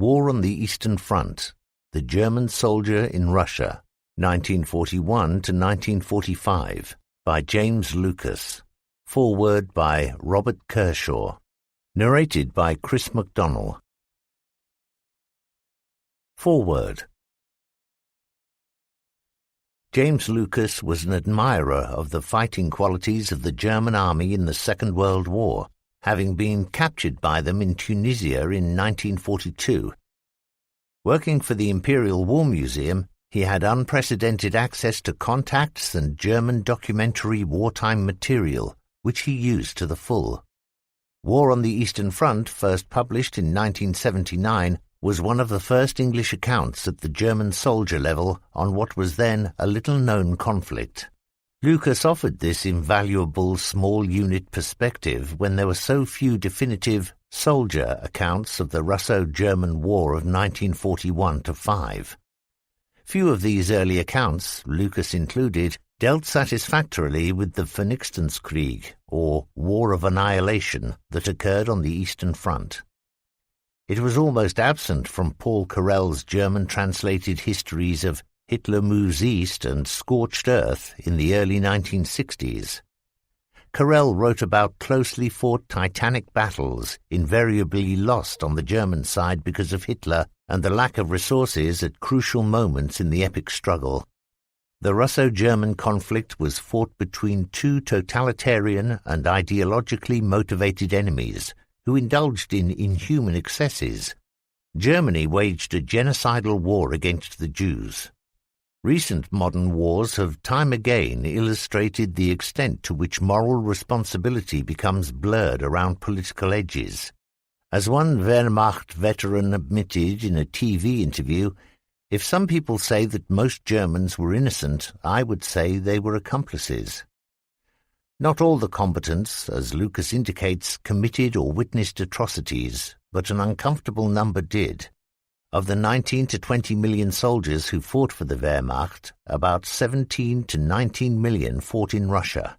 War on the Eastern Front, The German Soldier in Russia, 1941 to 1945, by James Lucas. Foreword by Robert Kershaw. Narrated by Chris MacDonnell. Foreword. James Lucas was an admirer of the fighting qualities of the German army in the Second World War, having been captured by them in Tunisia in 1942. Working for the Imperial War Museum, he had unprecedented access to contacts and German documentary wartime material, which he used to the full. War on the Eastern Front, first published in 1979, was one of the first English accounts at the German soldier level on what was then a little-known conflict. Lucas offered this invaluable small-unit perspective when there were so few definitive soldier accounts of the Russo-German War of 1941-5. Few of these early accounts, Lucas included, dealt satisfactorily with the Vernichtungskrieg, or War of Annihilation, that occurred on the Eastern Front. It was almost absent from Paul Carrell's German-translated histories of Hitler Moves East and Scorched Earth in the early 1960s. Carrell wrote about closely fought titanic battles, invariably lost on the German side because of Hitler and the lack of resources at crucial moments in the epic struggle. The Russo-German conflict was fought between two totalitarian and ideologically motivated enemies who indulged in inhuman excesses. Germany waged a genocidal war against the Jews. Recent modern wars have time again illustrated the extent to which moral responsibility becomes blurred around political edges. As one Wehrmacht veteran admitted in a TV interview, "If some people say that most Germans were innocent, I would say they were accomplices." Not all the combatants, as Lucas indicates, committed or witnessed atrocities, but an uncomfortable number did. Of the 19 to 20 million soldiers who fought for the Wehrmacht, about 17 to 19 million fought in Russia.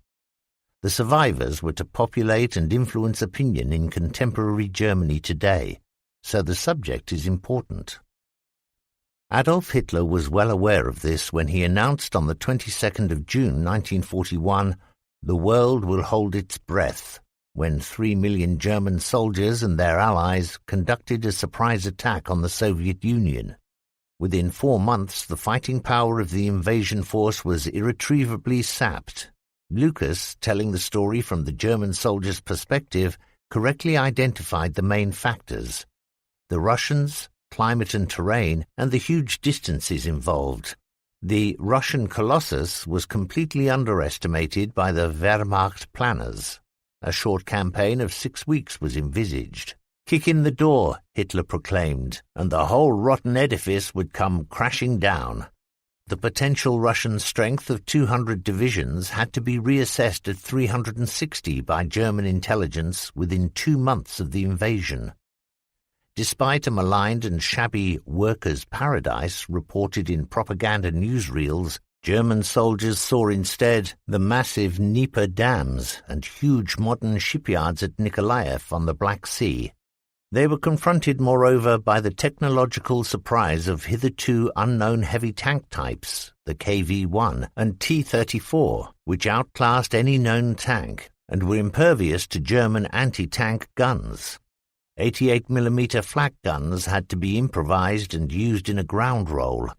The survivors were to populate and influence opinion in contemporary Germany today, so the subject is important. Adolf Hitler was well aware of this when he announced on the 22nd of June 1941, "The world will hold its breath," when 3 million German soldiers and their allies conducted a surprise attack on the Soviet Union. Within 4 months, the fighting power of the invasion force was irretrievably sapped. Lucas, telling the story from the German soldiers' perspective, correctly identified the main factors: the Russians, climate and terrain, and the huge distances involved. The Russian Colossus was completely underestimated by the Wehrmacht planners. A short campaign of 6 weeks was envisaged. "Kick in the door," Hitler proclaimed, "and the whole rotten edifice would come crashing down." The potential Russian strength of 200 divisions had to be reassessed at 360 by German intelligence within 2 months of the invasion. Despite a maligned and shabby workers' paradise reported in propaganda newsreels, German soldiers saw instead the massive Dnieper dams and huge modern shipyards at Nikolaev on the Black Sea. They were confronted, moreover, by the technological surprise of hitherto unknown heavy tank types, the KV-1 and T-34, which outclassed any known tank and were impervious to German anti-tank guns. 88mm flak guns had to be improvised and used in a ground roll.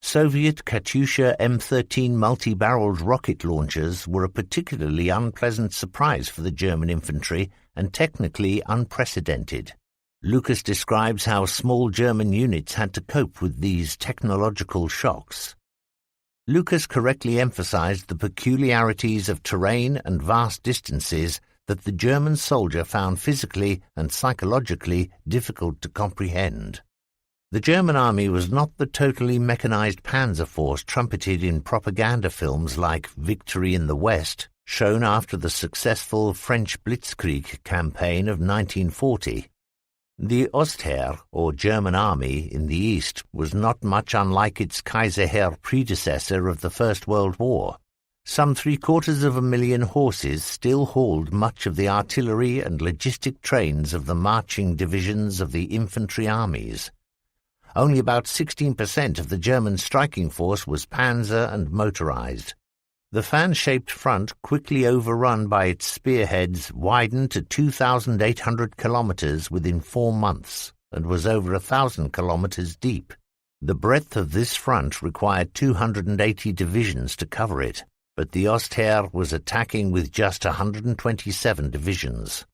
Soviet Katyusha M13 multi-barreled rocket launchers were a particularly unpleasant surprise for the German infantry and technically unprecedented. Lucas describes how small German units had to cope with these technological shocks. Lucas correctly emphasized the peculiarities of terrain and vast distances that the German soldier found physically and psychologically difficult to comprehend. The German army was not the totally mechanized panzer force trumpeted in propaganda films like Victory in the West, shown after the successful French Blitzkrieg campaign of 1940. The Ostheer, or German army, in the east was not much unlike its Kaiserheer predecessor of the First World War. Some 750,000 horses still hauled much of the artillery and logistic trains of the marching divisions of the infantry armies. Only about 16% of the German striking force was panzer and motorized. The fan-shaped front, quickly overrun by its spearheads, widened to 2,800 kilometers within 4 months and was over 1,000 kilometers deep. The breadth of this front required 280 divisions to cover it, but the Ostheer was attacking with just 127 divisions.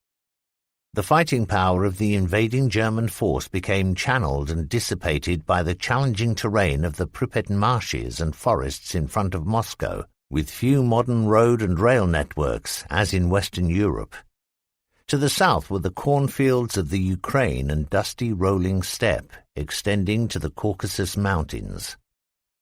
The fighting power of the invading German force became channeled and dissipated by the challenging terrain of the Pripyat marshes and forests in front of Moscow, with few modern road and rail networks, as in Western Europe. To the south were the cornfields of the Ukraine and dusty rolling steppe, extending to the Caucasus Mountains.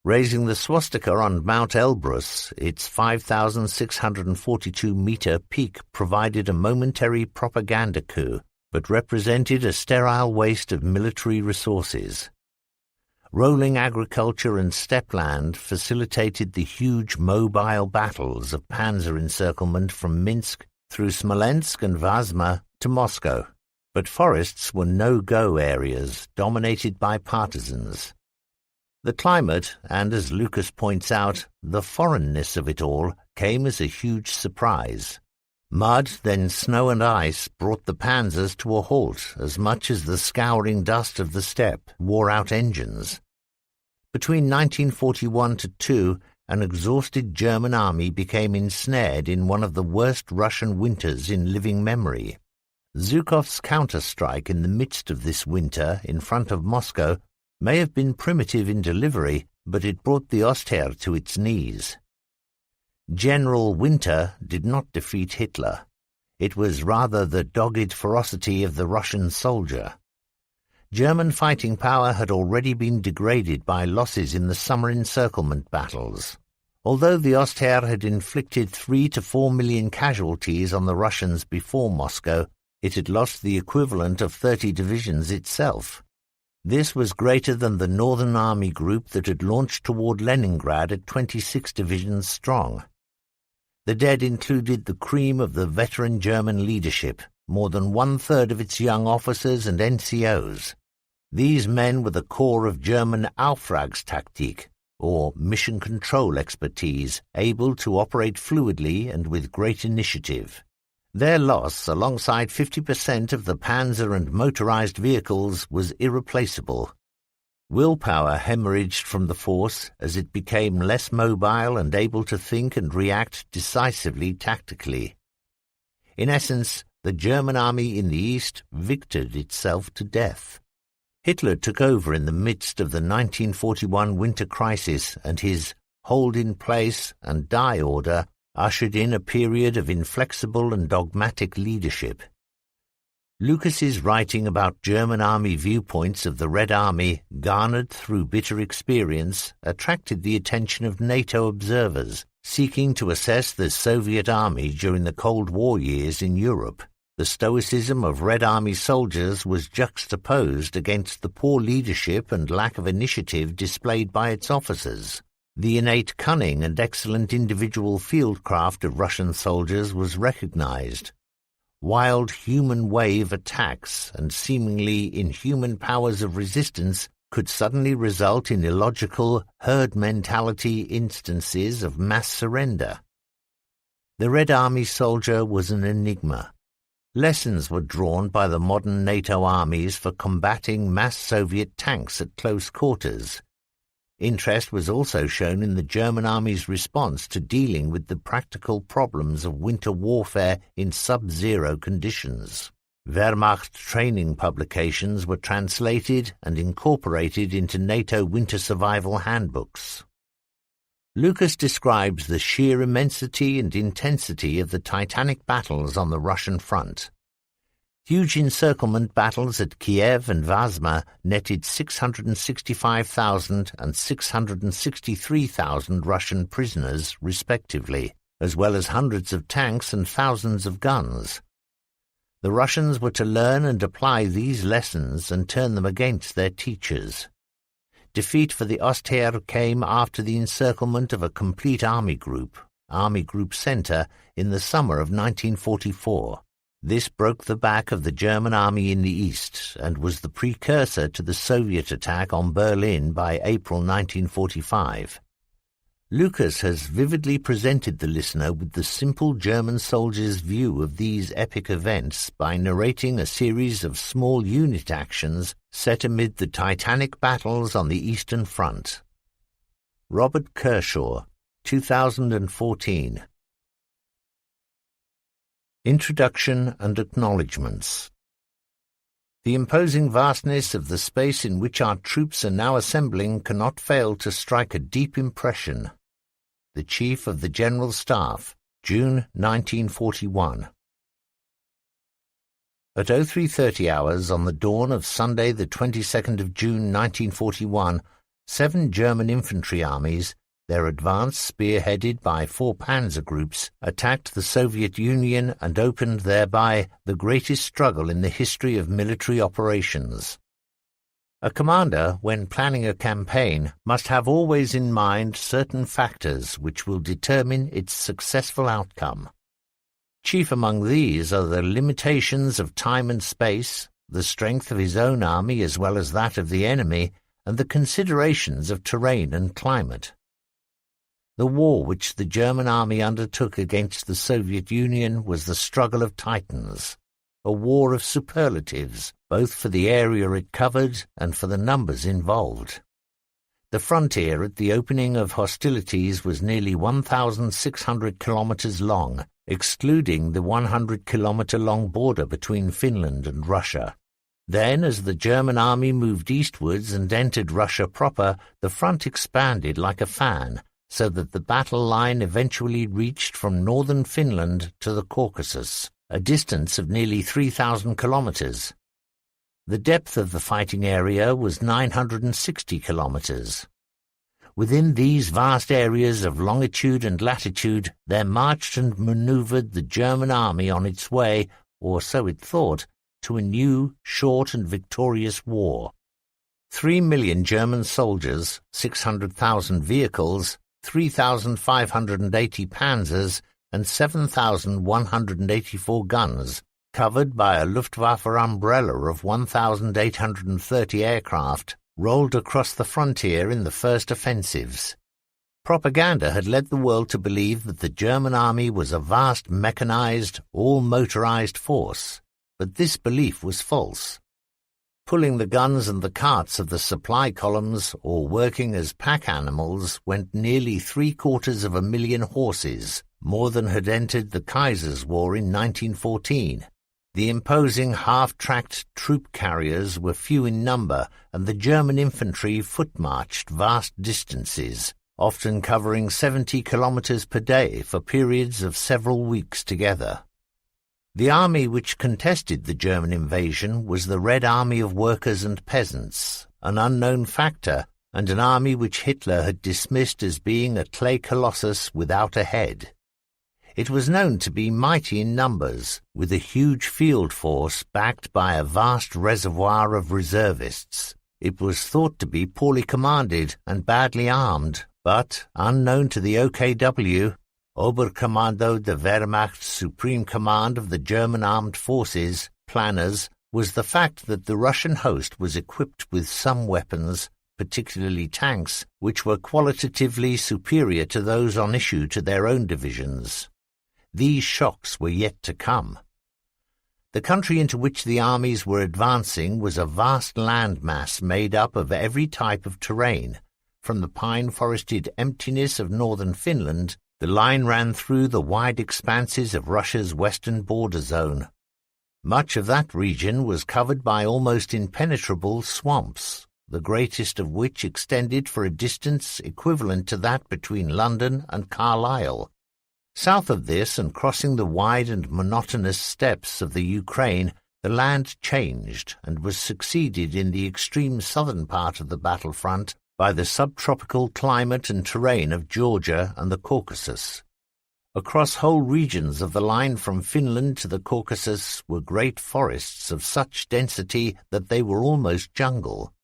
Raising the swastika on Mount Elbrus, its 5,642-meter peak provided a momentary propaganda coup, but represented a sterile waste of military resources. Rolling agriculture and steppe land facilitated the huge mobile battles of panzer encirclement from Minsk through Smolensk and Vyazma to Moscow, but forests were no-go areas dominated by partisans. The climate, and as Lucas points out, the foreignness of it all, came as a huge surprise. Mud, then snow and ice brought the panzers to a halt as much as the scouring dust of the steppe wore out engines. Between 1941 to 2, an exhausted German army became ensnared in one of the worst Russian winters in living memory. Zhukov's counterstrike in the midst of this winter in front of Moscow may have been primitive in delivery, but it brought the Ostheer to its knees. General Winter did not defeat Hitler. It was rather the dogged ferocity of the Russian soldier. German fighting power had already been degraded by losses in the summer encirclement battles. Although the Ostheer had inflicted 3 to 4 million casualties on the Russians before Moscow, it had lost the equivalent of 30 divisions itself. This was greater than the Northern Army group that had launched toward Leningrad at 26 divisions strong. The dead included the cream of the veteran German leadership, more than 1/3 of its young officers and NCOs. These men were the core of German Auftragstaktik, or mission control expertise, able to operate fluidly and with great initiative. Their loss, alongside 50% of the panzer and motorized vehicles, was irreplaceable. Willpower hemorrhaged from the force as it became less mobile and able to think and react decisively tactically. In essence, the German army in the east victored itself to death. Hitler took over in the midst of the 1941 winter crisis, and his hold in place and die order ushered in a period of inflexible and dogmatic leadership. Lucas's writing about German army viewpoints of the Red Army, garnered through bitter experience, attracted the attention of NATO observers seeking to assess the Soviet army during the Cold War years in Europe. The stoicism of Red Army soldiers was juxtaposed against the poor leadership and lack of initiative displayed by its officers. The innate cunning and excellent individual fieldcraft of Russian soldiers was recognized. Wild human wave attacks and seemingly inhuman powers of resistance could suddenly result in illogical herd mentality instances of mass surrender. The Red Army soldier was an enigma. Lessons were drawn by the modern NATO armies for combating mass Soviet tanks at close quarters. Interest was also shown in the German army's response to dealing with the practical problems of winter warfare in sub-zero conditions. Wehrmacht training publications were translated and incorporated into NATO winter survival handbooks. Lucas describes the sheer immensity and intensity of the titanic battles on the Russian front. Huge encirclement battles at Kiev and Vyazma netted 665,000 and 663,000 Russian prisoners, respectively, as well as hundreds of tanks and thousands of guns. The Russians were to learn and apply these lessons and turn them against their teachers. Defeat for the Ostheer came after the encirclement of a complete Army Group Center, in the summer of 1944. This broke the back of the German army in the east and was the precursor to the Soviet attack on Berlin by April 1945. Lucas has vividly presented the listener with the simple German soldier's view of these epic events by narrating a series of small unit actions set amid the titanic battles on the Eastern Front. Robert Kershaw, 2014. Introduction and Acknowledgements. The imposing vastness of the space in which our troops are now assembling cannot fail to strike a deep impression. The Chief of the General Staff, June 1941. At 03:30 hours on the dawn of Sunday the 22nd of June 1941, 7 German infantry armies, their advance spearheaded by 4 panzer groups, attacked the Soviet Union and opened thereby the greatest struggle in the history of military operations. A commander, when planning a campaign, must have always in mind certain factors which will determine its successful outcome. Chief among these are the limitations of time and space, the strength of his own army as well as that of the enemy, and the considerations of terrain and climate. The war which the German army undertook against the Soviet Union was the struggle of titans, a war of superlatives, both for the area it covered and for the numbers involved. The frontier at the opening of hostilities was nearly 1,600 kilometers long, excluding the 100-kilometer-long border between Finland and Russia. Then, as the German army moved eastwards and entered Russia proper, the front expanded like a fan, so that the battle line eventually reached from northern Finland to the Caucasus, a distance of nearly 3,000 kilometers. The depth of the fighting area was 960 kilometers. Within these vast areas of longitude and latitude, there marched and maneuvered the German army on its way, or so it thought, to a new, short and victorious war. 3 million German soldiers, 600,000 vehicles, 3,580 panzers, and 7,184 guns, covered by a Luftwaffe umbrella of 1,830 aircraft, rolled across the frontier in the first offensives. Propaganda had led the world to believe that the German army was a vast mechanized, all-motorized force, but this belief was false. Pulling the guns and the carts of the supply columns, or working as pack animals, went nearly 750,000 horses, more than had entered the Kaiser's War in 1914. The imposing half-tracked troop carriers were few in number, and the German infantry foot-marched vast distances, often covering 70 kilometers per day for periods of several weeks together. The army which contested the German invasion was the Red Army of Workers and Peasants, an unknown factor, and an army which Hitler had dismissed as being a clay colossus without a head. It was known to be mighty in numbers, with a huge field force backed by a vast reservoir of reservists. It was thought to be poorly commanded and badly armed, but, unknown to the OKW, Oberkommando der Wehrmacht, Supreme Command of the German Armed Forces, planners, was the fact that the Russian host was equipped with some weapons, particularly tanks, which were qualitatively superior to those on issue to their own divisions. These shocks were yet to come. The country into which the armies were advancing was a vast landmass made up of every type of terrain. From the pine-forested emptiness of northern Finland, the line ran through the wide expanses of Russia's western border zone. Much of that region was covered by almost impenetrable swamps, the greatest of which extended for a distance equivalent to that between London and Carlisle. South of this, and crossing the wide and monotonous steppes of the Ukraine, the land changed and was succeeded in the extreme southern part of the battlefront by the subtropical climate and terrain of Georgia and the Caucasus. Across whole regions of the line from Finland to the Caucasus were great forests of such density that they were almost jungle.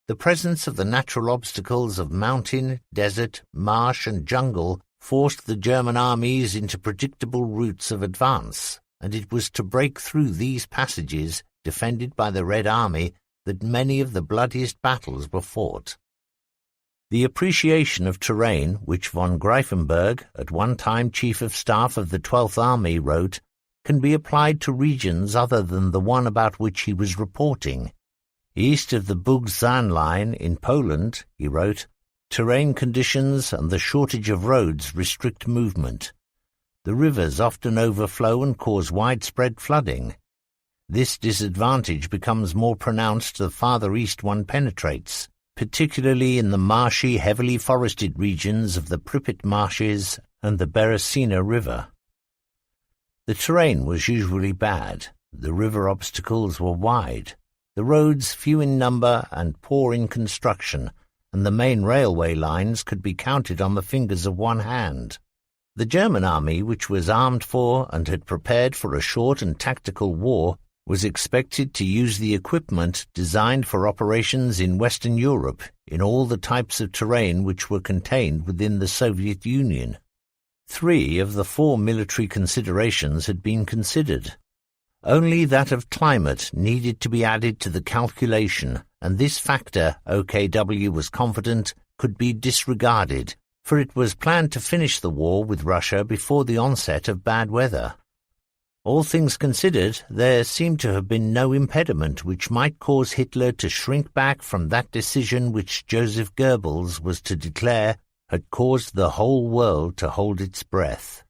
The presence of the natural obstacles of mountain, desert, marsh and jungle forced the German armies into predictable routes of advance, and it was to break through these passages, defended by the Red Army, that many of the bloodiest battles were fought. The appreciation of terrain which von Greifenberg, at one time Chief of Staff of the 12th Army, wrote, can be applied to regions other than the one about which he was reporting. East of the Bug-Zan line in Poland, he wrote, terrain conditions and the shortage of roads restrict movement. The rivers often overflow and cause widespread flooding. This disadvantage becomes more pronounced the farther east one penetrates, particularly in the marshy, heavily forested regions of the Pripyat marshes and the Beresina River. The terrain was usually bad, the river obstacles were wide, the roads few in number and poor in construction, and the main railway lines could be counted on the fingers of one hand. The German army, which was armed for and had prepared for a short and tactical war, was expected to use the equipment designed for operations in Western Europe in all the types of terrain which were contained within the Soviet Union. 3 of the 4 military considerations had been considered. Only that of climate needed to be added to the calculation, and this factor, OKW was confident, could be disregarded, for it was planned to finish the war with Russia before the onset of bad weather. All things considered, there seemed to have been no impediment which might cause Hitler to shrink back from that decision which Joseph Goebbels was to declare had caused the whole world to hold its breath.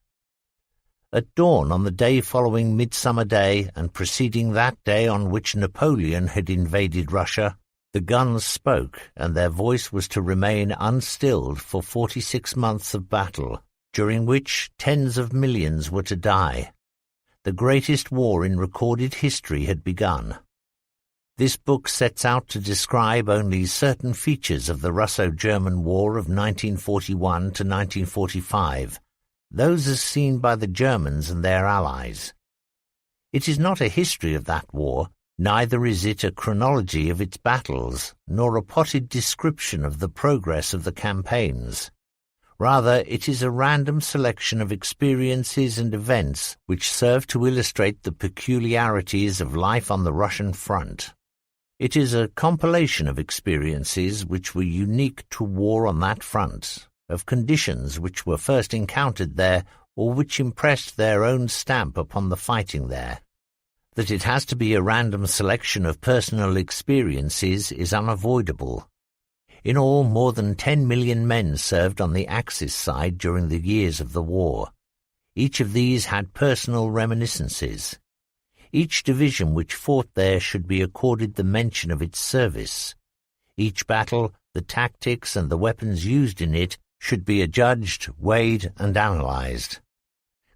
At dawn on the day following Midsummer Day and preceding that day on which Napoleon had invaded Russia, the guns spoke, and their voice was to remain unstilled for 46 months of battle, during which tens of millions were to die. The greatest war in recorded history had begun. This book sets out to describe only certain features of the Russo-German War of 1941 to 1945, those as seen by the Germans and their allies. It is not a history of that war, neither is it a chronology of its battles, nor a potted description of the progress of the campaigns. Rather, it is a random selection of experiences and events which serve to illustrate the peculiarities of life on the Russian front. It is a compilation of experiences which were unique to war on that front, of conditions which were first encountered there or which impressed their own stamp upon the fighting there. That it has to be a random selection of personal experiences is unavoidable. In all, more than 10 million men served on the Axis side during the years of the war. Each of these had personal reminiscences. Each division which fought there should be accorded the mention of its service. Each battle, the tactics and the weapons used in it should be adjudged, weighed and analyzed.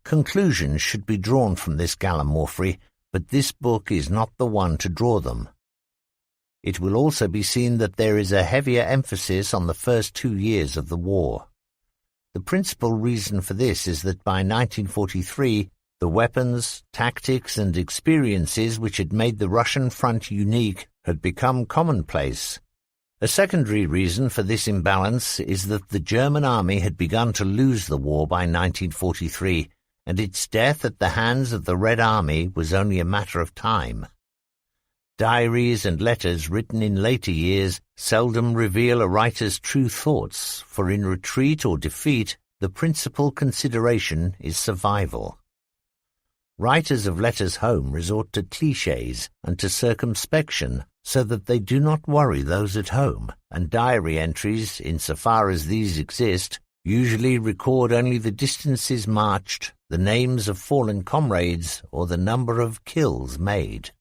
Conclusions should be drawn from this gallimaufry, but this book is not the one to draw them. It will also be seen that there is a heavier emphasis on the first 2 years of the war. The principal reason for this is that by 1943, the weapons, tactics and experiences which had made the Russian front unique had become commonplace. A secondary reason for this imbalance is that the German army had begun to lose the war by 1943, and its death at the hands of the Red Army was only a matter of time. Diaries and letters written in later years seldom reveal a writer's true thoughts, for in retreat or defeat, the principal consideration is survival. Writers of letters home resort to clichés and to circumspection so that they do not worry those at home, and diary entries, insofar as these exist, usually record only the distances marched, the names of fallen comrades, or the number of kills made.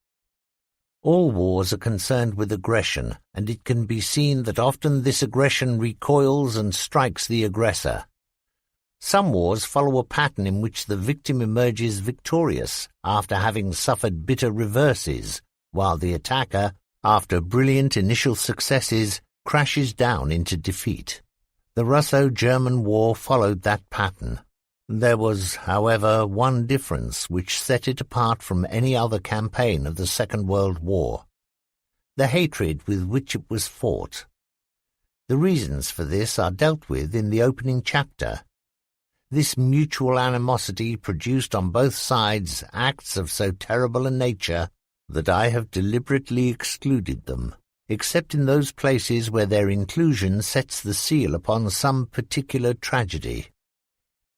All wars are concerned with aggression, and it can be seen that often this aggression recoils and strikes the aggressor. Some wars follow a pattern in which the victim emerges victorious after having suffered bitter reverses, while the attacker, after brilliant initial successes, crashes down into defeat. The Russo-German War followed that pattern. There was, however, one difference which set it apart from any other campaign of the Second World War: the hatred with which it was fought. The reasons for this are dealt with in the opening chapter. This mutual animosity produced on both sides acts of so terrible a nature that I have deliberately excluded them, except in those places where their inclusion sets the seal upon some particular tragedy.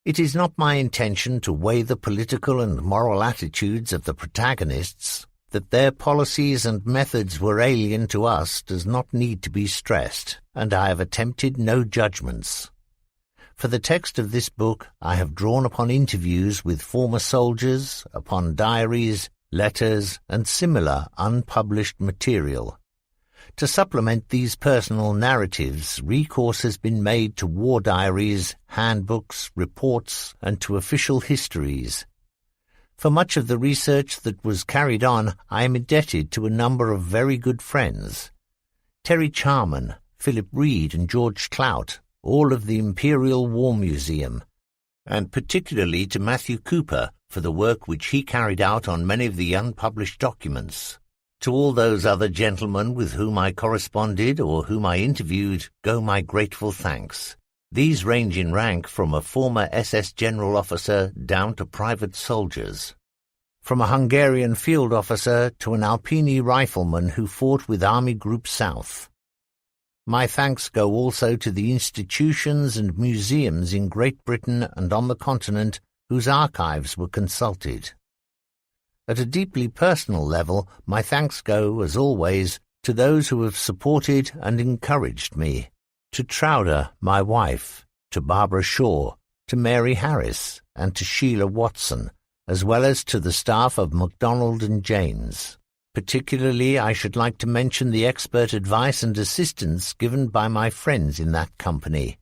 It is not my intention to weigh the political and moral attitudes of the protagonists. That their policies and methods were alien to us does not need to be stressed, and I have attempted no judgments. For the text of this book, I have drawn upon interviews with former soldiers, upon diaries, letters, and similar unpublished material. To supplement these personal narratives, recourse has been made to war diaries, handbooks, reports, and to official histories. For much of the research that was carried on, I am indebted to a number of very good friends. Terry Charman, Philip Reed, and George Clout, all of the Imperial War Museum, and particularly to Matthew Cooper for the work which he carried out on many of the unpublished documents. To all those other gentlemen with whom I corresponded or whom I interviewed go my grateful thanks. These range in rank from a former SS general officer down to private soldiers, from a Hungarian field officer to an Alpini rifleman who fought with Army Group South. My thanks go also to the institutions and museums in Great Britain and on the continent whose archives were consulted. At a deeply personal level, my thanks go, as always, to those who have supported and encouraged me. To Trowder, my wife, to Barbara Shaw, to Mary Harris, and to Sheila Watson, as well as to the staff of MacDonald and James. Particularly, I should like to mention the expert advice and assistance given by my friends in that company,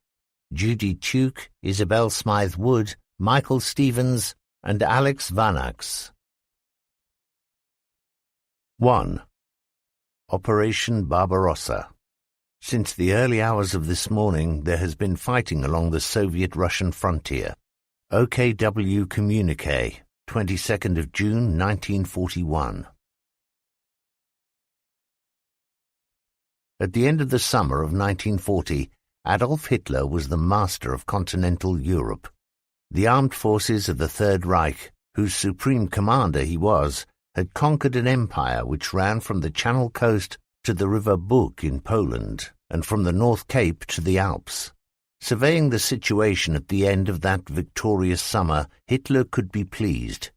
Judy Tuke, Isabel Smythe-Wood, Michael Stevens, and Alex Vanax. 1. Operation Barbarossa. Since the early hours of this morning, there has been fighting along the Soviet-Russian frontier. OKW Communiqué, 22nd of June, 1941. At the end of the summer of 1940, Adolf Hitler was the master of continental Europe. The armed forces of the Third Reich, whose supreme commander he was, had conquered an empire which ran from the Channel coast to the river Bug in Poland, and from the North Cape to the Alps. Surveying the situation at the end of that victorious summer, Hitler could be pleased.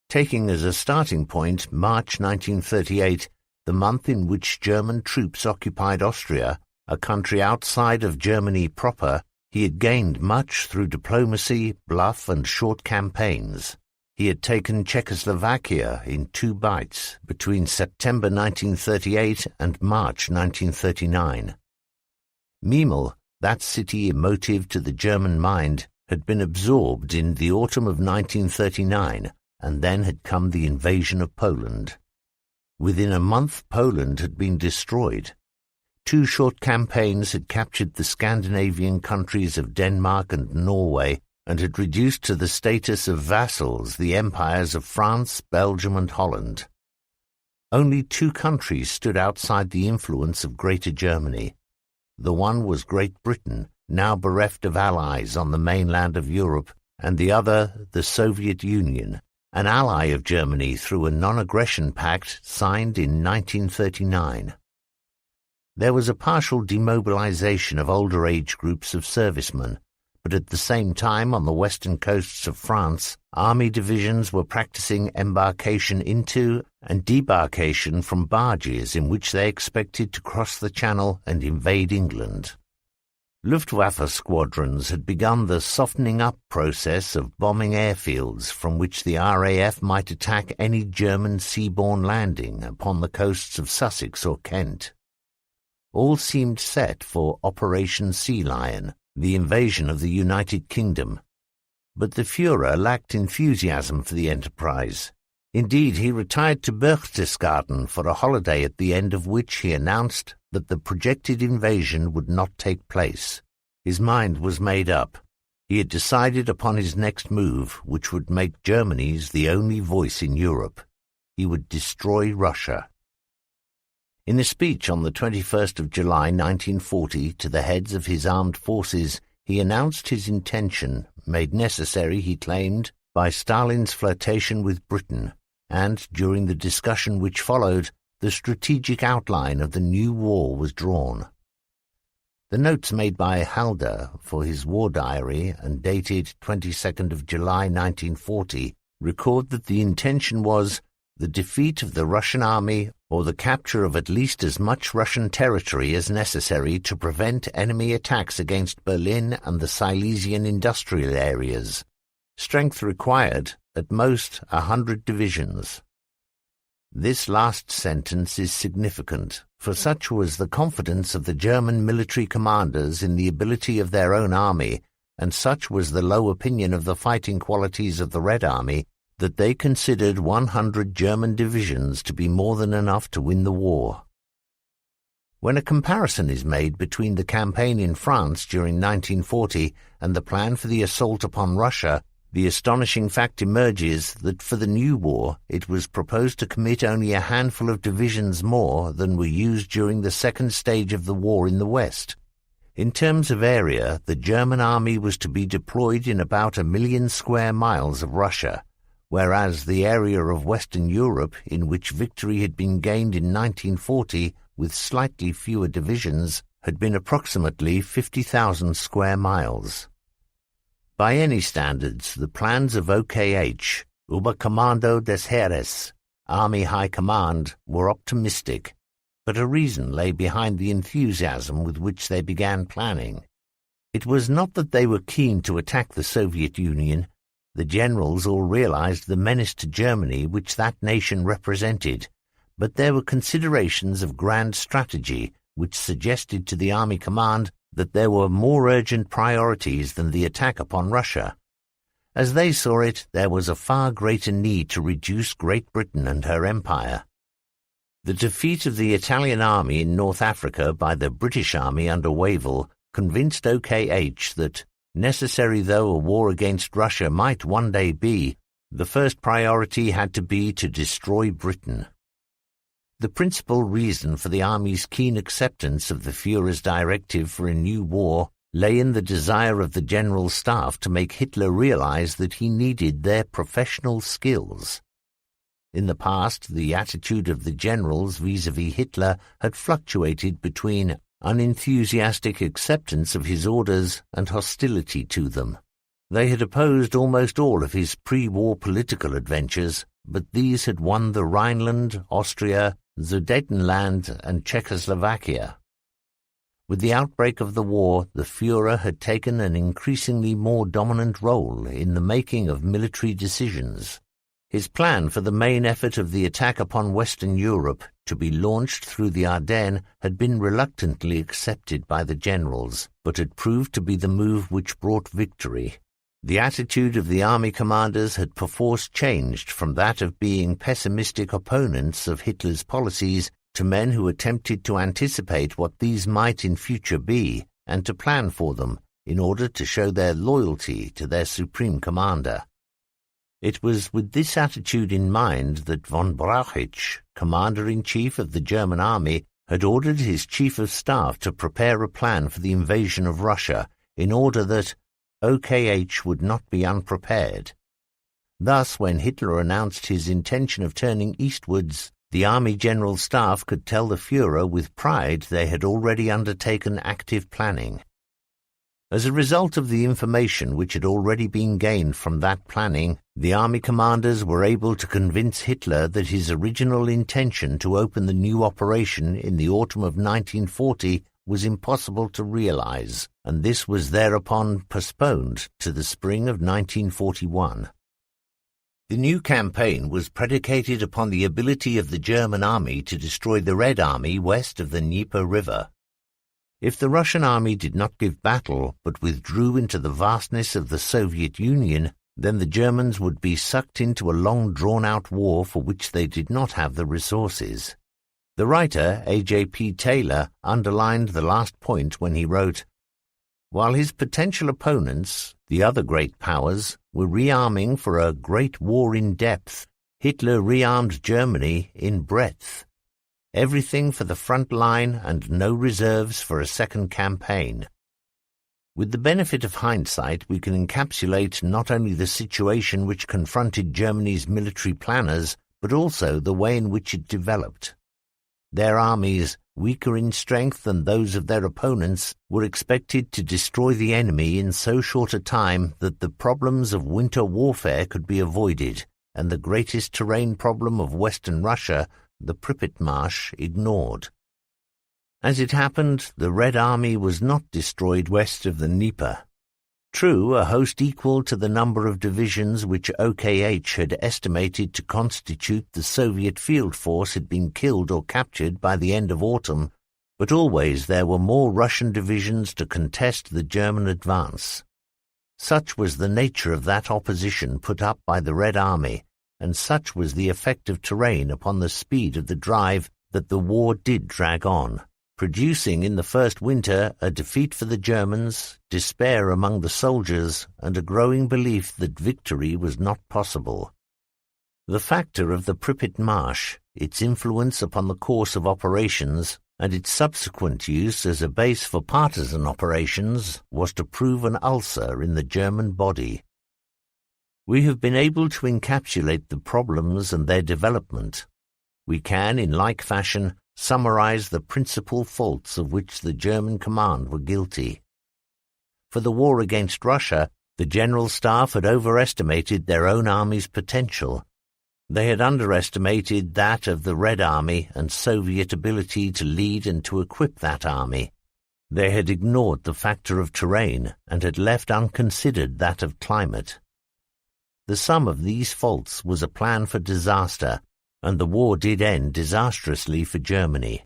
Taking as a starting point March 1938, the month in which German troops occupied Austria, a country outside of Germany proper, he had gained much through diplomacy, bluff, and short campaigns. He had taken Czechoslovakia in 2 bites between September 1938 and March 1939. Memel, that city emotive to the German mind, had been absorbed in the autumn of 1939, and then had come the invasion of Poland. Within a month Poland had been destroyed. 2 short campaigns had captured the Scandinavian countries of Denmark and Norway, and had reduced to the status of vassals the empires of France, Belgium, and Holland. Only 2 countries stood outside the influence of Greater Germany. The one was Great Britain, now bereft of allies on the mainland of Europe, and the other the Soviet Union, an ally of Germany through a non-aggression pact signed in 1939. There was a partial demobilization of older age groups of servicemen, but at the same time on the western coasts of France, army divisions were practicing embarkation into and debarkation from barges in which they expected to cross the Channel and invade England. Luftwaffe squadrons had begun the softening-up process of bombing airfields from which the RAF might attack any German seaborne landing upon the coasts of Sussex or Kent. All seemed set for Operation Sea Lion, the invasion of the United Kingdom. But the Führer lacked enthusiasm for the enterprise. Indeed, he retired to Berchtesgaden for a holiday at the end of which he announced that the projected invasion would not take place. His mind was made up. He had decided upon his next move, which would make Germany's the only voice in Europe. He would destroy Russia. In a speech on the 21st of July 1940 to the heads of his armed forces, he announced his intention, made necessary, he claimed, by Stalin's flirtation with Britain, and during the discussion which followed, the strategic outline of the new war was drawn. The notes made by Halder for his war diary and dated 22nd of July 1940 record that the intention was the defeat of the Russian army or the capture of at least as much Russian territory as necessary to prevent enemy attacks against Berlin and the Silesian industrial areas. Strength required, at most, 100 divisions. This last sentence is significant, for such was the confidence of the German military commanders in the ability of their own army, and such was the low opinion of the fighting qualities of the Red Army, that they considered 100 German divisions to be more than enough to win the war. When a comparison is made between the campaign in France during 1940 and the plan for the assault upon Russia, the astonishing fact emerges that for the new war it was proposed to commit only a handful of divisions more than were used during the second stage of the war in the West. In terms of area, the German army was to be deployed in about 1 million square miles of Russia, whereas the area of Western Europe in which victory had been gained in 1940 with slightly fewer divisions had been approximately 50,000 square miles. By any standards, the plans of OKH, Oberkommando des Heeres, Army High Command, were optimistic, but a reason lay behind the enthusiasm with which they began planning. It was not that they were keen to attack the Soviet Union. The generals all realized the menace to Germany which that nation represented, but there were considerations of grand strategy which suggested to the Army Command that there were more urgent priorities than the attack upon Russia. As they saw it, there was a far greater need to reduce Great Britain and her empire. The defeat of the Italian army in North Africa by the British army under Wavell convinced OKH that, necessary though a war against Russia might one day be, the first priority had to be to destroy Britain. The principal reason for the army's keen acceptance of the Führer's directive for a new war lay in the desire of the General Staff to make Hitler realize that he needed their professional skills. In the past, the attitude of the generals vis-à-vis Hitler had fluctuated between unenthusiastic acceptance of his orders and hostility to them. They had opposed almost all of his pre-war political adventures, but these had won the Rhineland, Austria, Sudetenland and Czechoslovakia. With the outbreak of the war, the Führer had taken an increasingly more dominant role in the making of military decisions. His plan for the main effort of the attack upon Western Europe, to be launched through the Ardennes, had been reluctantly accepted by the generals, but had proved to be the move which brought victory. The attitude of the army commanders had perforce changed from that of being pessimistic opponents of Hitler's policies to men who attempted to anticipate what these might in future be and to plan for them in order to show their loyalty to their supreme commander. It was with this attitude in mind that von Brauchitsch, commander-in-chief of the German army, had ordered his chief of staff to prepare a plan for the invasion of Russia in order that OKH would not be unprepared. Thus, when Hitler announced his intention of turning eastwards, the Army General Staff could tell the Führer with pride they had already undertaken active planning. As a result of the information which had already been gained from that planning, the army commanders were able to convince Hitler that his original intention to open the new operation in the autumn of 1940 was impossible to realize, and this was thereupon postponed to the spring of 1941. The new campaign was predicated upon the ability of the German army to destroy the Red Army west of the Dnieper River. If the Russian army did not give battle but withdrew into the vastness of the Soviet Union, then the Germans would be sucked into a long drawn-out war for which they did not have the resources. The writer, A.J.P. Taylor, underlined the last point when he wrote, "While his potential opponents, the other great powers, were rearming for a great war in depth, Hitler rearmed Germany in breadth. Everything for the front line and no reserves for a second campaign." With the benefit of hindsight, we can encapsulate not only the situation which confronted Germany's military planners, but also the way in which it developed. Their armies, weaker in strength than those of their opponents, were expected to destroy the enemy in so short a time that the problems of winter warfare could be avoided, and the greatest terrain problem of Western Russia, the Pripyat Marsh, ignored. As it happened, the Red Army was not destroyed west of the Dnieper. True, a host equal to the number of divisions which OKH had estimated to constitute the Soviet field force had been killed or captured by the end of autumn, but always there were more Russian divisions to contest the German advance. Such was the nature of that opposition put up by the Red Army, and such was the effect of terrain upon the speed of the drive that the war did drag on, producing in the first winter a defeat for the Germans, despair among the soldiers, and a growing belief that victory was not possible. The factor of the Pripyat Marsh, its influence upon the course of operations, and its subsequent use as a base for partisan operations, was to prove an ulcer in the German body. We have been able to encapsulate the problems and their development. We can, in like fashion, summarize the principal faults of which the German command were guilty. For the war against Russia, the General Staff had overestimated their own army's potential. They had underestimated that of the Red Army and Soviet ability to lead and to equip that army. They had ignored the factor of terrain and had left unconsidered that of climate. The sum of these faults was a plan for disaster, and the war did end disastrously for Germany.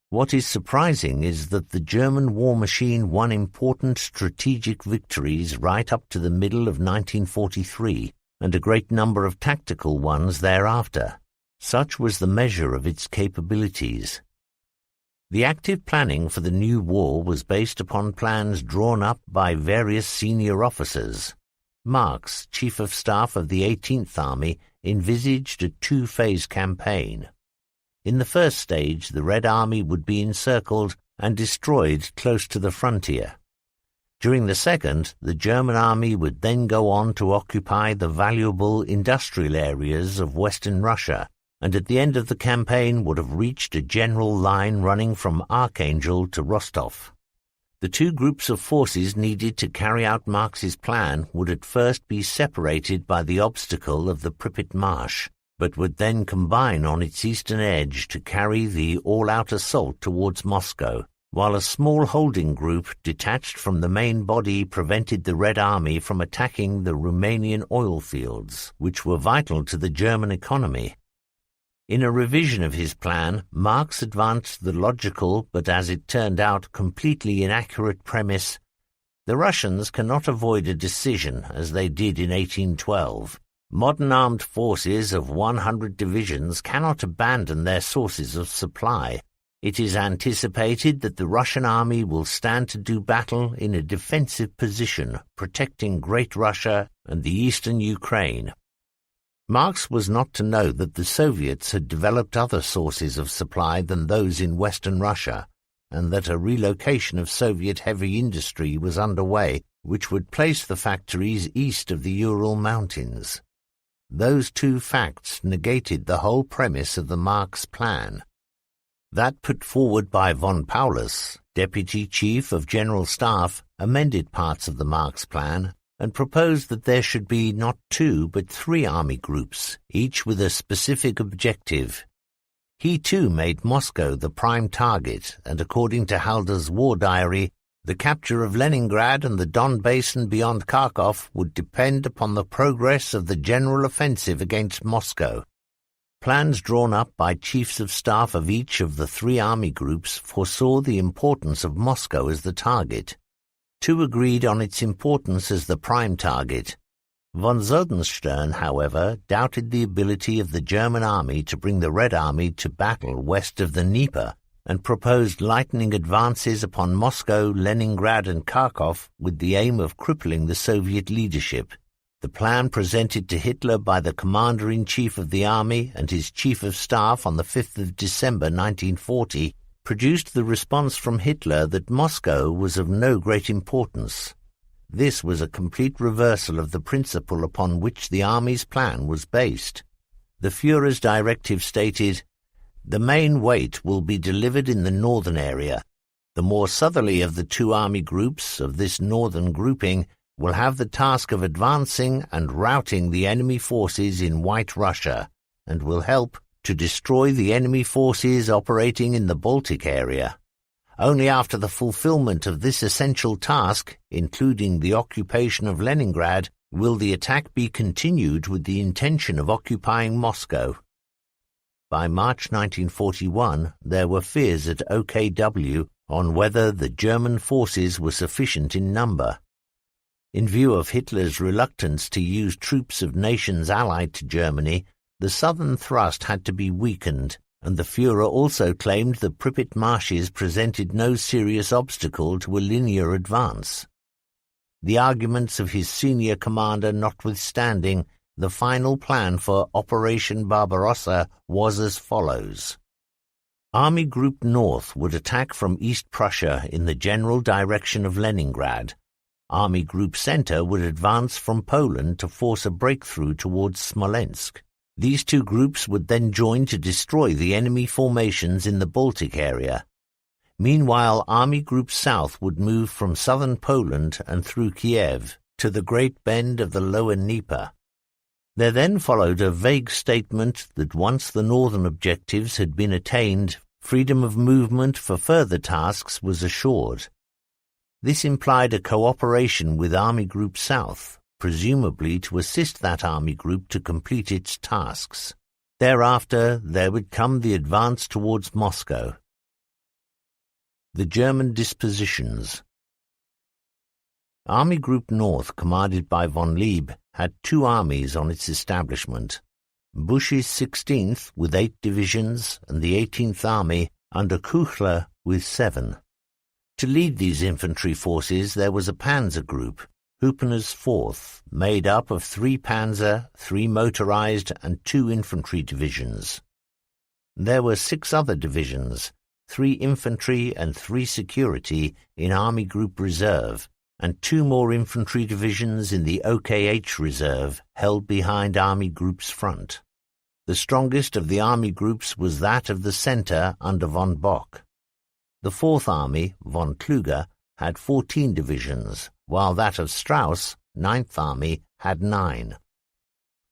What is surprising is that the German war machine won important strategic victories right up to the middle of 1943, and a great number of tactical ones thereafter. Such was the measure of its capabilities. The active planning for the new war was based upon plans drawn up by various senior officers. Marx, Chief of Staff of the 18th Army, envisaged a two-phase campaign. In the first stage, the Red Army would be encircled and destroyed close to the frontier. During the second, the German army would then go on to occupy the valuable industrial areas of western Russia, and at the end of the campaign would have reached a general line running from Archangel to Rostov. The two groups of forces needed to carry out Marx's plan would at first be separated by the obstacle of the Pripyat Marsh, but would then combine on its eastern edge to carry the all-out assault towards Moscow, while a small holding group detached from the main body prevented the Red Army from attacking the Romanian oil fields, which were vital to the German economy. In a revision of his plan, Marx advanced the logical, but as it turned out, completely inaccurate premise: the Russians cannot avoid a decision, as they did in 1812. Modern armed forces of 100 divisions cannot abandon their sources of supply. It is anticipated that the Russian army will stand to do battle in a defensive position, protecting Great Russia and the eastern Ukraine. Marx was not to know that the Soviets had developed other sources of supply than those in western Russia, and that a relocation of Soviet heavy industry was underway, which would place the factories east of the Ural Mountains. Those two facts negated the whole premise of the Marx plan. That put forward by von Paulus, Deputy Chief of General Staff, amended parts of the Marx plan and proposed that there should be not 2 but 3 army groups, each with a specific objective. He too made Moscow the prime target, and according to Halder's war diary, the capture of Leningrad and the Don Basin beyond Kharkov would depend upon the progress of the general offensive against Moscow. Plans drawn up by chiefs of staff of each of the 3 army groups foresaw the importance of Moscow as the target. 2 agreed on its importance as the prime target. Von Zodenstern, however, doubted the ability of the German army to bring the Red Army to battle west of the Dnieper, and proposed lightning advances upon Moscow, Leningrad and Kharkov with the aim of crippling the Soviet leadership. The plan presented to Hitler by the Commander-in-Chief of the Army and his Chief of Staff on the 5th of December 1940 produced the response from Hitler that Moscow was of no great importance. This was a complete reversal of the principle upon which the army's plan was based. The Führer's directive stated, "The main weight will be delivered in the northern area. The more southerly of the two army groups of this northern grouping will have the task of advancing and routing the enemy forces in White Russia, and will help to destroy the enemy forces operating in the Baltic area. Only after the fulfillment of this essential task, including the occupation of Leningrad, will the attack be continued with the intention of occupying Moscow." By March 1941, there were fears at OKW on whether the German forces were sufficient in number. In view of Hitler's reluctance to use troops of nations allied to Germany, the southern thrust had to be weakened, and the Führer also claimed the Pripyat marshes presented no serious obstacle to a linear advance. The arguments of his senior commander notwithstanding, the final plan for Operation Barbarossa was as follows. Army Group North would attack from East Prussia in the general direction of Leningrad. Army Group Center would advance from Poland to force a breakthrough towards Smolensk. These two groups would then join to destroy the enemy formations in the Baltic area. Meanwhile, Army Group South would move from southern Poland and through Kiev to the Great Bend of the Lower Dnieper. There then followed a vague statement that once the northern objectives had been attained, freedom of movement for further tasks was assured. This implied a cooperation with Army Group South, presumably to assist that army group to complete its tasks. Thereafter, there would come the advance towards Moscow. The German dispositions. Army Group North, commanded by von Lieb, had two armies on its establishment. Busch's 16th with 8 divisions and the 18th Army under Küchler with 7. To lead these infantry forces there was a panzer group, Hüppener's 4th, made up of 3 panzer, 3 motorized and 2 infantry divisions. There were 6 other divisions, 3 infantry and 3 security in Army Group Reserve, and 2 more infantry divisions in the OKH Reserve held behind Army Group's front. The strongest of the army groups was that of the centre under von Bock. The 4th Army, von Kluge, had 14 divisions, while that of Strauss, 9th Army, had 9.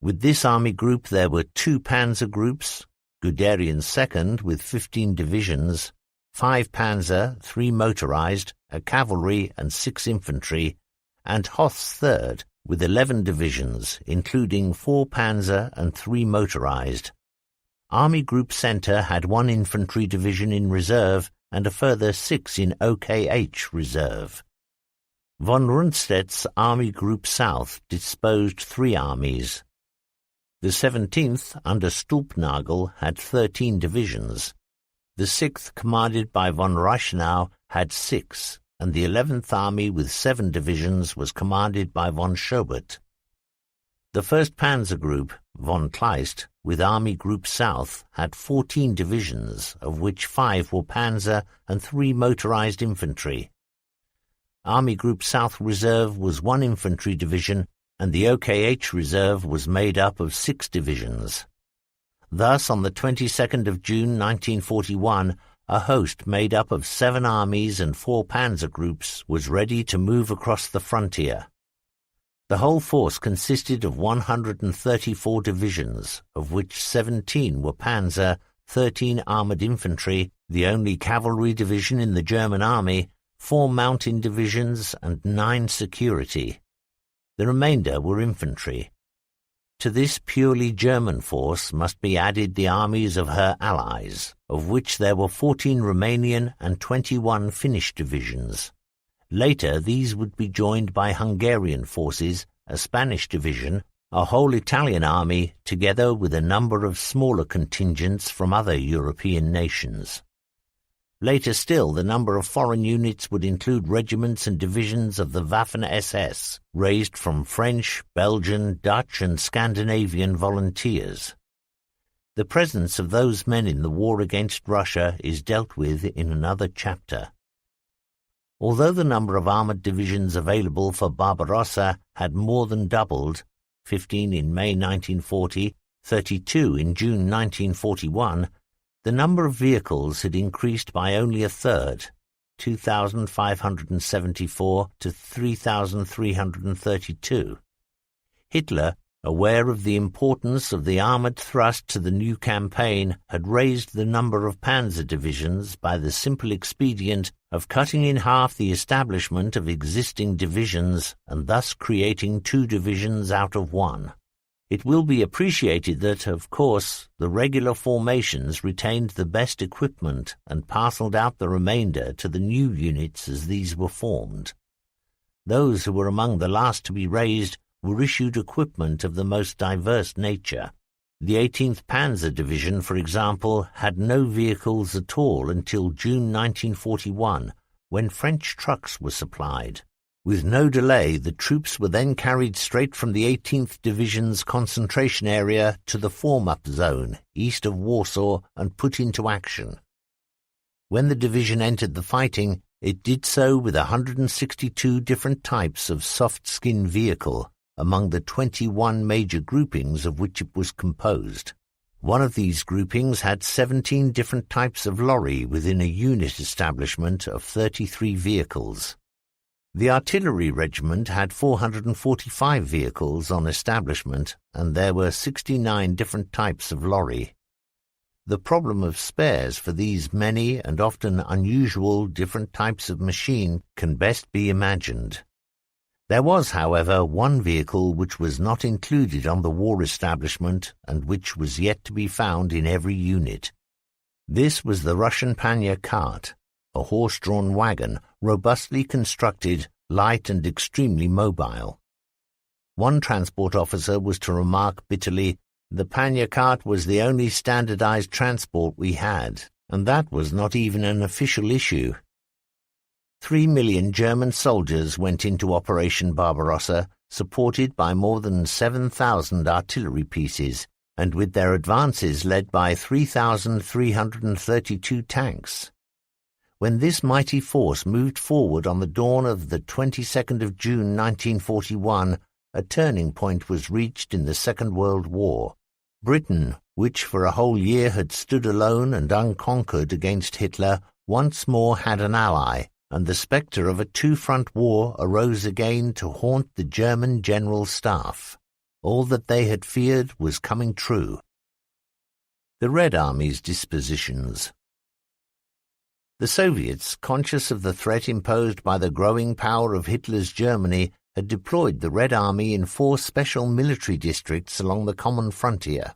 With this army group there were 2 panzer groups, Guderian's 2nd with 15 divisions, 5 panzer, 3 motorized, a cavalry and 6 infantry, and Hoth's 3rd with 11 divisions, including 4 panzer and 3 motorized. Army Group Centre had 1 infantry division in reserve and a further 6 in OKH reserve. Von Rundstedt's Army Group South disposed 3 armies. The 17th, under Stulpnagel, had 13 divisions. The 6th, commanded by von Reichenau, had 6, and the 11th Army with 7 divisions was commanded by von Schobert. The 1st Panzer Group, von Kleist, with Army Group South, had 14 divisions, of which 5 were panzer and 3 motorized infantry. Army Group South Reserve was 1 infantry division, and the OKH Reserve was made up of 6 divisions. Thus, on the 22nd of June 1941, a host made up of 7 armies and 4 panzer groups was ready to move across the frontier. The whole force consisted of 134 divisions, of which 17 were panzer, 13 armoured infantry, the only cavalry division in the German army, 4 mountain divisions, and 9 security. The remainder were infantry. To this purely German force must be added the armies of her allies, of which there were 14 Romanian and 21 Finnish divisions. Later these would be joined by Hungarian forces, a Spanish division, a whole Italian army, together with a number of smaller contingents from other European nations. Later still, the number of foreign units would include regiments and divisions of the Waffen-SS, raised from French, Belgian, Dutch and Scandinavian volunteers. The presence of those men in the war against Russia is dealt with in another chapter. Although the number of armoured divisions available for Barbarossa had more than doubled, 15 in May 1940, 32 in June 1941, the number of vehicles had increased by only a third, 2,574 to 3,332. Hitler, aware of the importance of the armoured thrust to the new campaign, had raised the number of panzer divisions by the simple expedient of cutting in half the establishment of existing divisions and thus creating 2 divisions out of 1. It will be appreciated that, of course, the regular formations retained the best equipment and parcelled out the remainder to the new units as these were formed. Those who were among the last to be raised were issued equipment of the most diverse nature. The 18th Panzer Division, for example, had no vehicles at all until June 1941, when French trucks were supplied. With no delay, the troops were then carried straight from the 18th Division's concentration area to the form-up zone, east of Warsaw, and put into action. When the division entered the fighting, it did so with 162 different types of soft-skin vehicle, among the 21 major groupings of which it was composed. One of these groupings had 17 different types of lorry within a unit establishment of 33 vehicles. The artillery regiment had 445 vehicles on establishment, and there were 69 different types of lorry. The problem of spares for these many and often unusual different types of machine can best be imagined. There was, however, one vehicle which was not included on the war establishment and which was yet to be found in every unit. This was the Russian pannier cart, a horse-drawn wagon, robustly constructed, light and extremely mobile. One transport officer was to remark bitterly, "The pannier cart was the only standardized transport we had, and that was not even an official issue." 3 million German soldiers went into Operation Barbarossa, supported by more than 7,000 artillery pieces, and with their advances led by 3,332 tanks. When this mighty force moved forward on the dawn of the 22nd of June 1941, a turning point was reached in the Second World War. Britain, which for a whole year had stood alone and unconquered against Hitler, once more had an ally, and the spectre of a two-front war arose again to haunt the German General Staff. All that they had feared was coming true. The Red Army's dispositions. The Soviets, conscious of the threat imposed by the growing power of Hitler's Germany, had deployed the Red Army in 4 special military districts along the common frontier.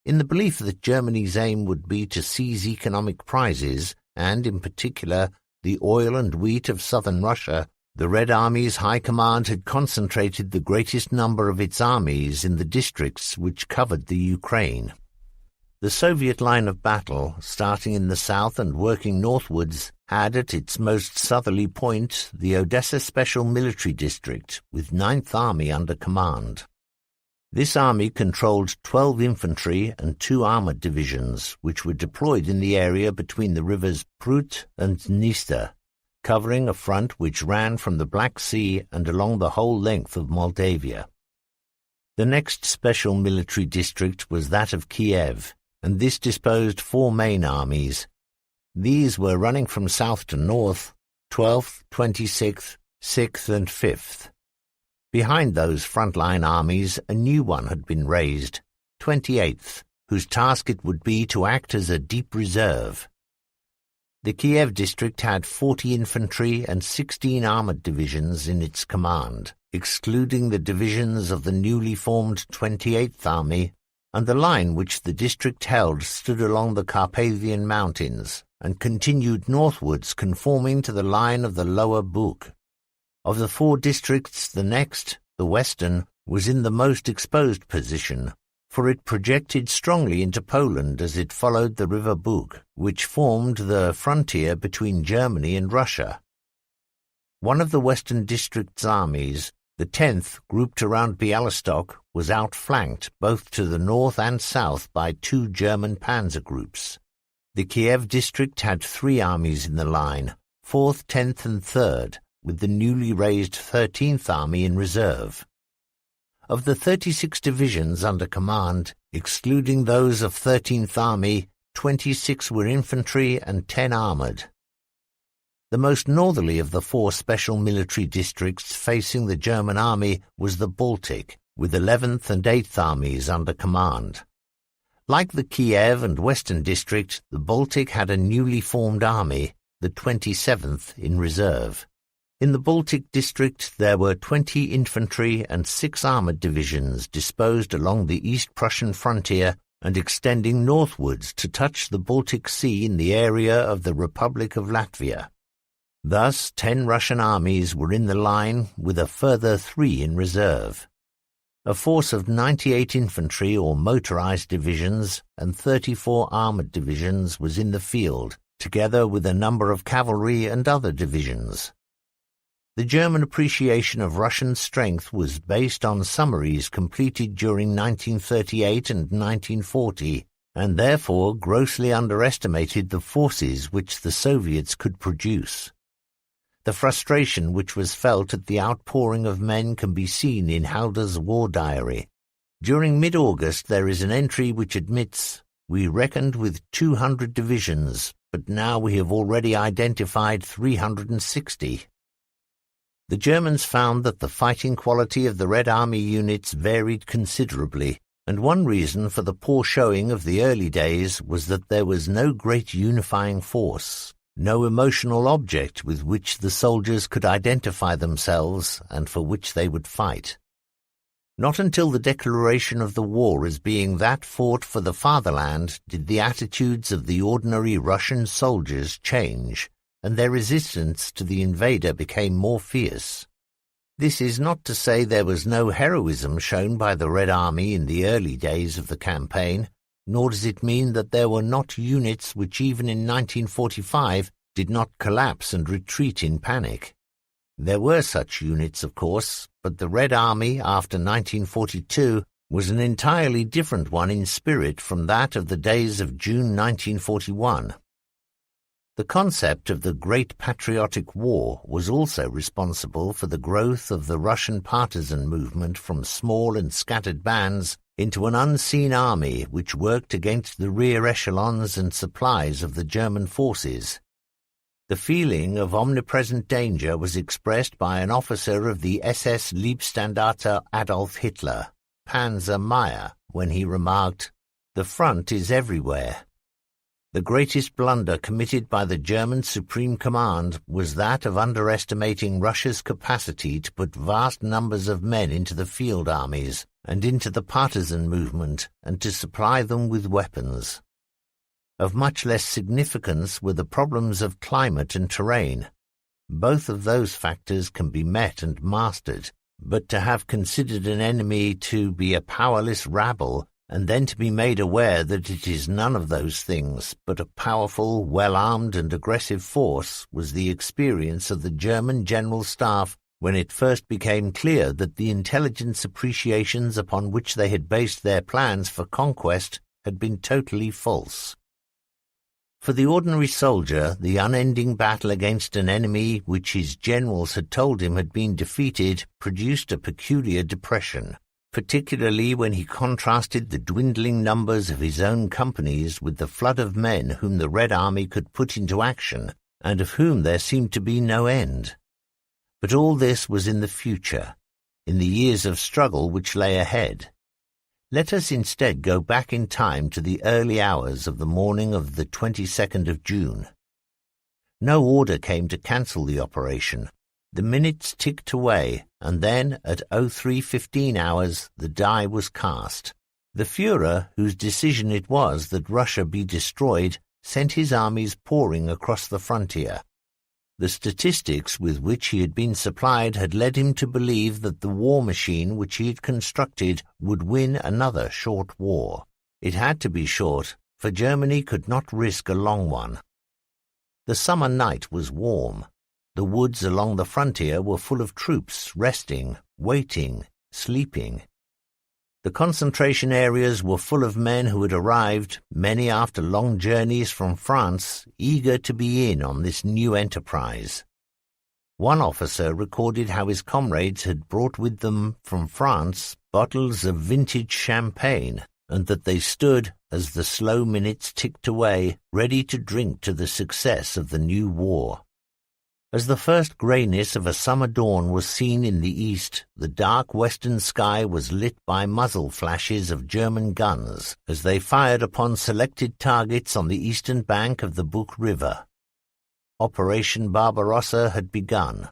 In the belief that Germany's aim would be to seize economic prizes, and in particular the oil and wheat of southern Russia, the Red Army's High Command had concentrated the greatest number of its armies in the districts which covered the Ukraine. The Soviet line of battle, starting in the south and working northwards, had at its most southerly point the Odessa Special Military District, with 9th Army under command. This army controlled 12 infantry and 2 armoured divisions, which were deployed in the area between the rivers Prut and Dniester, covering a front which ran from the Black Sea and along the whole length of Moldavia. The next special military district was that of Kiev, and this disposed 4 main armies. These were running from south to north, 12th, 26th, 6th and 5th. Behind those front-line armies a new one had been raised, 28th, whose task it would be to act as a deep reserve. The Kiev district had 40 infantry and 16 armoured divisions in its command, excluding the divisions of the newly formed 28th Army, and the line which the district held stood along the Carpathian Mountains and continued northwards, conforming to the line of the lower Bug. Of the 4 districts, the next, the western, was in the most exposed position, for it projected strongly into Poland as it followed the river Bug, which formed the frontier between Germany and Russia. One of the Western District's armies, The 10th, grouped around Bialystok, was outflanked both to the north and south by 2 German panzer groups. The Kiev district had 3 armies in the line, 4th, 10th and 3rd, with the newly raised 13th Army in reserve. Of the 36 divisions under command, excluding those of 13th Army, 26 were infantry and 10 armoured. The most northerly of the 4 special military districts facing the German army was the Baltic, with 11th and 8th Armies under command. Like the Kiev and Western District, the Baltic had a newly formed army, the 27th, in reserve. In the Baltic District there were 20 infantry and 6 armoured divisions disposed along the East Prussian frontier and extending northwards to touch the Baltic Sea in the area of the Republic of Latvia. Thus 10 Russian armies were in the line, with a further 3 in reserve. A force of 98 infantry or motorized divisions and 34 armoured divisions was in the field, together with a number of cavalry and other divisions. The German appreciation of Russian strength was based on summaries completed during 1938 and 1940, and therefore grossly underestimated the forces which the Soviets could produce. The frustration which was felt at the outpouring of men can be seen in Halder's war diary. During mid-August there is an entry which admits, "We reckoned with 200 divisions, but now we have already identified 360. The Germans found that the fighting quality of the Red Army units varied considerably, and one reason for the poor showing of the early days was that there was no great unifying force, no emotional object with which the soldiers could identify themselves and for which they would fight. Not until the declaration of the war as being that fought for the fatherland did the attitudes of the ordinary Russian soldiers change, and their resistance to the invader became more fierce. This is not to say there was no heroism shown by the Red Army in the early days of the campaign, nor does it mean that there were not units which even in 1945 did not collapse and retreat in panic. There were such units, of course, but the Red Army after 1942 was an entirely different one in spirit from that of the days of June 1941. The concept of the Great Patriotic War was also responsible for the growth of the Russian partisan movement from small and scattered bands into an unseen army which worked against the rear echelons and supplies of the German forces. The feeling of omnipresent danger was expressed by an officer of the SS Leibstandarte Adolf Hitler, Panzer Meyer, when he remarked, "The front is everywhere." The greatest blunder committed by the German Supreme Command was that of underestimating Russia's capacity to put vast numbers of men into the field armies and into the partisan movement and to supply them with weapons. Of much less significance were the problems of climate and terrain. Both of those factors can be met and mastered, but to have considered an enemy to be a powerless rabble and then to be made aware that it is none of those things, but a powerful, well-armed and aggressive force, was the experience of the German General Staff when it first became clear that the intelligence appreciations upon which they had based their plans for conquest had been totally false. For the ordinary soldier, the unending battle against an enemy which his generals had told him had been defeated produced a peculiar depression, particularly when he contrasted the dwindling numbers of his own companies with the flood of men whom the Red Army could put into action, and of whom there seemed to be no end. But all this was in the future, in the years of struggle which lay ahead. Let us instead go back in time to the early hours of the morning of the 22nd of June. No order came to cancel the operation. The minutes ticked away, and then, at 03:15 hours, the die was cast. The Führer, whose decision it was that Russia be destroyed, sent his armies pouring across the frontier. The statistics with which he had been supplied had led him to believe that the war machine which he had constructed would win another short war. It had to be short, for Germany could not risk a long one. The summer night was warm. The woods along the frontier were full of troops resting, waiting, sleeping. The concentration areas were full of men who had arrived, many after long journeys from France, eager to be in on this new enterprise. One officer recorded how his comrades had brought with them from France bottles of vintage champagne, and that they stood, as the slow minutes ticked away, ready to drink to the success of the new war. As the first greyness of a summer dawn was seen in the east, the dark western sky was lit by muzzle flashes of German guns as they fired upon selected targets on the eastern bank of the Bug River. Operation Barbarossa had begun.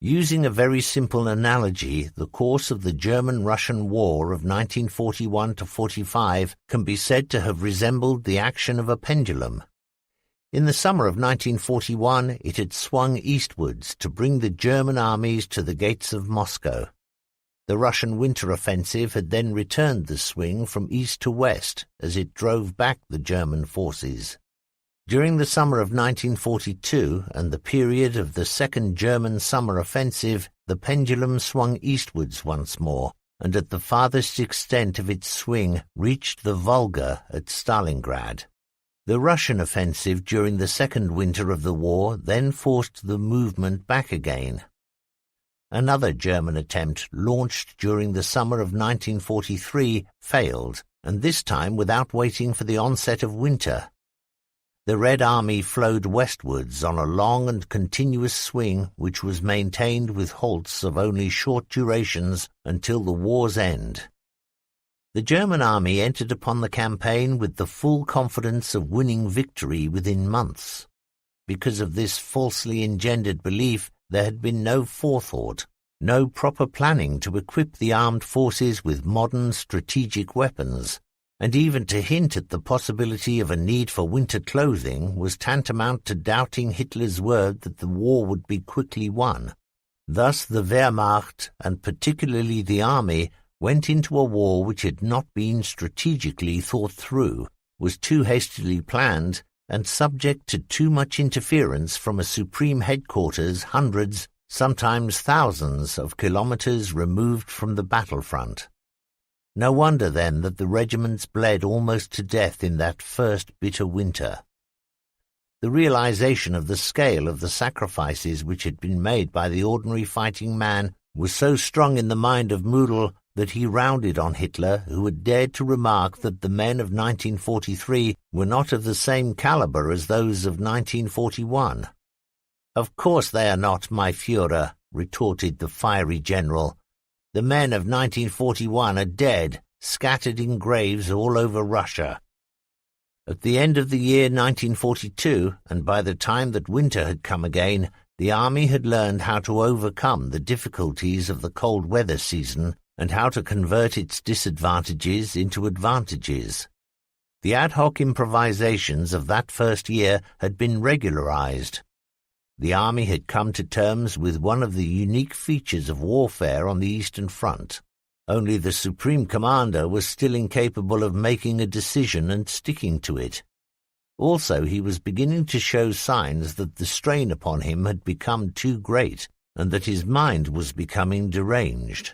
Using a very simple analogy, the course of the German-Russian War of 1941-45 can be said to have resembled the action of a pendulum. In the summer of 1941, it had swung eastwards to bring the German armies to the gates of Moscow. The Russian winter offensive had then returned the swing from east to west as it drove back the German forces. During the summer of 1942 and the period of the Second German Summer Offensive, the pendulum swung eastwards once more, and at the farthest extent of its swing reached the Volga at Stalingrad. The Russian offensive during the second winter of the war then forced the movement back again. Another German attempt, launched during the summer of 1943, failed, and this time without waiting for the onset of winter. The Red Army flowed westwards on a long and continuous swing which was maintained with halts of only short durations until the war's end. The German army entered upon the campaign with the full confidence of winning victory within months. Because of this falsely engendered belief, there had been no forethought, no proper planning to equip the armed forces with modern strategic weapons, and even to hint at the possibility of a need for winter clothing was tantamount to doubting Hitler's word that the war would be quickly won. Thus the Wehrmacht, and particularly the army, went into a war which had not been strategically thought through, was too hastily planned, and subject to too much interference from a supreme headquarters hundreds, sometimes thousands, of kilometers removed from the battlefront. No wonder, then, that the regiments bled almost to death in that first bitter winter. The realization of the scale of the sacrifices which had been made by the ordinary fighting man was so strong in the mind of Müdel that he rounded on Hitler, who had dared to remark that the men of 1943 were not of the same caliber as those of 1941. "Of course they are not, my Führer," retorted the fiery general. "The men of 1941 are dead, scattered in graves all over Russia." At the end of the year 1942, and by the time that winter had come again, the army had learned how to overcome the difficulties of the cold weather season and how to convert its disadvantages into advantages. The ad hoc improvisations of that first year had been regularized. The army had come to terms with one of the unique features of warfare on the Eastern Front. Only the Supreme Commander was still incapable of making a decision and sticking to it. Also, he was beginning to show signs that the strain upon him had become too great, and that his mind was becoming deranged.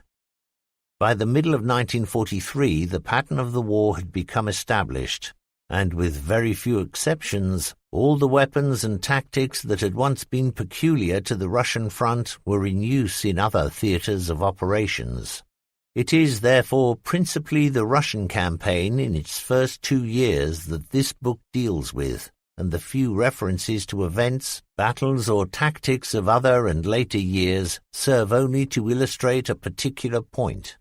By the middle of 1943, the pattern of the war had become established, and with very few exceptions, all the weapons and tactics that had once been peculiar to the Russian front were in use in other theatres of operations. It is, therefore, principally the Russian campaign in its first 2 years that this book deals with, and the few references to events, battles, or tactics of other and later years serve only to illustrate a particular point.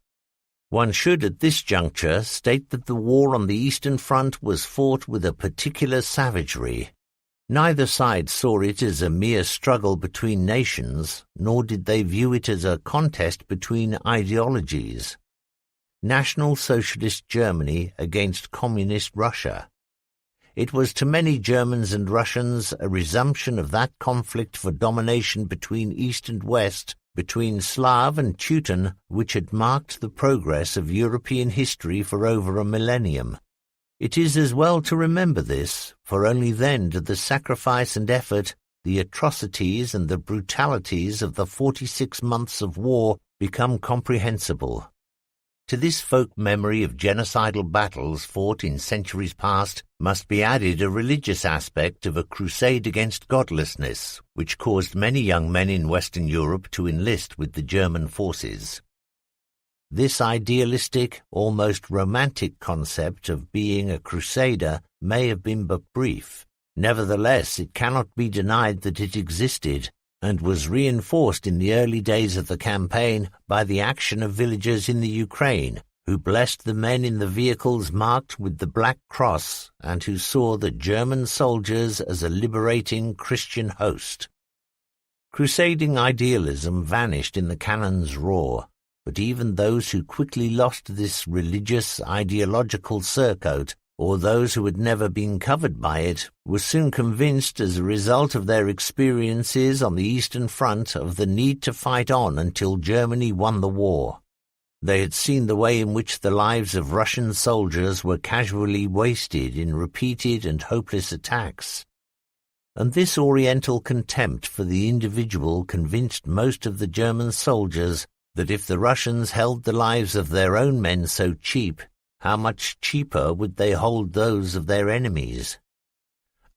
One should at this juncture state that the war on the Eastern Front was fought with a particular savagery. Neither side saw it as a mere struggle between nations, nor did they view it as a contest between ideologies. National Socialist Germany against Communist Russia. It was to many Germans and Russians a resumption of that conflict for domination between East and West, between Slav and Teuton, which had marked the progress of European history for over a millennium. It is as well to remember this, for only then did the sacrifice and effort, the atrocities and the brutalities of the 46 months of war become comprehensible. To this folk memory of genocidal battles fought in centuries past must be added a religious aspect of a crusade against godlessness, which caused many young men in Western Europe to enlist with the German forces. This idealistic, almost romantic concept of being a crusader may have been but brief. Nevertheless, it cannot be denied that it existed, and was reinforced in the early days of the campaign by the action of villagers in the Ukraine, who blessed the men in the vehicles marked with the Black Cross and who saw the German soldiers as a liberating Christian host. Crusading idealism vanished in the cannon's roar, but even those who quickly lost this religious ideological surcoat, or those who had never been covered by it, were soon convinced as a result of their experiences on the Eastern Front of the need to fight on until Germany won the war. They had seen the way in which the lives of Russian soldiers were casually wasted in repeated and hopeless attacks. And this Oriental contempt for the individual convinced most of the German soldiers that if the Russians held the lives of their own men so cheap, how much cheaper would they hold those of their enemies?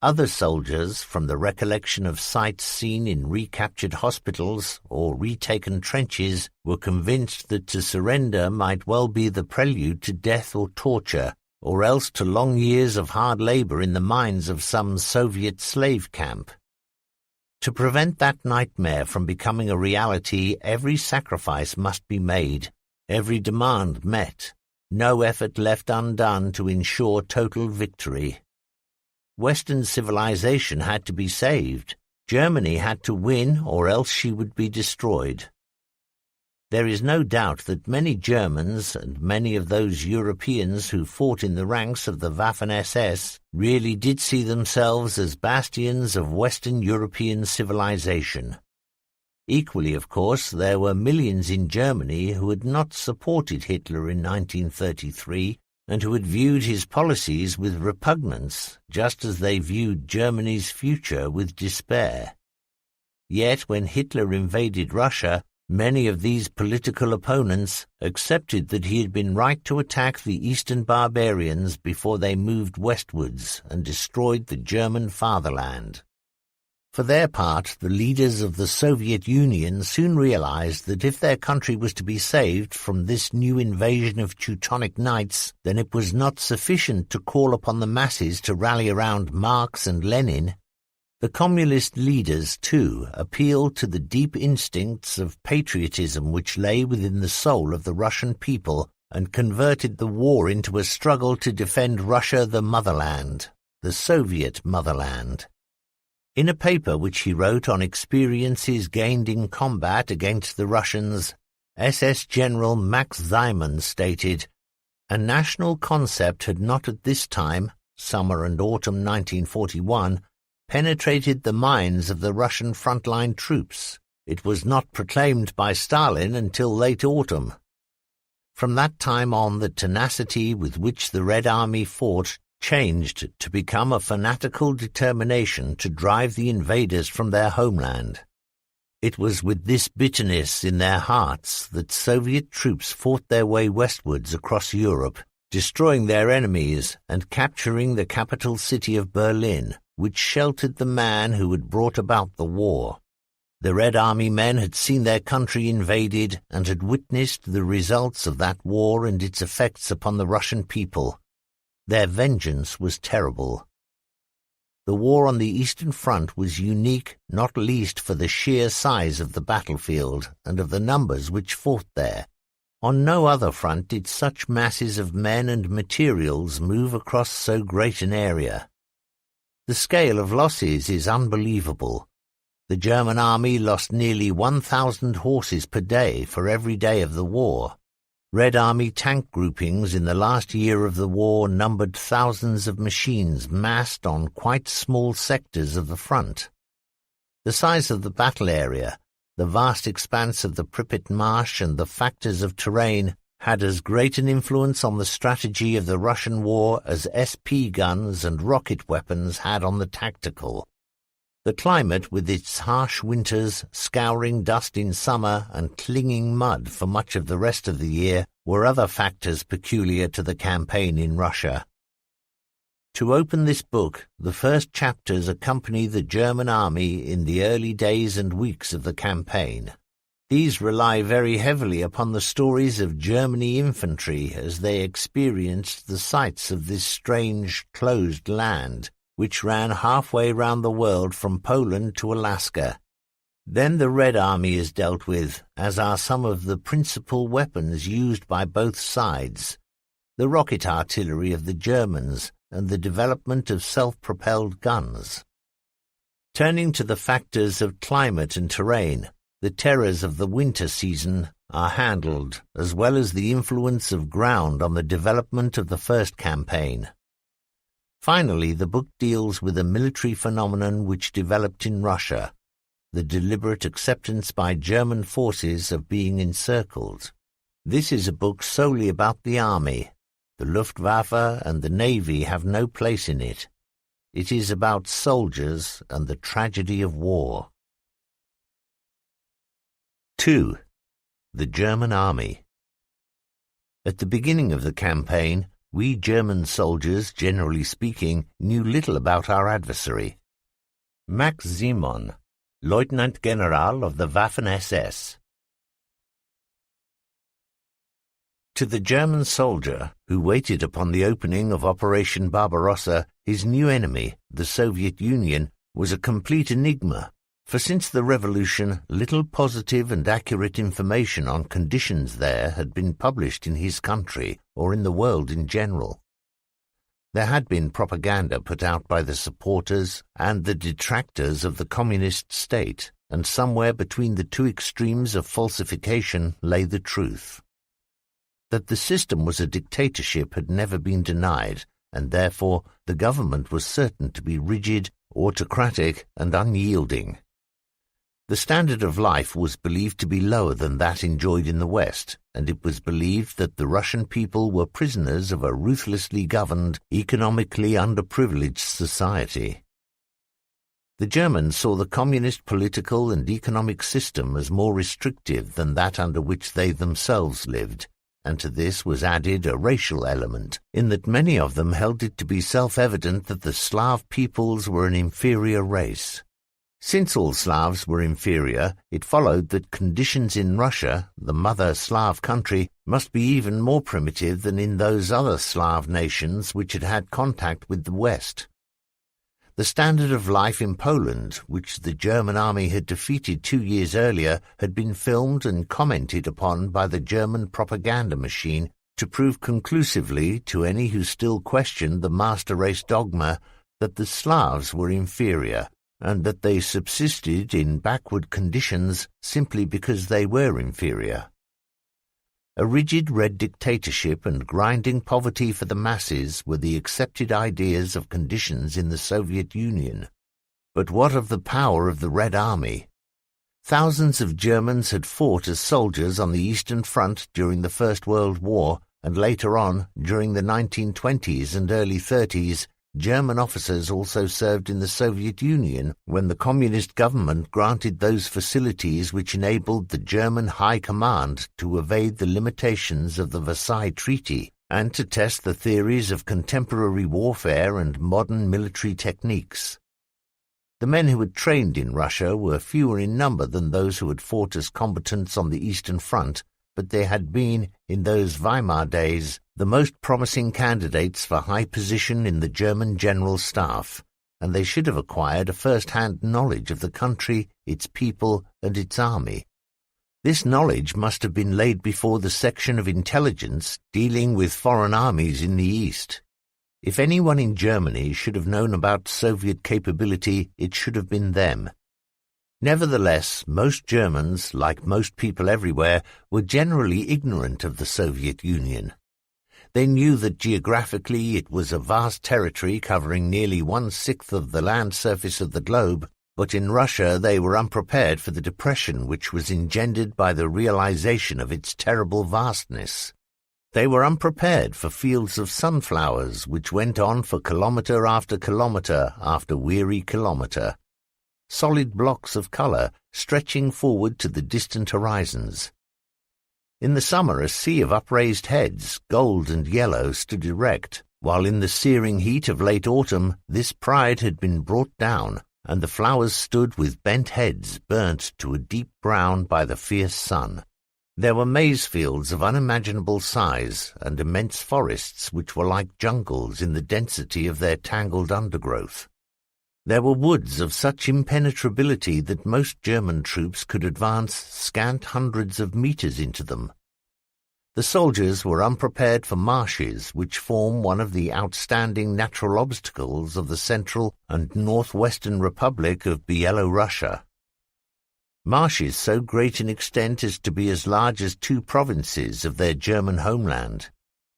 Other soldiers, from the recollection of sights seen in recaptured hospitals or retaken trenches, were convinced that to surrender might well be the prelude to death or torture, or else to long years of hard labor in the mines of some Soviet slave camp. To prevent that nightmare from becoming a reality, every sacrifice must be made, every demand met, no effort left undone to ensure total victory. Western civilization had to be saved. Germany had to win, or else she would be destroyed. There is no doubt that many Germans and many of those Europeans who fought in the ranks of the Waffen-SS really did see themselves as bastions of Western European civilization. Equally, of course, there were millions in Germany who had not supported Hitler in 1933 and who had viewed his policies with repugnance, just as they viewed Germany's future with despair. Yet when Hitler invaded Russia, many of these political opponents accepted that he had been right to attack the eastern barbarians before they moved westwards and destroyed the German fatherland. For their part, the leaders of the Soviet Union soon realized that if their country was to be saved from this new invasion of Teutonic Knights, then it was not sufficient to call upon the masses to rally around Marx and Lenin. The communist leaders, too, appealed to the deep instincts of patriotism which lay within the soul of the Russian people and converted the war into a struggle to defend Russia, the motherland, the Soviet motherland. In a paper which he wrote on experiences gained in combat against the Russians, SS General Max Simon stated, "A national concept had not at this time, summer and autumn 1941, penetrated the minds of the Russian frontline troops. It was not proclaimed by Stalin until late autumn. From that time on, the tenacity with which the Red Army fought changed to become a fanatical determination to drive the invaders from their homeland. It was with this bitterness in their hearts that Soviet troops fought their way westwards across Europe, destroying their enemies and capturing the capital city of Berlin, which sheltered the man who had brought about the war. The Red Army men had seen their country invaded and had witnessed the results of that war and its effects upon the Russian people. Their vengeance was terrible. The war on the Eastern Front was unique, not least for the sheer size of the battlefield and of the numbers which fought there. On no other front did such masses of men and materials move across so great an area. The scale of losses is unbelievable. The German army lost nearly 1,000 horses per day for every day of the war. Red Army tank groupings in the last year of the war numbered thousands of machines massed on quite small sectors of the front. The size of the battle area, the vast expanse of the Pripyat Marsh and the factors of terrain had as great an influence on the strategy of the Russian war as SP guns and rocket weapons had on the tactical. The climate, with its harsh winters, scouring dust in summer, and clinging mud for much of the rest of the year, were other factors peculiar to the campaign in Russia. To open this book, the first chapters accompany the German army in the early days and weeks of the campaign. These rely very heavily upon the stories of Germany infantry as they experienced the sights of this strange, closed land, which ran halfway round the world from Poland to Alaska. Then the Red Army is dealt with, as are some of the principal weapons used by both sides, the rocket artillery of the Germans and the development of self-propelled guns. Turning to the factors of climate and terrain, the terrors of the winter season are handled, as well as the influence of ground on the development of the first campaign. Finally, the book deals with a military phenomenon which developed in Russia, the deliberate acceptance by German forces of being encircled. This is a book solely about the army. The Luftwaffe and the Navy have no place in it. It is about soldiers and the tragedy of war. 2. The German Army. At the beginning of the campaign, we German soldiers, generally speaking, knew little about our adversary. Max Simon, Lieutenant General of the Waffen-SS. To the German soldier, who waited upon the opening of Operation Barbarossa, his new enemy, the Soviet Union, was a complete enigma, for since the revolution, little positive and accurate information on conditions there had been published in his country or in the world in general. There had been propaganda put out by the supporters and the detractors of the communist state, and somewhere between the two extremes of falsification lay the truth. That the system was a dictatorship had never been denied, and therefore the government was certain to be rigid, autocratic, and unyielding. The standard of life was believed to be lower than that enjoyed in the West, and it was believed that the Russian people were prisoners of a ruthlessly governed, economically underprivileged society. The Germans saw the communist political and economic system as more restrictive than that under which they themselves lived, and to this was added a racial element, in that many of them held it to be self-evident that the Slav peoples were an inferior race. Since all Slavs were inferior, it followed that conditions in Russia, the mother Slav country, must be even more primitive than in those other Slav nations which had had contact with the West. The standard of life in Poland, which the German army had defeated 2 years earlier, had been filmed and commented upon by the German propaganda machine to prove conclusively to any who still questioned the master race dogma that the Slavs were inferior, and that they subsisted in backward conditions simply because they were inferior. A rigid red dictatorship and grinding poverty for the masses were the accepted ideas of conditions in the Soviet Union. But what of the power of the Red Army? Thousands of Germans had fought as soldiers on the Eastern Front during the First World War, and later on, during the 1920s and early 30s, German officers also served in the Soviet Union when the communist government granted those facilities which enabled the German High Command to evade the limitations of the Versailles Treaty and to test the theories of contemporary warfare and modern military techniques. The men who had trained in Russia were fewer in number than those who had fought as combatants on the Eastern Front, but they had been, in those Weimar days, the most promising candidates for high position in the German General Staff, and they should have acquired a first-hand knowledge of the country, its people, and its army. This knowledge must have been laid before the section of intelligence dealing with foreign armies in the East. If anyone in Germany should have known about Soviet capability, it should have been them. Nevertheless, most Germans, like most people everywhere, were generally ignorant of the Soviet Union. They knew that geographically it was a vast territory covering nearly 1/6 of the land surface of the globe, but in Russia they were unprepared for the depression which was engendered by the realization of its terrible vastness. They were unprepared for fields of sunflowers which went on for kilometre after weary kilometre. solid blocks of colour stretching forward to the distant horizons. In the summer, a sea of upraised heads, gold and yellow, stood erect, while in the searing heat of late autumn this pride had been brought down, and the flowers stood with bent heads burnt to a deep brown by the fierce sun. There were maize fields of unimaginable size, and immense forests which were like jungles in the density of their tangled undergrowth. There were woods of such impenetrability that most German troops could advance scant hundreds of meters into them. The soldiers were unprepared for marshes, which form one of the outstanding natural obstacles of the Central and Northwestern Republic of Byelorussia. Marshes so great in extent as to be as large as 2 provinces of their German homeland.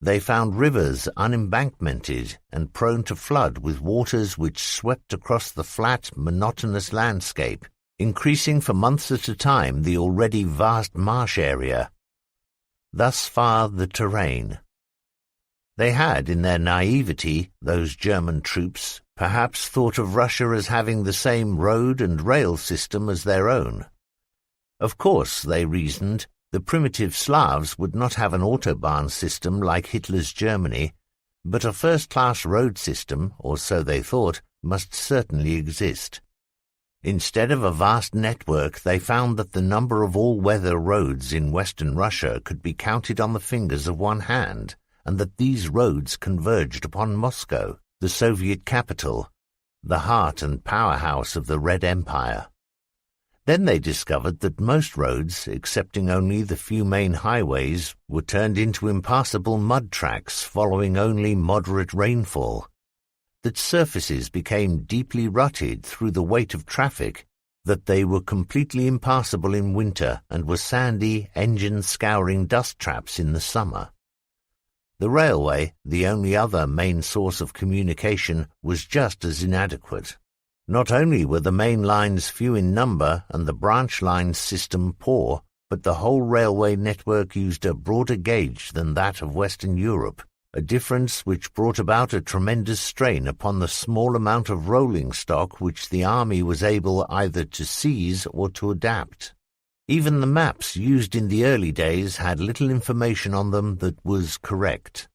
They found rivers unembankmented and prone to flood with waters which swept across the flat, monotonous landscape, increasing for months at a time the already vast marsh area. Thus far the terrain. They had, in their naivety, those German troops, perhaps thought of Russia as having the same road and rail system as their own. Of course, they reasoned, the primitive Slavs would not have an autobahn system like Hitler's Germany, but a first-class road system, or so they thought, must certainly exist. Instead of a vast network, they found that the number of all-weather roads in western Russia could be counted on the fingers of one hand, and that these roads converged upon Moscow, the Soviet capital, the heart and powerhouse of the Red Empire. Then they discovered that most roads, excepting only the few main highways, were turned into impassable mud tracks following only moderate rainfall, that surfaces became deeply rutted through the weight of traffic, that they were completely impassable in winter and were sandy, engine-scouring dust traps in the summer. The railway, the only other main source of communication, was just as inadequate. Not only were the main lines few in number and the branch line system poor, but the whole railway network used a broader gauge than that of Western Europe, a difference which brought about a tremendous strain upon the small amount of rolling stock which the army was able either to seize or to adapt. Even the maps used in the early days had little information on them that was correct.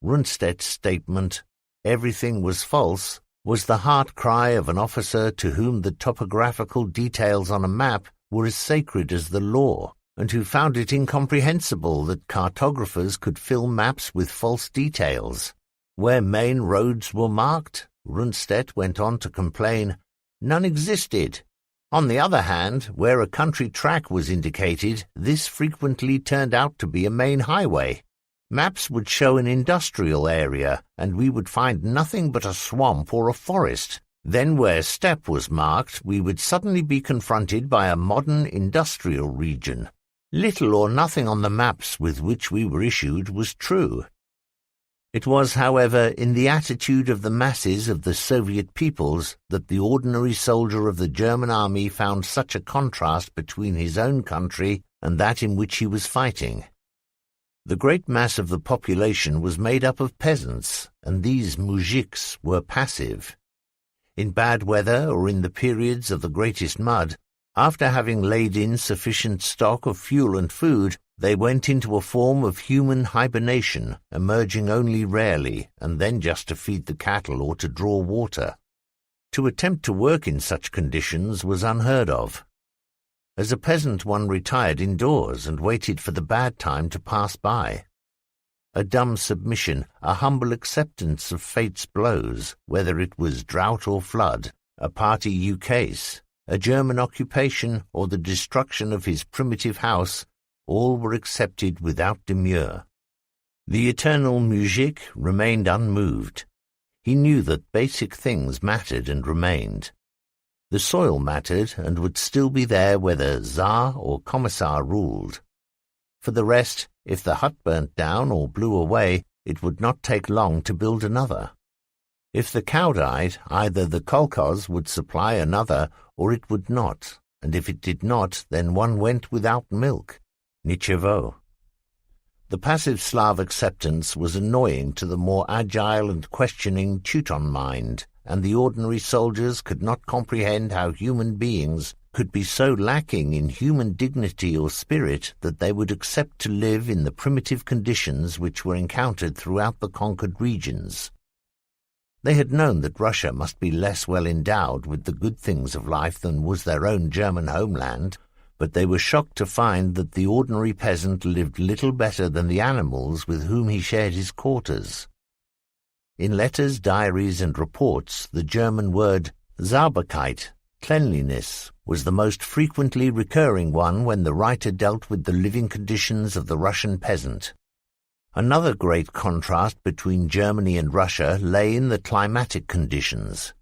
Rundstedt's statement, "Everything was false," was the heart cry of an officer to whom the topographical details on a map were as sacred as the law, and who found it incomprehensible that cartographers could fill maps with false details. Where main roads were marked, Rundstedt went on to complain, none existed. On the other hand, where a country track was indicated, this frequently turned out to be a main highway. Maps would show an industrial area, and we would find nothing but a swamp or a forest. Then where steppe was marked, we would suddenly be confronted by a modern industrial region. Little or nothing on the maps with which we were issued was true. It was, however, in the attitude of the masses of the Soviet peoples that the ordinary soldier of the German army found such a contrast between his own country and that in which he was fighting. The great mass of the population was made up of peasants, and these mujiks were passive. In bad weather or in the periods of the greatest mud, after having laid in sufficient stock of fuel and food, they went into a form of human hibernation, emerging only rarely, and then just to feed the cattle or to draw water. To attempt to work in such conditions was unheard of. As a peasant, one retired indoors and waited for the bad time to pass by. A dumb submission, a humble acceptance of fate's blows, whether it was drought or flood, a party ukase, a German occupation, or the destruction of his primitive house, all were accepted without demur. The eternal mujik remained unmoved. He knew that basic things mattered and remained. The soil mattered and would still be there whether Tsar or Commissar ruled. For the rest, if the hut burnt down or blew away, it would not take long to build another. If the cow died, either the kolkhoz would supply another or it would not, and if it did not, then one went without milk. Nichevo. The passive Slav acceptance was annoying to the more agile and questioning Teuton mind, and the ordinary soldiers could not comprehend how human beings could be so lacking in human dignity or spirit that they would accept to live in the primitive conditions which were encountered throughout the conquered regions. They had known that Russia must be less well endowed with the good things of life than was their own German homeland, but they were shocked to find that the ordinary peasant lived little better than the animals with whom he shared his quarters. In letters, diaries, and reports, the German word Sauberkeit, cleanliness, was the most frequently recurring one when the writer dealt with the living conditions of the Russian peasant. Another great contrast between Germany and Russia lay in the climatic conditions.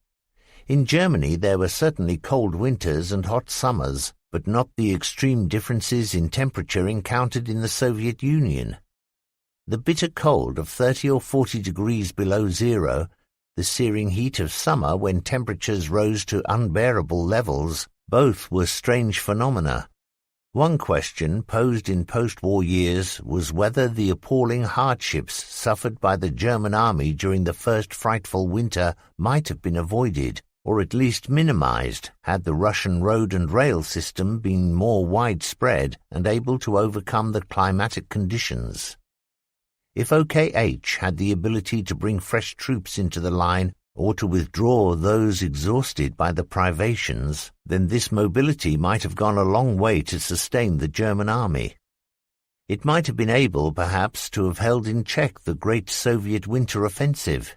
In Germany there were certainly cold winters and hot summers, but not the extreme differences in temperature encountered in the Soviet Union. The bitter cold of 30 or 40 degrees below zero, the searing heat of summer when temperatures rose to unbearable levels, both were strange phenomena. One question posed in post-war years was whether the appalling hardships suffered by the German army during the first frightful winter might have been avoided, or at least minimized, had the Russian road and rail system been more widespread and able to overcome the climatic conditions. If OKH had the ability to bring fresh troops into the line or to withdraw those exhausted by the privations, then this mobility might have gone a long way to sustain the German army. It might have been able, perhaps, to have held in check the great Soviet winter offensive.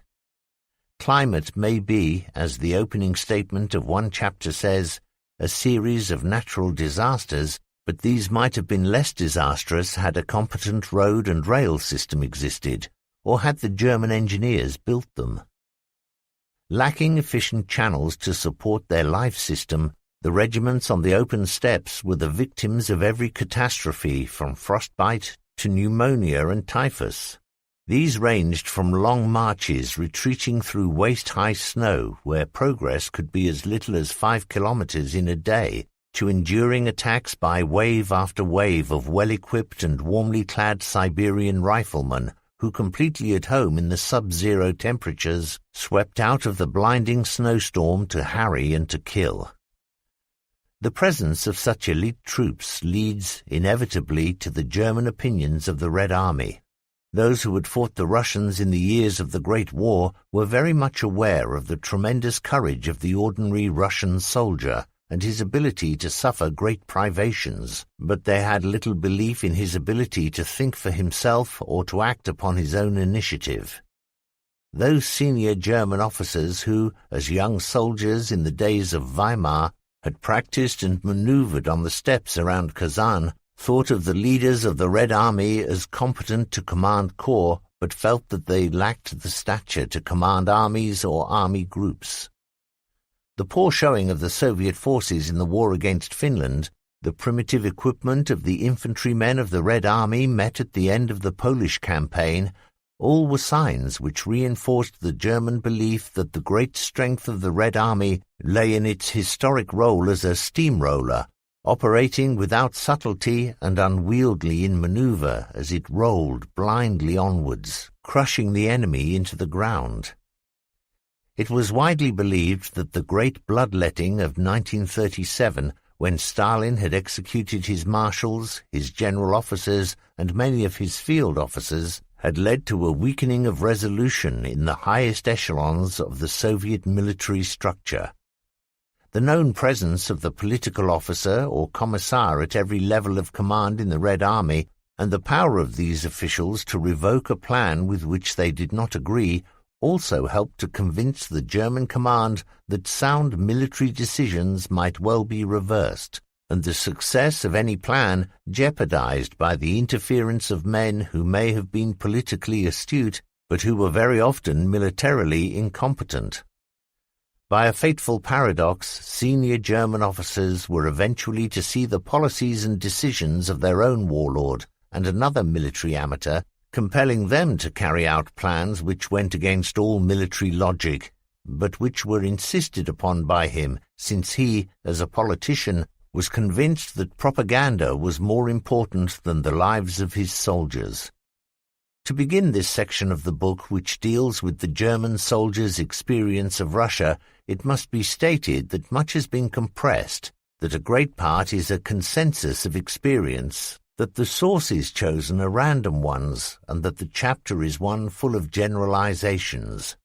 Climate may be, as the opening statement of one chapter says, a series of natural disasters, but these might have been less disastrous had a competent road and rail system existed, or had the German engineers built them. Lacking efficient channels to support their life system, the regiments on the open steppes were the victims of every catastrophe from frostbite to pneumonia and typhus. These ranged from long marches retreating through waist-high snow where progress could be as little as 5 kilometers in a day, to enduring attacks by wave after wave of well-equipped and warmly clad Siberian riflemen who, completely at home in the sub-zero temperatures, swept out of the blinding snowstorm to harry and to kill. The presence of such elite troops leads inevitably to the German opinions of the Red Army. Those who had fought the Russians in the years of the Great War were very much aware of the tremendous courage of the ordinary Russian soldier and his ability to suffer great privations, but they had little belief in his ability to think for himself or to act upon his own initiative. Those senior German officers who, as young soldiers in the days of Weimar, had practiced and maneuvered on the steppes around Kazan, thought of the leaders of the Red Army as competent to command corps, but felt that they lacked the stature to command armies or army groups. The poor showing of the Soviet forces in the war against Finland, the primitive equipment of the infantrymen of the Red Army met at the end of the Polish campaign, all were signs which reinforced the German belief that the great strength of the Red Army lay in its historic role as a steamroller, operating without subtlety and unwieldy in maneuver as it rolled blindly onwards, crushing the enemy into the ground. It was widely believed that the great bloodletting of 1937, when Stalin had executed his marshals, his general officers, and many of his field officers, had led to a weakening of resolution in the highest echelons of the Soviet military structure. The known presence of the political officer or commissar at every level of command in the Red Army, and the power of these officials to revoke a plan with which they did not agree, also helped to convince the German command that sound military decisions might well be reversed, and the success of any plan jeopardized by the interference of men who may have been politically astute, but who were very often militarily incompetent. By a fateful paradox, senior German officers were eventually to see the policies and decisions of their own warlord and another military amateur, compelling them to carry out plans which went against all military logic, but which were insisted upon by him, since he, as a politician, was convinced that propaganda was more important than the lives of his soldiers. To begin this section of the book, which deals with the German soldiers' experience of Russia, it must be stated that much has been compressed, that a great part is a consensus of experience, that the sources chosen are random ones, and that the chapter is one full of generalizations.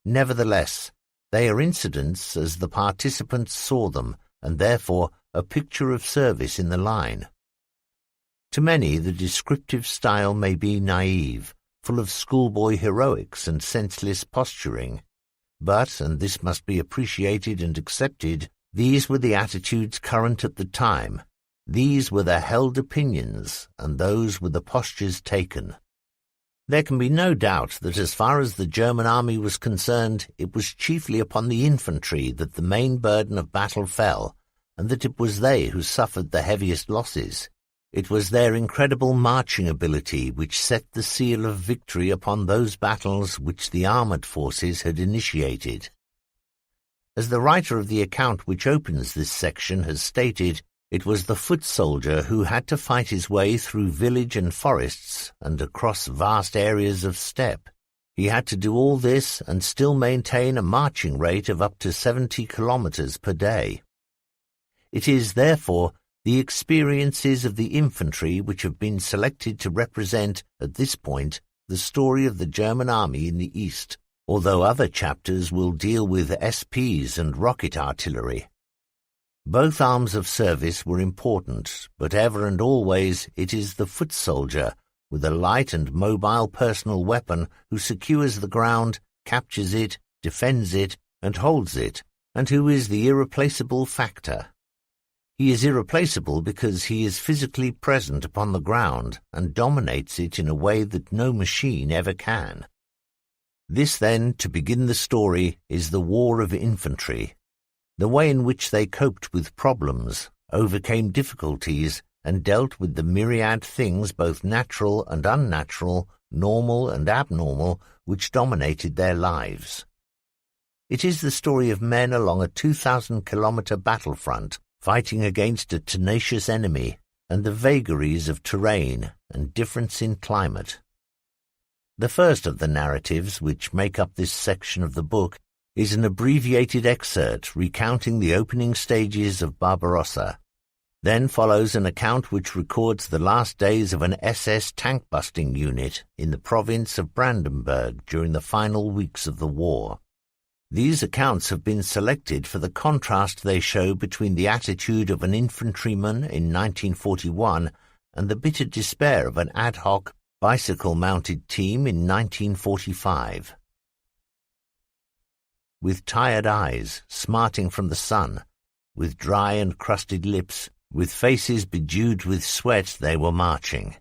Nevertheless, they are incidents as the participants saw them, and therefore a picture of service in the line. To many, the descriptive style may be naive, full of schoolboy heroics and senseless posturing. But, and this must be appreciated and accepted, these were the attitudes current at the time. These were the held opinions, and those were the postures taken. There can be no doubt that as far as the German army was concerned, it was chiefly upon the infantry that the main burden of battle fell, and that it was they who suffered the heaviest losses. It was their incredible marching ability which set the seal of victory upon those battles which the armoured forces had initiated. As the writer of the account which opens this section has stated, it was the foot soldier who had to fight his way through village and forests and across vast areas of steppe. He had to do all this and still maintain a marching rate of up to 70 kilometers per day. It is, therefore, the experiences of the infantry which have been selected to represent, at this point, the story of the German army in the East, although other chapters will deal with SPs and rocket artillery. Both arms of service were important, but ever and always it is the foot soldier, with a light and mobile personal weapon, who secures the ground, captures it, defends it, and holds it, and who is the irreplaceable factor. He is irreplaceable because he is physically present upon the ground and dominates it in a way that no machine ever can. This, then, to begin the story, is the war of infantry, the way in which they coped with problems, overcame difficulties, and dealt with the myriad things, both natural and unnatural, normal and abnormal, which dominated their lives. It is the story of men along a 2,000-kilometer battlefront, fighting against a tenacious enemy, and the vagaries of terrain and difference in climate. The first of the narratives which make up this section of the book is an abbreviated excerpt recounting the opening stages of Barbarossa. Then follows an account which records the last days of an SS tank-busting unit in the province of Brandenburg during the final weeks of the war. These accounts have been selected for the contrast they show between the attitude of an infantryman in 1941 and the bitter despair of an ad hoc, bicycle-mounted team in 1945. With tired eyes, smarting from the sun, with dry and crusted lips, with faces bedewed with sweat, they were marching.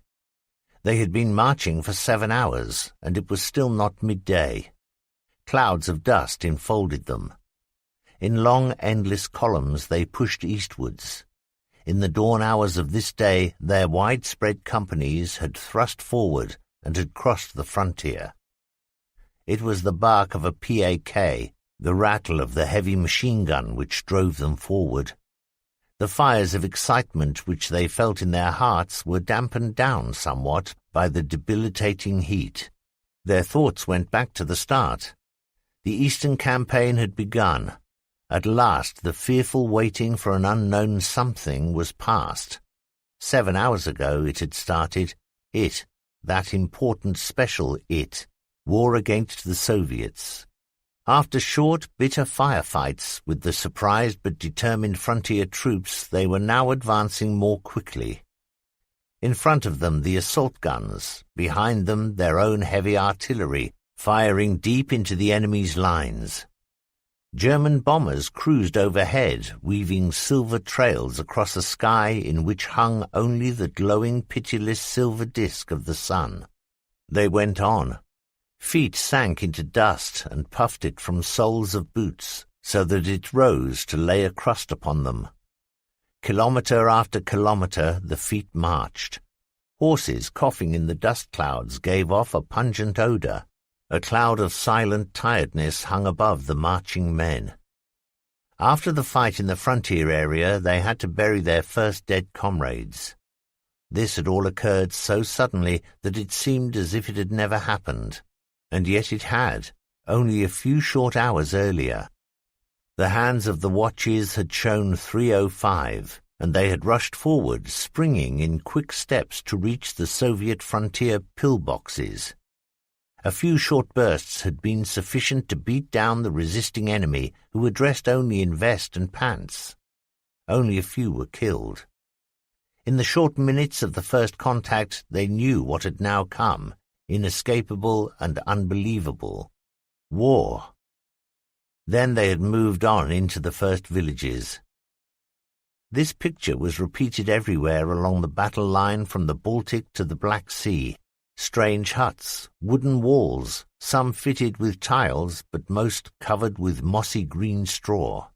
They had been marching for 7 hours, and it was still not midday. Clouds of dust enfolded them. In long, endless columns they pushed eastwards. In the dawn hours of this day their widespread companies had thrust forward and had crossed the frontier. It was the bark of a PAK, the rattle of the heavy machine gun which drove them forward. The fires of excitement which they felt in their hearts were dampened down somewhat by the debilitating heat. Their thoughts went back to the start. The Eastern campaign had begun. At last the fearful waiting for an unknown something was past. 7 hours ago it had started. It, that important special it, war against the Soviets. After short, bitter firefights with the surprised but determined frontier troops, they were now advancing more quickly. In front of them the assault guns, behind them their own heavy artillery, firing deep into the enemy's lines. German bombers cruised overhead, weaving silver trails across a sky in which hung only the glowing, pitiless silver disk of the sun. They went on. Feet sank into dust and puffed it from soles of boots, so that it rose to lay a crust upon them. Kilometre after kilometre the feet marched. Horses coughing in the dust clouds gave off a pungent odour. A cloud of silent tiredness hung above the marching men. After the fight in the frontier area, they had to bury their first dead comrades. This had all occurred so suddenly that it seemed as if it had never happened, and yet it had, only a few short hours earlier. The hands of the watches had shown 3:05, and they had rushed forward, springing in quick steps to reach the Soviet frontier pillboxes. A few short bursts had been sufficient to beat down the resisting enemy, who were dressed only in vest and pants. Only a few were killed. In the short minutes of the first contact, they knew what had now come, inescapable and unbelievable. War. Then they had moved on into the first villages. This picture was repeated everywhere along the battle line from the Baltic to the Black Sea. Strange huts, wooden walls, some fitted with tiles but most covered with mossy green straw.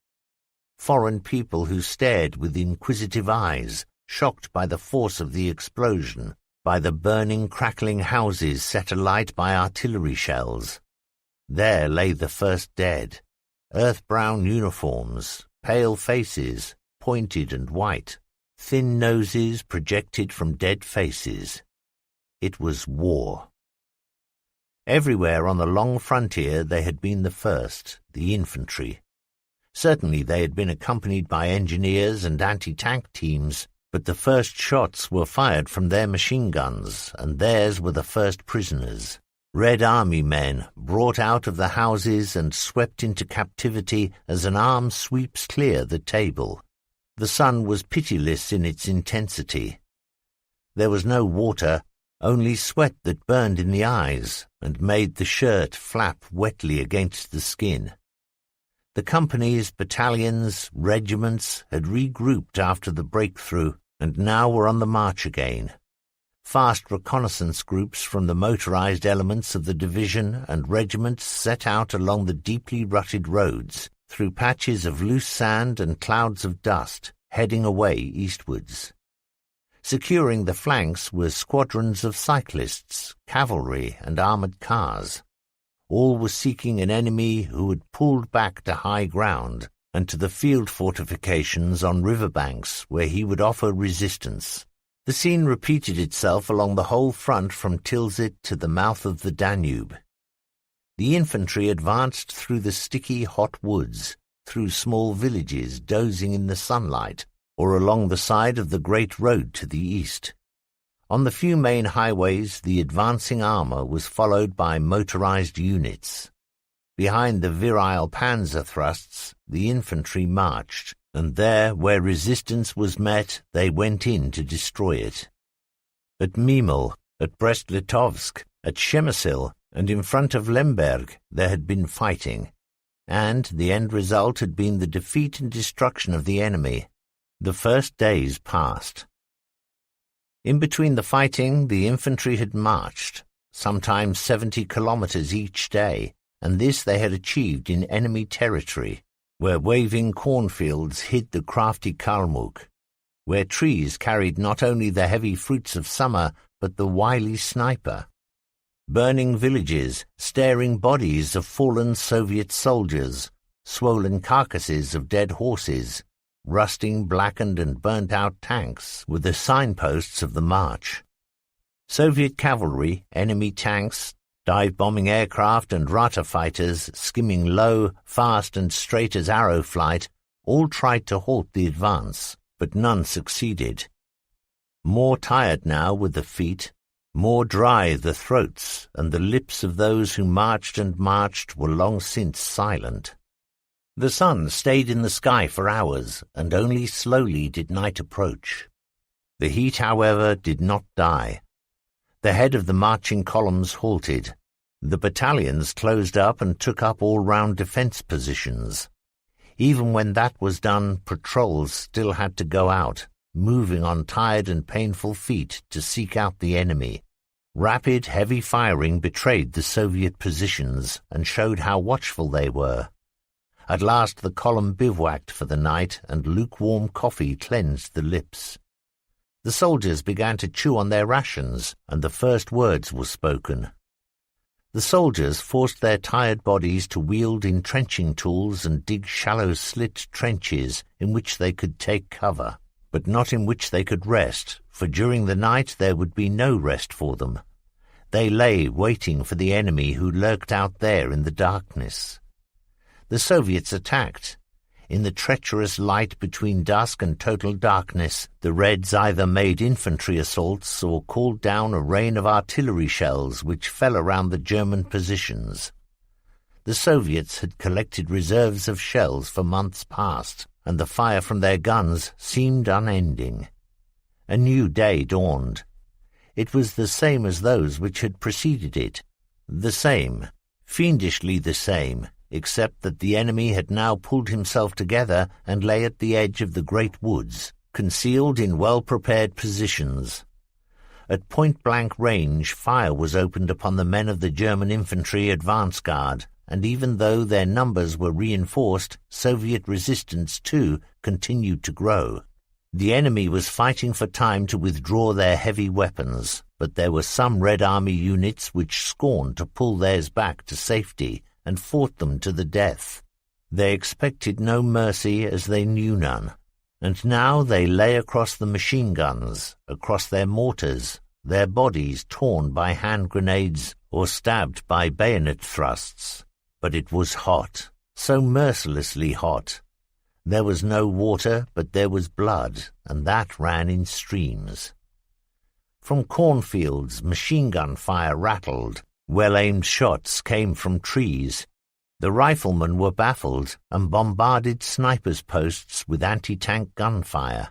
Foreign people who stared with inquisitive eyes, shocked by the force of the explosion, by the burning, crackling houses set alight by artillery shells. There lay the first dead, earth-brown uniforms, pale faces, pointed and white, thin noses projected from dead faces. It was war. Everywhere on the long frontier they had been the first, the infantry. Certainly they had been accompanied by engineers and anti-tank teams, but the first shots were fired from their machine guns, and theirs were the first prisoners. Red Army men brought out of the houses and swept into captivity as an arm sweeps clear the table. The sun was pitiless in its intensity. There was no water, only sweat that burned in the eyes and made the shirt flap wetly against the skin. The companies, battalions, regiments had regrouped after the breakthrough and now were on the march again. Fast reconnaissance groups from the motorized elements of the division and regiments set out along the deeply rutted roads, through patches of loose sand and clouds of dust, heading away eastwards. Securing the flanks were squadrons of cyclists, cavalry, and armoured cars. All were seeking an enemy who had pulled back to high ground and to the field fortifications on riverbanks where he would offer resistance. The scene repeated itself along the whole front from Tilsit to the mouth of the Danube. The infantry advanced through the sticky, hot woods, through small villages dozing in the sunlight, or along the side of the great road to the east. On the few main highways, the advancing armour was followed by motorized units. Behind the virile panzer thrusts, the infantry marched, and there, where resistance was met, they went in to destroy it. At Memel, at Brest-Litovsk, at Przemysl, and in front of Lemberg there had been fighting, and the end result had been the defeat and destruction of the enemy. The first days passed. In between the fighting, the infantry had marched, sometimes 70 kilometers each day, and this they had achieved in enemy territory, where waving cornfields hid the crafty Kalmuk, where trees carried not only the heavy fruits of summer, but the wily sniper. Burning villages, staring bodies of fallen Soviet soldiers, swollen carcasses of dead horses, rusting, blackened and burnt-out tanks were the signposts of the march. Soviet cavalry, enemy tanks, dive-bombing aircraft and Rata fighters skimming low, fast and straight as arrow flight all tried to halt the advance, but none succeeded. More tired now were the feet, more dry the throats, and the lips of those who marched and marched were long since silent. The sun stayed in the sky for hours, and only slowly did night approach. The heat, however, did not die. The head of the marching columns halted. The battalions closed up and took up all-round defence positions. Even when that was done, patrols still had to go out, moving on tired and painful feet to seek out the enemy. Rapid, heavy firing betrayed the Soviet positions and showed how watchful they were. At last the column bivouacked for the night, and lukewarm coffee cleansed the lips. The soldiers began to chew on their rations, and the first words were spoken. The soldiers forced their tired bodies to wield entrenching tools and dig shallow slit trenches in which they could take cover. but not in which they could rest, for during the night there would be no rest for them. They lay waiting for the enemy who lurked out there in the darkness. The Soviets attacked. In the treacherous light between dusk and total darkness, the Reds either made infantry assaults or called down a rain of artillery shells which fell around the German positions. The Soviets had collected reserves of shells for months past, and the fire from their guns seemed unending. A new day dawned. It was the same as those which had preceded it. The same, fiendishly the same, except that the enemy had now pulled himself together and lay at the edge of the great woods, concealed in well-prepared positions. At point-blank range, fire was opened upon the men of the German infantry advance guard, and even though their numbers were reinforced, Soviet resistance, too, continued to grow. The enemy was fighting for time to withdraw their heavy weapons, but there were some Red Army units which scorned to pull theirs back to safety and fought them to the death. They expected no mercy as they knew none, and now they lay across the machine guns, across their mortars, their bodies torn by hand grenades or stabbed by bayonet thrusts. But it was hot, so mercilessly hot. There was no water, but there was blood, and that ran in streams. From cornfields, machine-gun fire rattled. Well-aimed shots came from trees. The riflemen were baffled and bombarded snipers' posts with anti-tank gunfire.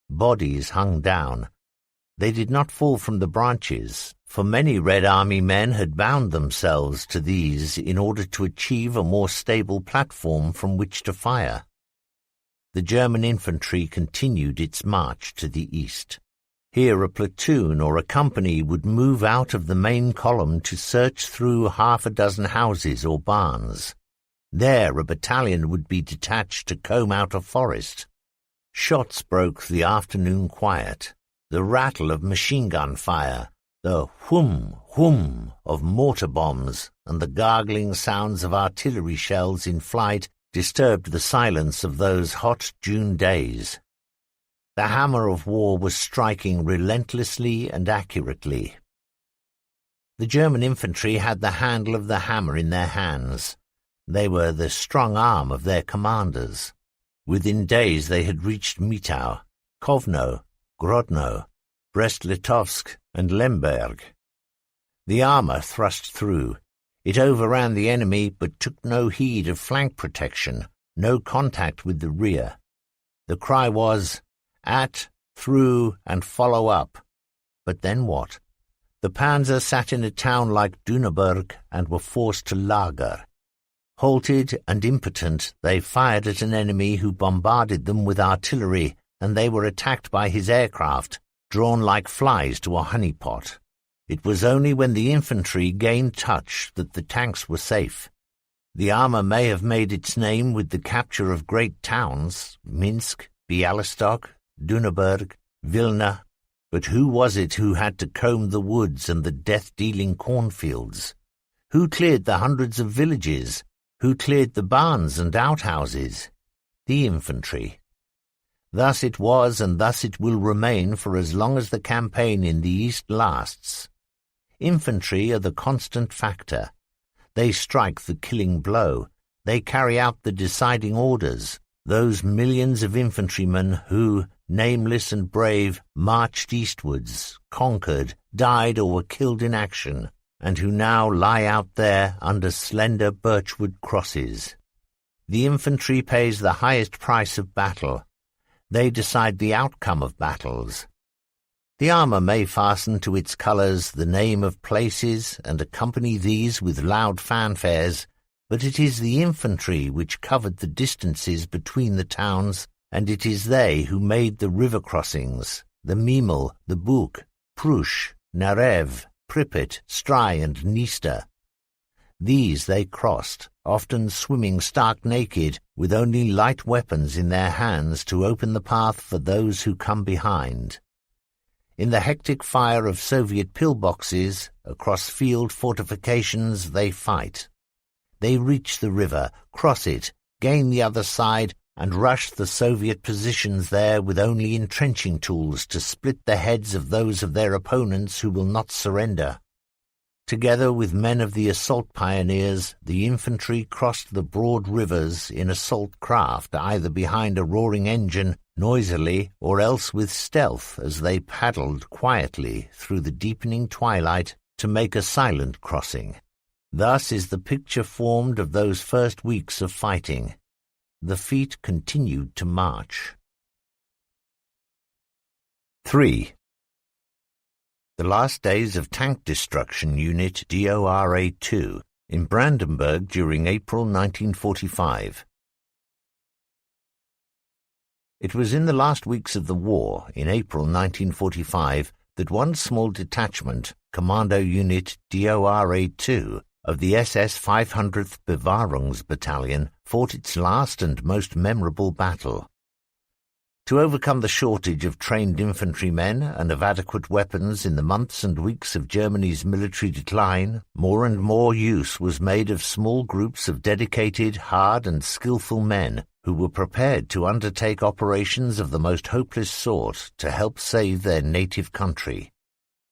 Bodies hung down. They did not fall from the branches, for many Red Army men had bound themselves to these in order to achieve a more stable platform from which to fire. The German infantry continued its march to the east. Here a platoon or a company would move out of the main column to search through half a dozen houses or barns. There a battalion would be detached to comb out a forest. Shots broke the afternoon quiet. The rattle of machine-gun fire, the whoom, whoom of mortar bombs, and the gargling sounds of artillery shells in flight disturbed the silence of those hot June days. The hammer of war was striking relentlessly and accurately. The German infantry had the handle of the hammer in their hands. They were the strong arm of their commanders. Within days they had reached Mitau, Kovno, Grodno, Brest-Litovsk, and Lemberg. The armour thrust through. It overran the enemy, but took no heed of flank protection, no contact with the rear. The cry was, "At, through, and follow up." But then what? The panzer sat in a town like Düneberg and were forced to lager. Halted and impotent, they fired at an enemy who bombarded them with artillery, and they were attacked by his aircraft, drawn like flies to a honeypot. It was only when the infantry gained touch that the tanks were safe. The armour may have made its name with the capture of great towns, Minsk, Bialystok, Düneberg, Vilna, but who was it who had to comb the woods and the death-dealing cornfields? Who cleared the hundreds of villages? Who cleared the barns and outhouses? The infantry. Thus it was, and thus it will remain for as long as the campaign in the East lasts. Infantry are the constant factor. They strike the killing blow. They carry out the deciding orders. Those millions of infantrymen who, nameless and brave, marched eastwards, conquered, died or were killed in action, and who now lie out there under slender birchwood crosses. The infantry pays the highest price of battle. They decide the outcome of battles. The armour may fasten to its colours the name of places and accompany these with loud fanfares, but it is the infantry which covered the distances between the towns, and it is they who made the river crossings, the Memel, the Buk, Prush, Narev, Pripyat, Stry, and Dniester. These they crossed, often swimming stark naked, with only light weapons in their hands to open the path for those who come behind. In the hectic fire of Soviet pillboxes, across field fortifications they fight. They reach the river, cross it, gain the other side, and rushed the Soviet positions there with only entrenching tools to split the heads of those of their opponents who will not surrender. Together with men of the assault pioneers, the infantry crossed the broad rivers in assault craft, either behind a roaring engine, noisily, or else with stealth as they paddled quietly through the deepening twilight to make a silent crossing. Thus is the picture formed of those first weeks of fighting. The feet continued to march. 3. The last days of Tank Destruction Unit DORA-2 in Brandenburg during April 1945. It was in the last weeks of the war, in April 1945, that one small detachment, Commando Unit DORA-2, of the SS 500th Bewahrungs Battalion, fought its last and most memorable battle. To overcome the shortage of trained infantrymen and of adequate weapons in the months and weeks of Germany's military decline, more and more use was made of small groups of dedicated, hard and skillful men who were prepared to undertake operations of the most hopeless sort to help save their native country.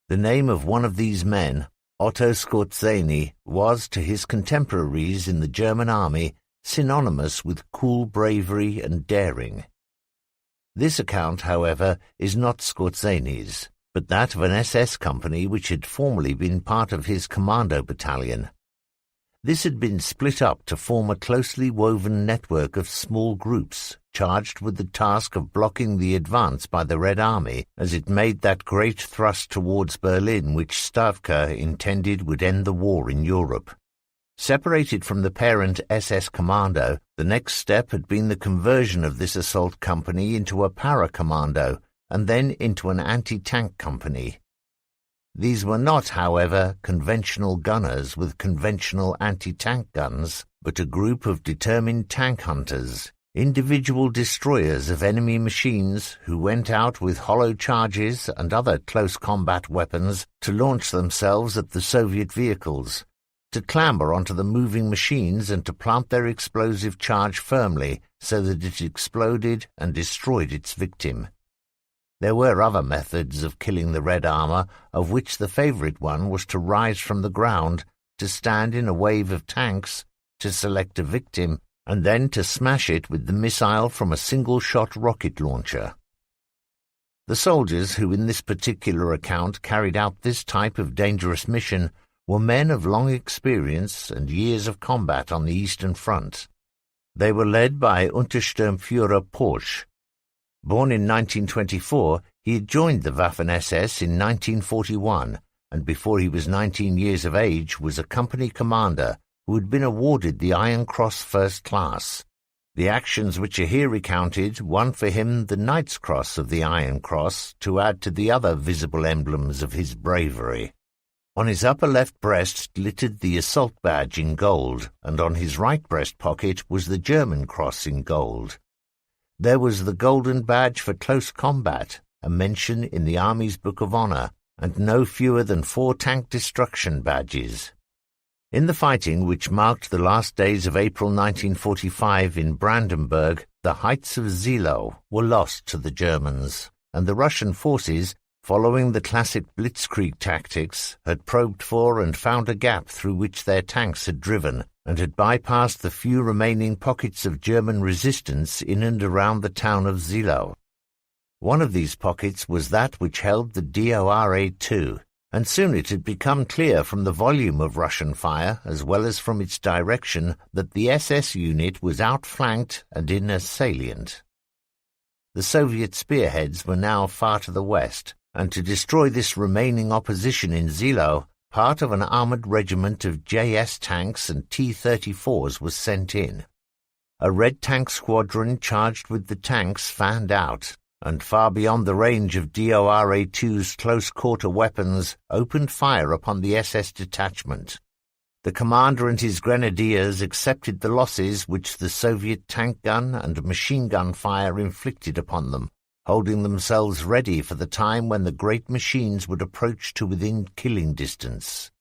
The name of one of these men, Otto Skorzeny, was to his contemporaries in the German army synonymous with cool bravery and daring. This account, however, is not Skorzeny's, but that of an SS company which had formerly been part of his commando battalion. This had been split up to form a closely woven network of small groups, charged with the task of blocking the advance by the Red Army as it made that great thrust towards Berlin which Stavka intended would end the war in Europe. Separated from the parent SS Commando, the next step had been the conversion of this assault company into a para-commando and then into an anti-tank company. These were not, however, conventional gunners with conventional anti-tank guns, but a group of determined tank hunters, individual destroyers of enemy machines who went out with hollow charges and other close combat weapons to launch themselves at the Soviet vehicles, to clamber onto the moving machines and to plant their explosive charge firmly so that it exploded and destroyed its victim. There were other methods of killing the Red Armour, of which the favourite one was to rise from the ground, to stand in a wave of tanks, to select a victim, and then to smash it with the missile from a single-shot rocket launcher. The soldiers who in this particular account carried out this type of dangerous mission were men of long experience and years of combat on the Eastern Front. They were led by Untersturmführer Porsche. Born in 1924, he had joined the Waffen-SS in 1941, and before he was 19 years of age was a company commander who had been awarded the Iron Cross First Class. The actions which are here recounted won for him the Knight's Cross of the Iron Cross to add to the other visible emblems of his bravery. On his upper left breast glittered the assault badge in gold, and on his right breast pocket was the German cross in gold. There was the golden badge for close combat, a mention in the Army's Book of Honor, and no fewer than 4 tank destruction badges. In the fighting which marked the last days of April 1945 in Brandenburg, the heights of Zillow were lost to the Germans, and the Russian forces, following the classic blitzkrieg tactics, had probed for and found a gap through which their tanks had driven, and had bypassed the few remaining pockets of German resistance in and around the town of Zillow. One of these pockets was that which held the DORA-2, and soon it had become clear from the volume of Russian fire, as well as from its direction, that the SS unit was outflanked and in a salient. The Soviet spearheads were now far to the west, and to destroy this remaining opposition in Zillow, part of an armoured regiment of JS tanks and T-34s was sent in. A Red Tank squadron charged with the tanks fanned out, and far beyond the range of DORA-2's close-quarter weapons, opened fire upon the SS detachment. The commander and his grenadiers accepted the losses which the Soviet tank gun and machine gun fire inflicted upon them, holding themselves ready for the time when the great machines would approach to within killing distance.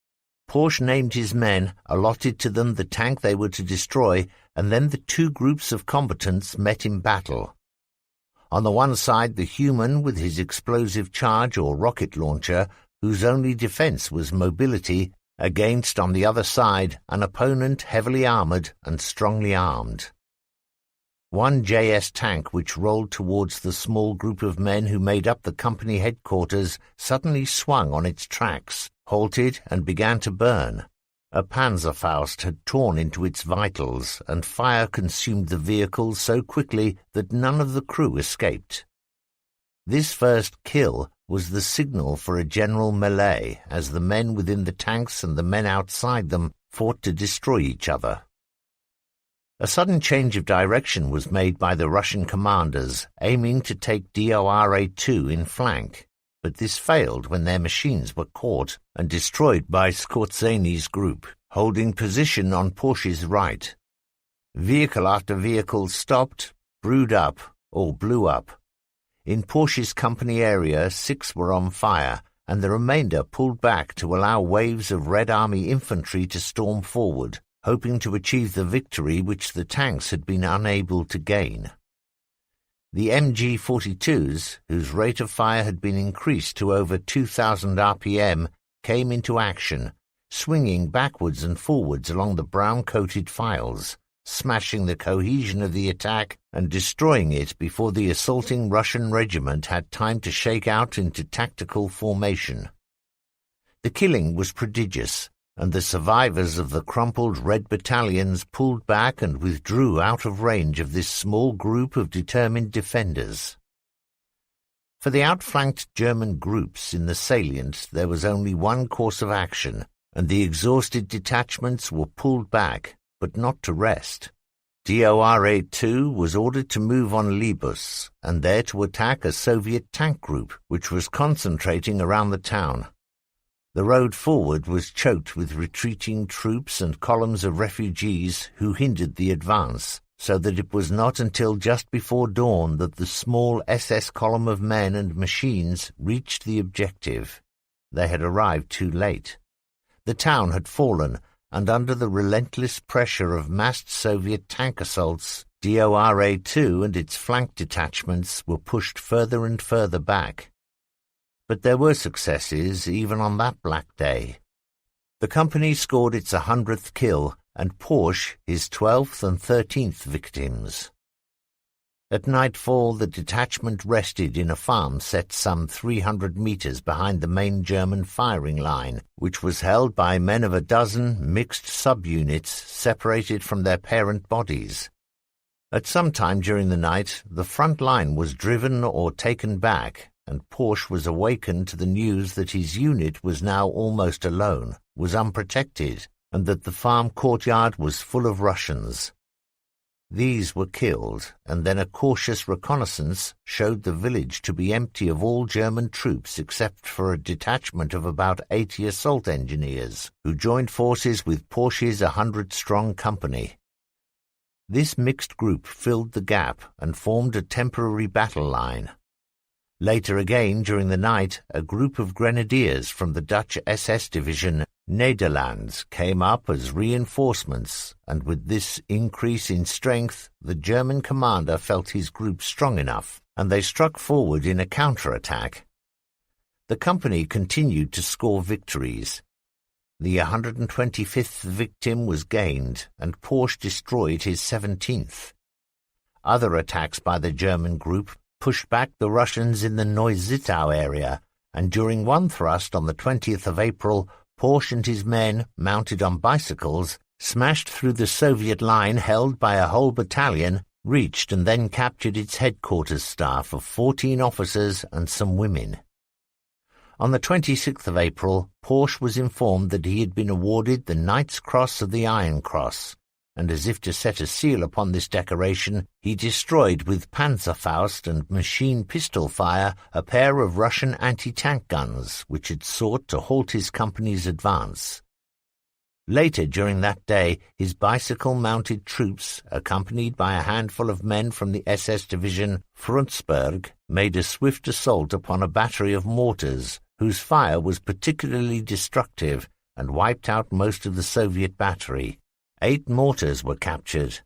Porsche named his men, allotted to them the tank they were to destroy, and then the two groups of combatants met in battle. On the one side, the human with his explosive charge or rocket launcher, whose only defense was mobility, against, on the other side, an opponent heavily armored and strongly armed. One JS tank which rolled towards the small group of men who made up the company headquarters suddenly swung on its tracks, halted, and began to burn. A Panzerfaust had torn into its vitals, and fire consumed the vehicle so quickly that none of the crew escaped. This first kill was the signal for a general melee as the men within the tanks and the men outside them fought to destroy each other. A sudden change of direction was made by the Russian commanders, aiming to take DORA-2 in flank, but this failed when their machines were caught and destroyed by Skorzeni's group, holding position on Porsche's right. Vehicle after vehicle stopped, brewed up, or blew up. In Porsche's company area, 6 were on fire, and the remainder pulled back to allow waves of Red Army infantry to storm forward, hoping to achieve the victory which the tanks had been unable to gain. The MG-42s, whose rate of fire had been increased to over 2,000 RPM, came into action, swinging backwards and forwards along the brown-coated files, smashing the cohesion of the attack and destroying it before the assaulting Russian regiment had time to shake out into tactical formation. The killing was prodigious, and the survivors of the crumpled Red battalions pulled back and withdrew out of range of this small group of determined defenders. For the outflanked German groups in the salient there was only one course of action, and the exhausted detachments were pulled back, but not to rest. DORA-2 was ordered to move on Libus, and there to attack a Soviet tank group which was concentrating around the town. The road forward was choked with retreating troops and columns of refugees who hindered the advance, so that it was not until just before dawn that the small SS column of men and machines reached the objective. They had arrived too late. The town had fallen, and under the relentless pressure of massed Soviet tank assaults, DORA-2 and its flank detachments were pushed further and further back. But there were successes even on that black day. The company scored its 100th kill, and Porsche his 12th and 13th victims. At nightfall the detachment rested in a farm set some 300 meters behind the main German firing line, which was held by men of a dozen mixed subunits separated from their parent bodies. At some time during the night the front line was driven or taken back, and Porsche was awakened to the news that his unit was now almost alone, was unprotected, and that the farm courtyard was full of Russians. These were killed, and then a cautious reconnaissance showed the village to be empty of all German troops except for a detachment of about 80 assault engineers, who joined forces with Porsche's 100-strong company. This mixed group filled the gap and formed a temporary battle line. Later again, during the night, a group of grenadiers from the Dutch SS division Nederlands came up as reinforcements, and with this increase in strength, the German commander felt his group strong enough, and they struck forward in a counter-attack. The company continued to score victories. The 125th victim was gained, and Porsche destroyed his 17th. Other attacks by the German group pushed back the Russians in the Neusiedl area, and during one thrust on the 20th of April, Porsche and his men, mounted on bicycles, smashed through the Soviet line held by a whole battalion, reached and then captured its headquarters staff of 14 officers and some women. On the 26th of April, Porsche was informed that he had been awarded the Knight's Cross of the Iron Cross, and as if to set a seal upon this decoration, he destroyed with Panzerfaust and machine pistol fire a pair of Russian anti-tank guns which had sought to halt his company's advance. Later during that day, his bicycle-mounted troops, accompanied by a handful of men from the SS division Frundsberg, made a swift assault upon a battery of mortars, whose fire was particularly destructive, and wiped out most of the Soviet battery. 8 mortars were captured.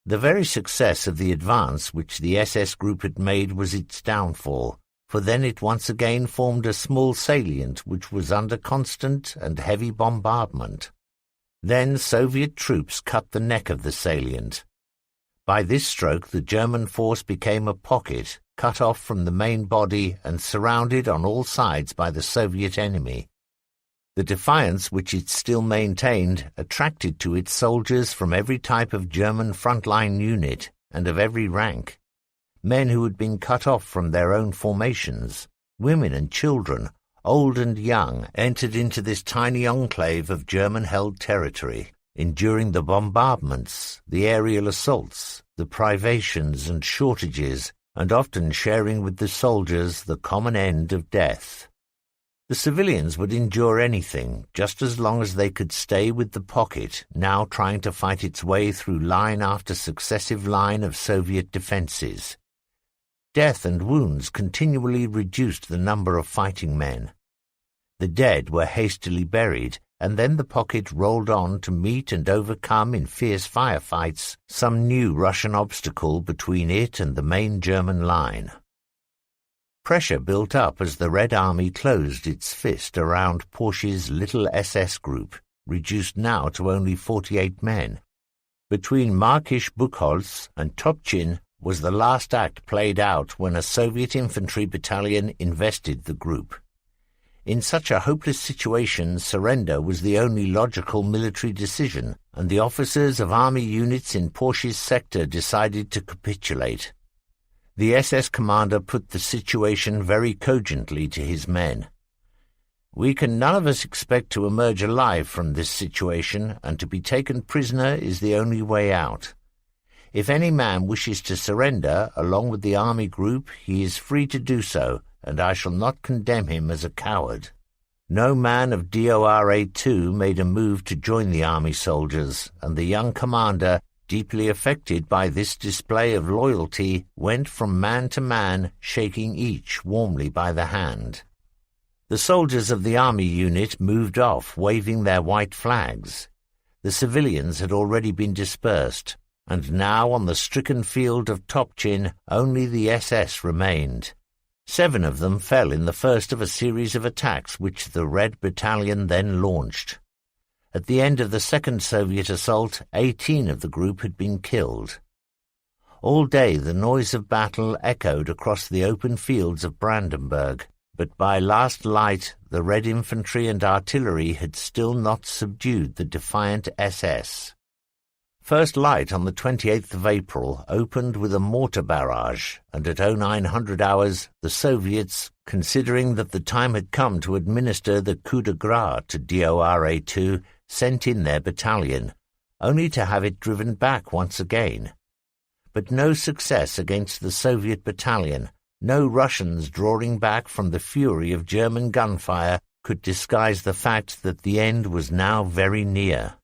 The very success of the advance which the SS group had made was its downfall, for then it once again formed a small salient which was under constant and heavy bombardment. Then Soviet troops cut the neck of the salient. By this stroke the German force became a pocket, cut off from the main body and surrounded on all sides by the Soviet enemy. The defiance which it still maintained attracted to it soldiers from every type of German frontline unit and of every rank. Men who had been cut off from their own formations, women and children, old and young, entered into this tiny enclave of German-held territory, enduring the bombardments, the aerial assaults, the privations and shortages, and often sharing with the soldiers the common end of death. The civilians would endure anything, just as long as they could stay with the pocket, now trying to fight its way through line after successive line of Soviet defenses. Death and wounds continually reduced the number of fighting men. The dead were hastily buried, and then the pocket rolled on to meet and overcome in fierce firefights some new Russian obstacle between it and the main German line. Pressure built up as the Red Army closed its fist around Porsche's little SS group, reduced now to only 48 men. Between Markisch-Buchholz and Topchin was the last act played out when a Soviet infantry battalion invested the group. In such a hopeless situation, surrender was the only logical military decision, and the officers of army units in Porsche's sector decided to capitulate. The SS commander put the situation very cogently to his men. "We can none of us expect to emerge alive from this situation, and to be taken prisoner is the only way out. If any man wishes to surrender along with the army group, he is free to do so, and I shall not condemn him as a coward." No man of DORA 2 made a move to join the army soldiers, and the young commander, deeply affected by this display of loyalty, went from man to man, shaking each warmly by the hand. The soldiers of the army unit moved off, waving their white flags. The civilians had already been dispersed, and now on the stricken field of Topchin only the SS remained. 7 of them fell in the first of a series of attacks which the Red Battalion then launched. At the end of the second Soviet assault, 18 of the group had been killed. All day the noise of battle echoed across the open fields of Brandenburg, but by last light the Red infantry and artillery had still not subdued the defiant SS. First light on the 28th of April opened with a mortar barrage, and at 0900 hours the Soviets, considering that the time had come to administer the coup de grace to DORA 2, sent in their battalion, only to have it driven back once again. But no success against the Soviet battalion, no Russians drawing back from the fury of German gunfire, could disguise the fact that the end was now very near.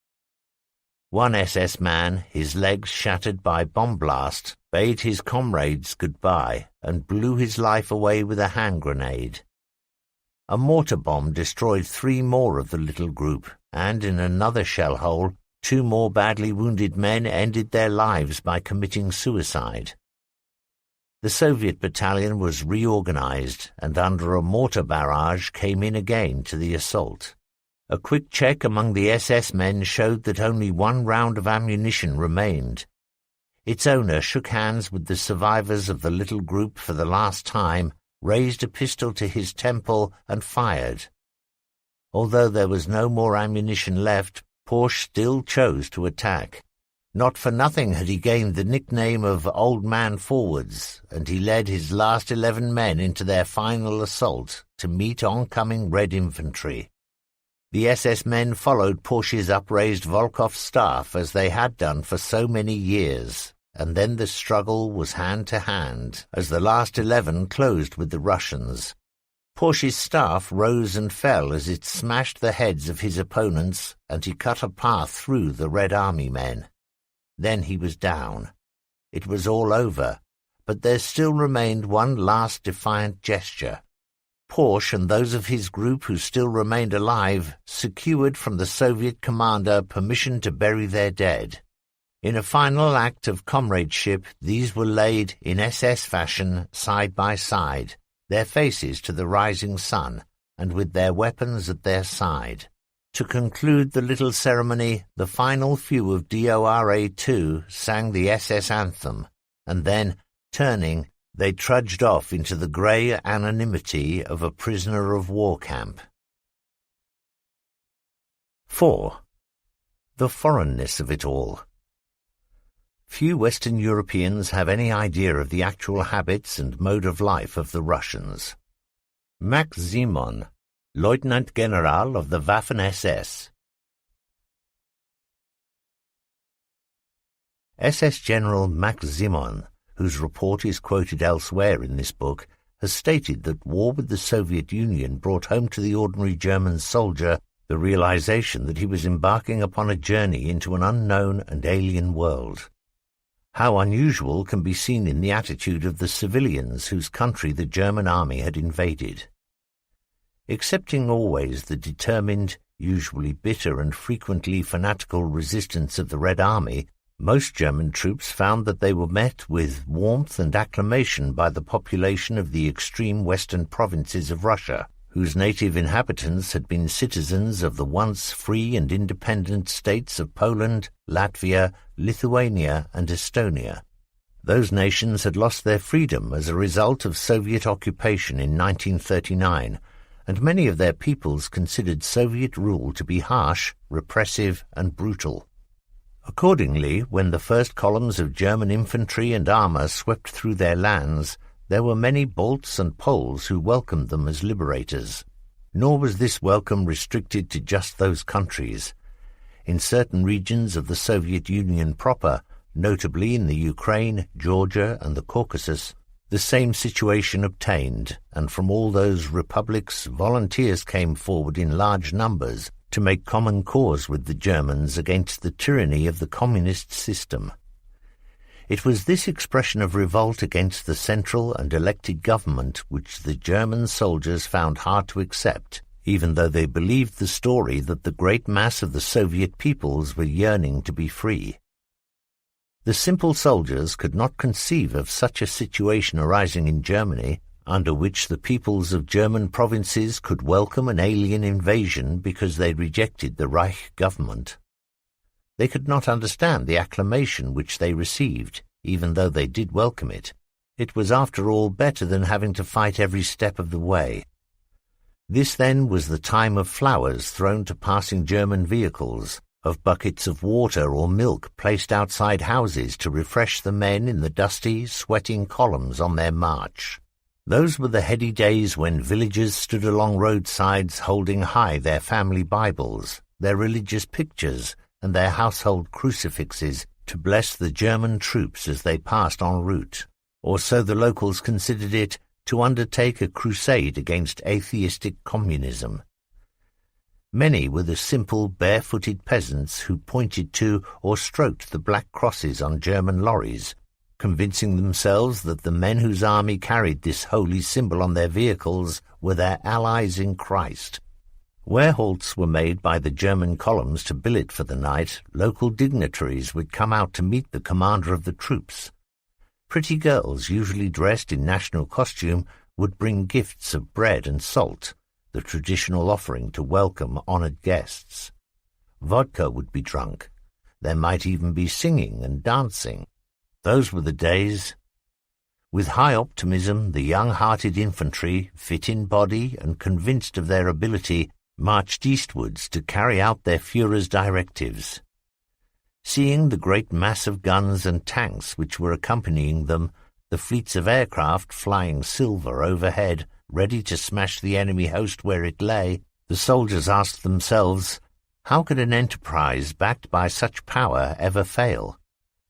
One SS man, his legs shattered by bomb blast, bade his comrades goodbye and blew his life away with a hand grenade. A mortar bomb destroyed 3 more of the little group, and in another shell hole 2 more badly wounded men ended their lives by committing suicide. The Soviet battalion was reorganized, and under a mortar barrage came in again to the assault. A quick check among the SS men showed that only 1 round of ammunition remained. Its owner shook hands with the survivors of the little group for the last time, raised a pistol to his temple, and fired. Although there was no more ammunition left, Porsche still chose to attack. Not for nothing had he gained the nickname of Old Man Forwards, and he led his last 11 men into their final assault to meet oncoming Red infantry. The SS men followed Porsche's upraised Volkov staff as they had done for so many years, and then the struggle was hand to hand as the last 11 closed with the Russians. Porsche's staff rose and fell as it smashed the heads of his opponents, and he cut a path through the Red Army men. Then he was down. It was all over, but there still remained one last defiant gesture. Porsche and those of his group who still remained alive secured from the Soviet commander permission to bury their dead. In a final act of comradeship, these were laid in SS fashion side by side, their faces to the rising sun, and with their weapons at their side. To conclude the little ceremony, the final few of DORA-2 sang the SS anthem, and then, turning, they trudged off into the grey anonymity of a prisoner of war camp. 4. The foreignness of it all. Few Western Europeans have any idea of the actual habits and mode of life of the Russians. Max Simon, Lieutenant General of the Waffen-SS. SS General Max Simon, whose report is quoted elsewhere in this book, has stated that war with the Soviet Union brought home to the ordinary German soldier the realization that he was embarking upon a journey into an unknown and alien world. How unusual can be seen in the attitude of the civilians whose country the German army had invaded. Excepting always the determined, usually bitter and frequently fanatical resistance of the Red Army, most German troops found that they were met with warmth and acclamation by the population of the extreme western provinces of Russia, whose native inhabitants had been citizens of the once free and independent states of Poland, Latvia, Lithuania, and Estonia. Those nations had lost their freedom as a result of Soviet occupation in 1939, and many of their peoples considered Soviet rule to be harsh, repressive, and brutal. Accordingly, when the first columns of German infantry and armour swept through their lands, there were many Balts and Poles who welcomed them as liberators. Nor was this welcome restricted to just those countries. In certain regions of the Soviet Union proper, notably in the Ukraine, Georgia, and the Caucasus, the same situation obtained, and from all those republics volunteers came forward in large numbers to make common cause with the Germans against the tyranny of the communist system. It was this expression of revolt against the central and elected government which the German soldiers found hard to accept, even though they believed the story that the great mass of the Soviet peoples were yearning to be free. The simple soldiers could not conceive of such a situation arising in Germany, under which the peoples of German provinces could welcome an alien invasion because they rejected the Reich government. They could not understand the acclamation which they received, even though they did welcome it. It was after all better than having to fight every step of the way. This then was the time of flowers thrown to passing German vehicles, of buckets of water or milk placed outside houses to refresh the men in the dusty, sweating columns on their march. Those were the heady days when villagers stood along roadsides holding high their family Bibles, their religious pictures, and their household crucifixes to bless the German troops as they passed en route, or so the locals considered it, to undertake a crusade against atheistic communism. Many were the simple, barefooted peasants who pointed to or stroked the black crosses on German lorries, convincing themselves that the men whose army carried this holy symbol on their vehicles were their allies in Christ. Where halts were made by the German columns to billet for the night, local dignitaries would come out to meet the commander of the troops. Pretty girls, usually dressed in national costume, would bring gifts of bread and salt, the traditional offering to welcome honoured guests. Vodka would be drunk. There might even be singing and dancing. Those were the days. With high optimism, the young-hearted infantry, fit in body and convinced of their ability, marched eastwards to carry out their Führer's directives. Seeing the great mass of guns and tanks which were accompanying them, the fleets of aircraft flying silver overhead, ready to smash the enemy host where it lay, the soldiers asked themselves, how could an enterprise backed by such power ever fail?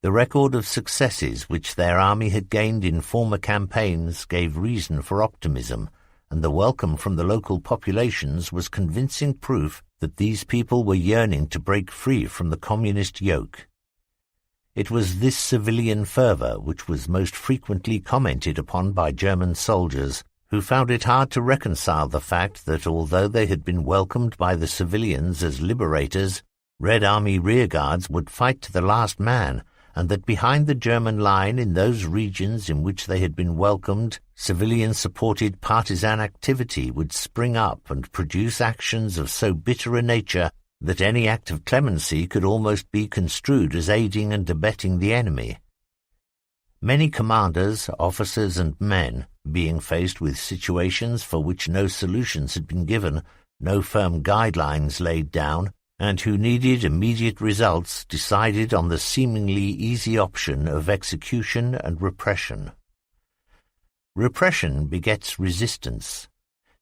The record of successes which their army had gained in former campaigns gave reason for optimism, and the welcome from the local populations was convincing proof that these people were yearning to break free from the communist yoke. It was this civilian fervour which was most frequently commented upon by German soldiers, who found it hard to reconcile the fact that although they had been welcomed by the civilians as liberators, Red Army rearguards would fight to the last man, and that behind the German line in those regions in which they had been welcomed, civilian-supported partisan activity would spring up and produce actions of so bitter a nature that any act of clemency could almost be construed as aiding and abetting the enemy. Many commanders, officers and men, being faced with situations for which no solutions had been given, no firm guidelines laid down, and who needed immediate results, decided on the seemingly easy option of execution and repression. Repression begets resistance.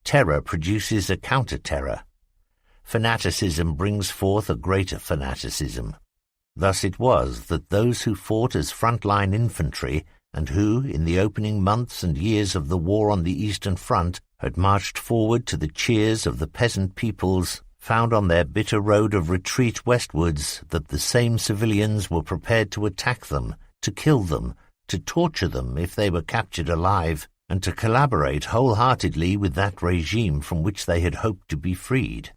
Terror produces a counter-terror. Fanaticism brings forth a greater fanaticism. Thus it was that those who fought as front-line infantry, and who, in the opening months and years of the war on the Eastern Front, had marched forward to the cheers of the peasant peoples, found on their bitter road of retreat westwards that the same civilians were prepared to attack them, to kill them, to torture them if they were captured alive, and to collaborate wholeheartedly with that regime from which they had hoped to be freed.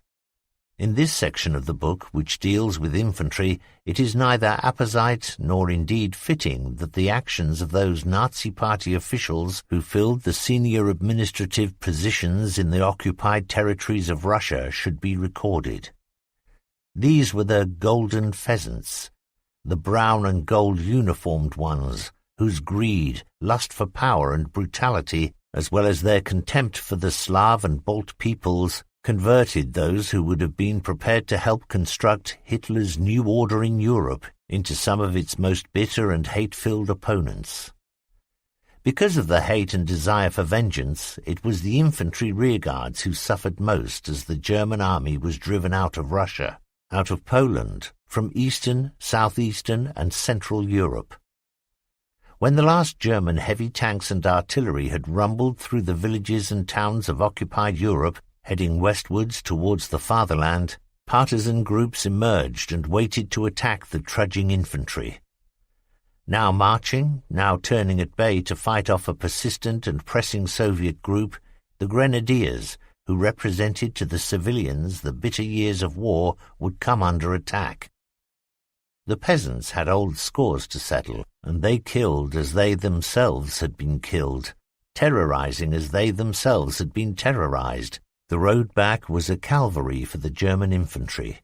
In this section of the book, which deals with infantry, it is neither apposite nor indeed fitting that the actions of those Nazi Party officials who filled the senior administrative positions in the occupied territories of Russia should be recorded. These were the golden pheasants, the brown and gold uniformed ones, whose greed, lust for power and brutality, as well as their contempt for the Slav and Balt peoples, converted those who would have been prepared to help construct Hitler's new order in Europe into some of its most bitter and hate-filled opponents. Because of the hate and desire for vengeance, it was the infantry rearguards who suffered most as the German army was driven out of Russia, out of Poland, from Eastern, Southeastern and Central Europe. When the last German heavy tanks and artillery had rumbled through the villages and towns of occupied Europe, heading westwards towards the fatherland, partisan groups emerged and waited to attack the trudging infantry. Now marching, now turning at bay to fight off a persistent and pressing Soviet group, the grenadiers, who represented to the civilians the bitter years of war, would come under attack. The peasants had old scores to settle, and they killed as they themselves had been killed, terrorizing as they themselves had been terrorized. The road back was a calvary for the German infantry.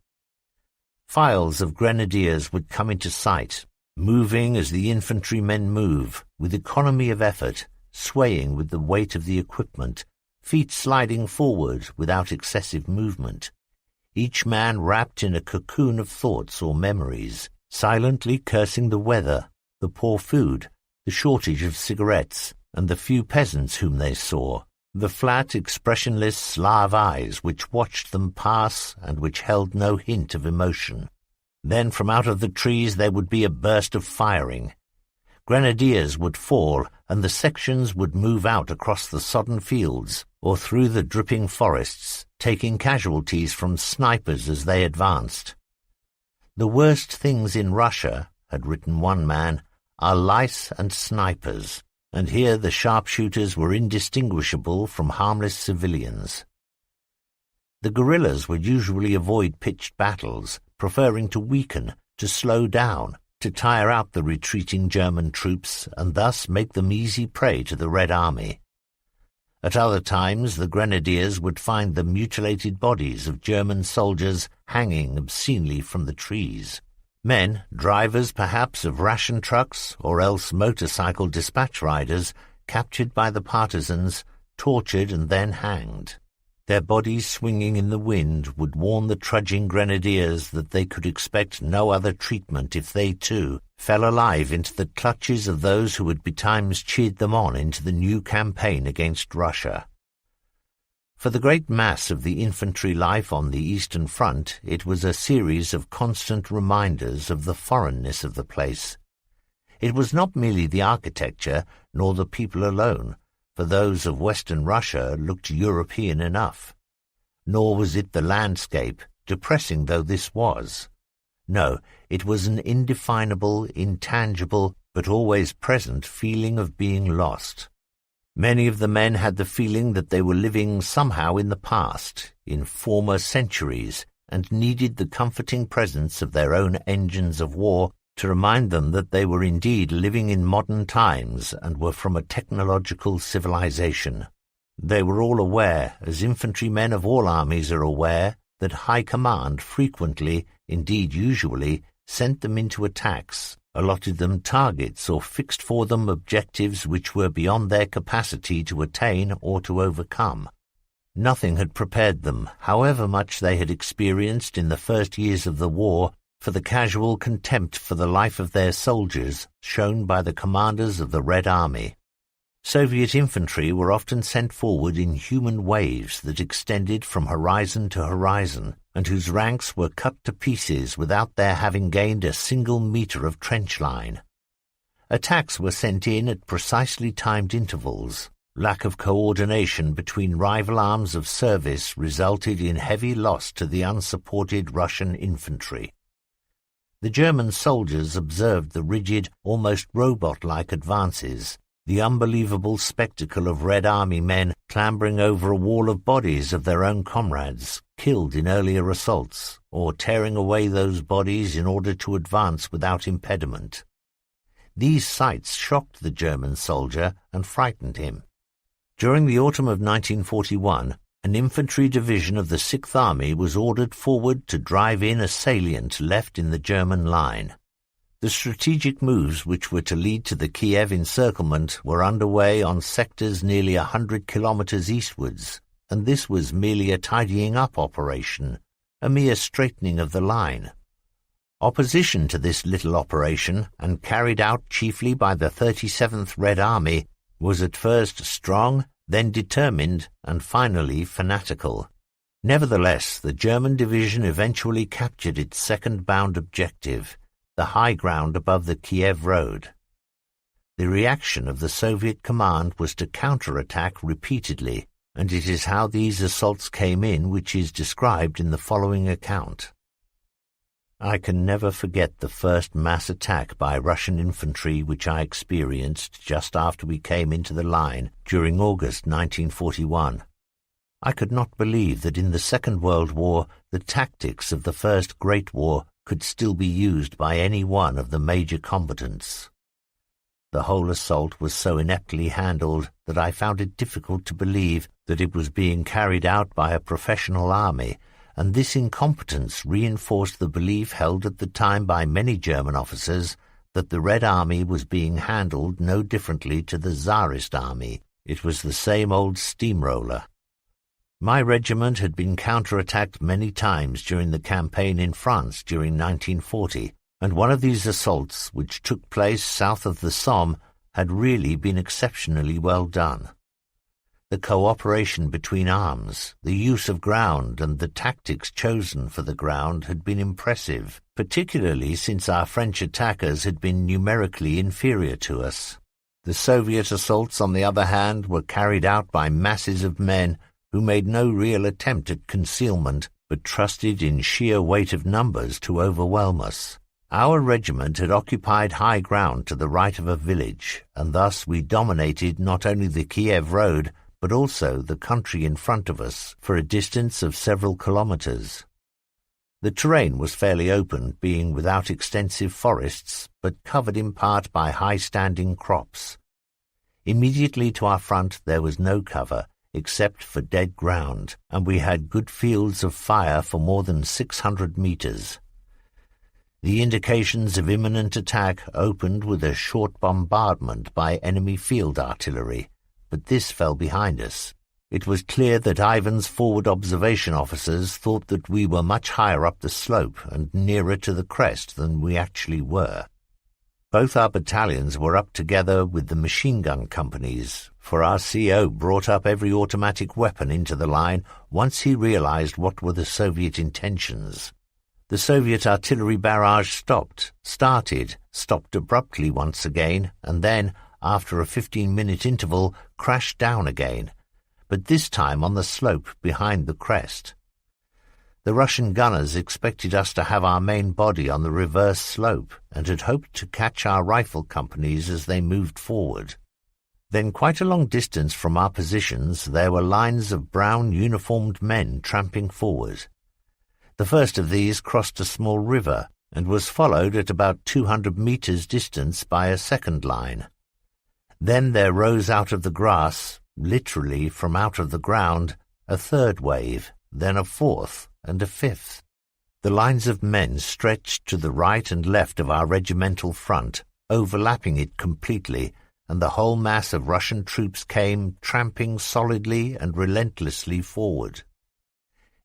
Files of grenadiers would come into sight, moving as the infantrymen move, with economy of effort, swaying with the weight of the equipment, feet sliding forward without excessive movement, each man wrapped in a cocoon of thoughts or memories, silently cursing the weather, the poor food, the shortage of cigarettes, and the few peasants whom they saw, the flat, expressionless Slav eyes which watched them pass and which held no hint of emotion. Then from out of the trees there would be a burst of firing. Grenadiers would fall, and the sections would move out across the sodden fields or through the dripping forests, taking casualties from snipers as they advanced. "The worst things in Russia," had written one man, "are lice and snipers." And here the sharpshooters were indistinguishable from harmless civilians. The guerrillas would usually avoid pitched battles, preferring to weaken, to slow down, to tire out the retreating German troops, and thus make them easy prey to the Red Army. At other times the grenadiers would find the mutilated bodies of German soldiers hanging obscenely from the trees. Men, drivers perhaps of ration trucks, or else motorcycle dispatch riders, captured by the partisans, tortured and then hanged. Their bodies swinging in the wind would warn the trudging grenadiers that they could expect no other treatment if they, too, fell alive into the clutches of those who had betimes cheered them on into the new campaign against Russia. For the great mass of the infantry life on the Eastern Front, it was a series of constant reminders of the foreignness of the place. It was not merely the architecture, nor the people alone, for those of Western Russia looked European enough. Nor was it the landscape, depressing though this was. No, it was an indefinable, intangible, but always present feeling of being lost. Many of the men had the feeling that they were living somehow in the past, in former centuries, and needed the comforting presence of their own engines of war to remind them that they were indeed living in modern times and were from a technological civilization. They were all aware, as infantrymen of all armies are aware, that High Command frequently, indeed usually, sent them into attacks, allotted them targets or fixed for them objectives which were beyond their capacity to attain or to overcome. Nothing had prepared them, however much they had experienced in the first years of the war, for the casual contempt for the life of their soldiers shown by the commanders of the Red Army. Soviet infantry were often sent forward in human waves that extended from horizon to horizon, and whose ranks were cut to pieces without their having gained a single metre of trench line. Attacks were sent in at precisely timed intervals. Lack of coordination between rival arms of service resulted in heavy loss to the unsupported Russian infantry. The German soldiers observed the rigid, almost robot-like advances, the unbelievable spectacle of Red Army men clambering over a wall of bodies of their own comrades, killed in earlier assaults, or tearing away those bodies in order to advance without impediment. These sights shocked the German soldier and frightened him. During the autumn of 1941, an infantry division of the 6th Army was ordered forward to drive in a salient left in the German line. The strategic moves which were to lead to the Kiev encirclement were underway on sectors nearly 100 kilometers eastwards, and this was merely a tidying-up operation, a mere straightening of the line. Opposition to this little operation, and carried out chiefly by the 37th Red Army, was at first strong, then determined, and finally fanatical. Nevertheless, the German division eventually captured its second-bound objective, the high ground above the Kiev road. The reaction of the Soviet command was to counterattack repeatedly, and it is how these assaults came in which is described in the following account. I can never forget the first mass attack by Russian infantry which I experienced just after we came into the line during August 1941. I could not believe that in the Second World War the tactics of the First Great War could still be used by any one of the major combatants. The whole assault was so ineptly handled that I found it difficult to believe that it was being carried out by a professional army, and this incompetence reinforced the belief held at the time by many German officers that the Red Army was being handled no differently to the Tsarist army. It was the same old steamroller. My regiment had been counterattacked many times during the campaign in France during 1940, and one of these assaults, which took place south of the Somme, had really been exceptionally well done. The cooperation between arms, the use of ground, and the tactics chosen for the ground had been impressive, particularly since our French attackers had been numerically inferior to us. The Soviet assaults, on the other hand, were carried out by masses of men who made no real attempt at concealment, but trusted in sheer weight of numbers to overwhelm us. Our regiment had occupied high ground to the right of a village, and thus we dominated not only the Kiev road, but also the country in front of us for a distance of several kilometers. The terrain was fairly open, being without extensive forests, but covered in part by high-standing crops. Immediately to our front there was no cover, except for dead ground, and we had good fields of fire for more than 600 meters. The indications of imminent attack opened with a short bombardment by enemy field artillery, but this fell behind us. It was clear that Ivan's forward observation officers thought that we were much higher up the slope and nearer to the crest than we actually were. Both our battalions were up together with the machine gun companies, for our CO brought up every automatic weapon into the line once he realized what were the Soviet intentions. The Soviet artillery barrage stopped abruptly once again, and then, after a 15-minute interval, crashed down again, but this time on the slope behind the crest. The Russian gunners expected us to have our main body on the reverse slope and had hoped to catch our rifle companies as they moved forward. Then quite a long distance from our positions there were lines of brown uniformed men tramping forward. The first of these crossed a small river and was followed at about 200 meters distance by a second line. Then there rose out of the grass, literally from out of the ground, a third wave, then a fourth and a fifth. The lines of men stretched to the right and left of our regimental front, overlapping it completely, and the whole mass of Russian troops came tramping solidly and relentlessly forward.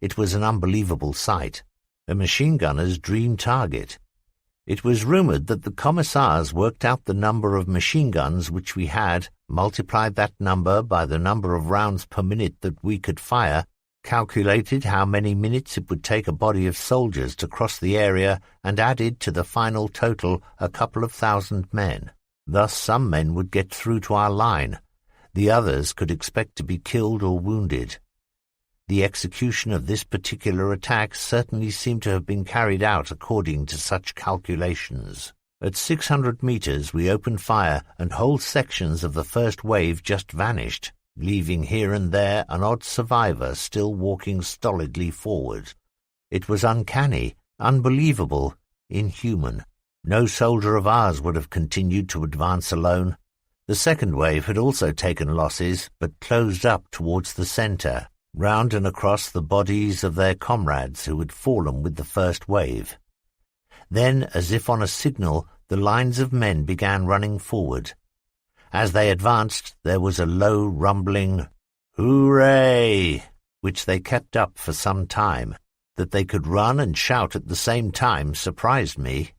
It was an unbelievable sight, a machine gunner's dream target. It was rumored that the commissars worked out the number of machine guns which we had, multiplied that number by the number of rounds per minute that we could fire, calculated how many minutes it would take a body of soldiers to cross the area, and added to the final total a couple of thousand men. Thus some men would get through to our line. The others could expect to be killed or wounded. The execution of this particular attack certainly seemed to have been carried out according to such calculations. At 600 meters we opened fire, and whole sections of the first wave just vanished, leaving here and there an odd survivor still walking stolidly forward. It was uncanny, unbelievable, inhuman. No soldier of ours would have continued to advance alone. The second wave had also taken losses, but closed up towards the centre, round and across the bodies of their comrades who had fallen with the first wave. Then, as if on a signal, the lines of men began running forward. As they advanced, there was a low, rumbling "Hooray!" which they kept up for some time. That they could run and shout at the same time surprised me.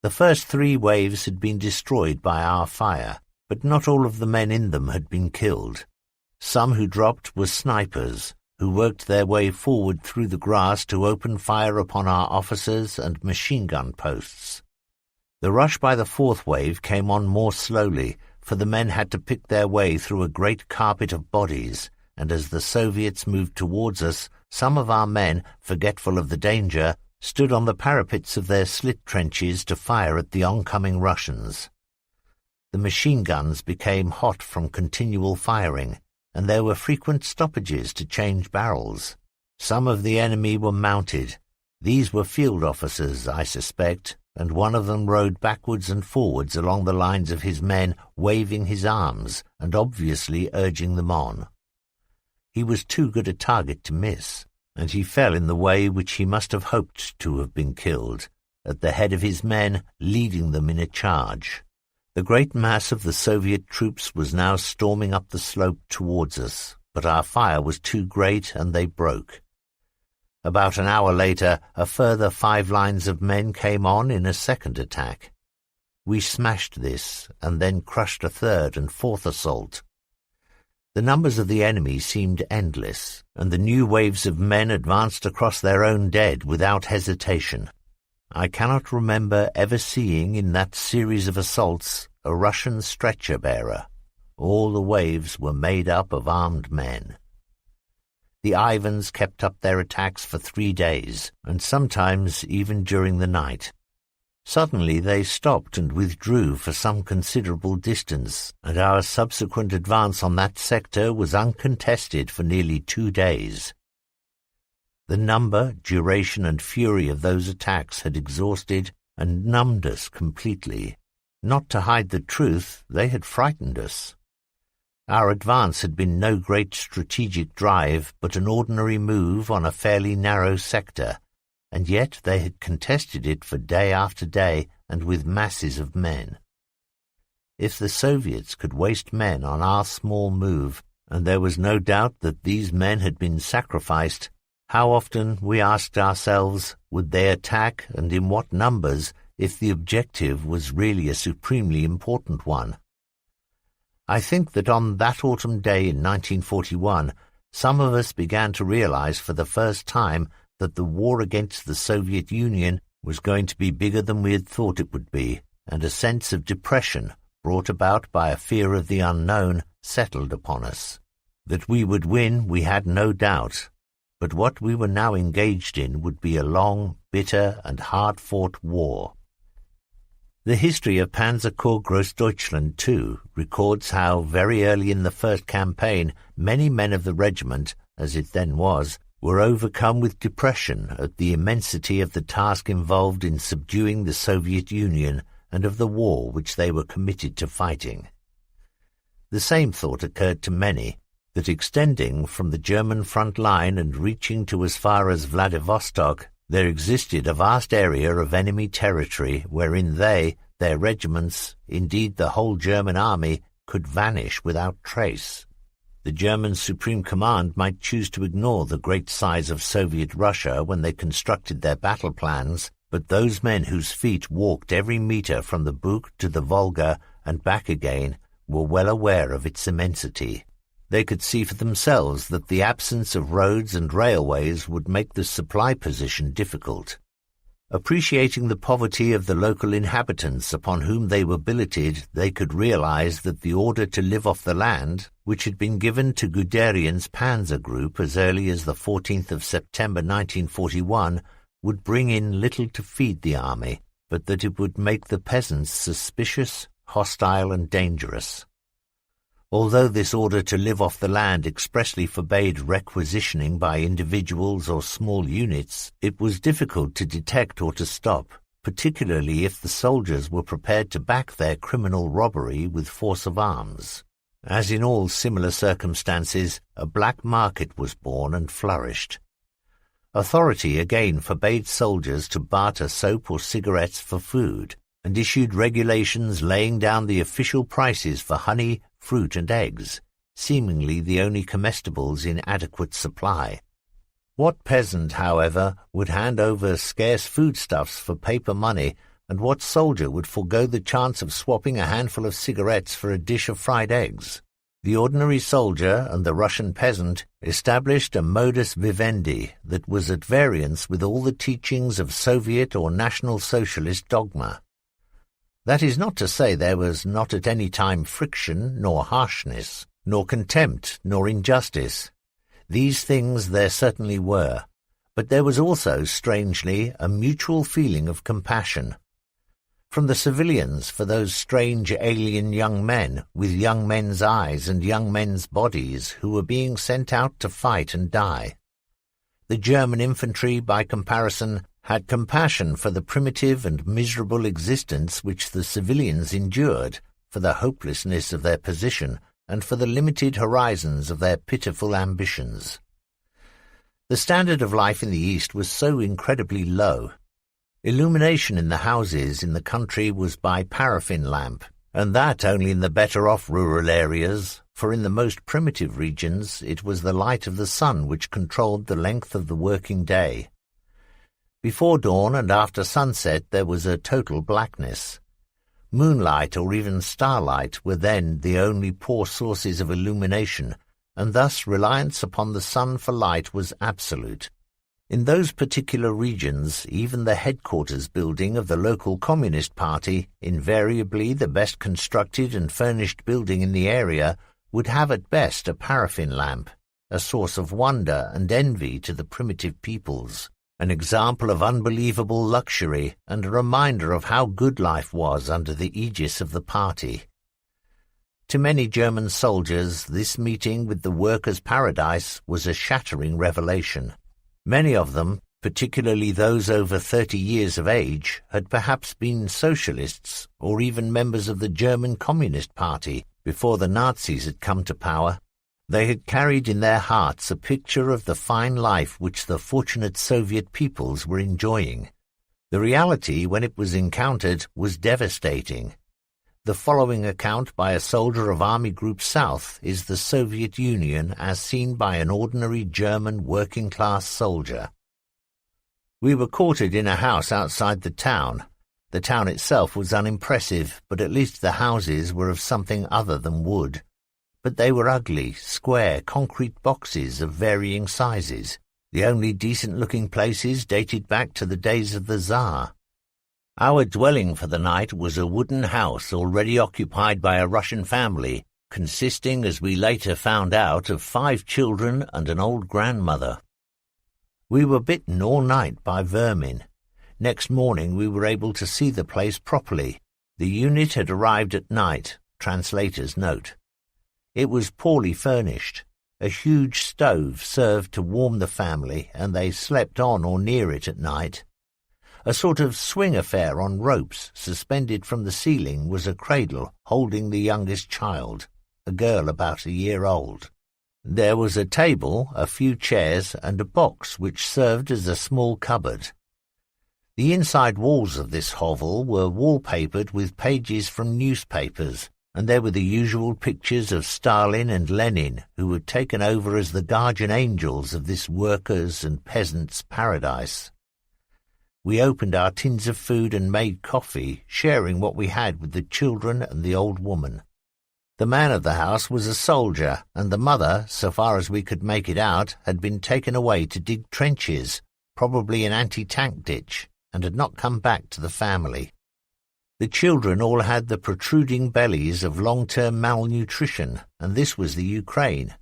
The first 3 waves had been destroyed by our fire, but not all of the men in them had been killed. Some who dropped were snipers, who worked their way forward through the grass to open fire upon our officers and machine gun posts. The rush by the 4th wave came on more slowly, for the men had to pick their way through a great carpet of bodies, and as the Soviets moved towards us, some of our men, forgetful of the danger, stood on the parapets of their slit trenches to fire at the oncoming Russians. The machine guns became hot from continual firing, and there were frequent stoppages to change barrels. Some of the enemy were mounted. These were field officers, I suspect, and one of them rode backwards and forwards along the lines of his men, waving his arms and obviously urging them on. He was too good a target to miss, and he fell in the way which he must have hoped to have been killed, at the head of his men, leading them in a charge. The great mass of the Soviet troops was now storming up the slope towards us, but our fire was too great and they broke. About an hour later, a further 5 lines of men came on in a second attack. We smashed this, and then crushed a 3rd and 4th assault. The numbers of the enemy seemed endless, and the new waves of men advanced across their own dead without hesitation. I cannot remember ever seeing in that series of assaults a Russian stretcher-bearer. All the waves were made up of armed men. The Ivans kept up their attacks for 3 days, and sometimes even during the night. Suddenly they stopped and withdrew for some considerable distance, and our subsequent advance on that sector was uncontested for nearly 2 days. The number, duration, and fury of those attacks had exhausted and numbed us completely. Not to hide the truth, they had frightened us. Our advance had been no great strategic drive, but an ordinary move on a fairly narrow sector, and yet they had contested it for day after day and with masses of men. If the Soviets could waste men on our small move, and there was no doubt that these men had been sacrificed, how often, we asked ourselves, would they attack and in what numbers if the objective was really a supremely important one? I think that on that autumn day in 1941, some of us began to realize for the first time that the war against the Soviet Union was going to be bigger than we had thought it would be, and a sense of depression, brought about by a fear of the unknown, settled upon us. That we would win, we had no doubt, but what we were now engaged in would be a long, bitter, and hard-fought war. The history of Panzerkorps Großdeutschland, too, records how very early in the first campaign many men of the regiment, as it then was, were overcome with depression at the immensity of the task involved in subduing the Soviet Union and of the war which they were committed to fighting. The same thought occurred to many, that extending from the German front line and reaching to as far as Vladivostok, there existed a vast area of enemy territory wherein they, their regiments, indeed the whole German army, could vanish without trace. The German Supreme Command might choose to ignore the great size of Soviet Russia when they constructed their battle plans, but those men whose feet walked every metre from the Bug to the Volga and back again were well aware of its immensity. They could see for themselves that the absence of roads and railways would make the supply position difficult. Appreciating the poverty of the local inhabitants upon whom they were billeted, they could realize that the order to live off the land, which had been given to Guderian's Panzer Group as early as the 14th of September 1941, would bring in little to feed the army, but that it would make the peasants suspicious, hostile, and dangerous. Although this order to live off the land expressly forbade requisitioning by individuals or small units, it was difficult to detect or to stop, particularly if the soldiers were prepared to back their criminal robbery with force of arms. As in all similar circumstances, a black market was born and flourished. Authority again forbade soldiers to barter soap or cigarettes for food, and issued regulations laying down the official prices for honey, fruit and eggs, seemingly the only comestibles in adequate supply. What peasant, however, would hand over scarce foodstuffs for paper money, and what soldier would forego the chance of swapping a handful of cigarettes for a dish of fried eggs? The ordinary soldier and the Russian peasant established a modus vivendi that was at variance with all the teachings of Soviet or National Socialist dogma. That is not to say there was not at any time friction, nor harshness, nor contempt, nor injustice. These things there certainly were, but there was also, strangely, a mutual feeling of compassion. From the civilians for those strange alien young men, with young men's eyes and young men's bodies, who were being sent out to fight and die. The German infantry, by comparison, had compassion for the primitive and miserable existence which the civilians endured, for the hopelessness of their position, and for the limited horizons of their pitiful ambitions. The standard of life in the East was so incredibly low. Illumination in the houses in the country was by paraffin lamp, and that only in the better-off rural areas, for in the most primitive regions it was the light of the sun which controlled the length of the working day. Before dawn and after sunset there was a total blackness. Moonlight or even starlight were then the only poor sources of illumination, and thus reliance upon the sun for light was absolute. In those particular regions, even the headquarters building of the local Communist Party, invariably the best constructed and furnished building in the area, would have at best a paraffin lamp, a source of wonder and envy to the primitive peoples, an example of unbelievable luxury and a reminder of how good life was under the aegis of the party. To many German soldiers, this meeting with the workers' paradise was a shattering revelation. Many of them, particularly those over 30 years of age, had perhaps been socialists or even members of the German Communist Party before the Nazis had come to power. They had carried in their hearts a picture of the fine life which the fortunate Soviet peoples were enjoying. The reality, when it was encountered, was devastating. The following account by a soldier of Army Group South is the Soviet Union as seen by an ordinary German working-class soldier. We were quartered in a house outside the town. The town itself was unimpressive, but at least the houses were of something other than wood. But they were ugly, square, concrete boxes of varying sizes. The only decent-looking places dated back to the days of the Tsar. Our dwelling for the night was a wooden house already occupied by a Russian family, consisting, as we later found out, of 5 children and an old grandmother. We were bitten all night by vermin. Next morning we were able to see the place properly, The unit had arrived at night, translator's note. It was poorly furnished. A huge stove served to warm the family, and they slept on or near it at night. A sort of swing affair on ropes, suspended from the ceiling, was a cradle holding the youngest child, a girl about a year old. There was a table, a few chairs, and a box which served as a small cupboard. The inside walls of this hovel were wallpapered with pages from newspapers, and there were the usual pictures of Stalin and Lenin, who had taken over as the guardian angels of this workers' and peasants' paradise. We opened our tins of food and made coffee, sharing what we had with the children and the old woman. The man of the house was a soldier, and the mother, so far as we could make it out, had been taken away to dig trenches, probably an anti-tank ditch, and had not come back to the family. The children all had the protruding bellies of long-term malnutrition, and this was the Ukraine,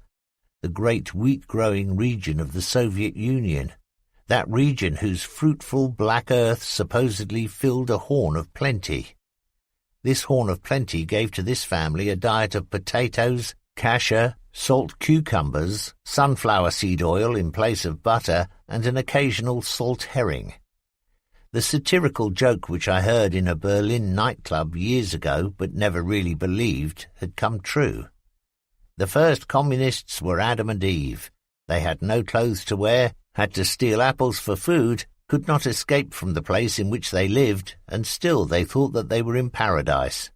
the great wheat-growing region of the Soviet Union, that region whose fruitful black earth supposedly filled a horn of plenty. This horn of plenty gave to this family a diet of potatoes, kasha, salt cucumbers, sunflower seed oil in place of butter, and an occasional salt herring. The satirical joke which I heard in a Berlin nightclub years ago but never really believed had come true. The first communists were Adam and Eve. They had no clothes to wear, had to steal apples for food, could not escape from the place in which they lived, and still they thought that they were in paradise.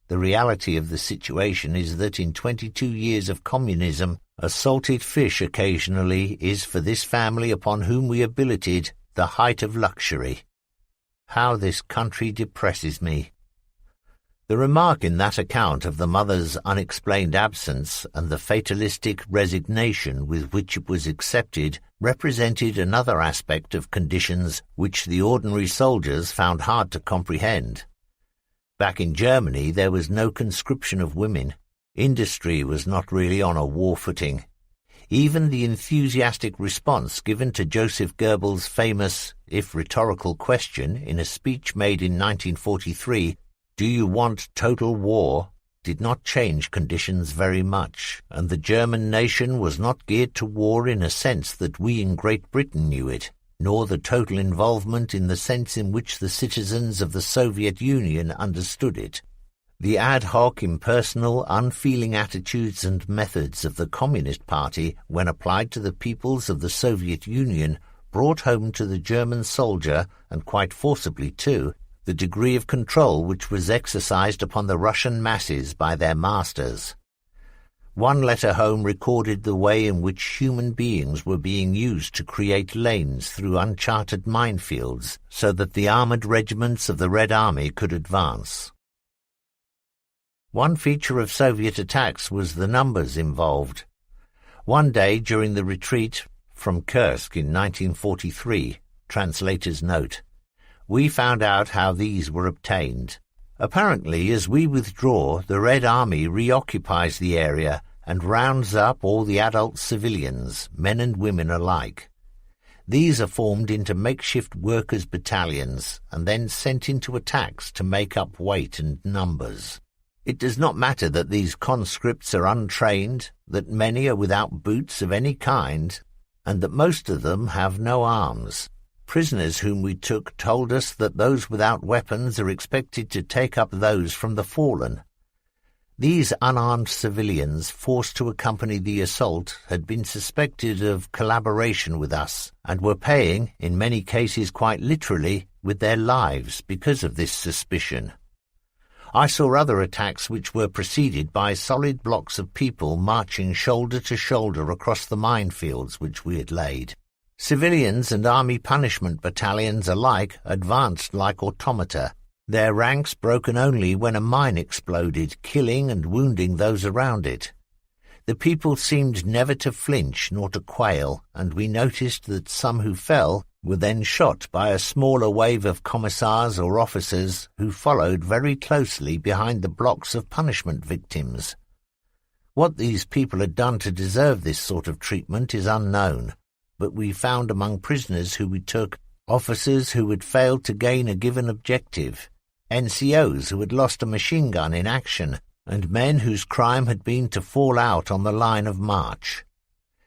The reality of the situation is that in 22 years of communism, a salted fish occasionally is for this family upon whom we have billeted the height of luxury. How this country depresses me. The remark in that account of the mother's unexplained absence and the fatalistic resignation with which it was accepted represented another aspect of conditions which the ordinary soldiers found hard to comprehend. Back in Germany there was no conscription of women. Industry was not really on a war footing. Even the enthusiastic response given to Joseph Goebbels' famous, if rhetorical, question in a speech made in 1943, "Do you want total war?" did not change conditions very much, and the German nation was not geared to war in a sense that we in Great Britain knew it, nor the total involvement in the sense in which the citizens of the Soviet Union understood it. The ad hoc, impersonal, unfeeling attitudes and methods of the Communist Party, when applied to the peoples of the Soviet Union, brought home to the German soldier, and quite forcibly too, the degree of control which was exercised upon the Russian masses by their masters. One letter home recorded the way in which human beings were being used to create lanes through uncharted minefields so that the armoured regiments of the Red Army could advance. One feature of Soviet attacks was the numbers involved. One day during the retreat from Kursk in 1943, translator's note, we found out how these were obtained. Apparently, as we withdraw, the Red Army reoccupies the area and rounds up all the adult civilians, men and women alike. These are formed into makeshift workers' battalions and then sent into attacks to make up weight and numbers. It does not matter that these conscripts are untrained, that many are without boots of any kind, and that most of them have no arms. Prisoners whom we took told us that those without weapons are expected to take up those from the fallen. These unarmed civilians forced to accompany the assault had been suspected of collaboration with us and were paying, in many cases quite literally, with their lives because of this suspicion. I saw other attacks which were preceded by solid blocks of people marching shoulder to shoulder across the minefields which we had laid. Civilians and army punishment battalions alike advanced like automata, their ranks broken only when a mine exploded, killing and wounding those around it. The people seemed never to flinch nor to quail, and we noticed that some who fell were then shot by a smaller wave of commissars or officers who followed very closely behind the blocks of punishment victims. What these people had done to deserve this sort of treatment is unknown, but we found among prisoners who we took officers who had failed to gain a given objective, NCOs who had lost a machine gun in action, and men whose crime had been to fall out on the line of march.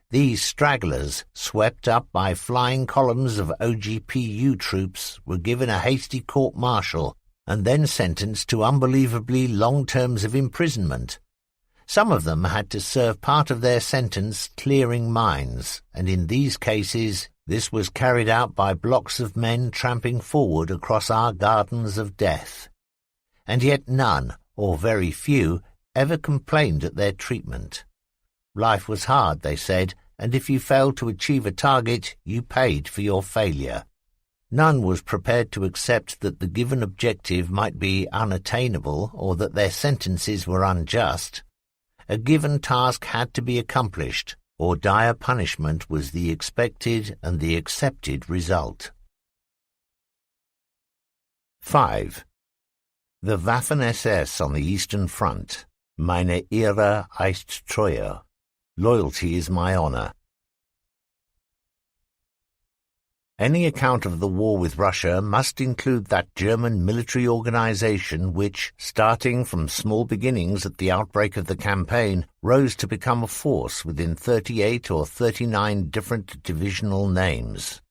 These stragglers, swept up by flying columns of OGPU troops, were given a hasty court-martial and then sentenced to unbelievably long terms of imprisonment. Some of them had to serve part of their sentence clearing mines, and in these cases this was carried out by blocks of men tramping forward across our gardens of death. And yet none, or very few, ever complained at their treatment. Life was hard, they said, and if you failed to achieve a target, you paid for your failure. None was prepared to accept that the given objective might be unattainable or that their sentences were unjust. A given task had to be accomplished, or dire punishment was the expected and the accepted result. 5. The Waffen-SS on the Eastern Front. Meine Ehre ist Treue. Loyalty is my honor. Any account of the war with Russia must include that German military organization which, starting from small beginnings at the outbreak of the campaign, rose to become a force within 38 or 39 different divisional names.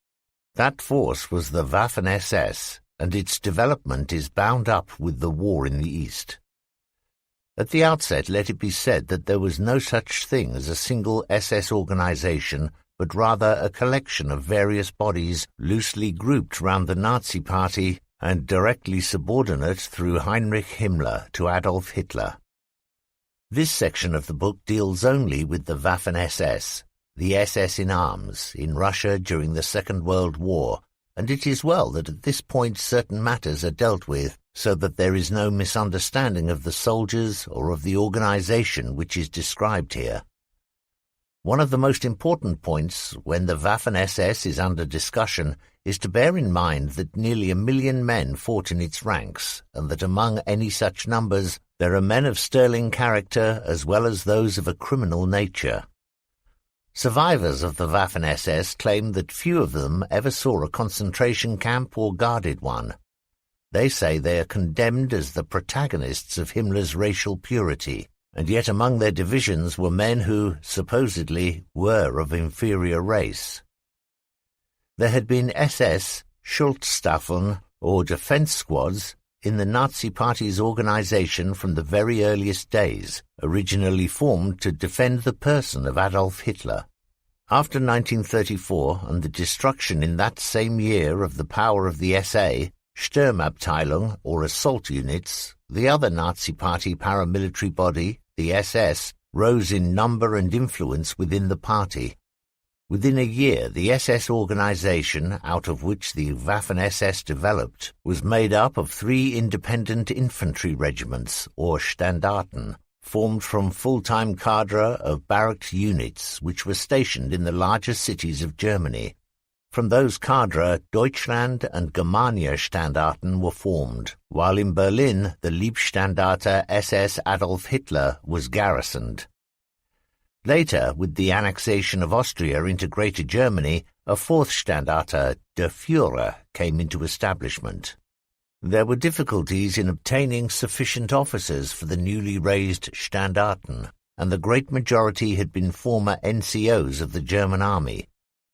That force was the Waffen-SS, and its development is bound up with the war in the East. At the outset, let it be said that there was no such thing as a single SS organization, but rather a collection of various bodies loosely grouped round the Nazi Party and directly subordinate through Heinrich Himmler to Adolf Hitler. This section of the book deals only with the Waffen-SS, the SS in arms, in Russia during the Second World War, and it is well that at this point certain matters are dealt with, so that there is no misunderstanding of the soldiers or of the organization which is described here. One of the most important points when the Waffen-SS is under discussion is to bear in mind that nearly 1 million men fought in its ranks, and that among any such numbers there are men of sterling character as well as those of a criminal nature. Survivors of the Waffen-SS claim that few of them ever saw a concentration camp or guarded one. They say they are condemned as the protagonists of Himmler's racial purity, and yet among their divisions were men who, supposedly, were of inferior race. There had been SS, Schutzstaffeln, or defense squads, in the Nazi Party's organization from the very earliest days, originally formed to defend the person of Adolf Hitler. After 1934 and the destruction in that same year of the power of the SA, Sturmabteilung, or assault units, the other Nazi Party paramilitary body, the SS, rose in number and influence within the party. Within a year, the SS organization, out of which the Waffen-SS developed, was made up of 3 independent infantry regiments, or Standarten, formed from full-time cadre of barracked units which were stationed in the larger cities of Germany. From those cadre, Deutschland and Germania Standarten were formed, while in Berlin the Leibstandarte SS Adolf Hitler was garrisoned. Later, with the annexation of Austria into Greater Germany, a 4th Standarte, Der Führer, came into establishment. There were difficulties in obtaining sufficient officers for the newly raised Standarten, and the great majority had been former NCOs of the German army.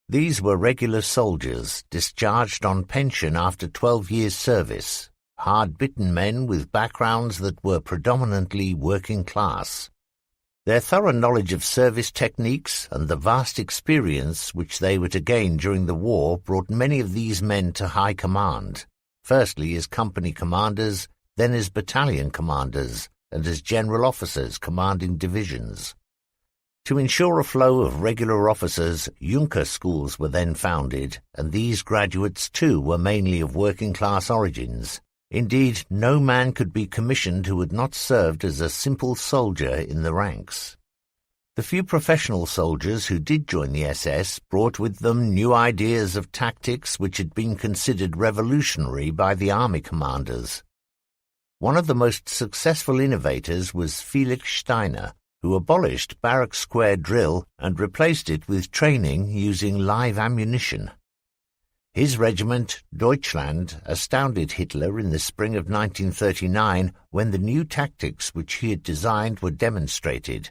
These were regular soldiers, discharged on pension after 12 years' service, hard-bitten men with backgrounds that were predominantly working class. Their thorough knowledge of service techniques and the vast experience which they were to gain during the war brought many of these men to high command, firstly as company commanders, then as battalion commanders, and as general officers commanding divisions. To ensure a flow of regular officers, Junker schools were then founded, and these graduates too were mainly of working-class origins. Indeed, no man could be commissioned who had not served as a simple soldier in the ranks. The few professional soldiers who did join the SS brought with them new ideas of tactics which had been considered revolutionary by the army commanders. One of the most successful innovators was Felix Steiner, who abolished barrack square drill and replaced it with training using live ammunition. His regiment, Deutschland, astounded Hitler in the spring of 1939 when the new tactics which he had designed were demonstrated.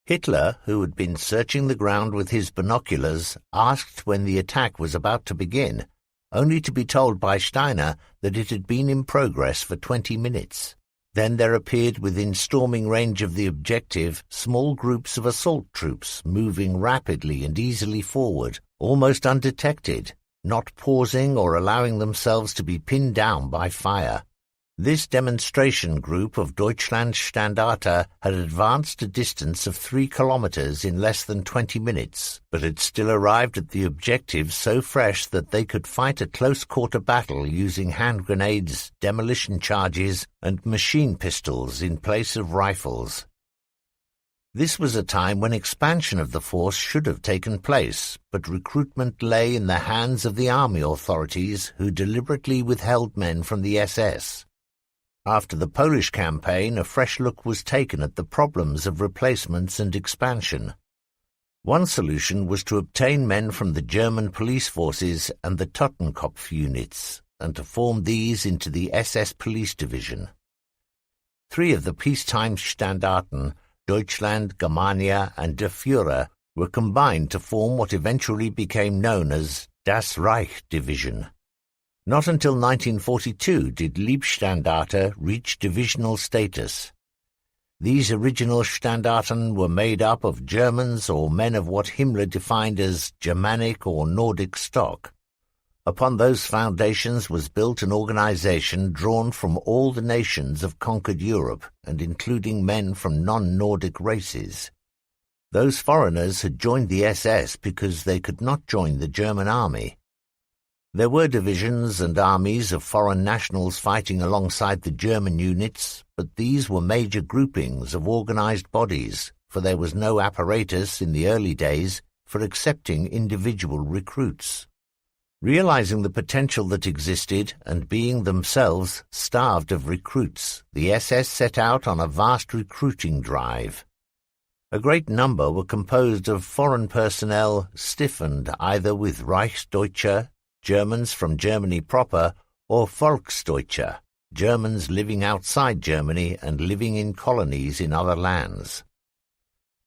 Hitler, who had been searching the ground with his binoculars, asked when the attack was about to begin, only to be told by Steiner that it had been in progress for 20 minutes. Then there appeared within storming range of the objective small groups of assault troops moving rapidly and easily forward, almost undetected, not pausing or allowing themselves to be pinned down by fire. This demonstration group of Deutschlandstandarte had advanced a distance of 3 kilometers in less than 20 minutes, but had still arrived at the objective so fresh that they could fight a close-quarter battle using hand grenades, demolition charges, and machine pistols in place of rifles. This was a time when expansion of the force should have taken place, but recruitment lay in the hands of the army authorities, who deliberately withheld men from the SS. After the Polish campaign, a fresh look was taken at the problems of replacements and expansion. One solution was to obtain men from the German police forces and the Totenkopf units, and to form these into the SS Police Division. 3 of the peacetime Standarten, Deutschland, Germania, and Der Führer, were combined to form what eventually became known as Das Reich Division. Not until 1942 did Leibstandarte reach divisional status. These original Standarten were made up of Germans or men of what Himmler defined as Germanic or Nordic stock. Upon those foundations was built an organization drawn from all the nations of conquered Europe and including men from non-Nordic races. Those foreigners had joined the SS because they could not join the German army. There were divisions and armies of foreign nationals fighting alongside the German units, but these were major groupings of organized bodies, for there was no apparatus in the early days for accepting individual recruits. Realizing the potential that existed and being themselves starved of recruits, the SS set out on a vast recruiting drive. A great number were composed of foreign personnel stiffened either with Reichsdeutsche, Germans from Germany proper, or Volksdeutsche, Germans living outside Germany and living in colonies in other lands.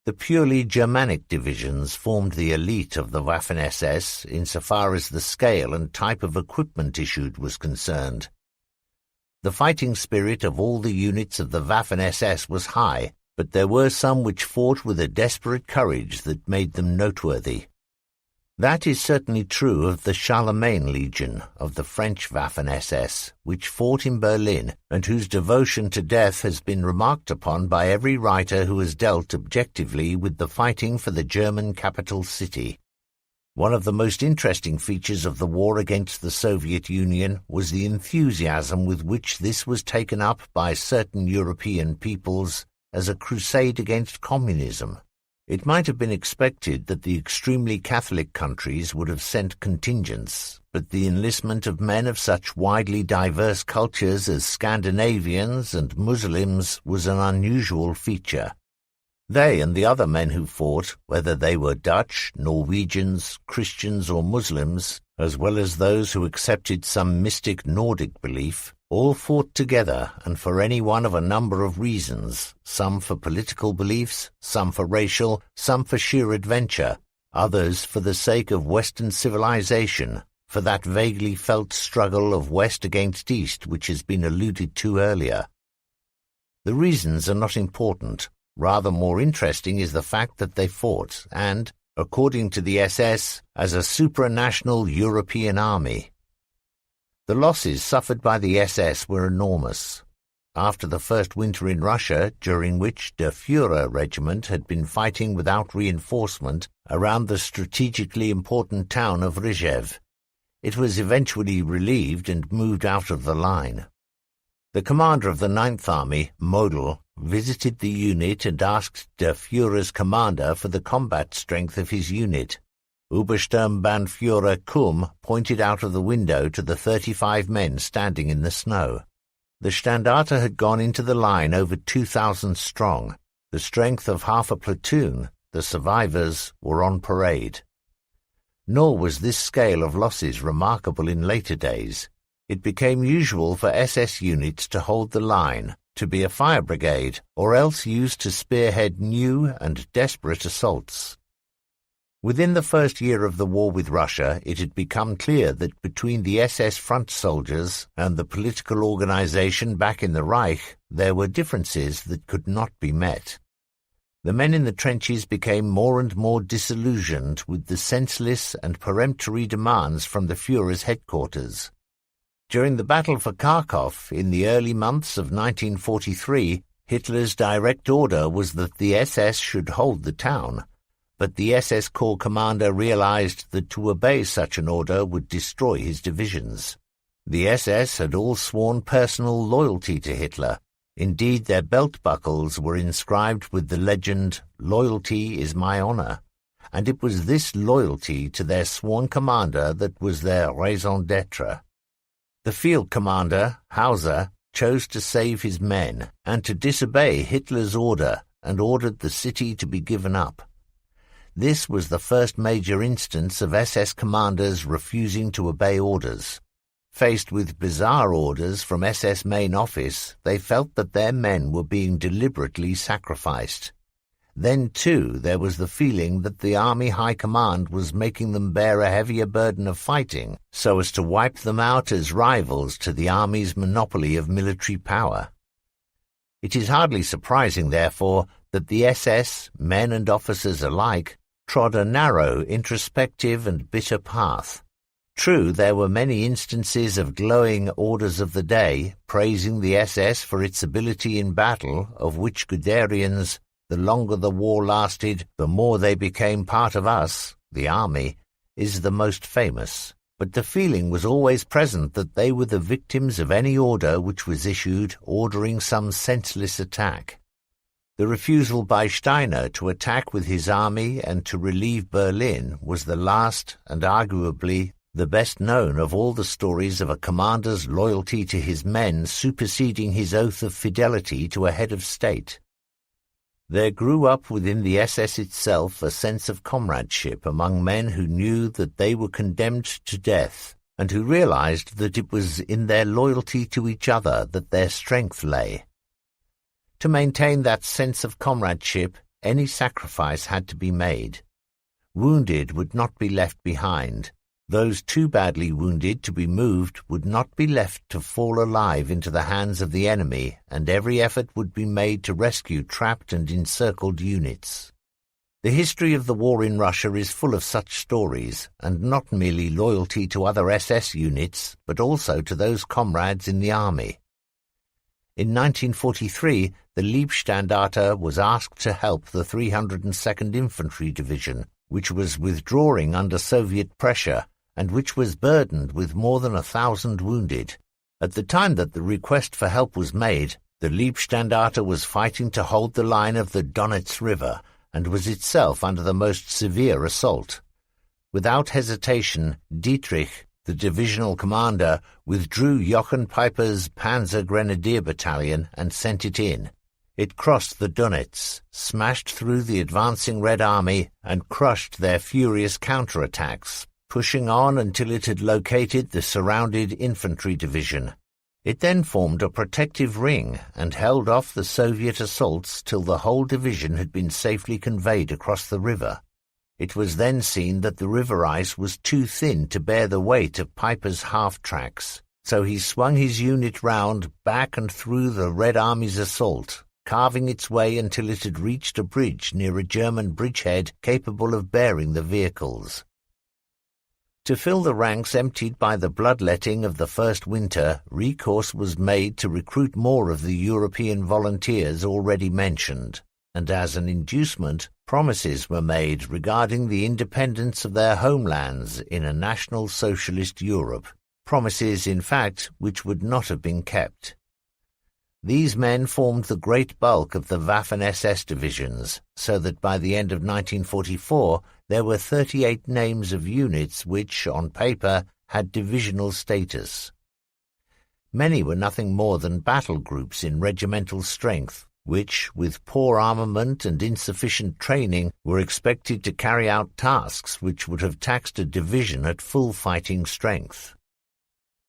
The purely Germanic divisions formed the elite of the Waffen-SS insofar as the scale and type of equipment issued was concerned. The fighting spirit of all the units of the Waffen-SS was high, but there were some which fought with a desperate courage that made them noteworthy. That is certainly true of the Charlemagne Legion of the French Waffen-SS, which fought in Berlin, and whose devotion to death has been remarked upon by every writer who has dealt objectively with the fighting for the German capital city. One of the most interesting features of the war against the Soviet Union was the enthusiasm with which this was taken up by certain European peoples as a crusade against communism. It might have been expected that the extremely Catholic countries would have sent contingents, but the enlistment of men of such widely diverse cultures as Scandinavians and Muslims was an unusual feature. They and the other men who fought, whether they were Dutch, Norwegians, Christians or Muslims, as well as those who accepted some mystic Nordic belief, all fought together and for any one of a number of reasons, some for political beliefs, some for racial, some for sheer adventure, others for the sake of Western civilization, for that vaguely felt struggle of West against East which has been alluded to earlier. The reasons are not important. Rather more interesting is the fact that they fought, and, according to the SS, as a supranational European army. The losses suffered by the SS were enormous. After the first winter in Russia, during which Der Führer regiment had been fighting without reinforcement around the strategically important town of Rzhev, it was eventually relieved and moved out of the line. The commander of the Ninth Army, Model, visited the unit and asked Der Führer's commander for the combat strength of his unit. Obersturmbannführer Kumm pointed out of the window to the 35 men standing in the snow. The Standarte had gone into the line over 2,000 strong, the strength of half a platoon. The survivors were on parade. Nor was this scale of losses remarkable in later days. It became usual for SS units to hold the line, to be a fire brigade, or else used to spearhead new and desperate assaults. Within the first year of the war with Russia, it had become clear that between the SS front soldiers and the political organization back in the Reich, there were differences that could not be met. The men in the trenches became more and more disillusioned with the senseless and peremptory demands from the Führer's headquarters. During the battle for Kharkov in the early months of 1943, Hitler's direct order was that the SS should hold the town, but the SS Corps commander realized that to obey such an order would destroy his divisions. The SS had all sworn personal loyalty to Hitler. Indeed, their belt buckles were inscribed with the legend, "Loyalty is my honor," and it was this loyalty to their sworn commander that was their raison d'etre. The field commander, Hauser, chose to save his men and to disobey Hitler's order and ordered the city to be given up. This was the first major instance of SS commanders refusing to obey orders. Faced with bizarre orders from SS main office, they felt that their men were being deliberately sacrificed. Then, too, there was the feeling that the Army High Command was making them bear a heavier burden of fighting, so as to wipe them out as rivals to the Army's monopoly of military power. It is hardly surprising, therefore, that the SS, men and officers alike, trod a narrow, introspective and bitter path. True, there were many instances of glowing orders of the day, praising the SS for its ability in battle, of which Guderian's "The longer the war lasted, the more they became part of us," the army, is the most famous. But the feeling was always present that they were the victims of any order which was issued ordering some senseless attack. The refusal by Steiner to attack with his army and to relieve Berlin was the last and arguably the best known of all the stories of a commander's loyalty to his men superseding his oath of fidelity to a head of state. There grew up within the SS itself a sense of comradeship among men who knew that they were condemned to death and who realized that it was in their loyalty to each other that their strength lay. To maintain that sense of comradeship, any sacrifice had to be made. Wounded would not be left behind. Those too badly wounded to be moved would not be left to fall alive into the hands of the enemy, and every effort would be made to rescue trapped and encircled units. The history of the war in Russia is full of such stories, and not merely loyalty to other SS units, but also to those comrades in the army. In 1943, the Leibstandarte was asked to help the 302nd Infantry Division, which was withdrawing under Soviet pressure, and which was burdened with more than 1,000 wounded. At the time that the request for help was made, the Leibstandarte was fighting to hold the line of the Donets River, and was itself under the most severe assault. Without hesitation, Dietrich, the divisional commander, withdrew Jochen Peiper's Panzer Grenadier Battalion and sent it in. It crossed the Donets, smashed through the advancing Red Army, and crushed their furious counterattacks, pushing on until it had located the surrounded infantry division. It then formed a protective ring and held off the Soviet assaults till the whole division had been safely conveyed across the river. It was then seen that the river ice was too thin to bear the weight of Peiper's half-tracks, so he swung his unit round, back and through the Red Army's assault, carving its way until it had reached a bridge near a German bridgehead capable of bearing the vehicles. To fill the ranks emptied by the bloodletting of the first winter, recourse was made to recruit more of the European volunteers already mentioned, and as an inducement, promises were made regarding the independence of their homelands in a National Socialist Europe, promises, in fact, which would not have been kept. These men formed the great bulk of the Waffen-SS divisions, so that by the end of 1944 there were 38 names of units which, on paper, had divisional status. Many were nothing more than battle groups in regimental strength, which, with poor armament and insufficient training, were expected to carry out tasks which would have taxed a division at full fighting strength.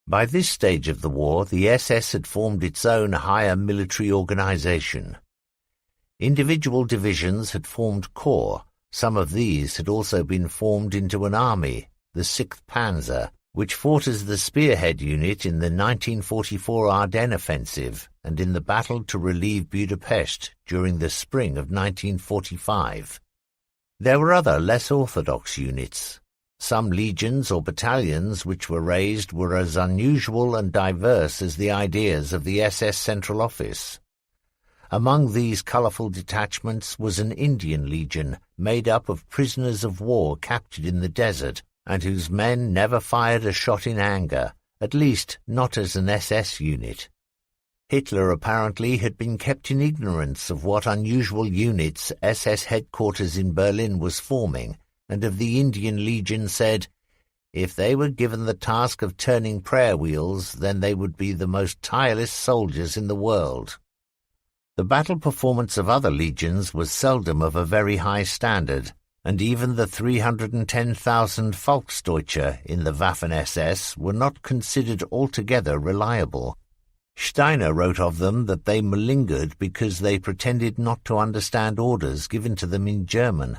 By this stage of the war, the SS had formed its own higher military organization. Individual divisions had formed corps. Some of these had also been formed into an army, the 6th Panzer, which fought as the spearhead unit in the 1944 Ardennes offensive and in the battle to relieve Budapest during the spring of 1945. There were other less orthodox units. Some legions or battalions which were raised were as unusual and diverse as the ideas of the SS Central Office. Among these colourful detachments was an Indian legion made up of prisoners of war captured in the desert and whose men never fired a shot in anger, at least not as an SS unit. Hitler apparently had been kept in ignorance of what unusual units SS headquarters in Berlin was forming, and of the Indian Legion said, "If they were given the task of turning prayer wheels, then they would be the most tireless soldiers in the world." The battle performance of other legions was seldom of a very high standard, and even the 310,000 Volksdeutsche in the Waffen-SS were not considered altogether reliable. Steiner wrote of them that they malingered because they pretended not to understand orders given to them in German.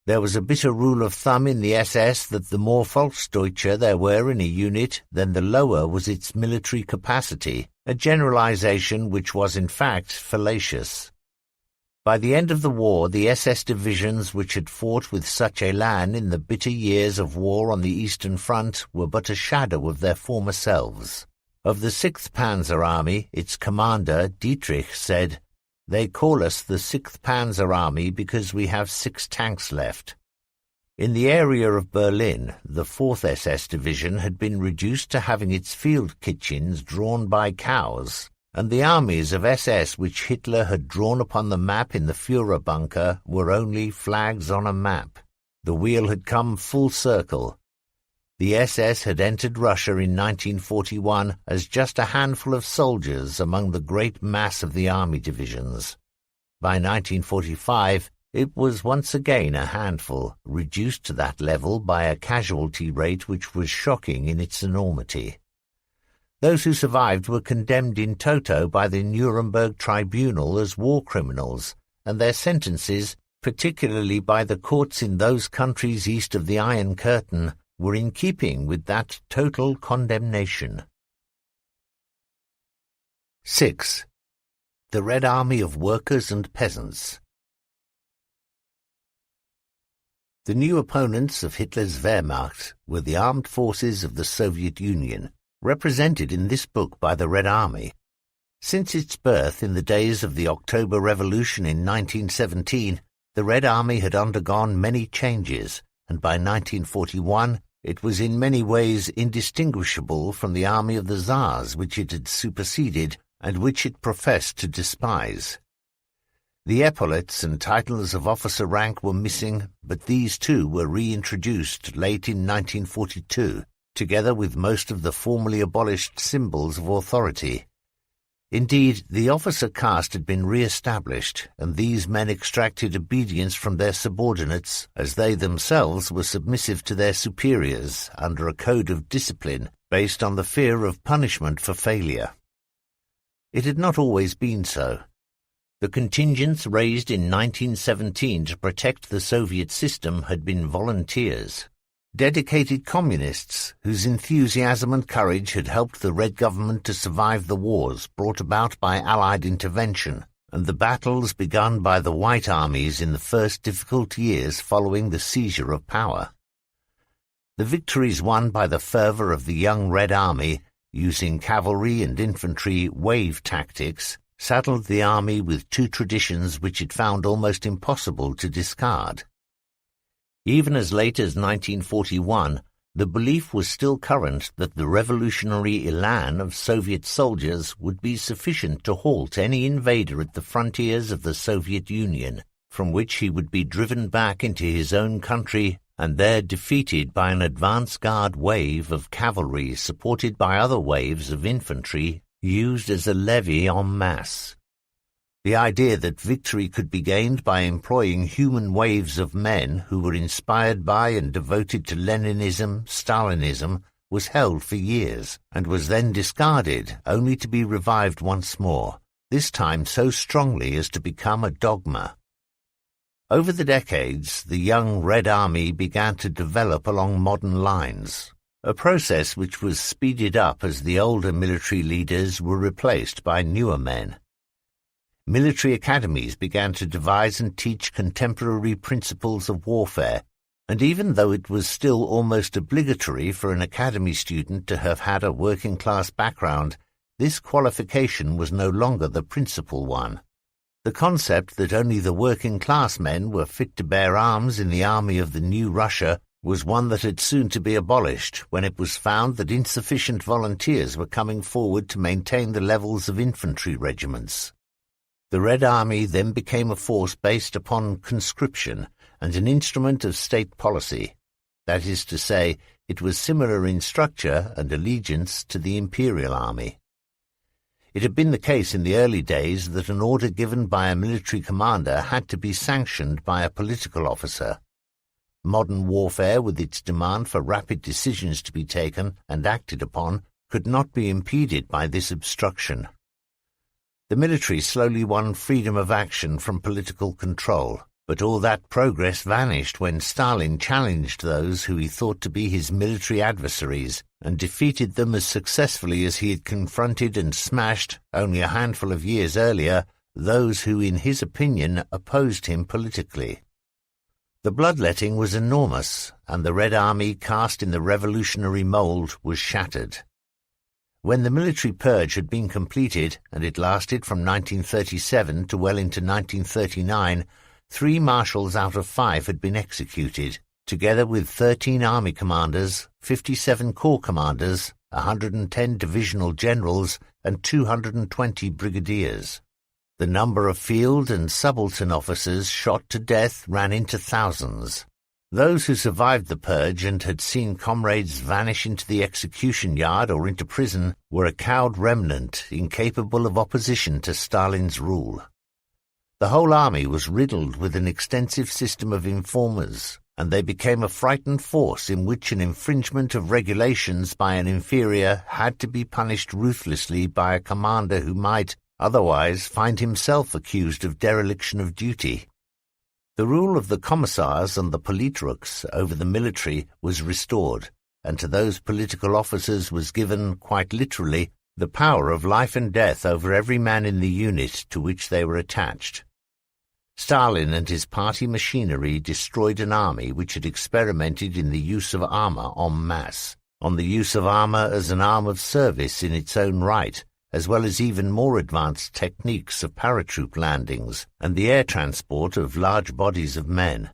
There was a bitter rule of thumb in the SS that the more Volksdeutsche there were in a unit, then the lower was its military capacity, a generalization which was in fact fallacious. By the end of the war, the SS divisions which had fought with such élan in the bitter years of war on the Eastern Front were but a shadow of their former selves. Of the 6th Panzer Army, its commander, Dietrich, said, "They call us the 6th Panzer Army because we have 6 tanks left." In the area of Berlin, the 4th SS Division had been reduced to having its field kitchens drawn by cows, and the armies of SS which Hitler had drawn upon the map in the Führer bunker were only flags on a map. The wheel had come full circle. The SS had entered Russia in 1941 as just a handful of soldiers among the great mass of the army divisions. By 1945, it was once again a handful, reduced to that level by a casualty rate which was shocking in its enormity. Those who survived were condemned in toto by the Nuremberg Tribunal as war criminals, and their sentences, particularly by the courts in those countries east of the Iron Curtain, were in keeping with that total condemnation. 6. The Red Army of Workers and Peasants. The new opponents of Hitler's Wehrmacht were the armed forces of the Soviet Union, represented in this book by the Red Army. Since its birth in the days of the October Revolution in 1917, the Red Army had undergone many changes, and by 1941 it was in many ways indistinguishable from the army of the Tsars which it had superseded and which it professed to despise. The epaulets and titles of officer rank were missing, but these too were reintroduced late in 1942, together with most of the formerly abolished symbols of authority. Indeed, the officer caste had been re-established, and these men extracted obedience from their subordinates, as they themselves were submissive to their superiors under a code of discipline based on the fear of punishment for failure. It had not always been so. The contingents raised in 1917 to protect the Soviet system had been volunteers, dedicated communists whose enthusiasm and courage had helped the Red government to survive the wars brought about by Allied intervention and the battles begun by the White armies in the first difficult years following the seizure of power. The victories won by the fervour of the young Red Army, using cavalry and infantry wave tactics, saddled the army with two traditions which it found almost impossible to discard. Even as late as 1941, the belief was still current that the revolutionary élan of Soviet soldiers would be sufficient to halt any invader at the frontiers of the Soviet Union, from which he would be driven back into his own country and there defeated by an advance guard wave of cavalry supported by other waves of infantry used as a levy en masse. The idea that victory could be gained by employing human waves of men who were inspired by and devoted to Leninism, Stalinism, was held for years, and was then discarded, only to be revived once more, this time so strongly as to become a dogma. Over the decades, the young Red Army began to develop along modern lines, a process which was speeded up as the older military leaders were replaced by newer men. Military academies began to devise and teach contemporary principles of warfare, and even though it was still almost obligatory for an academy student to have had a working-class background, this qualification was no longer the principal one. The concept that only the working-class men were fit to bear arms in the army of the new Russia was one that had soon to be abolished when it was found that insufficient volunteers were coming forward to maintain the levels of infantry regiments. The Red Army then became a force based upon conscription and an instrument of state policy. That is to say, it was similar in structure and allegiance to the Imperial Army. It had been the case in the early days that an order given by a military commander had to be sanctioned by a political officer. Modern warfare, with its demand for rapid decisions to be taken and acted upon, could not be impeded by this obstruction. The military slowly won freedom of action from political control, but all that progress vanished when Stalin challenged those who he thought to be his military adversaries and defeated them as successfully as he had confronted and smashed, only a handful of years earlier, those who, in his opinion, opposed him politically. The bloodletting was enormous, and the Red Army, cast in the revolutionary mould, was shattered. When the military purge had been completed, and it lasted from 1937 to well into 1939, 3 marshals out of 5 had been executed, together with 13 army commanders, 57 corps commanders, 110 divisional generals, and 220 brigadiers. The number of field and subaltern officers shot to death ran into thousands. Those who survived the purge and had seen comrades vanish into the execution yard or into prison were a cowed remnant, incapable of opposition to Stalin's rule. The whole army was riddled with an extensive system of informers, and they became a frightened force in which an infringement of regulations by an inferior had to be punished ruthlessly by a commander who might, otherwise, find himself accused of dereliction of duty. The rule of the commissars and the politruks over the military was restored, and to those political officers was given, quite literally, the power of life and death over every man in the unit to which they were attached. Stalin and his party machinery destroyed an army which had experimented in the use of armor en masse, on the use of armor as an arm of service in its own right, as well as even more advanced techniques of paratroop landings and the air transport of large bodies of men.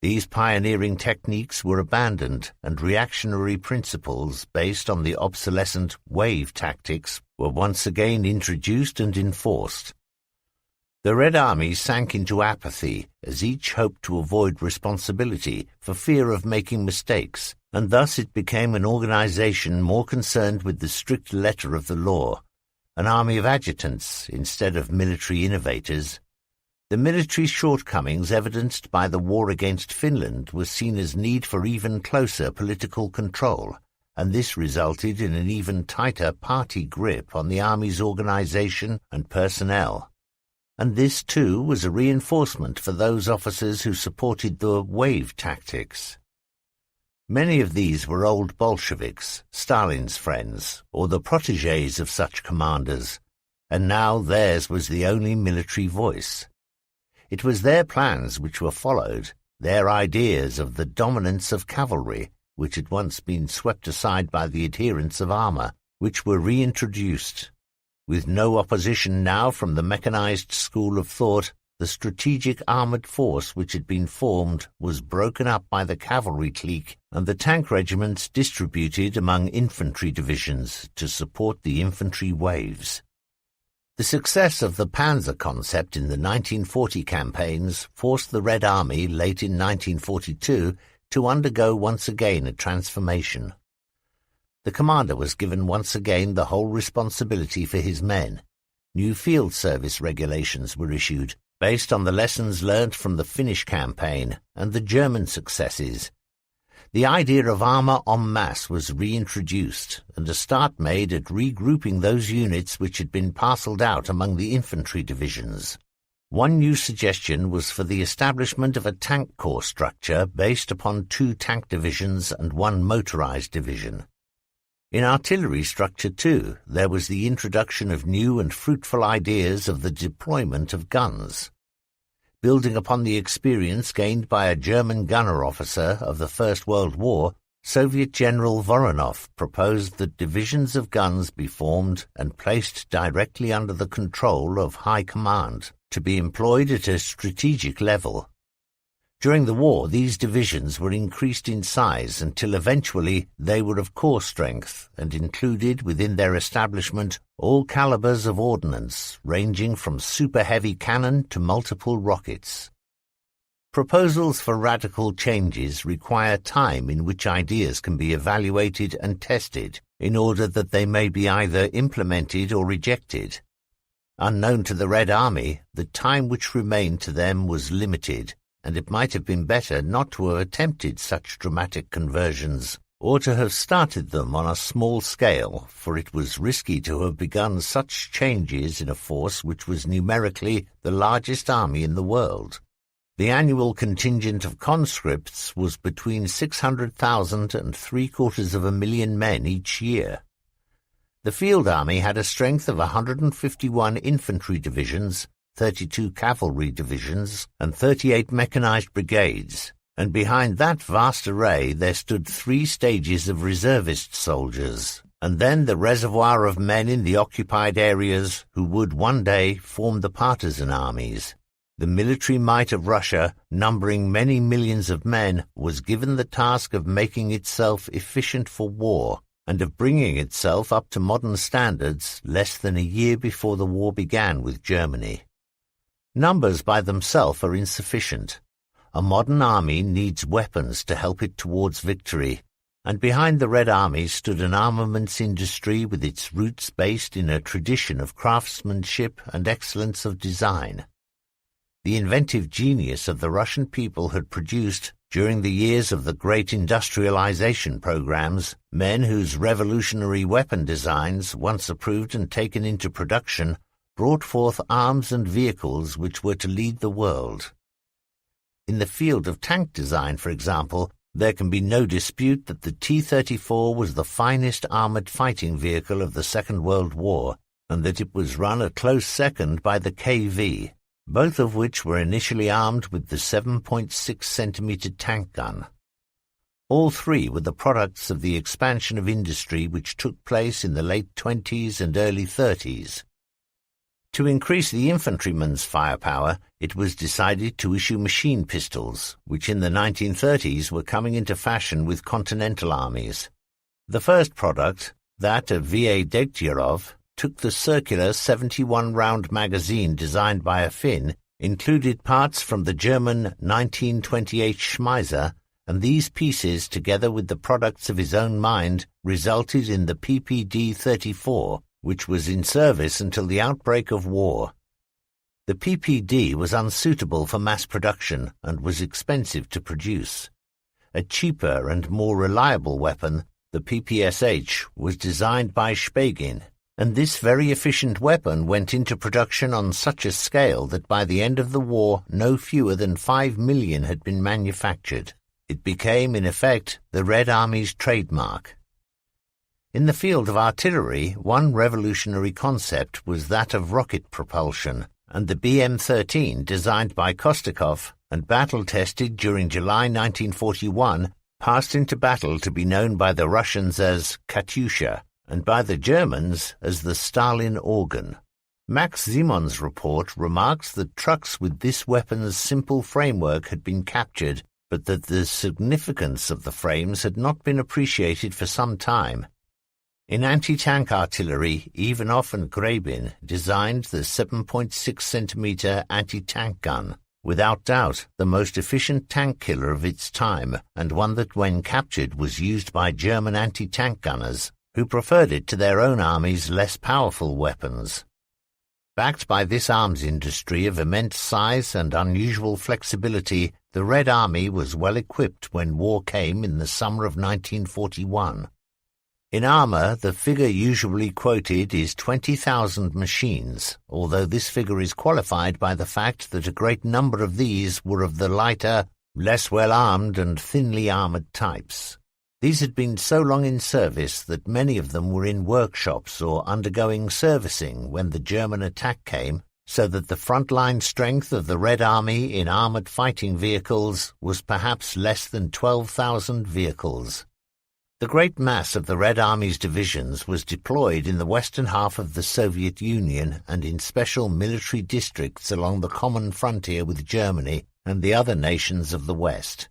These pioneering techniques were abandoned, and reactionary principles based on the obsolescent wave tactics were once again introduced and enforced. The Red Army sank into apathy as each hoped to avoid responsibility for fear of making mistakes, and thus it became an organization more concerned with the strict letter of the law, an army of adjutants instead of military innovators. The military shortcomings evidenced by the war against Finland was seen as need for even closer political control, and this resulted in an even tighter party grip on the army's organization and personnel. And this, too, was a reinforcement for those officers who supported the wave tactics. Many of these were old Bolsheviks, Stalin's friends, or the protégés of such commanders, and now theirs was the only military voice. It was their plans which were followed, their ideas of the dominance of cavalry, which had once been swept aside by the adherents of armor, which were reintroduced. With no opposition now from the mechanized school of thought, the strategic armored force which had been formed was broken up by the cavalry clique and the tank regiments distributed among infantry divisions to support the infantry waves. The success of the Panzer concept in the 1940 campaigns forced the Red Army late in 1942 to undergo once again a transformation. The commander was given once again the whole responsibility for his men. new field service regulations were issued, based on the lessons learnt from the Finnish campaign and the German successes. The idea of armour en masse was reintroduced, and a start made at regrouping those units which had been parcelled out among the infantry divisions. One new suggestion was for the establishment of a tank corps structure based upon 2 tank divisions and 1 motorised division. In artillery structure too, there was the introduction of new and fruitful ideas of the deployment of guns. Building upon the experience gained by a German gunner officer of the First World War, Soviet General Voronov proposed that divisions of guns be formed and placed directly under the control of High Command, to be employed at a strategic level. During the war, these divisions were increased in size until eventually they were of corps strength and included within their establishment all calibers of ordnance, ranging from super-heavy cannon to multiple rockets. Proposals for radical changes require time in which ideas can be evaluated and tested in order that they may be either implemented or rejected. Unknown to the Red Army, the time which remained to them was limited, and it might have been better not to have attempted such dramatic conversions, or to have started them on a small scale, for it was risky to have begun such changes in a force which was numerically the largest army in the world. The annual contingent of conscripts was between 600,000 and 750,000 men each year. The field army had a strength of 151 infantry divisions, 32 cavalry divisions, and 38 mechanized brigades, and behind that vast array there stood 3 stages of reservist soldiers, and then the reservoir of men in the occupied areas who would one day form the partisan armies. The military might of Russia, numbering many millions of men, was given the task of making itself efficient for war, and of bringing itself up to modern standards less than a year before the war began with Germany. Numbers by themselves are insufficient. A modern army needs weapons to help it towards victory, and behind the Red Army stood an armaments industry with its roots based in a tradition of craftsmanship and excellence of design. The inventive genius of the Russian people had produced, during the years of the great industrialization programs, men whose revolutionary weapon designs, once approved and taken into production, brought forth arms and vehicles which were to lead the world. In the field of tank design, for example, there can be no dispute that the T-34 was the finest armoured fighting vehicle of the Second World War, and that it was run a close second by the KV, both of which were initially armed with the 7.6-centimetre tank gun. All 3 were the products of the expansion of industry which took place in the late 20s and early 30s. To increase the infantryman's firepower, it was decided to issue machine pistols, which in the 1930s were coming into fashion with continental armies. The first product, that of V.A. Degtyaryov, took the circular 71-round magazine designed by a Finn, included parts from the German 1928 Schmeiser, and these pieces, together with the products of his own mind, resulted in the PPD-34, which was in service until the outbreak of war. The PPD was unsuitable for mass production and was expensive to produce. A cheaper and more reliable weapon, the PPSH, was designed by Shpagin, and this very efficient weapon went into production on such a scale that by the end of the war no fewer than 5 million had been manufactured. It became, in effect, the Red Army's trademark. In the field of artillery, one revolutionary concept was that of rocket propulsion, and the BM-13, designed by Kostakov and battle-tested during July 1941, passed into battle to be known by the Russians as Katyusha, and by the Germans as the Stalin organ. Max Simon's report remarks that trucks with this weapon's simple framework had been captured, but that the significance of the frames had not been appreciated for some time. In anti-tank artillery, Ivanov and Grabin designed the 7.6-centimetre anti-tank gun, without doubt the most efficient tank killer of its time, and one that when captured was used by German anti-tank gunners, who preferred it to their own army's less powerful weapons. Backed by this arms industry of immense size and unusual flexibility, the Red Army was well equipped when war came in the summer of 1941. In armor, the figure usually quoted is 20,000 machines, although this figure is qualified by the fact that a great number of these were of the lighter, less well-armed and thinly armored types. These had been so long in service that many of them were in workshops or undergoing servicing when the German attack came, so that the front-line strength of the Red Army in armored fighting vehicles was perhaps less than 12,000 vehicles. The great mass of the Red Army's divisions was deployed in the western half of the Soviet Union and in special military districts along the common frontier with Germany and the other nations of the West.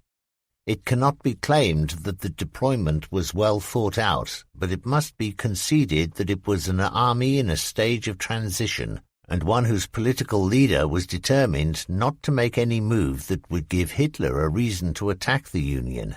It cannot be claimed that the deployment was well thought out, but it must be conceded that it was an army in a stage of transition, and one whose political leader was determined not to make any move that would give Hitler a reason to attack the Union.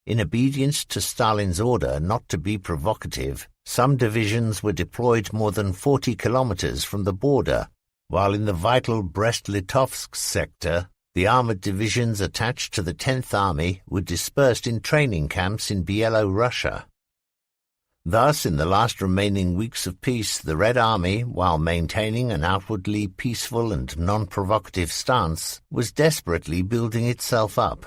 In obedience to Stalin's order not to be provocative, some divisions were deployed more than 40 kilometers from the border, while in the vital Brest-Litovsk sector, the armored divisions attached to the 10th Army were dispersed in training camps in Bielorussia. Thus, in the last remaining weeks of peace, the Red Army, while maintaining an outwardly peaceful and non-provocative stance, was desperately building itself up.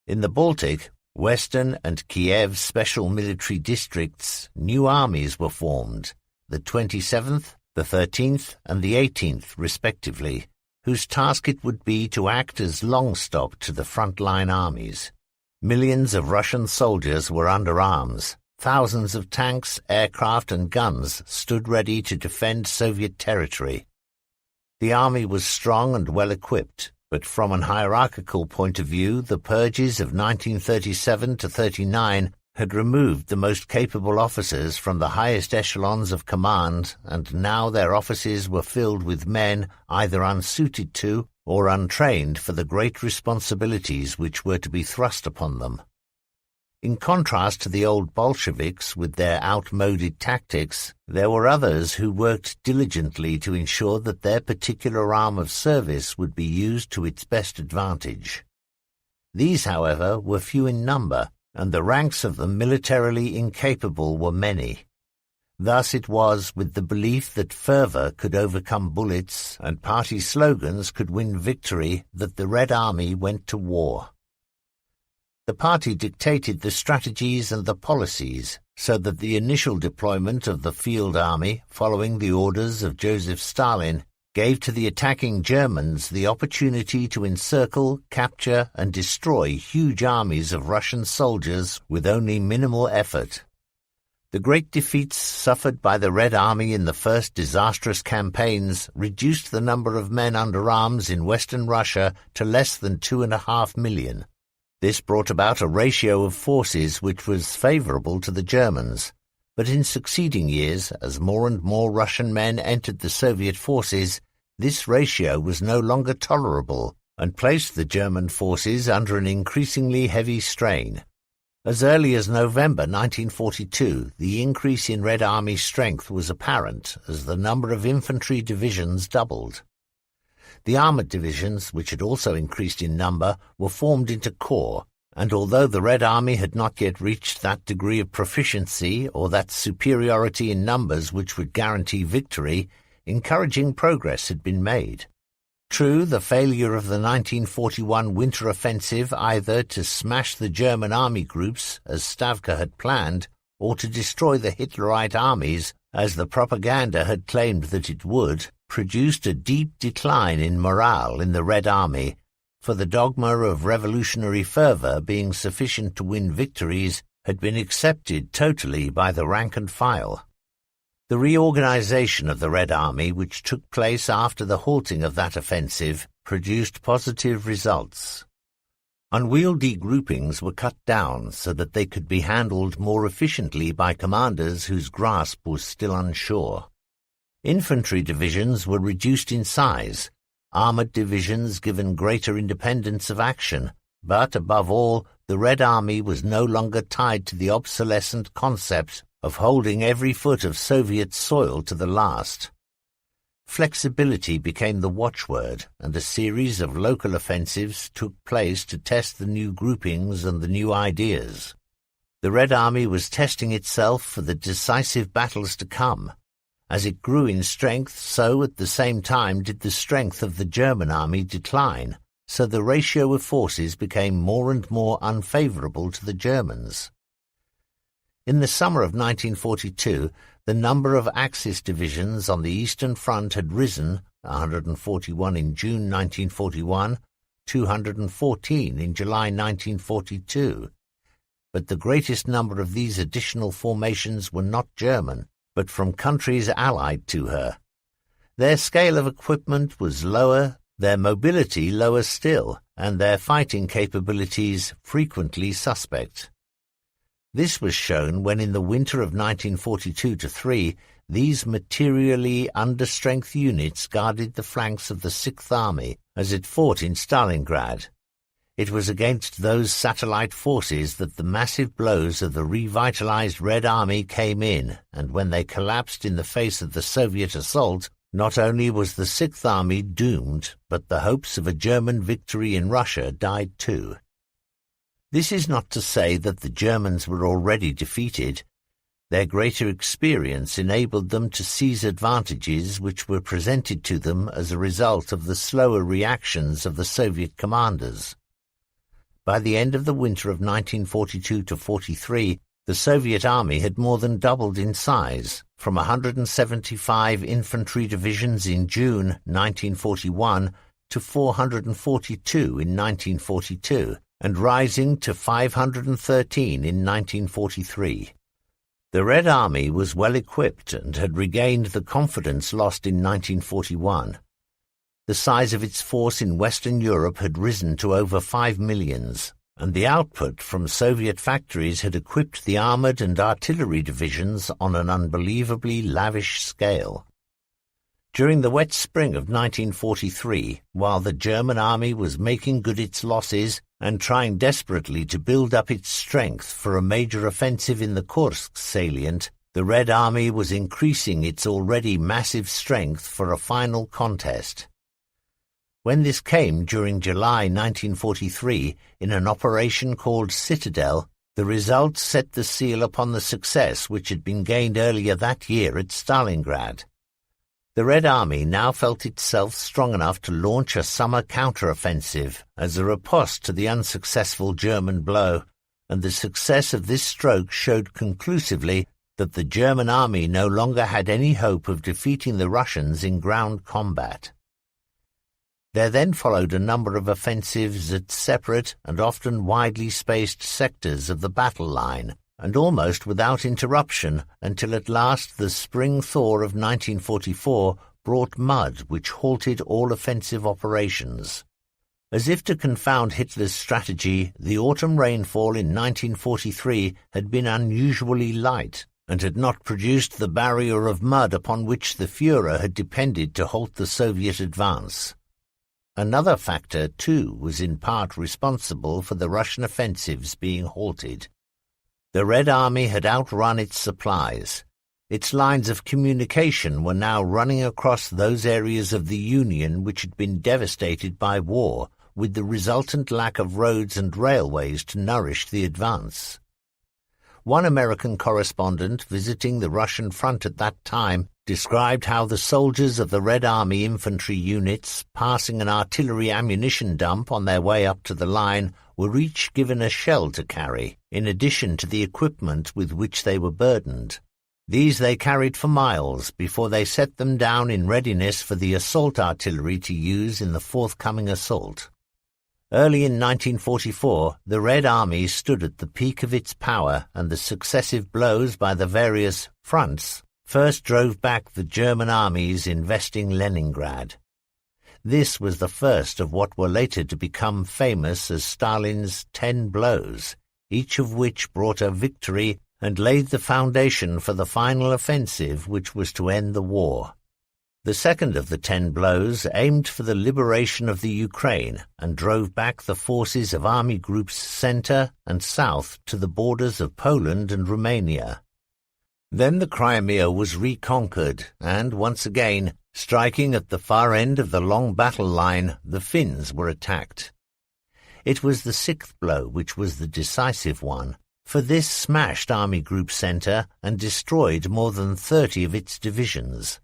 In the Baltic, Western and Kiev special military districts, new armies were formed, the 27th, the 13th, and the 18th, respectively, whose task it would be to act as long stop to the front-line armies. Millions of Russian soldiers were under arms. Thousands of tanks, aircraft, and guns stood ready to defend Soviet territory. The army was strong and well equipped, but from an hierarchical point of view, the purges of 1937 to 39 had removed the most capable officers from the highest echelons of command, and now their offices were filled with men either unsuited to or untrained for the great responsibilities which were to be thrust upon them. In contrast to the old Bolsheviks with their outmoded tactics, there were others who worked diligently to ensure that their particular arm of service would be used to its best advantage. These, however, were few in number, and the ranks of the militarily incapable were many. Thus it was with the belief that fervor could overcome bullets and party slogans could win victory that the Red Army went to war. The party dictated the strategies and the policies, so that the initial deployment of the field army, following the orders of Joseph Stalin, gave to the attacking Germans the opportunity to encircle, capture, and destroy huge armies of Russian soldiers with only minimal effort. The great defeats suffered by the Red Army in the first disastrous campaigns reduced the number of men under arms in Western Russia to less than 2.5 million. This brought about a ratio of forces which was favorable to the Germans. But in succeeding years, as more and more Russian men entered the Soviet forces, this ratio was no longer tolerable and placed the German forces under an increasingly heavy strain. As early as November 1942, the increase in Red Army strength was apparent as the number of infantry divisions doubled. The armoured divisions, which had also increased in number, were formed into corps, and although the Red Army had not yet reached that degree of proficiency or that superiority in numbers which would guarantee victory, encouraging progress had been made. True, the failure of the 1941 winter offensive either to smash the German army groups, as Stavka had planned, or to destroy the Hitlerite armies, as the propaganda had claimed that it would, produced a deep decline in morale in the Red Army, for the dogma of revolutionary fervor being sufficient to win victories had been accepted totally by the rank and file. The reorganization of the Red Army, which took place after the halting of that offensive, produced positive results. Unwieldy groupings were cut down so that they could be handled more efficiently by commanders whose grasp was still unsure. Infantry divisions were reduced in size, armoured divisions given greater independence of action, but, above all, the Red Army was no longer tied to the obsolescent concept of holding every foot of Soviet soil to the last. flexibility became the watchword, and a series of local offensives took place to test the new groupings and the new ideas. The Red Army was testing itself for the decisive battles to come. As it grew in strength, so at the same time did the strength of the German army decline, so the ratio of forces became more and more unfavourable to the Germans. In the summer of 1942, the number of Axis divisions on the Eastern Front had risen, 141 in June 1941, 214 in July 1942. But the greatest number of these additional formations were not German, but from countries allied to her. Their scale of equipment was lower, their mobility lower still, and their fighting capabilities frequently suspect. This was shown when in the winter of 1942-3, these materially understrength units guarded the flanks of the Sixth Army as it fought in Stalingrad. It was against those satellite forces that the massive blows of the revitalized Red Army came in, and when they collapsed in the face of the Soviet assault, not only was the Sixth Army doomed, but the hopes of a German victory in Russia died too. This is not to say that the Germans were already defeated. Their greater experience enabled them to seize advantages which were presented to them as a result of the slower reactions of the Soviet commanders. By the end of the winter of 1942-43, the Soviet army had more than doubled in size, from 175 infantry divisions in June 1941 to 442 in 1942, and rising to 513 in 1943. The Red Army was well equipped and had regained the confidence lost in 1941. The size of its force in Western Europe had risen to over 5 millions, and the output from Soviet factories had equipped the armoured and artillery divisions on an unbelievably lavish scale. During the wet spring of 1943, while the German army was making good its losses and trying desperately to build up its strength for a major offensive in the Kursk salient, the Red Army was increasing its already massive strength for a final contest. When this came during July 1943 in an operation called Citadel, the result set the seal upon the success which had been gained earlier that year at Stalingrad. The Red Army now felt itself strong enough to launch a summer counter-offensive as a riposte to the unsuccessful German blow, and the success of this stroke showed conclusively that the German army no longer had any hope of defeating the Russians in ground combat. There then followed a number of offensives at separate and often widely spaced sectors of the battle line, and almost without interruption, until at last the spring thaw of 1944 brought mud which halted all offensive operations. As if to confound Hitler's strategy, the autumn rainfall in 1943 had been unusually light, and had not produced the barrier of mud upon which the Führer had depended to halt the Soviet advance. Another factor, too, was in part responsible for the Russian offensives being halted. The Red Army had outrun its supplies. Its lines of communication were now running across those areas of the Union which had been devastated by war, with the resultant lack of roads and railways to nourish the advance. One American correspondent visiting the Russian front at that time described how the soldiers of the Red Army infantry units, passing an artillery ammunition dump on their way up to the line, were each given a shell to carry, in addition to the equipment with which they were burdened. These they carried for miles before they set them down in readiness for the assault artillery to use in the forthcoming assault. Early in 1944, the Red Army stood at the peak of its power, and the successive blows by the various fronts first drove back the German armies investing Leningrad. This was the first of what were later to become famous as Stalin's 10 blows, each of which brought a victory and laid the foundation for the final offensive which was to end the war. The second of the 10 blows aimed for the liberation of the Ukraine and drove back the forces of Army Groups Centre and South to the borders of Poland and Romania. Then the Crimea was reconquered, and once again Striking at the far end of the long battle line, the Finns were attacked. It was the sixth blow which was the decisive one, for this smashed Army Group Centre and destroyed more than 30 of its divisions.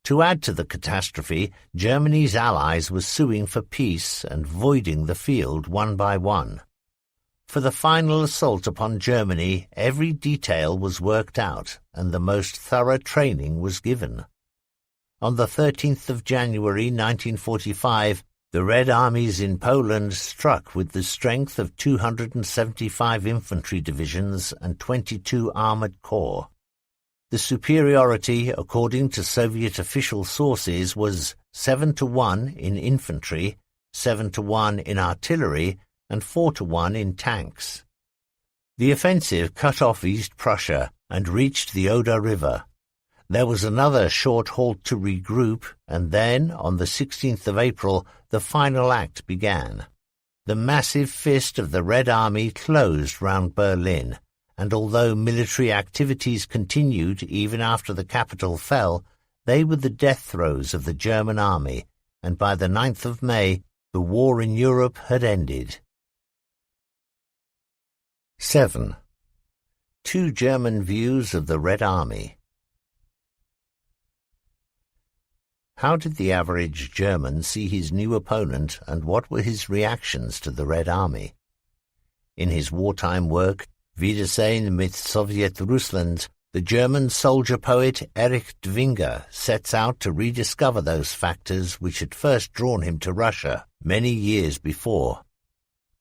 To add to the catastrophe, Germany's allies were suing for peace and voiding the field one by one. For the final assault upon Germany, every detail was worked out and the most thorough training was given. On the 13th of January 1945, the Red Armies in Poland struck with the strength of 275 infantry divisions and 22 armoured corps. The superiority, according to Soviet official sources, was 7-1 in infantry, 7-1 in artillery, and 4-1 in tanks. The offensive cut off East Prussia and reached the Oder River. There was another short halt to regroup, and then, on the 16th of April, the final act began. The massive fist of the Red Army closed round Berlin, and although military activities continued even after the capital fell, they were the death throes of the German army, and by the 9th of May, the war in Europe had ended. 7. Two German views of the Red Army. How did the average German see his new opponent, and what were his reactions to the Red Army? In his wartime work, Wiedersehen mit Sowjet-Russland, the German soldier-poet Erich Dvinger sets out to rediscover those factors which had first drawn him to Russia many years before.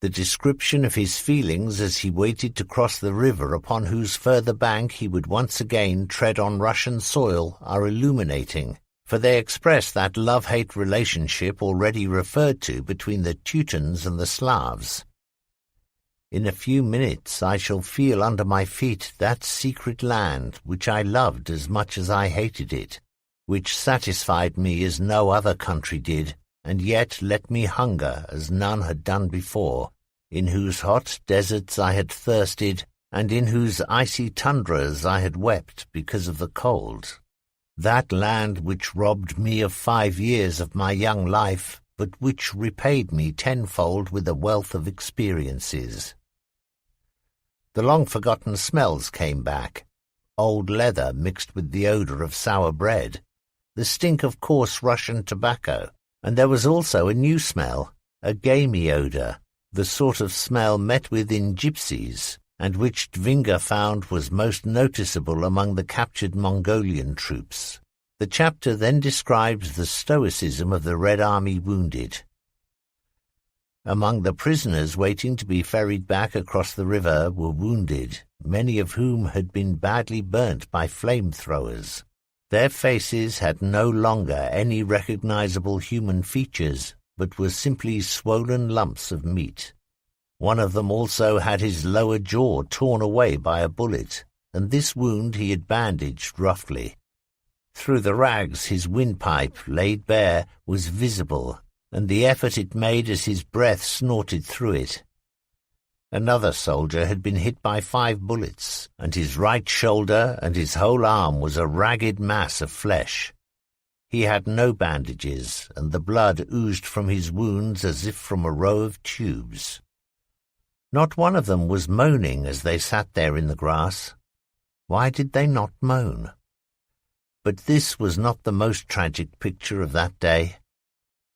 The description of his feelings as he waited to cross the river upon whose further bank he would once again tread on Russian soil are illuminating, for they express that love-hate relationship already referred to between the Teutons and the Slavs. In a few minutes I shall feel under my feet that secret land which I loved as much as I hated it, which satisfied me as no other country did, and yet let me hunger as none had done before, in whose hot deserts I had thirsted, and in whose icy tundras I had wept because of the cold. That land which robbed me of 5 years of my young life, but which repaid me tenfold with a wealth of experiences. The long-forgotten smells came back, old leather mixed with the odour of sour bread, the stink of coarse Russian tobacco, and there was also a new smell, a gamey odour, the sort of smell met with in gypsies, and which Dvinger found was most noticeable among the captured Mongolian troops. The chapter then describes the stoicism of the Red Army wounded. Among the prisoners waiting to be ferried back across the river were wounded, many of whom had been badly burnt by flamethrowers. Their faces had no longer any recognizable human features, but were simply swollen lumps of meat. One of them also had his lower jaw torn away by a bullet, and this wound he had bandaged roughly. Through the rags his windpipe, laid bare, was visible, and the effort it made as his breath snorted through it. Another soldier had been hit by 5 bullets, and his right shoulder and his whole arm was a ragged mass of flesh. He had no bandages, and the blood oozed from his wounds as if from a row of tubes. Not one of them was moaning as they sat there in the grass. Why did they not moan? But this was not the most tragic picture of that day.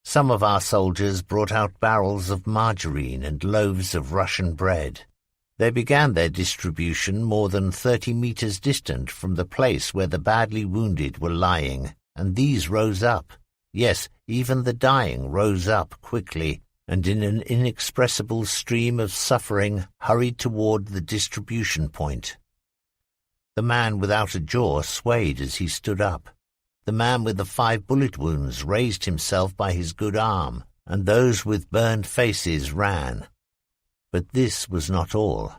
Some of our soldiers brought out barrels of margarine and loaves of Russian bread. They began their distribution more than 30 meters distant from the place where the badly wounded were lying, and these rose up. Yes, even the dying rose up quickly, and in an inexpressible stream of suffering hurried toward the distribution point. The man without a jaw swayed as he stood up. The man with the 5 bullet wounds raised himself by his good arm, and those with burned faces ran. But this was not all.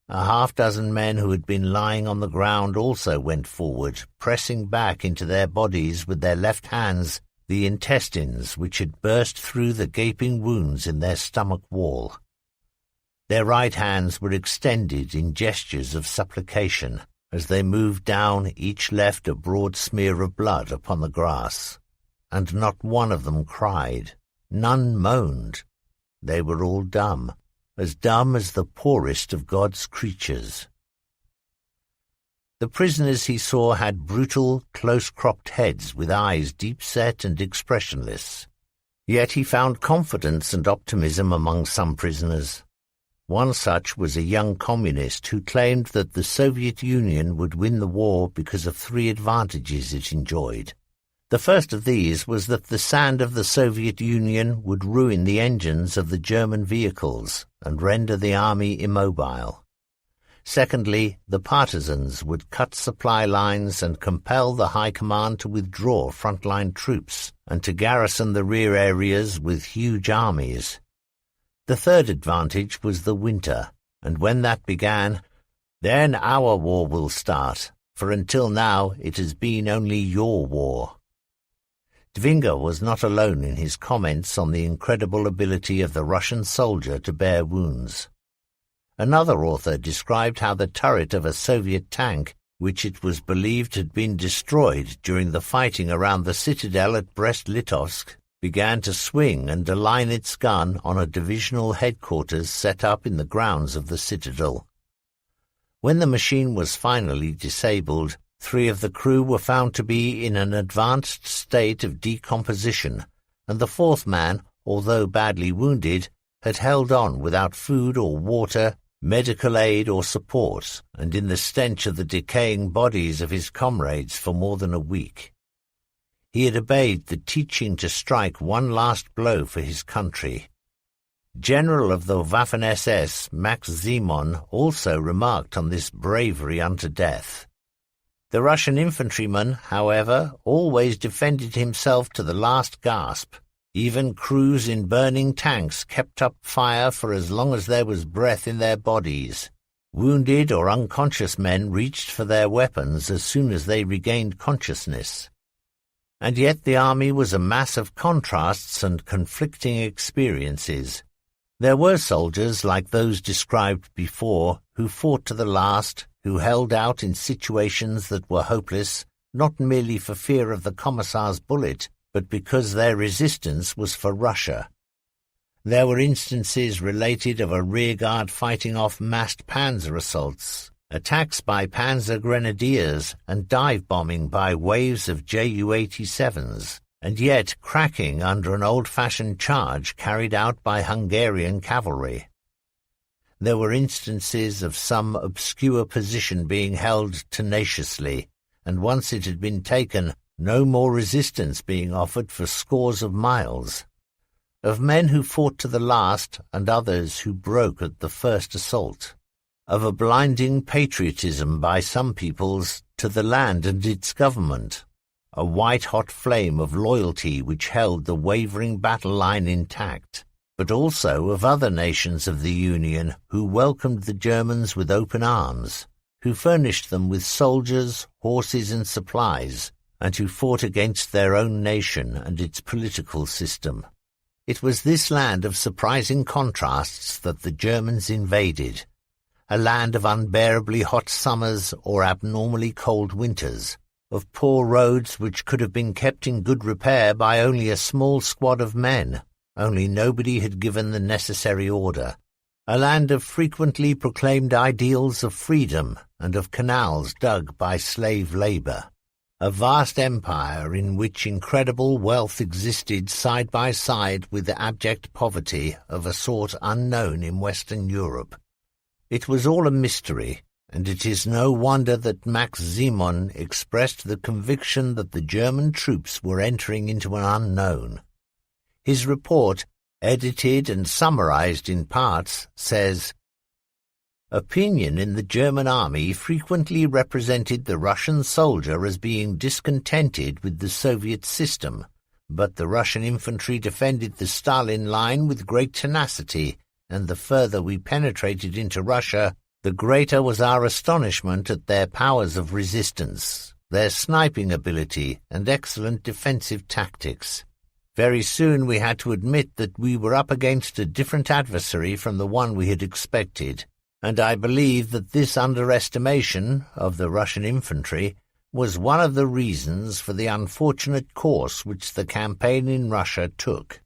A half-dozen men who had been lying on the ground also went forward, pressing back into their bodies with their left hands the intestines which had burst through the gaping wounds in their stomach wall. Their right hands were extended in gestures of supplication, As they moved down, each left a broad smear of blood upon the grass, and not one of them cried. None moaned. They were all dumb as the poorest of God's creatures. The prisoners he saw had brutal, close-cropped heads with eyes deep-set and expressionless. Yet he found confidence and optimism among some prisoners. One such was a young communist who claimed that the Soviet Union would win the war because of 3 advantages it enjoyed. The first of these was that the sand of the Soviet Union would ruin the engines of the German vehicles and render the army immobile. Secondly, the partisans would cut supply lines and compel the High Command to withdraw frontline troops and to garrison the rear areas with huge armies. The third advantage was the winter, and when that began, then our war will start, for until now it has been only your war. Dvinga was not alone in his comments on the incredible ability of the Russian soldier to bear wounds. Another author described how the turret of a Soviet tank, which it was believed had been destroyed during the fighting around the citadel at Brest-Litovsk, began to swing and align its gun on a divisional headquarters set up in the grounds of the citadel. When the machine was finally disabled, 3 of the crew were found to be in an advanced state of decomposition, and the 4th man, although badly wounded, had held on without food or water, medical aid or support, and in the stench of the decaying bodies of his comrades for more than a week. He had obeyed the teaching to strike one last blow for his country. General of the Waffen-SS, Max Simon, also remarked on this bravery unto death. The Russian infantryman, however, always defended himself to the last gasp. Even crews in burning tanks kept up fire for as long as there was breath in their bodies. Wounded or unconscious men reached for their weapons as soon as they regained consciousness. And yet the army was a mass of contrasts and conflicting experiences. There were soldiers like those described before, who fought to the last, who held out in situations that were hopeless, not merely for fear of the Commissar's bullet, but because their resistance was for Russia. There were instances related of a rearguard fighting off massed panzer assaults, attacks by panzer grenadiers, and dive-bombing by waves of Ju-87s, and yet cracking under an old-fashioned charge carried out by Hungarian cavalry. There were instances of some obscure position being held tenaciously, and once it had been taken, no more resistance being offered for scores of miles. Of men who fought to the last, and others who broke at the first assault. Of a blinding patriotism by some peoples to the land and its government. A white-hot flame of loyalty which held the wavering battle line intact. But also of other nations of the Union who welcomed the Germans with open arms, who furnished them with soldiers, horses and supplies, and who fought against their own nation and its political system. It was this land of surprising contrasts that the Germans invaded, a land of unbearably hot summers or abnormally cold winters, of poor roads which could have been kept in good repair by only a small squad of men, only nobody had given the necessary order, a land of frequently proclaimed ideals of freedom and of canals dug by slave labor, a vast empire in which incredible wealth existed side by side with the abject poverty of a sort unknown in Western Europe. It was all a mystery, and it is no wonder that Max Simon expressed the conviction that the German troops were entering into an unknown. His report, edited and summarized in parts, says, "Opinion in the German army frequently represented the Russian soldier as being discontented with the Soviet system, but the Russian infantry defended the Stalin line with great tenacity, and the further we penetrated into Russia, the greater was our astonishment at their powers of resistance, their sniping ability, and excellent defensive tactics. Very soon we had to admit that we were up against a different adversary from the one we had expected. And I believe that this underestimation of the Russian infantry was one of the reasons for the unfortunate course which the campaign in Russia took.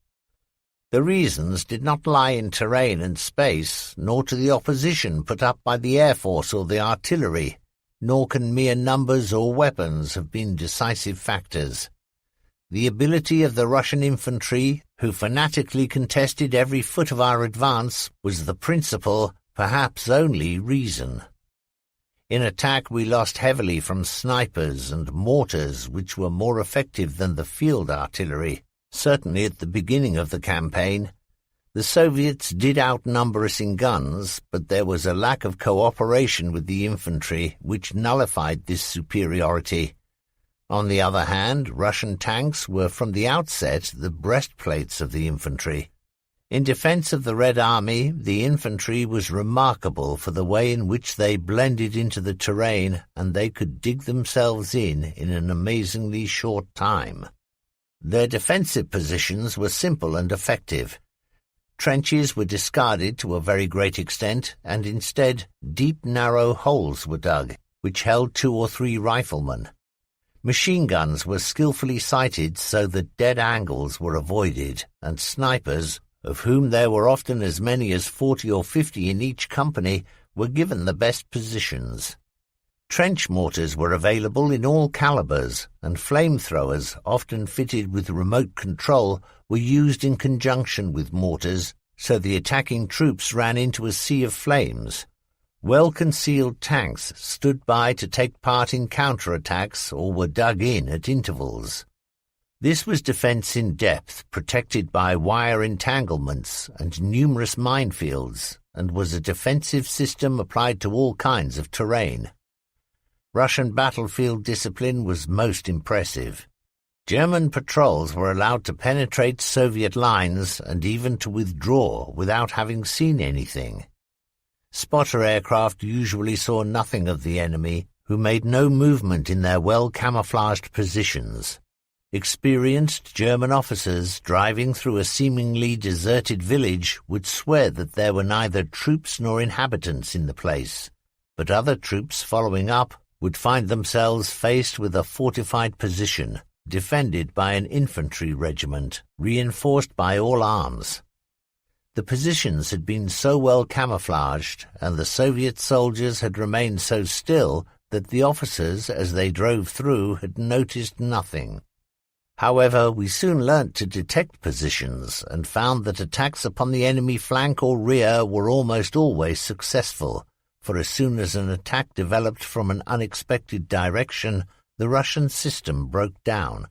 The reasons did not lie in terrain and space, nor to the opposition put up by the Air Force or the artillery, nor can mere numbers or weapons have been decisive factors. The ability of the Russian infantry, who fanatically contested every foot of our advance, was the principal, perhaps only, reason. In attack we lost heavily from snipers and mortars, which were more effective than the field artillery. Certainly at the beginning of the campaign, the Soviets did outnumber us in guns, but there was a lack of cooperation with the infantry which nullified this superiority. On the other hand, Russian tanks were from the outset the breastplates of the infantry. In defense of the Red Army, the infantry was remarkable for the way in which they blended into the terrain, and they could dig themselves in an amazingly short time. Their defensive positions were simple and effective. Trenches were discarded to a very great extent, and instead deep, narrow holes were dug, which held 2 or 3 riflemen. Machine guns were skillfully sighted so that dead angles were avoided, and snipers, of whom there were often as many as 40 or 50 in each company, were given the best positions. Trench mortars were available in all calibers, and flamethrowers, often fitted with remote control, were used in conjunction with mortars, so the attacking troops ran into a sea of flames. Well-concealed tanks stood by to take part in counterattacks or were dug in at intervals. This was defense in depth, protected by wire entanglements and numerous minefields, and was a defensive system applied to all kinds of terrain. Russian battlefield discipline was most impressive. German patrols were allowed to penetrate Soviet lines and even to withdraw without having seen anything. Spotter aircraft usually saw nothing of the enemy, who made no movement in their well-camouflaged positions. Experienced German officers driving through a seemingly deserted village would swear that there were neither troops nor inhabitants in the place, but other troops following up would find themselves faced with a fortified position, defended by an infantry regiment, reinforced by all arms. The positions had been so well camouflaged, and the Soviet soldiers had remained so still that the officers, as they drove through, had noticed nothing. However, we soon learnt to detect positions and found that attacks upon the enemy flank or rear were almost always successful, for as soon as an attack developed from an unexpected direction, the Russian system broke down.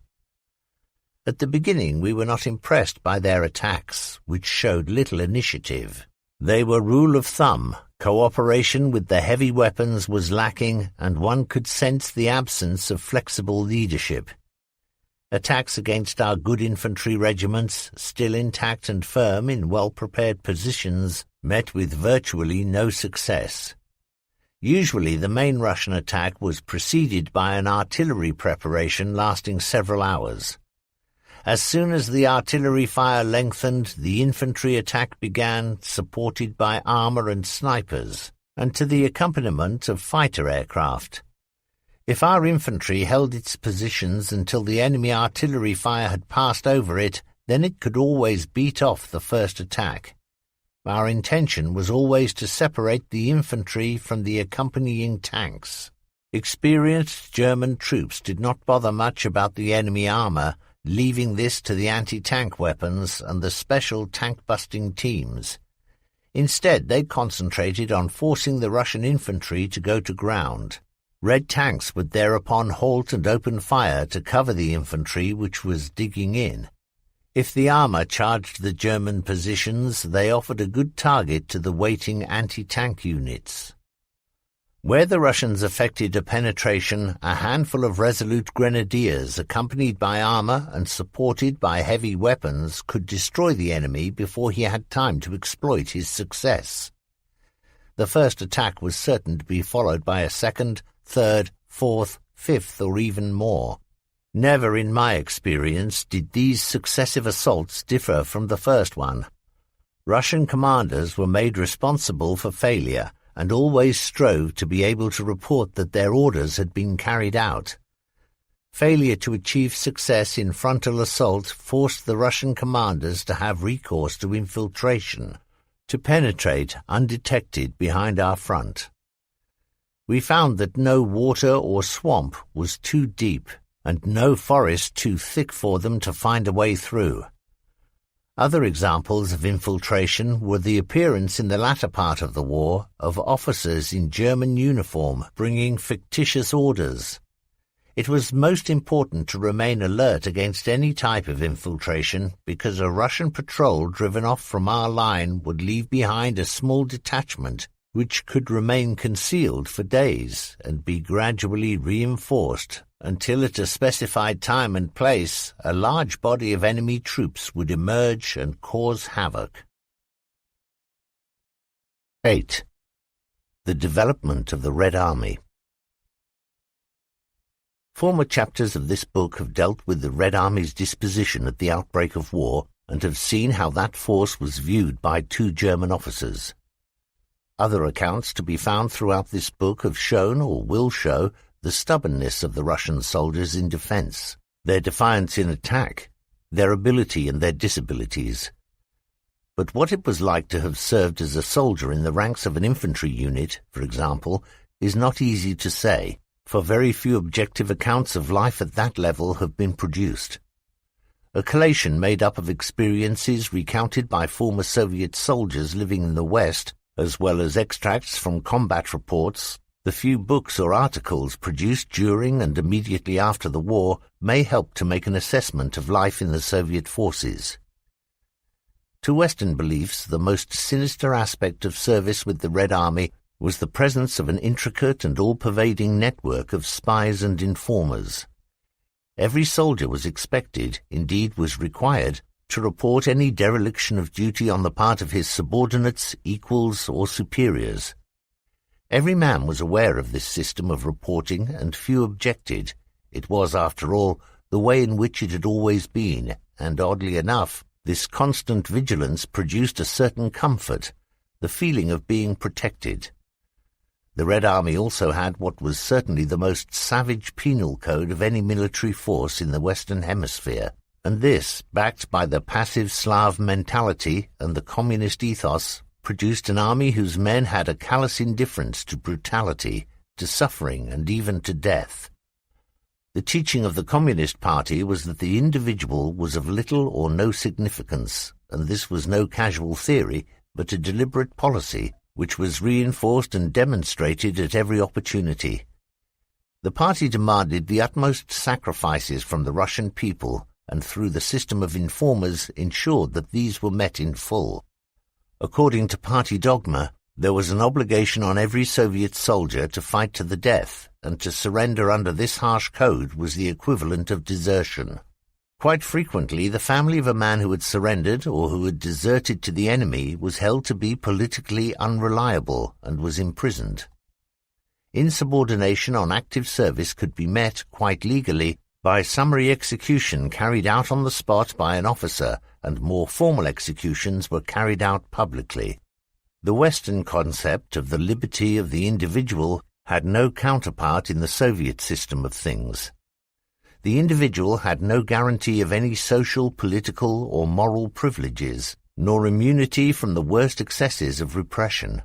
At the beginning we were not impressed by their attacks, which showed little initiative. They were rule of thumb. Cooperation with the heavy weapons was lacking, and one could sense the absence of flexible leadership. Attacks against our good infantry regiments, still intact and firm in well-prepared positions, met with virtually no success. Usually the main Russian attack was preceded by an artillery preparation lasting several hours. As soon as the artillery fire lengthened, the infantry attack began, supported by armor and snipers, and to the accompaniment of fighter aircraft. If our infantry held its positions until the enemy artillery fire had passed over it, then it could always beat off the first attack. Our intention was always to separate the infantry from the accompanying tanks. Experienced German troops did not bother much about the enemy armor, leaving this to the anti-tank weapons and the special tank-busting teams. Instead, they concentrated on forcing the Russian infantry to go to ground. Red tanks would thereupon halt and open fire to cover the infantry which was digging in. If the armor charged the German positions, they offered a good target to the waiting anti-tank units. Where the Russians effected a penetration, a handful of resolute grenadiers, accompanied by armor and supported by heavy weapons, could destroy the enemy before he had time to exploit his success. The first attack was certain to be followed by a second, third, fourth, fifth, or even more. Never in my experience did these successive assaults differ from the first one. Russian commanders were made responsible for failure, and always strove to be able to report that their orders had been carried out. Failure to achieve success in frontal assault forced the Russian commanders to have recourse to infiltration, to penetrate undetected behind our front. We found that no water or swamp was too deep, and no forest too thick for them to find a way through. Other examples of infiltration were the appearance in the latter part of the war of officers in German uniform bringing fictitious orders. It was most important to remain alert against any type of infiltration because a Russian patrol driven off from our line would leave behind a small detachment which could remain concealed for days and be gradually reinforced until at a specified time and place a large body of enemy troops would emerge and cause havoc. 8. The development of the Red Army. Former chapters of this book have dealt with the Red Army's disposition at the outbreak of war and have seen how that force was viewed by 2 German officers. Other accounts to be found throughout this book have shown or will show the stubbornness of the Russian soldiers in defense, their defiance in attack, their ability and their disabilities. But what it was like to have served as a soldier in the ranks of an infantry unit, for example, is not easy to say, for very few objective accounts of life at that level have been produced. A collation made up of experiences recounted by former Soviet soldiers living in the West, as well as extracts from combat reports, the few books or articles produced during and immediately after the war may help to make an assessment of life in the Soviet forces. To Western beliefs, the most sinister aspect of service with the Red Army was the presence of an intricate and all-pervading network of spies and informers. Every soldier was expected, indeed was required, to report any dereliction of duty on the part of his subordinates, equals, or superiors. Every man was aware of this system of reporting, and few objected. It was, after all, the way in which it had always been, and oddly enough, this constant vigilance produced a certain comfort, the feeling of being protected. The Red Army also had what was certainly the most savage penal code of any military force in the Western Hemisphere, and this, backed by the passive Slav mentality and the communist ethos, produced an army whose men had a callous indifference to brutality, to suffering, and even to death. The teaching of the Communist Party was that the individual was of little or no significance, and this was no casual theory, but a deliberate policy, which was reinforced and demonstrated at every opportunity. The party demanded the utmost sacrifices from the Russian people, and through the system of informers ensured that these were met in full. According to party dogma, there was an obligation on every Soviet soldier to fight to the death, and to surrender under this harsh code was the equivalent of desertion. Quite frequently, the family of a man who had surrendered or who had deserted to the enemy was held to be politically unreliable and was imprisoned. Insubordination on active service could be met, quite legally, by summary execution carried out on the spot by an officer, and more formal executions were carried out publicly. The Western concept of the liberty of the individual had no counterpart in the Soviet system of things. The individual had no guarantee of any social, political, or moral privileges, nor immunity from the worst excesses of repression.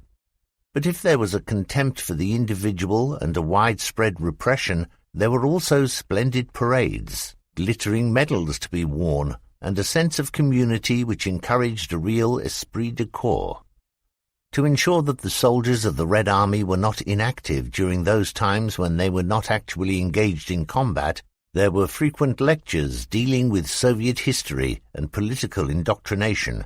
But if there was a contempt for the individual and a widespread repression, there were also splendid parades, glittering medals to be worn, and a sense of community which encouraged a real esprit de corps. To ensure that the soldiers of the Red Army were not inactive during those times when they were not actually engaged in combat, there were frequent lectures dealing with Soviet history and political indoctrination.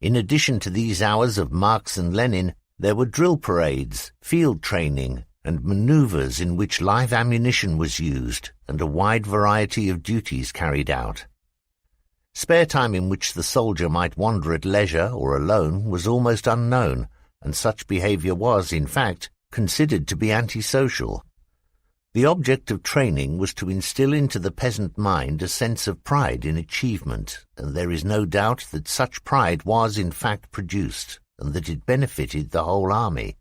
In addition to these hours of Marx and Lenin, there were drill parades, field training, and maneuvers in which live ammunition was used, and a wide variety of duties carried out. Spare time in which the soldier might wander at leisure or alone was almost unknown, and such behavior was, in fact, considered to be antisocial. The object of training was to instill into the peasant mind a sense of pride in achievement, and there is no doubt that such pride was in fact produced, and that it benefited the whole army.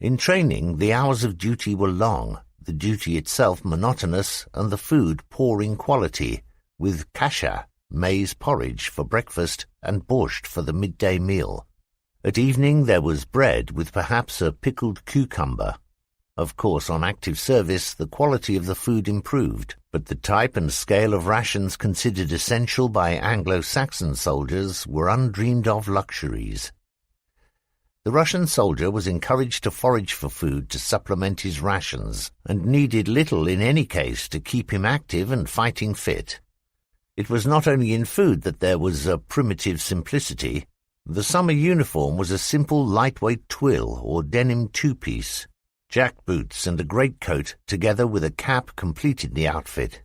In training, the hours of duty were long, the duty itself monotonous, and the food poor in quality, with kasha, maize porridge for breakfast, and borscht for the midday meal. At evening there was bread with perhaps a pickled cucumber. Of course, on active service, the quality of the food improved, but the type and scale of rations considered essential by Anglo-Saxon soldiers were undreamed-of luxuries. The Russian soldier was encouraged to forage for food to supplement his rations, and needed little in any case to keep him active and fighting fit. It was not only in food that there was a primitive simplicity. The summer uniform was a simple lightweight twill or denim two-piece. Jack boots and a greatcoat together with a cap completed the outfit.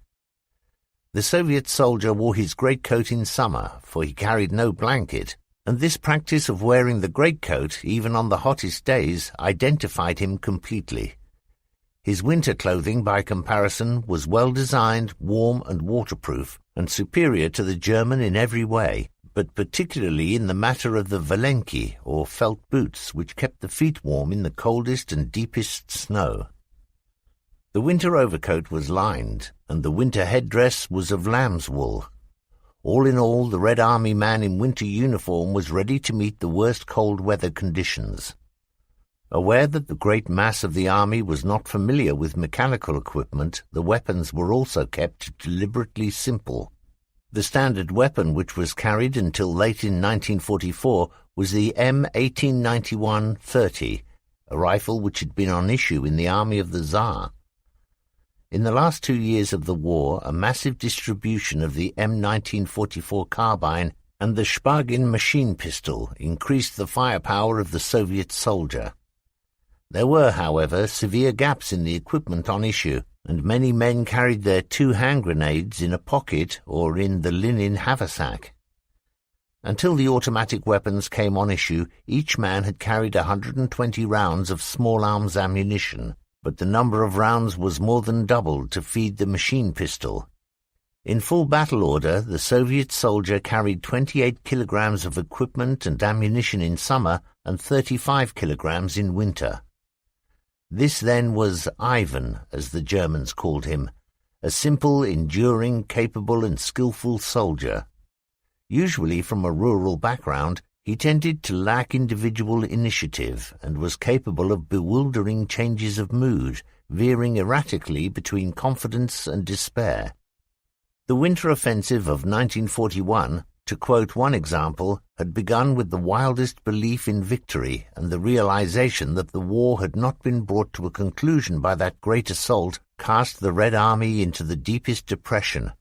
The Soviet soldier wore his greatcoat in summer, for he carried no blanket, and this practice of wearing the greatcoat even on the hottest days identified him completely. His winter clothing, by comparison, was well designed, warm and waterproof, and superior to the German in every way, but particularly in the matter of the valenki, or felt boots, which kept the feet warm in the coldest and deepest snow. The winter overcoat was lined, and the winter headdress was of lamb's wool. All in all, the Red Army man in winter uniform was ready to meet the worst cold weather conditions. Aware that the great mass of the army was not familiar with mechanical equipment, the weapons were also kept deliberately simple. The standard weapon which was carried until late in 1944 was the M1891-30, a rifle which had been on issue in the army of the Tsar. In the last 2 years of the war, a massive distribution of the M1944 carbine and the Spargin machine pistol increased the firepower of the Soviet soldier. There were, however, severe gaps in the equipment on issue, and many men carried their 2 hand grenades in a pocket or in the linen haversack. Until the automatic weapons came on issue, each man had carried 120 rounds of small arms ammunition, but the number of rounds was more than doubled to feed the machine pistol. In full battle order, the Soviet soldier carried 28 kilograms of equipment and ammunition in summer and 35 kilograms in winter. This then was Ivan, as the Germans called him, a simple, enduring, capable and skillful soldier. Usually from a rural background, he tended to lack individual initiative and was capable of bewildering changes of mood, veering erratically between confidence and despair. The winter offensive of 1941, to quote one example, had begun with the wildest belief in victory and the realization that the war had not been brought to a conclusion by that great assault cast the Red Army into the deepest depression.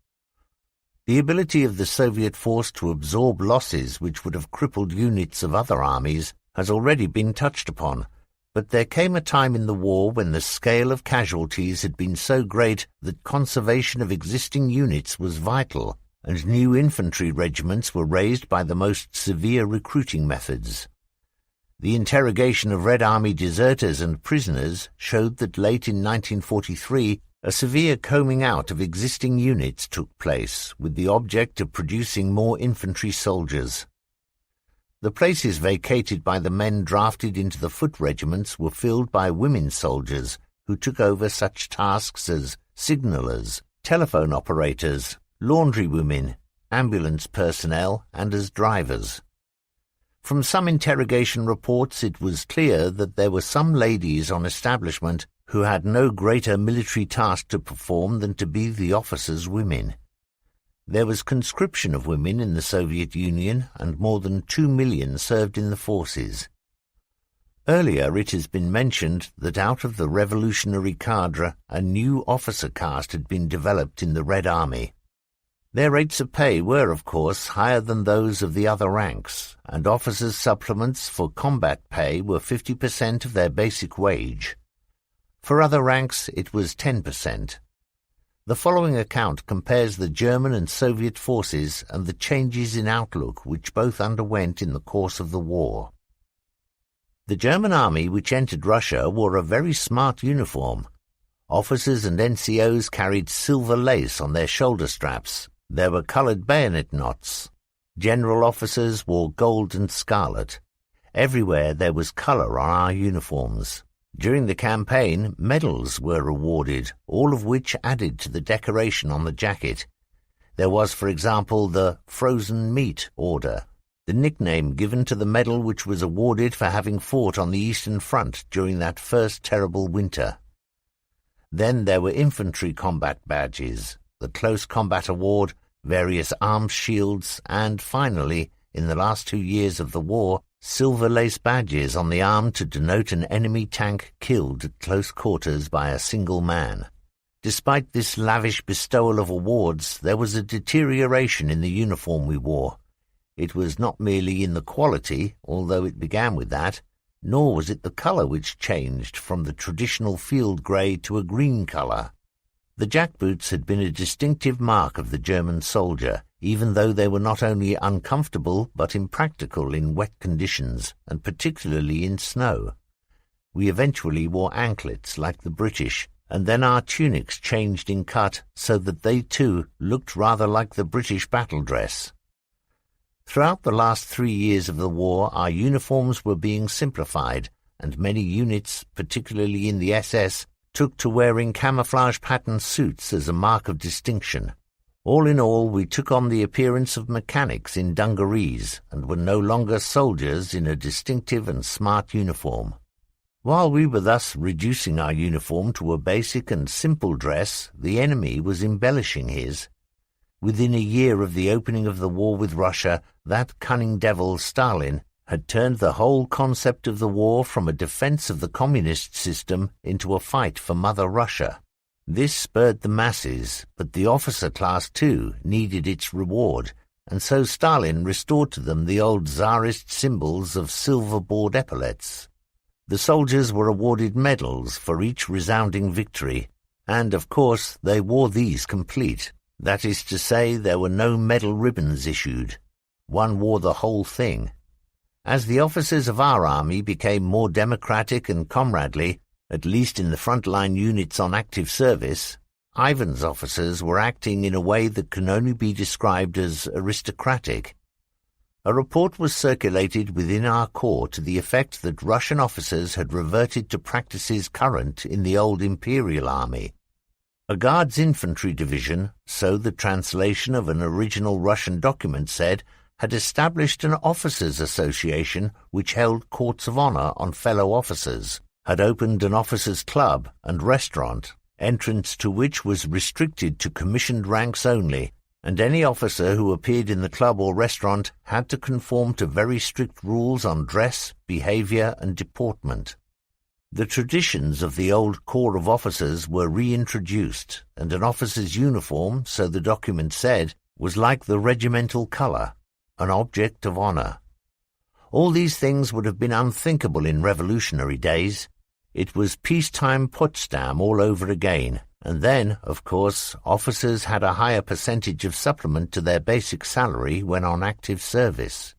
The ability of the Soviet force to absorb losses which would have crippled units of other armies has already been touched upon, but there came a time in the war when the scale of casualties had been so great that conservation of existing units was vital, and new infantry regiments were raised by the most severe recruiting methods. The interrogation of Red Army deserters and prisoners showed that late in 1943 a severe combing out of existing units took place with the object of producing more infantry soldiers. The places vacated by the men drafted into the foot regiments were filled by women soldiers who took over such tasks as signallers, telephone operators, laundrywomen, ambulance personnel, and as drivers. From some interrogation reports it was clear that there were some ladies on establishment who had no greater military task to perform than to be the officers' women. There was conscription of women in the Soviet Union, and more than 2 million served in the forces. Earlier it has been mentioned that out of the revolutionary cadre a new officer caste had been developed in the Red Army. Their rates of pay were, of course, higher than those of the other ranks, and officers' supplements for combat pay were 50% of their basic wage. For other ranks it was 10%. The following account compares the German and Soviet forces and the changes in outlook which both underwent in the course of the war. The German army which entered Russia wore a very smart uniform. Officers and NCOs carried silver lace on their shoulder straps. There were coloured bayonet knots. General officers wore gold and scarlet. Everywhere there was colour on our uniforms. During the campaign, medals were awarded, all of which added to the decoration on the jacket. There was, for example, the Frozen Meat Order, the nickname given to the medal which was awarded for having fought on the Eastern Front during that first terrible winter. Then there were infantry combat badges, the Close Combat Award, various arms shields, and finally, in the last 2 years of the war, silver lace badges on the arm to denote an enemy tank killed at close quarters by a single man. Despite this lavish bestowal of awards, there was a deterioration in the uniform we wore. It was not merely in the quality, although it began with that, nor was it the colour which changed from the traditional field grey to a green colour. The jackboots had been a distinctive mark of the German soldier, even though they were not only uncomfortable but impractical in wet conditions, and particularly in snow. We eventually wore anklets like the British, and then our tunics changed in cut so that they too looked rather like the British battle dress. Throughout the last 3 years of the war, our uniforms were being simplified, and many units, particularly in the SS, took to wearing camouflage-patterned suits as a mark of distinction. All in all, we took on the appearance of mechanics in dungarees, and were no longer soldiers in a distinctive and smart uniform. While we were thus reducing our uniform to a basic and simple dress, the enemy was embellishing his. Within a year of the opening of the war with Russia, that cunning devil Stalin had turned the whole concept of the war from a defense of the communist system into a fight for Mother Russia. This spurred the masses, but the officer class too needed its reward, and so Stalin restored to them the old Tsarist symbols of silver-bored epaulets. The soldiers were awarded medals for each resounding victory, and, of course, they wore these complete. That is to say, there were no medal ribbons issued. One wore the whole thing. As the officers of our army became more democratic and comradely, at least in the front-line units on active service, Ivan's officers were acting in a way that can only be described as aristocratic. A report was circulated within our corps to the effect that Russian officers had reverted to practices current in the old Imperial Army. A Guards infantry division, so the translation of an original Russian document said, had established an officers' association which held courts of honor on fellow officers, had opened an officers' club and restaurant, entrance to which was restricted to commissioned ranks only, and any officer who appeared in the club or restaurant had to conform to very strict rules on dress, behavior, and deportment. The traditions of the old corps of officers were reintroduced, and an officer's uniform, so the document said, was like the regimental colour, an object of honour. All these things would have been unthinkable in revolutionary days. It was peacetime Potsdam all over again, and then, of course, officers had a higher percentage of supplement to their basic salary when on active service.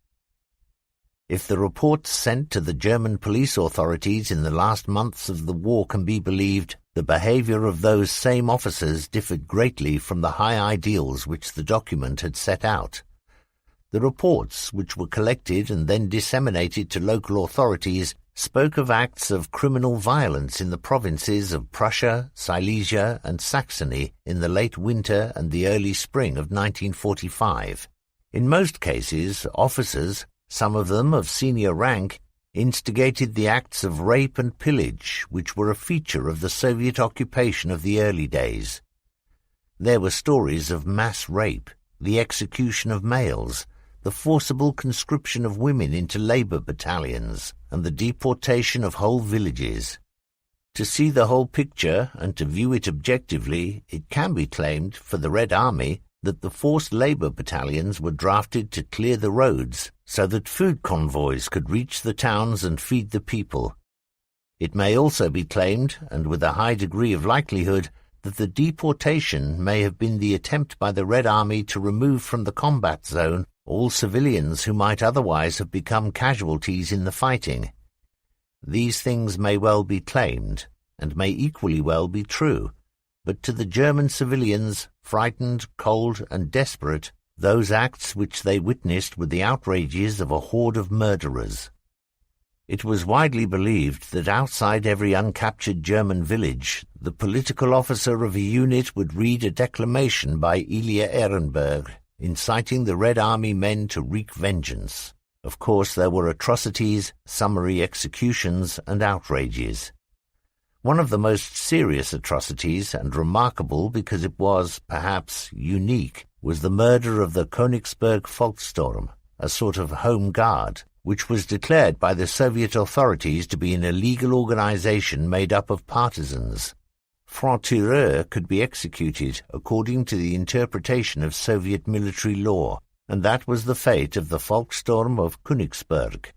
If the reports sent to the German police authorities in the last months of the war can be believed, the behaviour of those same officers differed greatly from the high ideals which the document had set out. The reports, which were collected and then disseminated to local authorities, spoke of acts of criminal violence in the provinces of Prussia, Silesia, and Saxony in the late winter and the early spring of 1945. In most cases, officers, some of them of senior rank, instigated the acts of rape and pillage which were a feature of the Soviet occupation of the early days. There were stories of mass rape, the execution of males, the forcible conscription of women into labour battalions, and the deportation of whole villages. To see the whole picture and to view it objectively, it can be claimed for the Red Army that the forced labour battalions were drafted to clear the roads so that food convoys could reach the towns and feed the people. It may also be claimed, and with a high degree of likelihood, that the deportation may have been the attempt by the Red Army to remove from the combat zone all civilians who might otherwise have become casualties in the fighting. These things may well be claimed, and may equally well be true, but to the German civilians, frightened, cold, and desperate, those acts which they witnessed were the outrages of a horde of murderers. It was widely believed that outside every uncaptured German village, the political officer of a unit would read a declamation by Ilya Ehrenberg, inciting the Red Army men to wreak vengeance. Of course, there were atrocities, summary executions, and outrages. One of the most serious atrocities, and remarkable because it was, perhaps, unique, was the murder of the Königsberg Volkssturm, a sort of home guard, which was declared by the Soviet authorities to be an illegal organization made up of partisans. Francs-tireurs could be executed according to the interpretation of Soviet military law, and that was the fate of the Volkssturm of Königsberg.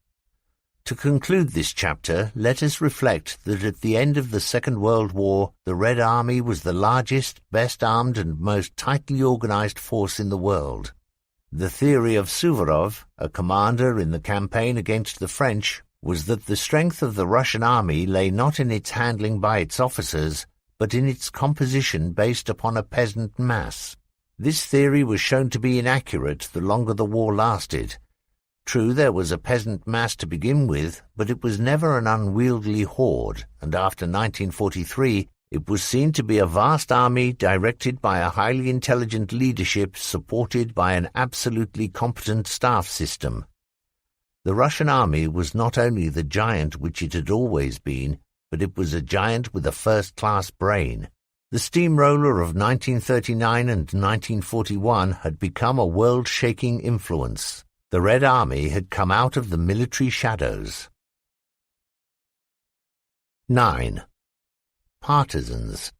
To conclude this chapter, let us reflect that at the end of the Second World War, the Red Army was the largest, best armed and most tightly organized force in the world. The theory of Suvorov, a commander in the campaign against the French, was that the strength of the Russian army lay not in its handling by its officers, but in its composition based upon a peasant mass. This theory was shown to be inaccurate the longer the war lasted. True, there was a peasant mass to begin with, but it was never an unwieldy horde, and after 1943, it was seen to be a vast army directed by a highly intelligent leadership supported by an absolutely competent staff system. The Russian army was not only the giant which it had always been, but it was a giant with a first-class brain. The steamroller of 1939 and 1941 had become a world-shaking influence. The Red Army had come out of the military shadows. 9. Partisans.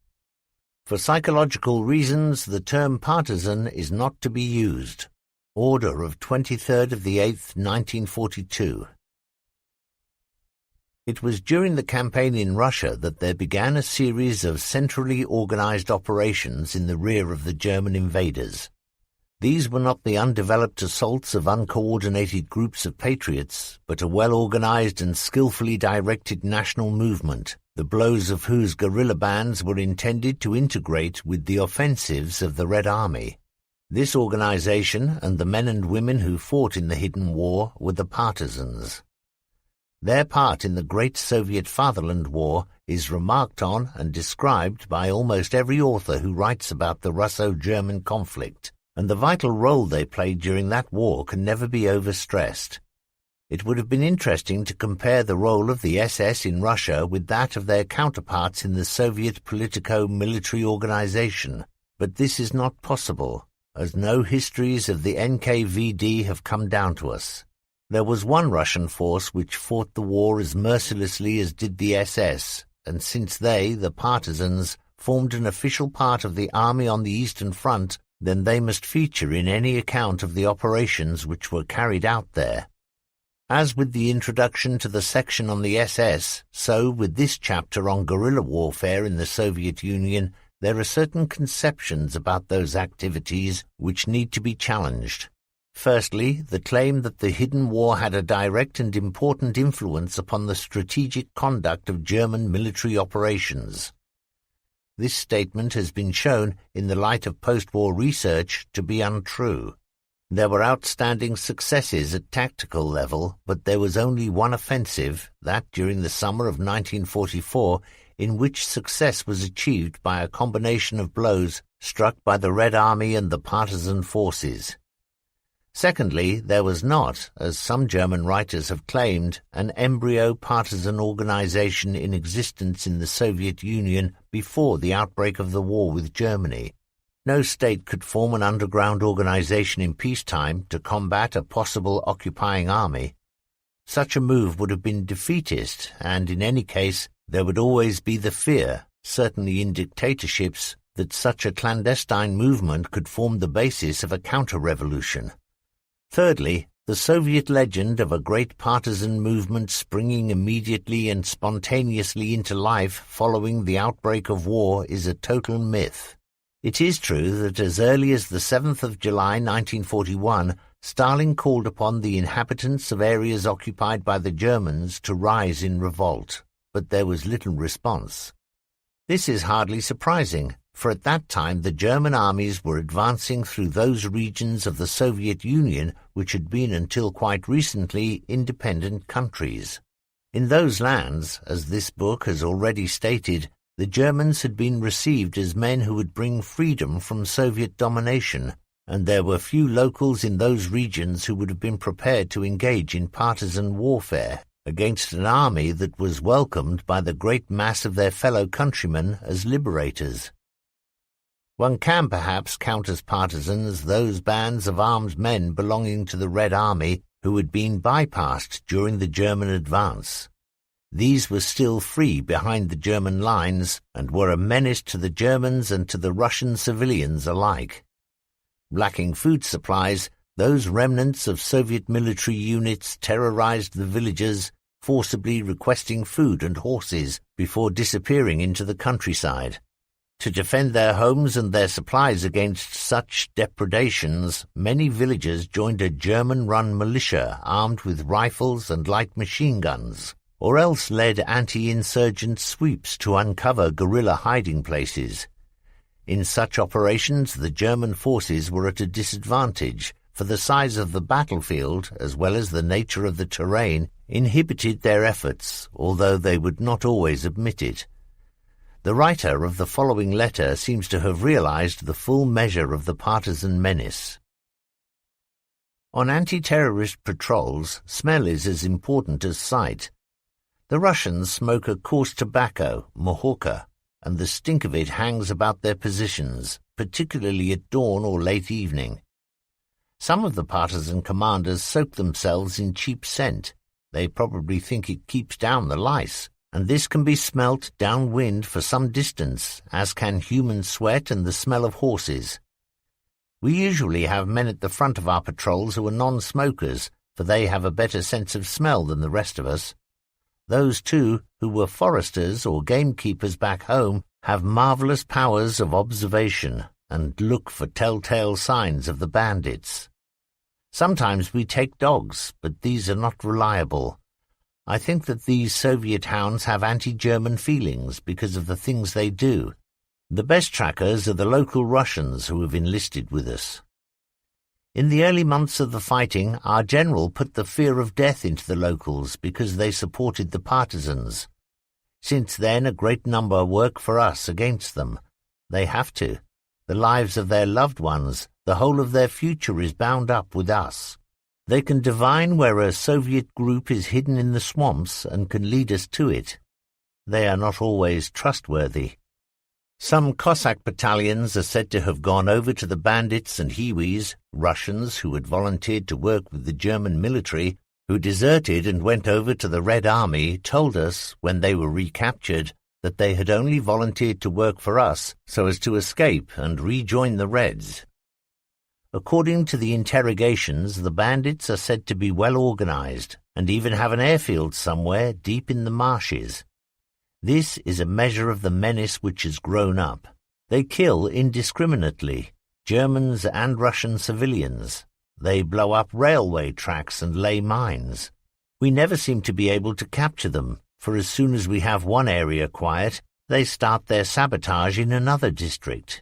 For psychological reasons, the term partisan is not to be used. Order of 23rd of the 8th, 1942. It was during the campaign in Russia that there began a series of centrally organized operations in the rear of the German invaders. These were not the undeveloped assaults of uncoordinated groups of patriots, but a well-organized and skillfully directed national movement, the blows of whose guerrilla bands were intended to integrate with the offensives of the Red Army. This organization and the men and women who fought in the hidden war were the partisans. Their part in the great Soviet Fatherland War is remarked on and described by almost every author who writes about the Russo-German conflict, and the vital role they played during that war can never be overstressed. It would have been interesting to compare the role of the SS in Russia with that of their counterparts in the Soviet politico-military organization, but this is not possible, as no histories of the NKVD have come down to us. There was one Russian force which fought the war as mercilessly as did the SS, and since they, the partisans, formed an official part of the army on the Eastern Front, then they must feature in any account of the operations which were carried out there. As with the introduction to the section on the SS, so with this chapter on guerrilla warfare in the Soviet Union, there are certain conceptions about those activities which need to be challenged. Firstly, the claim that the hidden war had a direct and important influence upon the strategic conduct of German military operations. This statement has been shown, in the light of post-war research, to be untrue. There were outstanding successes at tactical level, but there was only one offensive, that during the summer of 1944, in which success was achieved by a combination of blows struck by the Red Army and the partisan forces. Secondly, there was not, as some German writers have claimed, an embryo partisan organization in existence in the Soviet Union before the outbreak of the war with Germany. No state could form an underground organization in peacetime to combat a possible occupying army. Such a move would have been defeatist, and in any case there would always be the fear, certainly in dictatorships, that such a clandestine movement could form the basis of a counter-revolution. Thirdly, the Soviet legend of a great partisan movement springing immediately and spontaneously into life following the outbreak of war is a total myth. It is true that as early as the 7th of July 1941, Stalin called upon the inhabitants of areas occupied by the Germans to rise in revolt, but there was little response. This is hardly surprising, for at that time the German armies were advancing through those regions of the Soviet Union which had been until quite recently independent countries. In those lands, as this book has already stated, the Germans had been received as men who would bring freedom from Soviet domination, and there were few locals in those regions who would have been prepared to engage in partisan warfare against an army that was welcomed by the great mass of their fellow countrymen as liberators. One can perhaps count as partisans those bands of armed men belonging to the Red Army who had been bypassed during the German advance. These were still free behind the German lines and were a menace to the Germans and to the Russian civilians alike. Lacking food supplies, those remnants of Soviet military units terrorized the villages, forcibly requesting food and horses before disappearing into the countryside. To defend their homes and their supplies against such depredations, many villagers joined a German-run militia armed with rifles and light machine guns, or else led anti-insurgent sweeps to uncover guerrilla hiding places. In such operations, the German forces were at a disadvantage, for the size of the battlefield, as well as the nature of the terrain, inhibited their efforts, although they would not always admit it. The writer of the following letter seems to have realized the full measure of the partisan menace. On anti-terrorist patrols, smell is as important as sight. The Russians smoke a coarse tobacco, mohorka, and the stink of it hangs about their positions, particularly at dawn or late evening. Some of the partisan commanders soak themselves in cheap scent. They probably think it keeps down the lice, and this can be smelt downwind for some distance, as can human sweat and the smell of horses. We usually have men at the front of our patrols who are non-smokers, for they have a better sense of smell than the rest of us. Those, too, who were foresters or gamekeepers back home have marvelous powers of observation and look for telltale signs of the bandits. Sometimes we take dogs, but these are not reliable. I think that these Soviet hounds have anti-German feelings because of the things they do. The best trackers are the local Russians who have enlisted with us. In the early months of the fighting, our general put the fear of death into the locals because they supported the partisans. Since then, a great number work for us against them. They have to. The lives of their loved ones, the whole of their future is bound up with us. They can divine where a Soviet group is hidden in the swamps and can lead us to it. They are not always trustworthy. Some Cossack battalions are said to have gone over to the bandits and Hiwis, Russians who had volunteered to work with the German military, who deserted and went over to the Red Army, told us, when they were recaptured, that they had only volunteered to work for us so as to escape and rejoin the Reds. According to the interrogations, the bandits are said to be well organized and even have an airfield somewhere deep in the marshes. This is a measure of the menace which has grown up. They kill indiscriminately, Germans and Russian civilians. They blow up railway tracks and lay mines. We never seem to be able to capture them, for as soon as we have one area quiet, they start their sabotage in another district.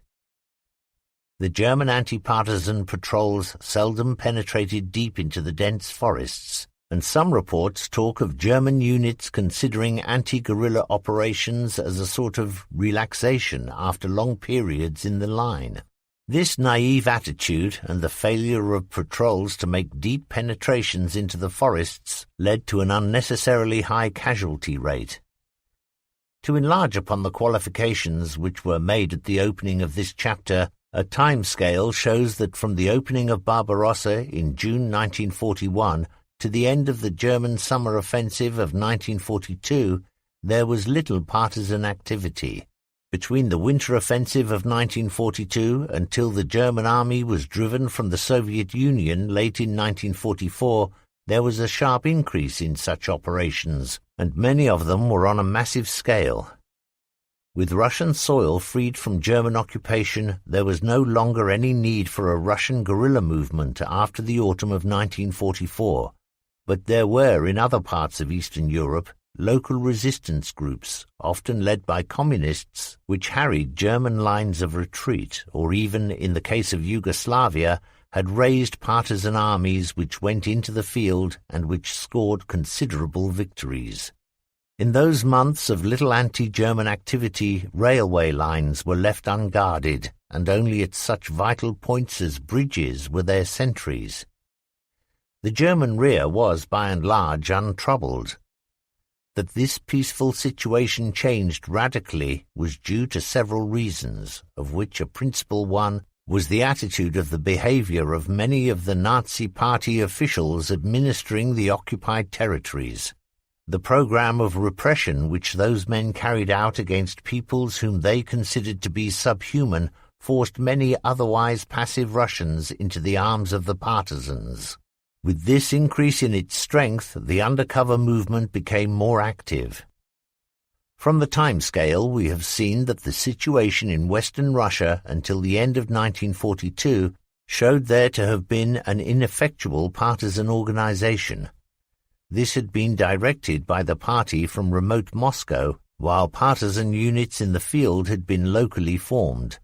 The German anti-partisan patrols seldom penetrated deep into the dense forests, and some reports talk of German units considering anti-guerrilla operations as a sort of relaxation after long periods in the line. This naive attitude and the failure of patrols to make deep penetrations into the forests led to an unnecessarily high casualty rate. To enlarge upon the qualifications which were made at the opening of this chapter, a time scale shows that from the opening of Barbarossa in June 1941 to the end of the German summer offensive of 1942, there was little partisan activity. Between the winter offensive of 1942 until the German army was driven from the Soviet Union late in 1944, there was a sharp increase in such operations, and many of them were on a massive scale. With Russian soil freed from German occupation, there was no longer any need for a Russian guerrilla movement after the autumn of 1944, but there were in other parts of Eastern Europe local resistance groups, often led by communists, which harried German lines of retreat, or even, in the case of Yugoslavia, had raised partisan armies which went into the field and which scored considerable victories. In those months of little anti-German activity, railway lines were left unguarded, and only at such vital points as bridges were there sentries. The German rear was, by and large, untroubled. That this peaceful situation changed radically was due to several reasons, of which a principal one was the attitude of the behavior of many of the Nazi Party officials administering the occupied territories. The program of repression which those men carried out against peoples whom they considered to be subhuman forced many otherwise passive Russians into the arms of the partisans. With this increase in its strength, the undercover movement became more active. From the time scale, we have seen that the situation in Western Russia until the end of 1942 showed there to have been an ineffectual partisan organization. This had been directed by the party from remote Moscow, while partisan units in the field had been locally formed.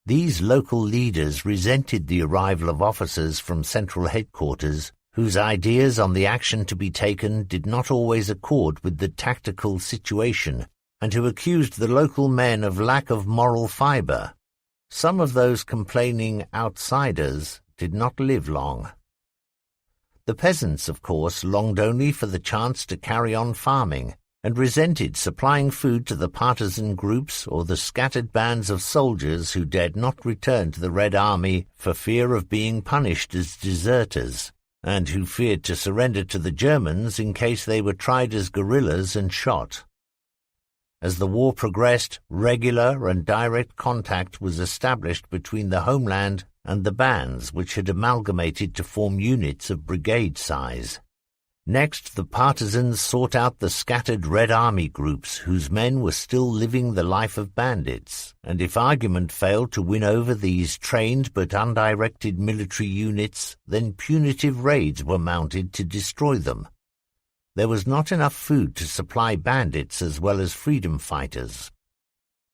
These local leaders resented the arrival of officers from central headquarters, whose ideas on the action to be taken did not always accord with the tactical situation, and who accused the local men of lack of moral fibre. Some of those complaining outsiders did not live long. The peasants, of course, longed only for the chance to carry on farming, and resented supplying food to the partisan groups or the scattered bands of soldiers who dared not return to the Red Army for fear of being punished as deserters, and who feared to surrender to the Germans in case they were tried as guerrillas and shot. As the war progressed, regular and direct contact was established between the homeland and the bands which had amalgamated to form units of brigade size. Next, the partisans sought out the scattered Red Army groups whose men were still living the life of bandits, and if argument failed to win over these trained but undirected military units, then punitive raids were mounted to destroy them. There was not enough food to supply bandits as well as freedom fighters.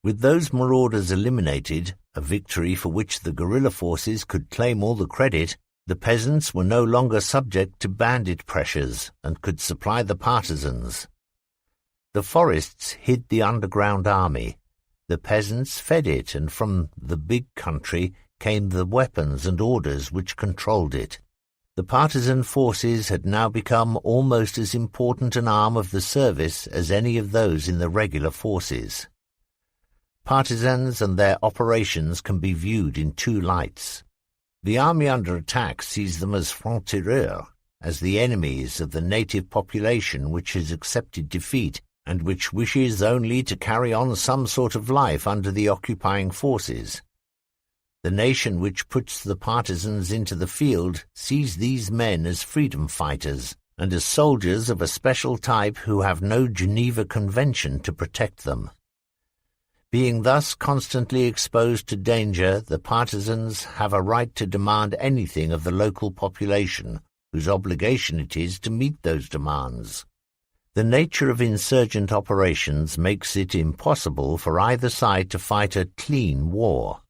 With those marauders eliminated, a victory for which the guerrilla forces could claim all the credit, the peasants were no longer subject to bandit pressures and could supply the partisans. The forests hid the underground army. The peasants fed it, and from the big country came the weapons and orders which controlled it. The partisan forces had now become almost as important an arm of the service as any of those in the regular forces. Partisans and their operations can be viewed in two lights. The army under attack sees them as francs-tireurs, as the enemies of the native population which has accepted defeat and which wishes only to carry on some sort of life under the occupying forces. The nation which puts the partisans into the field sees these men as freedom fighters and as soldiers of a special type who have no Geneva Convention to protect them. Being thus constantly exposed to danger, the partisans have a right to demand anything of the local population, whose obligation it is to meet those demands. The nature of insurgent operations makes it impossible for either side to fight a clean war.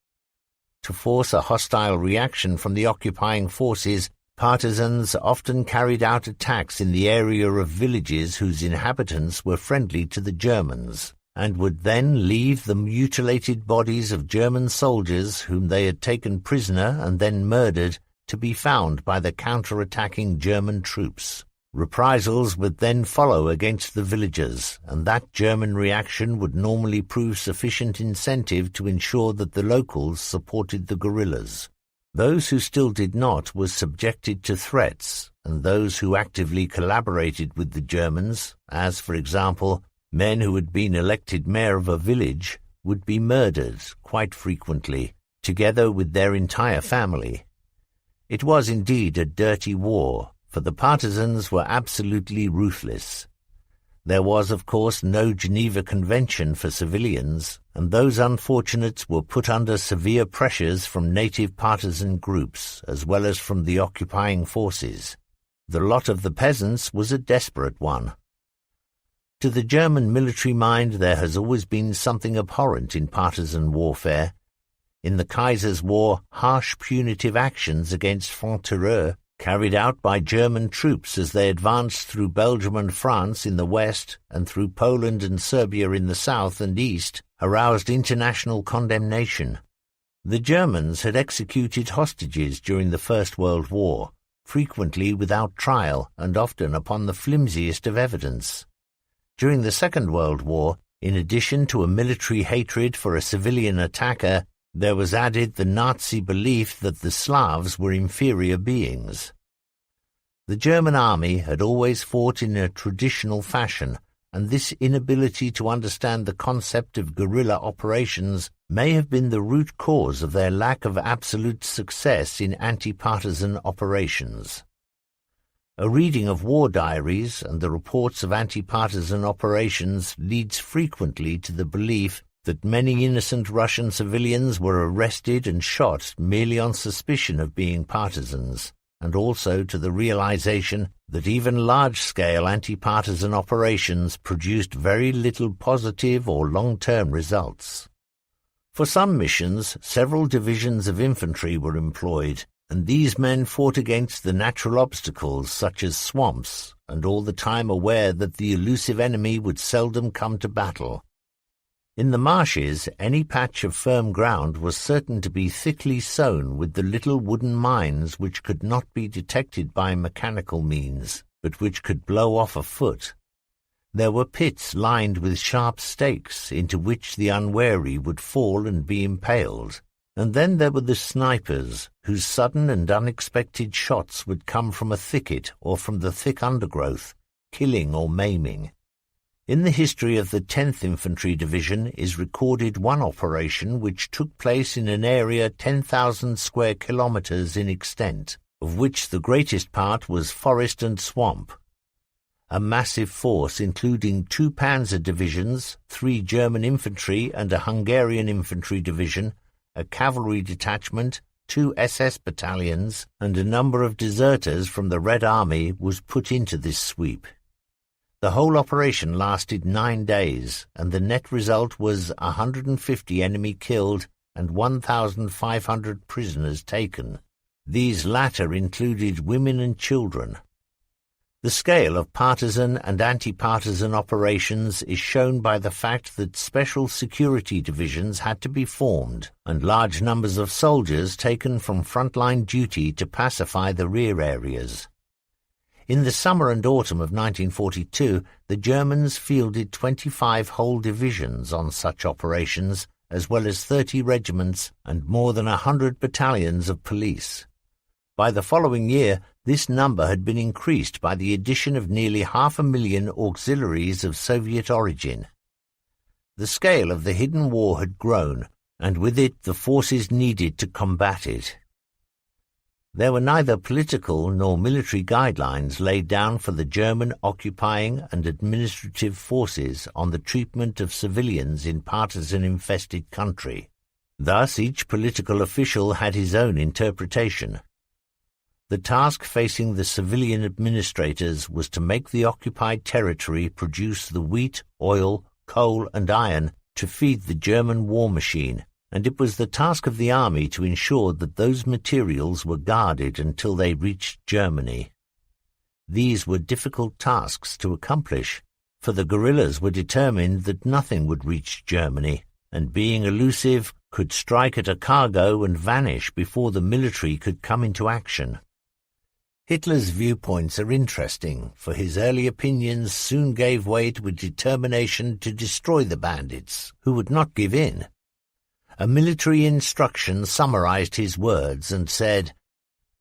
To force a hostile reaction from the occupying forces, partisans often carried out attacks in the area of villages whose inhabitants were friendly to the Germans, and would then leave the mutilated bodies of German soldiers whom they had taken prisoner and then murdered to be found by the counter-attacking German troops. Reprisals would then follow against the villagers, and that German reaction would normally prove sufficient incentive to ensure that the locals supported the guerrillas. Those who still did not were subjected to threats, and those who actively collaborated with the Germans, as, for example, men who had been elected mayor of a village, would be murdered quite frequently, together with their entire family. It was indeed a dirty war, for the partisans were absolutely ruthless. There was, of course, no Geneva Convention for civilians, and those unfortunates were put under severe pressures from native partisan groups, as well as from the occupying forces. The lot of the peasants was a desperate one. To the German military mind there has always been something abhorrent in partisan warfare. In the Kaiser's war, harsh punitive actions against francs-tireurs carried out by German troops as they advanced through Belgium and France in the west and through Poland and Serbia in the south and east, aroused international condemnation. The Germans had executed hostages during the First World War, frequently without trial and often upon the flimsiest of evidence. During the Second World War, in addition to a military hatred for a civilian attacker, there was added the Nazi belief that the Slavs were inferior beings. The German army had always fought in a traditional fashion, and this inability to understand the concept of guerrilla operations may have been the root cause of their lack of absolute success in anti-partisan operations. A reading of war diaries and the reports of anti-partisan operations leads frequently to the belief that many innocent Russian civilians were arrested and shot merely on suspicion of being partisans, and also to the realization that even large-scale anti-partisan operations produced very little positive or long-term results. For some missions, several divisions of infantry were employed, and these men fought against the natural obstacles such as swamps, and all the time aware that the elusive enemy would seldom come to battle. In the marshes, any patch of firm ground was certain to be thickly sown with the little wooden mines which could not be detected by mechanical means, but which could blow off a foot. There were pits lined with sharp stakes into which the unwary would fall and be impaled. And then there were the snipers, whose sudden and unexpected shots would come from a thicket or from the thick undergrowth, killing or maiming. In the history of the 10th Infantry Division is recorded one operation which took place in an area 10,000 square kilometers in extent, of which the greatest part was forest and swamp. A massive force including 2 panzer divisions, 3 German infantry and a Hungarian infantry division, a cavalry detachment, 2 SS battalions, and a number of deserters from the Red Army was put into this sweep. The whole operation lasted 9 days, and the net result was 150 enemy killed and 1,500 prisoners taken. These latter included women and children. The scale of partisan and anti-partisan operations is shown by the fact that special security divisions had to be formed and large numbers of soldiers taken from frontline duty to pacify the rear areas. In the summer and autumn of 1942, the Germans fielded 25 whole divisions on such operations, as well as 30 regiments and more than 100 battalions of police. By the following year, this number had been increased by the addition of nearly 500,000 auxiliaries of Soviet origin. The scale of the hidden war had grown, and with it the forces needed to combat it. There were neither political nor military guidelines laid down for the German occupying and administrative forces on the treatment of civilians in partisan-infested country. Thus each political official had his own interpretation. The task facing the civilian administrators was to make the occupied territory produce the wheat, oil, coal and iron to feed the German war machine, and it was the task of the army to ensure that those materials were guarded until they reached Germany. These were difficult tasks to accomplish, for the guerrillas were determined that nothing would reach Germany, and being elusive, could strike at a cargo and vanish before the military could come into action. Hitler's viewpoints are interesting, for his early opinions soon gave way to a determination to destroy the bandits, who would not give in. A military instruction summarized his words and said,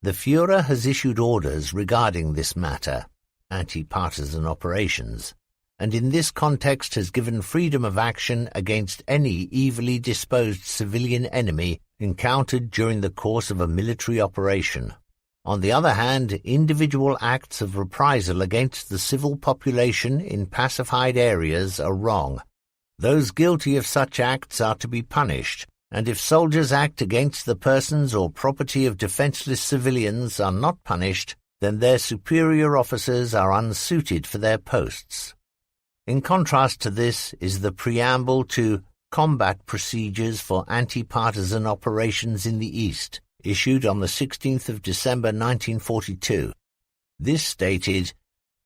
"The Führer has issued orders regarding this matter, anti-partisan operations, and in this context has given freedom of action against any evilly disposed civilian enemy encountered during the course of a military operation. On the other hand, individual acts of reprisal against the civil population in pacified areas are wrong. Those guilty of such acts are to be punished, and if soldiers act against the persons or property of defenseless civilians are not punished, then their superior officers are unsuited for their posts." In contrast to this is the preamble to Combat Procedures for Anti-Partisan Operations in the East, issued on the 16th of December 1942. This stated,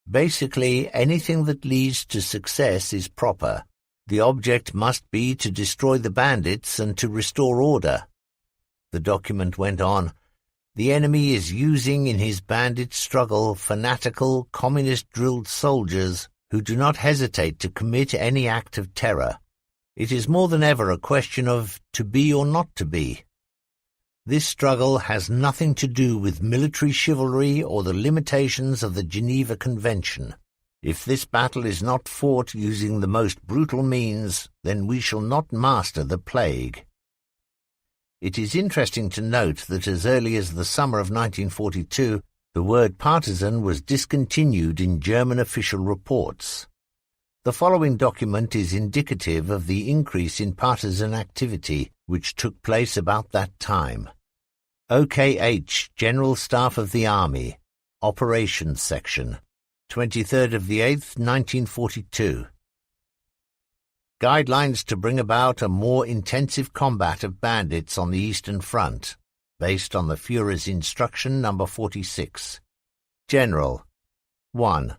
"Basically, anything that leads to success is proper. The object must be to destroy the bandits and to restore order." The document went on, "The enemy is using in his bandit struggle fanatical, communist-drilled soldiers who do not hesitate to commit any act of terror. It is more than ever a question of to be or not to be. This struggle has nothing to do with military chivalry or the limitations of the Geneva Convention. If this battle is not fought using the most brutal means, then we shall not master the plague." It is interesting to note that as early as the summer of 1942, the word partisan was discontinued in German official reports. The following document is indicative of the increase in partisan activity which took place about that time. OKH, General Staff of the Army, Operations Section, 23rd of the 8th, 1942. Guidelines to bring about a more intensive combat of bandits on the Eastern Front, based on the Führer's Instruction No. 46. General. 1.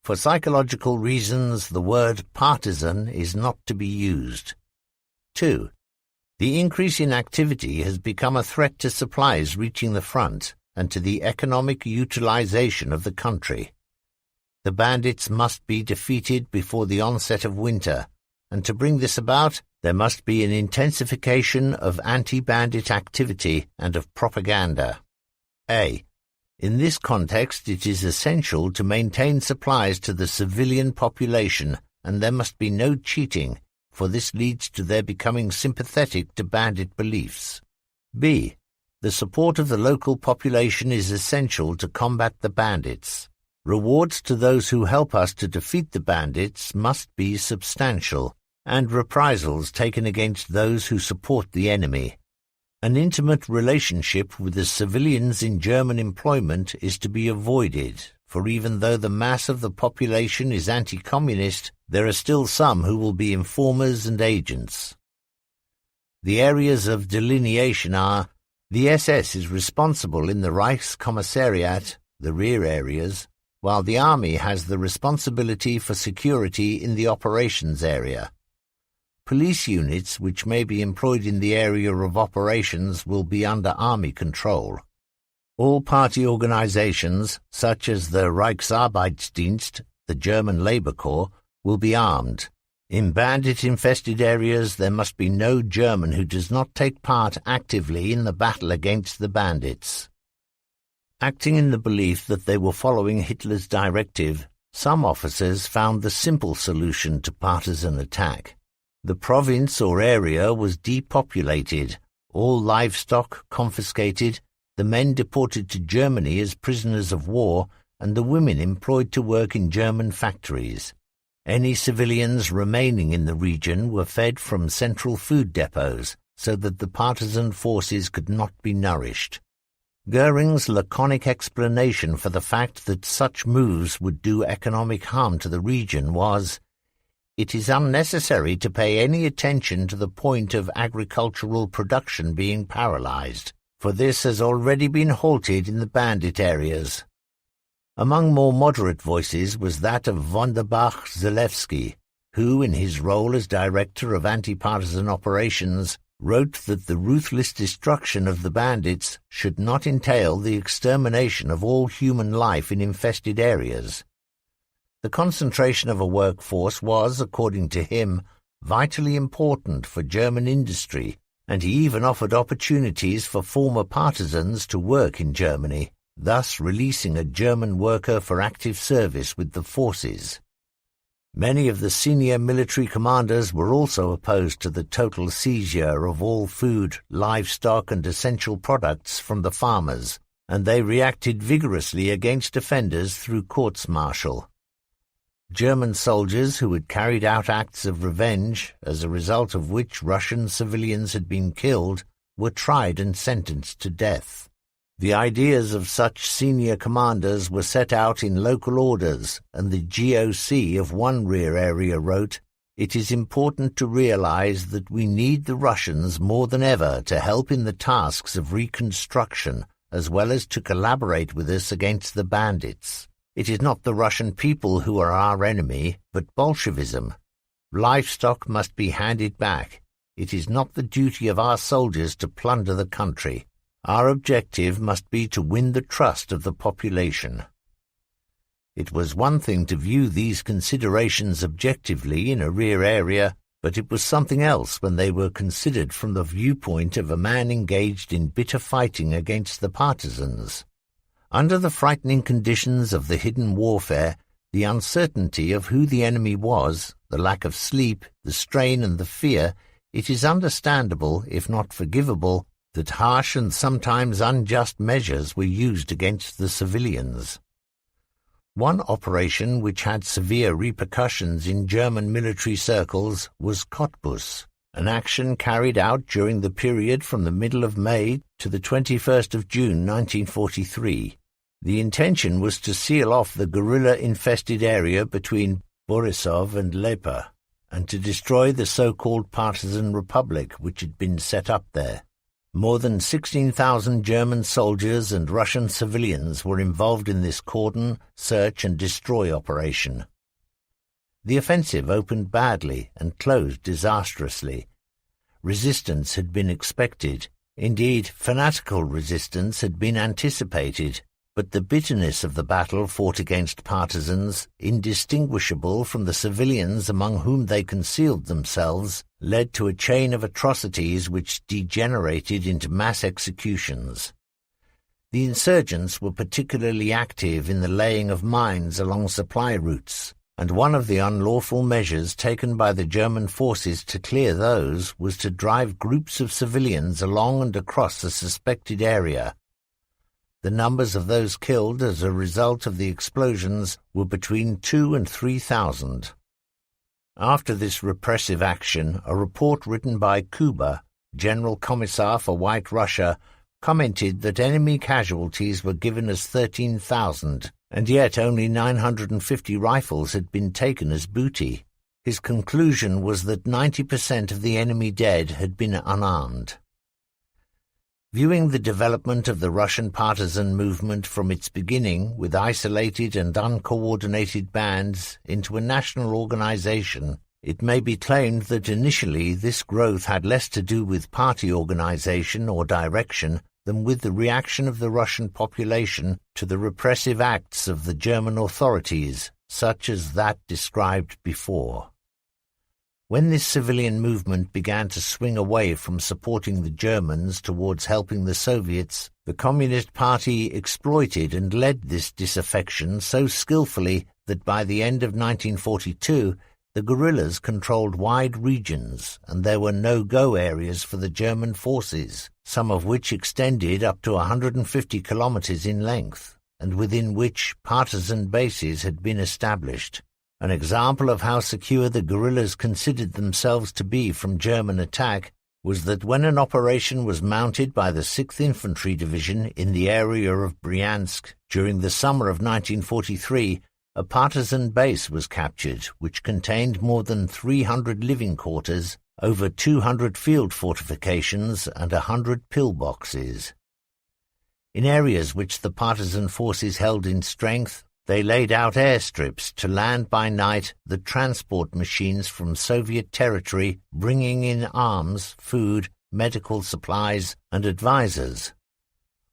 For psychological reasons, the word partisan is not to be used. 2. The increase in activity has become a threat to supplies reaching the front and to the economic utilization of the country. The bandits must be defeated before the onset of winter, and to bring this about, there must be an intensification of anti-bandit activity and of propaganda. A. In this context, it is essential to maintain supplies to the civilian population, and there must be no cheating, for this leads to their becoming sympathetic to bandit beliefs. B. The support of the local population is essential to combat the bandits. Rewards to those who help us to defeat the bandits must be substantial, and reprisals taken against those who support the enemy. An intimate relationship with the civilians in German employment is to be avoided, for even though the mass of the population is anti-communist, there are still some who will be informers and agents. The areas of delineation are: the SS is responsible in the Reichskommissariat, the rear areas, while the Army has the responsibility for security in the operations area. Police units which may be employed in the area of operations will be under Army control. All party organizations, such as the Reichsarbeitsdienst, the German Labour Corps, will be armed. In bandit-infested areas there must be no German who does not take part actively in the battle against the bandits. Acting in the belief that they were following Hitler's directive, some officers found the simple solution to partisan attack. The province or area was depopulated, all livestock confiscated, the men deported to Germany as prisoners of war, and the women employed to work in German factories. Any civilians remaining in the region were fed from central food depots, so that the partisan forces could not be nourished. Goering's laconic explanation for the fact that such moves would do economic harm to the region was, "It is unnecessary to pay any attention to the point of agricultural production being paralyzed, for this has already been halted in the bandit areas." Among more moderate voices was that of Wunderbach-Zelewski, who, in his role as director of anti-partisan operations, wrote that the ruthless destruction of the bandits should not entail the extermination of all human life in infested areas. The concentration of a workforce was, according to him, vitally important for German industry, and he even offered opportunities for former partisans to work in Germany, thus releasing a German worker for active service with the forces. Many of the senior military commanders were also opposed to the total seizure of all food, livestock and essential products from the farmers, and they reacted vigorously against offenders through courts-martial. German soldiers who had carried out acts of revenge, as a result of which Russian civilians had been killed, were tried and sentenced to death. The ideas of such senior commanders were set out in local orders, and the GOC of one rear area wrote, It is important to realize that we need the Russians more than ever to help in the tasks of reconstruction, as well as to collaborate with us against the bandits. It is not the Russian people who are our enemy, but Bolshevism. Livestock must be handed back. It is not the duty of our soldiers to plunder the country. Our objective must be to win the trust of the population. It was one thing to view these considerations objectively in a rear area, but it was something else when they were considered from the viewpoint of a man engaged in bitter fighting against the partisans. Under the frightening conditions of the hidden warfare, the uncertainty of who the enemy was, the lack of sleep, the strain and the fear, it is understandable, if not forgivable, that harsh and sometimes unjust measures were used against the civilians. One operation which had severe repercussions in German military circles was Cottbus, an action carried out during the period from the middle of May to the 21st of June 1943. The intention was to seal off the guerrilla-infested area between Borisov and Lepa, and to destroy the so-called partisan republic which had been set up there. More than 16,000 German soldiers and Russian civilians were involved in this cordon, search and destroy operation. The offensive opened badly and closed disastrously. Resistance had been expected. Indeed, fanatical resistance had been anticipated. But the bitterness of the battle fought against partisans, indistinguishable from the civilians among whom they concealed themselves, led to a chain of atrocities which degenerated into mass executions. The insurgents were particularly active in the laying of mines along supply routes, and one of the unlawful measures taken by the German forces to clear those was to drive groups of civilians along and across the suspected area. The numbers of those killed as a result of the explosions were between 2,000 and 3,000. After this repressive action, a report written by Kuba, General Commissar for White Russia, commented that enemy casualties were given as 13,000, and yet only 950 rifles had been taken as booty. His conclusion was that 90% of the enemy dead had been unarmed. Viewing the development of the Russian partisan movement from its beginning with isolated and uncoordinated bands into a national organization, it may be claimed that initially this growth had less to do with party organization or direction than with the reaction of the Russian population to the repressive acts of the German authorities, such as that described before. When this civilian movement began to swing away from supporting the Germans towards helping the Soviets, the Communist Party exploited and led this disaffection so skillfully that by the end of 1942 the guerrillas controlled wide regions and there were no-go areas for the German forces, some of which extended up to 150 kilometers in length, and within which partisan bases had been established. An example of how secure the guerrillas considered themselves to be from German attack was that when an operation was mounted by the 6th Infantry Division in the area of Bryansk during the summer of 1943, a partisan base was captured which contained more than 300 living quarters, over 200 field fortifications and 100 pillboxes. In areas which the partisan forces held in strength, they laid out airstrips to land by night the transport machines from Soviet territory bringing in arms, food, medical supplies, and advisors.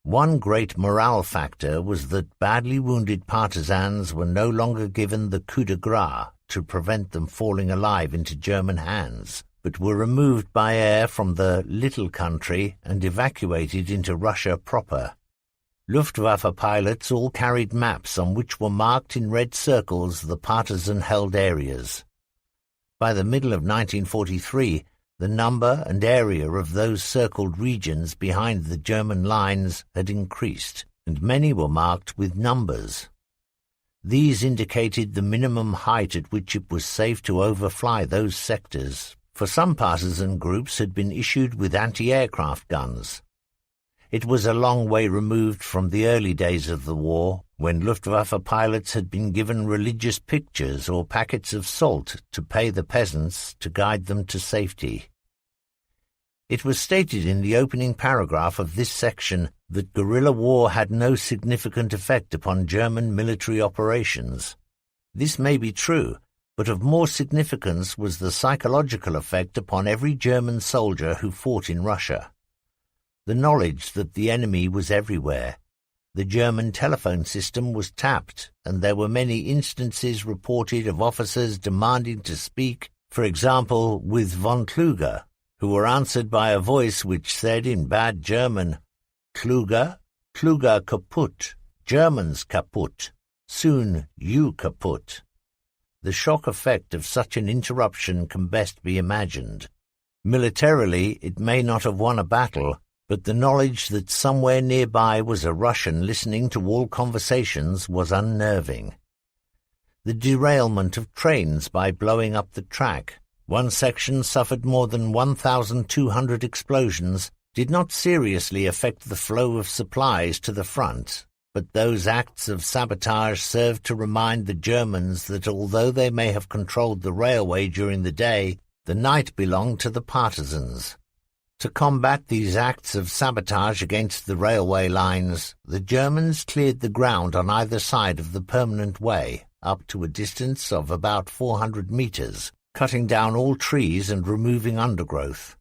One great morale factor was that badly wounded partisans were no longer given the coup de grace to prevent them falling alive into German hands, but were removed by air from the little country and evacuated into Russia proper. Luftwaffe pilots all carried maps on which were marked in red circles the partisan-held areas. By the middle of 1943, the number and area of those circled regions behind the German lines had increased, and many were marked with numbers. These indicated the minimum height at which it was safe to overfly those sectors, for some partisan groups had been issued with anti-aircraft guns. It was a long way removed from the early days of the war, when Luftwaffe pilots had been given religious pictures or packets of salt to pay the peasants to guide them to safety. It was stated in the opening paragraph of this section that guerrilla war had no significant effect upon German military operations. This may be true, but of more significance was the psychological effect upon every German soldier who fought in Russia. The knowledge that the enemy was everywhere. The German telephone system was tapped, and there were many instances reported of officers demanding to speak, for example, with von Kluge, who were answered by a voice which said in bad German, "Kluge, Kluge kaputt, Germans kaputt, soon you kaputt." The shock effect of such an interruption can best be imagined. Militarily, it may not have won a battle, but the knowledge that somewhere nearby was a Russian listening to all conversations was unnerving. The derailment of trains by blowing up the track. One section suffered more than 1,200 explosions, did not seriously affect the flow of supplies to the front, but those acts of sabotage served to remind the Germans that although they may have controlled the railway during the day, the night belonged to the partisans. To combat these acts of sabotage against the railway lines, the Germans cleared the ground on either side of the permanent way, up to a distance of about 400 meters, cutting down all trees and removing undergrowth.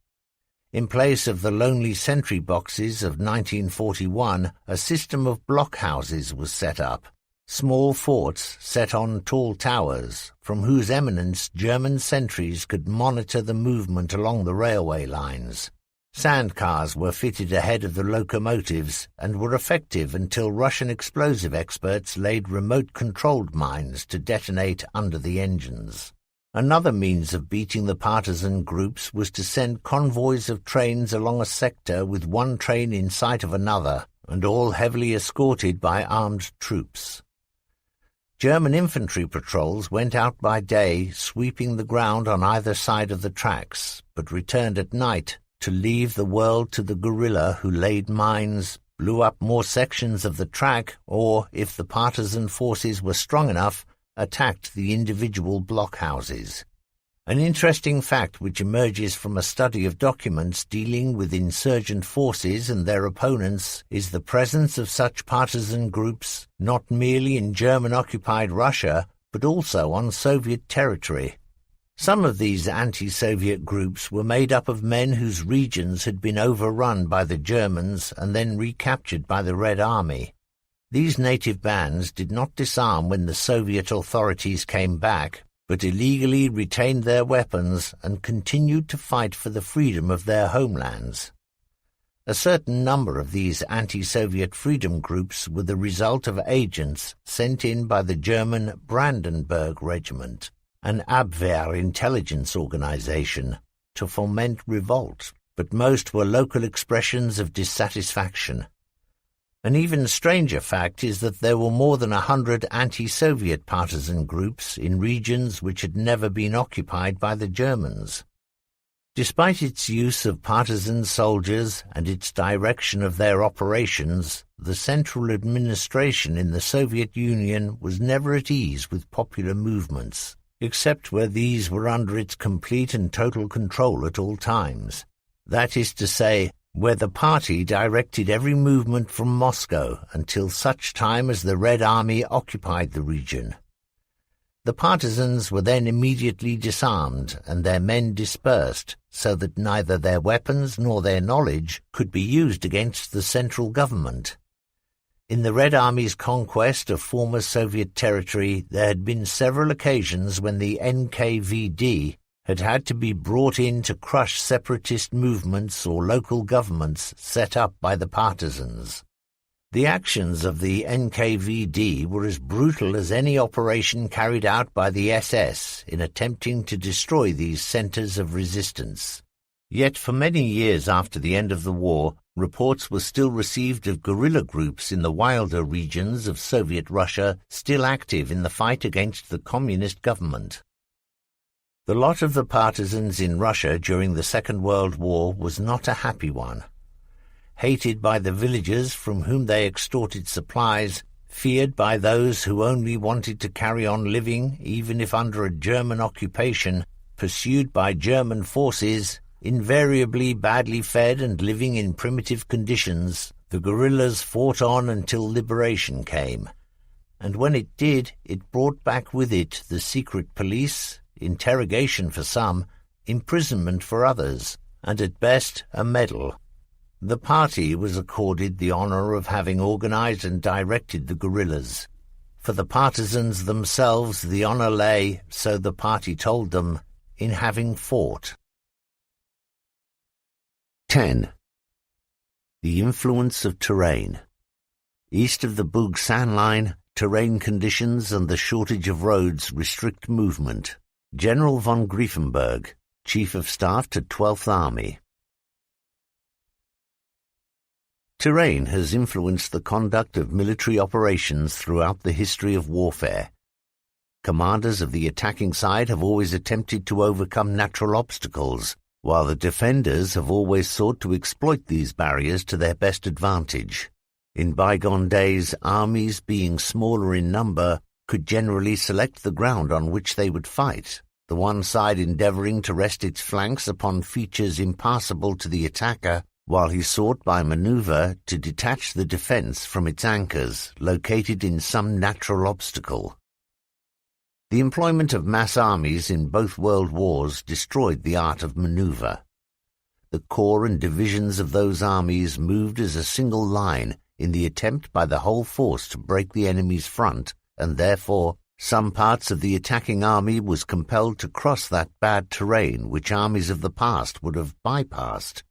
In place of the lonely sentry boxes of 1941, a system of blockhouses was set up, small forts set on tall towers, from whose eminence German sentries could monitor the movement along the railway lines. Sandcars were fitted ahead of the locomotives and were effective until Russian explosive experts laid remote-controlled mines to detonate under the engines. Another means of beating the partisan groups was to send convoys of trains along a sector with one train in sight of another, and all heavily escorted by armed troops. German infantry patrols went out by day, sweeping the ground on either side of the tracks, but returned at night to leave the world to the guerrilla who laid mines, blew up more sections of the track, or, if the partisan forces were strong enough, attacked the individual blockhouses. An interesting fact which emerges from a study of documents dealing with insurgent forces and their opponents is the presence of such partisan groups not merely in German-occupied Russia, but also on Soviet territory. Some of these anti-Soviet groups were made up of men whose regions had been overrun by the Germans and then recaptured by the Red Army. These native bands did not disarm when the Soviet authorities came back, but illegally retained their weapons and continued to fight for the freedom of their homelands. A certain number of these anti-Soviet freedom groups were the result of agents sent in by the German Brandenburg Regiment, an Abwehr intelligence organization, to foment revolt, but most were local expressions of dissatisfaction. An even stranger fact is that there were more than 100 anti-Soviet partisan groups in regions which had never been occupied by the Germans. Despite its use of partisan soldiers and its direction of their operations, the central administration in the Soviet Union was never at ease with popular movements, except where these were under its complete and total control at all times. That is to say, where the party directed every movement from Moscow until such time as the Red Army occupied the region. The partisans were then immediately disarmed and their men dispersed, so that neither their weapons nor their knowledge could be used against the central government. In the Red Army's conquest of former Soviet territory, there had been several occasions when the NKVD had to be brought in to crush separatist movements or local governments set up by the partisans. The actions of the NKVD were as brutal as any operation carried out by the SS in attempting to destroy these centers of resistance. Yet for many years after the end of the war, reports were still received of guerrilla groups in the wilder regions of Soviet Russia still active in the fight against the communist government. The lot of the partisans in Russia during the Second World War was not a happy one. Hated by the villagers from whom they extorted supplies, feared by those who only wanted to carry on living, even if under a German occupation, pursued by German forces, invariably badly fed and living in primitive conditions, the guerrillas fought on until liberation came. And when it did, it brought back with it the secret police, interrogation for some, imprisonment for others, and at best a medal. The party was accorded the honor of having organized and directed the guerrillas. For the partisans themselves the honor lay, so the party told them, in having fought. 10. The influence of terrain. East of the Bourg-Saint line, terrain conditions and the shortage of roads restrict movement. General von Griefenberg, Chief of Staff to 12th Army. Terrain has influenced the conduct of military operations throughout the history of warfare. Commanders of the attacking side have always attempted to overcome natural obstacles, while the defenders have always sought to exploit these barriers to their best advantage. In bygone days, armies, being smaller in number, could generally select the ground on which they would fight, the one side endeavoring to rest its flanks upon features impassable to the attacker, while he sought by maneuver to detach the defense from its anchors, located in some natural obstacle. The employment of mass armies in both world wars destroyed the art of maneuver. The corps and divisions of those armies moved as a single line in the attempt by the whole force to break the enemy's front, and therefore some parts of the attacking army was compelled to cross that bad terrain which armies of the past would have bypassed.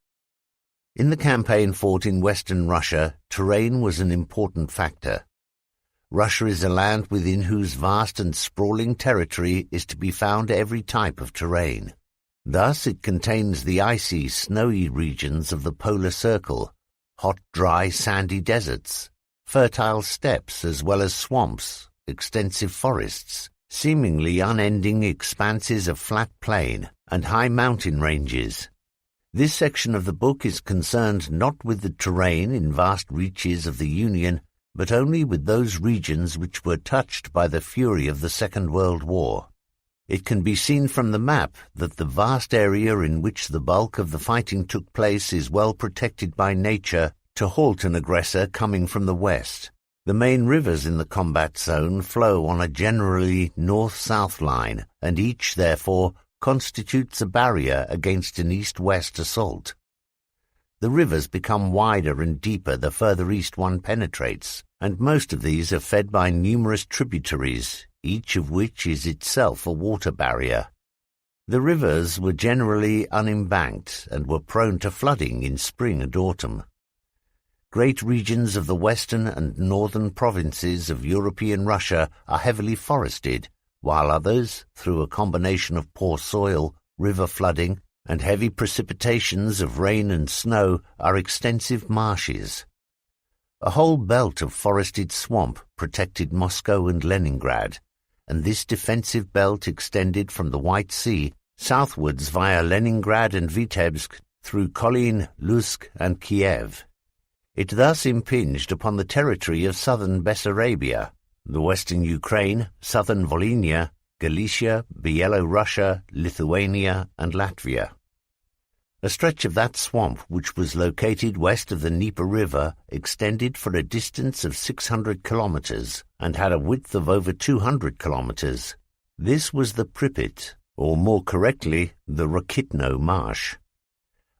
In the campaign fought in western Russia, terrain was an important factor. Russia is a land within whose vast and sprawling territory is to be found every type of terrain. Thus it contains the icy, snowy regions of the polar circle, hot, dry, sandy deserts, fertile steppes as well as swamps, extensive forests, seemingly unending expanses of flat plain, and high mountain ranges. This section of the book is concerned not with the terrain in vast reaches of the Union, but only with those regions which were touched by the fury of the Second World War. It can be seen from the map that the vast area in which the bulk of the fighting took place is well protected by nature to halt an aggressor coming from the west. The main rivers in the combat zone flow on a generally north-south line, and each, therefore, constitutes a barrier against an east-west assault. The rivers become wider and deeper the further east one penetrates, and most of these are fed by numerous tributaries, each of which is itself a water barrier. The rivers were generally unembanked and were prone to flooding in spring and autumn. Great regions of the western and northern provinces of European Russia are heavily forested, while others, through a combination of poor soil, river flooding, and heavy precipitations of rain and snow, are extensive marshes. A whole belt of forested swamp protected Moscow and Leningrad, and this defensive belt extended from the White Sea southwards via Leningrad and Vitebsk through Kolin, Lutsk, and Kiev. It thus impinged upon the territory of southern Bessarabia, the western Ukraine, southern Volhynia, Galicia, Byelorussia, Lithuania, and Latvia. A stretch of that swamp, which was located west of the Dnieper River, extended for a distance of 600 kilometers and had a width of over 200 kilometers. This was the Pripyat, or more correctly, the Rakitno Marsh.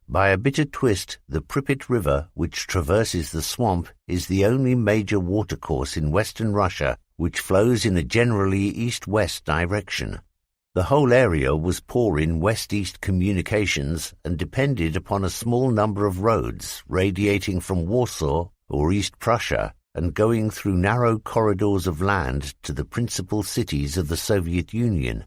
By a bitter twist, the Pripyat River, which traverses the swamp, is the only major watercourse in western Russia which flows in a generally east-west direction. The whole area was poor in west-east communications and depended upon a small number of roads radiating from Warsaw or East Prussia and going through narrow corridors of land to the principal cities of the Soviet Union.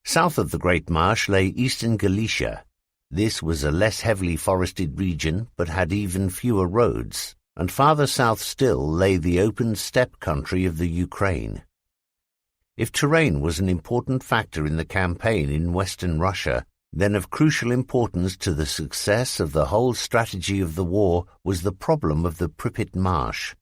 South of the Great Marsh lay eastern Galicia. This was a less heavily forested region but had even fewer roads, and farther south still lay the open steppe country of the Ukraine. If terrain was an important factor in the campaign in western Russia, then of crucial importance to the success of the whole strategy of the war was the problem of the Pripyat Marsh.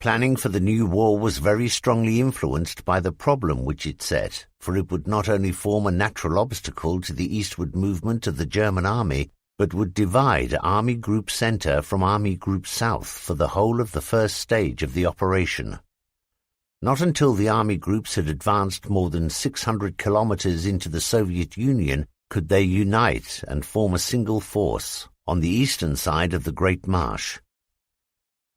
Planning for the new war was very strongly influenced by the problem which it set, for it would not only form a natural obstacle to the eastward movement of the German army, but would divide Army Group Centre from Army Group South for the whole of the first stage of the operation. Not until the army groups had advanced more than 600 kilometers into the Soviet Union could they unite and form a single force on the eastern side of the Great Marsh.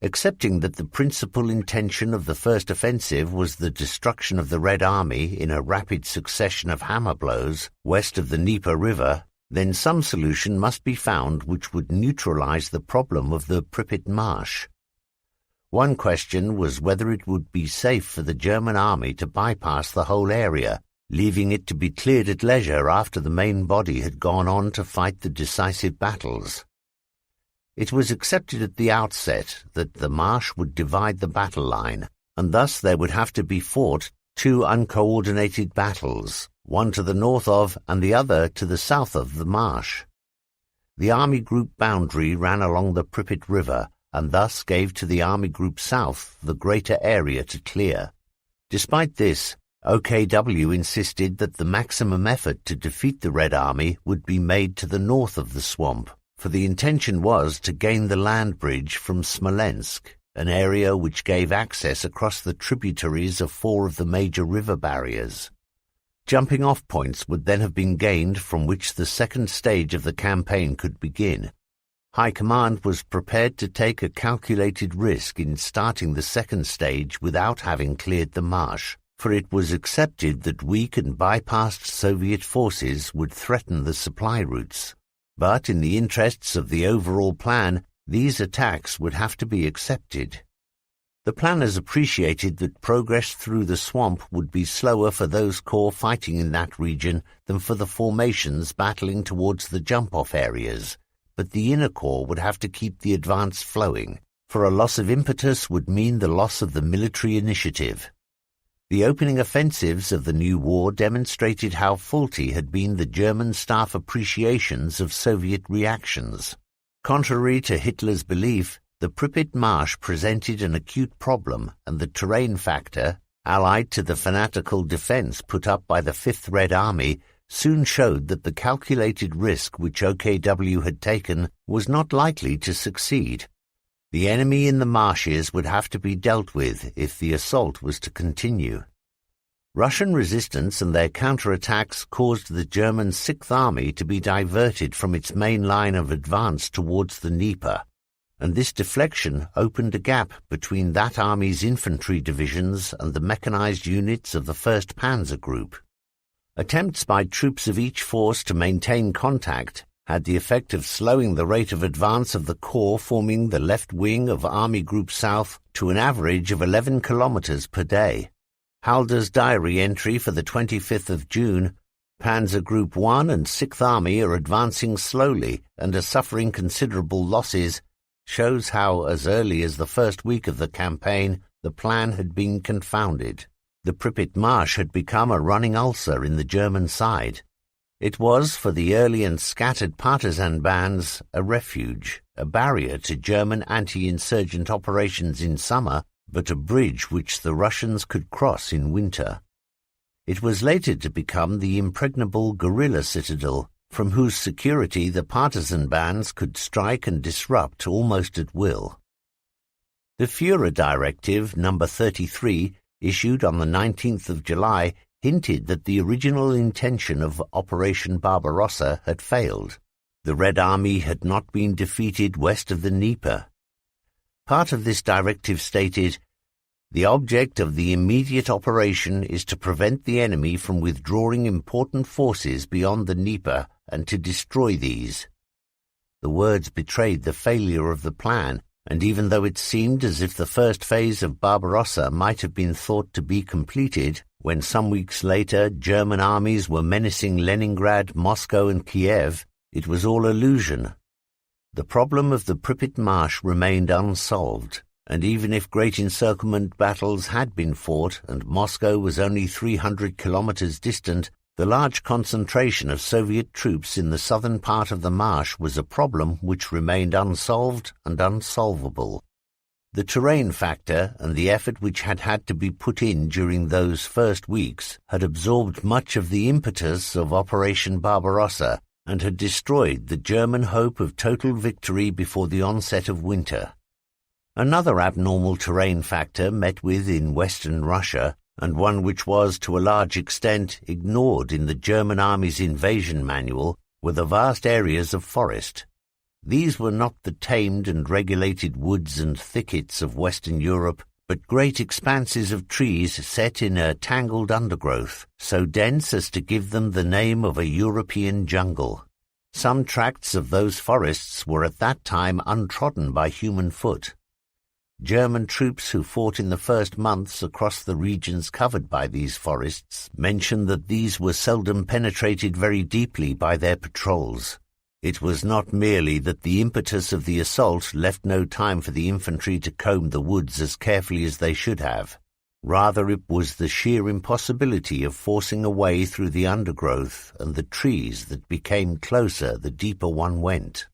Accepting that the principal intention of the first offensive was the destruction of the Red Army in a rapid succession of hammer blows west of the Dnieper River, then some solution must be found which would neutralize the problem of the Pripyat Marsh. One question was whether it would be safe for the German army to bypass the whole area, leaving it to be cleared at leisure after the main body had gone on to fight the decisive battles. It was accepted at the outset that the marsh would divide the battle line, and thus there would have to be fought two uncoordinated battles, one to the north of and the other to the south of the marsh. The Army Group boundary ran along the Pripyat River, and thus gave to the Army Group South the greater area to clear. Despite this, OKW insisted that the maximum effort to defeat the Red Army would be made to the north of the swamp, for the intention was to gain the land bridge from Smolensk, an area which gave access across the tributaries of four of the major river barriers. Jumping-off points would then have been gained from which the second stage of the campaign could begin. High Command was prepared to take a calculated risk in starting the second stage without having cleared the marsh, for it was accepted that weak and bypassed Soviet forces would threaten the supply routes. But in the interests of the overall plan, these attacks would have to be accepted. The planners appreciated that progress through the swamp would be slower for those corps fighting in that region than for the formations battling towards the jump-off areas, but the inner corps would have to keep the advance flowing, for a loss of impetus would mean the loss of the military initiative. The opening offensives of the new war demonstrated how faulty had been the German staff appreciations of Soviet reactions. Contrary to Hitler's belief, the Pripyat Marsh presented an acute problem, and the terrain factor, allied to the fanatical defense put up by the Fifth Red Army, soon showed that the calculated risk which OKW had taken was not likely to succeed. The enemy in the marshes would have to be dealt with if the assault was to continue. Russian resistance and their counterattacks caused the German Sixth Army to be diverted from its main line of advance towards the Dnieper, and this deflection opened a gap between that army's infantry divisions and the mechanized units of the 1st Panzer Group. Attempts by troops of each force to maintain contact had the effect of slowing the rate of advance of the corps forming the left wing of Army Group South to an average of 11 kilometers per day. Halder's diary entry for the 25th of June, Panzer Group 1 and 6th Army are advancing slowly and are suffering considerable losses, shows how, as early as the first week of the campaign, the plan had been confounded. The Pripyat Marsh had become a running ulcer in the German side. It was, for the early and scattered partisan bands, a refuge, a barrier to German anti-insurgent operations in summer, but a bridge which the Russians could cross in winter. It was later to become the impregnable guerrilla citadel, from whose security the partisan bands could strike and disrupt almost at will. The Führer Directive No. 33, issued on the 19th of July, hinted that the original intention of Operation Barbarossa had failed. The Red Army had not been defeated west of the Dnieper. Part of this directive stated, "The object of the immediate operation is to prevent the enemy from withdrawing important forces beyond the Dnieper and to destroy these." The words betrayed the failure of the plan, and even though it seemed as if the first phase of Barbarossa might have been thought to be completed, when some weeks later German armies were menacing Leningrad, Moscow and Kiev, it was all illusion. The problem of the Pripyat Marsh remained unsolved, and even if great encirclement battles had been fought and Moscow was only 300 kilometers distant, the large concentration of Soviet troops in the southern part of the marsh was a problem which remained unsolved and unsolvable. The terrain factor and the effort which had to be put in during those first weeks had absorbed much of the impetus of Operation Barbarossa and had destroyed the German hope of total victory before the onset of winter. Another abnormal terrain factor met with in Western Russia, and one which was to a large extent ignored in the German army's invasion manual, were the vast areas of forest. These were not the tamed and regulated woods and thickets of Western Europe, but great expanses of trees set in a tangled undergrowth, so dense as to give them the name of a European jungle. Some tracts of those forests were at that time untrodden by human foot. German troops who fought in the first months across the regions covered by these forests mentioned that these were seldom penetrated very deeply by their patrols. It was not merely that the impetus of the assault left no time for the infantry to comb the woods as carefully as they should have. Rather, it was the sheer impossibility of forcing a way through the undergrowth and the trees that became closer the deeper one went.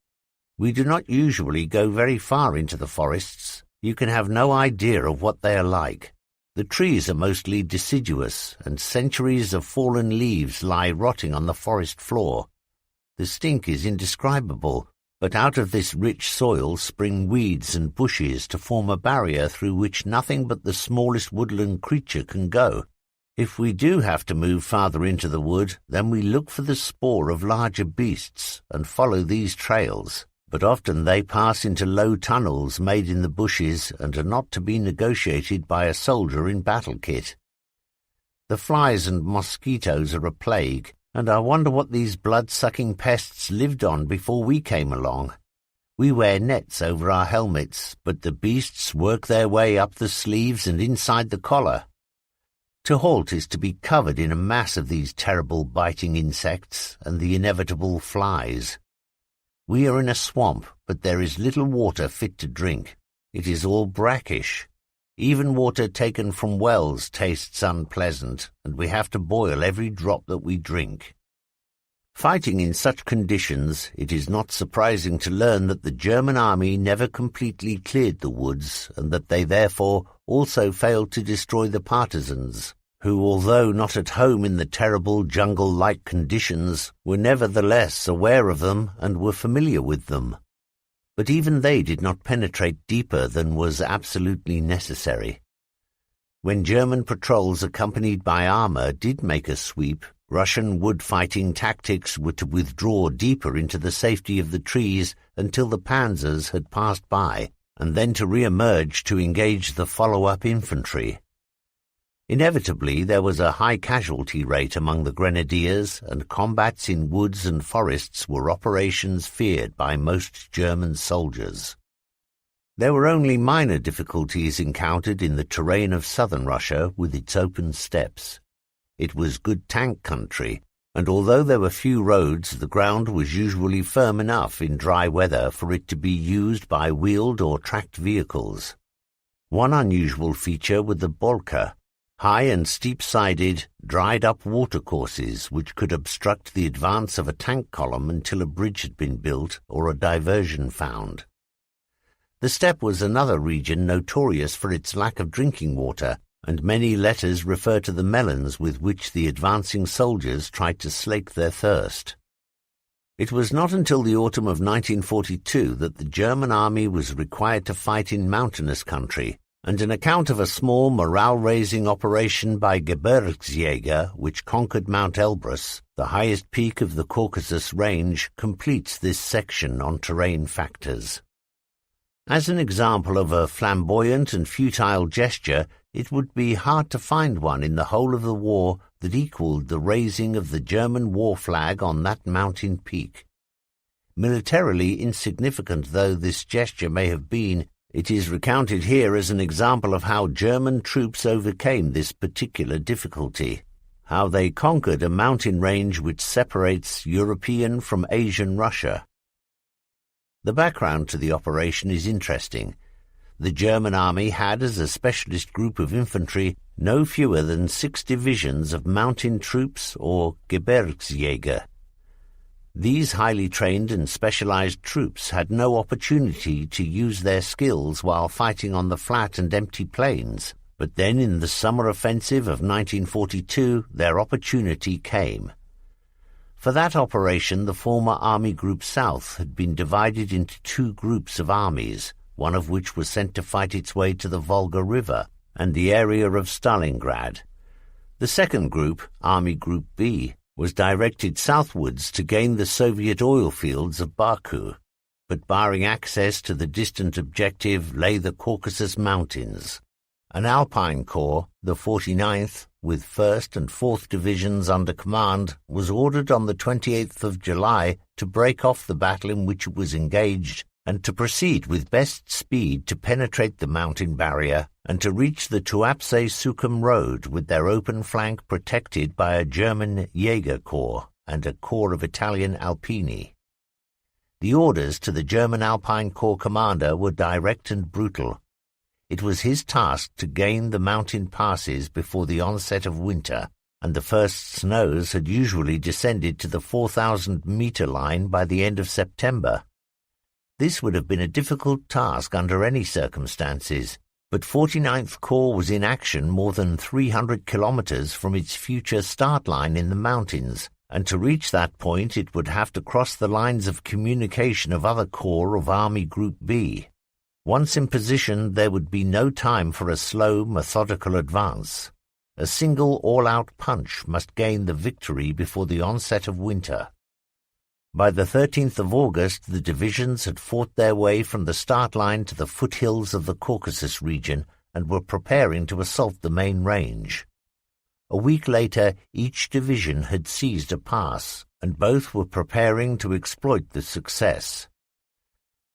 We do not usually go very far into the forests. You can have no idea of what they are like. The trees are mostly deciduous, and centuries of fallen leaves lie rotting on the forest floor. The stink is indescribable, but out of this rich soil spring weeds and bushes to form a barrier through which nothing but the smallest woodland creature can go. If we do have to move farther into the wood, then we look for the spoor of larger beasts and follow these trails, but often they pass into low tunnels made in the bushes and are not to be negotiated by a soldier in battle kit. The flies and mosquitoes are a plague, and I wonder what these blood-sucking pests lived on before we came along. We wear nets over our helmets, but the beasts work their way up the sleeves and inside the collar. To halt is to be covered in a mass of these terrible biting insects and the inevitable flies. We are in a swamp, but there is little water fit to drink. It is all brackish. Even water taken from wells tastes unpleasant, and we have to boil every drop that we drink. Fighting in such conditions, it is not surprising to learn that the German army never completely cleared the woods, and that they therefore also failed to destroy the partisans, who, although not at home in the terrible jungle-like conditions, were nevertheless aware of them and were familiar with them. But even they did not penetrate deeper than was absolutely necessary. When German patrols accompanied by armor did make a sweep, Russian wood-fighting tactics were to withdraw deeper into the safety of the trees until the panzers had passed by, and then to re-emerge to engage the follow-up infantry. Inevitably, there was a high casualty rate among the grenadiers, and combats in woods and forests were operations feared by most German soldiers. There were only minor difficulties encountered in the terrain of southern Russia with its open steppes. It was good tank country, and although there were few roads, the ground was usually firm enough in dry weather for it to be used by wheeled or tracked vehicles. One unusual feature were the bolka, high and steep-sided, dried-up watercourses which could obstruct the advance of a tank column until a bridge had been built or a diversion found. The steppe was another region notorious for its lack of drinking water, and many letters refer to the melons with which the advancing soldiers tried to slake their thirst. It was not until the autumn of 1942 that the German army was required to fight in mountainous country, and an account of a small morale-raising operation by Gebirgsjäger which conquered Mount Elbrus, the highest peak of the Caucasus Range, completes this section on terrain factors. As an example of a flamboyant and futile gesture, it would be hard to find one in the whole of the war that equaled the raising of the German war flag on that mountain peak. Militarily insignificant though this gesture may have been, it is recounted here as an example of how German troops overcame this particular difficulty, how they conquered a mountain range which separates European from Asian Russia. The background to the operation is interesting. The German army had as a specialist group of infantry no fewer than 6 divisions of mountain troops or Gebirgsjäger. These highly trained and specialized troops had no opportunity to use their skills while fighting on the flat and empty plains, but then in the summer offensive of 1942 their opportunity came. For that operation, the former Army Group South had been divided into two groups of armies, one of which was sent to fight its way to the Volga River and the area of Stalingrad. The second group, Army Group B, was directed southwards to gain the Soviet oil fields of Baku, but barring access to the distant objective lay the Caucasus Mountains. An Alpine Corps, the 49th, with 1st and 4th Divisions under command, was ordered on the 28th of July to break off the battle in which it was engaged and to proceed with best speed to penetrate the mountain barrier and to reach the Tuapse-Sukhum road with their open flank protected by a German Jaeger Corps and a corps of Italian Alpini. The orders to the German Alpine Corps commander were direct and brutal. It was his task to gain the mountain passes before the onset of winter, and the first snows had usually descended to the 4,000-metre line by the end of September. This would have been a difficult task under any circumstances, but 49th Corps was in action more than 300 kilometres from its future start line in the mountains, and to reach that point it would have to cross the lines of communication of other corps of Army Group B. Once in position, there would be no time for a slow, methodical advance. A single all-out punch must gain the victory before the onset of winter. By the 13th of August, the divisions had fought their way from the start line to the foothills of the Caucasus region and were preparing to assault the main range. A week later, each division had seized a pass, and both were preparing to exploit the success.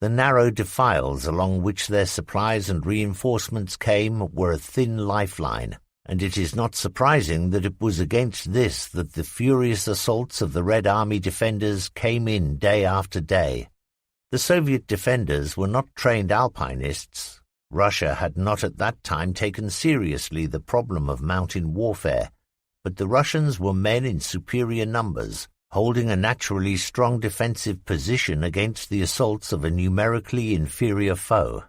The narrow defiles along which their supplies and reinforcements came were a thin lifeline, and it is not surprising that it was against this that the furious assaults of the Red Army defenders came in day after day. The Soviet defenders were not trained alpinists. Russia had not at that time taken seriously the problem of mountain warfare, but the Russians were men in superior numbers, holding a naturally strong defensive position against the assaults of a numerically inferior foe.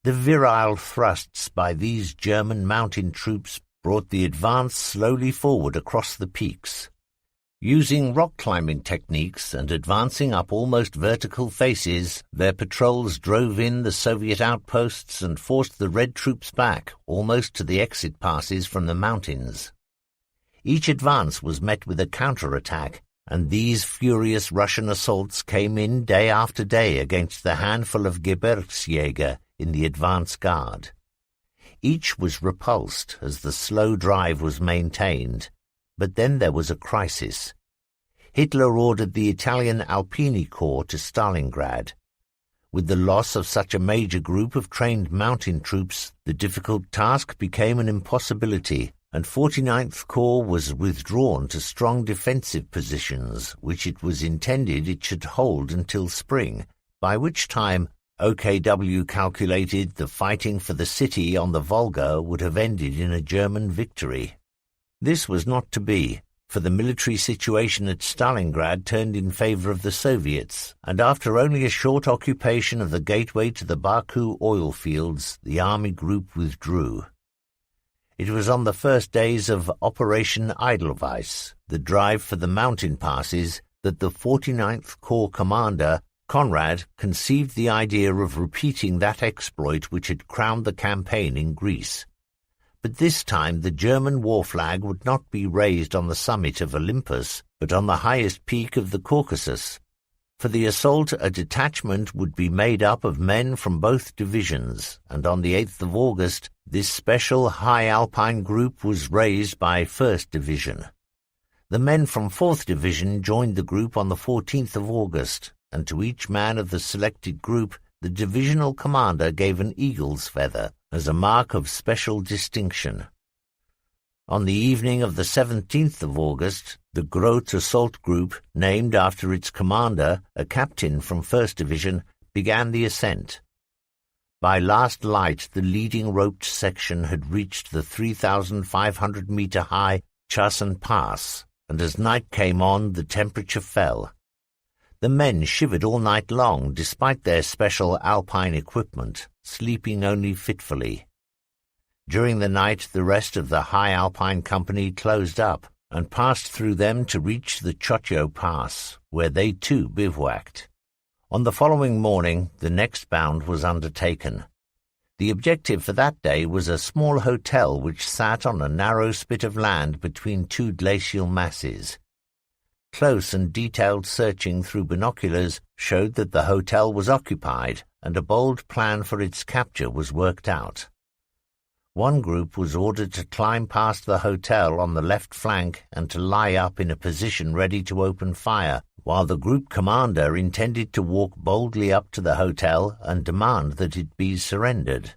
The virile thrusts by these German mountain troops brought the advance slowly forward across the peaks. Using rock-climbing techniques and advancing up almost vertical faces, their patrols drove in the Soviet outposts and forced the Red troops back, almost to the exit passes from the mountains. Each advance was met with a counterattack, and these furious Russian assaults came in day after day against the handful of Gebirgsjäger in the advance guard. Each was repulsed as the slow drive was maintained, but then there was a crisis. Hitler ordered the Italian Alpini Corps to Stalingrad. With the loss of such a major group of trained mountain troops, the difficult task became an impossibility, and 49th Corps was withdrawn to strong defensive positions, which it was intended it should hold until spring, by which time OKW calculated the fighting for the city on the Volga would have ended in a German victory. This was not to be, for the military situation at Stalingrad turned in favor of the Soviets, and after only a short occupation of the gateway to the Baku oil fields, the army group withdrew. It was on the first days of Operation Edelweiss, the drive for the mountain passes, that the 49th Corps commander, Conrad, conceived the idea of repeating that exploit which had crowned the campaign in Greece. But this time the German war flag would not be raised on the summit of Olympus, but on the highest peak of the Caucasus. For the assault, a detachment would be made up of men from both divisions, and on the 8th of August, this special high alpine group was raised by 1st Division. The men from 4th Division joined the group on the 14th of August, and to each man of the selected group the divisional commander gave an eagle's feather as a mark of special distinction. On the evening of the 17th of August, the Grote Assault Group, named after its commander, a captain from 1st Division, began the ascent. By last light the leading roped section had reached the 3,500-metre high Chasen Pass, and as night came on the temperature fell, The men shivered all night long despite their special alpine equipment, sleeping only fitfully. During the night the rest of the High Alpine Company closed up and passed through them to reach the Chocho Pass, where they too bivouacked. On the following morning the next bound was undertaken. The objective for that day was a small hotel which sat on a narrow spit of land between two glacial masses. Close and detailed searching through binoculars showed that the hotel was occupied, and a bold plan for its capture was worked out. One group was ordered to climb past the hotel on the left flank and to lie up in a position ready to open fire, while the group commander intended to walk boldly up to the hotel and demand that it be surrendered.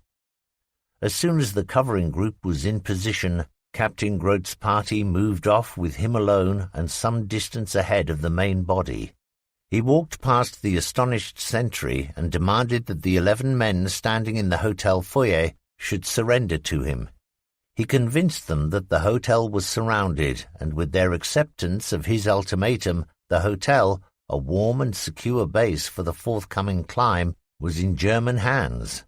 As soon as the covering group was in position, Captain Grote's party moved off with him alone and some distance ahead of the main body. He walked past the astonished sentry and demanded that the 11 men standing in the hotel foyer should surrender to him. He convinced them that the hotel was surrounded, and with their acceptance of his ultimatum, the hotel, a warm and secure base for the forthcoming climb, was in German hands.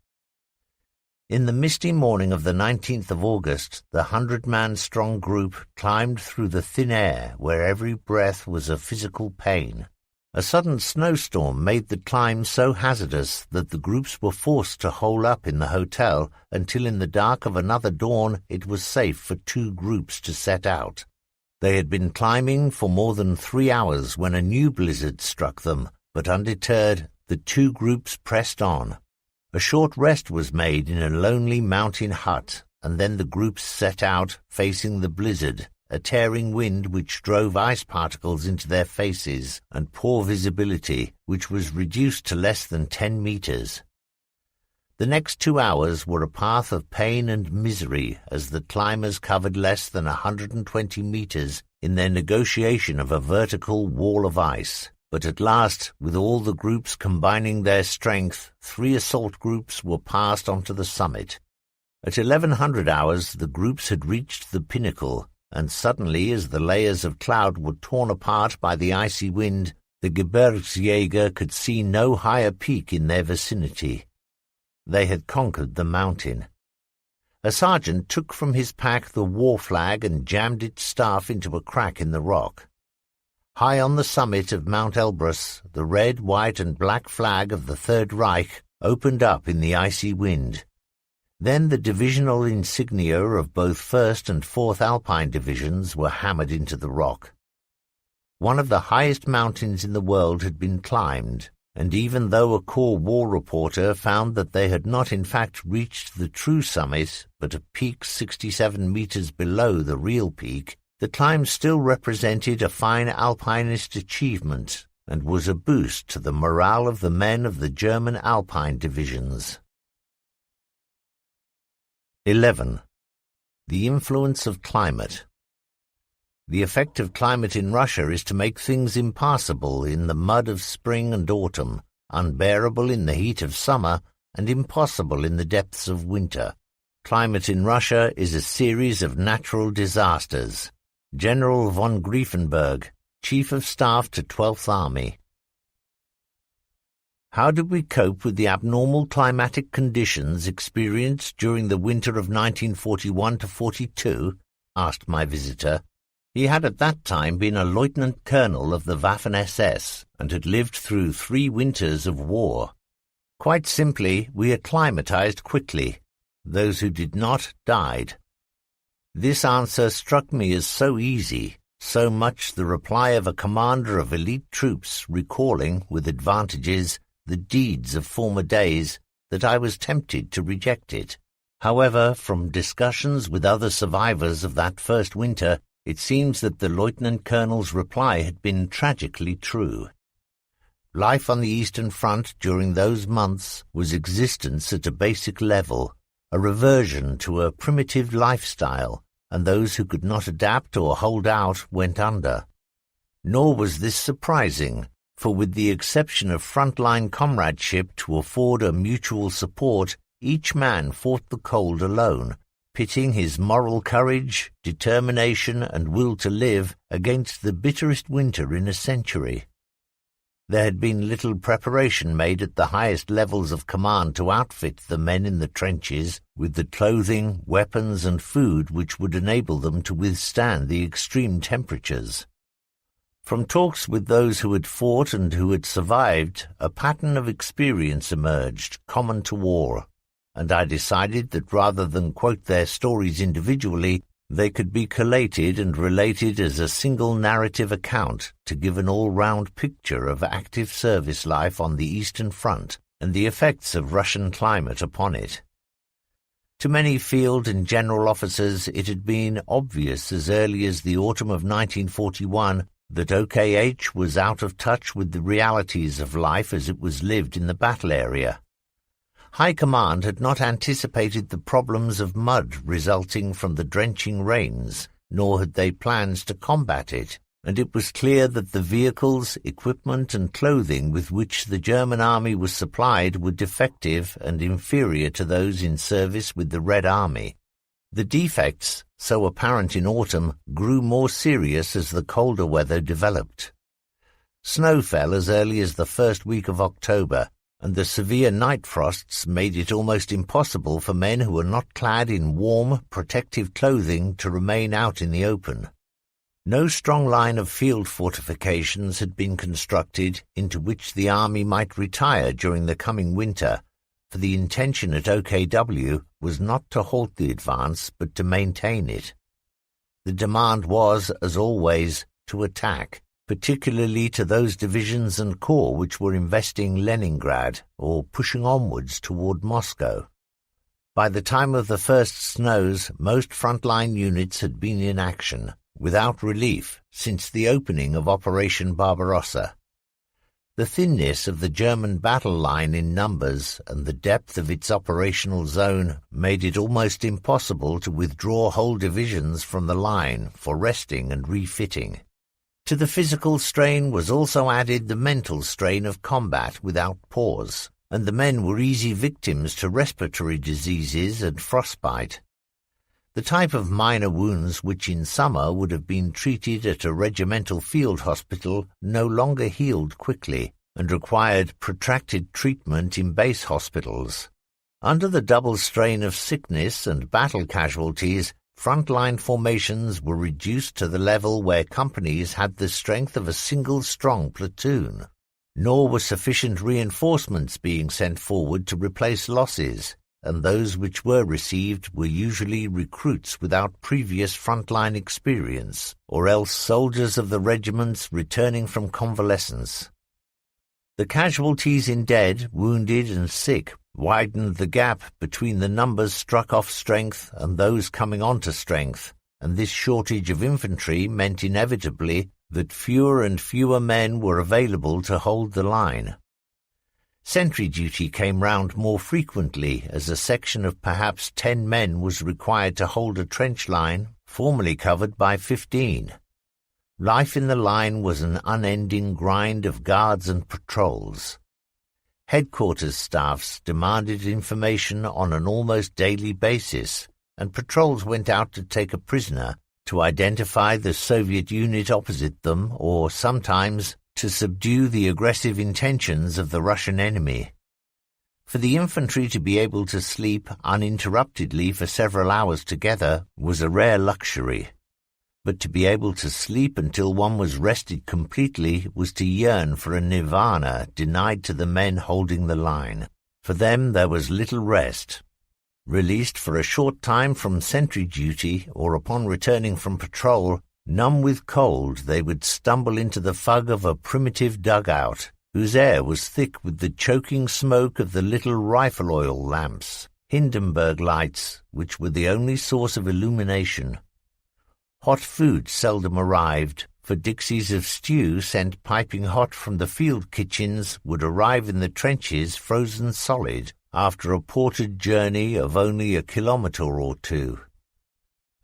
In the misty morning of the 19th of August, the 100-man-strong group climbed through the thin air where every breath was a physical pain. A sudden snowstorm made the climb so hazardous that the groups were forced to hole up in the hotel until in the dark of another dawn it was safe for 2 groups to set out. They had been climbing for more than 3 hours when a new blizzard struck them, but undeterred, the 2 groups pressed on. A short rest was made in a lonely mountain hut, and then the groups set out, facing the blizzard, a tearing wind which drove ice particles into their faces, and poor visibility, which was reduced to less than 10 meters. The next 2 hours were a path of pain and misery as the climbers covered less than 120 meters in their negotiation of a vertical wall of ice. But at last, with all the groups combining their strength, 3 assault groups were passed onto the summit. At 1100 hours the groups had reached the pinnacle, and suddenly, as the layers of cloud were torn apart by the icy wind, the Gebirgsjäger could see no higher peak in their vicinity. They had conquered the mountain. A sergeant took from his pack the war flag and jammed its staff into a crack in the rock. High on the summit of Mount Elbrus, the red, white, and black flag of the Third Reich opened up in the icy wind. Then the divisional insignia of both 1st and 4th Alpine Divisions were hammered into the rock. One of the highest mountains in the world had been climbed, and even though a Corps war reporter found that they had not in fact reached the true summit, but a peak 67 meters below the real peak, the climb still represented a fine alpinist achievement and was a boost to the morale of the men of the German Alpine divisions. 11. The influence of climate. The effect of climate in Russia is to make things impassable in the mud of spring and autumn, unbearable in the heat of summer, and impossible in the depths of winter. Climate in Russia is a series of natural disasters. General von Griefenberg, Chief of Staff to 12th Army. How did we cope with the abnormal climatic conditions experienced during the winter of 1941-42? Asked my visitor. He had at that time been a lieutenant colonel of the Waffen-SS and had lived through 3 winters of war. Quite simply, we acclimatized quickly. Those who did not died. This answer struck me as so easy, so much the reply of a commander of elite troops recalling, with advantages, the deeds of former days, that I was tempted to reject it. However, from discussions with other survivors of that first winter, it seems that the lieutenant colonel's reply had been tragically true. Life on the Eastern Front during those months was existence at a basic level, a reversion to a primitive lifestyle, and those who could not adapt or hold out went under. Nor was this surprising, for with the exception of frontline comradeship to afford a mutual support, each man fought the cold alone, pitting his moral courage, determination, and will to live against the bitterest winter in a century. There had been little preparation made at the highest levels of command to outfit the men in the trenches with the clothing, weapons and food which would enable them to withstand the extreme temperatures. From talks with those who had fought and who had survived, a pattern of experience emerged, common to war, and I decided that rather than quote their stories individually, they could be collated and related as a single narrative account to give an all-round picture of active service life on the Eastern Front and the effects of Russian climate upon it. To many field and general officers it had been obvious as early as the autumn of 1941 that OKH was out of touch with the realities of life as it was lived in the battle area. High Command had not anticipated the problems of mud resulting from the drenching rains, nor had they plans to combat it, and it was clear that the vehicles, equipment and clothing with which the German army was supplied were defective and inferior to those in service with the Red Army. The defects, so apparent in autumn, grew more serious as the colder weather developed. Snow fell as early as the first week of October, and the severe night frosts made it almost impossible for men who were not clad in warm, protective clothing to remain out in the open. No strong line of field fortifications had been constructed into which the army might retire during the coming winter, for the intention at OKW was not to halt the advance but to maintain it. The demand was, as always, to attack, particularly to those divisions and corps which were investing Leningrad or pushing onwards toward Moscow. By the time of the first snows, most frontline units had been in action, without relief, since the opening of Operation Barbarossa. The thinness of the German battle line in numbers and the depth of its operational zone made it almost impossible to withdraw whole divisions from the line for resting and refitting. To the physical strain was also added the mental strain of combat without pause, and the men were easy victims to respiratory diseases and frostbite. The type of minor wounds which in summer would have been treated at a regimental field hospital no longer healed quickly and required protracted treatment in base hospitals. Under the double strain of sickness and battle casualties, frontline formations were reduced to the level where companies had the strength of a single strong platoon, nor were sufficient reinforcements being sent forward to replace losses, and those which were received were usually recruits without previous frontline experience, or else soldiers of the regiments returning from convalescence. The casualties in dead, wounded and sick widened the gap between the numbers struck off strength and those coming onto strength, and this shortage of infantry meant inevitably that fewer and fewer men were available to hold the line. Sentry duty came round more frequently as a section of perhaps 10 men was required to hold a trench line formerly covered by 15. Life in the line was an unending grind of guards and patrols. Headquarters staffs demanded information on an almost daily basis, and patrols went out to take a prisoner, to identify the Soviet unit opposite them, or sometimes to subdue the aggressive intentions of the Russian enemy. For the infantry to be able to sleep uninterruptedly for several hours together was a rare luxury. But to be able to sleep until one was rested completely was to yearn for a nirvana denied to the men holding the line. For them there was little rest. Released for a short time from sentry duty or upon returning from patrol, numb with cold, they would stumble into the fug of a primitive dugout, whose air was thick with the choking smoke of the little rifle oil lamps, Hindenburg lights, which were the only source of illumination. Hot food seldom arrived, for dixies of stew sent piping hot from the field kitchens would arrive in the trenches frozen solid after a ported journey of only a kilometre or two.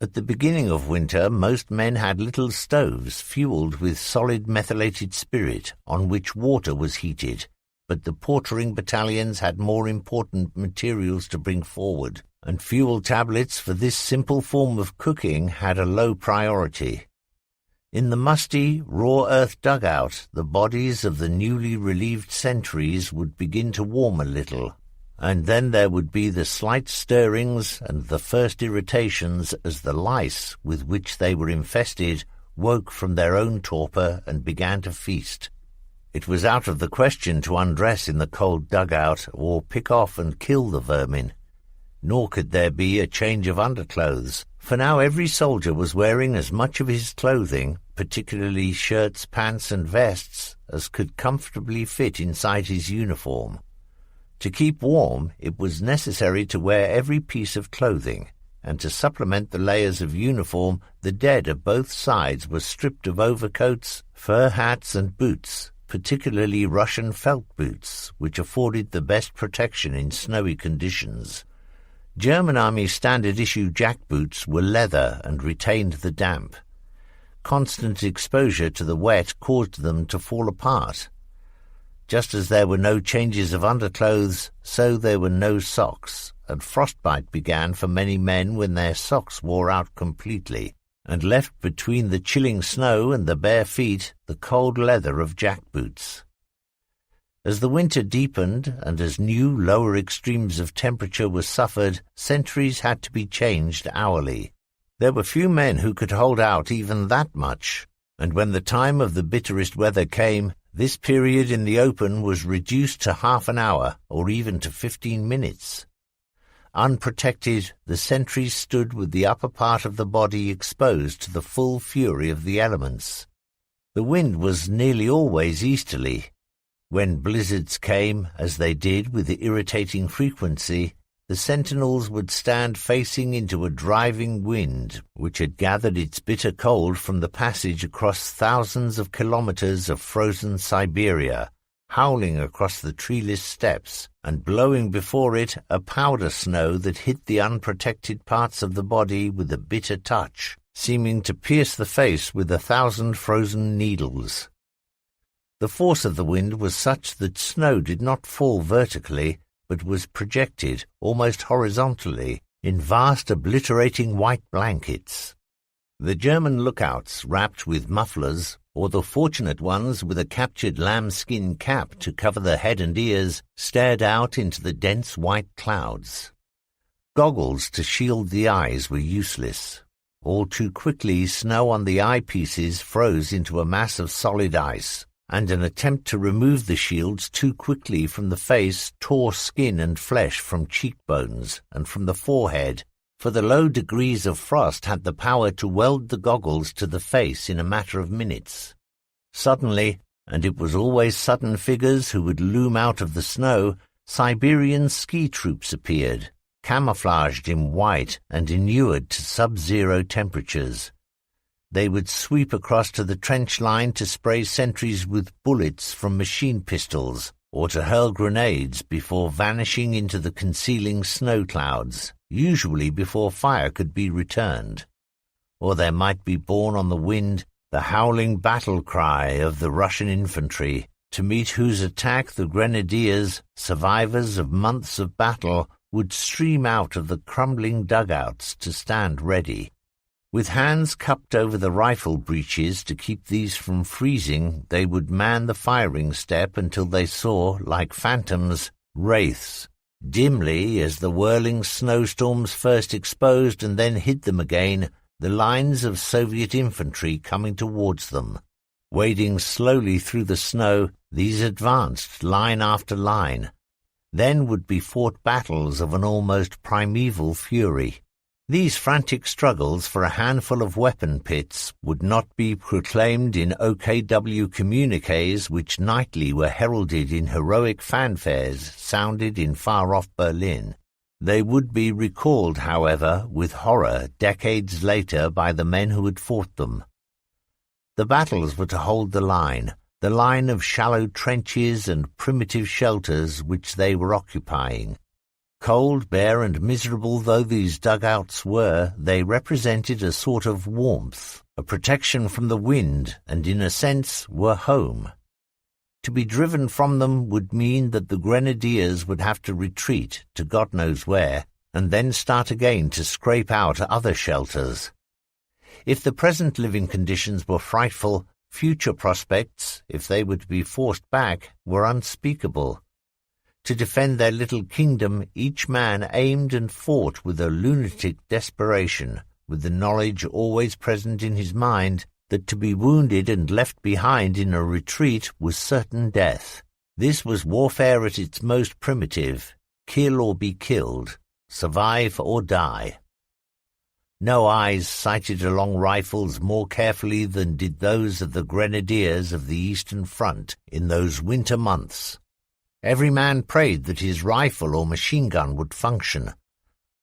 At the beginning of winter, most men had little stoves fueled with solid methylated spirit on which water was heated, but the portering battalions had more important materials to bring forward, and fuel tablets for this simple form of cooking had a low priority. In the musty, raw earth dugout, the bodies of the newly relieved sentries would begin to warm a little, and then there would be the slight stirrings and the first irritations as the lice with which they were infested woke from their own torpor and began to feast. It was out of the question to undress in the cold dugout or pick off and kill the vermin. Nor could there be a change of underclothes, for now every soldier was wearing as much of his clothing, particularly shirts, pants, and vests, as could comfortably fit inside his uniform. To keep warm, it was necessary to wear every piece of clothing, and to supplement the layers of uniform, the dead of both sides were stripped of overcoats, fur hats, and boots, particularly Russian felt boots, which afforded the best protection in snowy conditions. German Army standard-issue jackboots were leather and retained the damp. Constant exposure to the wet caused them to fall apart. Just as there were no changes of underclothes, so there were no socks, and frostbite began for many men when their socks wore out completely, and left between the chilling snow and the bare feet the cold leather of jackboots. As the winter deepened and as new lower extremes of temperature were suffered, sentries had to be changed hourly. There were few men who could hold out even that much, and when the time of the bitterest weather came, this period in the open was reduced to half an hour or even to 15 minutes. Unprotected, the sentries stood with the upper part of the body exposed to the full fury of the elements. The wind was nearly always easterly. When blizzards came, as they did with irritating frequency, the sentinels would stand facing into a driving wind which had gathered its bitter cold from the passage across thousands of kilometers of frozen Siberia, howling across the treeless steppes, and blowing before it a powder snow that hit the unprotected parts of the body with a bitter touch, seeming to pierce the face with 1,000 frozen needles. The force of the wind was such that snow did not fall vertically, but was projected, almost horizontally, in vast obliterating white blankets. The German lookouts, wrapped with mufflers, or the fortunate ones with a captured lambskin cap to cover the head and ears, stared out into the dense white clouds. Goggles to shield the eyes were useless. All too quickly, snow on the eyepieces froze into a mass of solid ice, and an attempt to remove the shields too quickly from the face tore skin and flesh from cheekbones and from the forehead, for the low degrees of frost had the power to weld the goggles to the face in a matter of minutes. Suddenly, and it was always sudden figures who would loom out of the snow, Siberian ski troops appeared, camouflaged in white and inured to sub-zero temperatures. They would sweep across to the trench line to spray sentries with bullets from machine pistols or to hurl grenades before vanishing into the concealing snow clouds, usually before fire could be returned. Or there might be borne on the wind the howling battle cry of the Russian infantry, to meet whose attack the grenadiers, survivors of months of battle, would stream out of the crumbling dugouts to stand ready. With hands cupped over the rifle breeches to keep these from freezing, they would man the firing step until they saw, like phantoms, wraiths, dimly as the whirling snowstorms first exposed and then hid them again, the lines of Soviet infantry coming towards them. Wading slowly through the snow, these advanced line after line. Then would be fought battles of an almost primeval fury. These frantic struggles for a handful of weapon pits would not be proclaimed in OKW communiques which nightly were heralded in heroic fanfares sounded in far-off Berlin. They would be recalled, however, with horror decades later by the men who had fought them. The battles were to hold the line of shallow trenches and primitive shelters which they were occupying. Cold, bare, and miserable though these dugouts were, they represented a sort of warmth, a protection from the wind, and in a sense were home. To be driven from them would mean that the grenadiers would have to retreat to God knows where, and then start again to scrape out other shelters. If the present living conditions were frightful, future prospects, if they were to be forced back, were unspeakable. To defend their little kingdom, each man aimed and fought with a lunatic desperation, with the knowledge always present in his mind that to be wounded and left behind in a retreat was certain death. This was warfare at its most primitive: kill or be killed, survive or die. No eyes sighted along rifles more carefully than did those of the grenadiers of the Eastern Front in those winter months. Every man prayed that his rifle or machine gun would function.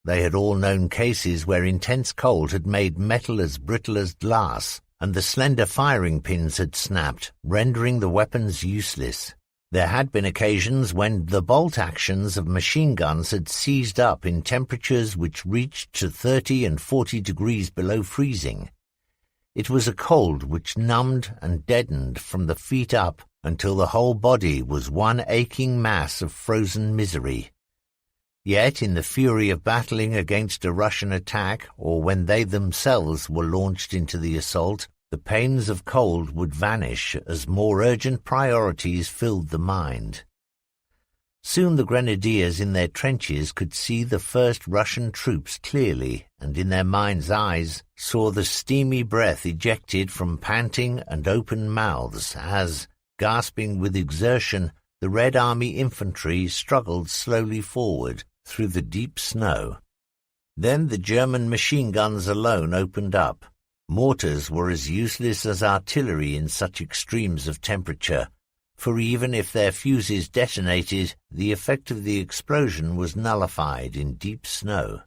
They had all known cases where intense cold had made metal as brittle as glass, and the slender firing pins had snapped, rendering the weapons useless. There had been occasions when the bolt actions of machine guns had seized up in temperatures which reached to 30 and 40 degrees below freezing. It was a cold which numbed and deadened from the feet up until the whole body was one aching mass of frozen misery. Yet in the fury of battling against a Russian attack, or when they themselves were launched into the assault, the pains of cold would vanish as more urgent priorities filled the mind. Soon the grenadiers in their trenches could see the first Russian troops clearly, and in their mind's eyes saw the steamy breath ejected from panting and open mouths as, gasping with exertion, the Red Army infantry struggled slowly forward through the deep snow. Then the German machine guns alone opened up. Mortars were as useless as artillery in such extremes of temperature, for even if their fuses detonated, the effect of the explosion was nullified in deep snow.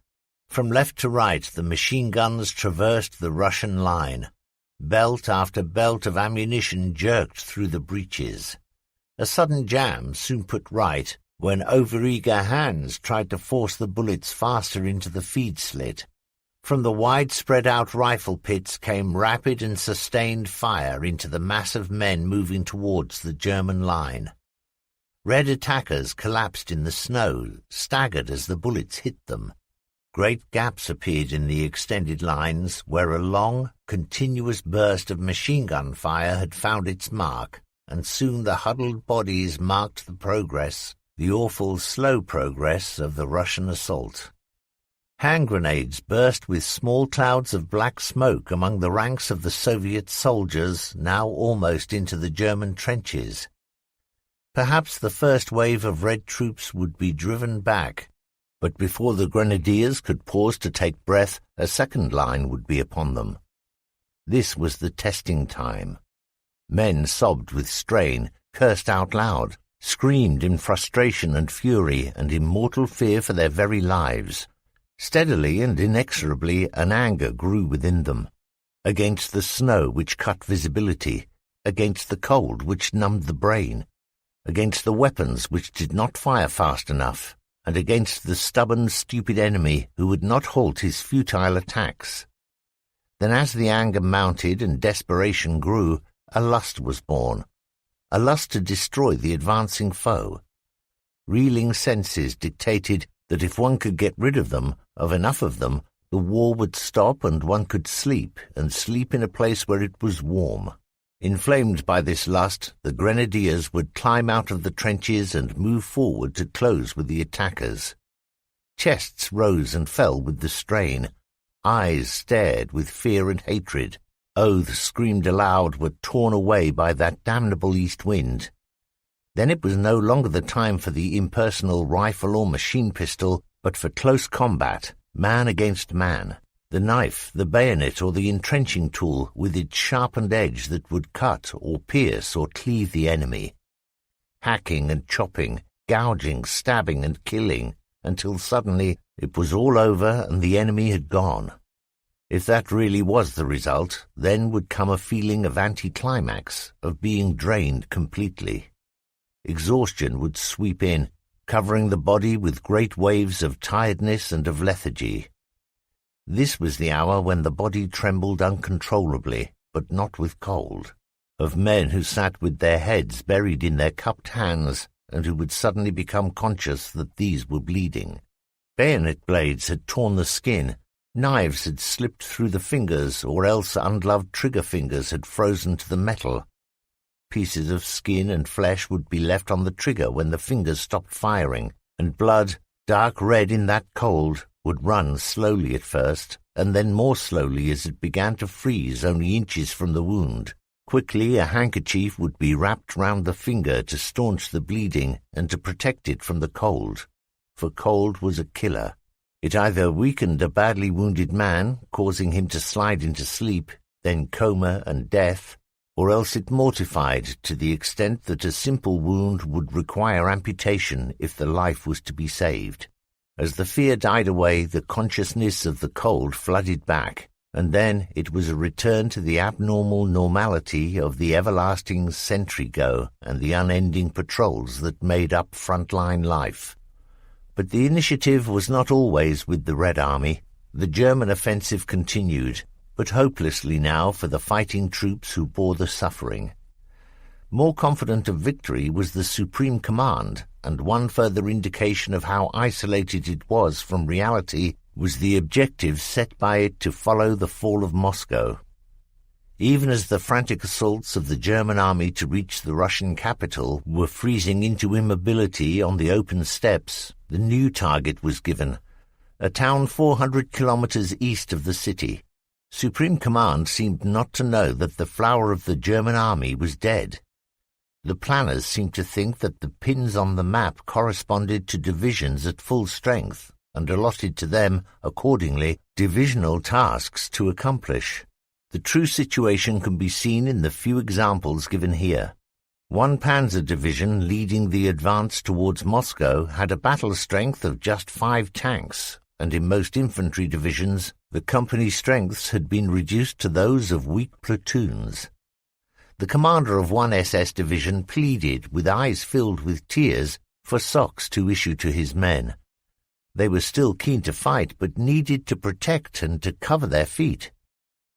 From left to right the machine guns traversed the Russian line. Belt after belt of ammunition jerked through the breaches. A sudden jam soon put right when overeager hands tried to force the bullets faster into the feed slit. From the wide spread-out rifle pits came rapid and sustained fire into the mass of men moving towards the German line. Red attackers collapsed in the snow, staggered as the bullets hit them. Great gaps appeared in the extended lines where a long, continuous burst of machine gun fire had found its mark, and soon the huddled bodies marked the progress, the awful slow progress of the Russian assault. Hand grenades burst with small clouds of black smoke among the ranks of the Soviet soldiers, now almost into the German trenches. Perhaps the first wave of Red troops would be driven back, but before the grenadiers could pause to take breath, a second line would be upon them. This was the testing time. Men sobbed with strain, cursed out loud, screamed in frustration and fury and in mortal fear for their very lives. Steadily and inexorably an anger grew within them, against the snow which cut visibility, against the cold which numbed the brain, against the weapons which did not fire fast enough, and against the stubborn, stupid enemy who would not halt his futile attacks. Then as the anger mounted and desperation grew, a lust was born, a lust to destroy the advancing foe. Reeling senses dictated that if one could get rid of them, of enough of them, the war would stop and one could sleep, and sleep in a place where it was warm. Inflamed by this lust, the grenadiers would climb out of the trenches and move forward to close with the attackers. Chests rose and fell with the strain. Eyes stared with fear and hatred. Oaths screamed aloud were torn away by that damnable east wind. Then it was no longer the time for the impersonal rifle or machine pistol, but for close combat, man against man. The knife, the bayonet, or the entrenching tool with its sharpened edge that would cut or pierce or cleave the enemy. Hacking and chopping, gouging, stabbing and killing, until suddenly it was all over and the enemy had gone. If that really was the result, then would come a feeling of anticlimax, of being drained completely. Exhaustion would sweep in, covering the body with great waves of tiredness and of lethargy. This was the hour when the body trembled uncontrollably, but not with cold, of men who sat with their heads buried in their cupped hands and who would suddenly become conscious that these were bleeding. Bayonet blades had torn the skin, Knives had slipped through the fingers, or else ungloved trigger fingers had frozen to the metal. Pieces of skin and flesh would be left on the trigger when the fingers stopped firing, and blood, dark red in that cold, would run slowly at first, and then more slowly as it began to freeze only inches from the wound. Quickly a handkerchief would be wrapped round the finger to staunch the bleeding and to protect it from the cold, for cold was a killer. It either weakened a badly wounded man, causing him to slide into sleep, then coma and death, or else it mortified to the extent that a simple wound would require amputation if the life was to be saved. As the fear died away, the consciousness of the cold flooded back, and then it was a return to the abnormal normality of the everlasting sentry-go and the unending patrols that made up frontline life. But the initiative was not always with the Red Army. The German offensive continued, but hopelessly now for the fighting troops who bore the suffering. More confident of victory was the Supreme Command, and one further indication of how isolated it was from reality was the objective set by it to follow the fall of Moscow. Even as the frantic assaults of the German army to reach the Russian capital were freezing into immobility on the open steppes, the new target was given, a town 400 kilometers east of the city. Supreme Command seemed not to know that the flower of the German army was dead. The planners seemed to think that the pins on the map corresponded to divisions at full strength, and allotted to them, accordingly, divisional tasks to accomplish. The true situation can be seen in the few examples given here. One panzer division leading the advance towards Moscow had a battle strength of just 5 tanks, and in most infantry divisions the company strengths had been reduced to those of weak platoons. The commander of one SS division pleaded, with eyes filled with tears, for socks to issue to his men. They were still keen to fight, but needed to protect and to cover their feet.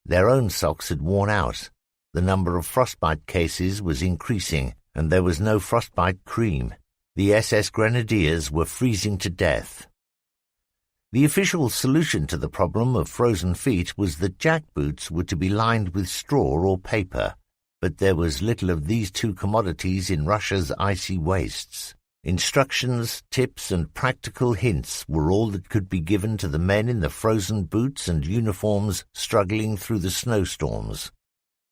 Their own socks had worn out. The number of frostbite cases was increasing, and there was no frostbite cream. The SS Grenadiers were freezing to death. The official solution to the problem of frozen feet was that jackboots were to be lined with straw or paper, but there was little of these two commodities in Russia's icy wastes. Instructions, tips, and practical hints were all that could be given to the men in the frozen boots and uniforms struggling through the snowstorms.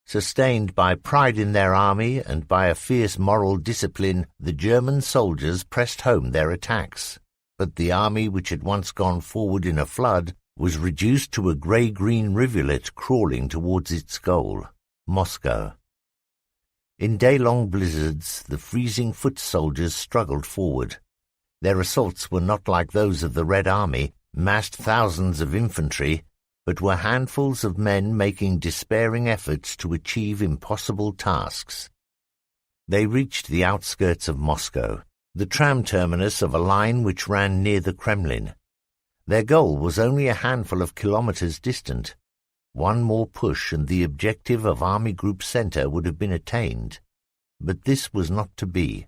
Sustained by pride in their army and by a fierce moral discipline, the German soldiers pressed home their attacks. But the army, which had once gone forward in a flood, was reduced to a grey-green rivulet crawling towards its goal, Moscow. In day-long blizzards, the freezing foot soldiers struggled forward. Their assaults were not like those of the Red Army, massed thousands of infantry, but were handfuls of men making despairing efforts to achieve impossible tasks. They reached the outskirts of Moscow, the tram terminus of a line which ran near the Kremlin. Their goal was only a handful of kilometers distant. One more push and the objective of Army Group Center would have been attained. But this was not to be.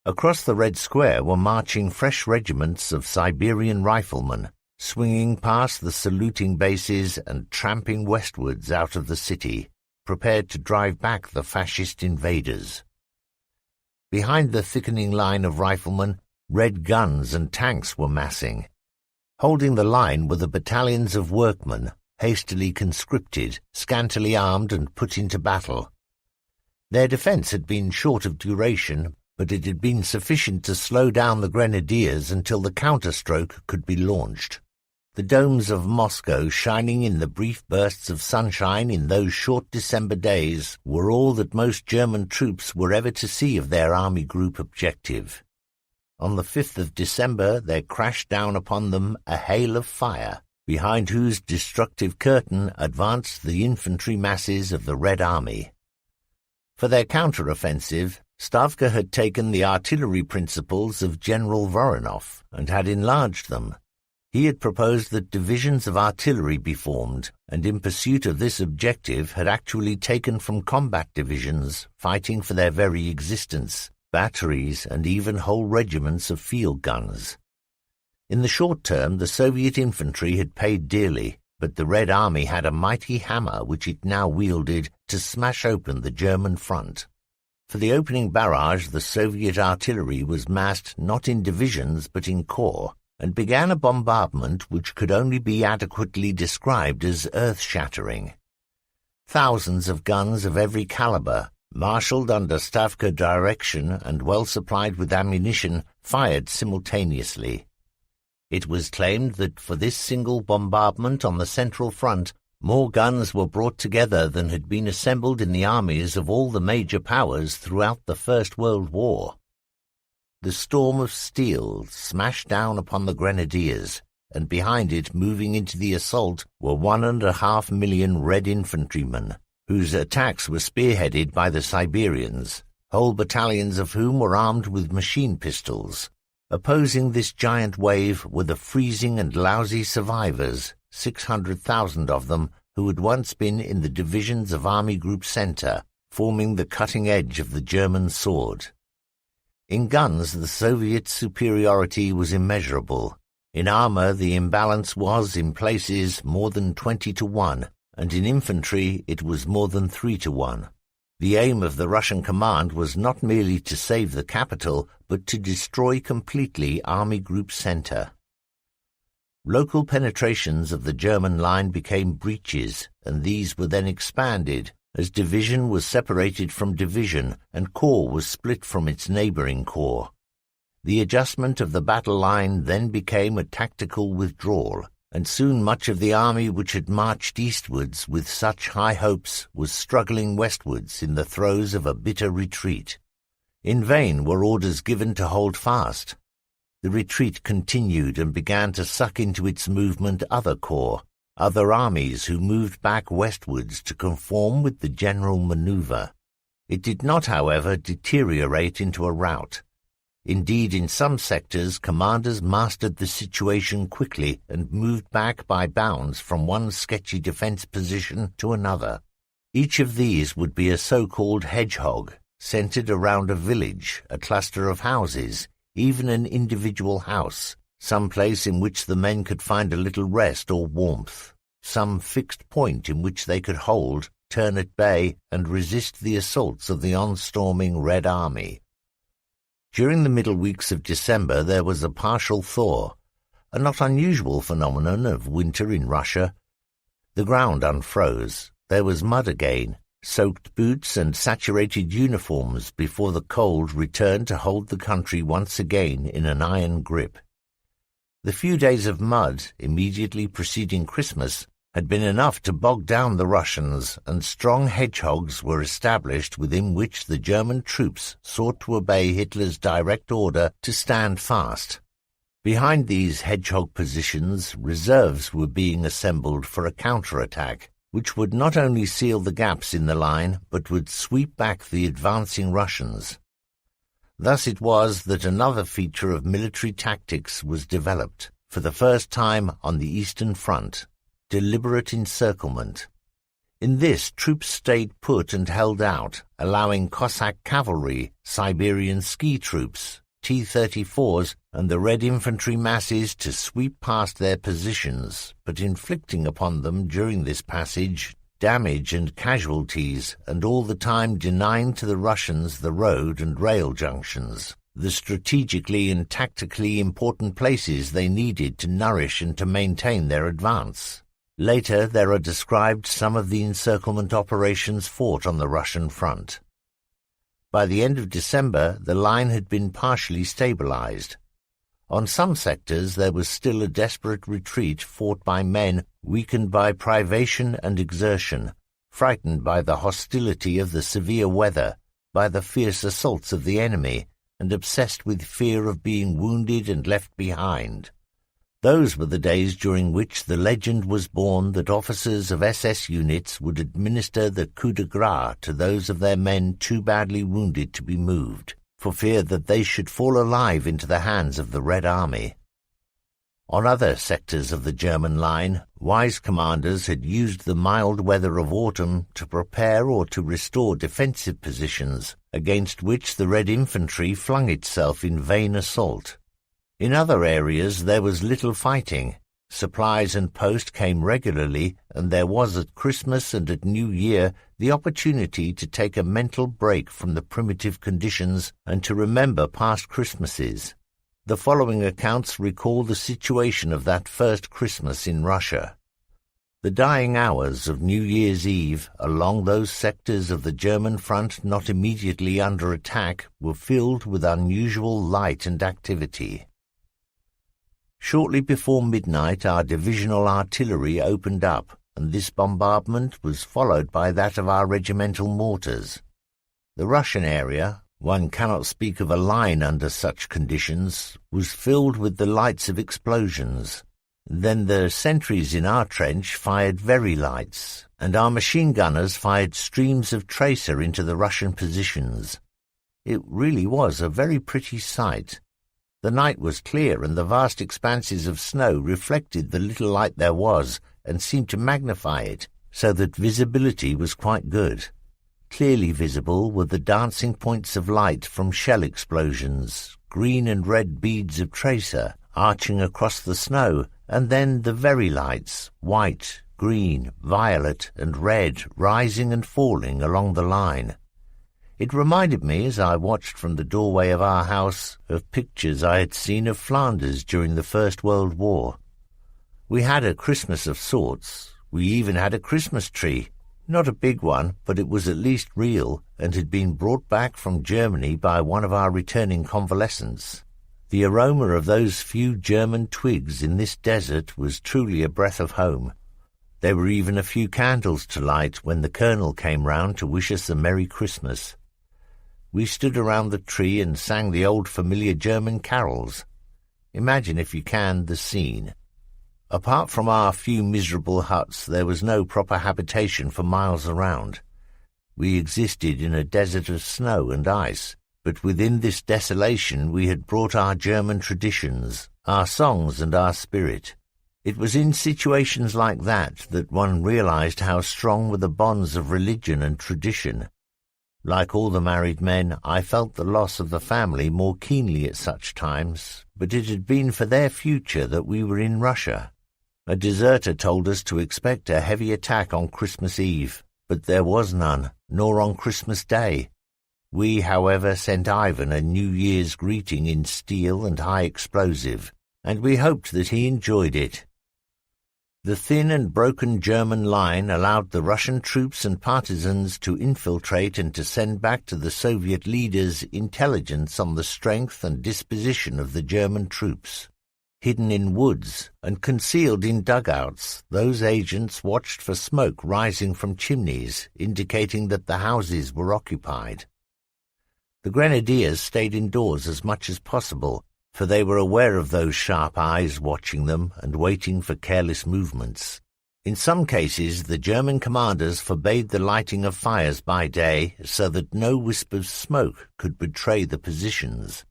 Across the Red Square were marching fresh regiments of Siberian riflemen, swinging past the saluting bases and tramping westwards out of the city, prepared to drive back the fascist invaders. Behind the thickening line of riflemen, red guns and tanks were massing. Holding the line were the battalions of workmen, hastily conscripted, scantily armed and put into battle. Their defence had been short of duration, but it had been sufficient to slow down the grenadiers until the counterstroke could be launched. The domes of Moscow, shining in the brief bursts of sunshine in those short December days, were all that most German troops were ever to see of their army group objective. On the 5th of December there crashed down upon them a hail of fire, behind whose destructive curtain advanced the infantry masses of the Red Army. For their counter-offensive, Stavka had taken the artillery principles of General Voronov and had enlarged them. He had proposed that divisions of artillery be formed, and in pursuit of this objective had actually taken from combat divisions, fighting for their very existence, batteries and even whole regiments of field guns. In the short term, the Soviet infantry had paid dearly. but the Red Army had a mighty hammer which it now wielded to smash open the German front. For the opening barrage, the Soviet artillery was massed not in divisions but in corps, and began a bombardment which could only be adequately described as earth-shattering. Thousands of guns of every caliber, marshalled under Stavka direction and well supplied with ammunition, fired simultaneously. It was claimed that for this single bombardment on the Central Front, more guns were brought together than had been assembled in the armies of all the major powers throughout the First World War. The storm of steel smashed down upon the grenadiers, and behind it, moving into the assault, were 1.5 million Red infantrymen, whose attacks were spearheaded by the Siberians, whole battalions of whom were armed with machine pistols. Opposing this giant wave were the freezing and lousy survivors, 600,000 of them, who had once been in the divisions of Army Group Center, forming the cutting edge of the German sword. In guns, the Soviet superiority was immeasurable. In armor, the imbalance was, in places, more than 20-1, and in infantry it was more than 3-1. The aim of the Russian command was not merely to save the capital, but to destroy completely Army Group Center. Local penetrations of the German line became breaches, and these were then expanded, as division was separated from division and corps was split from its neighboring corps. The adjustment of the battle line then became a tactical withdrawal, and soon much of the army which had marched eastwards with such high hopes was struggling westwards in the throes of a bitter retreat. In vain were orders given to hold fast. The retreat continued and began to suck into its movement other corps, other armies who moved back westwards to conform with the general maneuver. It did not, however, deteriorate into a rout. Indeed, in some sectors, commanders mastered the situation quickly and moved back by bounds from one sketchy defense position to another. Each of these would be a so-called hedgehog, centered around a village, a cluster of houses, even an individual house, some place in which the men could find a little rest or warmth, some fixed point in which they could hold, turn at bay, and resist the assaults of the on-storming Red Army. During the middle weeks of December there was a partial thaw, a not unusual phenomenon of winter in Russia. The ground unfroze, there was mud again, soaked boots and saturated uniforms before the cold returned to hold the country once again in an iron grip. The few days of mud immediately preceding Christmas had been enough to bog down the Russians, and strong hedgehogs were established within which the German troops sought to obey Hitler's direct order to stand fast. Behind these hedgehog positions, reserves were being assembled for a counterattack, which would not only seal the gaps in the line, but would sweep back the advancing Russians. Thus it was that another feature of military tactics was developed, for the first time on the Eastern Front: deliberate encirclement. In this, troops stayed put and held out, allowing Cossack cavalry, Siberian ski troops, T-34s, and the Red infantry masses to sweep past their positions, but inflicting upon them during this passage damage and casualties, and all the time denying to the Russians the road and rail junctions, the strategically and tactically important places they needed to nourish and to maintain their advance. Later there are described some of the encirclement operations fought on the Russian front. By the end of December, the line had been partially stabilized. On some sectors there was still a desperate retreat fought by men weakened by privation and exertion, frightened by the hostility of the severe weather, by the fierce assaults of the enemy, and obsessed with fear of being wounded and left behind. Those were the days during which the legend was born that officers of SS units would administer the coup de grace to those of their men too badly wounded to be moved, for fear that they should fall alive into the hands of the Red Army. On other sectors of the German line, wise commanders had used the mild weather of autumn to prepare or to restore defensive positions, against which the Red infantry flung itself in vain assault. In other areas there was little fighting. Supplies and post came regularly, and there was at Christmas and at New Year the opportunity to take a mental break from the primitive conditions and to remember past Christmases. The following accounts recall the situation of that first Christmas in Russia. The dying hours of New Year's Eve along those sectors of the German front not immediately under attack were filled with unusual light and activity. Shortly before midnight our divisional artillery opened up, and this bombardment was followed by that of our regimental mortars. The Russian area, one cannot speak of a line under such conditions, was filled with the lights of explosions. Then the sentries in our trench fired very lights, and our machine gunners fired streams of tracer into the Russian positions. It really was a very pretty sight. The night was clear, and the vast expanses of snow reflected the little light there was and seemed to magnify it, so that visibility was quite good. Clearly visible were the dancing points of light from shell explosions, green and red beads of tracer arching across the snow, and then the very lights, white, green, violet, and red, rising and falling along the line. It reminded me, as I watched from the doorway of our house, of pictures I had seen of Flanders during the First World War. We had a Christmas of sorts. We even had a Christmas tree. Not a big one, but it was at least real, and had been brought back from Germany by one of our returning convalescents. The aroma of those few German twigs in this desert was truly a breath of home. There were even a few candles to light when the Colonel came round to wish us a Merry Christmas. We stood around the tree and sang the old familiar German carols. Imagine, if you can, the scene. Apart from our few miserable huts, there was no proper habitation for miles around. We existed in a desert of snow and ice, but within this desolation we had brought our German traditions, our songs and our spirit. It was in situations like that one realized how strong were the bonds of religion and tradition. Like all the married men, I felt the loss of the family more keenly at such times, but it had been for their future that we were in Russia. A deserter told us to expect a heavy attack on Christmas Eve, but there was none, nor on Christmas Day. We, however, sent Ivan a New Year's greeting in steel and high explosive, and we hoped that he enjoyed it. The thin and broken German line allowed the Russian troops and partisans to infiltrate and to send back to the Soviet leaders intelligence on the strength and disposition of the German troops. Hidden in woods and concealed in dugouts, those agents watched for smoke rising from chimneys, indicating that the houses were occupied. The grenadiers stayed indoors as much as possible, for they were aware of those sharp eyes watching them and waiting for careless movements. In some cases, the German commanders forbade the lighting of fires by day so that no wisp of smoke could betray the positions.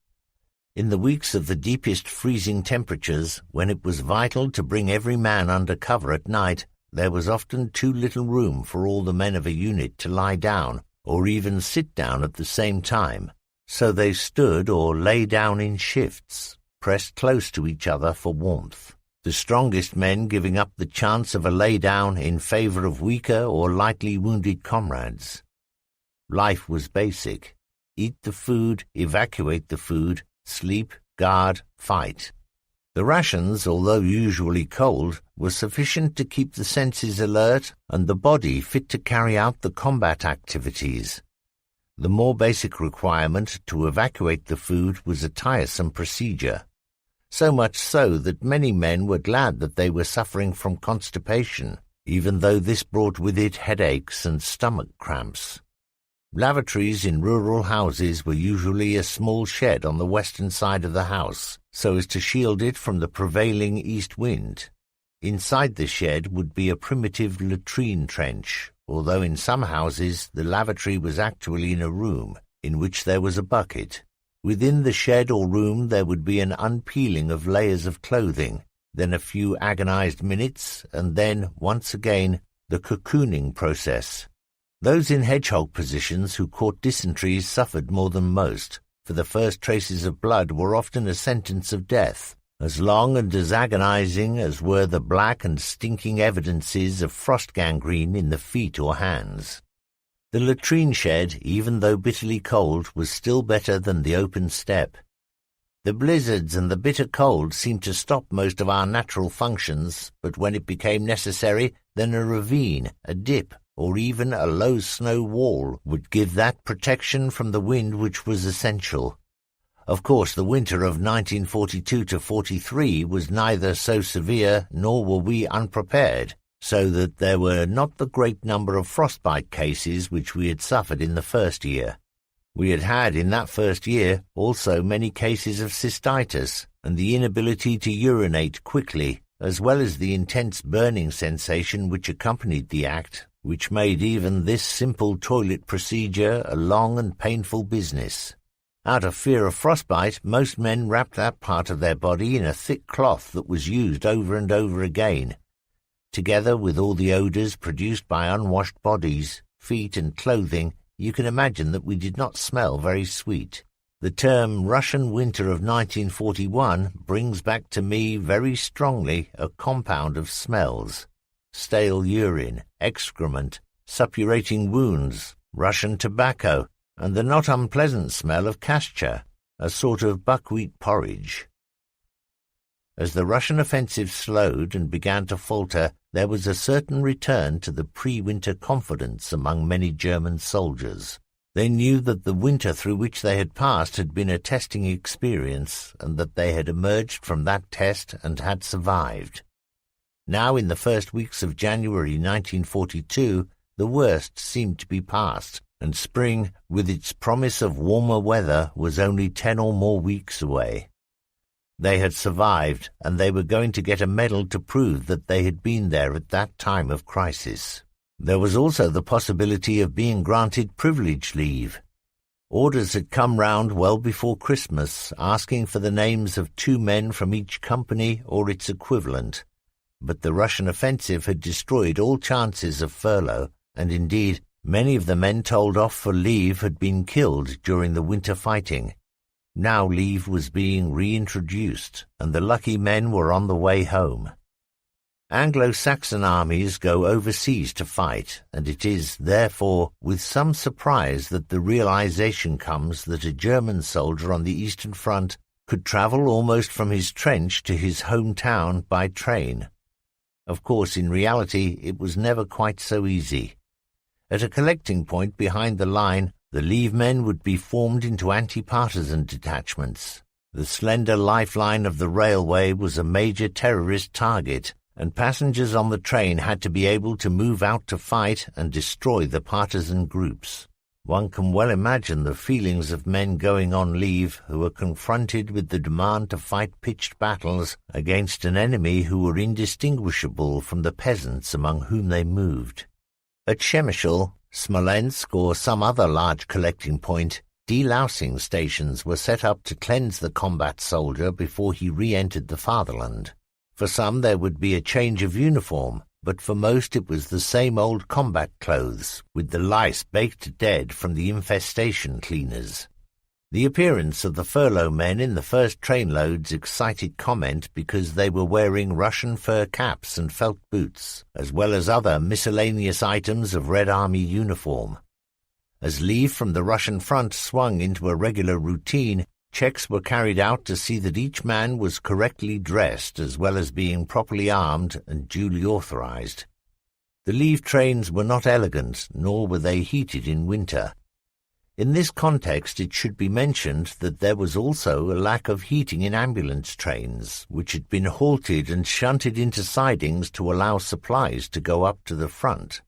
In the weeks of the deepest freezing temperatures, when it was vital to bring every man under cover at night, there was often too little room for all the men of a unit to lie down or even sit down at the same time. So they stood or lay down in shifts, pressed close to each other for warmth, the strongest men giving up the chance of a lay-down in favor of weaker or lightly wounded comrades. Life was basic. Eat the food, evacuate the food, sleep, guard, fight. The rations, although usually cold, were sufficient to keep the senses alert and the body fit to carry out the combat activities. The more basic requirement to evacuate the food was a tiresome procedure, so much so that many men were glad that they were suffering from constipation, even though this brought with it headaches and stomach cramps. Lavatories in rural houses were usually a small shed on the western side of the house, so as to shield it from the prevailing east wind. Inside the shed would be a primitive latrine trench, although in some houses the lavatory was actually in a room, in which there was a bucket. Within the shed or room there would be an unpeeling of layers of clothing, then a few agonized minutes, and then, once again, the cocooning process. Those in hedgehog positions who caught dysentery suffered more than most, for the first traces of blood were often a sentence of death, As long and as agonizing as were the black and stinking evidences of frost gangrene in the feet or hands. The latrine shed, even though bitterly cold, was still better than the open steppe. The blizzards and the bitter cold seemed to stop most of our natural functions, but when it became necessary, then a ravine, a dip, or even a low snow wall would give that protection from the wind which was essential. Of course, the winter of 1942-43 was neither so severe nor were we unprepared, so that there were not the great number of frostbite cases which we had suffered in the first year. We had had in that first year also many cases of cystitis and the inability to urinate quickly, as well as the intense burning sensation which accompanied the act, which made even this simple toilet procedure a long and painful business. Out of fear of frostbite, most men wrapped that part of their body in a thick cloth that was used over and over again. Together with all the odours produced by unwashed bodies, feet and clothing, you can imagine that we did not smell very sweet. The term Russian winter of 1941 brings back to me very strongly a compound of smells: stale urine, excrement, suppurating wounds, Russian tobacco, and the not unpleasant smell of kascha, a sort of buckwheat porridge. As the Russian offensive slowed and began to falter, there was a certain return to the pre-winter confidence among many German soldiers. They knew that the winter through which they had passed had been a testing experience, and that they had emerged from that test and had survived. Now, in the first weeks of January 1942, the worst seemed to be past, and spring, with its promise of warmer weather, was only 10 or more weeks away. They had survived, and they were going to get a medal to prove that they had been there at that time of crisis. There was also the possibility of being granted privilege leave. Orders had come round well before Christmas, asking for the names of 2 men from each company or its equivalent. But the Russian offensive had destroyed all chances of furlough, and indeed, many of the men told off for leave had been killed during the winter fighting. Now leave was being reintroduced, and the lucky men were on the way home. Anglo-Saxon armies go overseas to fight, and it is, therefore, with some surprise that the realization comes that a German soldier on the Eastern Front could travel almost from his trench to his hometown by train. Of course, in reality, it was never quite so easy. At a collecting point behind the line, the leave men would be formed into anti-partisan detachments. The slender lifeline of the railway was a major terrorist target, and passengers on the train had to be able to move out to fight and destroy the partisan groups. One can well imagine the feelings of men going on leave who were confronted with the demand to fight pitched battles against an enemy who were indistinguishable from the peasants among whom they moved. At Przemysl, Smolensk, or some other large collecting point, delousing stations were set up to cleanse the combat soldier before he re-entered the fatherland. For some there would be a change of uniform, but for most it was the same old combat clothes, with the lice baked dead from the infestation cleaners. The appearance of the furlough men in the first trainloads excited comment because they were wearing Russian fur caps and felt boots, as well as other miscellaneous items of Red Army uniform. As leave from the Russian front swung into a regular routine, checks were carried out to see that each man was correctly dressed as well as being properly armed and duly authorized. The leave trains were not elegant, nor were they heated in winter. In this context it should be mentioned that there was also a lack of heating in ambulance trains, which had been halted and shunted into sidings to allow supplies to go up to the front.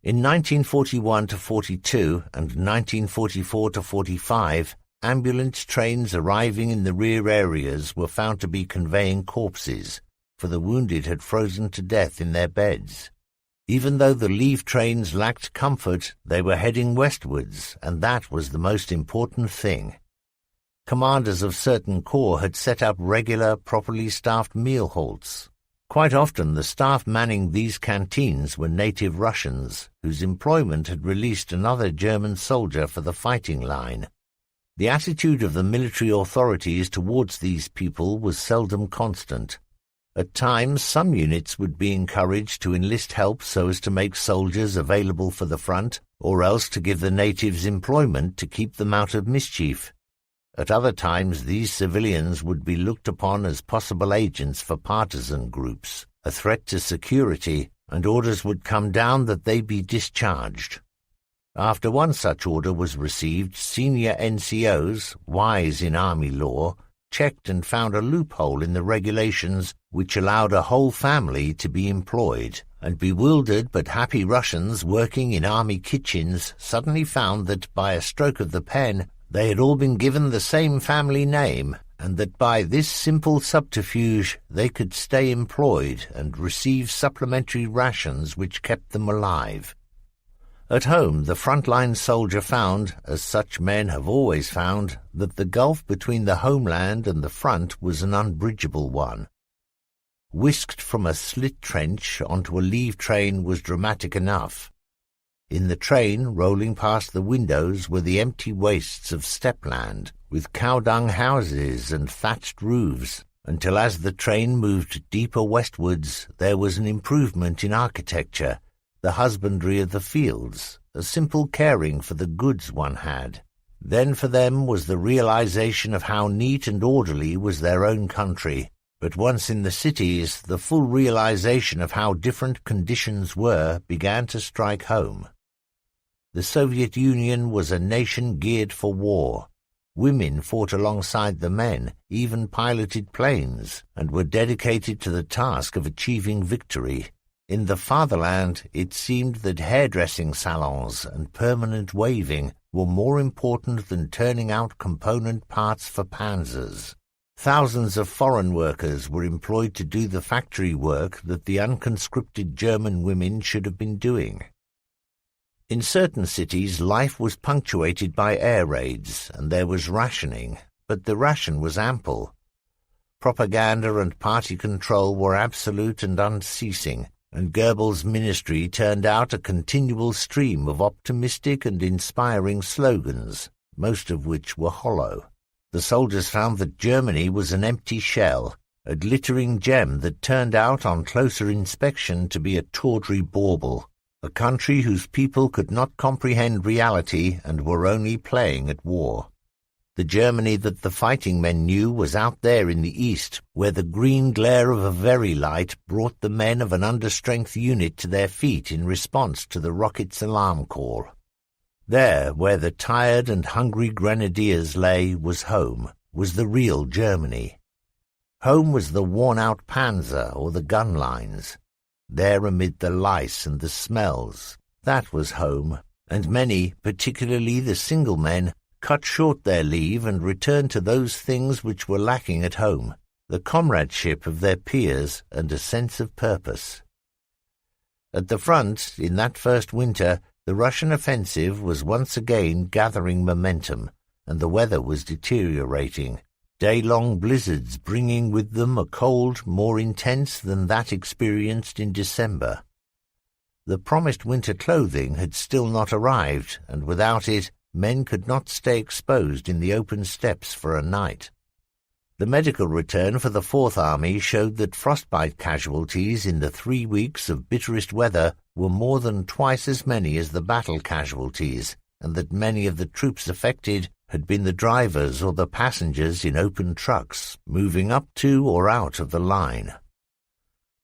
In 1941-42 and 1944-45, ambulance trains arriving in the rear areas were found to be conveying corpses, for the wounded had frozen to death in their beds. Even though the leave trains lacked comfort, they were heading westwards, and that was the most important thing. Commanders of certain corps had set up regular, properly staffed meal halts. Quite often the staff manning these canteens were native Russians, whose employment had released another German soldier for the fighting line. The attitude of the military authorities towards these people was seldom constant. At times, some units would be encouraged to enlist help so as to make soldiers available for the front, or else to give the natives employment to keep them out of mischief. At other times, these civilians would be looked upon as possible agents for partisan groups, a threat to security, and orders would come down that they be discharged. After one such order was received, senior NCOs, wise in army law, checked and found a loophole in the regulations which allowed a whole family to be employed, and bewildered but happy Russians working in army kitchens suddenly found that by a stroke of the pen they had all been given the same family name, and that by this simple subterfuge they could stay employed and receive supplementary rations which kept them alive. At home, the frontline soldier found, as such men have always found, that the gulf between the homeland and the front was an unbridgeable one. Whisked from a slit trench onto a leave train was dramatic enough. In the train, rolling past the windows, were the empty wastes of steppe-land, with cow-dung houses and thatched roofs, until as the train moved deeper westwards, there was an improvement in architecture, the husbandry of the fields, a simple caring for the goods one had. Then for them was the realization of how neat and orderly was their own country, but once in the cities, the full realization of how different conditions were began to strike home. The Soviet Union was a nation geared for war. Women fought alongside the men, even piloted planes, and were dedicated to the task of achieving victory. In the fatherland, it seemed that hairdressing salons and permanent waving were more important than turning out component parts for panzers. Thousands of foreign workers were employed to do the factory work that the unconscripted German women should have been doing. In certain cities, life was punctuated by air raids, and there was rationing, but the ration was ample. Propaganda and party control were absolute and unceasing, and Goebbels' ministry turned out a continual stream of optimistic and inspiring slogans, most of which were hollow. The soldiers found that Germany was an empty shell, a glittering gem that turned out on closer inspection to be a tawdry bauble, a country whose people could not comprehend reality and were only playing at war. The Germany that the fighting men knew was out there in the east, where the green glare of a very light brought the men of an understrength unit to their feet in response to the rocket's alarm call. There, where the tired and hungry grenadiers lay, was home, was the real Germany. Home was the worn-out panzer or the gun lines. There amid the lice and the smells, that was home, and many, particularly the single men, cut short their leave and returned to those things which were lacking at home, the comradeship of their peers and a sense of purpose. At the front, in that first winter, the Russian offensive was once again gathering momentum, and the weather was deteriorating, day-long blizzards bringing with them a cold more intense than that experienced in December. The promised winter clothing had still not arrived, and without it, men could not stay exposed in the open steppes for a night. The medical return for the Fourth Army showed that frostbite casualties in the 3 weeks of bitterest weather were more than twice as many as the battle casualties, and that many of the troops affected had been the drivers or the passengers in open trucks, moving up to or out of the line.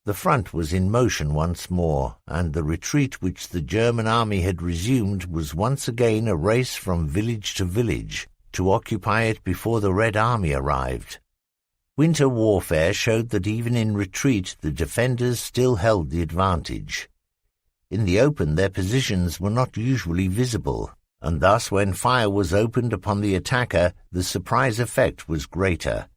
The front was in motion once more, and the retreat which the German army had resumed was once again a race from village to village, to occupy it before the Red Army arrived. Winter warfare showed that even in retreat the defenders still held the advantage. In the open their positions were not usually visible, and thus when fire was opened upon the attacker the surprise effect was greater.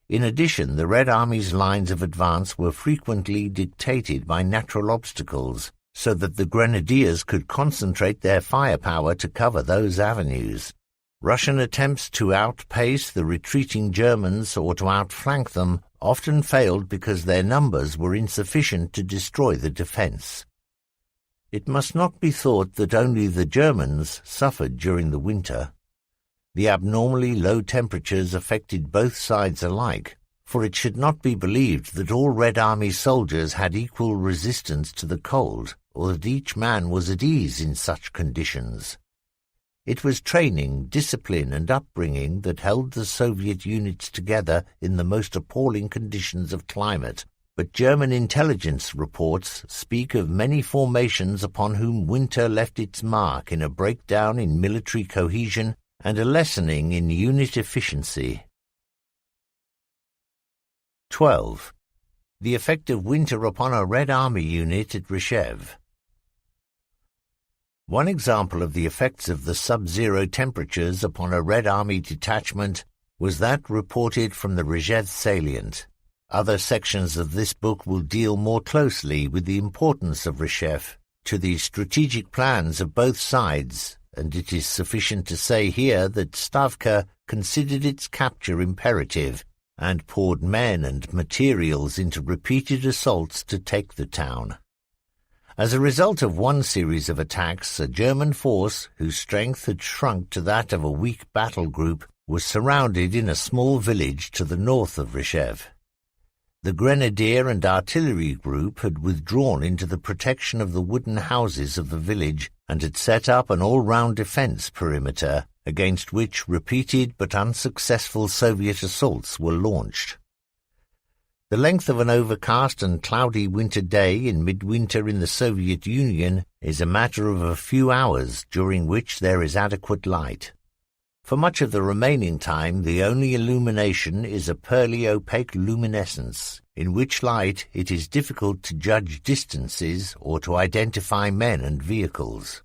In addition, the Red Army's lines of advance were frequently dictated by natural obstacles, so that the grenadiers could concentrate their firepower to cover those avenues. Russian attempts to outpace the retreating Germans or to outflank them often failed because their numbers were insufficient to destroy the defense. It must not be thought that only the Germans suffered during the winter. The abnormally low temperatures affected both sides alike, for it should not be believed that all Red Army soldiers had equal resistance to the cold, or that each man was at ease in such conditions. It was training, discipline, and upbringing that held the Soviet units together in the most appalling conditions of climate, but German intelligence reports speak of many formations upon whom winter left its mark in a breakdown in military cohesion and a lessening in unit efficiency. 12. The effect of winter upon a Red Army unit at Rzhev. One example of the effects of the sub-zero temperatures upon a Red Army detachment was that reported from the Rzhev salient. Other sections of this book will deal more closely with the importance of Rzhev to the strategic plans of both sides, and it is sufficient to say here that Stavka considered its capture imperative and poured men and materials into repeated assaults to take the town. As a result of one series of attacks, a German force, whose strength had shrunk to that of a weak battle group, was surrounded in a small village to the north of Rzhev. The grenadier and artillery group had withdrawn into the protection of the wooden houses of the village and had set up an all-round defense perimeter against which repeated but unsuccessful Soviet assaults were launched. The length of an overcast and cloudy winter day in midwinter in the Soviet Union is a matter of a few hours during which there is adequate light. For much of the remaining time the only illumination is a pearly opaque luminescence, in which light it is difficult to judge distances or to identify men and vehicles.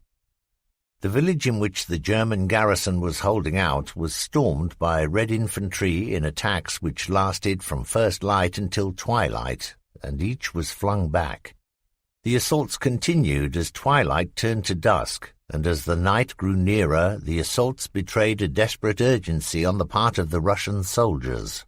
The village in which the German garrison was holding out was stormed by Red infantry in attacks which lasted from first light until twilight, and each was flung back. The assaults continued as twilight turned to dusk, and as the night grew nearer, the assaults betrayed a desperate urgency on the part of the Russian soldiers.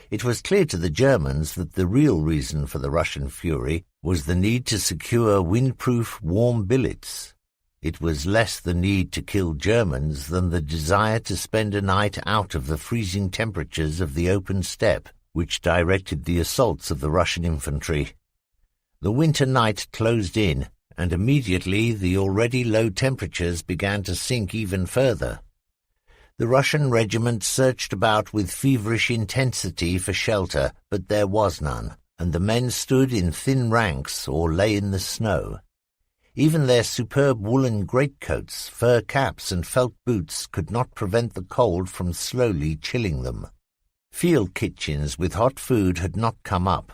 It was clear to the Germans that the real reason for the Russian fury was the need to secure windproof, warm billets. It was less the need to kill Germans than the desire to spend a night out of the freezing temperatures of the open steppe which directed the assaults of the Russian infantry. The winter night closed in, and immediately the already low temperatures began to sink even further. The Russian regiment searched about with feverish intensity for shelter, but there was none, and the men stood in thin ranks or lay in the snow. Even their superb woolen greatcoats, fur caps, and felt boots could not prevent the cold from slowly chilling them. Field kitchens with hot food had not come up.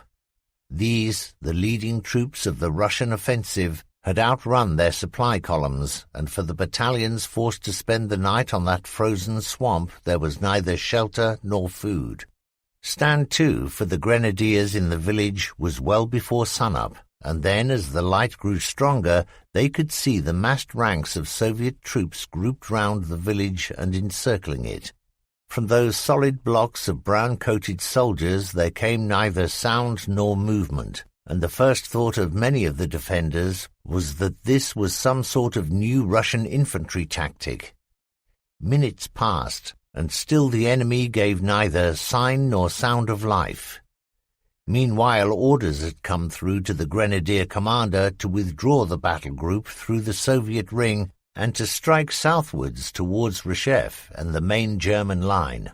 These, the leading troops of the Russian offensive, had outrun their supply columns, and for the battalions forced to spend the night on that frozen swamp there was neither shelter nor food. Stand to for the grenadiers in the village was well before sunup, and then as the light grew stronger they could see the massed ranks of Soviet troops grouped round the village and encircling it. From those solid blocks of brown-coated soldiers there came neither sound nor movement, and the first thought of many of the defenders was that this was some sort of new Russian infantry tactic. Minutes passed, and still the enemy gave neither sign nor sound of life. Meanwhile orders had come through to the grenadier commander to withdraw the battle group through the Soviet ring and to strike southwards towards Rzhev and the main German line.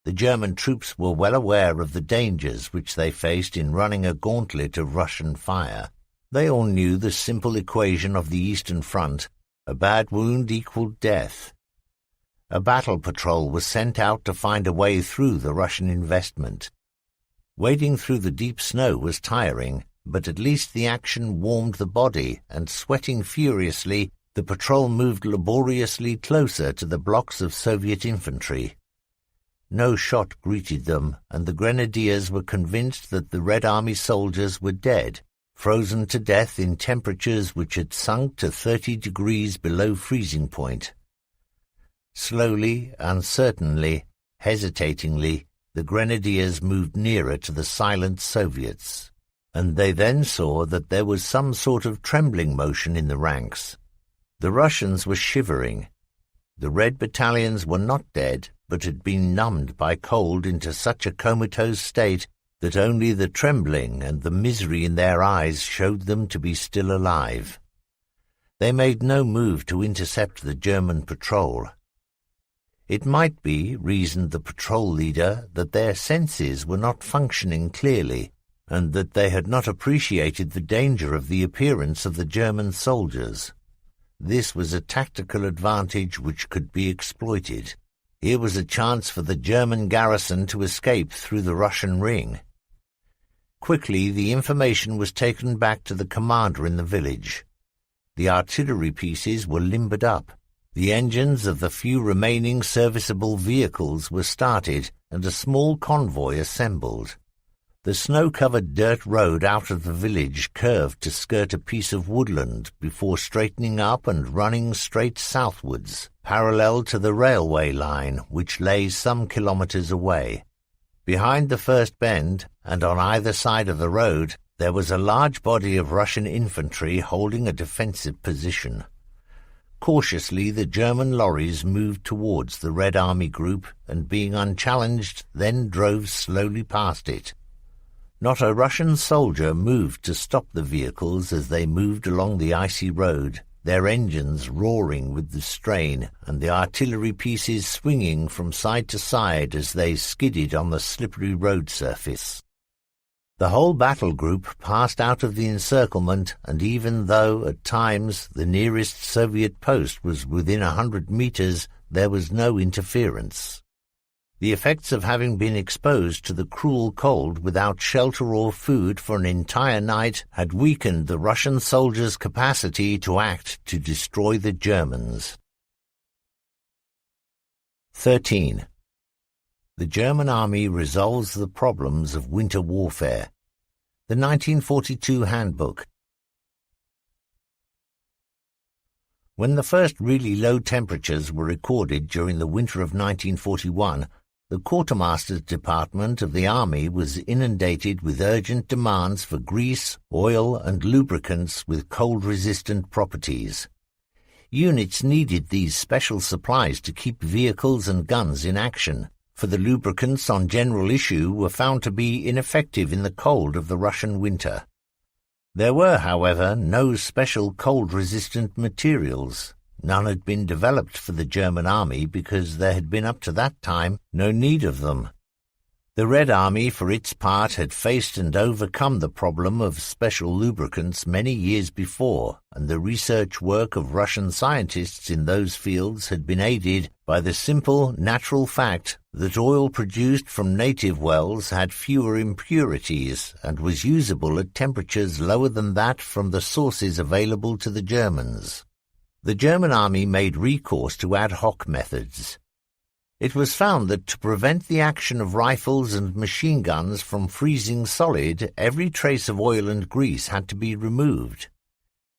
The German troops were well aware of the dangers which they faced in running a gauntlet of Russian fire. They all knew the simple equation of the Eastern Front: a bad wound equaled death. A battle patrol was sent out to find a way through the Russian investment. Wading through the deep snow was tiring, but at least the action warmed the body, and sweating furiously, the patrol moved laboriously closer to the blocks of Soviet infantry. No shot greeted them, and the grenadiers were convinced that the Red Army soldiers were dead, frozen to death in temperatures which had sunk to 30 degrees below freezing point. Slowly, uncertainly, hesitatingly, the grenadiers moved nearer to the silent Soviets, and they then saw that there was some sort of trembling motion in the ranks. The Russians were shivering. The Red battalions were not dead, but had been numbed by cold into such a comatose state that only the trembling and the misery in their eyes showed them to be still alive. They made no move to intercept the German patrol. It might be, reasoned the patrol leader, that their senses were not functioning clearly, and that they had not appreciated the danger of the appearance of the German soldiers. This was a tactical advantage which could be exploited. Here was a chance for the German garrison to escape through the Russian ring. Quickly the information was taken back to the commander in the village. The artillery pieces were limbered up. The engines of the few remaining serviceable vehicles were started, and a small convoy assembled. The snow-covered dirt road out of the village curved to skirt a piece of woodland before straightening up and running straight southwards, parallel to the railway line which lay some kilometres away. Behind the first bend, and on either side of the road, there was a large body of Russian infantry holding a defensive position. Cautiously the German lorries moved towards the Red Army group, and being unchallenged, then drove slowly past it. Not a Russian soldier moved to stop the vehicles as they moved along the icy road, their engines roaring with the strain and the artillery pieces swinging from side to side as they skidded on the slippery road surface. The whole battle group passed out of the encirclement, and even though, at times, the nearest Soviet post was within 100 meters, there was no interference. The effects of having been exposed to the cruel cold without shelter or food for an entire night had weakened the Russian soldiers' capacity to act to destroy the Germans. 13. The German Army resolves the problems of winter warfare. The 1942 Handbook. When the first really low temperatures were recorded during the winter of 1941, the Quartermaster's Department of the Army was inundated with urgent demands for grease, oil, and lubricants with cold-resistant properties. Units needed these special supplies to keep vehicles and guns in action, for the lubricants on general issue were found to be ineffective in the cold of the Russian winter. There were, however, no special cold-resistant materials. None had been developed for the German Army because there had been up to that time no need of them. The Red Army, for its part, had faced and overcome the problem of special lubricants many years before, and the research work of Russian scientists in those fields had been aided by the simple, natural fact that oil produced from native wells had fewer impurities and was usable at temperatures lower than that from the sources available to the Germans. The German Army made recourse to ad hoc methods. It was found that to prevent the action of rifles and machine guns from freezing solid, every trace of oil and grease had to be removed.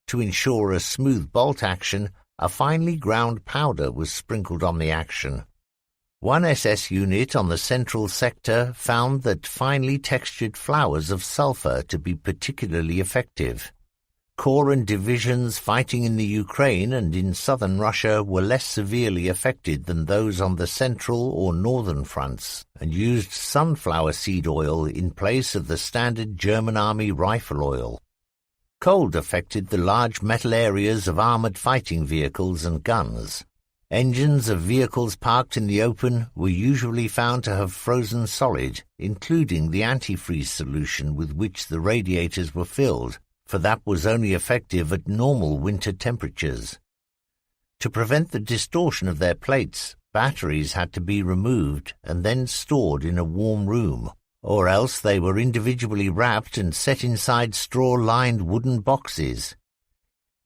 To ensure a smooth bolt action, a finely ground powder was sprinkled on the action. One SS unit on the central sector found that finely textured flowers of sulfur to be particularly effective. Corps and divisions fighting in the Ukraine and in southern Russia were less severely affected than those on the central or northern fronts, and used sunflower seed oil in place of the standard German Army rifle oil. Cold affected the large metal areas of armored fighting vehicles and guns. Engines of vehicles parked in the open were usually found to have frozen solid, including the antifreeze solution with which the radiators were filled, for that was only effective at normal winter temperatures. To prevent the distortion of their plates, batteries had to be removed and then stored in a warm room, or else they were individually wrapped and set inside straw-lined wooden boxes.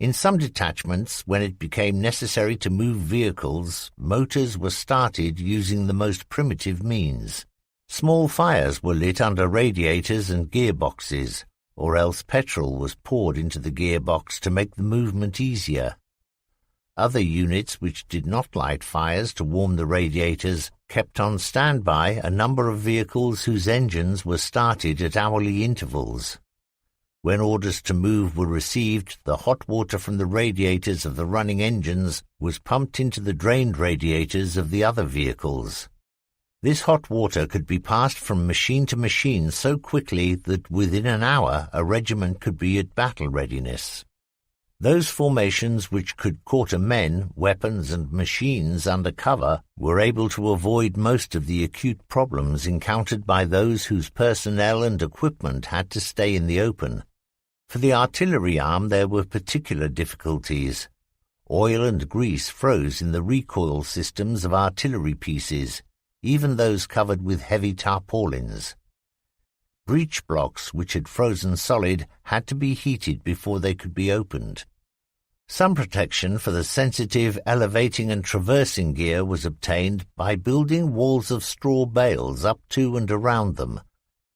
In some detachments, when it became necessary to move vehicles, motors were started using the most primitive means. Small fires were lit under radiators and gearboxes, or else petrol was poured into the gearbox to make the movement easier. Other units which did not light fires to warm the radiators kept on standby a number of vehicles whose engines were started at hourly intervals. When orders to move were received, the hot water from the radiators of the running engines was pumped into the drained radiators of the other vehicles. This hot water could be passed from machine to machine so quickly that within an hour a regiment could be at battle readiness. Those formations which could quarter men, weapons, and machines under cover were able to avoid most of the acute problems encountered by those whose personnel and equipment had to stay in the open. For the artillery arm there were particular difficulties. Oil and grease froze in the recoil systems of artillery pieces, even those covered with heavy tarpaulins. Breech blocks, which had frozen solid, had to be heated before they could be opened. Some protection for the sensitive elevating and traversing gear was obtained by building walls of straw bales up to and around them,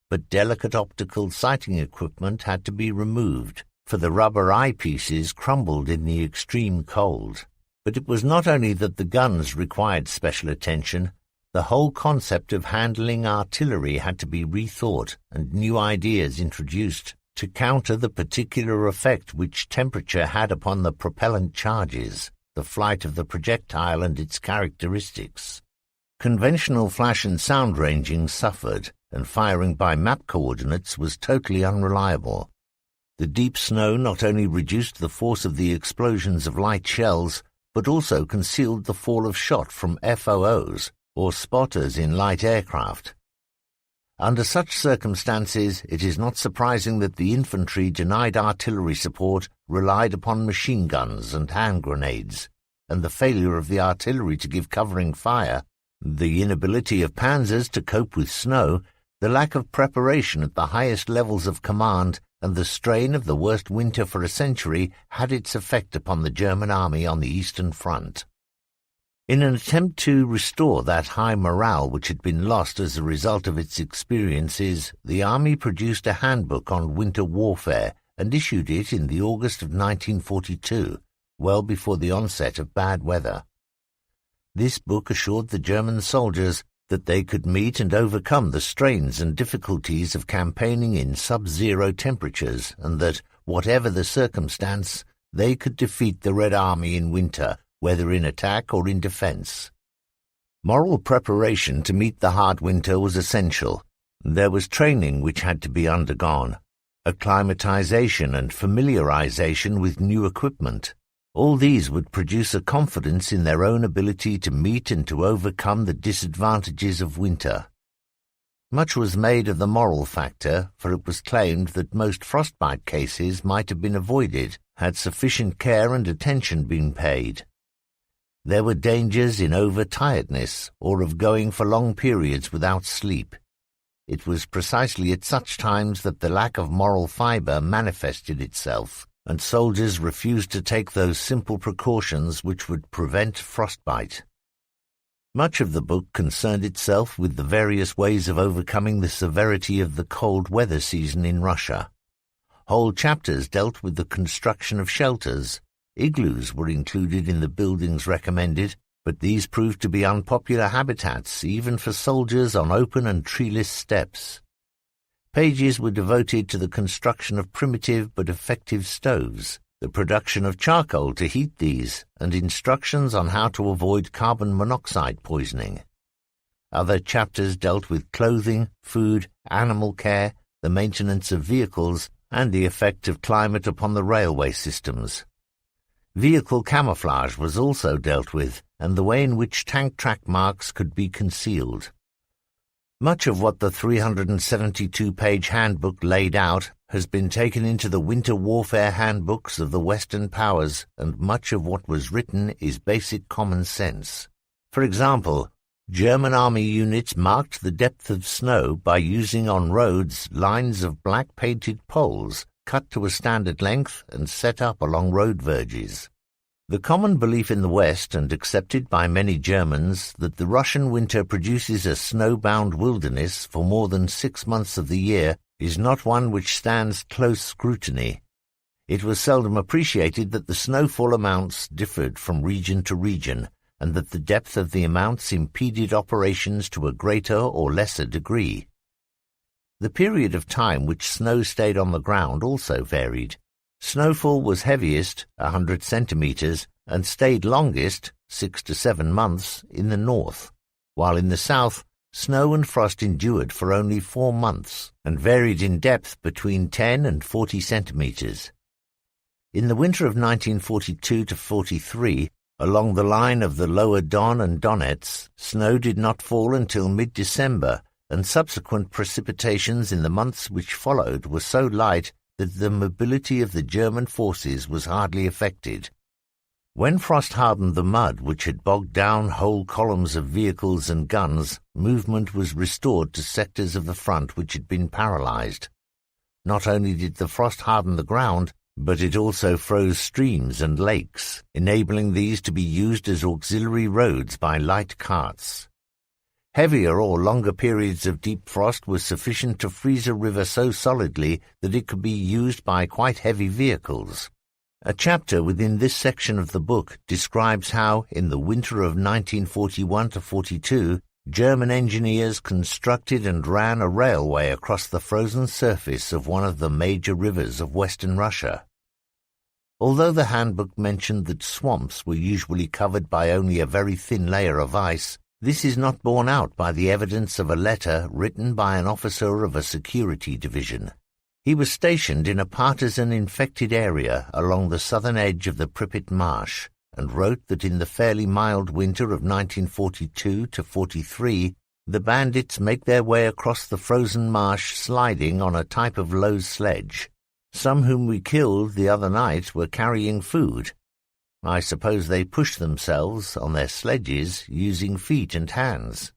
but delicate optical sighting equipment had to be removed, for the rubber eyepieces crumbled in the extreme cold. But it was not only that the guns required special attention. The whole concept of handling artillery had to be rethought and new ideas introduced to counter the particular effect which temperature had upon the propellant charges, the flight of the projectile and its characteristics. Conventional flash and sound ranging suffered, and firing by map coordinates was totally unreliable. The deep snow not only reduced the force of the explosions of light shells, but also concealed the fall of shot from FOOs, or spotters in light aircraft. Under such circumstances, it is not surprising that the infantry denied artillery support, relied upon machine guns and hand grenades, and the failure of the artillery to give covering fire, the inability of panzers to cope with snow, the lack of preparation at the highest levels of command, and the strain of the worst winter for a century had its effect upon the German army on the Eastern Front. In an attempt to restore that high morale which had been lost as a result of its experiences, the army produced a handbook on winter warfare and issued it in the August of 1942, well before the onset of bad weather. This book assured the German soldiers that they could meet and overcome the strains and difficulties of campaigning in sub-zero temperatures, and that, whatever the circumstance, they could defeat the Red Army in winter, whether in attack or in defense. Moral preparation to meet the hard winter was essential. There was training which had to be undergone, acclimatization and familiarization with new equipment. All these would produce a confidence in their own ability to meet and to overcome the disadvantages of winter. Much was made of the moral factor, for it was claimed that most frostbite cases might have been avoided had sufficient care and attention been paid. There were dangers in over-tiredness or of going for long periods without sleep. It was precisely at such times that the lack of moral fibre manifested itself, and soldiers refused to take those simple precautions which would prevent frostbite. Much of the book concerned itself with the various ways of overcoming the severity of the cold weather season in Russia. Whole chapters dealt with the construction of shelters. Igloos were included in the buildings recommended, but these proved to be unpopular habitats even for soldiers on open and treeless steppes. Pages were devoted to the construction of primitive but effective stoves, the production of charcoal to heat these, and instructions on how to avoid carbon monoxide poisoning. Other chapters dealt with clothing, food, animal care, the maintenance of vehicles, and the effect of climate upon the railway systems. Vehicle camouflage was also dealt with, and the way in which tank track marks could be concealed. Much of what the 372-page handbook laid out has been taken into the winter warfare handbooks of the Western powers, and much of what was written is basic common sense. For example, German army units marked the depth of snow by using on roads lines of black-painted poles cut to a standard length and set up along road verges. The common belief in the West, and accepted by many Germans, that the Russian winter produces a snow-bound wilderness for more than 6 months of the year is not one which stands close scrutiny. It was seldom appreciated that the snowfall amounts differed from region to region, and that the depth of the amounts impeded operations to a greater or lesser degree. The period of time which snow stayed on the ground also varied. Snowfall was heaviest, 100 centimetres, and stayed longest, 6 to 7 months, in the north, while in the south, snow and frost endured for only 4 months and varied in depth between 10 and 40 centimetres. In the winter of 1942 to 43, along the line of the lower Don and Donets, snow did not fall until mid-December, and subsequent precipitations in the months which followed were so light that the mobility of the German forces was hardly affected. When frost hardened the mud which had bogged down whole columns of vehicles and guns, movement was restored to sectors of the front which had been paralyzed. Not only did the frost harden the ground, but it also froze streams and lakes, enabling these to be used as auxiliary roads by light carts. Heavier or longer periods of deep frost were sufficient to freeze a river so solidly that it could be used by quite heavy vehicles. A chapter within this section of the book describes how, in the winter of 1941 to 42, German engineers constructed and ran a railway across the frozen surface of one of the major rivers of western Russia. Although the handbook mentioned that swamps were usually covered by only a very thin layer of ice, this is not borne out by the evidence of a letter written by an officer of a security division. He was stationed in a partisan-infected area along the southern edge of the Pripyat marsh, and wrote that in the fairly mild winter of 1942 to 43, the bandits make their way across the frozen marsh sliding on a type of low sledge. Some whom we killed the other night were carrying food. I suppose they pushed themselves on their sledges using feet and hands.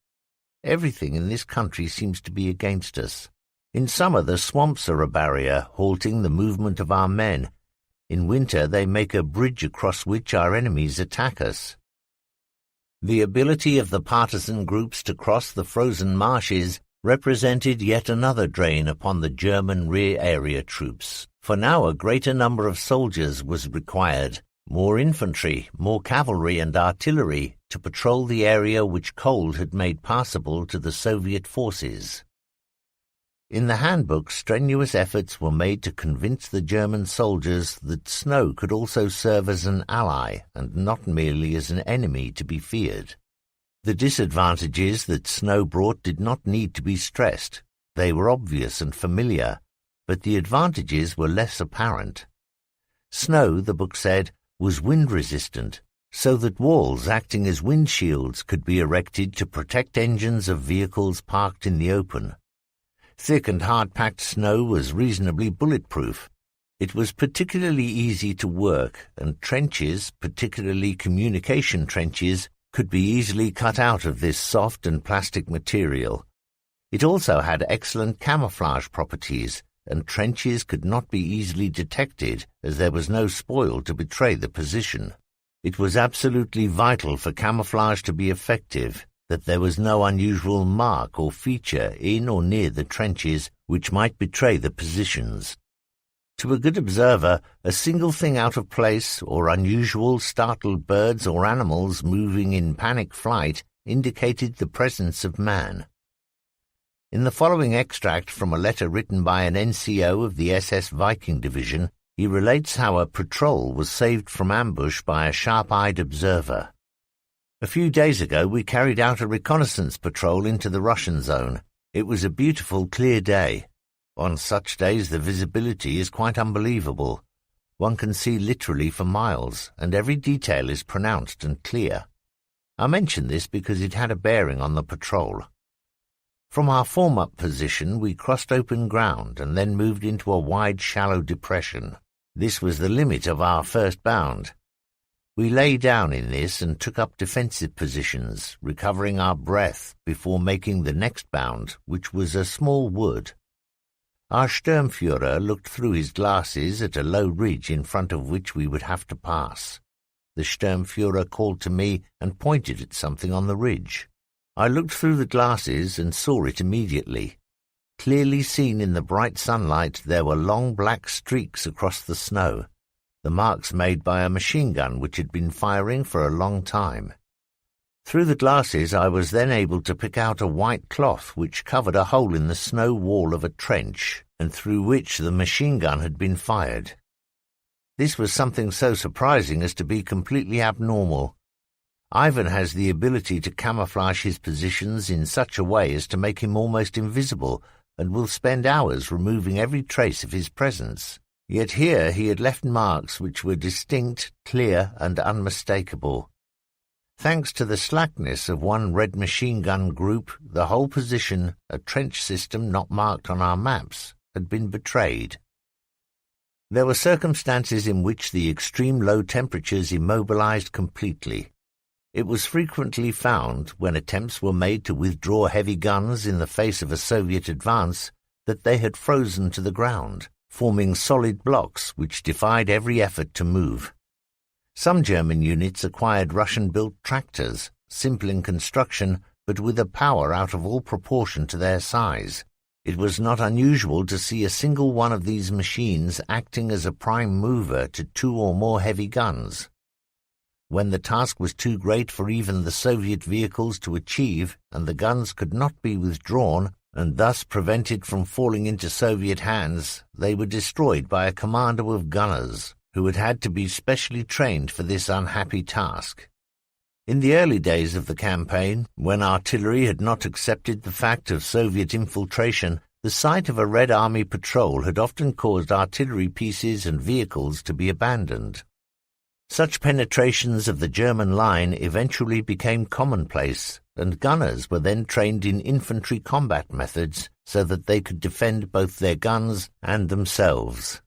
Everything in this country seems to be against us. In summer the swamps are a barrier, halting the movement of our men. In winter they make a bridge across which our enemies attack us. The ability of the partisan groups to cross the frozen marshes represented yet another drain upon the German rear area troops, for now a greater number of soldiers was required, more infantry, more cavalry and artillery to patrol the area which cold had made passable to the Soviet forces. In the handbook, strenuous efforts were made to convince the German soldiers that snow could also serve as an ally and not merely as an enemy to be feared. The disadvantages that snow brought did not need to be stressed. They were obvious and familiar, but the advantages were less apparent. Snow, the book said, was wind-resistant, so that walls acting as windshields could be erected to protect engines of vehicles parked in the open. Thick and hard-packed snow was reasonably bulletproof. It was particularly easy to work, and trenches, particularly communication trenches, could be easily cut out of this soft and plastic material. It also had excellent camouflage properties, and trenches could not be easily detected as there was no spoil to betray the position. It was absolutely vital for camouflage to be effective that there was no unusual mark or feature in or near the trenches which might betray the positions. To a good observer, a single thing out of place or unusual startled birds or animals moving in panic flight indicated the presence of man. In the following extract from a letter written by an NCO of the SS Viking Division, he relates how a patrol was saved from ambush by a sharp-eyed observer. A few days ago we carried out a reconnaissance patrol into the Russian zone. It was a beautiful, clear day. On such days the visibility is quite unbelievable. One can see literally for miles, and every detail is pronounced and clear. I mention this because it had a bearing on the patrol. From our form-up position we crossed open ground and then moved into a wide, shallow depression. This was the limit of our first bound. We lay down in this and took up defensive positions, recovering our breath before making the next bound, which was a small wood. Our Sturmführer looked through his glasses at a low ridge in front of which we would have to pass. The Sturmführer called to me and pointed at something on the ridge. I looked through the glasses and saw it immediately. Clearly seen in the bright sunlight, there were long black streaks across the snow, the marks made by a machine gun which had been firing for a long time. Through the glasses I was then able to pick out a white cloth which covered a hole in the snow wall of a trench, and through which the machine gun had been fired. This was something so surprising as to be completely abnormal. Ivan has the ability to camouflage his positions in such a way as to make him almost invisible, and will spend hours removing every trace of his presence. Yet here he had left marks which were distinct, clear, and unmistakable. Thanks to the slackness of one red machine gun group, the whole position, a trench system not marked on our maps, had been betrayed. There were circumstances in which the extreme low temperatures immobilized completely. It was frequently found, when attempts were made to withdraw heavy guns in the face of a Soviet advance, that they had frozen to the ground, forming solid blocks which defied every effort to move. Some German units acquired Russian-built tractors, simple in construction, but with a power out of all proportion to their size. It was not unusual to see a single one of these machines acting as a prime mover to 2 or more heavy guns. When the task was too great for even the Soviet vehicles to achieve, and the guns could not be withdrawn, and thus prevented from falling into Soviet hands, they were destroyed by a commando of gunners, who had had to be specially trained for this unhappy task. In the early days of the campaign, when artillery had not accepted the fact of Soviet infiltration, the sight of a Red Army patrol had often caused artillery pieces and vehicles to be abandoned. Such penetrations of the German line eventually became commonplace, and gunners were then trained in infantry combat methods so that they could defend both their guns and themselves.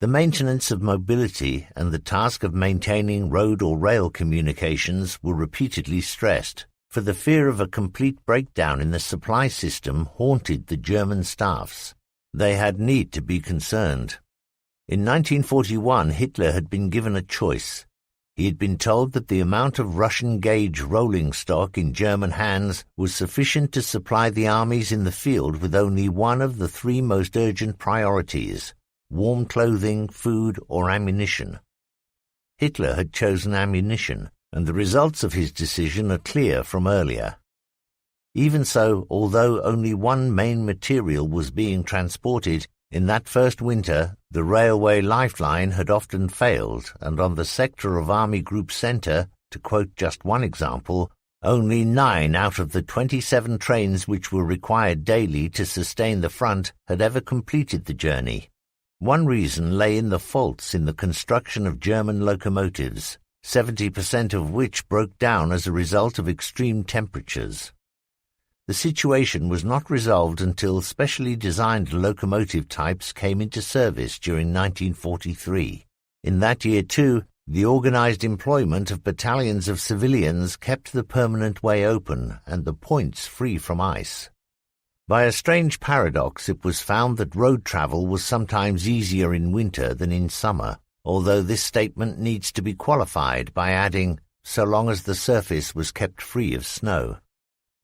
The maintenance of mobility and the task of maintaining road or rail communications were repeatedly stressed, for the fear of a complete breakdown in the supply system haunted the German staffs. They had need to be concerned. In 1941, Hitler had been given a choice. He had been told that the amount of Russian-gauge rolling stock in German hands was sufficient to supply the armies in the field with only one of the 3 most urgent priorities: warm clothing, food, or ammunition. Hitler had chosen ammunition, and the results of his decision are clear from earlier. Even so, although only one main material was being transported, in that first winter, the railway lifeline had often failed, and on the sector of Army Group Centre, to quote just one example, only 9 out of the 27 trains which were required daily to sustain the front had ever completed the journey. One reason lay in the faults in the construction of German locomotives, 70% of which broke down as a result of extreme temperatures. The situation was not resolved until specially designed locomotive types came into service during 1943. In that year, too, the organized employment of battalions of civilians kept the permanent way open and the points free from ice. By a strange paradox, it was found that road travel was sometimes easier in winter than in summer, although this statement needs to be qualified by adding, so long as the surface was kept free of snow.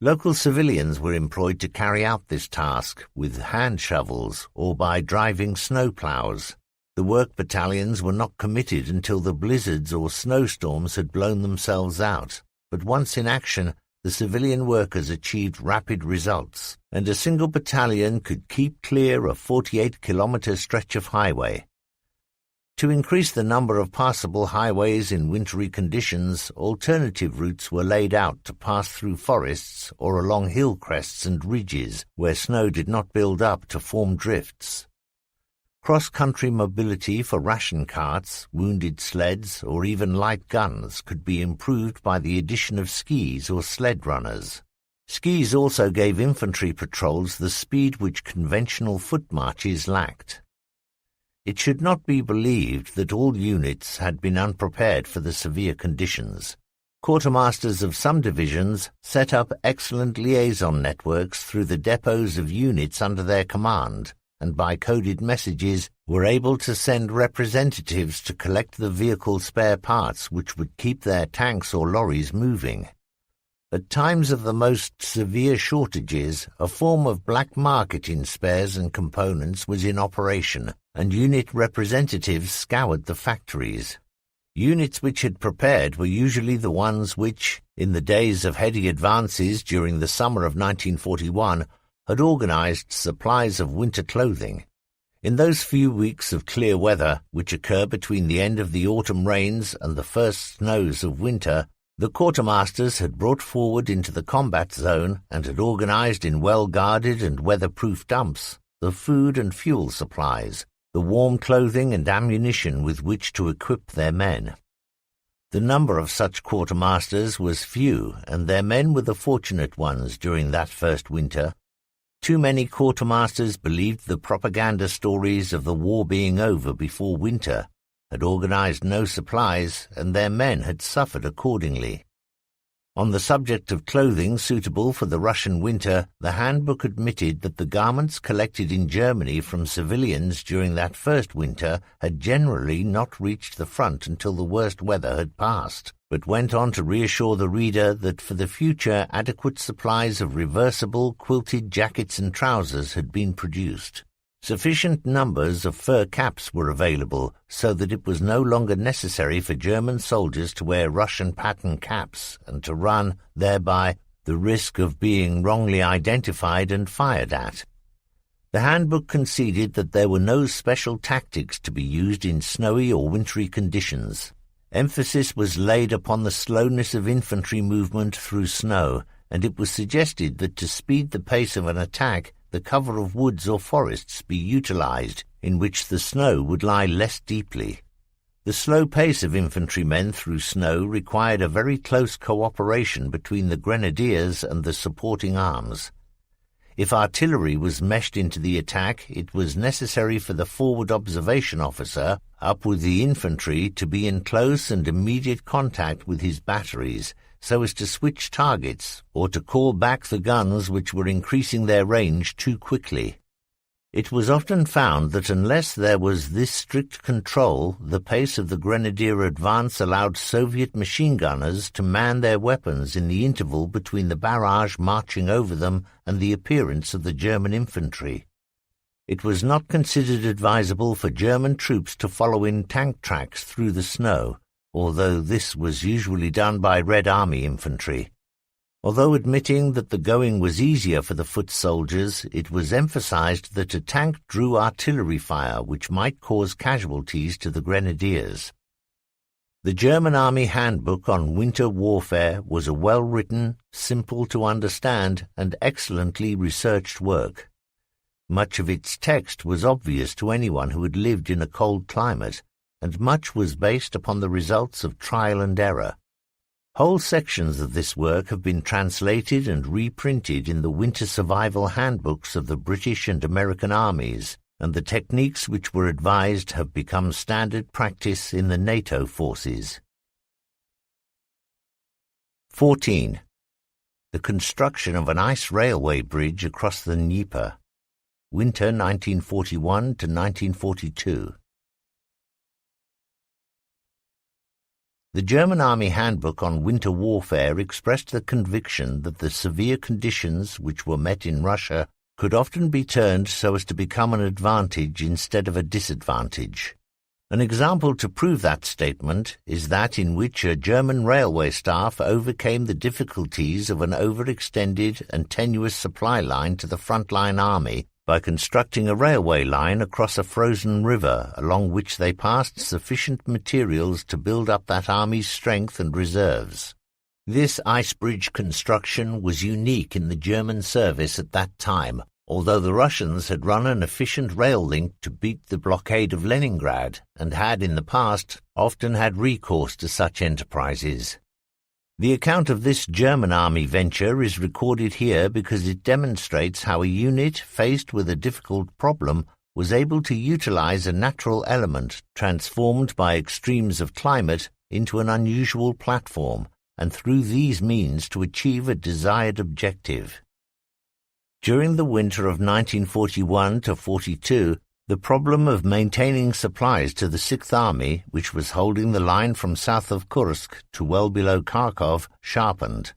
Local civilians were employed to carry out this task with hand shovels or by driving snow ploughs. The work battalions were not committed until the blizzards or snowstorms had blown themselves out, but once in action, the civilian workers achieved rapid results, and a single battalion could keep clear a 48-kilometre stretch of highway. To increase the number of passable highways in wintry conditions, alternative routes were laid out to pass through forests or along hill crests and ridges where snow did not build up to form drifts. Cross-country mobility for ration carts, wounded sleds, or even light guns could be improved by the addition of skis or sled runners. Skis also gave infantry patrols the speed which conventional foot marches lacked. It should not be believed that all units had been unprepared for the severe conditions. Quartermasters of some divisions set up excellent liaison networks through the depots of units under their command, and by coded messages were able to send representatives to collect the vehicle spare parts which would keep their tanks or lorries moving. At times of the most severe shortages, a form of black market in spares and components was in operation, and unit representatives scoured the factories. Units which had prepared were usually the ones which, in the days of heady advances during the summer of 1941, had organized supplies of winter clothing. In those few weeks of clear weather which occur between the end of the autumn rains and the first snows of winter, the quartermasters had brought forward into the combat zone and had organized in well-guarded and weather-proof dumps the food and fuel supplies, the warm clothing and ammunition with which to equip their men. The number of such quartermasters was few, and their men were the fortunate ones during that first winter. Too many quartermasters believed the propaganda stories of the war being over before winter, had organized no supplies, and their men had suffered accordingly. On the subject of clothing suitable for the Russian winter, the handbook admitted that the garments collected in Germany from civilians during that first winter had generally not reached the front until the worst weather had passed, but went on to reassure the reader that for the future adequate supplies of reversible quilted jackets and trousers had been produced. Sufficient numbers of fur caps were available so that it was no longer necessary for German soldiers to wear Russian pattern caps and to run, thereby, the risk of being wrongly identified and fired at. The handbook conceded that there were no special tactics to be used in snowy or wintry conditions. Emphasis was laid upon the slowness of infantry movement through snow, and it was suggested that to speed the pace of an attack, the cover of woods or forests be utilized, in which the snow would lie less deeply. The slow pace of infantrymen through snow required a very close cooperation between the grenadiers and the supporting arms. If artillery was meshed into the attack, it was necessary for the forward observation officer, up with the infantry, to be in close and immediate contact with his batteries, so as to switch targets or to call back the guns which were increasing their range too quickly. It was often found that unless there was this strict control, the pace of the grenadier advance allowed Soviet machine gunners to man their weapons in the interval between the barrage marching over them and the appearance of the German infantry. It was not considered advisable for German troops to follow in tank tracks through the snow, although this was usually done by Red Army infantry. Although admitting that the going was easier for the foot soldiers, it was emphasized that a tank drew artillery fire which might cause casualties to the grenadiers. The German Army Handbook on Winter Warfare was a well-written, simple to understand, and excellently researched work. Much of its text was obvious to anyone who had lived in a cold climate, and much was based upon the results of trial and error. Whole sections of this work have been translated and reprinted in the winter survival handbooks of the British and American armies, and the techniques which were advised have become standard practice in the NATO forces. 14. The construction of an ice railway bridge across the Dnieper. Winter 1941 to 1942. The German Army Handbook on Winter Warfare expressed the conviction that the severe conditions which were met in Russia could often be turned so as to become an advantage instead of a disadvantage. An example to prove that statement is that in which a German railway staff overcame the difficulties of an overextended and tenuous supply line to the frontline army by constructing a railway line across a frozen river along which they passed sufficient materials to build up that army's strength and reserves. This ice bridge construction was unique in the German service at that time, although the Russians had run an efficient rail link to beat the blockade of Leningrad and had in the past often had recourse to such enterprises. The account of this German army venture is recorded here because it demonstrates how a unit faced with a difficult problem was able to utilize a natural element transformed by extremes of climate into an unusual platform, and through these means to achieve a desired objective. During the winter of 1941-42, the problem of maintaining supplies to the Sixth Army, which was holding the line from south of Kursk to well below Kharkov, sharpened.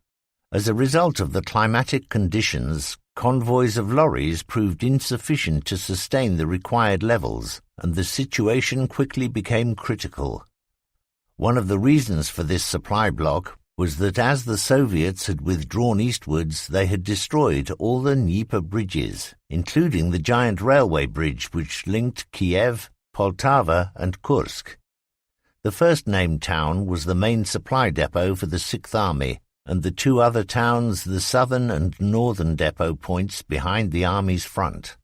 As a result of the climatic conditions, convoys of lorries proved insufficient to sustain the required levels, and the situation quickly became critical. One of the reasons for this supply block was that as the Soviets had withdrawn eastwards, they had destroyed all the Dnieper bridges, including the giant railway bridge which linked Kiev, Poltava, and Kursk. The first named town was the main supply depot for the Sixth Army, and the two other towns the southern and northern depot points behind the army's front.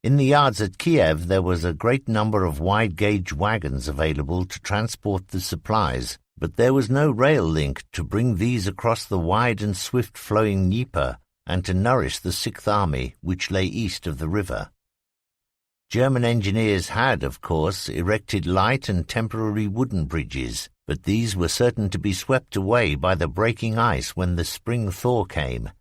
In the yards at Kiev there was a great number of wide-gauge wagons available to transport the supplies, but there was no rail link to bring these across the wide and swift-flowing Dnieper and to nourish the Sixth Army, which lay east of the river. German engineers had, of course, erected light and temporary wooden bridges, but these were certain to be swept away by the breaking ice when the spring thaw came.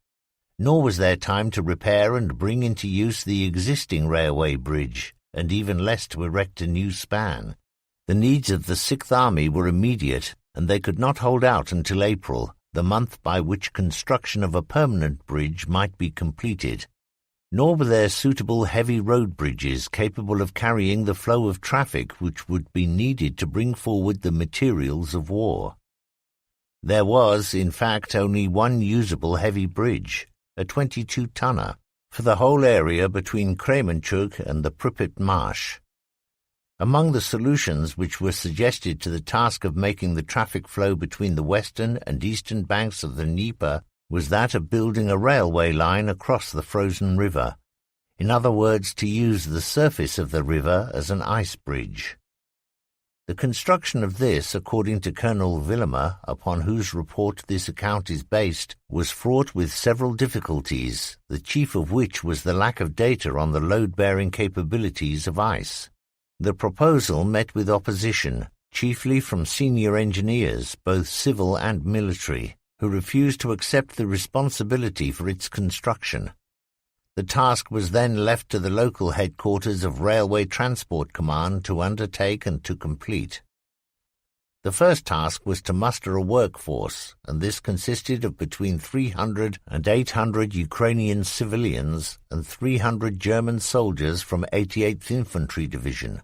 Nor was there time to repair and bring into use the existing railway bridge, and even less to erect a new span. The needs of the Sixth Army were immediate, and they could not hold out until April, the month by which construction of a permanent bridge might be completed. Nor were there suitable heavy road bridges capable of carrying the flow of traffic which would be needed to bring forward the materials of war. There was, in fact, only one usable heavy bridge, a 22-tonner, for the whole area between Kremenchuk and the Pripyat Marsh. Among the solutions which were suggested to the task of making the traffic flow between the western and eastern banks of the Dnieper was that of building a railway line across the frozen river, in other words, to use the surface of the river as an ice bridge. The construction of this, according to Colonel Willemer, upon whose report this account is based, was fraught with several difficulties, the chief of which was the lack of data on the load-bearing capabilities of ice. The proposal met with opposition, chiefly from senior engineers, both civil and military, who refused to accept the responsibility for its construction. The task was then left to the local headquarters of Railway Transport Command to undertake and to complete. The first task was to muster a workforce, and this consisted of between 300 and 800 Ukrainian civilians and 300 German soldiers from 88th Infantry Division.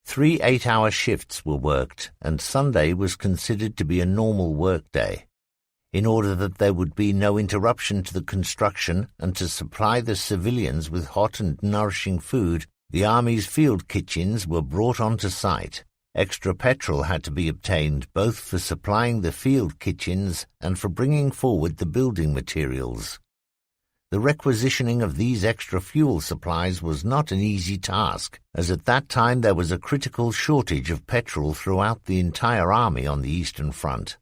3 8-hour shifts were worked, and Sunday was considered to be a normal workday. In order that there would be no interruption to the construction and to supply the civilians with hot and nourishing food, the Army's field kitchens were brought onto site. Extra petrol had to be obtained both for supplying the field kitchens and for bringing forward the building materials. The requisitioning of these extra fuel supplies was not an easy task, as at that time there was a critical shortage of petrol throughout the entire army on the Eastern Front.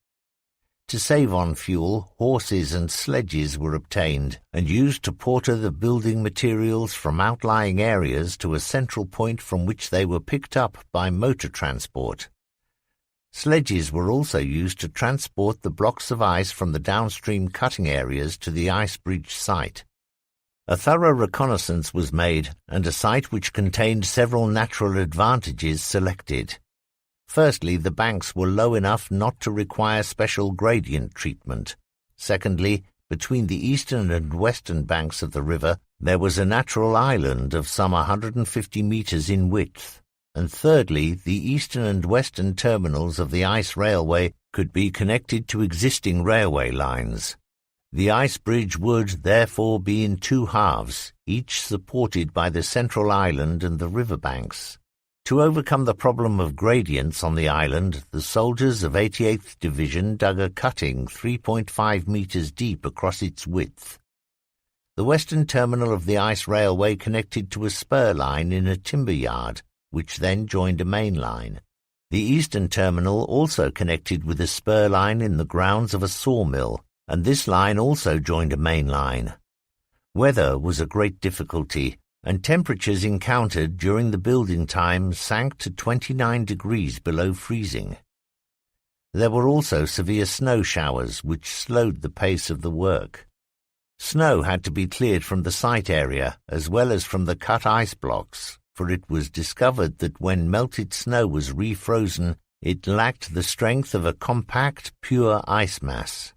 To save on fuel, horses and sledges were obtained and used to porter the building materials from outlying areas to a central point from which they were picked up by motor transport. Sledges were also used to transport the blocks of ice from the downstream cutting areas to the ice bridge site. A thorough reconnaissance was made, and a site which contained several natural advantages selected. Firstly, the banks were low enough not to require special gradient treatment. Secondly, between the eastern and western banks of the river, there was a natural island of some 150 meters in width. And thirdly, the eastern and western terminals of the ice railway could be connected to existing railway lines. The ice bridge would, therefore, be in 2 halves, each supported by the central island and the river banks. To overcome the problem of gradients on the island, the soldiers of 88th Division dug a cutting 3.5 meters deep across its width. The western terminal of the ice railway connected to a spur line in a timber yard, which then joined a main line. The eastern terminal also connected with a spur line in the grounds of a sawmill, and this line also joined a main line. Weather was a great difficulty, and temperatures encountered during the building time sank to 29 degrees below freezing. There were also severe snow showers, which slowed the pace of the work. Snow had to be cleared from the site area, as well as from the cut ice blocks, for it was discovered that when melted snow was refrozen, it lacked the strength of a compact, pure ice mass.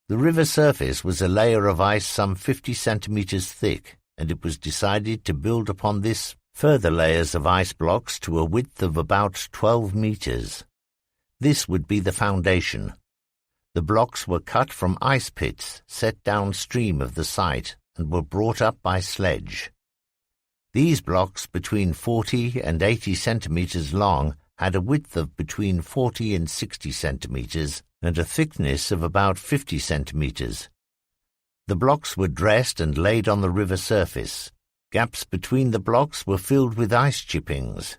The river surface was a layer of ice some 50 centimeters thick, and it was decided to build upon this further layers of ice blocks to a width of about 12 meters. This would be the foundation. The blocks were cut from ice pits set downstream of the site and were brought up by sledge. These blocks, between 40 and 80 centimeters long, had a width of between 40 and 60 centimeters and a thickness of about 50 centimeters. The blocks were dressed and laid on the river surface. Gaps between the blocks were filled with ice chippings.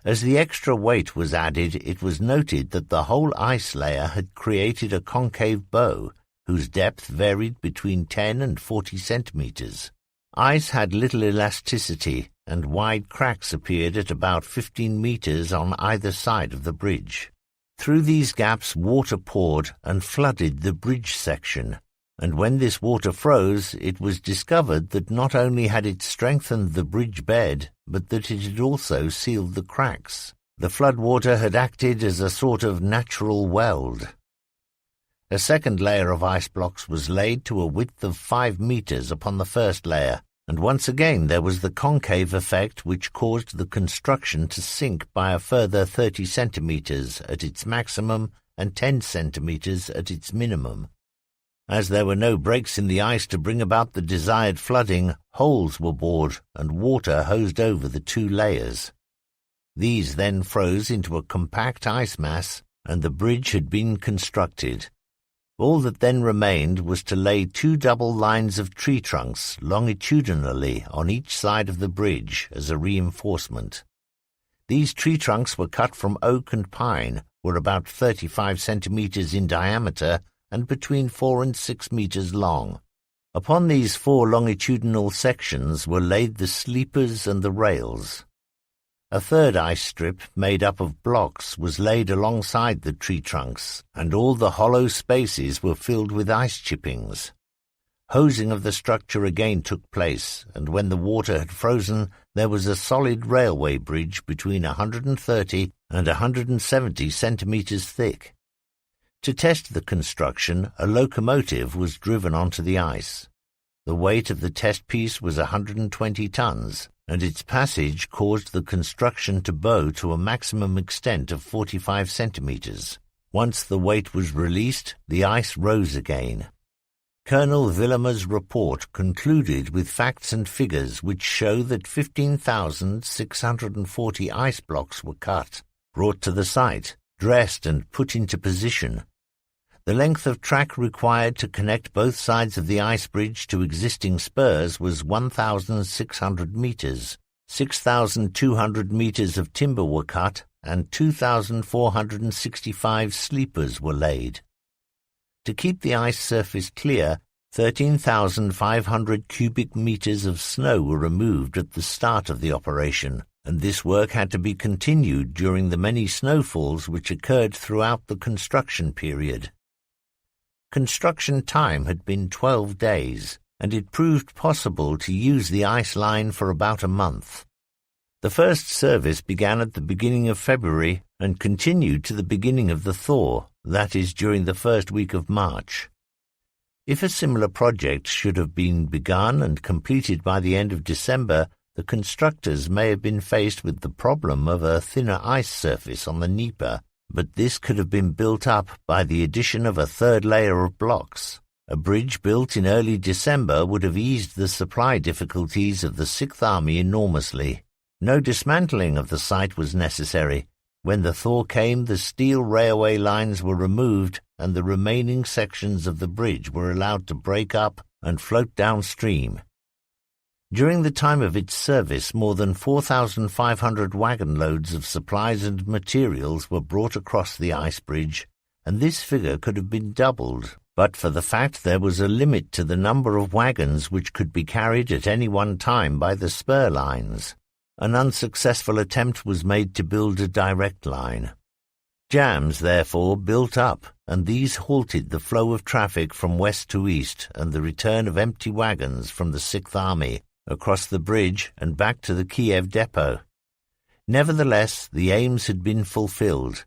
As the extra weight was added, it was noted that the whole ice layer had created a concave bow, whose depth varied between 10 and 40 centimeters. Ice had little elasticity, and wide cracks appeared at about 15 meters on either side of the bridge. Through these gaps water poured and flooded the bridge section, and when this water froze, it was discovered that not only had it strengthened the bridge bed, but that it had also sealed the cracks. The floodwater had acted as a sort of natural weld. A second layer of ice blocks was laid to a width of 5 meters upon the first layer, and once again there was the concave effect which caused the construction to sink by a further 30 centimeters at its maximum and 10 centimeters at its minimum. As there were no breaks in the ice to bring about the desired flooding, holes were bored and water hosed over the 2 layers. These then froze into a compact ice mass, and the bridge had been constructed. All that then remained was to lay 2 double lines of tree trunks longitudinally on each side of the bridge as a reinforcement. These tree trunks were cut from oak and pine, were about 35 centimeters in diameter, and between 4 and 6 meters long. Upon these 4 longitudinal sections were laid the sleepers and the rails. A third ice strip, made up of blocks, was laid alongside the tree trunks, and all the hollow spaces were filled with ice chippings. Hosing of the structure again took place, and when the water had frozen, there was a solid railway bridge between 130 and 170 centimeters thick. To test the construction, a locomotive was driven onto the ice. The weight of the test piece was 120 tons, and its passage caused the construction to bow to a maximum extent of 45 centimeters. Once the weight was released, the ice rose again. Colonel Villemer's report concluded with facts and figures which show that 15,640 ice blocks were cut, brought to the site, dressed and put into position. The length of track required to connect both sides of the ice bridge to existing spurs was 1,600 meters. 6,200 meters of timber were cut, and 2,465 sleepers were laid. To keep the ice surface clear, 13,500 cubic meters of snow were removed at the start of the operation, and this work had to be continued during the many snowfalls which occurred throughout the construction period. Construction time had been 12 days, and it proved possible to use the ice line for about a month. The first service began at the beginning of February and continued to the beginning of the thaw, that is, during the first week of March. If a similar project should have been begun and completed by the end of December, the constructors may have been faced with the problem of a thinner ice surface on the Dnieper, but this could have been built up by the addition of a third layer of blocks. A bridge built in early December would have eased the supply difficulties of the Sixth Army enormously. No dismantling of the site was necessary. When the thaw came, the steel railway lines were removed, and the remaining sections of the bridge were allowed to break up and float downstream. During the time of its service, more than 4,500 wagon loads of supplies and materials were brought across the ice bridge, and this figure could have been doubled, but for the fact there was a limit to the number of wagons which could be carried at any one time by the spur lines. An unsuccessful attempt was made to build a direct line. Jams, therefore, built up, and these halted the flow of traffic from west to east and the return of empty wagons from the Sixth Army across the bridge and back to the Kiev depot. Nevertheless, the aims had been fulfilled.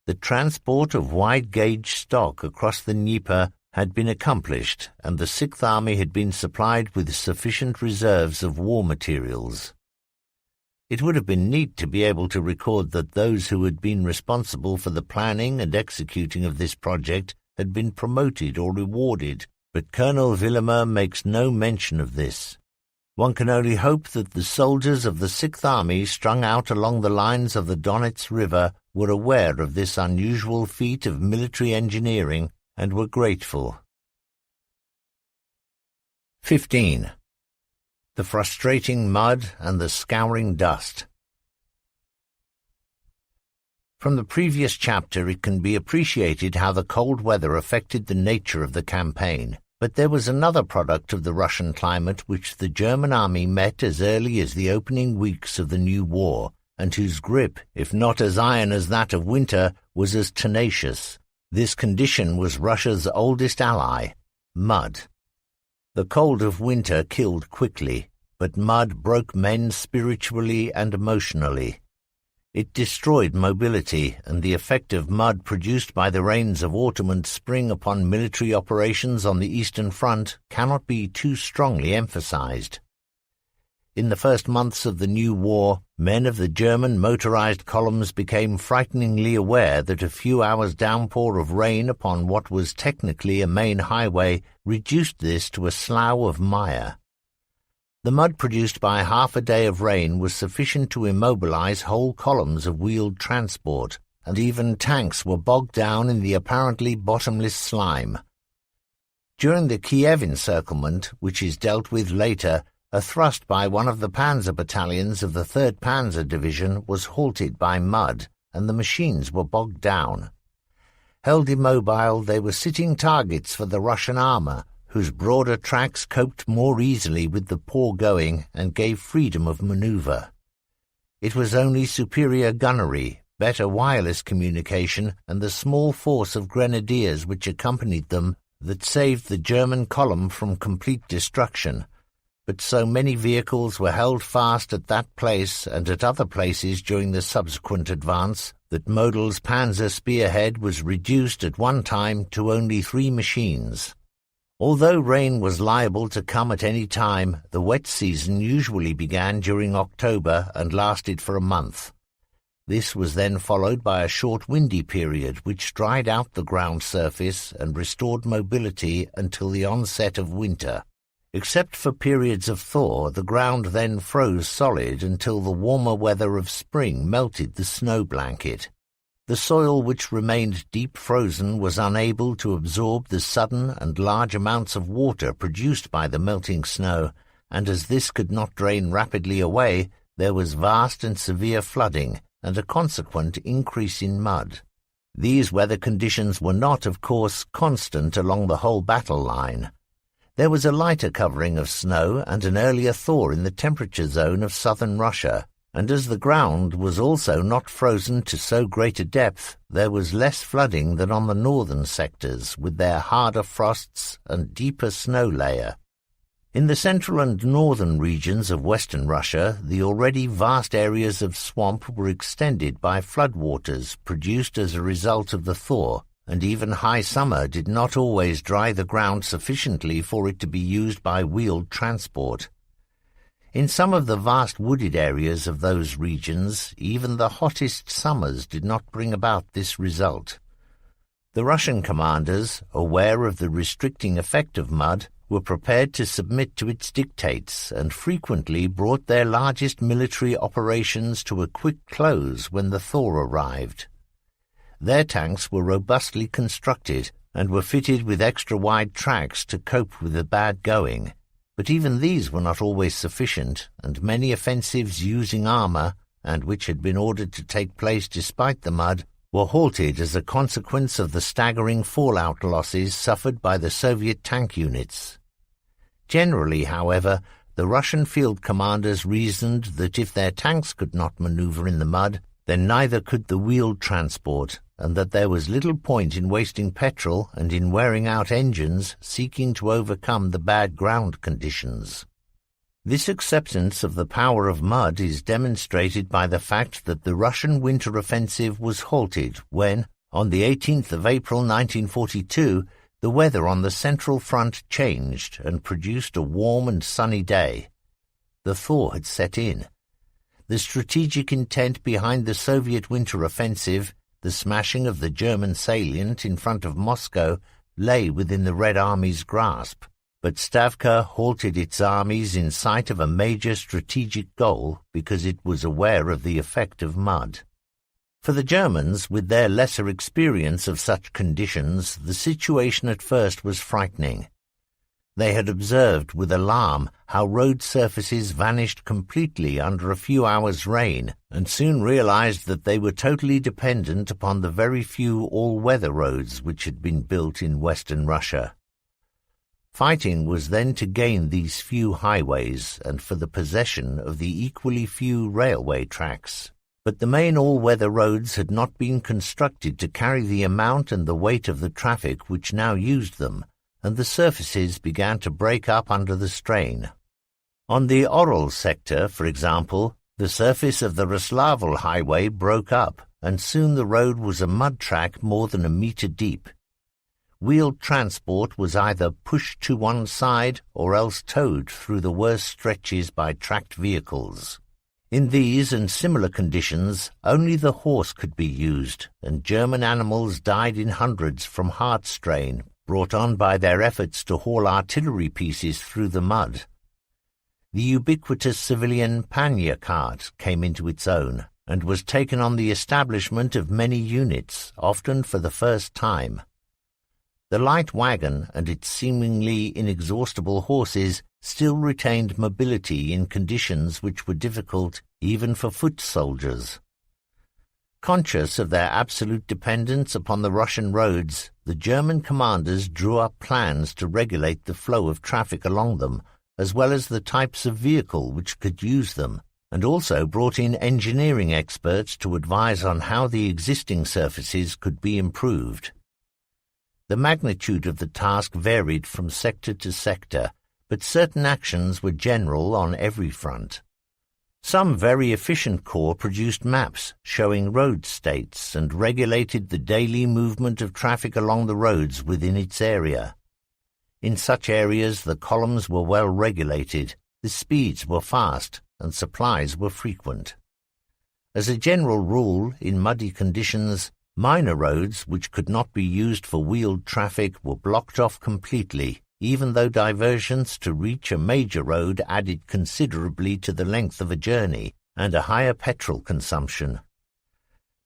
The transport of wide-gauge stock across the Dnieper had been accomplished, and the Sixth Army had been supplied with sufficient reserves of war materials. It would have been neat to be able to record that those who had been responsible for the planning and executing of this project had been promoted or rewarded, but Colonel Villemer makes no mention of this. One can only hope that the soldiers of the Sixth Army strung out along the lines of the Donets River were aware of this unusual feat of military engineering and were grateful. 15. The frustrating mud and the scouring dust. From the previous chapter it can be appreciated how the cold weather affected the nature of the campaign, but there was another product of the Russian climate which the German army met as early as the opening weeks of the new war, and whose grip, if not as iron as that of winter, was as tenacious. This condition was Russia's oldest ally, mud. The cold of winter killed quickly, but mud broke men spiritually and emotionally. It destroyed mobility, and the effect of mud produced by the rains of autumn and spring upon military operations on the Eastern Front cannot be too strongly emphasized. In the first months of the new war, men of the German motorized columns became frighteningly aware that a few hours' downpour of rain upon what was technically a main highway reduced this to a slough of mire. The mud produced by half a day of rain was sufficient to immobilize whole columns of wheeled transport, and even tanks were bogged down in the apparently bottomless slime. During the Kiev encirclement, which is dealt with later, a thrust by one of the panzer battalions of the 3rd Panzer Division was halted by mud, and the machines were bogged down. Held immobile, they were sitting targets for the Russian armour, whose broader tracks coped more easily with the poor going and gave freedom of manoeuvre. It was only superior gunnery, better wireless communication, and the small force of grenadiers which accompanied them that saved the German column from complete destruction. But so many vehicles were held fast at that place and at other places during the subsequent advance that Model's panzer spearhead was reduced at one time to only 3 machines. Although rain was liable to come at any time, the wet season usually began during October and lasted for a month. This was then followed by a short windy period which dried out the ground surface and restored mobility until the onset of winter. Except for periods of thaw, the ground then froze solid until the warmer weather of spring melted the snow blanket. The soil which remained deep frozen was unable to absorb the sudden and large amounts of water produced by the melting snow, and as this could not drain rapidly away, there was vast and severe flooding and a consequent increase in mud. These weather conditions were not, of course, constant along the whole battle line. There was a lighter covering of snow and an earlier thaw in the temperature zone of southern Russia, and as the ground was also not frozen to so great a depth, there was less flooding than on the northern sectors, with their harder frosts and deeper snow layer. In the central and northern regions of western Russia, the already vast areas of swamp were extended by floodwaters produced as a result of the thaw, and even high summer did not always dry the ground sufficiently for it to be used by wheeled transport. In some of the vast wooded areas of those regions, even the hottest summers did not bring about this result. The Russian commanders, aware of the restricting effect of mud, were prepared to submit to its dictates and frequently brought their largest military operations to a quick close when the thaw arrived. Their tanks were robustly constructed and were fitted with extra-wide tracks to cope with the bad going, but even these were not always sufficient, and many offensives using armour, and which had been ordered to take place despite the mud, were halted as a consequence of the staggering fallout losses suffered by the Soviet tank units. Generally, however, the Russian field commanders reasoned that if their tanks could not manoeuvre in the mud, then neither could the wheeled transport, and that there was little point in wasting petrol and in wearing out engines seeking to overcome the bad ground conditions. This acceptance of the power of mud is demonstrated by the fact that the Russian winter offensive was halted when, on the 18th of April 1942, the weather on the Central Front changed and produced a warm and sunny day. The thaw had set in. The strategic intent behind the Soviet winter offensive, the smashing of the German salient in front of Moscow, lay within the Red Army's grasp. But Stavka halted its armies in sight of a major strategic goal because it was aware of the effect of mud. For the Germans, with their lesser experience of such conditions, the situation at first was frightening. They had observed with alarm how road surfaces vanished completely under a few hours' rain, and soon realized that they were totally dependent upon the very few all-weather roads which had been built in western Russia. Fighting was then to gain these few highways and for the possession of the equally few railway tracks. But the main all-weather roads had not been constructed to carry the amount and the weight of the traffic which now used them, and the surfaces began to break up under the strain. On the Oral sector, for example, the surface of the Roslaval highway broke up, and soon the road was a mud track more than a metre deep. Wheeled transport was either pushed to one side or else towed through the worst stretches by tracked vehicles. In these and similar conditions, only the horse could be used, and German animals died in hundreds from heart strain, brought on by their efforts to haul artillery pieces through the mud. The ubiquitous civilian pannier cart came into its own, and was taken on the establishment of many units, often for the first time. The light wagon and its seemingly inexhaustible horses still retained mobility in conditions which were difficult even for foot soldiers. Conscious of their absolute dependence upon the Russian roads, the German commanders drew up plans to regulate the flow of traffic along them, as well as the types of vehicle which could use them, and also brought in engineering experts to advise on how the existing surfaces could be improved. The magnitude of the task varied from sector to sector, but certain actions were general on every front. Some very efficient corps produced maps showing road states and regulated the daily movement of traffic along the roads within its area. In such areas the columns were well regulated, the speeds were fast, and supplies were frequent. As a general rule, in muddy conditions, minor roads which could not be used for wheeled traffic were blocked off completely, even though diversions to reach a major road added considerably to the length of a journey and a higher petrol consumption.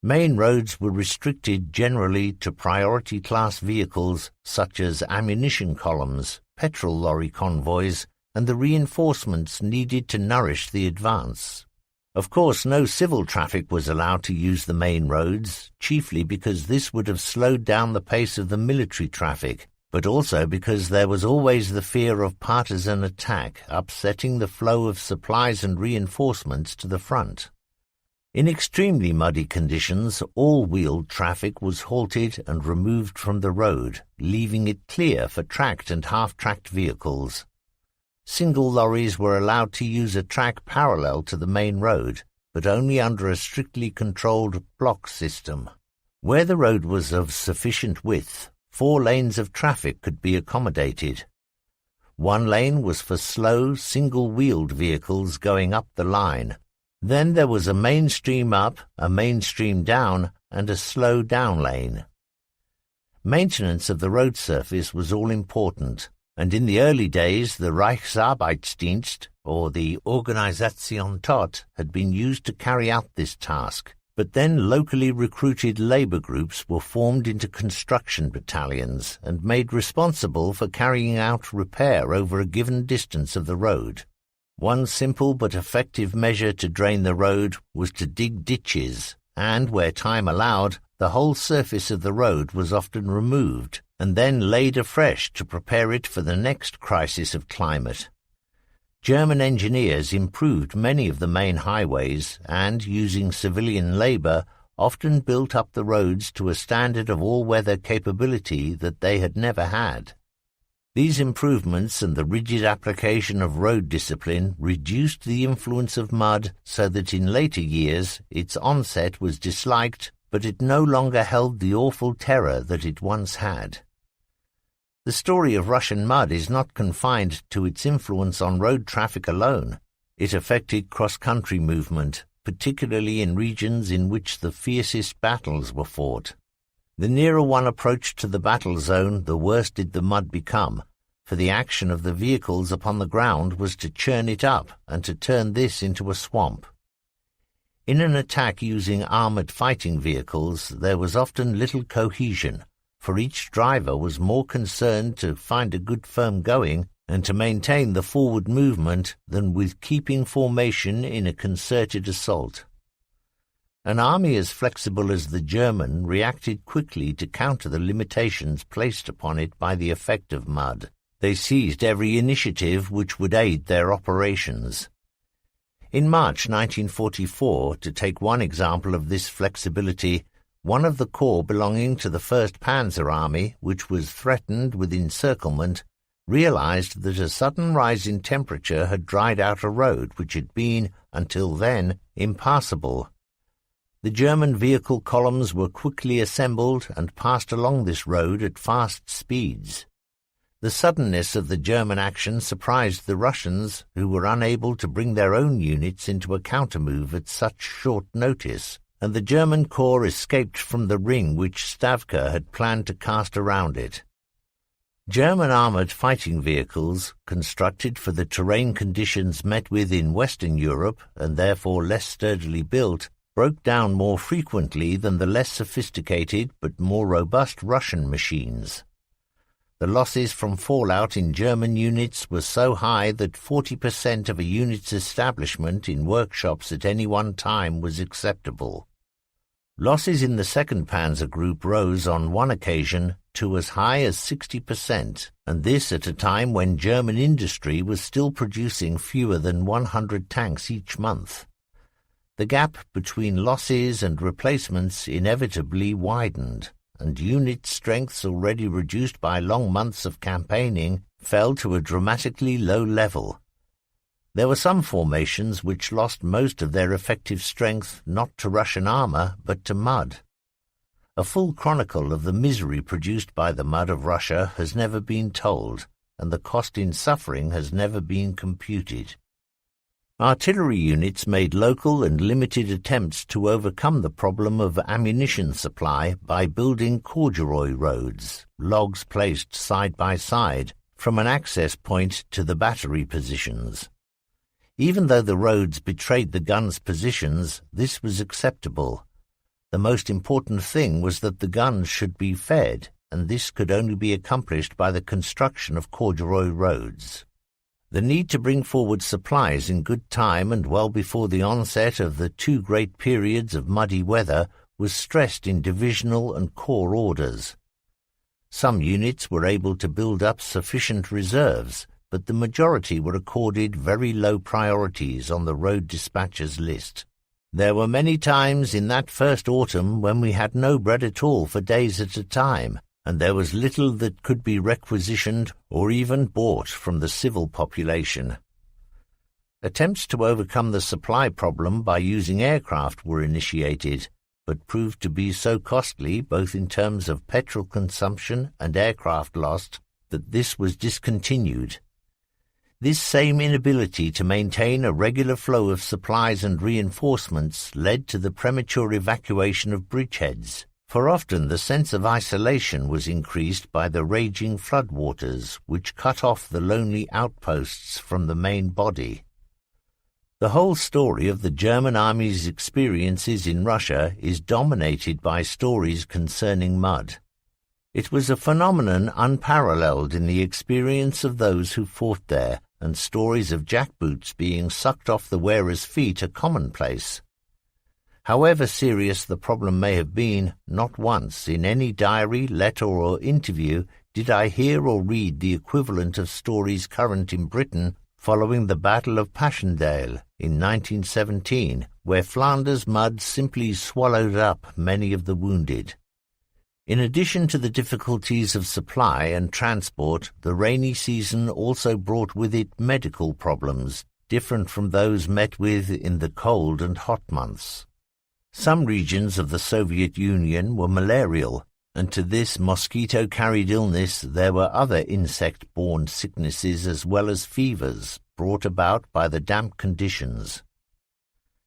Main roads were restricted generally to priority-class vehicles such as ammunition columns, petrol lorry convoys, and the reinforcements needed to nourish the advance. Of course, no civil traffic was allowed to use the main roads, chiefly because this would have slowed down the pace of the military traffic, but also because there was always the fear of partisan attack upsetting the flow of supplies and reinforcements to the front. In extremely muddy conditions, all wheeled traffic was halted and removed from the road, leaving it clear for tracked and half-tracked vehicles. Single lorries were allowed to use a track parallel to the main road, but only under a strictly controlled block system. Where the road was of sufficient width, 4 lanes of traffic could be accommodated. One lane was for slow, single-wheeled vehicles going up the line. Then there was a mainstream up, a mainstream down, and a slow down lane. Maintenance of the road surface was all important, and in the early days the Reichsarbeitsdienst, or the Organisation Tot, had been used to carry out this task, but then locally recruited labour groups were formed into construction battalions and made responsible for carrying out repair over a given distance of the road. One simple but effective measure to drain the road was to dig ditches, and, where time allowed, the whole surface of the road was often removed and then laid afresh to prepare it for the next crisis of climate. German engineers improved many of the main highways and, using civilian labour, often built up the roads to a standard of all-weather capability that they had never had. These improvements and the rigid application of road discipline reduced the influence of mud so that in later years its onset was disliked, but it no longer held the awful terror that it once had. The story of Russian mud is not confined to its influence on road traffic alone. It affected cross-country movement, particularly in regions in which the fiercest battles were fought. The nearer one approached to the battle zone, the worse did the mud become, for the action of the vehicles upon the ground was to churn it up and to turn this into a swamp. In an attack using armoured fighting vehicles, there was often little cohesion, for each driver was more concerned to find a good firm going and to maintain the forward movement than with keeping formation in a concerted assault. An army as flexible as the German reacted quickly to counter the limitations placed upon it by the effect of mud. They seized every initiative which would aid their operations. In March 1944, to take one example of this flexibility, one of the corps belonging to the 1st Panzer Army, which was threatened with encirclement, realized that a sudden rise in temperature had dried out a road which had been, until then, impassable. The German vehicle columns were quickly assembled and passed along this road at fast speeds. The suddenness of the German action surprised the Russians, who were unable to bring their own units into a countermove at such short notice, and the German corps escaped from the ring which Stavka had planned to cast around it. German armoured fighting vehicles, constructed for the terrain conditions met with in Western Europe and therefore less sturdily built, broke down more frequently than the less sophisticated but more robust Russian machines. The losses from fallout in German units were so high that 40% of a unit's establishment in workshops at any one time was acceptable. Losses in the 2nd Panzer Group rose on one occasion to as high as 60%, and this at a time when German industry was still producing fewer than 100 tanks each month. The gap between losses and replacements inevitably widened, and unit strengths already reduced by long months of campaigning fell to a dramatically low level. There were some formations which lost most of their effective strength not to Russian armour but to mud. A full chronicle of the misery produced by the mud of Russia has never been told, and the cost in suffering has never been computed. Artillery units made local and limited attempts to overcome the problem of ammunition supply by building corduroy roads, logs placed side by side, from an access point to the battery positions. Even though the roads betrayed the guns' positions, this was acceptable. The most important thing was that the guns should be fed, and this could only be accomplished by the construction of corduroy roads. The need to bring forward supplies in good time and well before the onset of the two great periods of muddy weather was stressed in divisional and corps orders. Some units were able to build up sufficient reserves, but the majority were accorded very low priorities on the road dispatches list. There were many times in that first autumn when we had no bread at all for days at a time, and there was little that could be requisitioned or even bought from the civil population. Attempts to overcome the supply problem by using aircraft were initiated, but proved to be so costly both in terms of petrol consumption and aircraft lost that this was discontinued. This same inability to maintain a regular flow of supplies and reinforcements led to the premature evacuation of bridgeheads, for often the sense of isolation was increased by the raging floodwaters which cut off the lonely outposts from the main body. The whole story of the German army's experiences in Russia is dominated by stories concerning mud. It was a phenomenon unparalleled in the experience of those who fought there, and stories of jackboots being sucked off the wearer's feet are commonplace. However serious the problem may have been, not once in any diary, letter or interview did I hear or read the equivalent of stories current in Britain following the Battle of Passchendaele in 1917, where Flanders mud simply swallowed up many of the wounded. In addition to the difficulties of supply and transport, the rainy season also brought with it medical problems, different from those met with in the cold and hot months. Some regions of the Soviet Union were malarial, and to this mosquito-carried illness there were other insect-borne sicknesses as well as fevers brought about by the damp conditions.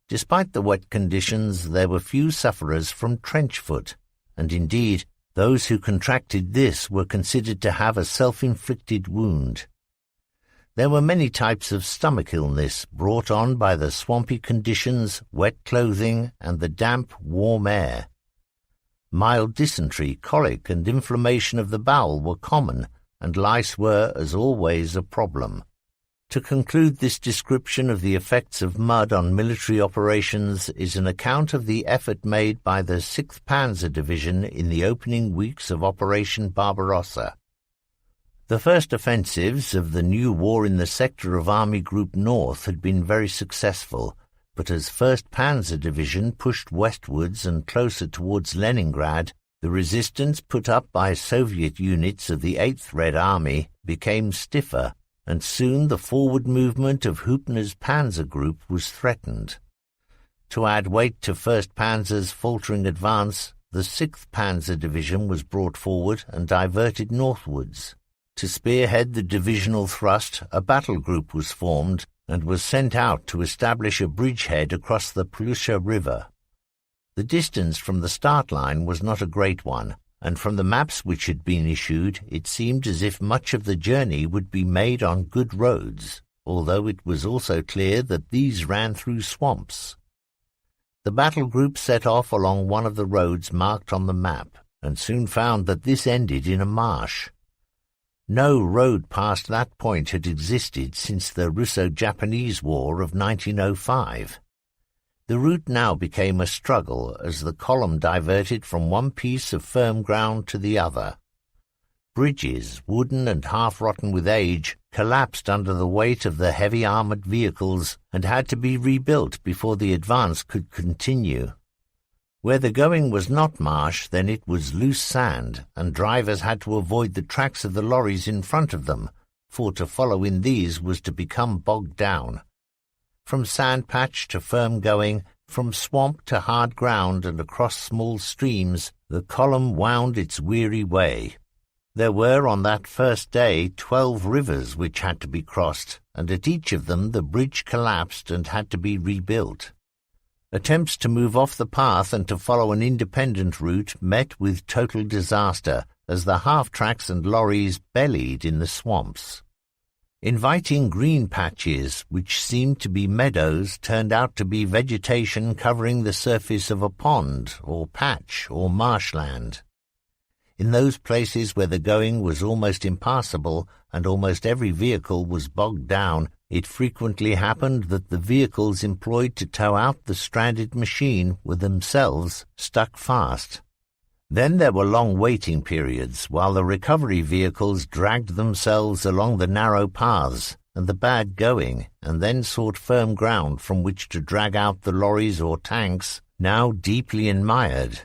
Despite the wet conditions, there were few sufferers from trench foot, and indeed, those who contracted this were considered to have a self-inflicted wound. There were many types of stomach illness brought on by the swampy conditions, wet clothing, and the damp, warm air. Mild dysentery, colic, and inflammation of the bowel were common, and lice were, as always, a problem. To conclude this description of the effects of mud on military operations is an account of the effort made by the 6th Panzer Division in the opening weeks of Operation Barbarossa. The first offensives of the new war in the sector of Army Group North had been very successful, but as 1st Panzer Division pushed westwards and closer towards Leningrad, the resistance put up by Soviet units of the 8th Red Army became stiffer, and soon the forward movement of Hübner's Panzer Group was threatened. To add weight to 1st Panzer's faltering advance, the 6th Panzer Division was brought forward and diverted northwards. To spearhead the divisional thrust, a battle group was formed and was sent out to establish a bridgehead across the Plusha River. The distance from the start line was not a great one, and from the maps which had been issued, it seemed as if much of the journey would be made on good roads, although it was also clear that these ran through swamps. The battle group set off along one of the roads marked on the map, and soon found that this ended in a marsh. No road past that point had existed since the Russo-Japanese War of 1905. The route now became a struggle as the column diverted from one piece of firm ground to the other. Bridges, wooden and half-rotten with age, collapsed under the weight of the heavy armoured vehicles and had to be rebuilt before the advance could continue. Where the going was not marsh, then it was loose sand, and drivers had to avoid the tracks of the lorries in front of them, for to follow in these was to become bogged down. From sand patch to firm going, from swamp to hard ground and across small streams, the column wound its weary way. There were on that first day 12 rivers which had to be crossed, and at each of them the bridge collapsed and had to be rebuilt. Attempts to move off the path and to follow an independent route met with total disaster, as the half-tracks and lorries bellied in the swamps. Inviting green patches, which seemed to be meadows, turned out to be vegetation covering the surface of a pond or patch or marshland. In those places where the going was almost impassable and almost every vehicle was bogged down, it frequently happened that the vehicles employed to tow out the stranded machine were themselves stuck fast. Then there were long waiting periods while the recovery vehicles dragged themselves along the narrow paths and the bad going, and then sought firm ground from which to drag out the lorries or tanks, now deeply enmired.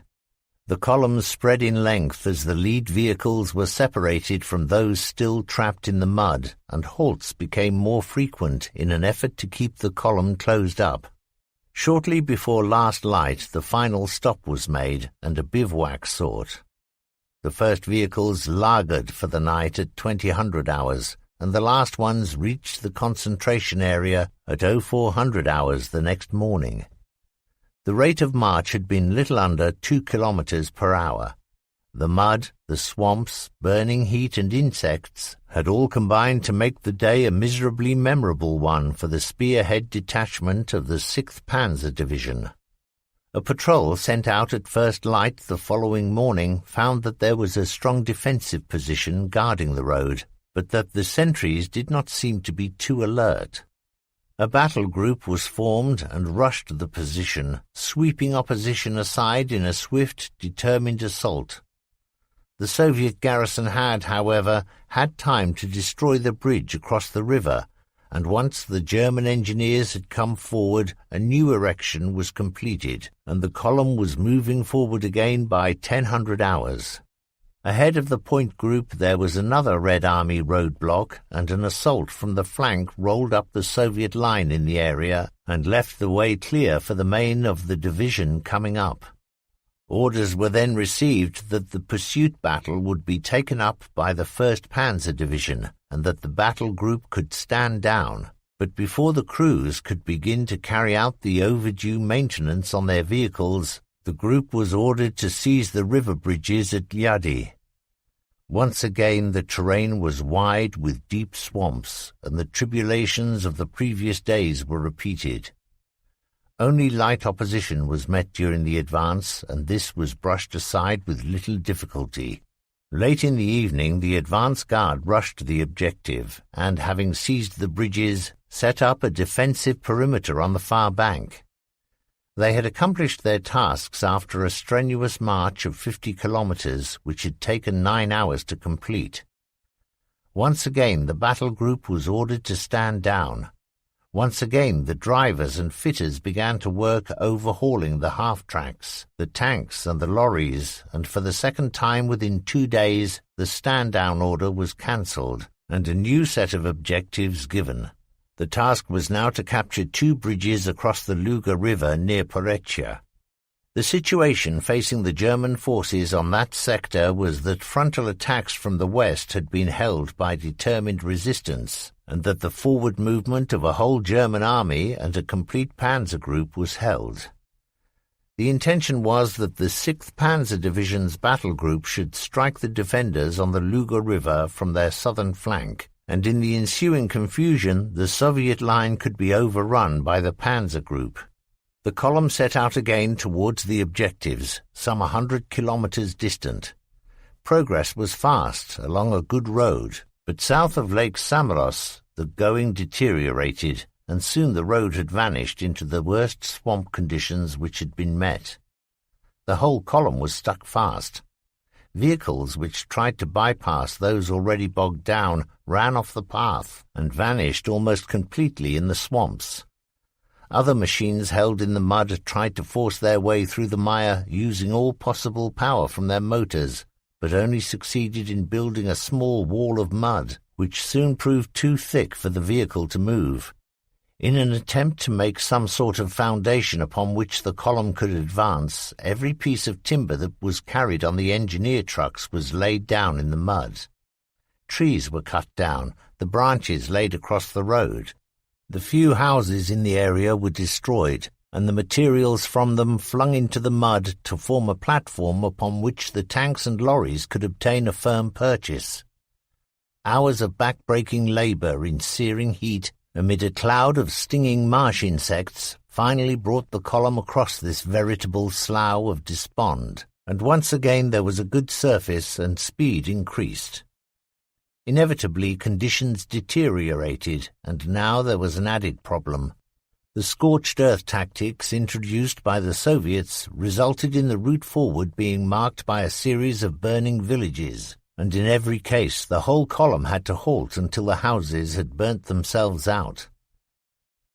The columns spread in length as the lead vehicles were separated from those still trapped in the mud, and halts became more frequent in an effort to keep the column closed up. Shortly before last light, the final stop was made and a bivouac sought. The first vehicles lagered for the night at 2000 hours, and the last ones reached the concentration area at 0400 hours the next morning. The rate of march had been little under 2 kilometers per hour. The mud, the swamps, burning heat and insects had all combined to make the day a miserably memorable one for the spearhead detachment of the 6th Panzer Division. A patrol sent out at first light the following morning found that there was a strong defensive position guarding the road, but that the sentries did not seem to be too alert. A battle group was formed and rushed the position, sweeping opposition aside in a swift, determined assault. The Soviet garrison had, however, had time to destroy the bridge across the river, and once the German engineers had come forward, a new erection was completed, and the column was moving forward again by 1000 hours. Ahead of the point group there was another Red Army roadblock, and an assault from the flank rolled up the Soviet line in the area and left the way clear for the main of the division coming up. Orders were then received that the pursuit battle would be taken up by the 1st Panzer Division, and that the battle group could stand down, But before the crews could begin to carry out the overdue maintenance on their vehicles, the group was ordered to seize the river bridges at Liadi. Once again the terrain was wide with deep swamps, and the tribulations of the previous days were repeated. Only light opposition was met during the advance, and this was brushed aside with little difficulty. Late in the evening the advance guard rushed to the objective, and having seized the bridges, set up a defensive perimeter on the far bank. They had accomplished their tasks after a strenuous march of 50 kilometers, which had taken 9 hours to complete. Once again the battle group was ordered to stand down. Once again the drivers and fitters began to work overhauling the half-tracks, the tanks and the lorries, and for the second time within 2 days the stand-down order was cancelled, and a new set of objectives given. The task was now to capture 2 bridges across the Luga River near Porreccia. The situation facing the German forces on that sector was that frontal attacks from the west had been held by determined resistance, and that the forward movement of a whole German army and a complete panzer group was held. The intention was that the 6th Panzer Division's battle group should strike the defenders on the Luga River from their southern flank, and in the ensuing confusion the Soviet line could be overrun by the panzer group. The column set out again towards the objectives, some 100 kilometers distant. Progress was fast along a good road, but south of Lake Samaros the going deteriorated, and soon the road had vanished into the worst swamp conditions which had been met. The whole column was stuck fast. Vehicles which tried to bypass those already bogged down ran off the path and vanished almost completely in the swamps. Other machines held in the mud tried to force their way through the mire using all possible power from their motors, but only succeeded in building a small wall of mud, which soon proved too thick for the vehicle to move. In an attempt to make some sort of foundation upon which the column could advance, every piece of timber that was carried on the engineer trucks was laid down in the mud. Trees were cut down, the branches laid across the road. The few houses in the area were destroyed, and the materials from them flung into the mud to form a platform upon which the tanks and lorries could obtain a firm purchase. Hours of back-breaking labour in searing heat, amid a cloud of stinging marsh insects, finally brought the column across this veritable slough of despond, and once again there was a good surface and speed increased. Inevitably conditions deteriorated, and now there was an added problem. The scorched earth tactics introduced by the Soviets resulted in the route forward being marked by a series of burning villages, and in every case the whole column had to halt until the houses had burnt themselves out.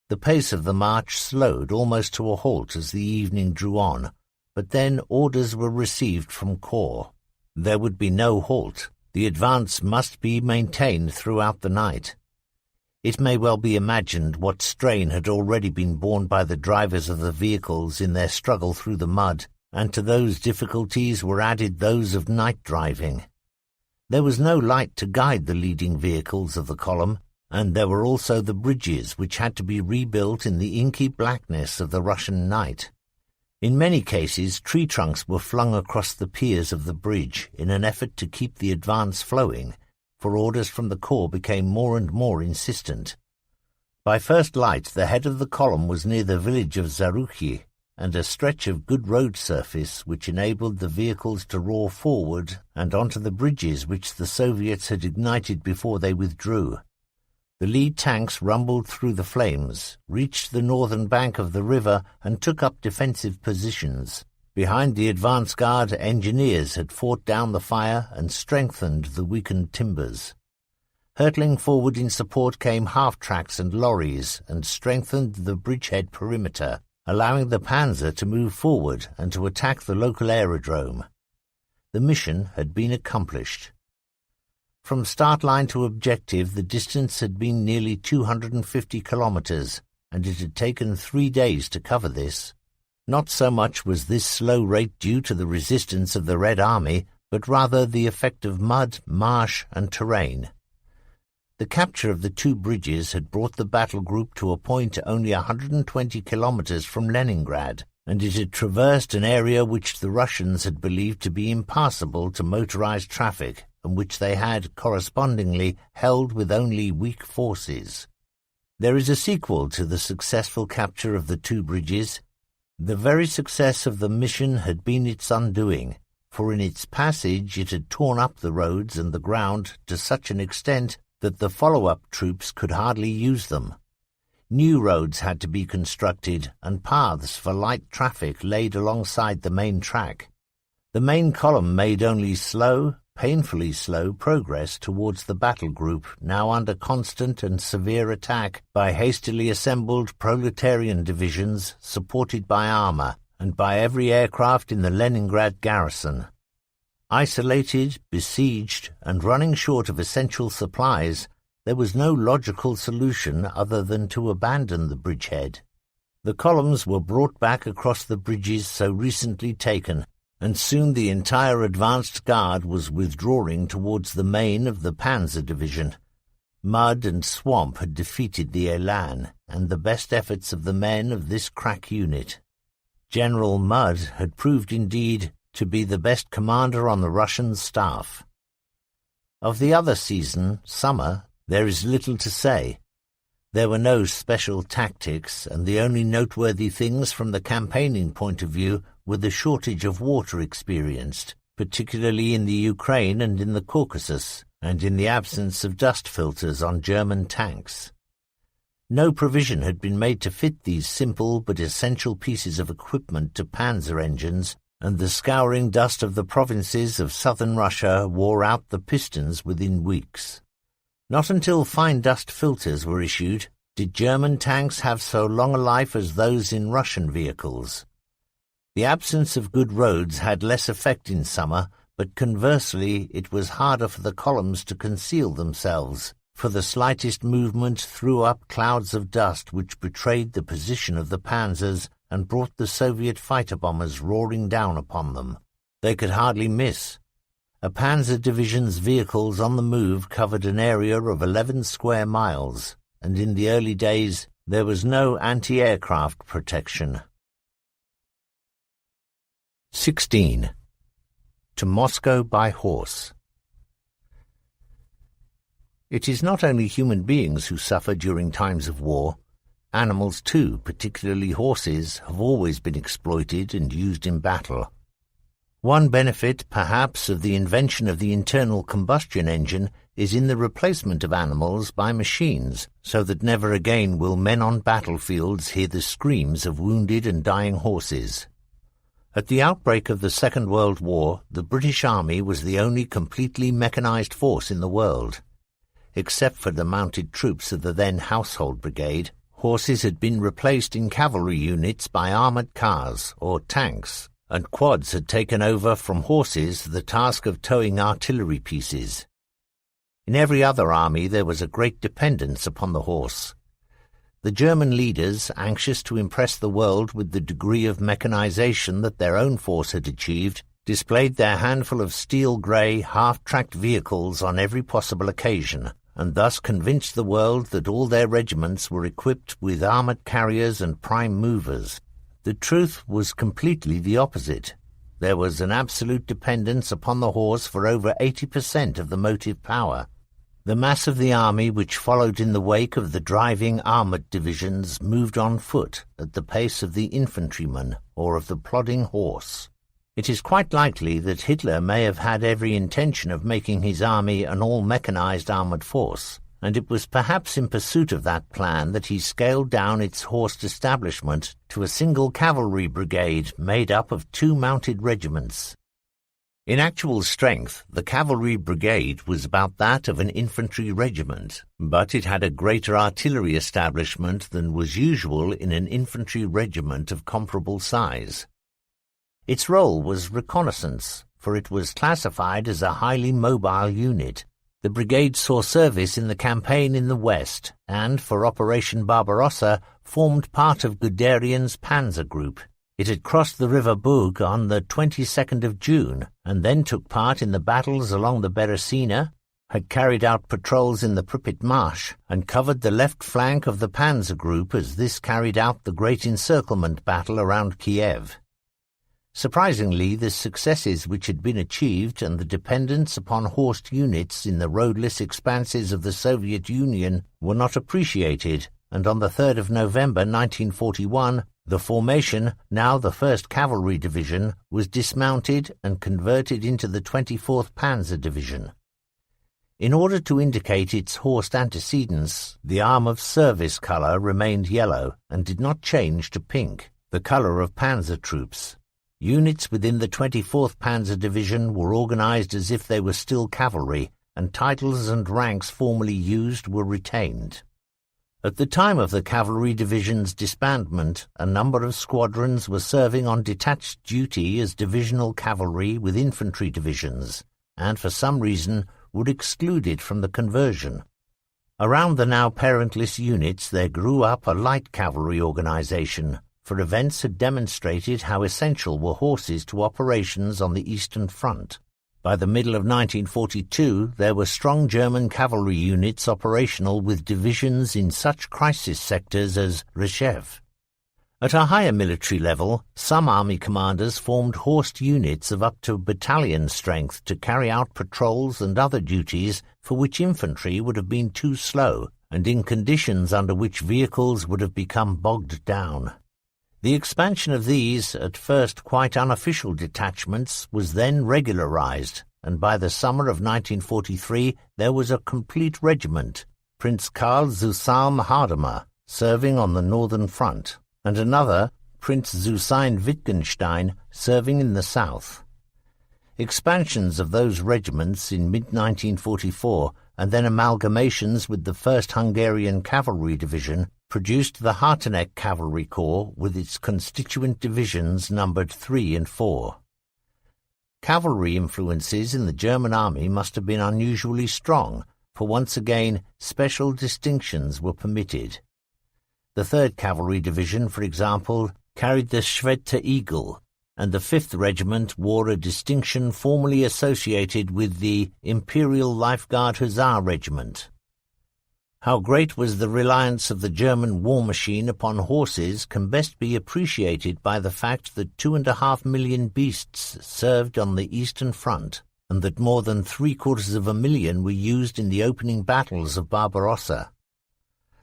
The pace of the march slowed almost to a halt as the evening drew on, but then orders were received from corps. There would be no halt. The advance must be maintained throughout the night. It may well be imagined what strain had already been borne by the drivers of the vehicles in their struggle through the mud, and to those difficulties were added those of night driving. There was no light to guide the leading vehicles of the column, and there were also the bridges which had to be rebuilt in the inky blackness of the Russian night. In many cases tree trunks were flung across the piers of the bridge in an effort to keep the advance flowing, for orders from the corps became more and more insistent. By first light the head of the column was near the village of Zaruchi, and a stretch of good road surface which enabled the vehicles to roar forward and onto the bridges which the Soviets had ignited before they withdrew. The lead tanks rumbled through the flames, reached the northern bank of the river, and took up defensive positions. Behind the advance guard, engineers had fought down the fire and strengthened the weakened timbers. Hurtling forward in support came half-tracks and lorries, and strengthened the bridgehead perimeter, allowing the panzer to move forward and to attack the local aerodrome. The mission had been accomplished. From start line to objective the distance had been nearly 250 kilometers, and it had taken 3 days to cover this. Not so much was this slow rate due to the resistance of the Red Army, but rather the effect of mud, marsh, and terrain. The capture of the two bridges had brought the battle group to a point only 120 kilometers from Leningrad, and it had traversed an area which the Russians had believed to be impassable to motorized traffic, and which they had, correspondingly, held with only weak forces. There is a sequel to the successful capture of the two bridges. The very success of the mission had been its undoing, for in its passage it had torn up the roads and the ground to such an extent that the follow-up troops could hardly use them. New roads had to be constructed and paths for light traffic laid alongside the main track. The main column made only slow, painfully slow progress towards the battle group, now under constant and severe attack by hastily assembled proletarian divisions supported by armor and by every aircraft in the Leningrad garrison. Isolated, besieged, and running short of essential supplies, there was no logical solution other than to abandon the bridgehead. The columns were brought back across the bridges so recently taken, and soon the entire advanced guard was withdrawing towards the main of the Panzer Division. Mud and swamp had defeated the élan and the best efforts of the men of this crack unit. General Mudd had proved indeed to be the best commander on the Russian staff. Of the other season, summer, there is little to say. There were no special tactics, and the only noteworthy things from the campaigning point of view were the shortage of water experienced, particularly in the Ukraine and in the Caucasus, and in the absence of dust filters on German tanks. No provision had been made to fit these simple but essential pieces of equipment to panzer engines, and the scouring dust of the provinces of southern Russia wore out the pistons within weeks. Not until fine dust filters were issued did German tanks have so long a life as those in Russian vehicles. The absence of good roads had less effect in summer, but conversely it was harder for the columns to conceal themselves, for the slightest movement threw up clouds of dust which betrayed the position of the panzers and brought the Soviet fighter bombers roaring down upon them. They could hardly miss. A panzer division's vehicles on the move covered an area of 11 square miles, and in the early days there was no anti-aircraft protection. 16. To Moscow by horse. It is not only human beings who suffer during times of war. Animals too, particularly horses, have always been exploited and used in battle. One benefit, perhaps, of the invention of the internal combustion engine is in the replacement of animals by machines, so that never again will men on battlefields hear the screams of wounded and dying horses. At the outbreak of the Second World War, the British Army was the only completely mechanized force in the world. Except for the mounted troops of the then Household Brigade, horses had been replaced in cavalry units by armoured cars or tanks, and quads had taken over from horses the task of towing artillery pieces. In every other army there was a great dependence upon the horse. The German leaders, anxious to impress the world with the degree of mechanization that their own force had achieved, displayed their handful of steel-grey, half-tracked vehicles on every possible occasion, and thus convinced the world that all their regiments were equipped with armoured carriers and prime movers. The truth was completely the opposite. There was an absolute dependence upon the horse for over 80% of the motive power. The mass of the army which followed in the wake of the driving armoured divisions moved on foot at the pace of the infantryman or of the plodding horse. It is quite likely that Hitler may have had every intention of making his army an all-mechanized armoured force, and it was perhaps in pursuit of that plan that he scaled down its horsed establishment to a single cavalry brigade made up of 2 mounted regiments. In actual strength, the cavalry brigade was about that of an infantry regiment, but it had a greater artillery establishment than was usual in an infantry regiment of comparable size. Its role was reconnaissance, for it was classified as a highly mobile unit. The brigade saw service in the campaign in the west, and, for Operation Barbarossa, formed part of Guderian's panzer group. It had crossed the river Bug on the 22nd of June, and then took part in the battles along the Beresina, had carried out patrols in the Pripyat Marsh and covered the left flank of the Panzer Group as this carried out the great encirclement battle around Kiev. Surprisingly, the successes which had been achieved and the dependence upon horsed units in the roadless expanses of the Soviet Union were not appreciated, and on the 3rd of November 1941, the formation, now the 1st Cavalry Division, was dismounted and converted into the 24th Panzer Division. In order to indicate its horsed antecedents, the arm of service colour remained yellow and did not change to pink, the colour of panzer troops. Units within the 24th Panzer Division were organized as if they were still cavalry, and titles and ranks formerly used were retained. At the time of the Cavalry Division's disbandment, a number of squadrons were serving on detached duty as divisional cavalry with infantry divisions, and for some reason were excluded from the conversion. Around the now parentless units there grew up a light cavalry organization, for events had demonstrated how essential were horses to operations on the Eastern Front. By the middle of 1942, there were strong German cavalry units operational with divisions in such crisis sectors as Rzeszow. At a higher military level, some army commanders formed horsed units of up to battalion strength to carry out patrols and other duties for which infantry would have been too slow, and in conditions under which vehicles would have become bogged down. The expansion of these, at first quite unofficial detachments, was then regularized, and by the summer of 1943 there was a complete regiment, Prince Karl Zusalm Hardemer, serving on the Northern Front, and another, Prince Zusein Wittgenstein, serving in the south. Expansions of those regiments in mid-1944 and then amalgamations with the 1st Hungarian Cavalry Division produced the Harteneck Cavalry Corps with its constituent divisions numbered 3 and 4. Cavalry influences in the German army must have been unusually strong, for once again special distinctions were permitted. The 3rd Cavalry Division, for example, carried the Schwerte Eagle, and the 5th Regiment wore a distinction formerly associated with the Imperial Lifeguard Hussar Regiment. How great was the reliance of the German war machine upon horses can best be appreciated by the fact that 2.5 million beasts served on the Eastern Front, and that more than 750,000 were used in the opening battles of Barbarossa.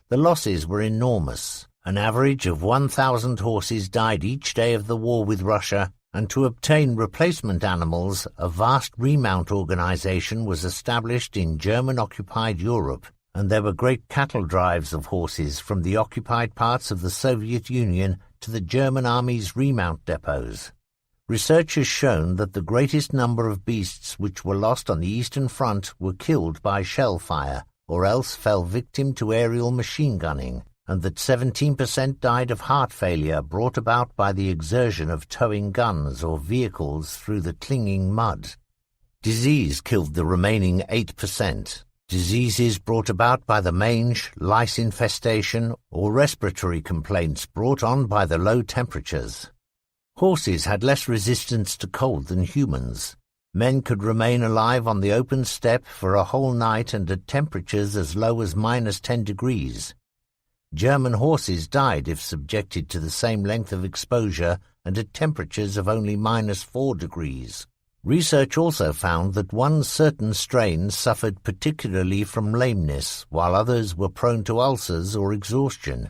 The losses were enormous. An average of 1,000 horses died each day of the war with Russia, and to obtain replacement animals, a vast remount organization was established in German-occupied Europe, and there were great cattle drives of horses from the occupied parts of the Soviet Union to the German Army's remount depots. Research has shown that the greatest number of beasts which were lost on the Eastern Front were killed by shell fire, or else fell victim to aerial machine gunning, and that 17% died of heart failure brought about by the exertion of towing guns or vehicles through the clinging mud. Disease killed the remaining 8%. Diseases brought about by the mange, lice infestation, or respiratory complaints brought on by the low temperatures. Horses had less resistance to cold than humans. Men could remain alive on the open steppe for a whole night and at temperatures as low as -10 degrees. German horses died if subjected to the same length of exposure and at temperatures of only -4 degrees. Research also found that one certain strain suffered particularly from lameness, while others were prone to ulcers or exhaustion.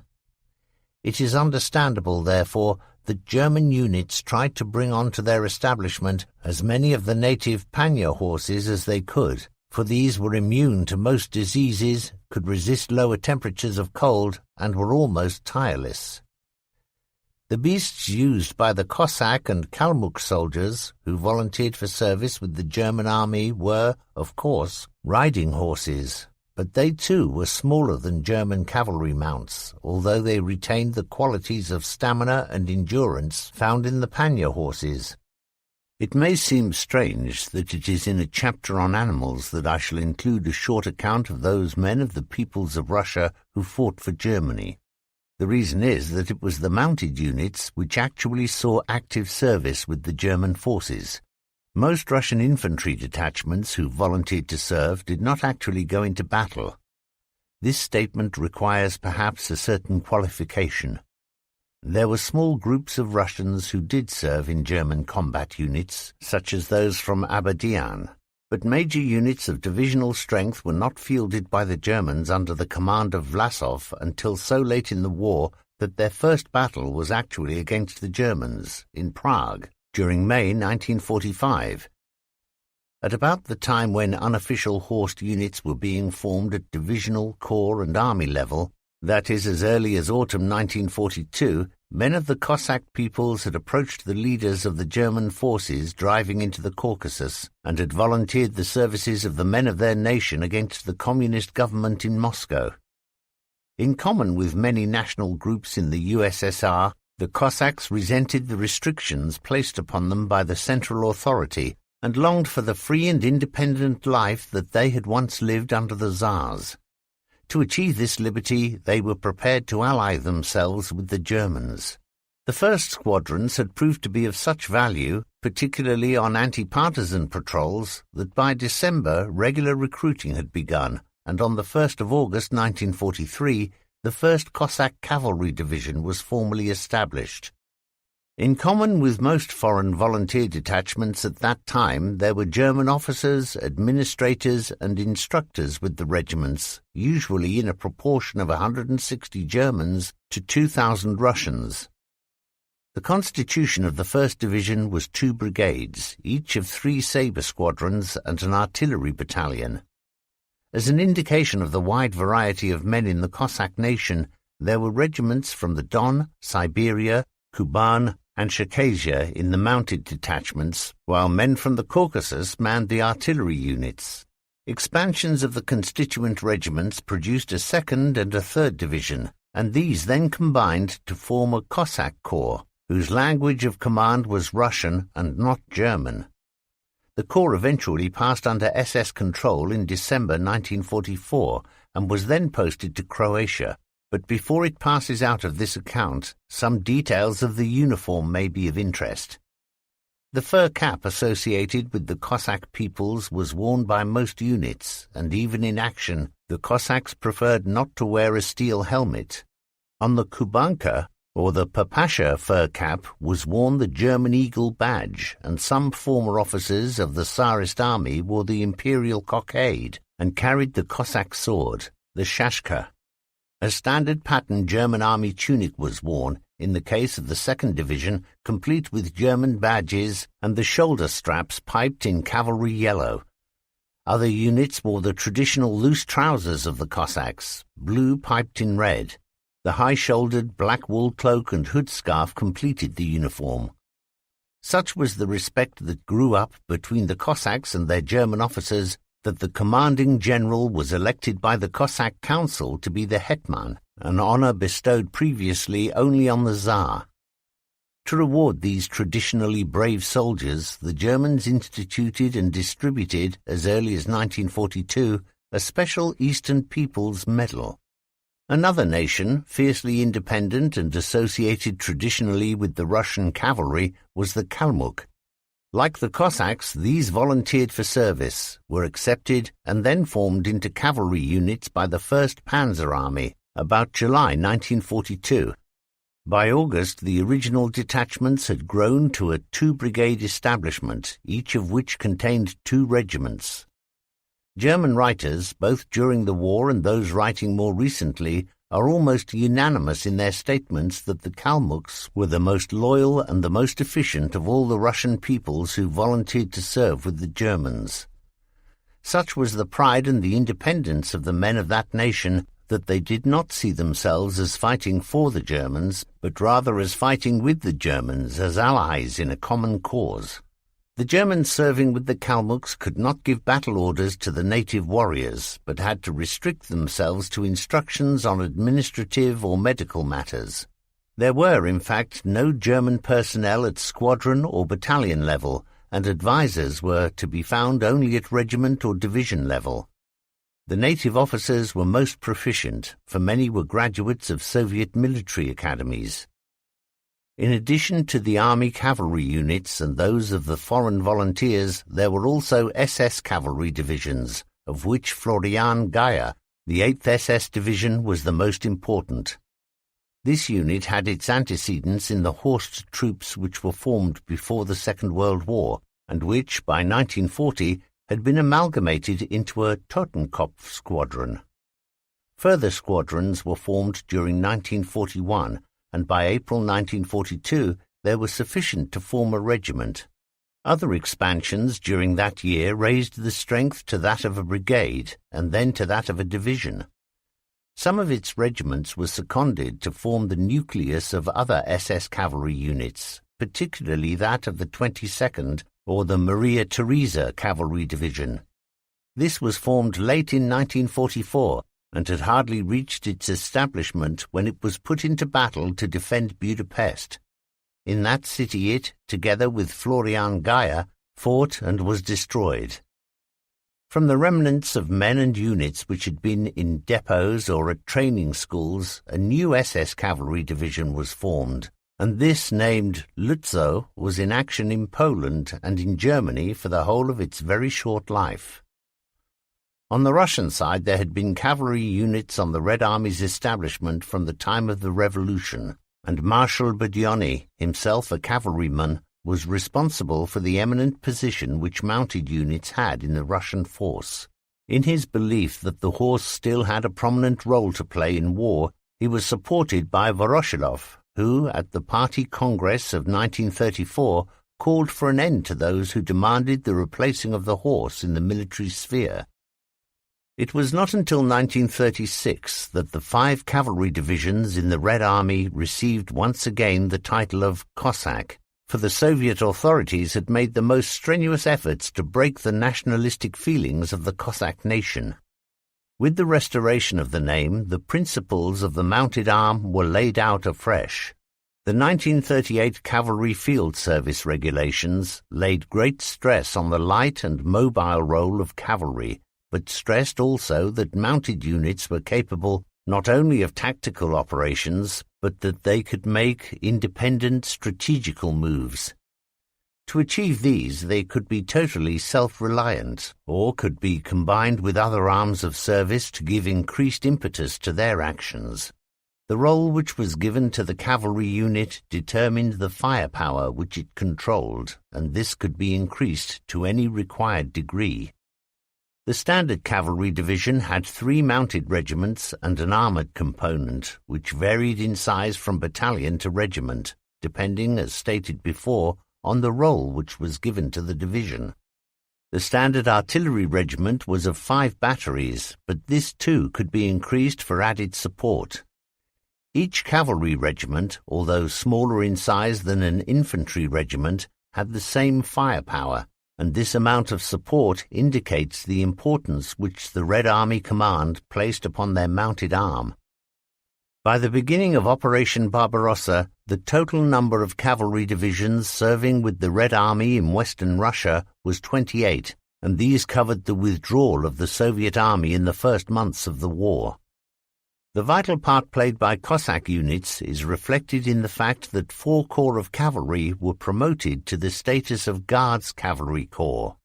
It is understandable, therefore, that German units tried to bring on to their establishment as many of the native pannier horses as they could, for these were immune to most diseases, could resist lower temperatures of cold, and were almost tireless. The beasts used by the Cossack and Kalmuk soldiers who volunteered for service with the German army were, of course, riding horses, but they too were smaller than German cavalry mounts, although they retained the qualities of stamina and endurance found in the pannier horses. It may seem strange that it is in a chapter on animals that I shall include a short account of those men of the peoples of Russia who fought for Germany. The reason is that it was the mounted units which actually saw active service with the German forces. Most Russian infantry detachments who volunteered to serve did not actually go into battle. This statement requires perhaps a certain qualification. There were small groups of Russians who did serve in German combat units, such as those from Aberdeen, but major units of divisional strength were not fielded by the Germans under the command of Vlasov until so late in the war that their first battle was actually against the Germans, in Prague, during May 1945. At about the time when unofficial horsed units were being formed at divisional, corps and army level, that is, as early as autumn 1942, men of the Cossack peoples had approached the leaders of the German forces driving into the Caucasus and had volunteered the services of the men of their nation against the communist government in Moscow. In common with many national groups in the USSR, the Cossacks resented the restrictions placed upon them by the central authority and longed for the free and independent life that they had once lived under the Tsars. To achieve this liberty, they were prepared to ally themselves with the Germans. The first squadrons had proved to be of such value, particularly on anti-partisan patrols, that by December regular recruiting had begun, and on the 1st of August 1943, the 1st Cossack Cavalry Division was formally established. In common with most foreign volunteer detachments at that time, there were German officers, administrators, and instructors with the regiments, usually in a proportion of 160 Germans to 2,000 Russians. The constitution of the 1st Division was 2 brigades, each of 3 sabre squadrons and an artillery battalion. As an indication of the wide variety of men in the Cossack nation, there were regiments from the Don, Siberia, Kuban, and Circassia in the mounted detachments, while men from the Caucasus manned the artillery units. Expansions of the constituent regiments produced a 2nd and a 3rd Division, and these then combined to form a Cossack Corps, whose language of command was Russian and not German. The corps eventually passed under SS control in December 1944 and was then posted to Croatia. But before it passes out of this account, some details of the uniform may be of interest. The fur cap associated with the Cossack peoples was worn by most units, and even in action, the Cossacks preferred not to wear a steel helmet. On the Kubanka, or the Papasha fur cap, was worn the German Eagle badge, and some former officers of the Tsarist army wore the imperial cockade and carried the Cossack sword, the shashka. A standard pattern German army tunic was worn, in the case of the 2nd Division, complete with German badges and the shoulder straps piped in cavalry yellow. Other units wore the traditional loose trousers of the Cossacks, blue piped in red. The high-shouldered black wool cloak and hood scarf completed the uniform. Such was the respect that grew up between the Cossacks and their German officers that the commanding general was elected by the Cossack Council to be the hetman, an honor bestowed previously only on the Tsar. To reward these traditionally brave soldiers, the Germans instituted and distributed, as early as 1942, a special Eastern People's Medal. Another nation, fiercely independent and associated traditionally with the Russian cavalry, was the Kalmuk. Like the Cossacks, these volunteered for service, were accepted, and then formed into cavalry units by the 1st Panzer Army, about July 1942. By August, the original detachments had grown to a 2-brigade establishment, each of which contained 2 regiments. German writers, both during the war and those writing more recently, are almost unanimous in their statements that the Kalmuks were the most loyal and the most efficient of all the Russian peoples who volunteered to serve with the Germans. Such was the pride and the independence of the men of that nation that they did not see themselves as fighting for the Germans, but rather as fighting with the Germans as allies in a common cause. The Germans serving with the Kalmuks could not give battle orders to the native warriors, but had to restrict themselves to instructions on administrative or medical matters. There were, in fact, no German personnel at squadron or battalion level, and advisors were to be found only at regiment or division level. The native officers were most proficient, for many were graduates of Soviet military academies. In addition to the Army cavalry units and those of the foreign volunteers, there were also SS cavalry divisions, of which Florian Geyer, the 8th SS Division, was the most important. This unit had its antecedents in the horsed troops which were formed before the Second World War, and which, by 1940, had been amalgamated into a Totenkopf squadron. Further squadrons were formed during 1941, and by April 1942 there were sufficient to form a regiment. Other expansions during that year raised the strength to that of a brigade, and then to that of a division. Some of its regiments were seconded to form the nucleus of other SS cavalry units, particularly that of the 22nd or the Maria Theresa Cavalry Division. This was formed late in 1944, and had hardly reached its establishment when it was put into battle to defend Budapest. In that city it, together with Florian Geyer, fought and was destroyed. From the remnants of men and units which had been in depots or at training schools, a new SS cavalry division was formed, and this, named Lutzow, was in action in Poland and in Germany for the whole of its very short life. On the Russian side there had been cavalry units on the Red Army's establishment from the time of the Revolution, and Marshal Bediony, himself a cavalryman, was responsible for the eminent position which mounted units had in the Russian force. In his belief that the horse still had a prominent role to play in war, he was supported by Voroshilov, who, at the Party Congress of 1934, called for an end to those who demanded the replacing of the horse in the military sphere. It was not until 1936 that the 5 cavalry divisions in the Red Army received once again the title of Cossack, for the Soviet authorities had made the most strenuous efforts to break the nationalistic feelings of the Cossack nation. With the restoration of the name, the principles of the mounted arm were laid out afresh. The 1938 Cavalry Field Service regulations laid great stress on the light and mobile role of cavalry, but stressed also that mounted units were capable not only of tactical operations, but that they could make independent strategical moves. To achieve these, they could be totally self-reliant, or could be combined with other arms of service to give increased impetus to their actions. The role which was given to the cavalry unit determined the firepower which it controlled, and this could be increased to any required degree. The Standard Cavalry Division had 3 mounted regiments and an armoured component, which varied in size from battalion to regiment, depending, as stated before, on the role which was given to the division. The Standard Artillery Regiment was of 5 batteries, but this too could be increased for added support. Each cavalry regiment, although smaller in size than an infantry regiment, had the same firepower, and this amount of support indicates the importance which the Red Army Command placed upon their mounted arm. By the beginning of Operation Barbarossa, the total number of cavalry divisions serving with the Red Army in Western Russia was 28, and these covered the withdrawal of the Soviet Army in the first months of the war. The vital part played by Cossack units is reflected in the fact that 4 corps of cavalry were promoted to the status of Guards Cavalry Corps.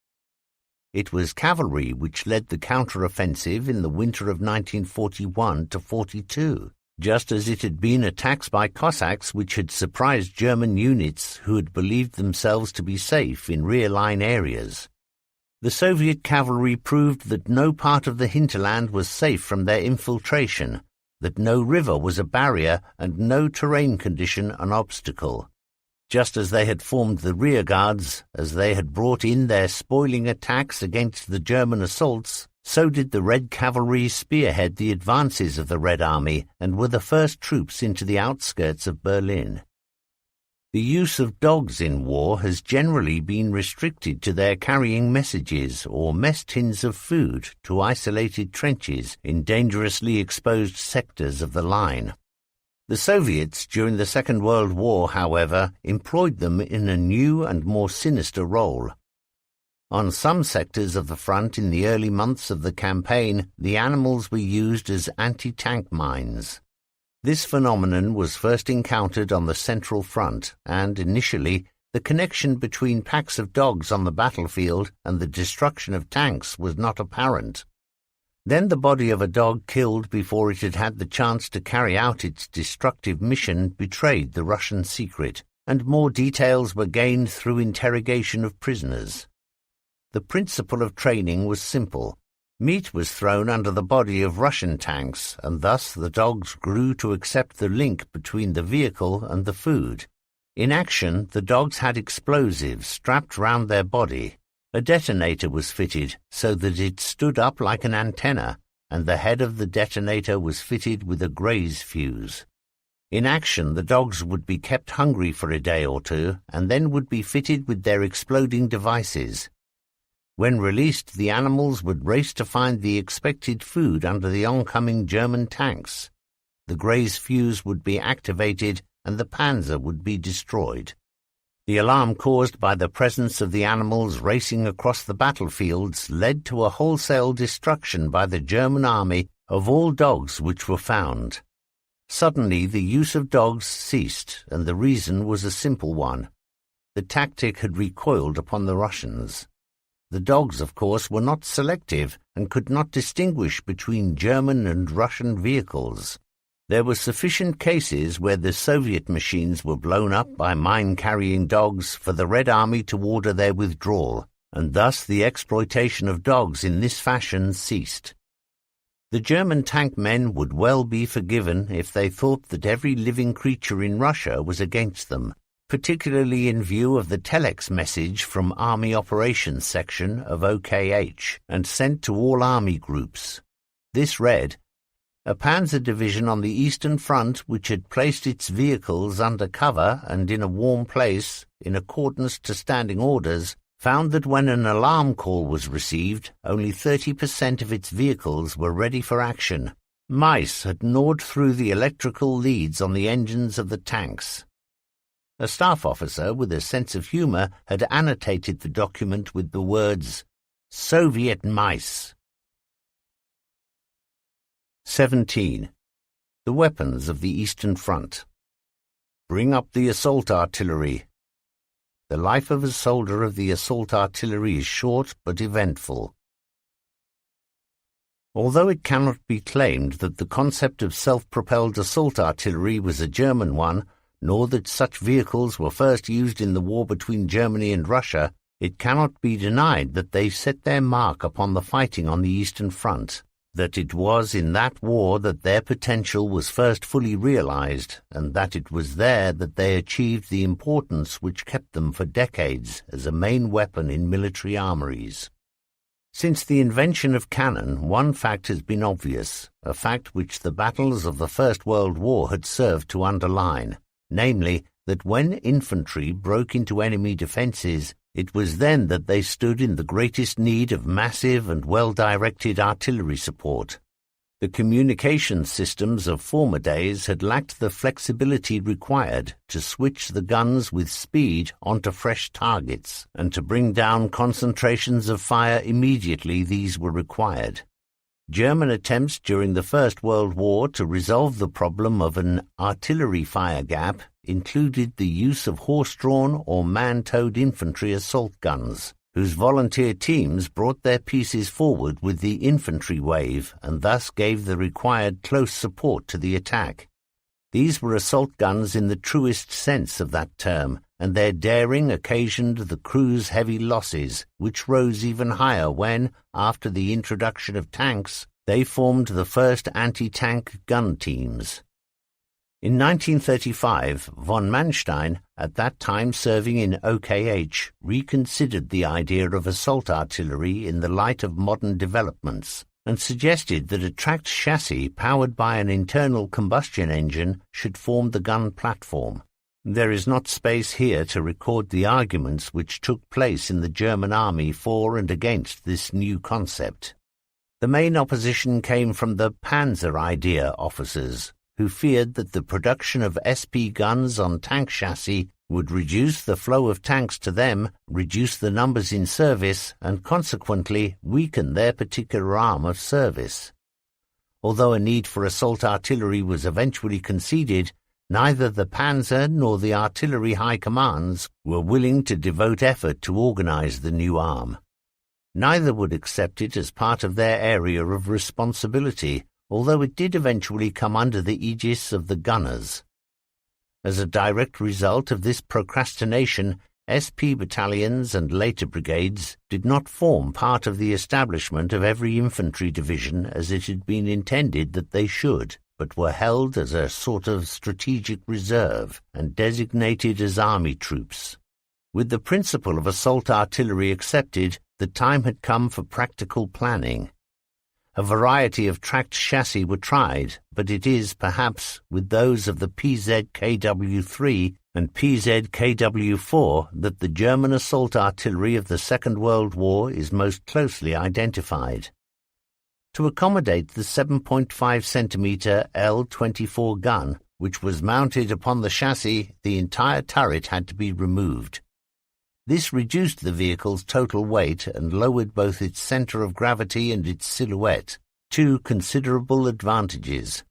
It was cavalry which led the counter-offensive in the winter of 1941-42, just as it had been attacks by Cossacks which had surprised German units who had believed themselves to be safe in rear-line areas. The Soviet cavalry proved that no part of the hinterland was safe from their infiltration, that no river was a barrier and no terrain condition an obstacle. Just as they had formed the rear guards, as they had brought in their spoiling attacks against the German assaults, so did the Red Cavalry spearhead the advances of the Red Army and were the first troops into the outskirts of Berlin. The use of dogs in war has generally been restricted to their carrying messages or mess tins of food to isolated trenches in dangerously exposed sectors of the line. The Soviets during the Second World War, however, employed them in a new and more sinister role. On some sectors of the front in the early months of the campaign, the animals were used as anti-tank mines. This phenomenon was first encountered on the Central Front, and initially the connection between packs of dogs on the battlefield and the destruction of tanks was not apparent. Then the body of a dog killed before it had had the chance to carry out its destructive mission betrayed the Russian secret, and more details were gained through interrogation of prisoners. The principle of training was simple. Meat was thrown under the body of Russian tanks, and thus the dogs grew to accept the link between the vehicle and the food. In action, the dogs had explosives strapped round their body. A detonator was fitted so that it stood up like an antenna, and the head of the detonator was fitted with a graze fuse. In action, the dogs would be kept hungry for a day or two, and then would be fitted with their exploding devices. When released, the animals would race to find the expected food under the oncoming German tanks. The graze fuse would be activated and the panzer would be destroyed. The alarm caused by the presence of the animals racing across the battlefields led to a wholesale destruction by the German army of all dogs which were found. Suddenly the use of dogs ceased, and the reason was a simple one. The tactic had recoiled upon the Russians. The dogs, of course, were not selective and could not distinguish between German and Russian vehicles. There were sufficient cases where the Soviet machines were blown up by mine-carrying dogs for the Red Army to order their withdrawal, and thus the exploitation of dogs in this fashion ceased. The German tank men would well be forgiven if they thought that every living creature in Russia was against them, particularly in view of the telex message from Army Operations Section of OKH and sent to all army groups. This read, "A panzer division on the Eastern Front which had placed its vehicles under cover and in a warm place, in accordance to standing orders, found that when an alarm call was received, only 30% of its vehicles were ready for action. Mice had gnawed through the electrical leads on the engines of the tanks." A staff officer with a sense of humour had annotated the document with the words, "Soviet mice." 17. The weapons of the Eastern Front. Bring up the assault artillery. The life of a soldier of the assault artillery is short but eventful. Although it cannot be claimed that the concept of self-propelled assault artillery was a German one, nor that such vehicles were first used in the war between Germany and Russia, it cannot be denied that they set their mark upon the fighting on the Eastern Front, that it was in that war that their potential was first fully realized, and that it was there that they achieved the importance which kept them for decades as a main weapon in military armories. Since the invention of cannon, one fact has been obvious, a fact which the battles of the First World War had served to underline, namely, that when infantry broke into enemy defences, it was then that they stood in the greatest need of massive and well-directed artillery support. The communication systems of former days had lacked the flexibility required to switch the guns with speed onto fresh targets, and to bring down concentrations of fire immediately these were required. German attempts during the First World War to resolve the problem of an artillery fire gap included the use of horse-drawn or man-towed infantry assault guns, whose volunteer teams brought their pieces forward with the infantry wave and thus gave the required close support to the attack. These were assault guns in the truest sense of that term, and their daring occasioned the crew's heavy losses, which rose even higher when, after the introduction of tanks, they formed the first anti-tank gun teams. In 1935, von Manstein, at that time serving in OKH, reconsidered the idea of assault artillery in the light of modern developments, and suggested that a tracked chassis powered by an internal combustion engine should form the gun platform. There is not space here to record the arguments which took place in the German army for and against this new concept. The main opposition came from the Panzer idea officers, who feared that the production of SP guns on tank chassis would reduce the flow of tanks to them, reduce the numbers in service, and consequently weaken their particular arm of service. Although a need for assault artillery was eventually conceded, neither the Panzer nor the artillery high commands were willing to devote effort to organize the new arm. Neither would accept it as part of their area of responsibility, although it did eventually come under the aegis of the gunners. As a direct result of this procrastination, SP battalions and later brigades did not form part of the establishment of every infantry division as it had been intended that they should, but were held as a sort of strategic reserve and designated as army troops. With the principle of assault artillery accepted, the time had come for practical planning. A variety of tracked chassis were tried, but it is, perhaps, with those of the PZ-KW-3 and PZ-KW-4 that the German assault artillery of the Second World War is most closely identified. To accommodate the 7.5 centimeter L-24 gun, which was mounted upon the chassis, the entire turret had to be removed. This reduced the vehicle's total weight and lowered both its center of gravity and its silhouette, two considerable advantages.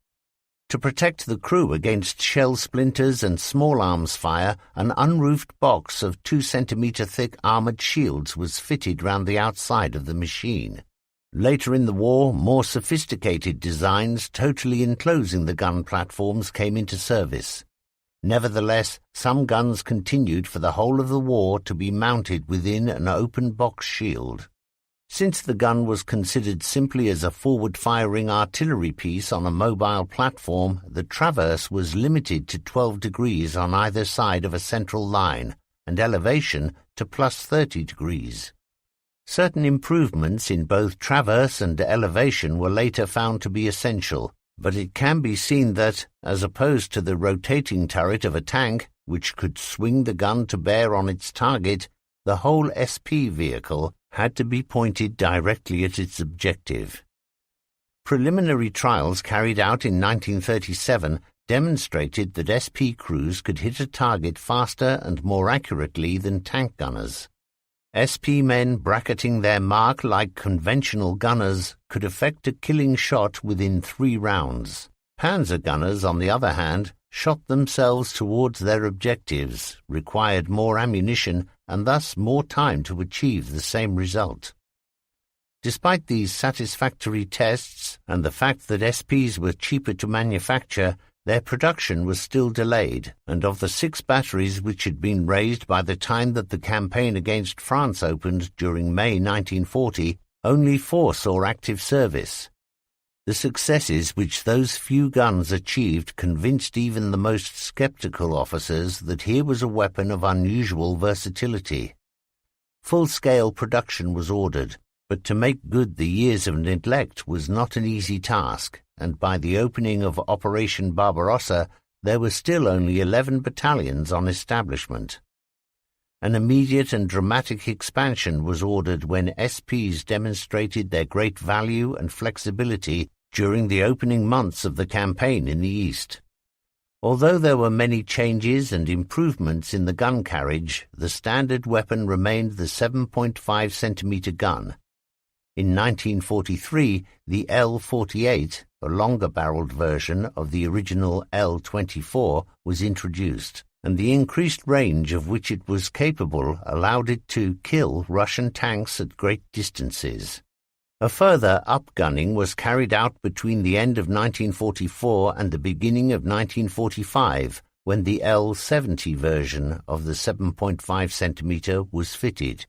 To protect the crew against shell splinters and small arms fire, an unroofed box of 2 centimeter thick armored shields was fitted round the outside of the machine. Later in the war, more sophisticated designs totally enclosing the gun platforms came into service. Nevertheless, some guns continued for the whole of the war to be mounted within an open box shield. Since the gun was considered simply as a forward-firing artillery piece on a mobile platform, the traverse was limited to 12 degrees on either side of a central line, and elevation to plus 30 degrees. Certain improvements in both traverse and elevation were later found to be essential, but it can be seen that, as opposed to the rotating turret of a tank, which could swing the gun to bear on its target, the whole SP vehicle had to be pointed directly at its objective. Preliminary trials carried out in 1937 demonstrated that SP crews could hit a target faster and more accurately than tank gunners. SP men bracketing their mark like conventional gunners could effect a killing shot within 3 rounds. Panzer gunners, on the other hand, shot themselves towards their objectives, required more ammunition, and thus more time to achieve the same result. Despite these satisfactory tests and the fact that SPs were cheaper to manufacture, their production was still delayed, and of the 6 batteries which had been raised by the time that the campaign against France opened during May 1940, only 4 saw active service. The successes which those few guns achieved convinced even the most skeptical officers that here was a weapon of unusual versatility. Full-scale production was ordered, but to make good the years of neglect was not an easy task, and by the opening of Operation Barbarossa, there were still only 11 battalions on establishment. An immediate and dramatic expansion was ordered when SPs demonstrated their great value and flexibility during the opening months of the campaign in the East. Although there were many changes and improvements in the gun carriage, the standard weapon remained the 7.5 centimeter gun. In 1943, the L-48, a longer-barreled version of the original L-24, was introduced, and the increased range of which it was capable allowed it to kill Russian tanks at great distances. A further upgunning was carried out between the end of 1944 and the beginning of 1945, when the L-70 version of the 7.5 centimeter was fitted.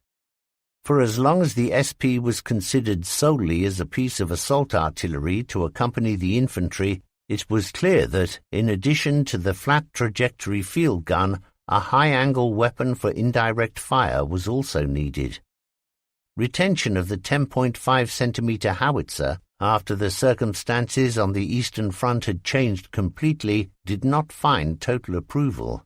For as long as the SP was considered solely as a piece of assault artillery to accompany the infantry, it was clear that, in addition to the flat trajectory field gun, a high-angle weapon for indirect fire was also needed. Retention of the 10.5 centimeter howitzer, after the circumstances on the Eastern Front had changed completely, did not find total approval.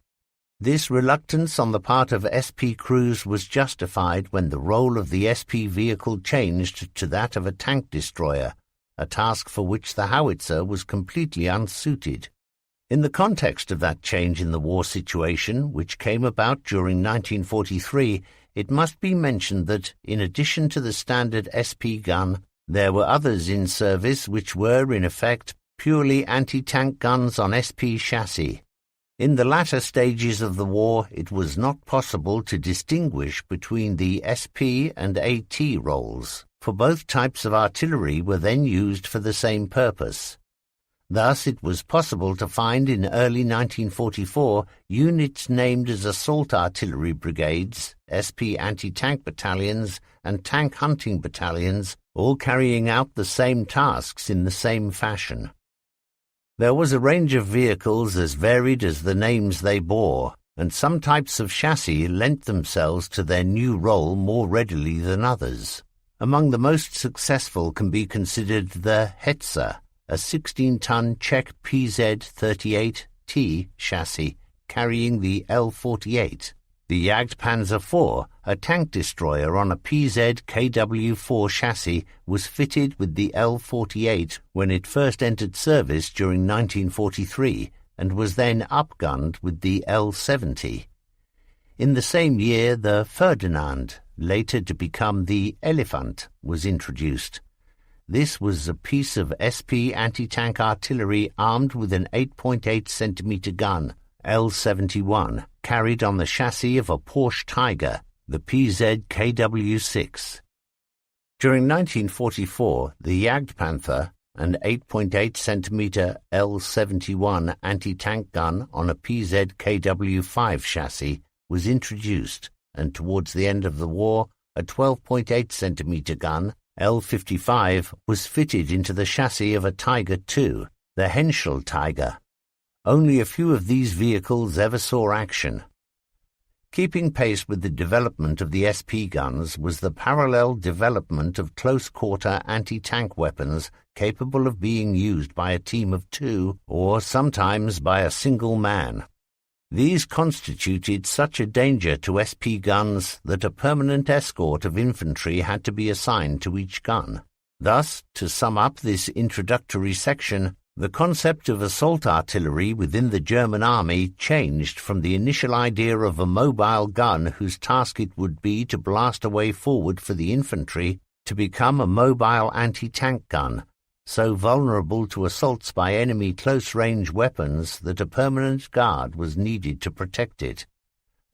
This reluctance on the part of SP crews was justified when the role of the SP vehicle changed to that of a tank destroyer, a task for which the howitzer was completely unsuited. In the context of that change in the war situation, which came about during 1943, it must be mentioned that, in addition to the standard SP gun, There were others in service which were, in effect, purely anti-tank guns on SP chassis. In the latter stages of the war, it was not possible to distinguish between the SP and AT roles, for both types of artillery were then used for the same purpose. Thus, it was possible to find in early 1944 units named as assault artillery brigades, SP anti-tank battalions, and tank hunting battalions, all carrying out the same tasks in the same fashion. There was a range of vehicles as varied as the names they bore, and some types of chassis lent themselves to their new role more readily than others. Among the most successful can be considered the Hetzer, a 16-ton Czech PZ-38T chassis carrying the L-48. The Jagdpanzer IV, a tank destroyer on a PZ-KW-4 chassis, was fitted with the L-48 when it first entered service during 1943 and was then upgunned with the L-70. In the same year, the Ferdinand, later to become the Elephant, was introduced. This was a piece of SP anti-tank artillery armed with an 8.8 centimeter gun, L-71, carried on the chassis of a Porsche Tiger, the PZ-KW-6. During 1944, the Jagdpanther, an 8.8 centimeter L-71 anti-tank gun on a PZ-KW-5 chassis, was introduced, and towards the end of the war, a 12.8 centimeter gun, L-55, was fitted into the chassis of a Tiger II, the Henschel Tiger. Only a few of these vehicles ever saw action. Keeping pace with the development of the SP guns was the parallel development of close-quarter anti-tank weapons capable of being used by a team of two or sometimes by a single man. These constituted such a danger to SP guns that a permanent escort of infantry had to be assigned to each gun. Thus, to sum up this introductory section, the concept of assault artillery within the German army changed from the initial idea of a mobile gun whose task it would be to blast a way forward for the infantry to become a mobile anti-tank gun, so vulnerable to assaults by enemy close-range weapons that a permanent guard was needed to protect it.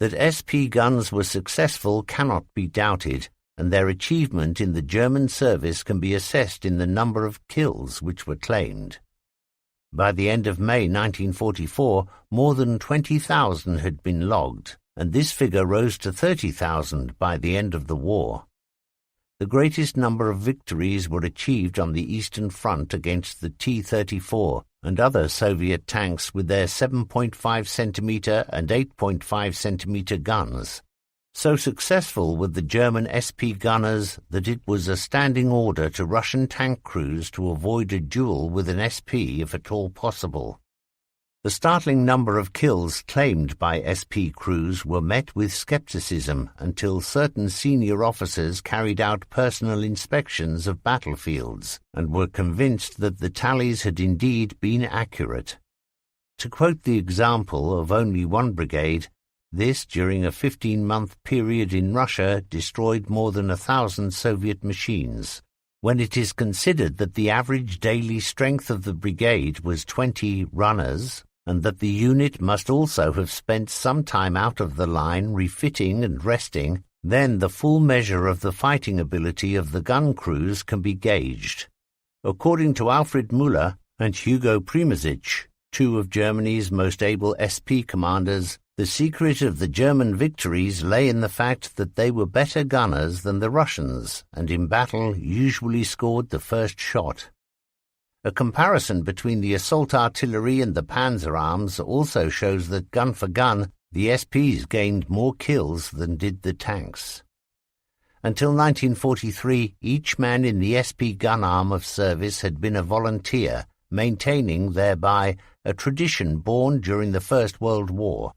That SP guns were successful cannot be doubted, and their achievement in the German service can be assessed in the number of kills which were claimed. By the end of May 1944, more than 20,000 had been logged, and this figure rose to 30,000 by the end of the war. The greatest number of victories were achieved on the Eastern Front against the T-34 and other Soviet tanks with their 7.5 centimeter and 8.5 centimeter guns. So successful were the German SP gunners that it was a standing order to Russian tank crews to avoid a duel with an SP if at all possible. The startling number of kills claimed by SP crews were met with skepticism until certain senior officers carried out personal inspections of battlefields and were convinced that the tallies had indeed been accurate. To quote the example of only one brigade, this, during a 15-month period in Russia, destroyed more than 1,000 Soviet machines. When it is considered that the average daily strength of the brigade was 20 runners, and that the unit must also have spent some time out of the line refitting and resting, then the full measure of the fighting ability of the gun crews can be gauged. According to Alfred Müller and Hugo Primozic, two of Germany's most able SP commanders, the secret of the German victories lay in the fact that they were better gunners than the Russians, and in battle usually scored the first shot. A comparison between the assault artillery and the panzer arms also shows that gun for gun, the SPs gained more kills than did the tanks. Until 1943, each man in the SP gun arm of service had been a volunteer, maintaining thereby a tradition born during the First World War.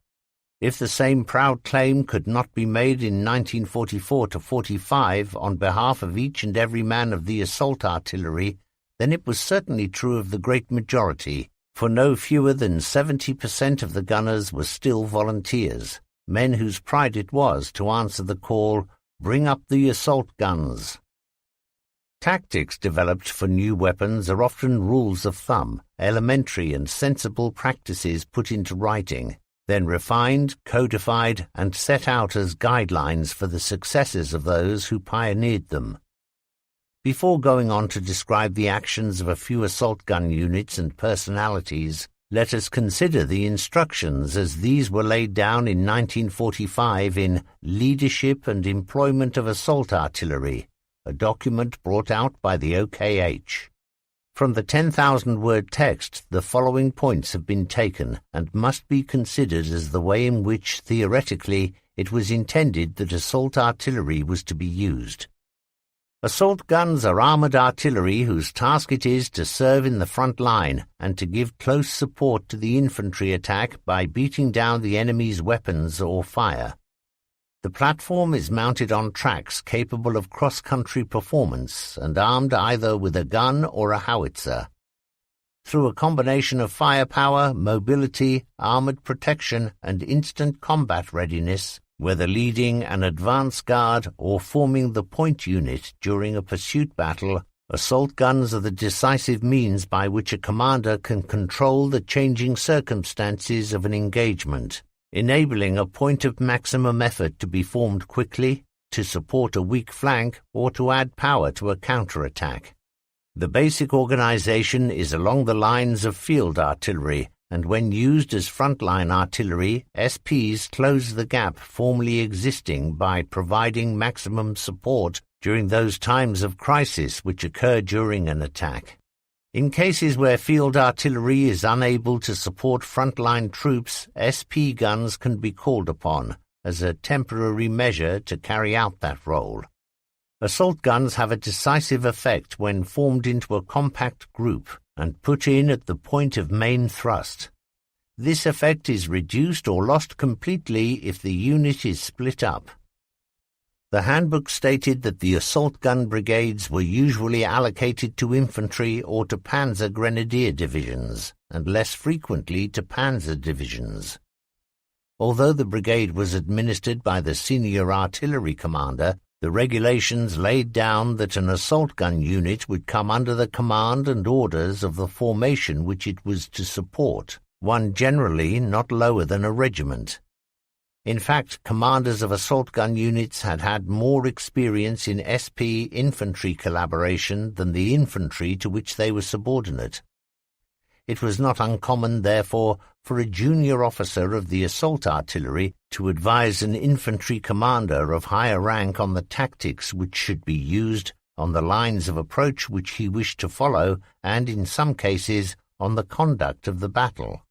If the same proud claim could not be made in 1944 to 45 on behalf of each and every man of the assault artillery, then it was certainly true of the great majority, for no fewer than 70% of the gunners were still volunteers, men whose pride it was to answer the call, "Bring up the assault guns." Tactics developed for new weapons are often rules of thumb, elementary and sensible practices put into writing, then refined, codified, and set out as guidelines for the successors of those who pioneered them. Before going on to describe the actions of a few assault gun units and personalities, let us consider the instructions as these were laid down in 1945 in Leadership and Employment of Assault Artillery, a document brought out by the OKH. From the 10,000-word text, the following points have been taken and must be considered as the way in which, theoretically, it was intended that assault artillery was to be used. Assault guns are armoured artillery whose task it is to serve in the front line and to give close support to the infantry attack by beating down the enemy's weapons or fire. The platform is mounted on tracks capable of cross-country performance and armed either with a gun or a howitzer. Through a combination of firepower, mobility, armoured protection, and instant combat readiness, whether leading an advance guard or forming the point unit during a pursuit battle, assault guns are the decisive means by which a commander can control the changing circumstances of an engagement, enabling a point of maximum effort to be formed quickly, to support a weak flank, or to add power to a counterattack. The basic organization is along the lines of field artillery, and when used as frontline artillery, SPs close the gap formerly existing by providing maximum support during those times of crisis which occur during an attack. In cases where field artillery is unable to support frontline troops, SP guns can be called upon as a temporary measure to carry out that role. Assault guns have a decisive effect when formed into a compact group and put in at the point of main thrust. This effect is reduced or lost completely if the unit is split up. The handbook stated that the assault gun brigades were usually allocated to infantry or to panzer grenadier divisions, and less frequently to panzer divisions. Although the brigade was administered by the senior artillery commander, the regulations laid down that an assault gun unit would come under the command and orders of the formation which it was to support, one generally not lower than a regiment. In fact, commanders of assault gun units had had more experience in SP infantry collaboration than the infantry to which they were subordinate. It was not uncommon, therefore, for a junior officer of the assault artillery to advise an infantry commander of higher rank on the tactics which should be used, on the lines of approach which he wished to follow, and, in some cases, on the conduct of the battle.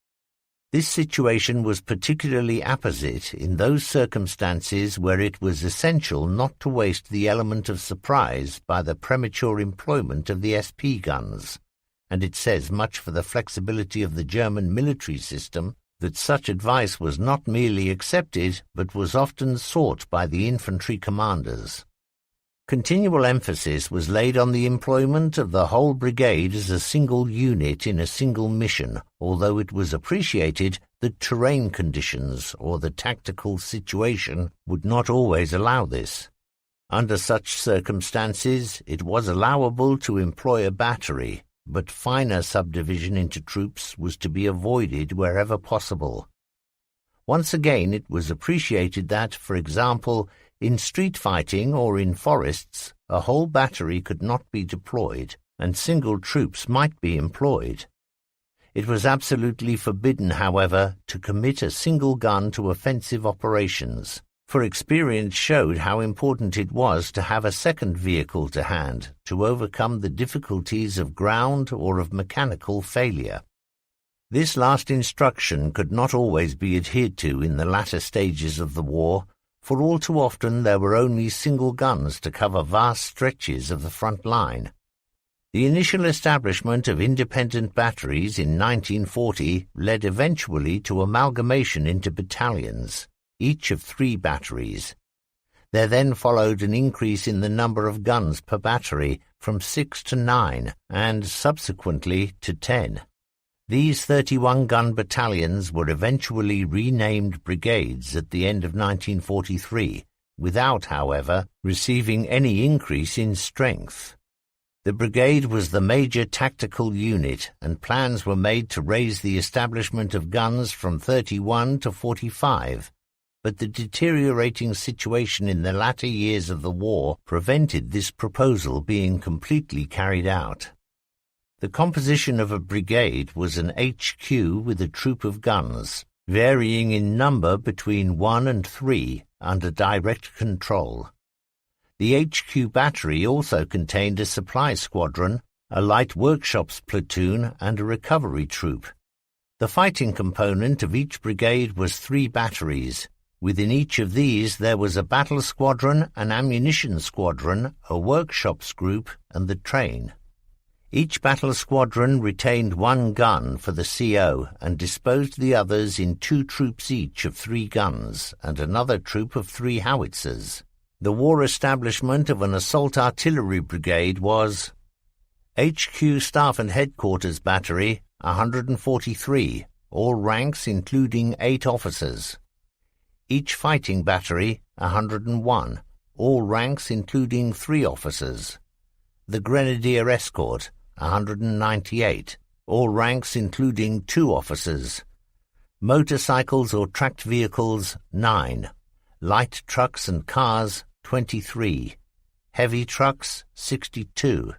This situation was particularly apposite in those circumstances where it was essential not to waste the element of surprise by the premature employment of the SP guns, and it says much for the flexibility of the German military system that such advice was not merely accepted but was often sought by the infantry commanders. Continual emphasis was laid on the employment of the whole brigade as a single unit in a single mission, although it was appreciated that terrain conditions or the tactical situation would not always allow this. Under such circumstances, it was allowable to employ a battery, but finer subdivision into troops was to be avoided wherever possible. Once again, it was appreciated that, for example, in street fighting or in forests, a whole battery could not be deployed, and single troops might be employed. It was absolutely forbidden, however, to commit a single gun to offensive operations, for experience showed how important it was to have a second vehicle to hand to overcome the difficulties of ground or of mechanical failure. This last instruction could not always be adhered to in the latter stages of the war, for all too often there were only single guns to cover vast stretches of the front line. The initial establishment of independent batteries in 1940 led eventually to amalgamation into battalions, each of 3 batteries. There then followed an increase in the number of guns per battery from 6 to 9, and subsequently to 10. These 31-gun battalions were eventually renamed brigades at the end of 1943, without, however, receiving any increase in strength. The brigade was the major tactical unit, and plans were made to raise the establishment of guns from 31 to 45, but the deteriorating situation in the latter years of the war prevented this proposal being completely carried out. The composition of a brigade was an HQ with a troop of guns, varying in number between 1 and 3, under direct control. The HQ battery also contained a supply squadron, a light workshops platoon, and a recovery troop. The fighting component of each brigade was 3 batteries. Within each of these there was a battle squadron, an ammunition squadron, a workshops group, and the train. Each battle squadron retained 1 gun for the CO and disposed the others in 2 troops each of 3 guns and another troop of 3 howitzers. The war establishment of an assault artillery brigade was HQ Staff and Headquarters Battery, 143, all ranks including 8 officers. Each fighting battery, 101, all ranks including 3 officers. The Grenadier Escort, 198, all ranks including 2 officers. Motorcycles or tracked vehicles, 9. Light trucks and cars, 23. Heavy trucks, 62.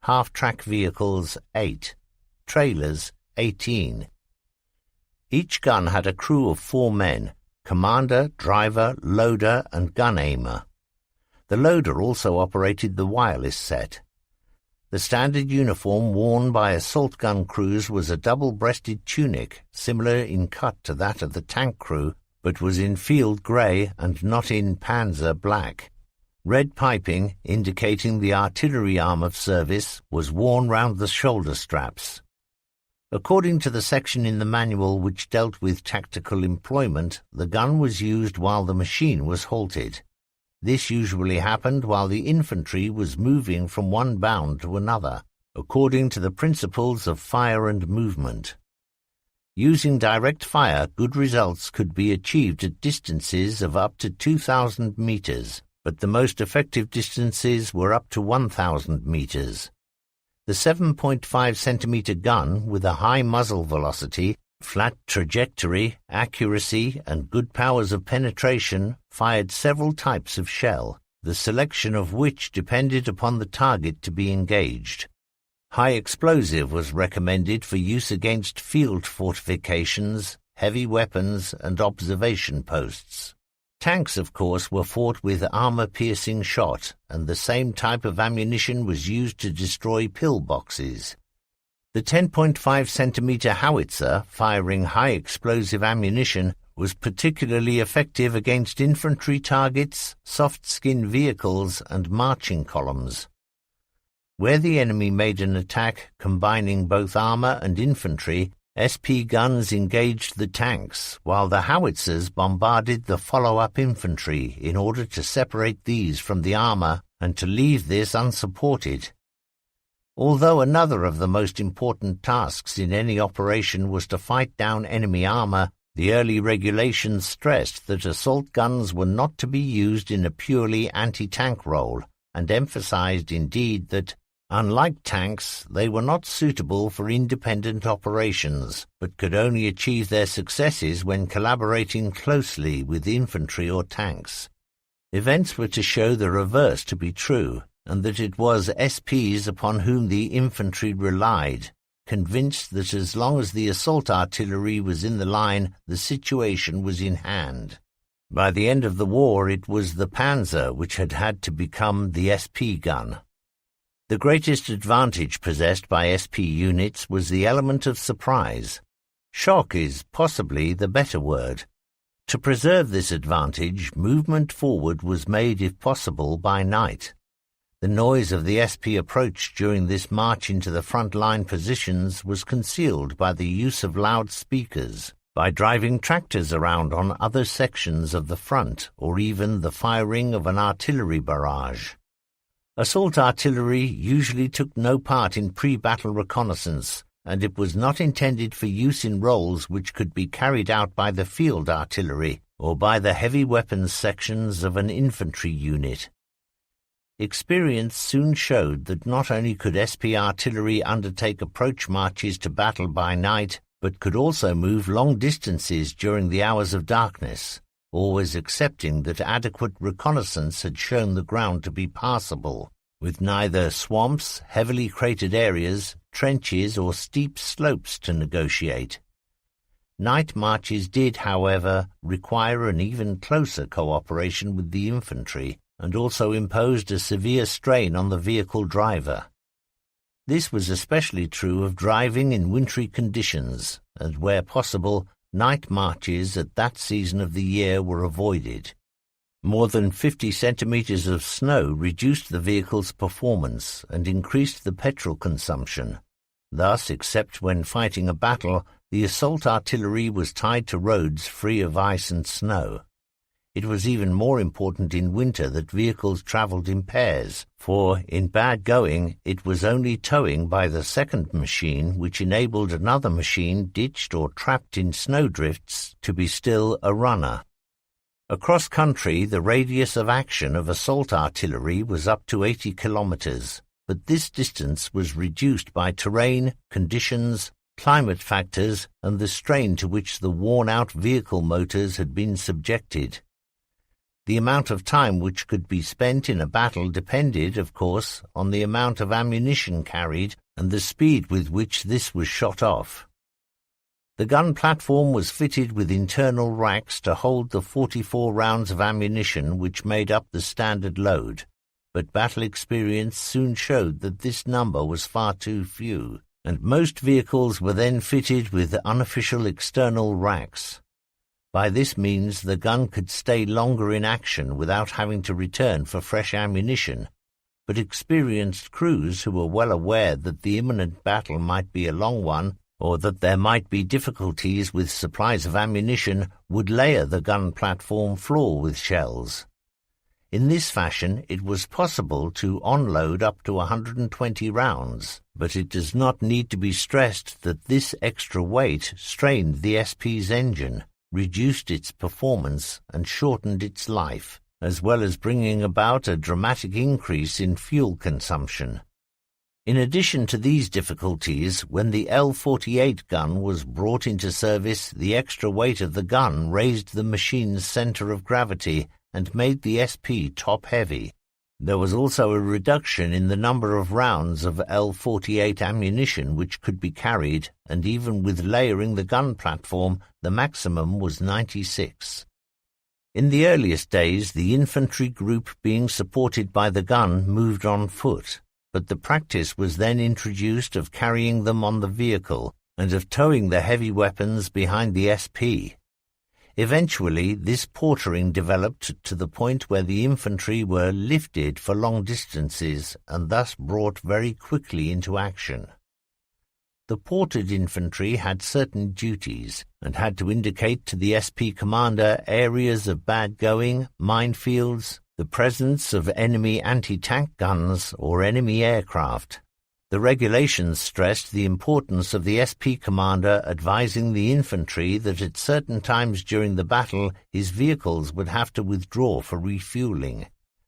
Half-track vehicles, 8. Trailers, 18. Each gun had a crew of 4 men, commander, driver, loader, and gun aimer. The loader also operated the wireless set. The standard uniform worn by assault gun crews was a double-breasted tunic, similar in cut to that of the tank crew, but was in field grey and not in panzer black. Red piping, indicating the artillery arm of service, was worn round the shoulder straps. According to the section in the manual which dealt with tactical employment, the gun was used while the machine was halted. This usually happened while the infantry was moving from one bound to another, according to the principles of fire and movement. Using direct fire, good results could be achieved at distances of up to 2,000 meters, but the most effective distances were up to 1,000 meters. The 7.5 centimeter gun, with a high muzzle velocity, flat trajectory, accuracy, and good powers of penetration, fired several types of shell, the selection of which depended upon the target to be engaged. High explosive was recommended for use against field fortifications, heavy weapons, and observation posts. Tanks, of course, were fought with armor-piercing shot, and the same type of ammunition was used to destroy pillboxes. The 10.5 centimeter howitzer, firing high-explosive ammunition, was particularly effective against infantry targets, soft-skin vehicles, and marching columns. Where the enemy made an attack combining both armor and infantry, SP guns engaged the tanks, while the howitzers bombarded the follow-up infantry in order to separate these from the armor and to leave this unsupported. Although another of the most important tasks in any operation was to fight down enemy armor, the early regulations stressed that assault guns were not to be used in a purely anti-tank role, and emphasized indeed that, unlike tanks, they were not suitable for independent operations, but could only achieve their successes when collaborating closely with infantry or tanks. Events were to show the reverse to be true, and that it was SPs upon whom the infantry relied, convinced that as long as the assault artillery was in the line, the situation was in hand. By the end of the war, it was the Panzer which had to become the SP gun. The greatest advantage possessed by SP units was the element of surprise. Shock is possibly the better word. To preserve this advantage, movement forward was made if possible by night. The noise of the SP approach during this march into the front-line positions was concealed by the use of loudspeakers, by driving tractors around on other sections of the front, or even the firing of an artillery barrage. Assault artillery usually took no part in pre-battle reconnaissance, and it was not intended for use in roles which could be carried out by the field artillery or by the heavy weapons sections of an infantry unit. Experience soon showed that not only could SP artillery undertake approach marches to battle by night, but could also move long distances during the hours of darkness, always accepting that adequate reconnaissance had shown the ground to be passable, with neither swamps, heavily cratered areas, trenches, or steep slopes to negotiate. Night marches did, however, require an even closer cooperation with the infantry, and also imposed a severe strain on the vehicle driver. This was especially true of driving in wintry conditions, and where possible, night marches at that season of the year were avoided. More than 50 centimeters of snow reduced the vehicle's performance and increased the petrol consumption. Thus, except when fighting a battle, the assault artillery was tied to roads free of ice and snow. It was even more important in winter that vehicles travelled in pairs, for, in bad going, it was only towing by the second machine which enabled another machine ditched or trapped in snowdrifts to be still a runner. Across country, the radius of action of assault artillery was up to 80 kilometers, but this distance was reduced by terrain, conditions, climate factors, and the strain to which the worn-out vehicle motors had been subjected. The amount of time which could be spent in a battle depended, of course, on the amount of ammunition carried and the speed with which this was shot off. The gun platform was fitted with internal racks to hold the 44 rounds of ammunition which made up the standard load, but battle experience soon showed that this number was far too few, and most vehicles were then fitted with unofficial external racks. By this means the gun could stay longer in action without having to return for fresh ammunition, but experienced crews who were well aware that the imminent battle might be a long one, or that there might be difficulties with supplies of ammunition, would layer the gun platform floor with shells. In this fashion it was possible to onload up to 120 rounds, but it does not need to be stressed that this extra weight strained the SP's engine, reduced its performance, and shortened its life, as well as bringing about a dramatic increase in fuel consumption. In addition to these difficulties, when the L-48 gun was brought into service, the extra weight of the gun raised the machine's center of gravity and made the SP top-heavy. There was also a reduction in the number of rounds of L-48 ammunition which could be carried, and even with layering the gun platform, the maximum was 96. In the earliest days, the infantry group being supported by the gun moved on foot, but the practice was then introduced of carrying them on the vehicle and of towing the heavy weapons behind the SP. Eventually, this portering developed to the point where the infantry were lifted for long distances and thus brought very quickly into action. The ported infantry had certain duties and had to indicate to the SP commander areas of bad going, minefields, the presence of enemy anti-tank guns or enemy aircraft. The regulations stressed the importance of the SP commander advising the infantry that at certain times during the battle his vehicles would have to withdraw for refueling.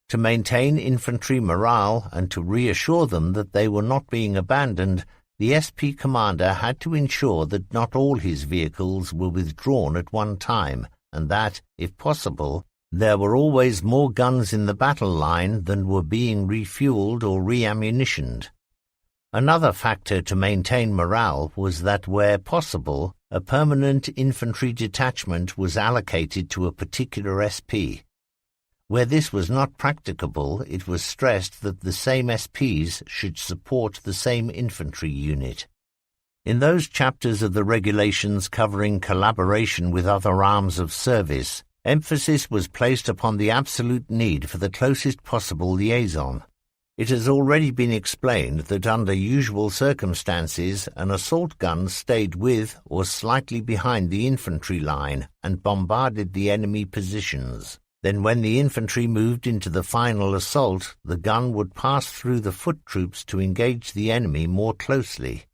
To maintain infantry morale and to reassure them that they were not being abandoned, the SP commander had to ensure that not all his vehicles were withdrawn at one time, and that, if possible, there were always more guns in the battle line than were being refueled or reammunitioned. Another factor to maintain morale was that where possible, a permanent infantry detachment was allocated to a particular SP. Where this was not practicable, it was stressed that the same SPs should support the same infantry unit. In those chapters of the regulations covering collaboration with other arms of service, emphasis was placed upon the absolute need for the closest possible liaison. It has already been explained that under usual circumstances an assault gun stayed with or slightly behind the infantry line and bombarded the enemy positions. Then when the infantry moved into the final assault, the gun would pass through the foot troops to engage the enemy more closely.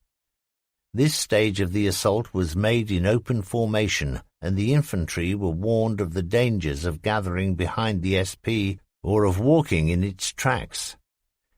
This stage of the assault was made in open formation, and the infantry were warned of the dangers of gathering behind the SP or of walking in its tracks.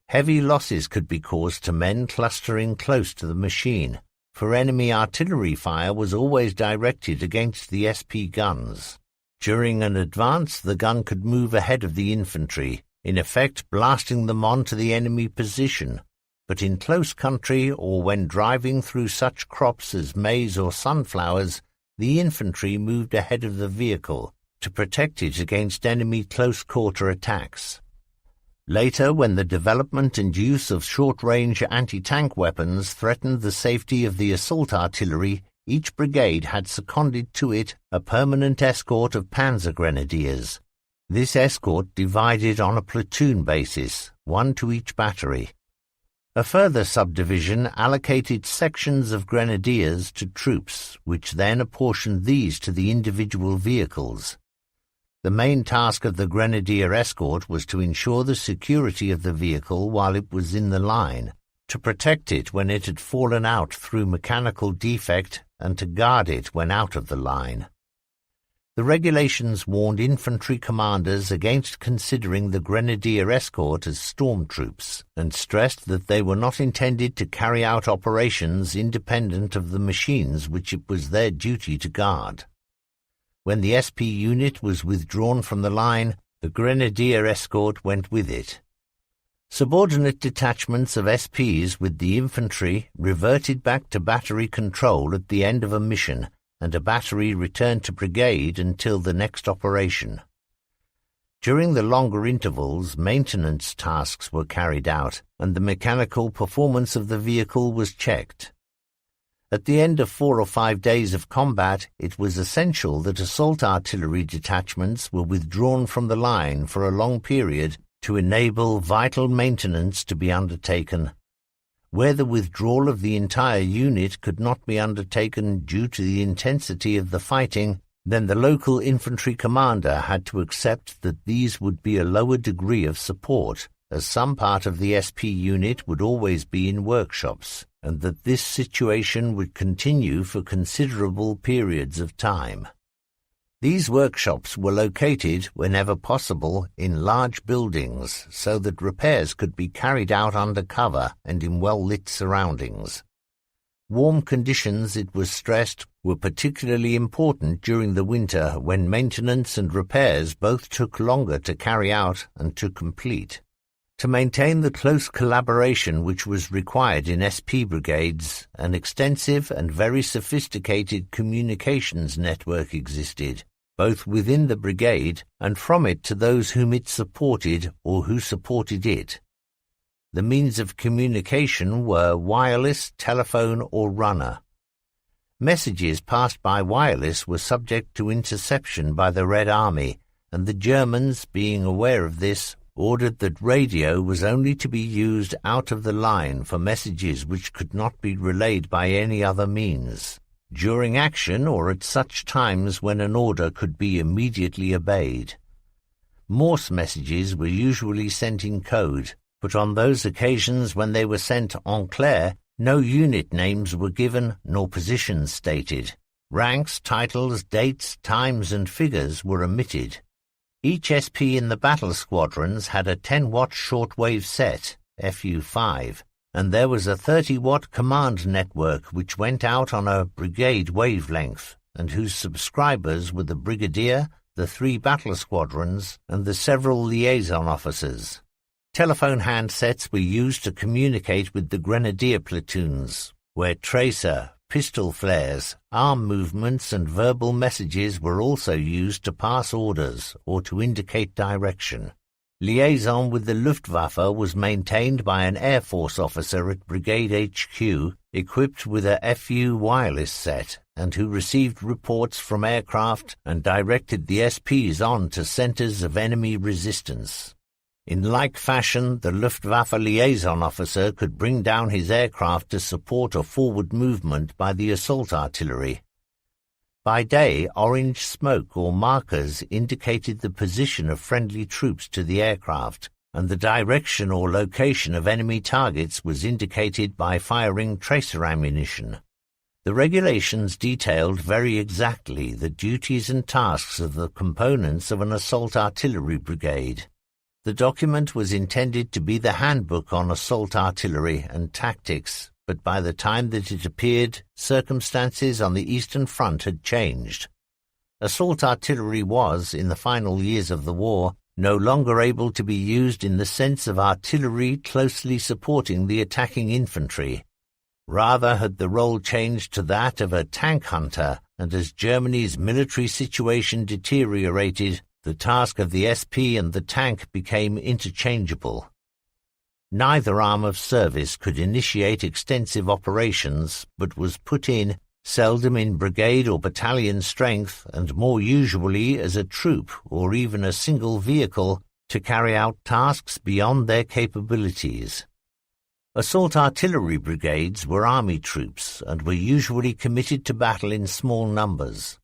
Heavy losses could be caused to men clustering close to the machine, for enemy artillery fire was always directed against the SP guns. During an advance, the gun could move ahead of the infantry, in effect blasting them on to the enemy position. But in close country, or when driving through such crops as maize or sunflowers, the infantry moved ahead of the vehicle to protect it against enemy close-quarter attacks. Later, when the development and use of short-range anti-tank weapons threatened the safety of the assault artillery, each brigade had seconded to it a permanent escort of panzer grenadiers. This escort divided on a platoon basis, one to each battery. A further subdivision allocated sections of grenadiers to troops, which then apportioned these to the individual vehicles. The main task of the grenadier escort was to ensure the security of the vehicle while it was in the line, to protect it when it had fallen out through mechanical defect, and to guard it when out of the line. The regulations warned infantry commanders against considering the grenadier escort as storm troops, and stressed that they were not intended to carry out operations independent of the machines which it was their duty to guard. When the SP unit was withdrawn from the line, the grenadier escort went with it. Subordinate detachments of SPs with the infantry reverted back to battery control at the end of a mission, and a battery returned to brigade until the next operation. During the longer intervals, maintenance tasks were carried out, and the mechanical performance of the vehicle was checked. At the end of 4 or 5 days of combat, it was essential that assault artillery detachments were withdrawn from the line for a long period to enable vital maintenance to be undertaken. Where the withdrawal of the entire unit could not be undertaken due to the intensity of the fighting, then the local infantry commander had to accept that these would be a lower degree of support, as some part of the SP unit would always be in workshops, and that this situation would continue for considerable periods of time. These workshops were located, whenever possible, in large buildings, so that repairs could be carried out under cover and in well-lit surroundings. Warm conditions, it was stressed, were particularly important during the winter, when maintenance and repairs both took longer to carry out and to complete. To maintain the close collaboration which was required in SP brigades, an extensive and very sophisticated communications network existed, both within the brigade and from it to those whom it supported or who supported it. The means of communication were wireless, telephone, or runner. Messages passed by wireless were subject to interception by the Red Army, and the Germans, being aware of this, ordered that radio was only to be used out of the line for messages which could not be relayed by any other means, during action or at such times when an order could be immediately obeyed. Morse messages were usually sent in code, but on those occasions when they were sent en clair, no unit names were given nor positions stated. Ranks, titles, dates, times, and figures were omitted. Each SP in the battle squadrons had a 10-watt shortwave set, FU5, and there was a 30-watt command network which went out on a brigade wavelength, and whose subscribers were the brigadier, the 3 battle squadrons, and the several liaison officers. Telephone handsets were used to communicate with the grenadier platoons, where tracer, pistol flares, arm movements and verbal messages were also used to pass orders or to indicate direction. Liaison with the Luftwaffe was maintained by an Air Force officer at Brigade HQ, equipped with a FU wireless set, and who received reports from aircraft and directed the SPs on to centers of enemy resistance. In like fashion, the Luftwaffe liaison officer could bring down his aircraft to support a forward movement by the assault artillery. By day, orange smoke or markers indicated the position of friendly troops to the aircraft, and the direction or location of enemy targets was indicated by firing tracer ammunition. The regulations detailed very exactly the duties and tasks of the components of an assault artillery brigade. The document was intended to be the handbook on assault artillery and tactics, but by the time that it appeared, circumstances on the Eastern Front had changed. Assault artillery was, in the final years of the war, no longer able to be used in the sense of artillery closely supporting the attacking infantry. Rather had the role changed to that of a tank hunter, and as Germany's military situation deteriorated, the task of the SP and the tank became interchangeable. Neither arm of service could initiate extensive operations, but was put in, seldom in brigade or battalion strength, and more usually as a troop or even a single vehicle, to carry out tasks beyond their capabilities. Assault artillery brigades were army troops and were usually committed to battle in small numbers.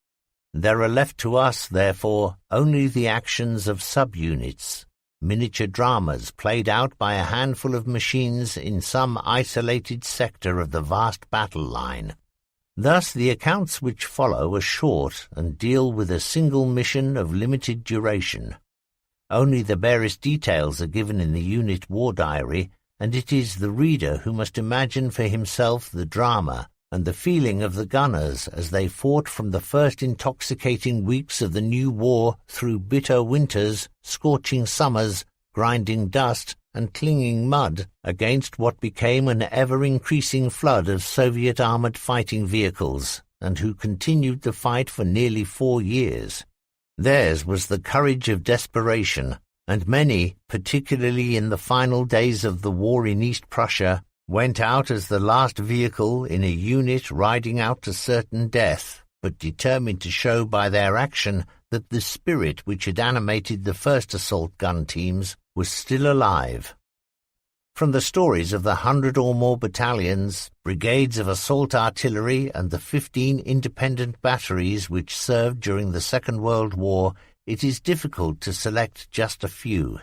There are left to us, therefore, only the actions of subunits, miniature dramas played out by a handful of machines in some isolated sector of the vast battle line. Thus the accounts which follow are short and deal with a single mission of limited duration. Only the barest details are given in the unit war diary, and it is the reader who must imagine for himself the drama and the feeling of the gunners as they fought from the first intoxicating weeks of the new war through bitter winters, scorching summers, grinding dust, and clinging mud against what became an ever-increasing flood of Soviet armored fighting vehicles, and who continued the fight for nearly 4 years. Theirs was the courage of desperation, and many, particularly in the final days of the war in East Prussia, went out as the last vehicle in a unit riding out to certain death, but determined to show by their action that the spirit which had animated the first assault gun teams was still alive. From the stories of the 100 or more battalions, brigades of assault artillery, and the 15 independent batteries which served during the Second World War, it is difficult to select just a few.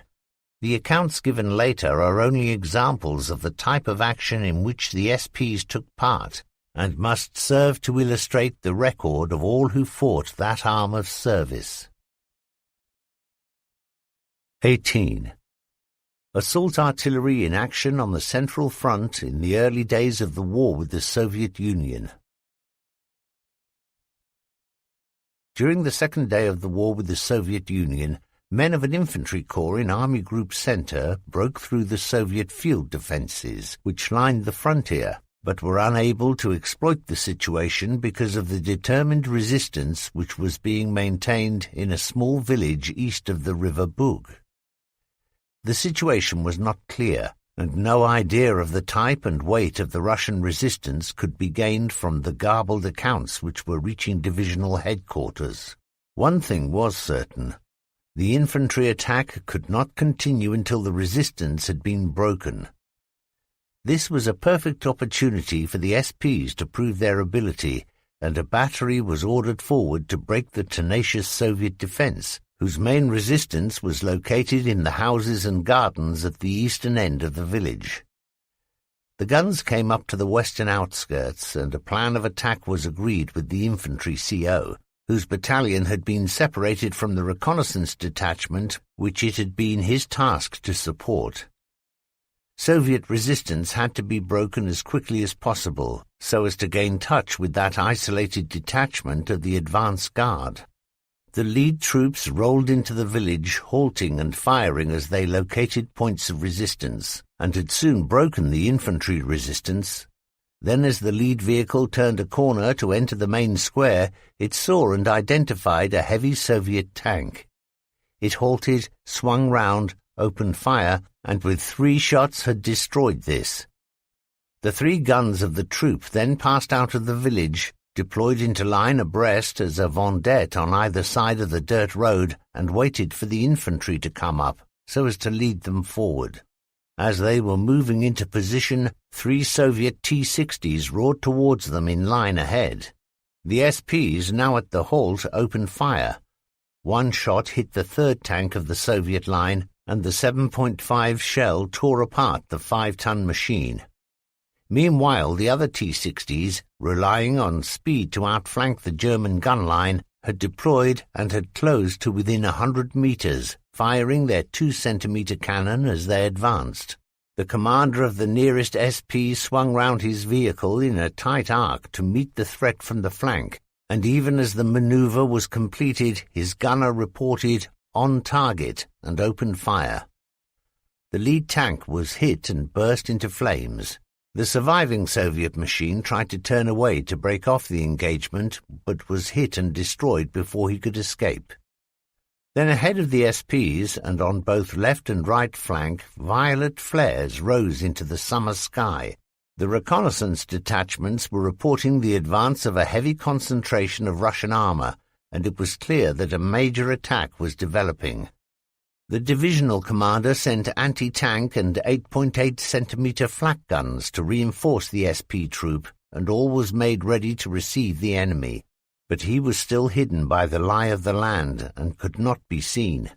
The accounts given later are only examples of the type of action in which the SPs took part, and must serve to illustrate the record of all who fought that arm of service. 18. Assault artillery in action on the Central Front in the early days of the war with the Soviet Union. During the second day of the war with the Soviet Union, men of an infantry corps in Army Group Center broke through the Soviet field defenses, which lined the frontier, but were unable to exploit the situation because of the determined resistance which was being maintained in a small village east of the river Bug. The situation was not clear, and no idea of the type and weight of the Russian resistance could be gained from the garbled accounts which were reaching divisional headquarters. One thing was certain. The infantry attack could not continue until the resistance had been broken. This was a perfect opportunity for the SPs to prove their ability, and a battery was ordered forward to break the tenacious Soviet defense, whose main resistance was located in the houses and gardens at the eastern end of the village. The guns came up to the western outskirts, and a plan of attack was agreed with the infantry CO, whose battalion had been separated from the reconnaissance detachment which it had been his task to support. Soviet resistance had to be broken as quickly as possible, so as to gain touch with that isolated detachment of the advance guard. The lead troops rolled into the village, halting and firing as they located points of resistance, and had soon broken the infantry resistance. Then as the lead vehicle turned a corner to enter the main square, it saw and identified a heavy Soviet tank. It halted, swung round, opened fire, and with 3 shots had destroyed this. The 3 guns of the troop then passed out of the village, deployed into line abreast as a vendette on either side of the dirt road, and waited for the infantry to come up, so as to lead them forward. As they were moving into position, 3 Soviet T-60s roared towards them in line ahead. The SPs, now at the halt, opened fire. 1 shot hit the 3rd tank of the Soviet line, and the 7.5 shell tore apart the 5-ton machine. Meanwhile, the other T-60s, relying on speed to outflank the German gun line, had deployed and had closed to within 100 meters, firing their 2-centimeter cannon as they advanced. The commander of the nearest SP swung round his vehicle in a tight arc to meet the threat from the flank, and even as the maneuver was completed, his gunner reported "on target" and opened fire. The lead tank was hit and burst into flames. The surviving Soviet machine tried to turn away to break off the engagement, but was hit and destroyed before he could escape. Then ahead of the SPs and on both left and right flank, violet flares rose into the summer sky. The reconnaissance detachments were reporting the advance of a heavy concentration of Russian armor, and it was clear that a major attack was developing. The divisional commander sent anti-tank and 8.8-centimeter flak guns to reinforce the SP troop, and all was made ready to receive the enemy. But he was still hidden by the lie of the land and could not be seen.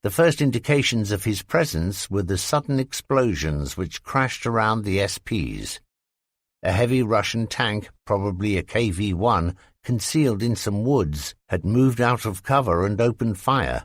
The first indications of his presence were the sudden explosions which crashed around the SPs. A heavy Russian tank, probably a KV-1, concealed in some woods, had moved out of cover and opened fire.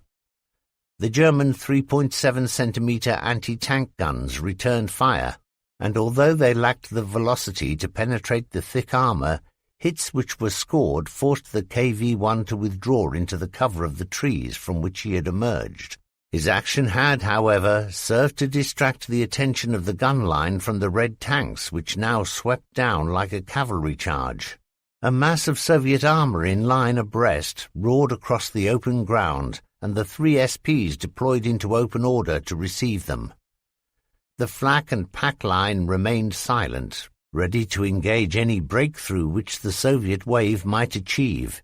The German 3.7-centimeter anti-tank guns returned fire, and although they lacked the velocity to penetrate the thick armor, hits which were scored forced the KV-1 to withdraw into the cover of the trees from which he had emerged. His action had, however, served to distract the attention of the gun line from the Red tanks, which now swept down like a cavalry charge. A mass of Soviet armor in line abreast roared across the open ground, and the 3 SPs deployed into open order to receive them. The flak and pack line remained silent, ready to engage any breakthrough which the Soviet wave might achieve.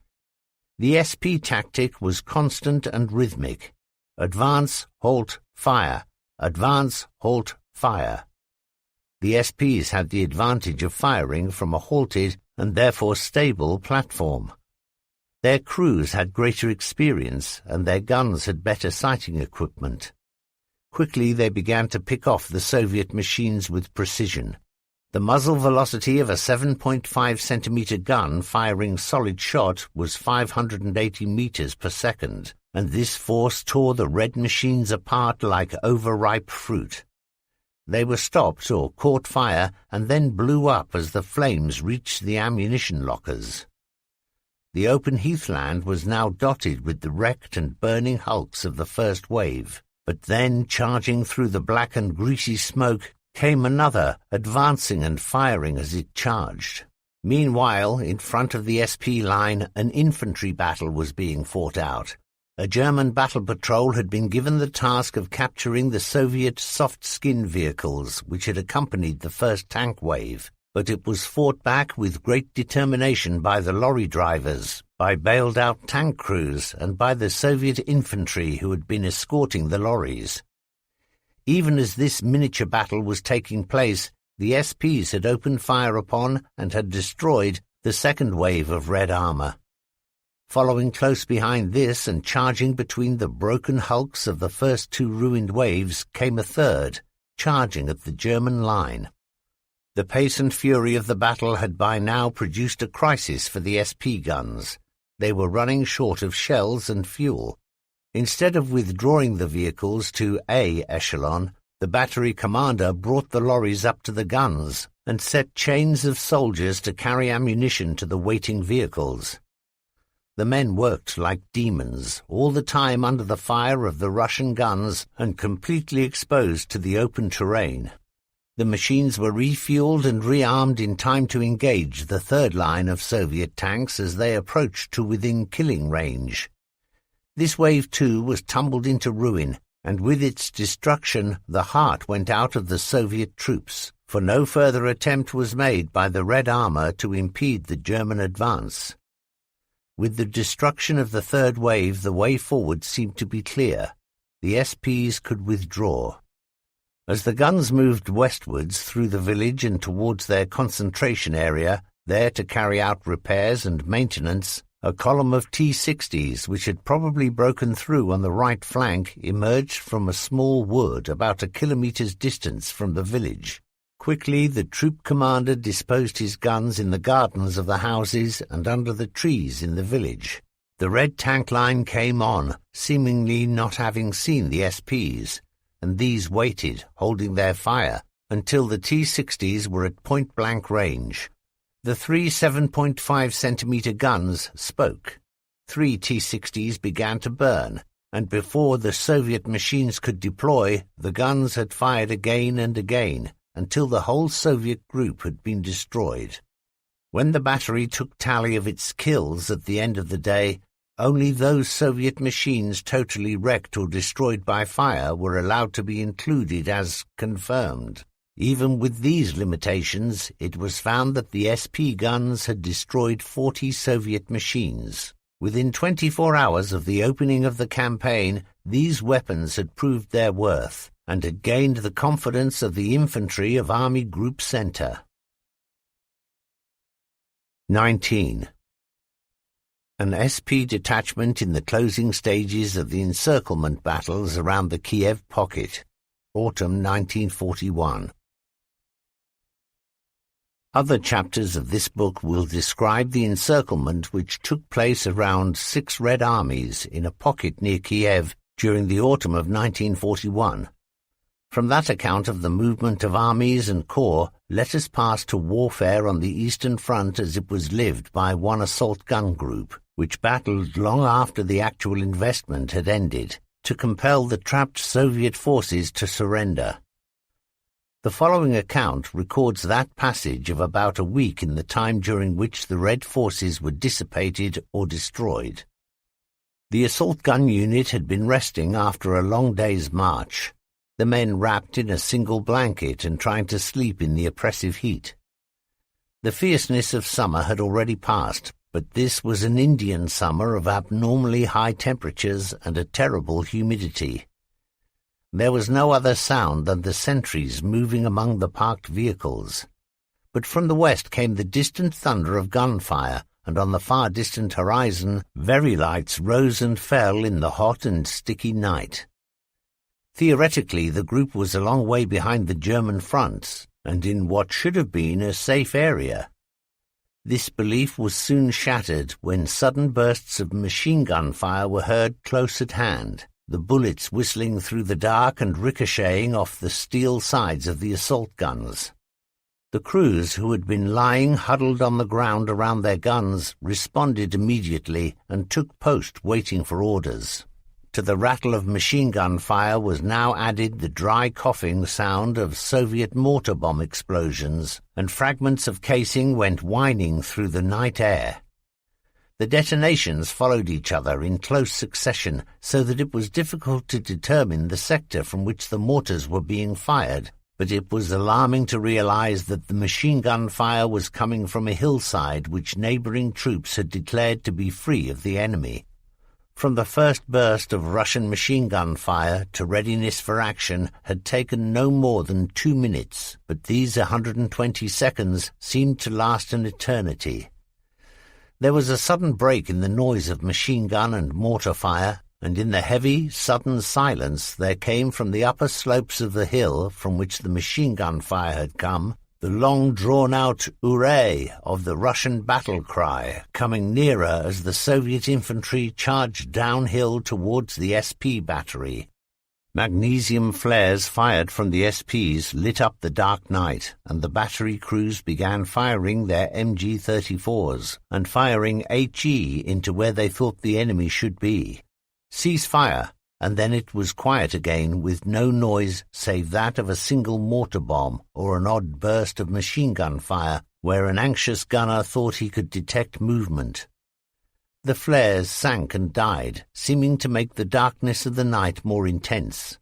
The SP tactic was constant and rhythmic. Advance, halt, fire. Advance, halt, fire. The SPs had the advantage of firing from a halted and therefore stable platform. Their crews had greater experience, and their guns had better sighting equipment. Quickly they began to pick off the Soviet machines with precision. The muzzle velocity of a 7.5-centimeter gun firing solid shot was 580 meters per second, and this force tore the Red machines apart like overripe fruit. They were stopped or caught fire and then blew up as the flames reached the ammunition lockers. The open heathland was now dotted with the wrecked and burning hulks of the first wave, but then, charging through the black and greasy smoke, came another, advancing and firing as it charged. Meanwhile, in front of the SP line, an infantry battle was being fought out. A German battle patrol had been given the task of capturing the Soviet soft-skin vehicles which had accompanied the first tank wave, but it was fought back with great determination by the lorry drivers, by bailed-out tank crews, and by the Soviet infantry who had been escorting the lorries. Even as this miniature battle was taking place, the SPs had opened fire upon and had destroyed the second wave of Red armor. Following close behind this and charging between the broken hulks of the first 2 ruined waves came a third, charging at the German line. The pace and fury of the battle had by now produced a crisis for the SP guns. They were running short of shells and fuel. Instead of withdrawing the vehicles to A echelon, the battery commander brought the lorries up to the guns and set chains of soldiers to carry ammunition to the waiting vehicles. The men worked like demons, all the time under the fire of the Russian guns and completely exposed to the open terrain. The machines were refueled and rearmed in time to engage the third line of Soviet tanks as they approached to within killing range. This wave too was tumbled into ruin, and with its destruction the heart went out of the Soviet troops, for no further attempt was made by the Red armor to impede the German advance. With the destruction of the third wave, the way forward seemed to be clear. The SPs could withdraw. As the guns moved westwards through the village and towards their concentration area, there to carry out repairs and maintenance, a column of T-60s, which had probably broken through on the right flank, emerged from a small wood about a kilometer's distance from the village. Quickly the troop commander disposed his guns in the gardens of the houses and under the trees in the village. The red tank line came on, seemingly not having seen the SPs, and these waited, holding their fire, until the T-60s were at point-blank range. The three 7.5-centimeter guns spoke. 3 T-60s began to burn, and before the Soviet machines could deploy, the guns had fired again and again, until the whole Soviet group had been destroyed. When the battery took tally of its kills at the end of the day, only those Soviet machines totally wrecked or destroyed by fire were allowed to be included as confirmed. Even with these limitations, it was found that the SP guns had destroyed 40 Soviet machines. Within 24 hours of the opening of the campaign, these weapons had proved their worth and had gained the confidence of the infantry of Army Group Center. 19. An SP detachment in the closing stages of the encirclement battles around the Kiev pocket, autumn 1941. Other chapters of this book will describe the encirclement which took place around 6 Red Armies in a pocket near Kiev during the autumn of 1941. From that account of the movement of armies and corps, let us pass to warfare on the Eastern Front as it was lived by one assault gun group, which battled long after the actual investment had ended, to compel the trapped Soviet forces to surrender. The following account records that passage of about a week in the time during which the Red forces were dissipated or destroyed. The assault gun unit had been resting after a long day's march, the men wrapped in a single blanket and trying to sleep in the oppressive heat. The fierceness of summer had already passed, but this was an Indian summer of abnormally high temperatures and a terrible humidity. There was no other sound than the sentries moving among the parked vehicles. But from the west came the distant thunder of gunfire, and on the far distant horizon, very lights rose and fell in the hot and sticky night. Theoretically, the group was a long way behind the German fronts, and in what should have been a safe area. This belief was soon shattered when sudden bursts of machine gun fire were heard close at hand, the bullets whistling through the dark and ricocheting off the steel sides of the assault guns. The crews, who had been lying huddled on the ground around their guns, responded immediately and took post waiting for orders. To the rattle of machine gun fire was now added the dry coughing sound of Soviet mortar bomb explosions, and fragments of casing went whining through the night air. The detonations followed each other in close succession, so that it was difficult to determine the sector from which the mortars were being fired, but it was alarming to realize that the machine gun fire was coming from a hillside which neighboring troops had declared to be free of the enemy. From the first burst of Russian machine gun fire to readiness for action had taken no more than 2 minutes, but these 120 seconds seemed to last an eternity. There was a sudden break in the noise of machine gun and mortar fire, and in the heavy, sudden silence there came from the upper slopes of the hill from which the machine gun fire had come, the long drawn-out hooray of the Russian battle cry, coming nearer as the Soviet infantry charged downhill towards the SP battery. Magnesium flares fired from the SPs lit up the dark night, and the battery crews began firing their MG-34s and firing HE into where they thought the enemy should be. Cease fire, and then it was quiet again, with no noise save that of a single mortar bomb or an odd burst of machine gun fire where an anxious gunner thought he could detect movement. The flares sank and died, seeming to make the darkness of the night more intense.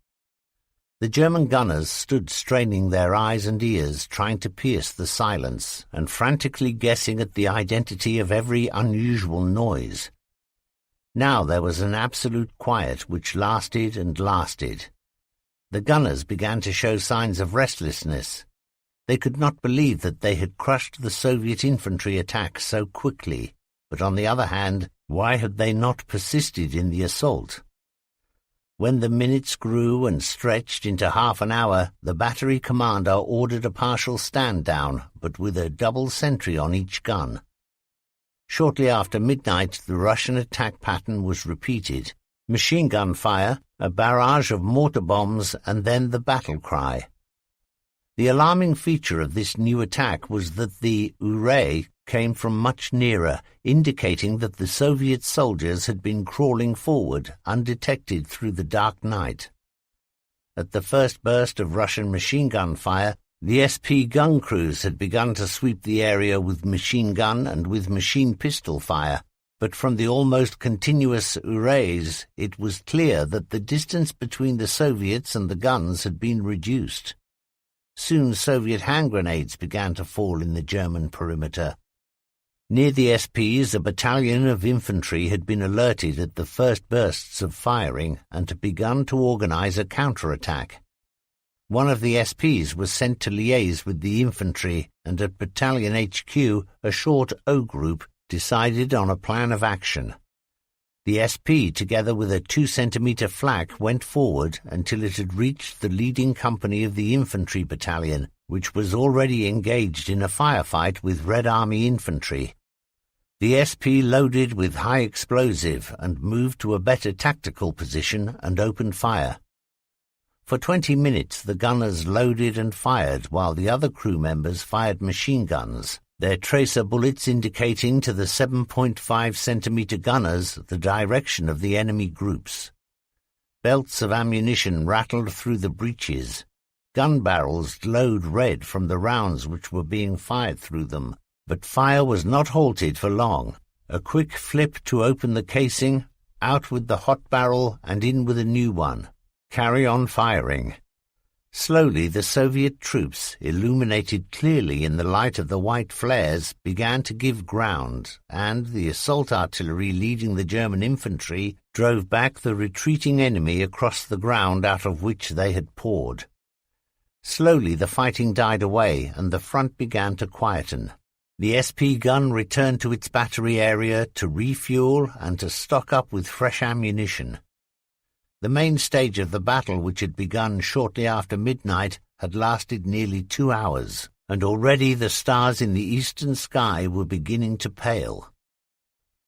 The German gunners stood straining their eyes and ears, trying to pierce the silence, and frantically guessing at the identity of every unusual noise. Now there was an absolute quiet which lasted and lasted. The gunners began to show signs of restlessness. They could not believe that they had crushed the Soviet infantry attack so quickly, but on the other hand, why had they not persisted in the assault? When the minutes grew and stretched into half an hour, the battery commander ordered a partial stand-down, but with a double sentry on each gun. Shortly after midnight, the Russian attack pattern was repeated. Machine gun fire, a barrage of mortar bombs, and then the battle cry. The alarming feature of this new attack was that the hooray came from much nearer, indicating that the Soviet soldiers had been crawling forward, undetected through the dark night. At the first burst of Russian machine gun fire, the SP gun crews had begun to sweep the area with machine gun and with machine pistol fire, but from the almost continuous hoorays it was clear that the distance between the Soviets and the guns had been reduced. Soon Soviet hand grenades began to fall in the German perimeter. Near the SPs, a battalion of infantry had been alerted at the first bursts of firing and had begun to organize a counterattack. One of the SPs was sent to liaise with the infantry, and at Battalion HQ, a short O group decided on a plan of action. The SP, together with a 2-centimeter flak, went forward until it had reached the leading company of the infantry battalion, which was already engaged in a firefight with Red Army infantry. The SP loaded with high explosive and moved to a better tactical position and opened fire. For 20 minutes the gunners loaded and fired while the other crew members fired machine guns, their tracer bullets indicating to the 7.5-centimeter gunners the direction of the enemy groups. Belts of ammunition rattled through the breaches. Gun barrels glowed red from the rounds which were being fired through them, but fire was not halted for long. A quick flip to open the casing, out with the hot barrel and in with a new one. Carry on firing. Slowly the Soviet troops, illuminated clearly in the light of the white flares, began to give ground, and the assault artillery leading the German infantry drove back the retreating enemy across the ground out of which they had poured. Slowly the fighting died away, and the front began to quieten. The SP gun returned to its battery area to refuel and to stock up with fresh ammunition. The main stage of the battle, which had begun shortly after midnight, had lasted nearly 2 hours, and already the stars in the eastern sky were beginning to pale.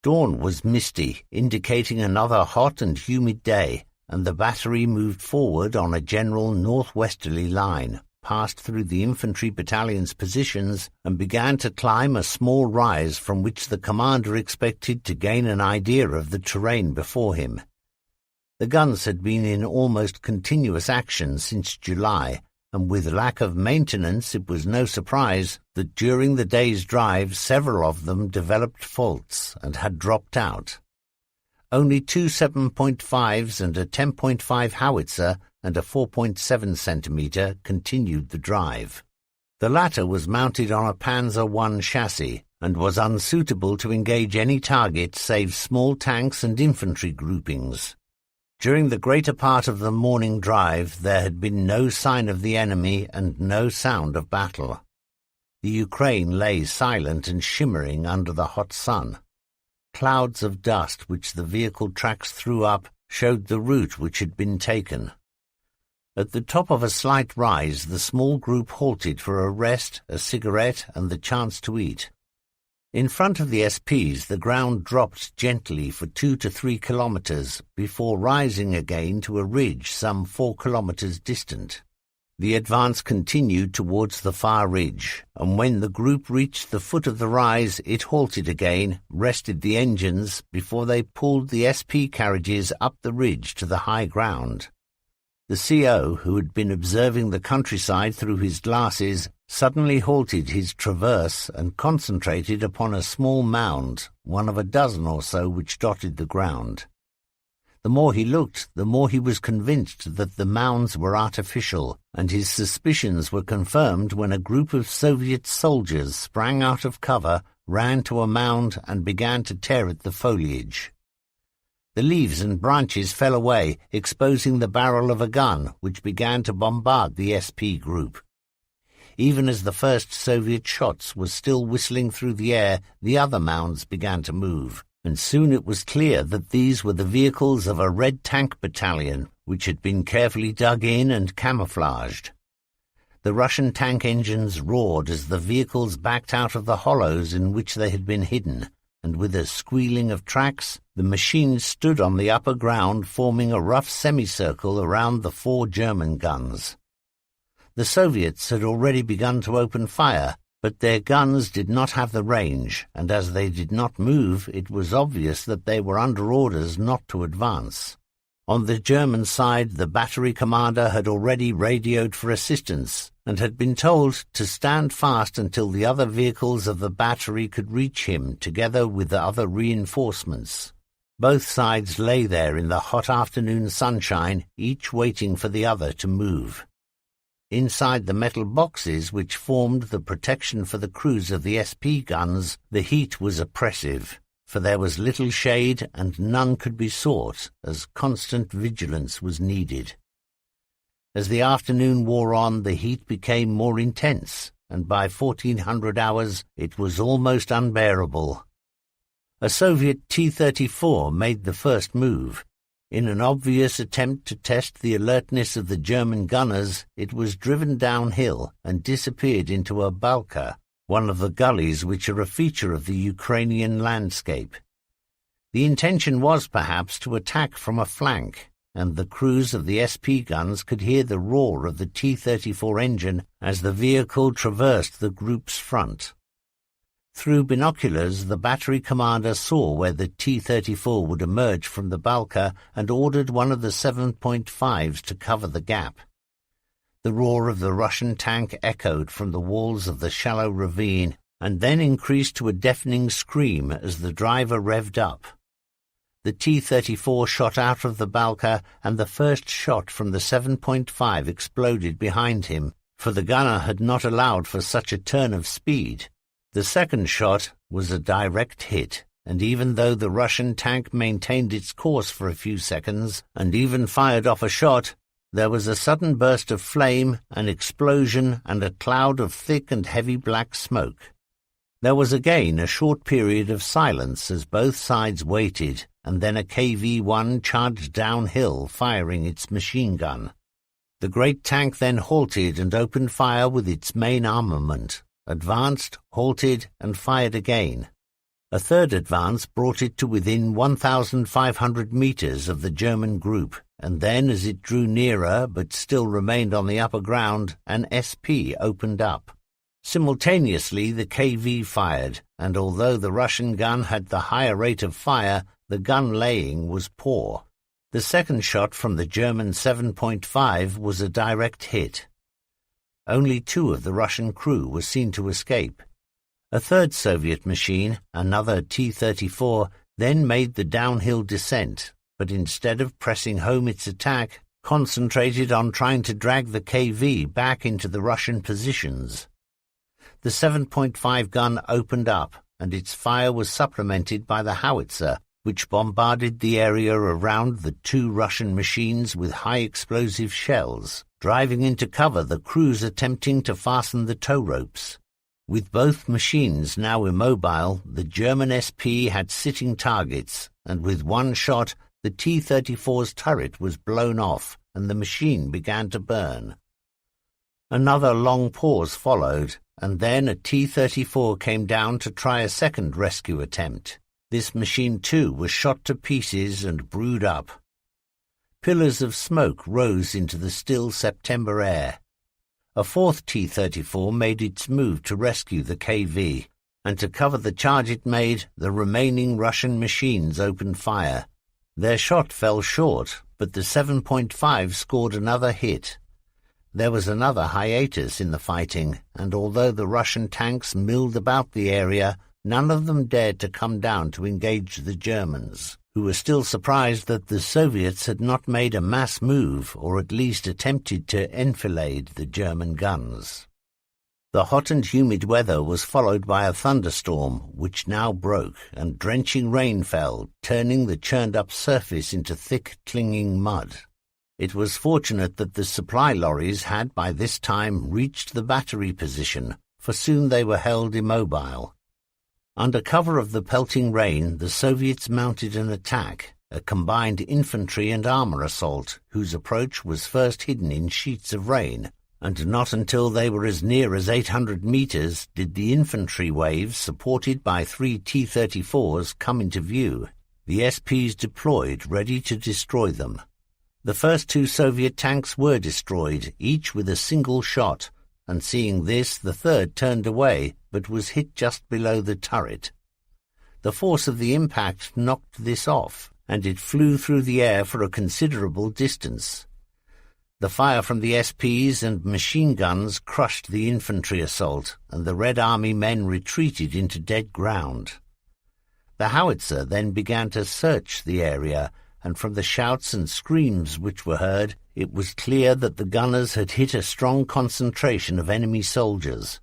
Dawn was misty, indicating another hot and humid day, and the battery moved forward on a general northwesterly line, passed through the infantry battalion's positions, and began to climb a small rise from which the commander expected to gain an idea of the terrain before him. The guns had been in almost continuous action since July, and with lack of maintenance it was no surprise that during the day's drive several of them developed faults and had dropped out. Only 2 7.5s and a 10.5 howitzer and a 4.7 centimeter continued the drive. The latter was mounted on a Panzer I chassis and was unsuitable to engage any target save small tanks and infantry groupings. During the greater part of the morning drive there had been no sign of the enemy and no sound of battle. The Ukraine lay silent and shimmering under the hot sun. Clouds of dust which the vehicle tracks threw up showed the route which had been taken. At the top of a slight rise the small group halted for a rest, a cigarette, and the chance to eat. In front of the SPs the ground dropped gently for 2 to 3 kilometers before rising again to a ridge some 4 kilometers distant. The advance continued towards the far ridge, and when the group reached the foot of the rise it halted again, rested the engines, before they pulled the SP carriages up the ridge to the high ground. The CO, who had been observing the countryside through his glasses, suddenly halted his traverse and concentrated upon a small mound, one of a dozen or so which dotted the ground. The more he looked, the more he was convinced that the mounds were artificial, and his suspicions were confirmed when a group of Soviet soldiers sprang out of cover, ran to a mound, and began to tear at the foliage. The leaves and branches fell away, exposing the barrel of a gun, which began to bombard the SP group. Even as the first Soviet shots were still whistling through the air, the other mounds began to move, and soon it was clear that these were the vehicles of a Red Tank battalion, which had been carefully dug in and camouflaged. The Russian tank engines roared as the vehicles backed out of the hollows in which they had been hidden, and with a squealing of tracks, the machines stood on the upper ground, forming a rough semicircle around the 4 German guns. The Soviets had already begun to open fire, but their guns did not have the range, and as they did not move, it was obvious that they were under orders not to advance. On the German side, the battery commander had already radioed for assistance and had been told to stand fast until the other vehicles of the battery could reach him, together with the other reinforcements. Both sides lay there in the hot afternoon sunshine, each waiting for the other to move. Inside the metal boxes which formed the protection for the crews of the SP guns, the heat was oppressive, for there was little shade and none could be sought, as constant vigilance was needed. As the afternoon wore on, the heat became more intense, and by 1400 hours it was almost unbearable. A Soviet T-34 made the first move. In an obvious attempt to test the alertness of the German gunners, it was driven downhill and disappeared into a balka, one of the gullies which are a feature of the Ukrainian landscape. The intention was perhaps to attack from a flank, and the crews of the SP guns could hear the roar of the T-34 engine as the vehicle traversed the group's front. Through binoculars, the battery commander saw where the T-34 would emerge from the balka and ordered one of the 7.5s to cover the gap. The roar of the Russian tank echoed from the walls of the shallow ravine and then increased to a deafening scream as the driver revved up. The T-34 shot out of the balka, and the first shot from the 7.5 exploded behind him, for the gunner had not allowed for such a turn of speed. The second shot was a direct hit, and even though the Russian tank maintained its course for a few seconds, and even fired off a shot, there was a sudden burst of flame, an explosion, and a cloud of thick and heavy black smoke. There was again a short period of silence as both sides waited, and then a KV-1 charged downhill, firing its machine gun. The great tank then halted and opened fire with its main armament, advanced, halted, and fired again. A third advance brought it to within 1,500 meters of the German group, and then, as it drew nearer but still remained on the upper ground, an SP opened up. Simultaneously, the KV fired, and although the Russian gun had the higher rate of fire, the gun laying was poor. The second shot from the German 7.5 was a direct hit. Only 2 of the Russian crew were seen to escape. A third Soviet machine, another T-34, then made the downhill descent, but instead of pressing home its attack, concentrated on trying to drag the KV back into the Russian positions. The 7.5 gun opened up, and its fire was supplemented by the howitzer, which bombarded the area around the 2 Russian machines with high explosive shells, driving into cover the crews attempting to fasten the tow ropes. With both machines now immobile, the German SP had sitting targets, and with one shot the T-34's turret was blown off, and the machine began to burn. Another long pause followed, and then a T-34 came down to try a second rescue attempt. This machine too was shot to pieces and brewed up. Pillars of smoke rose into the still September air. A fourth T-34 made its move to rescue the KV, and to cover the charge it made, the remaining Russian machines opened fire. Their shot fell short, but the 7.5 scored another hit. There was another hiatus in the fighting, and although the Russian tanks milled about the area, none of them dared to come down to engage the Germans, who were still surprised that the Soviets had not made a mass move or at least attempted to enfilade the German guns. The hot and humid weather was followed by a thunderstorm, which now broke, and drenching rain fell, turning the churned-up surface into thick, clinging mud. It was fortunate that the supply lorries had by this time reached the battery position, for soon they were held immobile. Under cover of the pelting rain, the Soviets mounted an attack, a combined infantry and armor assault, whose approach was first hidden in sheets of rain, and not until they were as near as 800 meters did the infantry waves supported by 3 T-34s come into view, the SPs deployed ready to destroy them. The first 2 Soviet tanks were destroyed, each with a single shot, and seeing this, the third turned away, but was hit just below the turret. The force of the impact knocked this off, and it flew through the air for a considerable distance. The fire from the SPs and machine guns crushed the infantry assault, and the Red Army men retreated into dead ground. The howitzer then began to search the area, and from the shouts and screams which were heard, it was clear that the gunners had hit a strong concentration of enemy soldiers.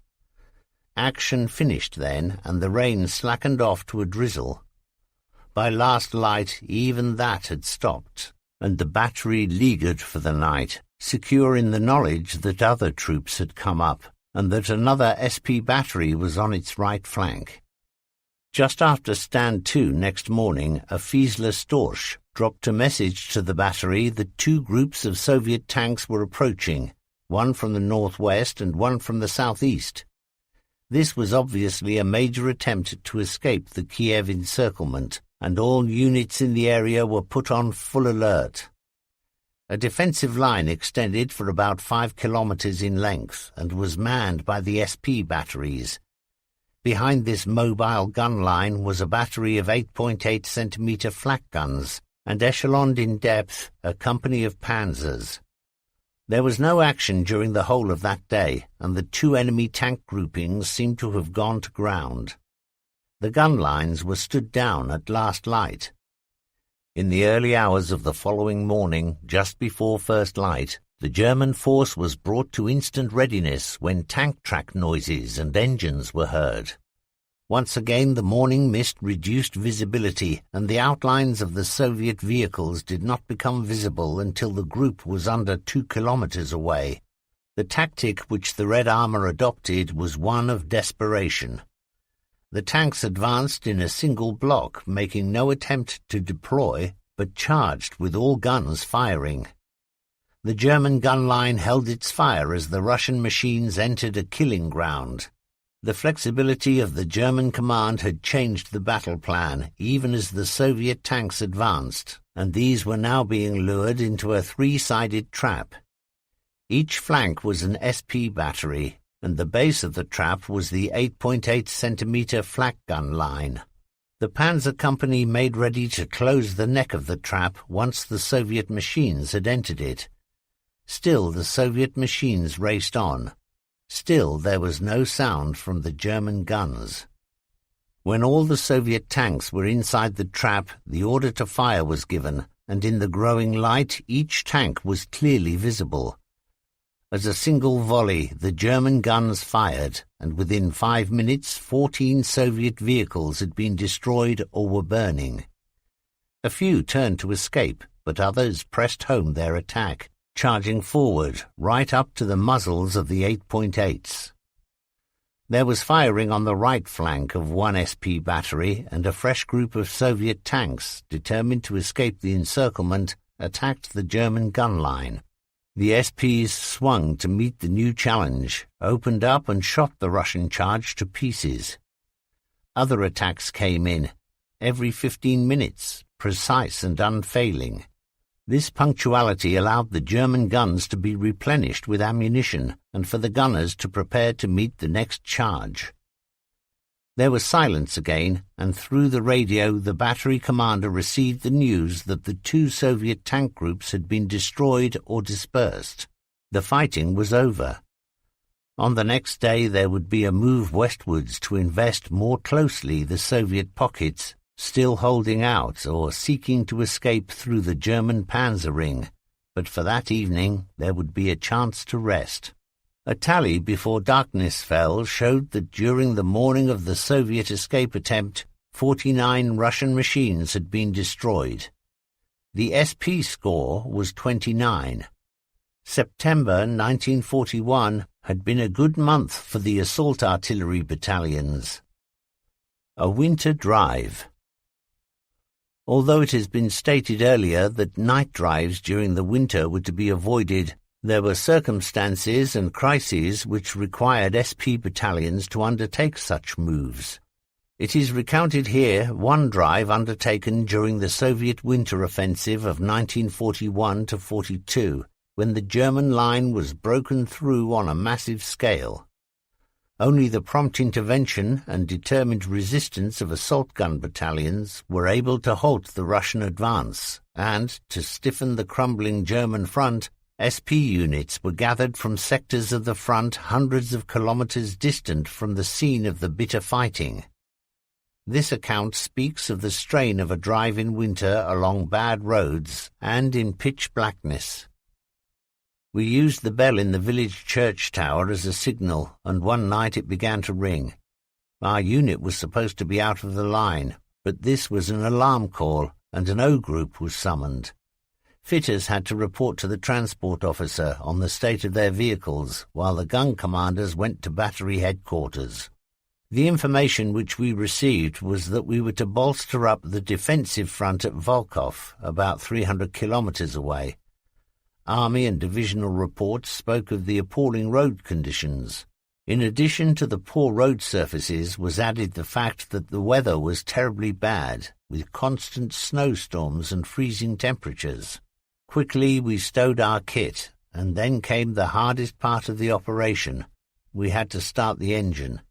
Action finished then, and the rain slackened off to a drizzle. By last light, even that had stopped, and the battery leaguered for the night, secure in the knowledge that other troops had come up, and that another SP battery was on its right flank. Just after Stand 2 next morning, a Fiesler Storch dropped a message to the battery that 2 groups of Soviet tanks were approaching, one from the northwest and one from the southeast. This was obviously a major attempt to escape the Kiev encirclement, and all units in the area were put on full alert. A defensive line extended for about 5 kilometers in length and was manned by the SP batteries. Behind this mobile gun line was a battery of 8.8 centimeter flak guns, and echeloned in depth a company of panzers. There was no action during the whole of that day, and the 2 enemy tank groupings seemed to have gone to ground. The gun lines were stood down at last light. In the early hours of the following morning, just before first light, the German force was brought to instant readiness when tank track noises and engines were heard. Once again the morning mist reduced visibility, and the outlines of the Soviet vehicles did not become visible until the group was under 2 kilometers away. The tactic which the Red Army adopted was one of desperation. The tanks advanced in a single block, making no attempt to deploy, but charged with all guns firing. The German gun line held its fire as the Russian machines entered a killing ground. The flexibility of the German command had changed the battle plan, even as the Soviet tanks advanced, and these were now being lured into a 3-sided trap. Each flank was an SP battery, and the base of the trap was the 8.8 centimeter flak gun line. The Panzer Company made ready to close the neck of the trap once the Soviet machines had entered it. Still the Soviet machines raced on. Still there was no sound from the German guns. When all the Soviet tanks were inside the trap, the order to fire was given, and in the growing light each tank was clearly visible. As a single volley, the German guns fired, and within 5 minutes 14 Soviet vehicles had been destroyed or were burning. A few turned to escape, but others pressed home their attack, charging forward right up to the muzzles of the 8.8s. There was firing on the right flank of one SP battery, and a fresh group of Soviet tanks, determined to escape the encirclement, attacked the German gun line. The SPs swung to meet the new challenge, opened up and shot the Russian charge to pieces. Other attacks came in, every 15 minutes, precise and unfailing. This punctuality allowed the German guns to be replenished with ammunition and for the gunners to prepare to meet the next charge. There was silence again, and through the radio the battery commander received the news that the 2 Soviet tank groups had been destroyed or dispersed. The fighting was over. On the next day there would be a move westwards to invest more closely the Soviet pockets, still holding out or seeking to escape through the German panzer ring, but for that evening there would be a chance to rest. A tally before darkness fell showed that during the morning of the Soviet escape attempt, 49 Russian machines had been destroyed. The SP score was 29. September 1941 had been a good month for the assault artillery battalions. A winter drive. Although it has been stated earlier that night drives during the winter were to be avoided, There were circumstances and crises which required SP battalions to undertake such moves. It is recounted here one drive undertaken during the Soviet winter offensive of 1941-42, when the German line was broken through on a massive scale. Only the prompt intervention and determined resistance of assault gun battalions were able to halt the Russian advance, and, to stiffen the crumbling German front, SP units were gathered from sectors of the front hundreds of kilometers distant from the scene of the bitter fighting. This account speaks of the strain of a drive in winter along bad roads and in pitch blackness. We used the bell in the village church tower as a signal, and one night it began to ring. Our unit was supposed to be out of the line, but this was an alarm call, and an O group was summoned. Fitters had to report to the transport officer on the state of their vehicles, while the gun commanders went to battery headquarters. The information which we received was that we were to bolster up the defensive front at Volkov, about 300 kilometers away. Army and divisional reports spoke of the appalling road conditions. In addition to the poor road surfaces was added the fact that the weather was terribly bad, with constant snowstorms and freezing temperatures. Quickly we stowed our kit, and then came the hardest part of the operation. We had to start the engine.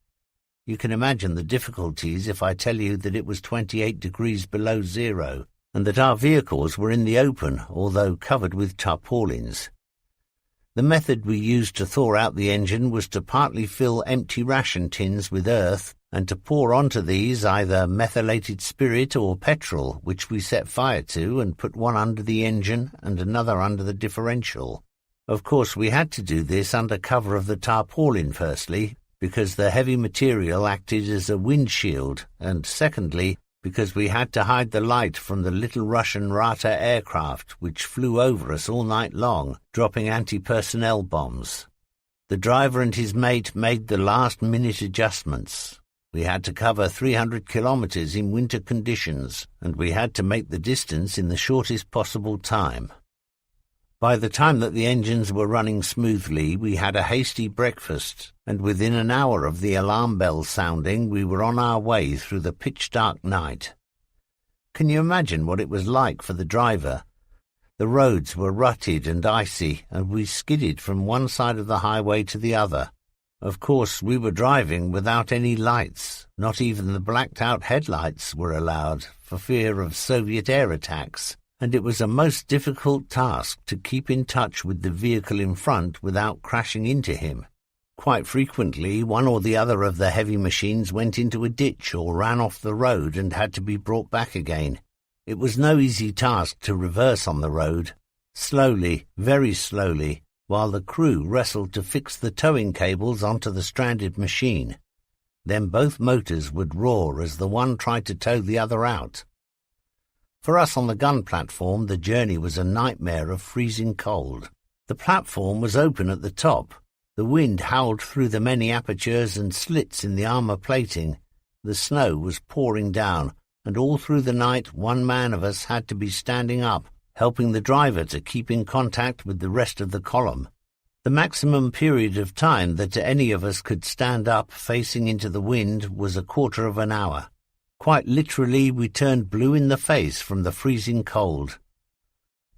You can imagine the difficulties if I tell you that it was 28 degrees below zero, and that our vehicles were in the open, although covered with tarpaulins. The method we used to thaw out the engine was to partly fill empty ration tins with earth and to pour onto these either methylated spirit or petrol, which we set fire to and put one under the engine and another under the differential. Of course, we had to do this under cover of the tarpaulin, firstly, because the heavy material acted as a windshield, and secondly, because we had to hide the light from the little Russian Rata aircraft which flew over us all night long, dropping anti-personnel bombs. The driver and his mate made the last-minute adjustments. We had to cover 300 kilometers in winter conditions, and we had to make the distance in the shortest possible time. By the time that the engines were running smoothly, we had a hasty breakfast, and within an hour of the alarm bell sounding, we were on our way through the pitch-dark night. Can you imagine what it was like for the driver? The roads were rutted and icy, and we skidded from one side of the highway to the other. Of course, we were driving without any lights. Not even the blacked-out headlights were allowed, for fear of Soviet air attacks, and it was a most difficult task to keep in touch with the vehicle in front without crashing into him. Quite frequently, one or the other of the heavy machines went into a ditch or ran off the road and had to be brought back again. It was no easy task to reverse on the road. Slowly, very slowly, while the crew wrestled to fix the towing cables onto the stranded machine. Then both motors would roar as the one tried to tow the other out. For us on the gun platform, the journey was a nightmare of freezing cold. The platform was open at the top. The wind howled through the many apertures and slits in the armor plating. The snow was pouring down, and all through the night one man of us had to be standing up, helping the driver to keep in contact with the rest of the column. The maximum period of time that any of us could stand up facing into the wind was a quarter of an hour. Quite literally, we turned blue in the face from the freezing cold.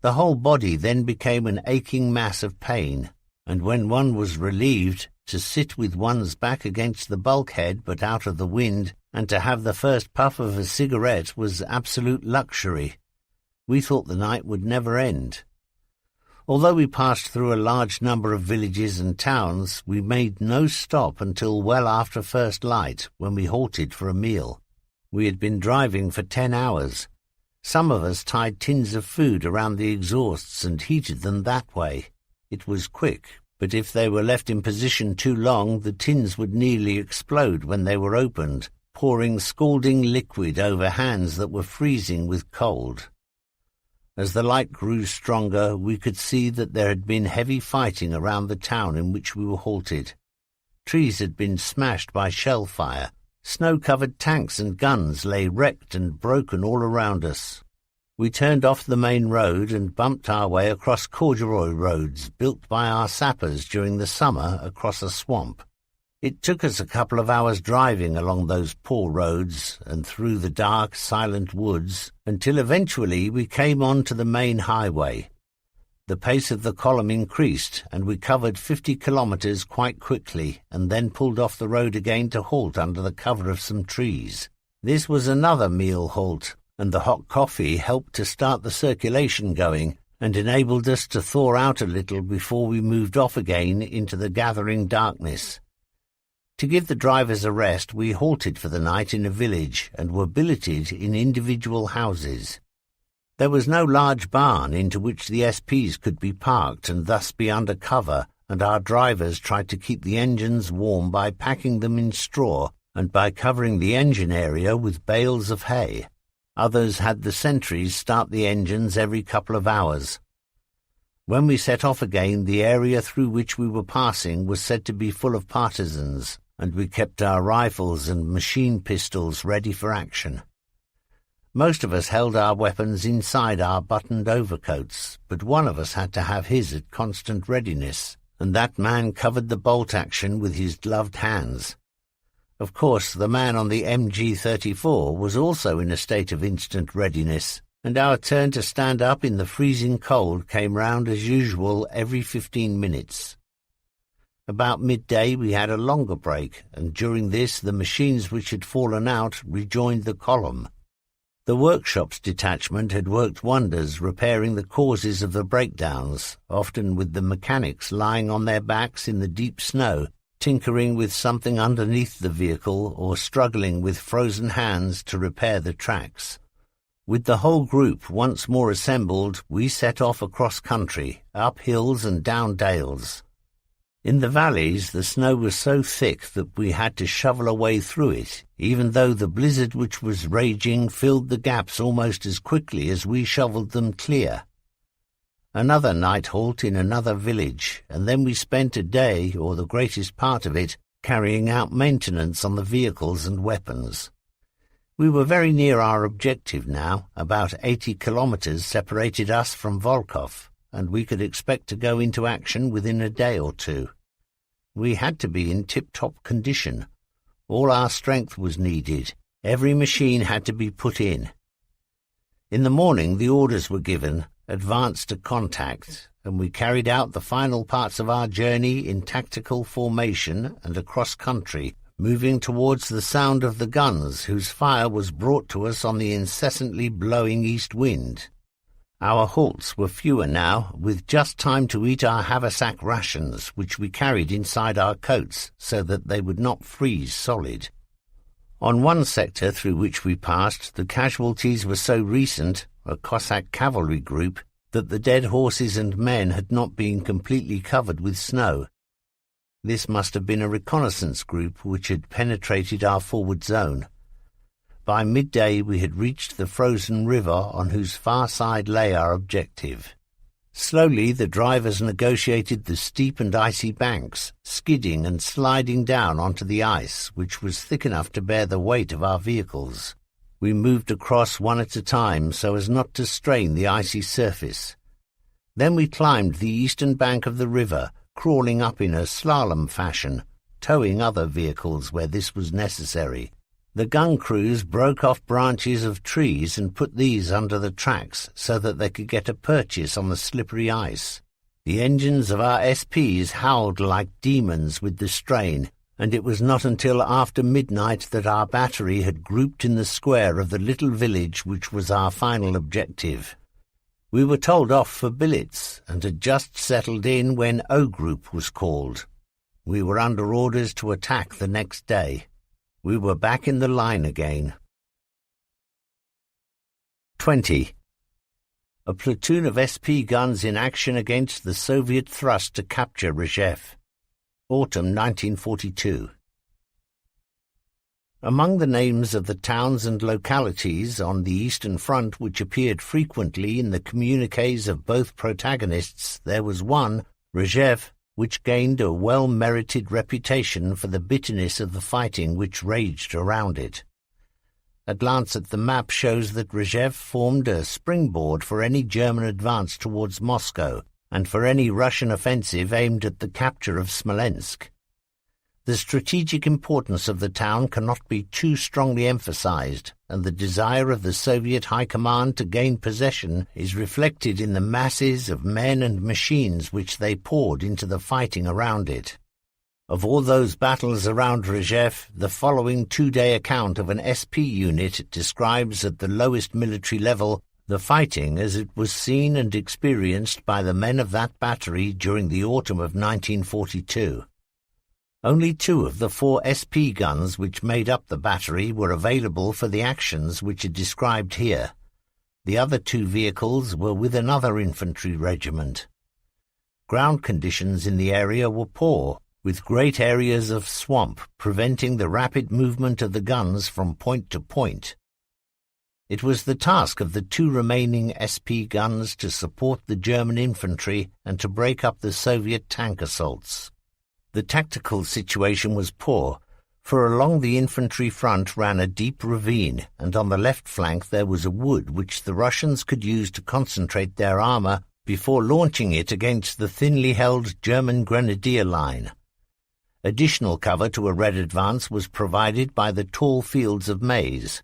The whole body then became an aching mass of pain, and when one was relieved, to sit with one's back against the bulkhead but out of the wind, and to have the first puff of a cigarette was absolute luxury. We thought the night would never end. Although we passed through a large number of villages and towns, we made no stop until well after first light, when we halted for a meal. We had been driving for 10 hours. Some of us tied tins of food around the exhausts and heated them that way. It was quick, but if they were left in position too long, the tins would nearly explode when they were opened, pouring scalding liquid over hands that were freezing with cold. As the light grew stronger, we could see that there had been heavy fighting around the town in which we were halted. Trees had been smashed by shell fire. Snow-covered tanks and guns lay wrecked and broken all around us. We turned off the main road and bumped our way across corduroy roads built by our sappers during the summer across a swamp. It took us a couple of hours driving along those poor roads and through the dark, silent woods until eventually we came on to the main highway. The pace of the column increased and we covered 50 kilometers quite quickly and then pulled off the road again to halt under the cover of some trees. This was another meal halt, and the hot coffee helped to start the circulation going and enabled us to thaw out a little before we moved off again into the gathering darkness. To give the drivers a rest, we halted for the night in a village and were billeted in individual houses. There was no large barn into which the SPs could be parked and thus be under cover, and our drivers tried to keep the engines warm by packing them in straw and by covering the engine area with bales of hay. Others had the sentries start the engines every couple of hours. When we set off again, the area through which we were passing was said to be full of partisans, and we kept our rifles and machine pistols ready for action. Most of us held our weapons inside our buttoned overcoats, but one of us had to have his at constant readiness, and that man covered the bolt action with his gloved hands. Of course, the man on the MG-34 was also in a state of instant readiness, and our turn to stand up in the freezing cold came round as usual every 15 minutes. About midday we had a longer break, and during this the machines which had fallen out rejoined the column. The workshops detachment had worked wonders repairing the causes of the breakdowns, often with the mechanics lying on their backs in the deep snow, tinkering with something underneath the vehicle or struggling with frozen hands to repair the tracks. With the whole group once more assembled, we set off across country, up hills and down dales. In the valleys the snow was so thick that we had to shovel a way through it, even though the blizzard which was raging filled the gaps almost as quickly as we shovelled them clear. Another night halt in another village, and then we spent a day, or the greatest part of it, carrying out maintenance on the vehicles and weapons. We were very near our objective now. About 80 kilometers separated us from Volkov, and we could expect to go into action within a day or two. We had to be in tip-top condition. All our strength was needed. Every machine had to be put in. In the morning the orders were given, advance to contact, and we carried out the final parts of our journey in tactical formation and across country, moving towards the sound of the guns whose fire was brought to us on the incessantly blowing east wind. Our halts were fewer now, with just time to eat our haversack rations, which we carried inside our coats so that they would not freeze solid. On one sector through which we passed, the casualties were so recent, a Cossack cavalry group, that the dead horses and men had not been completely covered with snow. This must have been a reconnaissance group which had penetrated our forward zone. By midday we had reached the frozen river on whose far side lay our objective. Slowly the drivers negotiated the steep and icy banks, skidding and sliding down onto the ice, which was thick enough to bear the weight of our vehicles. We moved across one at a time so as not to strain the icy surface. Then we climbed the eastern bank of the river, crawling up in a slalom fashion, towing other vehicles where this was necessary. The gun crews broke off branches of trees and put these under the tracks so that they could get a purchase on the slippery ice. The engines of our SPs howled like demons with the strain, and it was not until after midnight that our battery had grouped in the square of the little village which was our final objective. We were told off for billets and had just settled in when O Group was called. We were under orders to attack the next day. We were back in the line again. 20. A platoon of SP guns in action against the Soviet thrust to capture Rzhev. Autumn 1942. Among the names of the towns and localities on the Eastern Front which appeared frequently in the communiques of both protagonists, there was one, Rzhev, which gained a well-merited reputation for the bitterness of the fighting which raged around it. A glance at the map shows that Rzhev formed a springboard for any German advance towards Moscow and for any Russian offensive aimed at the capture of Smolensk. The strategic importance of the town cannot be too strongly emphasized, and the desire of the Soviet High Command to gain possession is reflected in the masses of men and machines which they poured into the fighting around it. Of all those battles around Rzhev, the following two-day account of an SP unit describes at the lowest military level the fighting as it was seen and experienced by the men of that battery during the autumn of 1942. Only 2 of the 4 SP guns which made up the battery were available for the actions which are described here. The other 2 vehicles were with another infantry regiment. Ground conditions in the area were poor, with great areas of swamp preventing the rapid movement of the guns from point to point. It was the task of the 2 remaining SP guns to support the German infantry and to break up the Soviet tank assaults. The tactical situation was poor, for along the infantry front ran a deep ravine, and on the left flank there was a wood which the Russians could use to concentrate their armour before launching it against the thinly held German grenadier line. Additional cover to a red advance was provided by the tall fields of maize.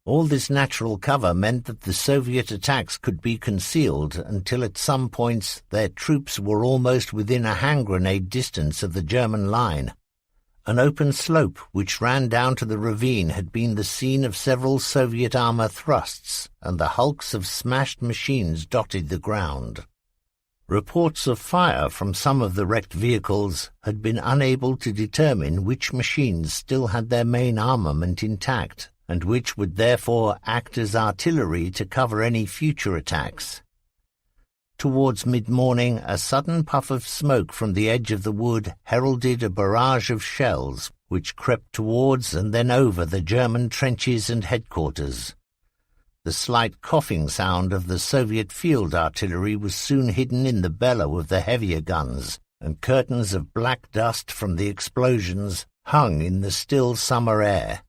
All this natural cover meant that the Soviet attacks could be concealed until at some points their troops were almost within a hand grenade distance of the German line. An open slope which ran down to the ravine had been the scene of several Soviet armor thrusts, and the hulks of smashed machines dotted the ground. Reports of fire from some of the wrecked vehicles had been unable to determine which machines still had their main armament intact, and which would therefore act as artillery to cover any future attacks. Towards mid-morning, a sudden puff of smoke from the edge of the wood heralded a barrage of shells, which crept towards and then over the German trenches and headquarters. The slight coughing sound of the Soviet field artillery was soon hidden in the bellow of the heavier guns, and curtains of black dust from the explosions hung in the still summer air.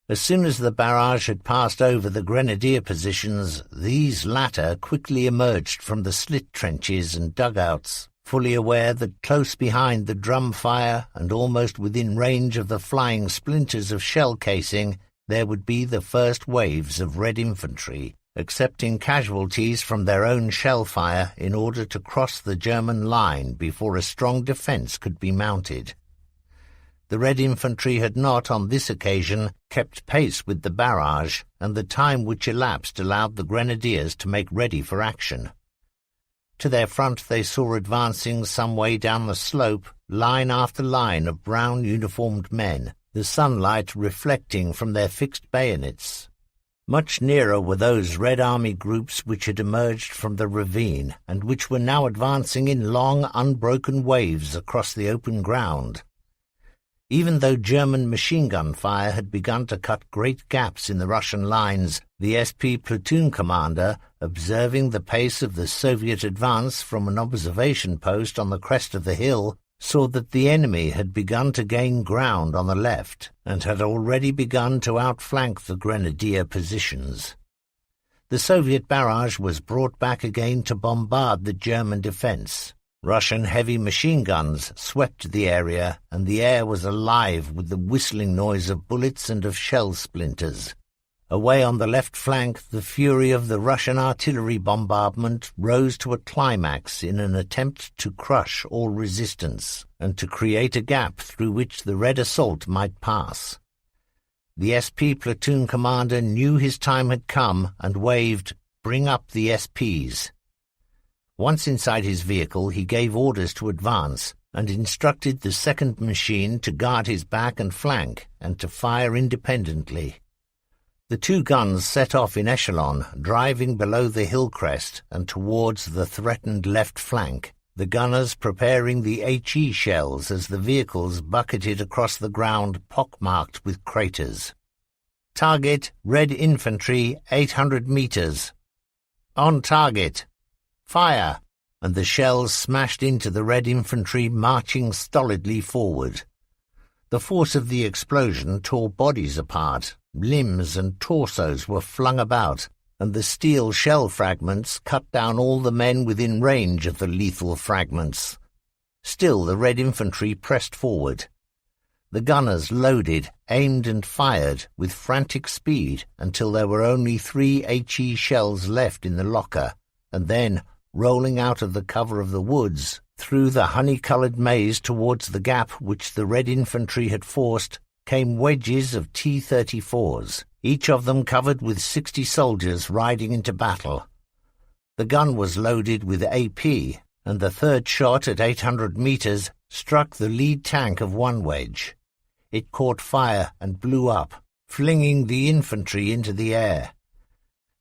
As soon as the barrage had passed over the grenadier positions, these latter quickly emerged from the slit trenches and dugouts, fully aware that close behind the drum fire and almost within range of the flying splinters of shell casing, there would be the first waves of Red infantry, accepting casualties from their own shell fire in order to cross the German line before a strong defence could be mounted. The Red infantry had not, on this occasion, kept pace with the barrage, and the time which elapsed allowed the grenadiers to make ready for action. To their front they saw advancing some way down the slope line after line of brown uniformed men, the sunlight reflecting from their fixed bayonets. Much nearer were those Red Army groups which had emerged from the ravine, and which were now advancing in long, unbroken waves across the open ground. Even though German machine-gun fire had begun to cut great gaps in the Russian lines, the SP platoon commander, observing the pace of the Soviet advance from an observation post on the crest of the hill, saw that the enemy had begun to gain ground on the left and had already begun to outflank the grenadier positions. The Soviet barrage was brought back again to bombard the German defense. Russian heavy machine guns swept the area, and the air was alive with the whistling noise of bullets and of shell splinters. Away on the left flank, the fury of the Russian artillery bombardment rose to a climax in an attempt to crush all resistance and to create a gap through which the Red assault might pass. The SP platoon commander knew his time had come and waved, "Bring up the SPs." Once inside his vehicle, he gave orders to advance and instructed the second machine to guard his back and flank and to fire independently. The 2 guns set off in echelon, driving below the hill crest and towards the threatened left flank, the gunners preparing the HE shells as the vehicles bucketed across the ground pockmarked with craters. Target, Red infantry, 800 meters. On target. Fire! And the shells smashed into the Red infantry marching stolidly forward. The force of the explosion tore bodies apart, limbs and torsos were flung about, and the steel shell fragments cut down all the men within range of the lethal fragments. Still the Red Infantry pressed forward. The gunners loaded, aimed and fired with frantic speed until there were only 3 HE shells left in the locker, and then, rolling out of the cover of the woods, through the honey-coloured maze towards the gap which the Red Infantry had forced, came wedges of T-34s, each of them covered with 60 soldiers riding into battle. The gun was loaded with AP, and the third shot at 800 metres struck the lead tank of one wedge. It caught fire and blew up, flinging the infantry into the air.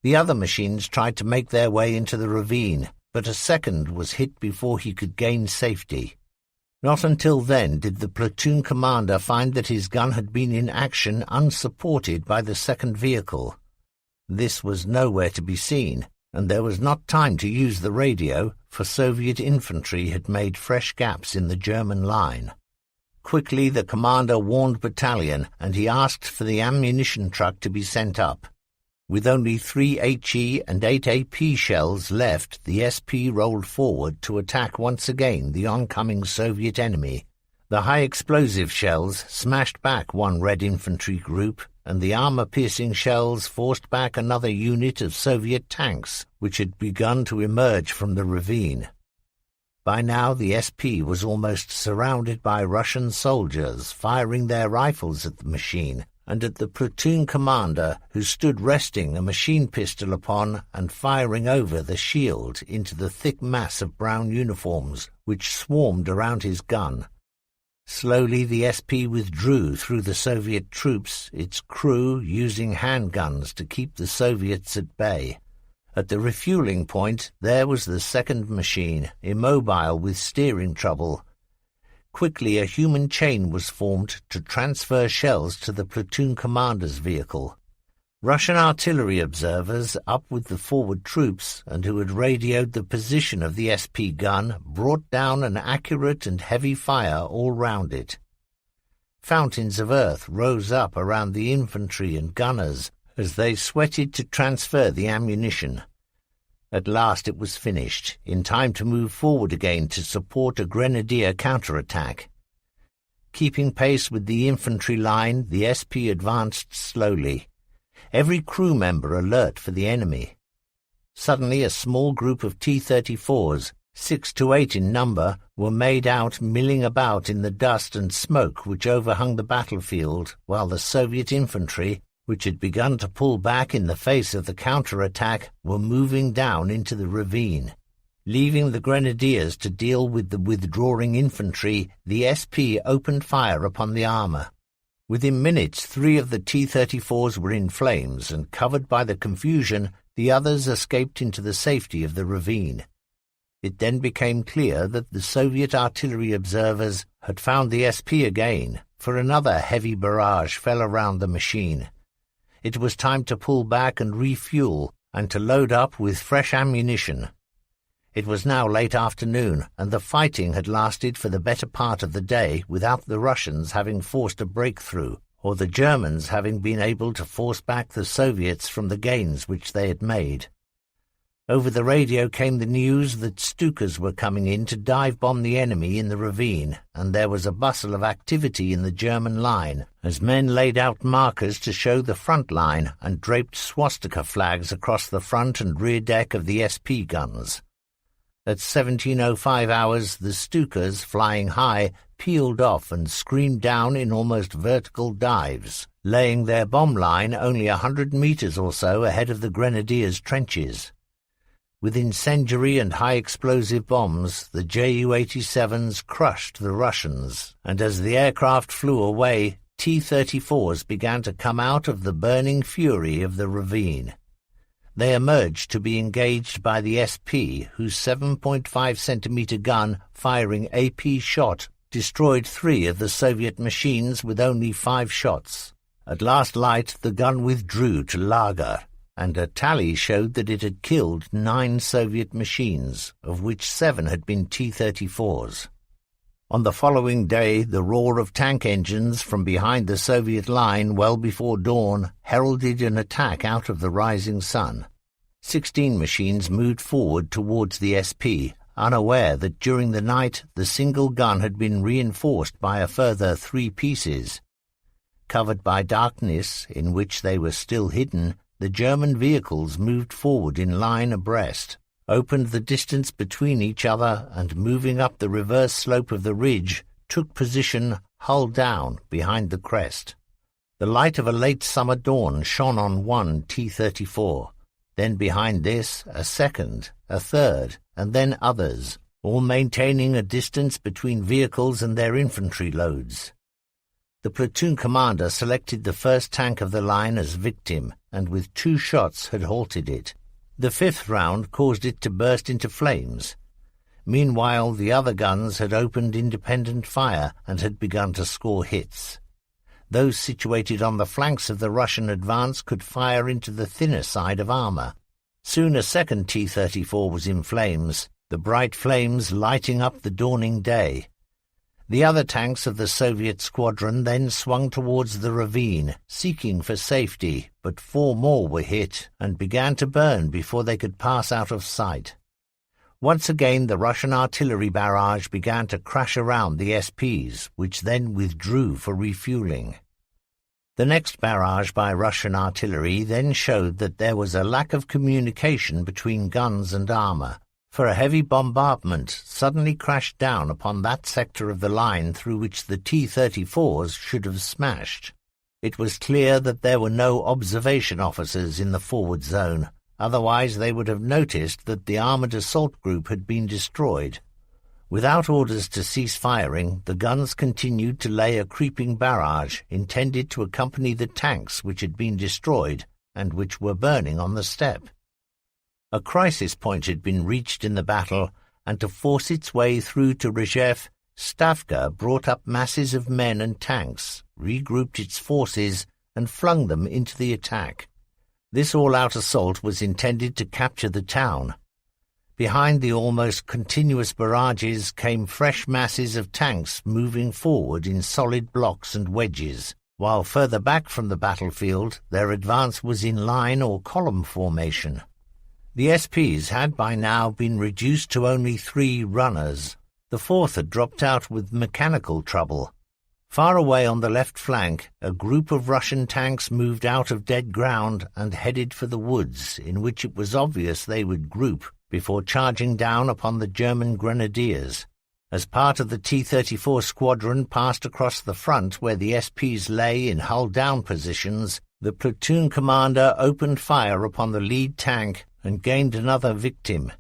The other machines tried to make their way into the ravine, but a second was hit before he could gain safety. Not until then did the platoon commander find that his gun had been in action unsupported by the second vehicle. This was nowhere to be seen, and there was not time to use the radio, for Soviet infantry had made fresh gaps in the German line. Quickly the commander warned battalion, and he asked for the ammunition truck to be sent up. With only 3 HE and 8 AP shells left, the SP rolled forward to attack once again the oncoming Soviet enemy. The high-explosive shells smashed back one Red Infantry group, and the armour-piercing shells forced back another unit of Soviet tanks, which had begun to emerge from the ravine. By now the SP was almost surrounded by Russian soldiers firing their rifles at the machine, and at the platoon commander, who stood resting a machine pistol upon and firing over the shield into the thick mass of brown uniforms which swarmed around his gun. Slowly the SP withdrew through the Soviet troops, its crew using handguns to keep the Soviets at bay. At the refueling point there was the second machine, immobile with steering trouble. Quickly a human chain was formed to transfer shells to the platoon commander's vehicle. Russian artillery observers up with the forward troops and who had radioed the position of the SP gun brought down an accurate and heavy fire all round it. Fountains of earth rose up around the infantry and gunners as they sweated to transfer the ammunition. At last it was finished, in time to move forward again to support a grenadier counterattack. Keeping pace with the infantry line, the SP advanced slowly, every crew member alert for the enemy. Suddenly a small group of T-34s, 6 to 8 in number, were made out milling about in the dust and smoke which overhung the battlefield, while the Soviet infantry, which had begun to pull back in the face of the counter-attack, were moving down into the ravine. Leaving the grenadiers to deal with the withdrawing infantry, the SP opened fire upon the armour. Within minutes 3 of the T-34s were in flames, and covered by the confusion, the others escaped into the safety of the ravine. It then became clear that the Soviet artillery observers had found the SP again, for another heavy barrage fell around the machine. It was time to pull back and refuel, and to load up with fresh ammunition. It was now late afternoon, and the fighting had lasted for the better part of the day without the Russians having forced a breakthrough, or the Germans having been able to force back the Soviets from the gains which they had made. Over the radio came the news that Stukas were coming in to dive-bomb the enemy in the ravine, and there was a bustle of activity in the German line, as men laid out markers to show the front line and draped swastika flags across the front and rear deck of the SP guns. At 17:05 hours, the Stukas, flying high, peeled off and screamed down in almost vertical dives, laying their bomb line only 100 meters or so ahead of the grenadiers' trenches. With incendiary and high-explosive bombs, the Ju-87s crushed the Russians, and as the aircraft flew away, T-34s began to come out of the burning fury of the ravine. They emerged to be engaged by the SP, whose 7.5-centimeter gun, firing AP shot, destroyed 3 of the Soviet machines with only 5 shots. At last light, the gun withdrew to Lager, and a tally showed that it had killed 9 Soviet machines, of which 7 had been T-34s. On the following day, the roar of tank engines from behind the Soviet line well before dawn heralded an attack out of the rising sun. 16 machines moved forward towards the SP, unaware that during the night the single gun had been reinforced by a further 3 pieces. Covered by darkness, in which they were still hidden, the German vehicles moved forward in line abreast, opened the distance between each other, and moving up the reverse slope of the ridge, took position hull down behind the crest. The light of a late summer dawn shone on one T-34. Then behind this, a second, a third, and then others, all maintaining a distance between vehicles and their infantry loads. The platoon commander selected the first tank of the line as victim, and with 2 shots had halted it. The 5th round caused it to burst into flames. Meanwhile, the other guns had opened independent fire and had begun to score hits. Those situated on the flanks of the Russian advance could fire into the thinner side of armour. Soon a second T-34 was in flames, the bright flames lighting up the dawning day. The other tanks of the Soviet squadron then swung towards the ravine, seeking for safety, but 4 more were hit and began to burn before they could pass out of sight. Once again the Russian artillery barrage began to crash around the SPs, which then withdrew for refueling. The next barrage by Russian artillery then showed that there was a lack of communication between guns and armour, for a heavy bombardment suddenly crashed down upon that sector of the line through which the T-34s should have smashed. It was clear that there were no observation officers in the forward zone, otherwise they would have noticed that the armoured assault group had been destroyed. Without orders to cease firing, the guns continued to lay a creeping barrage intended to accompany the tanks which had been destroyed and which were burning on the steppe. A crisis point had been reached in the battle, and to force its way through to Rzhev, Stavka brought up masses of men and tanks, regrouped its forces, and flung them into the attack. This all-out assault was intended to capture the town. Behind the almost continuous barrages came fresh masses of tanks moving forward in solid blocks and wedges, while further back from the battlefield their advance was in line or column formation. The SPs had by now been reduced to only 3 runners. The 4th had dropped out with mechanical trouble. Far away on the left flank, a group of Russian tanks moved out of dead ground and headed for the woods, in which it was obvious they would group before charging down upon the German grenadiers. As part of the T-34 squadron passed across the front where the SPs lay in hull-down positions, the platoon commander opened fire upon the lead tank and gained another victim.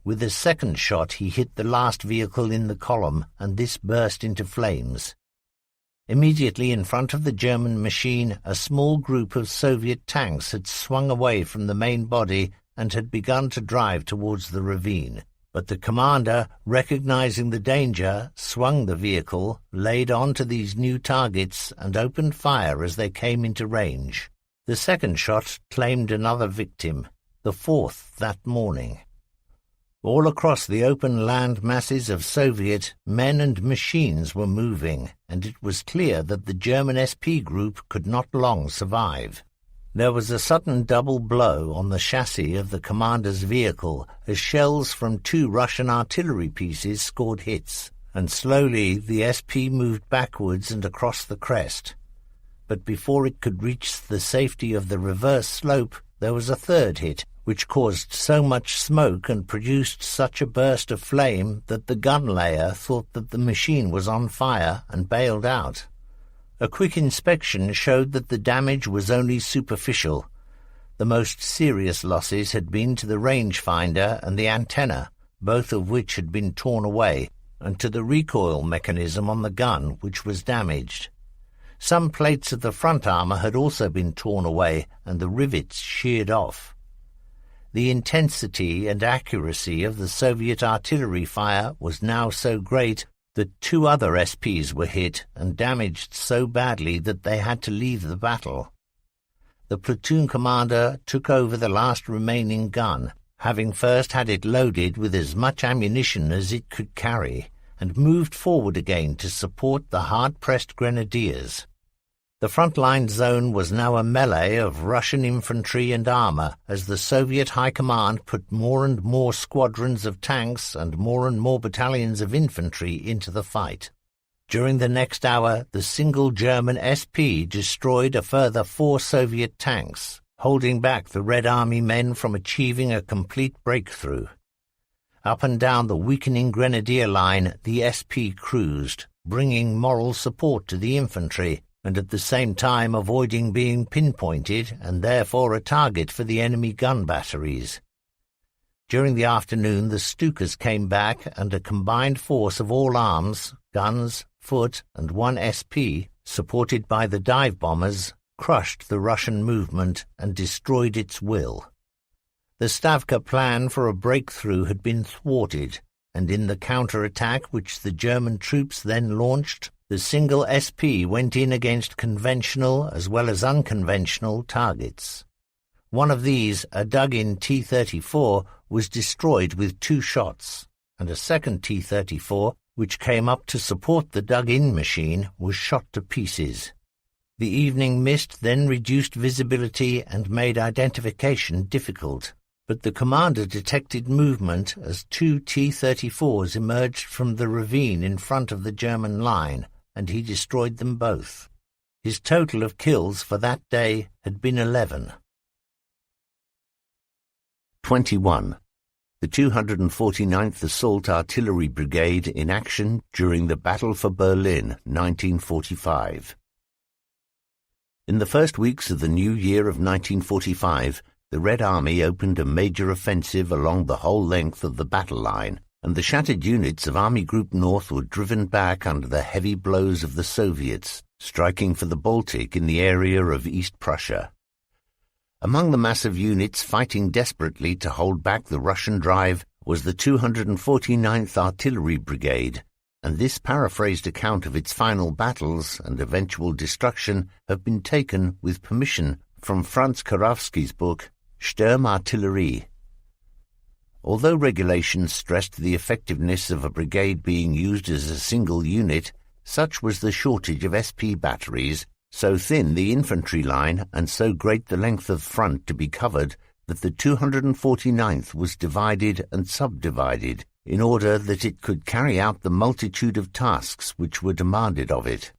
With a second shot he hit the last vehicle in the column, and this burst into flames. Immediately in front of the German machine, a small group of Soviet tanks had swung away from the main body and had begun to drive towards the ravine. But the commander, recognizing the danger, swung the vehicle, laid on to these new targets, and opened fire as they came into range. The second shot claimed another victim, the 4th that morning. All across the open land masses of Soviet, men and machines were moving, and it was clear that the German SP group could not long survive. There was a sudden double blow on the chassis of the commander's vehicle as shells from 2 Russian artillery pieces scored hits, and slowly the SP moved backwards and across the crest. But before it could reach the safety of the reverse slope, there was a third hit, which caused so much smoke and produced such a burst of flame that the gun layer thought that the machine was on fire and bailed out. A quick inspection showed that the damage was only superficial. The most serious losses had been to the rangefinder and the antenna, both of which had been torn away, and to the recoil mechanism on the gun, which was damaged. Some plates of the front armour had also been torn away and the rivets sheared off. The intensity and accuracy of the Soviet artillery fire was now so great that 2 other SPs were hit and damaged so badly that they had to leave the battle. The platoon commander took over the last remaining gun, having first had it loaded with as much ammunition as it could carry, and moved forward again to support the hard-pressed grenadiers. The front-line zone was now a melee of Russian infantry and armor as the Soviet High Command put more and more squadrons of tanks and more battalions of infantry into the fight. During the next hour, the single German SP destroyed a further 4 Soviet tanks, holding back the Red Army men from achieving a complete breakthrough. Up and down the weakening grenadier line, the SP cruised, bringing moral support to the infantry, and at the same time avoiding being pinpointed and therefore a target for the enemy gun batteries. During the afternoon, the Stukas came back, and a combined force of all arms, guns, foot, and 1 SP, supported by the dive bombers, crushed the Russian movement and destroyed its will. The Stavka plan for a breakthrough had been thwarted, and in the counter-attack which the German troops then launched, the single SP went in against conventional as well as unconventional targets. One of these, a dug-in T-34, was destroyed with 2 shots, and a second T-34, which came up to support the dug-in machine, was shot to pieces. The evening mist then reduced visibility and made identification difficult, but the commander detected movement as 2 T-34s emerged from the ravine in front of the German line, and he destroyed them both. His total of kills for that day had been 11. 21. The 249th Assault Artillery Brigade in action during the Battle for Berlin, 1945. In the first weeks of the new year of 1945, the Red Army opened a major offensive along the whole length of the battle line, and the shattered units of Army Group North were driven back under the heavy blows of the Soviets, striking for the Baltic in the area of East Prussia. Among the massive units fighting desperately to hold back the Russian drive was the 249th Artillery Brigade, and this paraphrased account of its final battles and eventual destruction have been taken with permission from Franz Karowski's book Sturmartillerie. Although regulations stressed the effectiveness of a brigade being used as a single unit, such was the shortage of SP batteries, so thin the infantry line and so great the length of front to be covered, that the 249th was divided and subdivided in order that it could carry out the multitude of tasks which were demanded of it.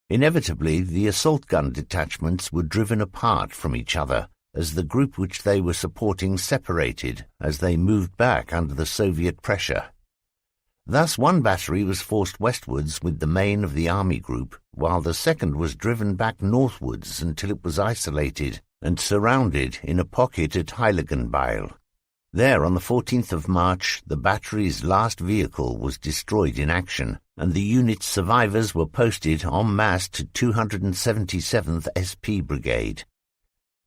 Inevitably, the assault gun detachments were driven apart from each other, as the group which they were supporting separated as they moved back under the Soviet pressure. Thus one battery was forced westwards with the main of the army group, while the second was driven back northwards until it was isolated and surrounded in a pocket at Heiligenbeil. There, on the 14th of March, the battery's last vehicle was destroyed in action, and the unit's survivors were posted en masse to 277th SP Brigade.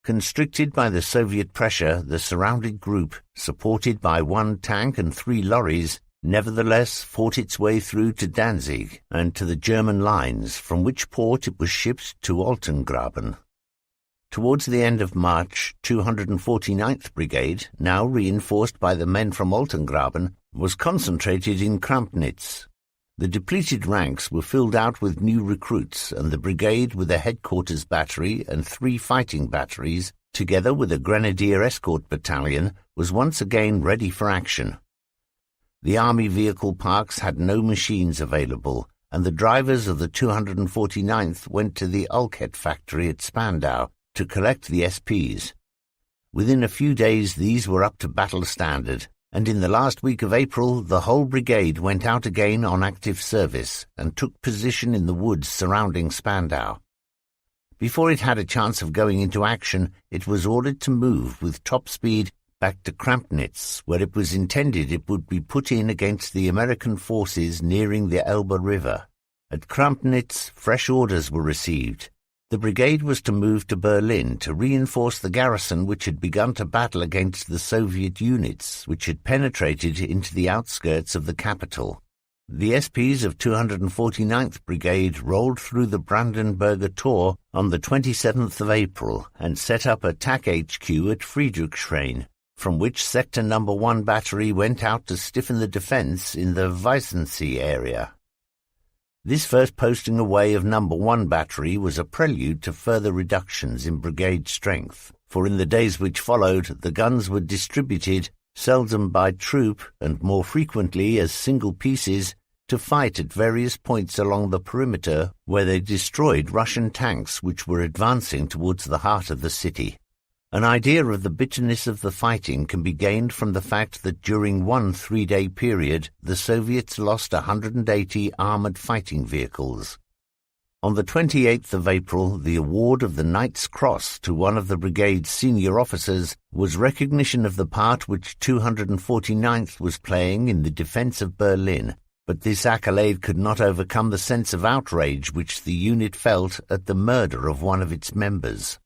Constricted by the Soviet pressure, the surrounded group, supported by 1 tank and 3 lorries, nevertheless fought its way through to Danzig and to the German lines, from which port it was shipped to Altengraben. Towards the end of March, 249th Brigade, now reinforced by the men from Altengraben, was concentrated in Krampnitz. The depleted ranks were filled out with new recruits, and the brigade with a headquarters battery and 3 fighting batteries, together with a grenadier escort battalion, was once again ready for action. The army vehicle parks had no machines available, and the drivers of the 249th went to the Ulket factory at Spandau to collect the SPs. Within a few days these were up to battle standard, and in the last week of April the whole brigade went out again on active service and took position in the woods surrounding Spandau. Before it had a chance of going into action, it was ordered to move with top speed back to Krampnitz, where it was intended it would be put in against the American forces nearing the Elbe River. At Krampnitz, fresh orders were received. The brigade was to move to Berlin to reinforce the garrison which had begun to battle against the Soviet units which had penetrated into the outskirts of the capital. The SPs of 249th Brigade rolled through the Brandenburger Tor on the 27th of April and set up a TAC HQ at Friedrichshain, from which Sector No. 1 Battery went out to stiffen the defence in the Weissensee area. This first posting away of No. 1 Battery was a prelude to further reductions in brigade strength, for in the days which followed the guns were distributed, seldom by troop and more frequently as single pieces, to fight at various points along the perimeter where they destroyed Russian tanks which were advancing towards the heart of the city. An idea of the bitterness of the fighting can be gained from the fact that during one 3-day period the Soviets lost 180 armoured fighting vehicles. On the 28th of April, the award of the Knight's Cross to one of the brigade's senior officers was recognition of the part which 249th was playing in the defence of Berlin, but this accolade could not overcome the sense of outrage which the unit felt at the murder of one of its members.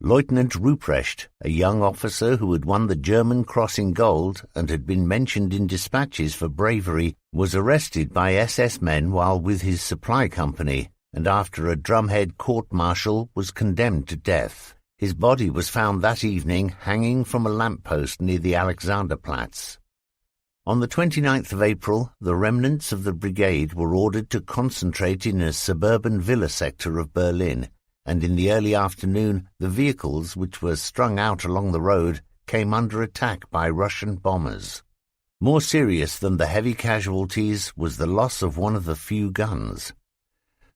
Lieutenant Ruprecht, a young officer who had won the German Cross in gold and had been mentioned in dispatches for bravery, was arrested by SS men while with his supply company, and after a drumhead court-martial was condemned to death. His body was found that evening hanging from a lamp-post near the Alexanderplatz. On the 29th of April, the remnants of the brigade were ordered to concentrate in a suburban villa sector of Berlin, and in the early afternoon the vehicles which were strung out along the road came under attack by Russian bombers. More serious than the heavy casualties was the loss of one of the few guns.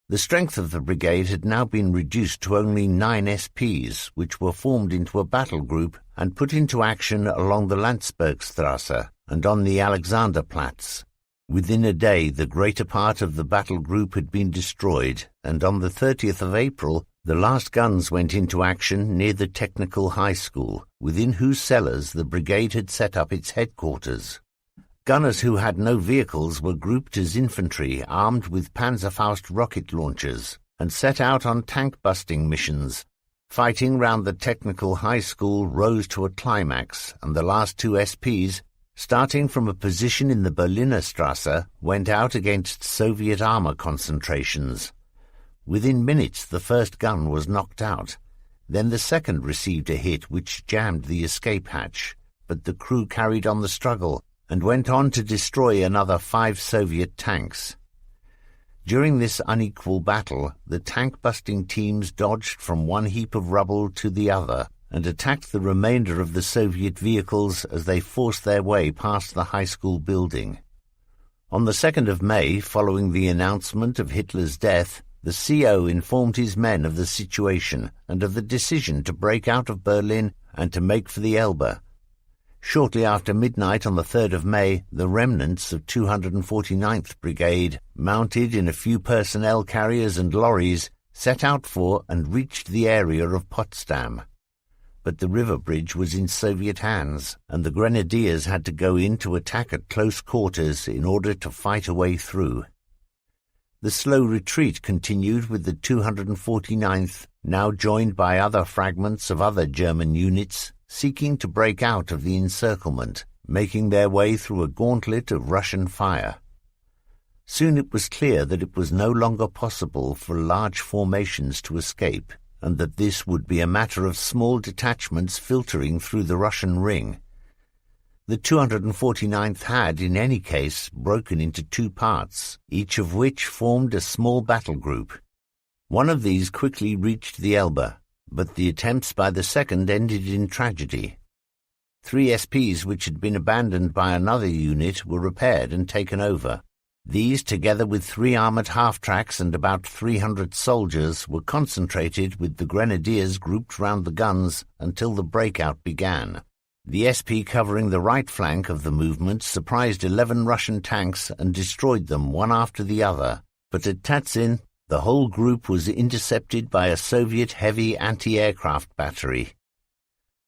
The strength of the brigade had now been reduced to only 9 SPs, which were formed into a battle group and put into action along the Landsbergstrasse and on the Alexanderplatz. Within a day the greater part of the battle group had been destroyed, and on the 30th of April the last guns went into action near the Technical High School, within whose cellars the brigade had set up its headquarters. Gunners who had no vehicles were grouped as infantry armed with Panzerfaust rocket launchers and set out on tank-busting missions. Fighting round the Technical High School rose to a climax, and the last 2 SPs, starting from a position in the Berliner Strasse, went out against Soviet armour concentrations. Within minutes the first gun was knocked out. Then the second received a hit which jammed the escape hatch, but the crew carried on the struggle and went on to destroy another 5 Soviet tanks. During this unequal battle, the tank-busting teams dodged from one heap of rubble to the other and attacked the remainder of the Soviet vehicles as they forced their way past the high school building. On the 2nd of May, following the announcement of Hitler's death, the CO informed his men of the situation and of the decision to break out of Berlin and to make for the Elbe. Shortly after midnight on the 3rd of May, the remnants of 249th Brigade, mounted in a few personnel carriers and lorries, set out for and reached the area of Potsdam. But the river bridge was in Soviet hands, and the grenadiers had to go in to attack at close quarters in order to fight a way through. The slow retreat continued with the 249th, now joined by other fragments of other German units, seeking to break out of the encirclement, making their way through a gauntlet of Russian fire. Soon it was clear that it was no longer possible for large formations to escape, and that this would be a matter of small detachments filtering through the Russian ring. The 249th had, in any case, broken into 2 parts, each of which formed a small battle group. One of these quickly reached the Elbe, but the attempts by the second ended in tragedy. 3 SPs which had been abandoned by another unit were repaired and taken over. These, together with 3 armoured half-tracks and about 300 soldiers, were concentrated with the grenadiers grouped round the guns until the breakout began. The SP covering the right flank of the movement surprised 11 Russian tanks and destroyed them one after the other, but at Tatzin the whole group was intercepted by a Soviet heavy anti-aircraft battery.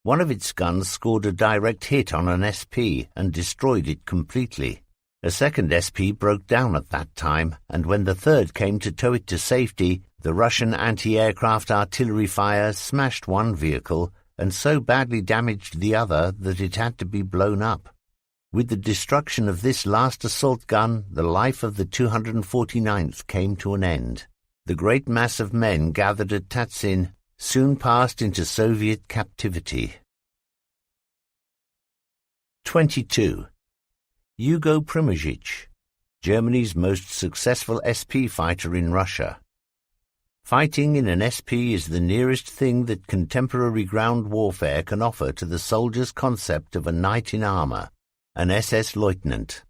One of its guns scored a direct hit on an SP and destroyed it completely. A second SP broke down at that time, and when the third came to tow it to safety, the Russian anti-aircraft artillery fire smashed one vehicle and so badly damaged the other that it had to be blown up. With the destruction of this last assault gun, the life of the 249th came to an end. The great mass of men gathered at Tatzin soon passed into Soviet captivity. 22. Hugo Primožič, Germany's most successful SP fighter in Russia. Fighting in an SP is the nearest thing that contemporary ground warfare can offer to the soldier's concept of a knight in armor, an SS lieutenant.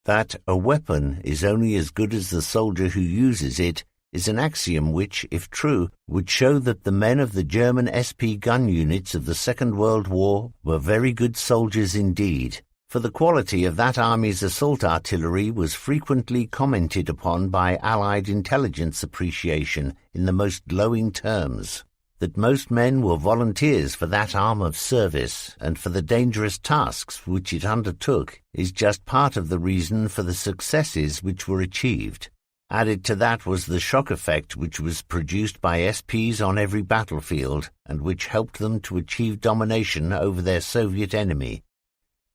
That a weapon is only as good as the soldier who uses it is an axiom which, if true, would show that the men of the German SP gun units of the Second World War were very good soldiers indeed, for the quality of that army's assault artillery was frequently commented upon by Allied intelligence appreciation in the most glowing terms. That most men were volunteers for that arm of service and for the dangerous tasks which it undertook is just part of the reason for the successes which were achieved. Added to that was the shock effect which was produced by SPs on every battlefield and which helped them to achieve domination over their Soviet enemy.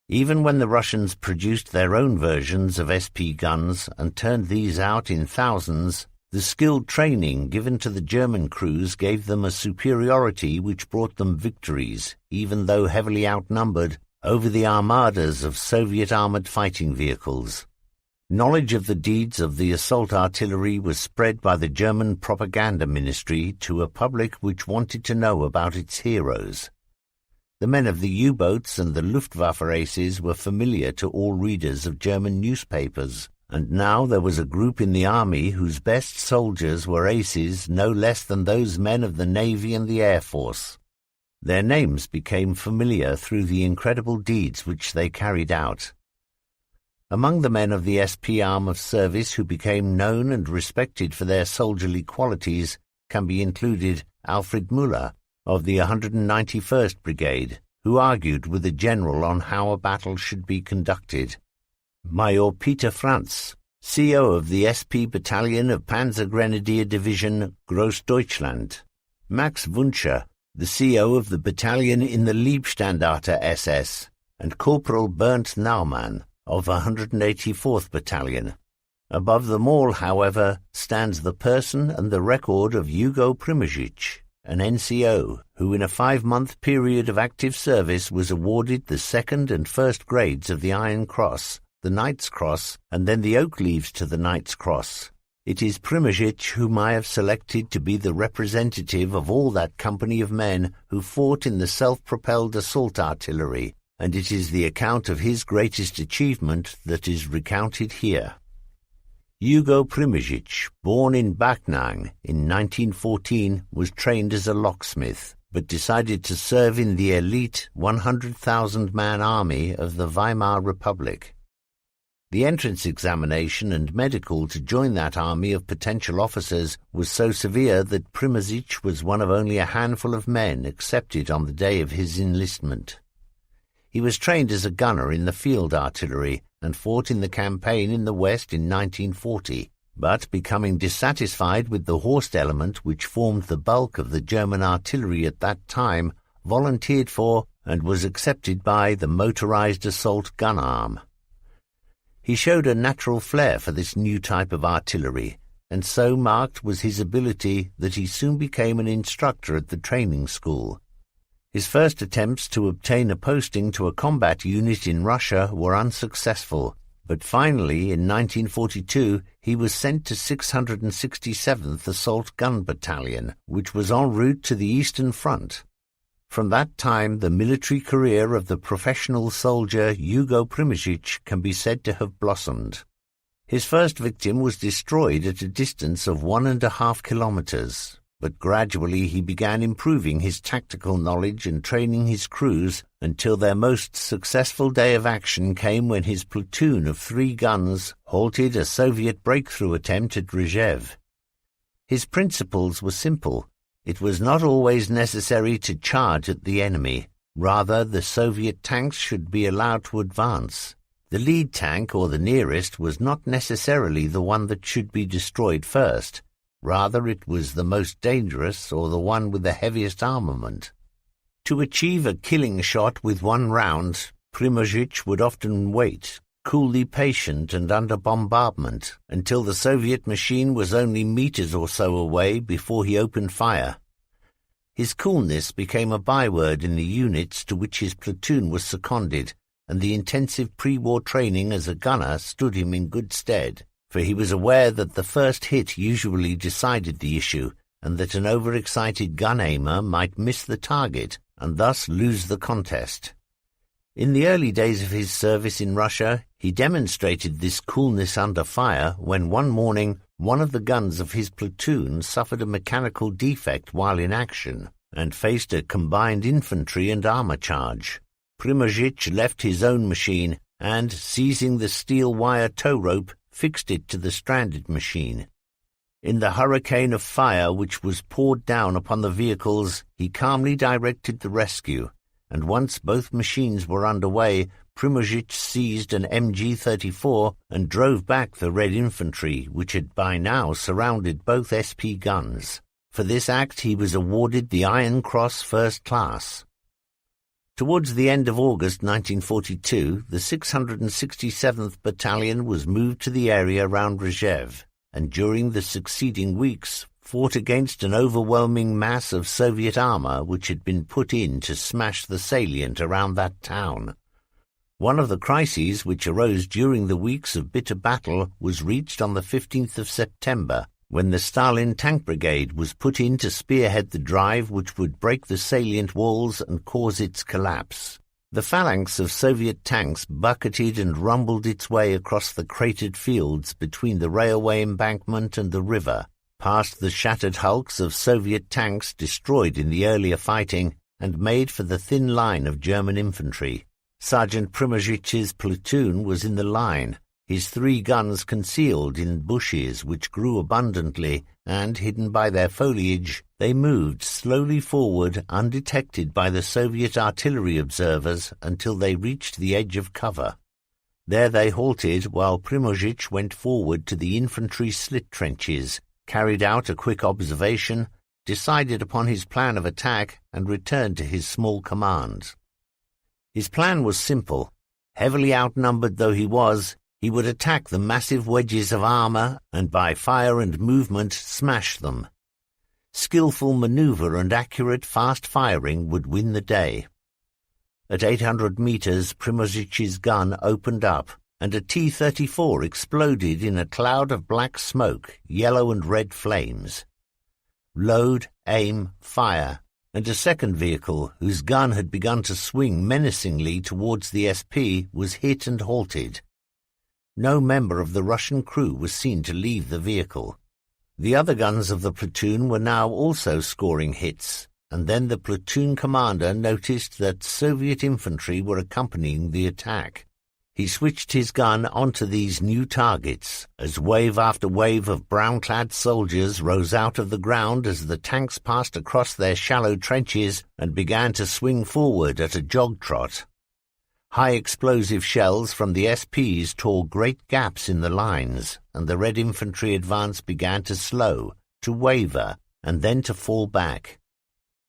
Even when the Russians produced their own versions of SP guns and turned these out in thousands, the skilled training given to the German crews gave them a superiority which brought them victories, even though heavily outnumbered, over the armadas of Soviet armored fighting vehicles. Knowledge of the deeds of the assault artillery was spread by the German propaganda ministry to a public which wanted to know about its heroes. The men of the U-boats and the Luftwaffe aces were familiar to all readers of German newspapers, and now there was a group in the army whose best soldiers were aces no less than those men of the Navy and the Air Force. Their names became familiar through the incredible deeds which they carried out. Among the men of the SP arm of service who became known and respected for their soldierly qualities can be included Alfred Müller of the 191st Brigade, who argued with the general on how a battle should be conducted. Major Peter Franz, CO of the SP Battalion of Panzergrenadier Division Großdeutschland. Max Wünscher, the CO of the battalion in the Leibstandarte SS, and Corporal Bernd Naumann of 184th Battalion. Above them all, however, stands the person and the record of Hugo Primožič, an NCO, who in a 5-month period of active service was awarded the 2nd and 1st grades of the Iron Cross, the Knight's Cross, and then the Oak Leaves to the Knight's Cross. It is Primožič whom I have selected to be the representative of all that company of men who fought in the self-propelled assault artillery, and it is the account of his greatest achievement that is recounted here. Hugo Primožič, born in Backnang in 1914, was trained as a locksmith, but decided to serve in the elite 100,000-man army of the Weimar Republic. The entrance examination and medical to join that army of potential officers was so severe that Primožič was one of only a handful of men accepted on the day of his enlistment. He was trained as a gunner in the field artillery and fought in the campaign in the West in 1940, but becoming dissatisfied with the Horst element which formed the bulk of the German artillery at that time, volunteered for and was accepted by the motorized assault gun arm. He showed a natural flair for this new type of artillery, and so marked was his ability that he soon became an instructor at the training school. His first attempts to obtain a posting to a combat unit in Russia were unsuccessful, but finally in 1942 he was sent to 667th Assault Gun Battalion, which was en route to the Eastern Front. From that time the military career of the professional soldier Hugo Primožič can be said to have blossomed. His first victim was destroyed at a distance of 1.5 kilometers. But gradually he began improving his tactical knowledge and training his crews until their most successful day of action came when his platoon of 3 guns halted a Soviet breakthrough attempt at Rzhev. His principles were simple. It was not always necessary to charge at the enemy. Rather, the Soviet tanks should be allowed to advance. The lead tank, or the nearest, was not necessarily the one that should be destroyed first. Rather, it was the most dangerous or the one with the heaviest armament. To achieve a killing shot with 1 round, Primožič would often wait, coolly patient and under bombardment, until the Soviet machine was only meters or so away before he opened fire. His coolness became a byword in the units to which his platoon was seconded, and the intensive pre-war training as a gunner stood him in good stead, for he was aware that the first hit usually decided the issue, and that an overexcited gun-aimer might miss the target and thus lose the contest. In the early days of his service in Russia, he demonstrated this coolness under fire when one morning one of the guns of his platoon suffered a mechanical defect while in action and faced a combined infantry and armor charge. Primozhich left his own machine and, seizing the steel wire tow rope, fixed it to the stranded machine. In the hurricane of fire which was poured down upon the vehicles, he calmly directed the rescue, and once both machines were underway, Primozhich seized an MG-34 and drove back the Red Infantry, which had by now surrounded both SP guns. For this act he was awarded the Iron Cross First Class. Towards the end of August 1942, the 667th Battalion was moved to the area around Rzhev, and during the succeeding weeks fought against an overwhelming mass of Soviet armor which had been put in to smash the salient around that town. One of the crises which arose during the weeks of bitter battle was reached on the 15th of September, when the Stalin Tank Brigade was put in to spearhead the drive which would break the salient walls and cause its collapse. The phalanx of Soviet tanks bucketed and rumbled its way across the cratered fields between the railway embankment and the river, past the shattered hulks of Soviet tanks destroyed in the earlier fighting, and made for the thin line of German infantry. Sergeant Primozhich's platoon was in the line, his 3 guns concealed in bushes which grew abundantly, and, hidden by their foliage, they moved slowly forward undetected by the Soviet artillery observers until they reached the edge of cover. There they halted while Primozhich went forward to the infantry slit trenches, carried out a quick observation, decided upon his plan of attack, and returned to his small command. His plan was simple. Heavily outnumbered though he was, he would attack the massive wedges of armor and by fire and movement smash them. Skillful maneuver and accurate fast firing would win the day. At 800 meters, Primozhich's gun opened up, and a T-34 exploded in a cloud of black smoke, yellow and red flames. Load, aim, fire, and a second vehicle, whose gun had begun to swing menacingly towards the SP, was hit and halted. No member of the Russian crew was seen to leave the vehicle. The other guns of the platoon were now also scoring hits, and then the platoon commander noticed that Soviet infantry were accompanying the attack. He switched his gun onto these new targets, as wave after wave of brown-clad soldiers rose out of the ground as the tanks passed across their shallow trenches and began to swing forward at a jog trot. High explosive shells from the SPs tore great gaps in the lines, and the Red Infantry advance began to slow, to waver, and then to fall back.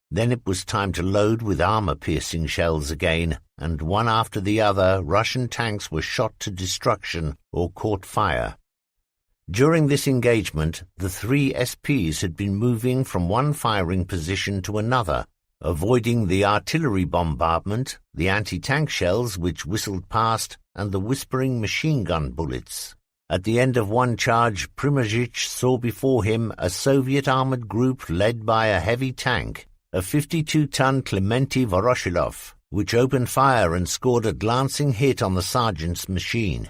Then it was time to load with armor-piercing shells again, and one after the other Russian tanks were shot to destruction or caught fire. During this engagement, the 3 SPs had been moving from one firing position to another, avoiding the artillery bombardment, the anti-tank shells which whistled past, and the whispering machine gun bullets. At the end of one charge, Primozhich saw before him a Soviet armored group led by a heavy tank, a 52-ton Clemente Voroshilov, which opened fire and scored a glancing hit on the sergeant's machine.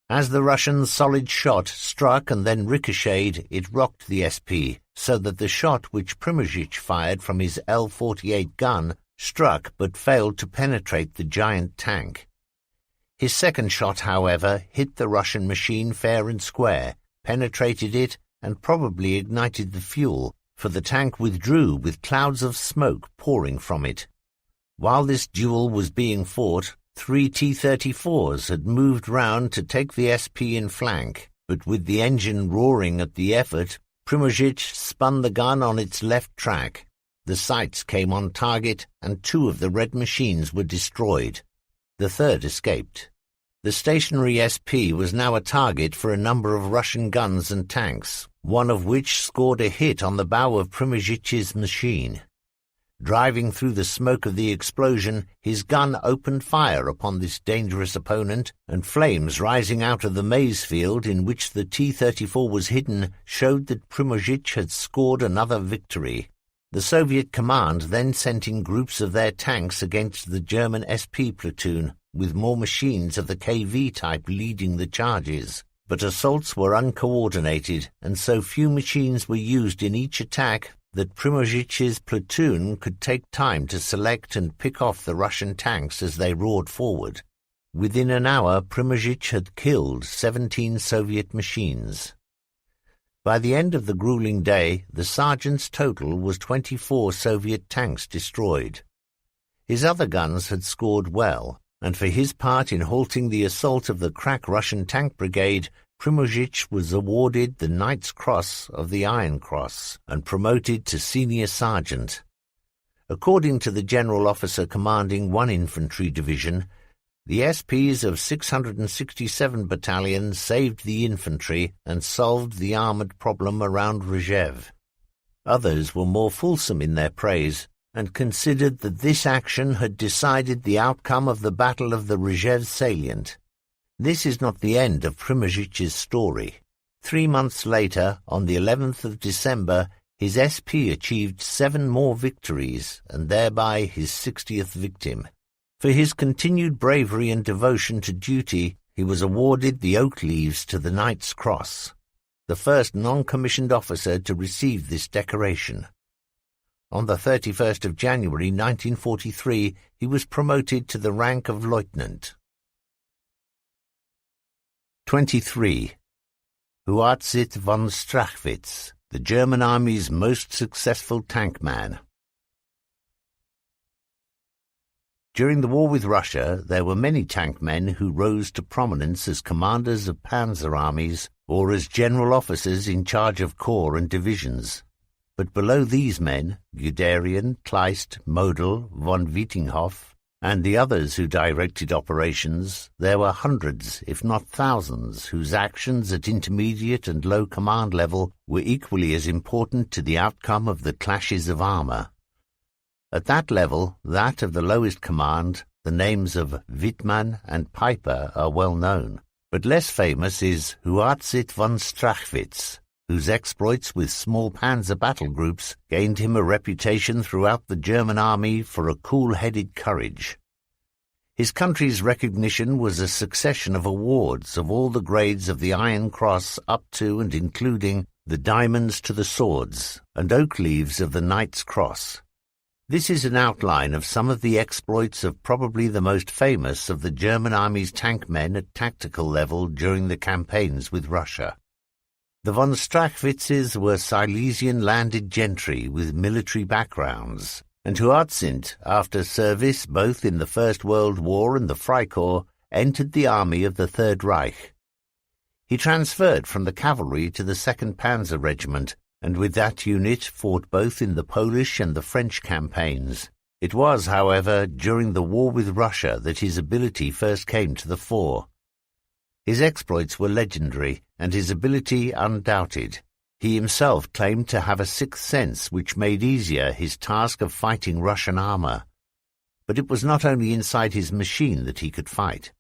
As the Russian's solid shot struck and then ricocheted, it rocked the SP, so that the shot which Primozhich fired from his L-48 gun struck but failed to penetrate the giant tank. His second shot, however, hit the Russian machine fair and square, penetrated it, and probably ignited the fuel, for the tank withdrew with clouds of smoke pouring from it. While this duel was being fought, 3 T-34s had moved round to take the SP in flank, but with the engine roaring at the effort, Primozhich spun the gun on its left track. The sights came on target, and 2 of the red machines were destroyed. The third escaped. The stationary SP was now a target for a number of Russian guns and tanks, one of which scored a hit on the bow of Primozhich's machine. Driving through the smoke of the explosion, his gun opened fire upon this dangerous opponent, and flames rising out of the maize field in which the T-34 was hidden showed that Primožič had scored another victory. The Soviet command then sent in groups of their tanks against the German SP platoon, with more machines of the KV type leading the charges. But assaults were uncoordinated, and so few machines were used in each attack that Primožič's platoon could take time to select and pick off the Russian tanks as they roared forward. Within an hour, Primožič had killed 17 Soviet machines. By the end of the grueling day, the sergeant's total was 24 Soviet tanks destroyed. His other guns had scored well, and for his part in halting the assault of the crack Russian tank brigade, Primožič was awarded the Knight's Cross of the Iron Cross and promoted to senior sergeant. According to the general officer commanding one infantry division, the SPs of 667 Battalion saved the infantry and solved the armoured problem around Rzhev. Others were more fulsome in their praise and considered that this action had decided the outcome of the Battle of the Rzhev salient. This is not the end of Primožič's story. 3 months later, on the 11th of December, his SP achieved 7 more victories, and thereby his 60th victim. For his continued bravery and devotion to duty, he was awarded the Oak Leaves to the Knight's Cross, the first non-commissioned officer to receive this decoration. On the 31st of January 1943, he was promoted to the rank of lieutenant. 23. Huazit von Strachwitz, the German Army's most successful tank man. During the war with Russia, there were many tank men who rose to prominence as commanders of panzer armies or as general officers in charge of corps and divisions. But below these men, Guderian, Kleist, Model, von Wietinghoff, and the others who directed operations, there were hundreds, if not thousands, whose actions at intermediate and low command level were equally as important to the outcome of the clashes of armour. At that level, that of the lowest command, the names of Wittmann and Piper are well known, but less famous is Huazit von Strachwitz, whose exploits with small panzer battle groups gained him a reputation throughout the German army for a cool-headed courage. His country's recognition was a succession of awards of all the grades of the Iron Cross up to and including the Diamonds to the Swords and Oak Leaves of the Knight's Cross. This is an outline of some of the exploits of probably the most famous of the German army's tank men at tactical level during the campaigns with Russia. The von Strachwitzes were Silesian landed gentry with military backgrounds, and Huazit, after service both in the First World War and the Freikorps, entered the army of the Third Reich. He transferred from the cavalry to the 2nd Panzer Regiment, and with that unit fought both in the Polish and the French campaigns. It was, however, during the war with Russia that his ability first came to the fore. His exploits were legendary, and his ability undoubted. He himself claimed to have a sixth sense which made easier his task of fighting Russian armour. But it was not only inside his machine that he could fight.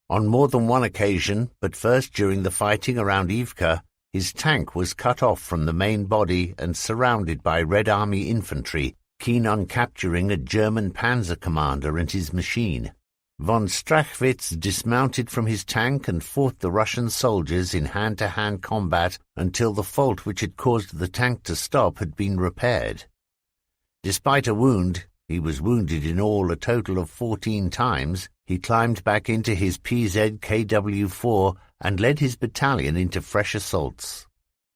On more than one occasion, but first during the fighting around Ivka, his tank was cut off from the main body and surrounded by Red Army infantry, keen on capturing a German panzer commander and his machine. Von Strachwitz dismounted from his tank and fought the Russian soldiers in hand-to-hand combat until the fault which had caused the tank to stop had been repaired. Despite a wound, he was wounded in all a total of 14 times, he climbed back into his PZ-KW-4 and led his battalion into fresh assaults.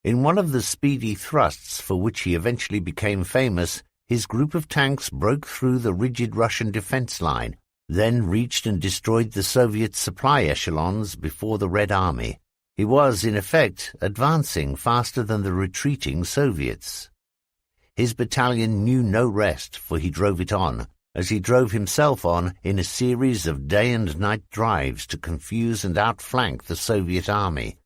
In one of the speedy thrusts for which he eventually became famous, his group of tanks broke through the rigid Russian defense line, then reached and destroyed the Soviet supply echelons before the Red Army. He was, in effect, advancing faster than the retreating Soviets. His battalion knew no rest, for he drove it on, as he drove himself on in a series of day and night drives to confuse and outflank the Soviet army.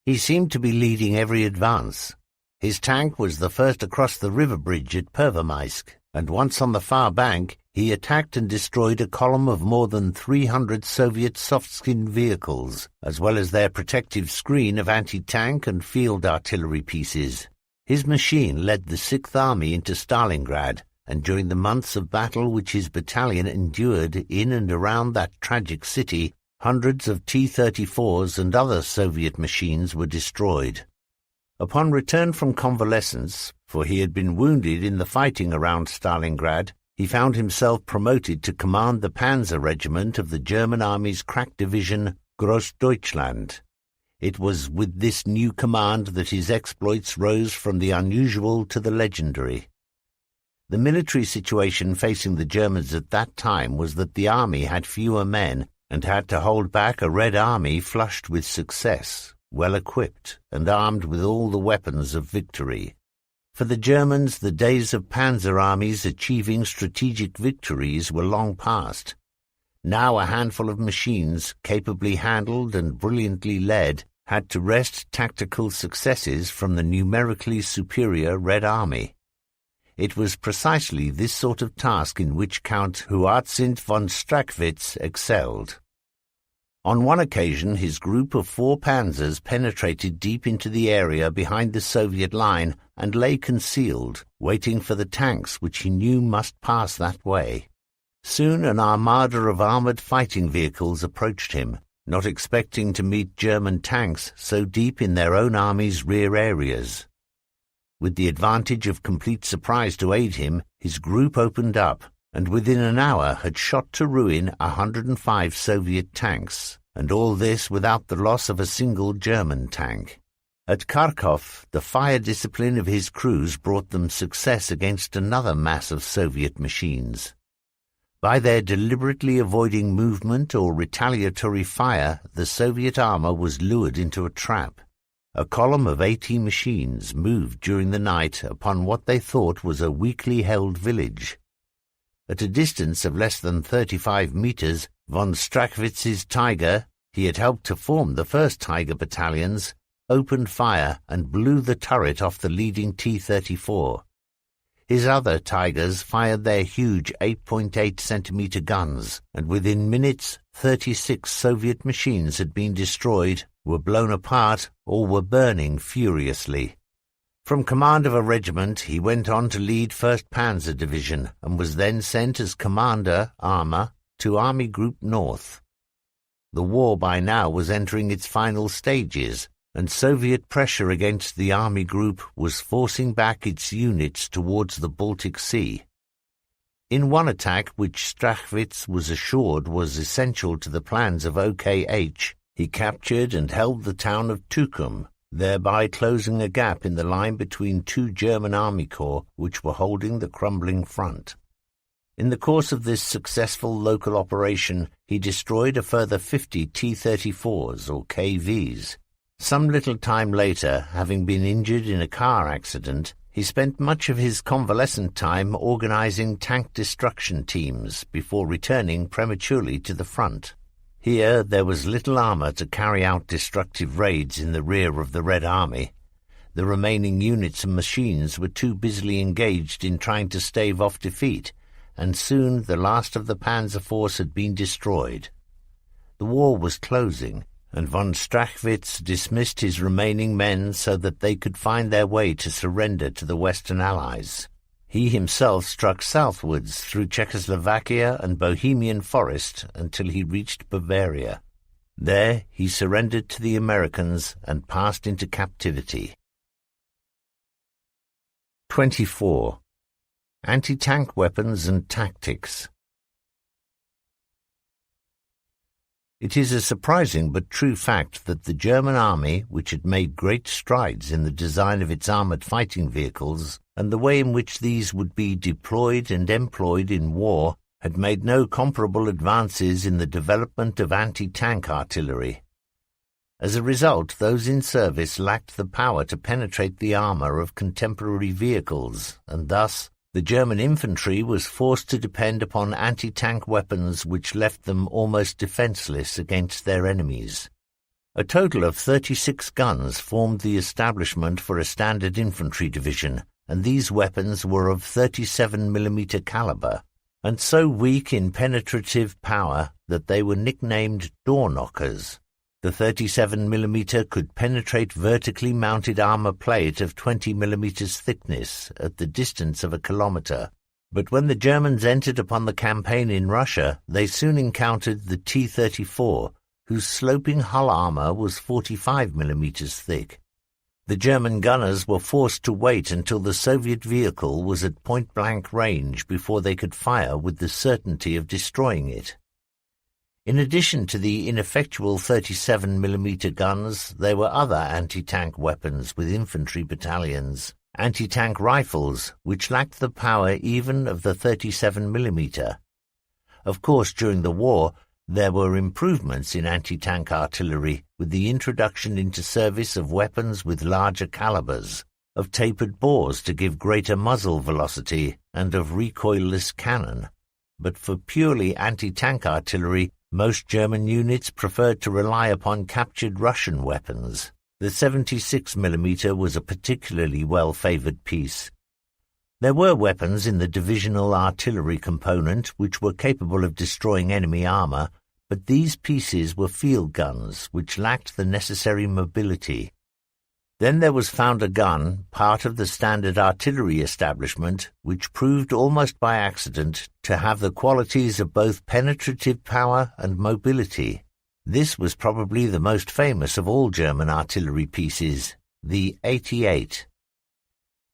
He seemed to be leading every advance. His tank was the first across the river bridge at Pervomaisk, and once on the far bank, he attacked and destroyed a column of more than 300 Soviet soft-skinned vehicles, as well as their protective screen of anti-tank and field artillery pieces. His machine led the Sixth Army into Stalingrad, and during the months of battle which his battalion endured in and around that tragic city, hundreds of T-34s and other Soviet machines were destroyed. Upon return from convalescence, for he had been wounded in the fighting around Stalingrad, he found himself promoted to command the Panzer Regiment of the German Army's crack division Großdeutschland. It was with this new command that his exploits rose from the unusual to the legendary. The military situation facing the Germans at that time was that the army had fewer men and had to hold back a Red Army flushed with success, well equipped and armed with all the weapons of victory. For the Germans, the days of panzer armies achieving strategic victories were long past. Now a handful of machines, capably handled and brilliantly led, had to wrest tactical successes from the numerically superior Red Army. It was precisely this sort of task in which Count Huatzint von Strachwitz excelled. On one occasion, his group of 4 panzers penetrated deep into the area behind the Soviet line and lay concealed, waiting for the tanks which he knew must pass that way. Soon an armada of armoured fighting vehicles approached him, not expecting to meet German tanks so deep in their own army's rear areas. With the advantage of complete surprise to aid him, his group opened up, and within an hour had shot to ruin 105 Soviet tanks, and all this without the loss of a single German tank. At Kharkov, the fire discipline of his crews brought them success against another mass of Soviet machines. By their deliberately avoiding movement or retaliatory fire, the Soviet armor was lured into a trap. A column of 80 machines moved during the night upon what they thought was a weakly held village. At a distance of less than 35 meters, von Strachwitz's Tiger, he had helped to form the first Tiger battalions, opened fire and blew the turret off the leading T-34. His other Tigers fired their huge 8.8-centimeter guns, and within minutes 36 Soviet machines had been destroyed, were blown apart, or were burning furiously. From command of a regiment, he went on to lead 1st Panzer Division and was then sent as Commander, Armour, to Army Group North. The war by now was entering its final stages, and Soviet pressure against the Army Group was forcing back its units towards the Baltic Sea. In one attack which Strachwitz was assured was essential to the plans of OKH, he captured and held the town of Tukum, thereby closing a gap in the line between 2 German army corps which were holding the crumbling front. In the course of this successful local operation, he destroyed a further 50 T-34s or KVs. Some little time later, having been injured in a car accident, he spent much of his convalescent time organizing tank destruction teams before returning prematurely to the front. Here there was little armor to carry out destructive raids in the rear of the Red Army. The remaining units and machines were too busily engaged in trying to stave off defeat, and soon the last of the panzer force had been destroyed. The war was closing, and von Strachwitz dismissed his remaining men so that they could find their way to surrender to the Western Allies. He himself struck southwards through Czechoslovakia and Bohemian Forest until he reached Bavaria. There he surrendered to the Americans and passed into captivity. 24. Anti-tank weapons and tactics. It is a surprising but true fact that the German army, which had made great strides in the design of its armoured fighting vehicles and the way in which these would be deployed and employed in war, had made no comparable advances in the development of anti-tank artillery. As a result, those in service lacked the power to penetrate the armour of contemporary vehicles, and thus the German infantry was forced to depend upon anti-tank weapons which left them almost defenceless against their enemies. A total of 36 guns formed the establishment for a standard infantry division, and these weapons were of 37mm caliber, and so weak in penetrative power that they were nicknamed door-knockers. The 37mm could penetrate vertically mounted armor plate of 20mm thickness at the distance of a kilometer. But when the Germans entered upon the campaign in Russia, they soon encountered the T-34, whose sloping hull armor was 45mm thick. The German gunners were forced to wait until the Soviet vehicle was at point-blank range before they could fire with the certainty of destroying it. In addition to the ineffectual 37mm guns, there were other anti-tank weapons with infantry battalions. Anti-tank rifles, which lacked the power even of the 37mm. Of course, during the war, there were improvements in anti-tank artillery with the introduction into service of weapons with larger calibers, of tapered bores to give greater muzzle velocity, and of recoilless cannon. But for purely anti-tank artillery, most German units preferred to rely upon captured Russian weapons. The 76mm was a particularly well-favoured piece. There were weapons in the divisional artillery component which were capable of destroying enemy armour, but these pieces were field guns which lacked the necessary mobility. Then there was found a gun, part of the standard artillery establishment, which proved almost by accident to have the qualities of both penetrative power and mobility. This was probably the most famous of all German artillery pieces, the 88.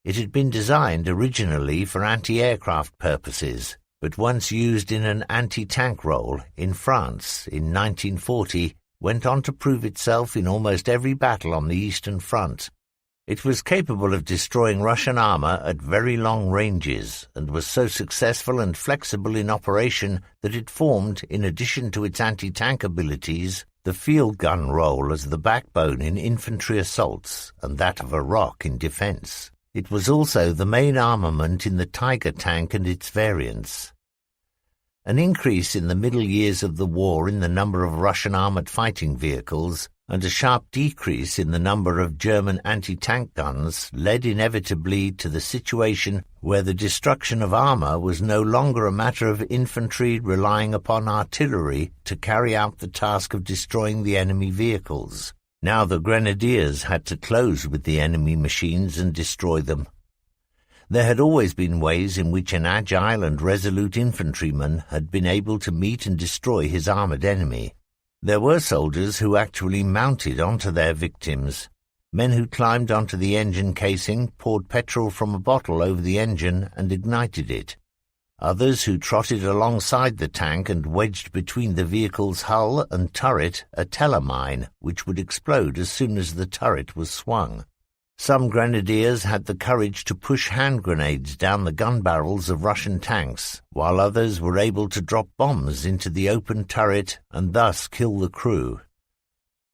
It had been designed originally for anti-aircraft purposes, but once used in an anti-tank role in France in 1940, went on to prove itself in almost every battle on the Eastern Front. It was capable of destroying Russian armor at very long ranges, and was so successful and flexible in operation that it formed, in addition to its anti-tank abilities, the field gun role as the backbone in infantry assaults, and that of a rock in defense. It was also the main armament in the Tiger tank and its variants. An increase in the middle years of the war in the number of Russian armoured fighting vehicles and a sharp decrease in the number of German anti-tank guns led inevitably to the situation where the destruction of armour was no longer a matter of infantry relying upon artillery to carry out the task of destroying the enemy vehicles. Now the grenadiers had to close with the enemy machines and destroy them. There had always been ways in which an agile and resolute infantryman had been able to meet and destroy his armoured enemy. There were soldiers who actually mounted onto their victims, men who climbed onto the engine casing, poured petrol from a bottle over the engine and ignited it. Others who trotted alongside the tank and wedged between the vehicle's hull and turret a telemine, which would explode as soon as the turret was swung. Some grenadiers had the courage to push hand grenades down the gun barrels of Russian tanks, while others were able to drop bombs into the open turret and thus kill the crew.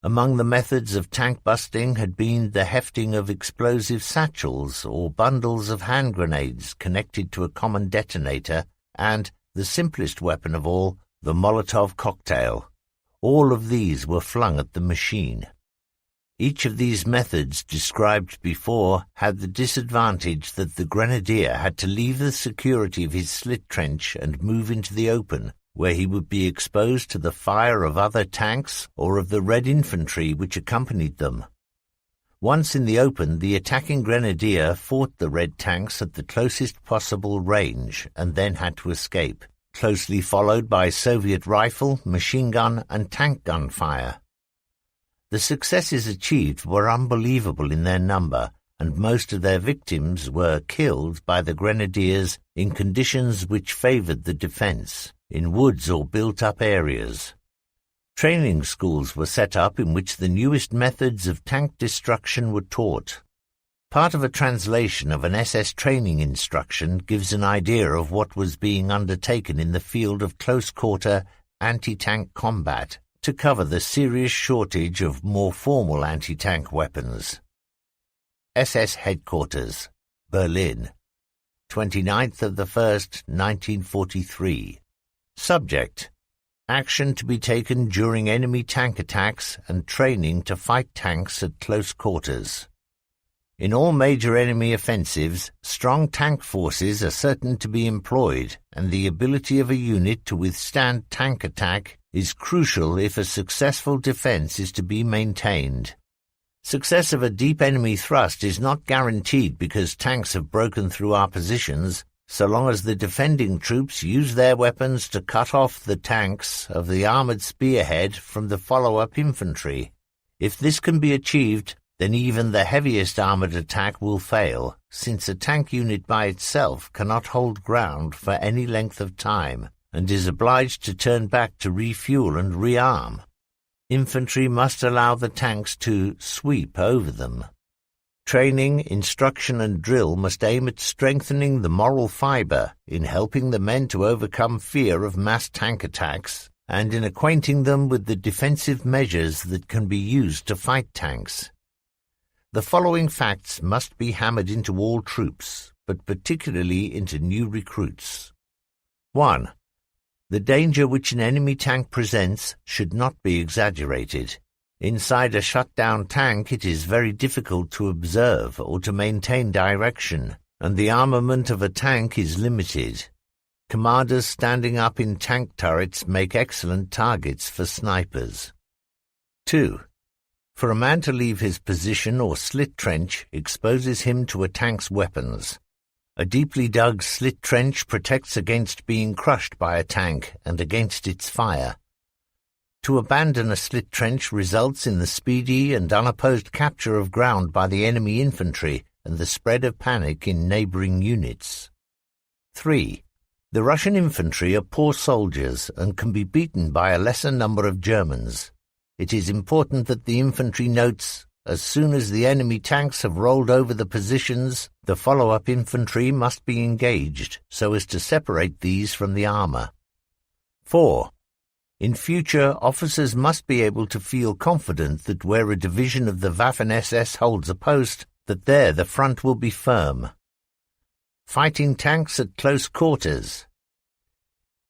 Among the methods of tank busting had been the hefting of explosive satchels or bundles of hand grenades connected to a common detonator, and, the simplest weapon of all, the Molotov cocktail. All of these were flung at the machine. Each of these methods described before had the disadvantage that the grenadier had to leave the security of his slit trench and move into the open, where he would be exposed to the fire of other tanks or of the Red Infantry which accompanied them. Once in the open, the attacking grenadier fought the Red tanks at the closest possible range and then had to escape, closely followed by Soviet rifle, machine gun and tank gun fire. The successes achieved were unbelievable in their number, and most of their victims were killed by the grenadiers in conditions which favoured the defence, in woods or built-up areas. Training schools were set up in which the newest methods of tank destruction were taught. Part of a translation of an SS training instruction gives an idea of what was being undertaken in the field of close-quarter anti-tank combat to cover the serious shortage of more formal anti-tank weapons. SS Headquarters, Berlin, 29th of the 1st, 1943. Subject: Action to be taken during enemy tank attacks and training to fight tanks at close quarters. In all major enemy offensives, strong tank forces are certain to be employed, and the ability of a unit to withstand tank attack is crucial if a successful defense is to be maintained. Success of a deep enemy thrust is not guaranteed because tanks have broken through our positions, so long as the defending troops use their weapons to cut off the tanks of the armored spearhead from the follow-up infantry. If this can be achieved, then even the heaviest armored attack will fail, since a tank unit by itself cannot hold ground for any length of time, and is obliged to turn back to refuel and rearm. Infantry must allow the tanks to sweep over them. Training, instruction and drill must aim at strengthening the moral fibre, in helping the men to overcome fear of mass tank attacks, and in acquainting them with the defensive measures that can be used to fight tanks. The following facts must be hammered into all troops, but particularly into new recruits. 1. The danger which an enemy tank presents should not be exaggerated. Inside a shut-down tank it is very difficult to observe or to maintain direction, and the armament of a tank is limited. Commanders standing up in tank turrets make excellent targets for snipers. 2. For a man to leave his position or slit trench exposes him to a tank's weapons. A deeply dug slit trench protects against being crushed by a tank and against its fire. To abandon a slit trench results in the speedy and unopposed capture of ground by the enemy infantry and the spread of panic in neighboring units. 3. The Russian infantry are poor soldiers and can be beaten by a lesser number of Germans. It is important that the infantry notes, as soon as the enemy tanks have rolled over the positions, the follow-up infantry must be engaged so as to separate these from the armour. 4. In future, officers must be able to feel confident that where a division of the Waffen-SS holds a post, that there the front will be firm. Fighting tanks at close quarters.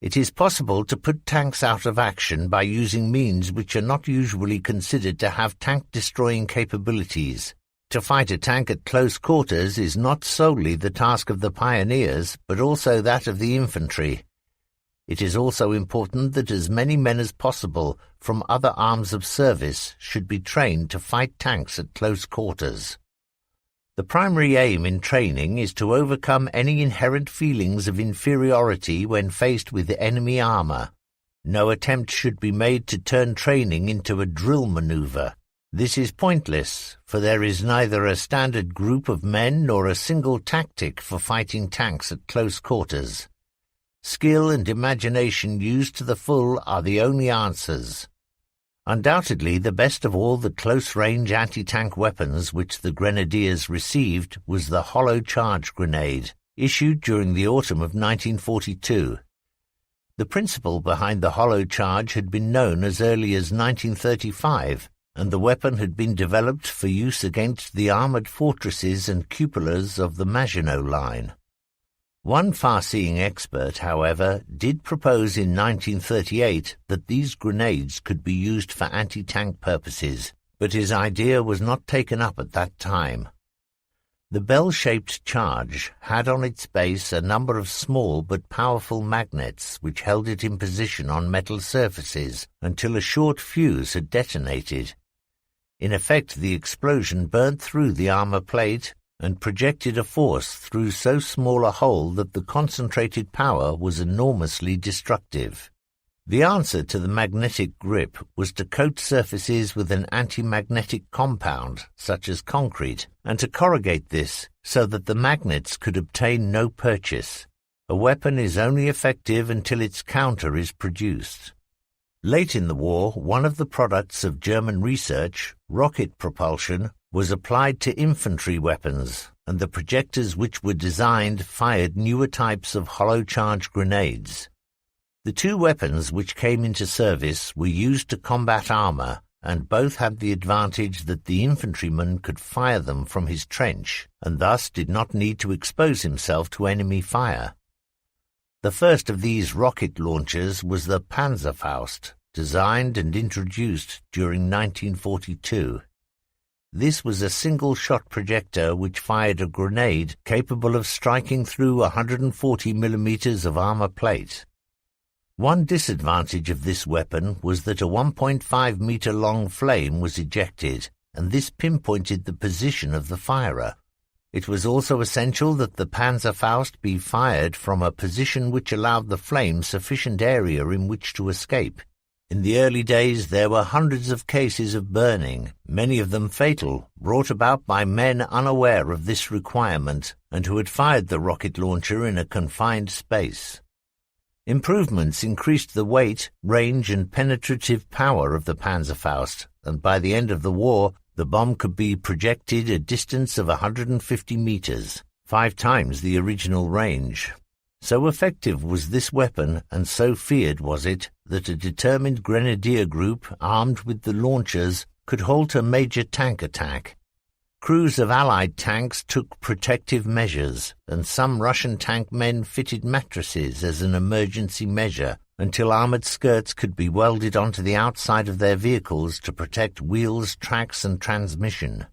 It is possible to put tanks out of action by using means which are not usually considered to have tank-destroying capabilities. To fight a tank at close quarters is not solely the task of the pioneers, but also that of the infantry. It is also important that as many men as possible from other arms of service should be trained to fight tanks at close quarters. The primary aim in training is to overcome any inherent feelings of inferiority when faced with enemy armour. No attempt should be made to turn training into a drill manoeuvre. This is pointless, for there is neither a standard group of men nor a single tactic for fighting tanks at close quarters. Skill and imagination used to the full are the only answers. Undoubtedly, the best of all the close-range anti-tank weapons which the grenadiers received was the hollow charge grenade, issued during the autumn of 1942. The principle behind the hollow charge had been known as early as 1935, and the weapon had been developed for use against the armoured fortresses and cupolas of the Maginot Line. One far-seeing expert, however, did propose in 1938 that these grenades could be used for anti-tank purposes, but his idea was not taken up at that time. The bell-shaped charge had on its base a number of small but powerful magnets which held it in position on metal surfaces until a short fuse had detonated. In effect, the explosion burnt through the armour plate and projected a force through so small a hole that the concentrated power was enormously destructive. The answer to the magnetic grip was to coat surfaces with an anti-magnetic compound, such as concrete, and to corrugate this so that the magnets could obtain no purchase. A weapon is only effective until its counter is produced. Late in the war, one of the products of German research, rocket propulsion, was applied to infantry weapons, and the projectors which were designed fired newer types of hollow charge grenades. The two weapons which came into service were used to combat armour, and both had the advantage that the infantryman could fire them from his trench, and thus did not need to expose himself to enemy fire. The first of these rocket launchers was the Panzerfaust, designed and introduced during 1942. this was a single-shot projector which fired a grenade capable of striking through 140 millimeters of armor plate. One disadvantage of this weapon was that a 1.5-meter-long flame was ejected, and this pinpointed the position of the firer. It was also essential that the Panzerfaust be fired from a position which allowed the flame sufficient area in which to escape. In the early days there were hundreds of cases of burning, many of them fatal, brought about by men unaware of this requirement and who had fired the rocket launcher in a confined space. Improvements increased the weight, range and penetrative power of the Panzerfaust, and by the end of the war the bomb could be projected a distance of 150 meters, 5 times the original range. So effective was this weapon, and so feared was it, that a determined grenadier group armed with the launchers could halt a major tank attack. Crews of Allied tanks took protective measures, and some Russian tank men fitted mattresses as an emergency measure until armored skirts could be welded onto the outside of their vehicles to protect wheels, tracks and transmission.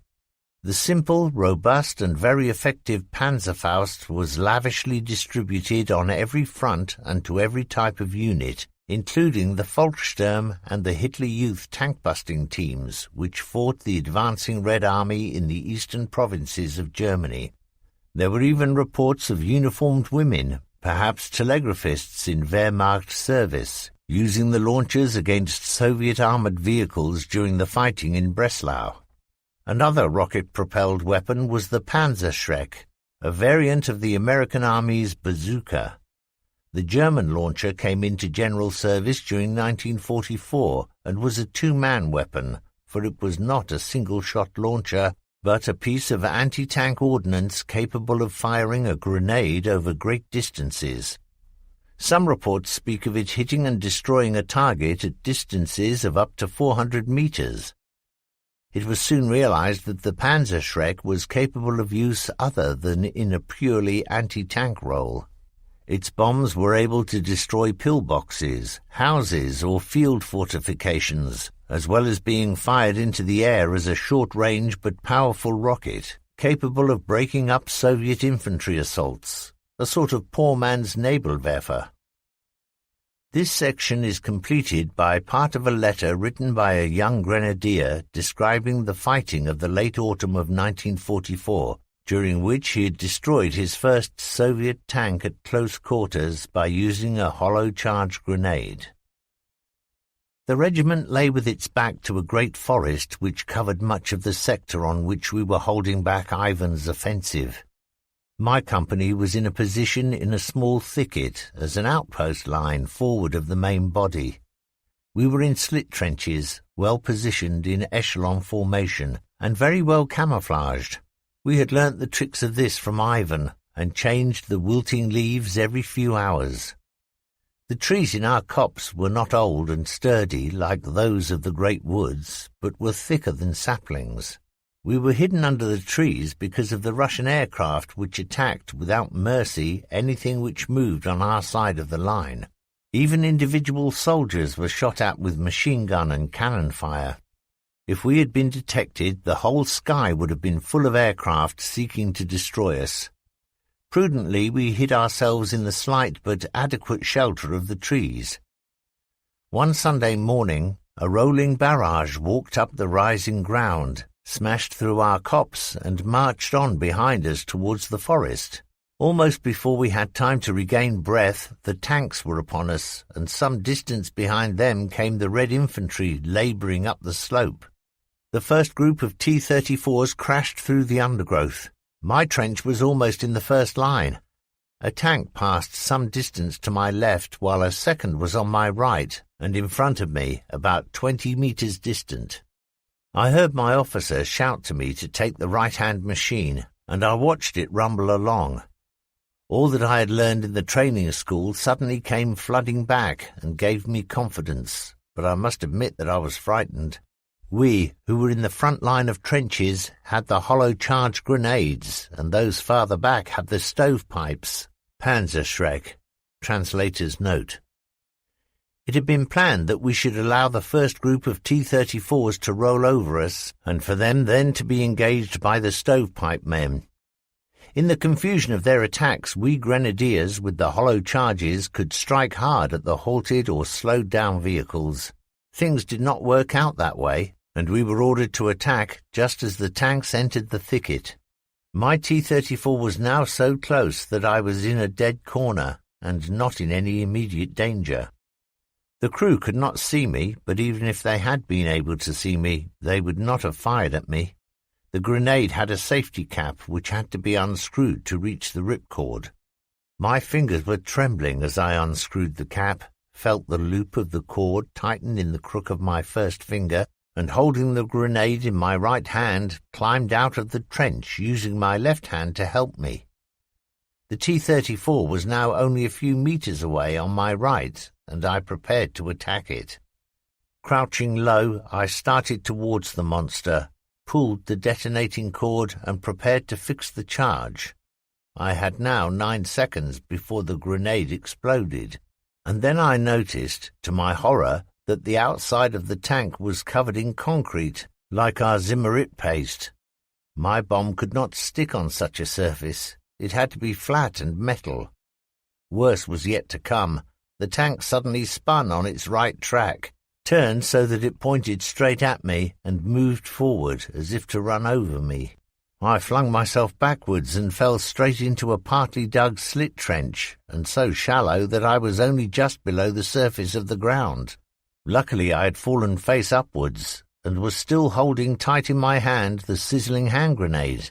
The simple, robust and very effective Panzerfaust was lavishly distributed on every front and to every type of unit, including the Volkssturm and the Hitler Youth tank-busting teams, which fought the advancing Red Army in the eastern provinces of Germany. There were even reports of uniformed women, perhaps telegraphists in Wehrmacht service, using the launchers against Soviet armored vehicles during the fighting in Breslau. Another rocket-propelled weapon was the Panzerschreck, a variant of the American Army's bazooka. The German launcher came into general service during 1944 and was a two-man weapon, for it was not a single-shot launcher, but a piece of anti-tank ordnance capable of firing a grenade over great distances. Some reports speak of it hitting and destroying a target at distances of up to 400 meters. It was soon realized that the Panzerschreck was capable of use other than in a purely anti-tank role. Its bombs were able to destroy pillboxes, houses or field fortifications, as well as being fired into the air as a short-range but powerful rocket, capable of breaking up Soviet infantry assaults, a sort of poor man's Nebelwerfer. This section is completed by part of a letter written by a young grenadier describing the fighting of the late autumn of 1944, during which he had destroyed his first Soviet tank at close quarters by using a hollow charge grenade. The regiment lay with its back to a great forest which covered much of the sector on which we were holding back Ivan's offensive. My company was in a position in a small thicket as an outpost line forward of the main body. We were in slit trenches, well positioned in echelon formation, and very well camouflaged. We had learnt the tricks of this from Ivan, and changed the wilting leaves every few hours. The trees in our copse were not old and sturdy like those of the great woods, but were thicker than saplings. We were hidden under the trees because of the Russian aircraft which attacked without mercy anything which moved on our side of the line. Even individual soldiers were shot at with machine gun and cannon fire. If we had been detected, the whole sky would have been full of aircraft seeking to destroy us. Prudently, we hid ourselves in the slight but adequate shelter of the trees. One Sunday morning, a rolling barrage walked up the rising ground, smashed through our copse and marched on behind us towards the forest. Almost before we had time to regain breath, the tanks were upon us, and some distance behind them came the Red Infantry labouring up the slope. The first group of T-34s crashed through the undergrowth. My trench was almost in the first line. A tank passed some distance to my left, while a second was on my right and in front of me, about 20 meters distant. I heard my officer shout to me to take the right-hand machine, and I watched it rumble along. All that I had learned in the training school suddenly came flooding back and gave me confidence, but I must admit that I was frightened. We, who were in the front line of trenches, had the hollow charge grenades, and those farther back had the stovepipes. Panzerschreck. Translator's note. It had been planned that we should allow the first group of T-34s to roll over us, and for them then to be engaged by the stovepipe men. In the confusion of their attacks, we grenadiers with the hollow charges could strike hard at the halted or slowed down vehicles. Things did not work out that way, and we were ordered to attack just as the tanks entered the thicket. My T-34 was now so close that I was in a dead corner and not in any immediate danger. The crew could not see me, but even if they had been able to see me, they would not have fired at me. The grenade had a safety cap which had to be unscrewed to reach the ripcord. My fingers were trembling as I unscrewed the cap, felt the loop of the cord tighten in the crook of my first finger, and holding the grenade in my right hand, climbed out of the trench using my left hand to help me. The T-34 was now only a few meters away on my right, and I prepared to attack it. Crouching low, I started towards the monster, pulled the detonating cord and prepared to fix the charge. I had now 9 seconds before the grenade exploded, and then I noticed, to my horror, that the outside of the tank was covered in concrete, like our Zimmerit paste. My bomb could not stick on such a surface. It had to be flat and metal. Worse was yet to come. The tank suddenly spun on its right track, turned so that it pointed straight at me, and moved forward as if to run over me. I flung myself backwards and fell straight into a partly dug slit trench, and so shallow that I was only just below the surface of the ground. Luckily I had fallen face upwards, and was still holding tight in my hand the sizzling hand grenade.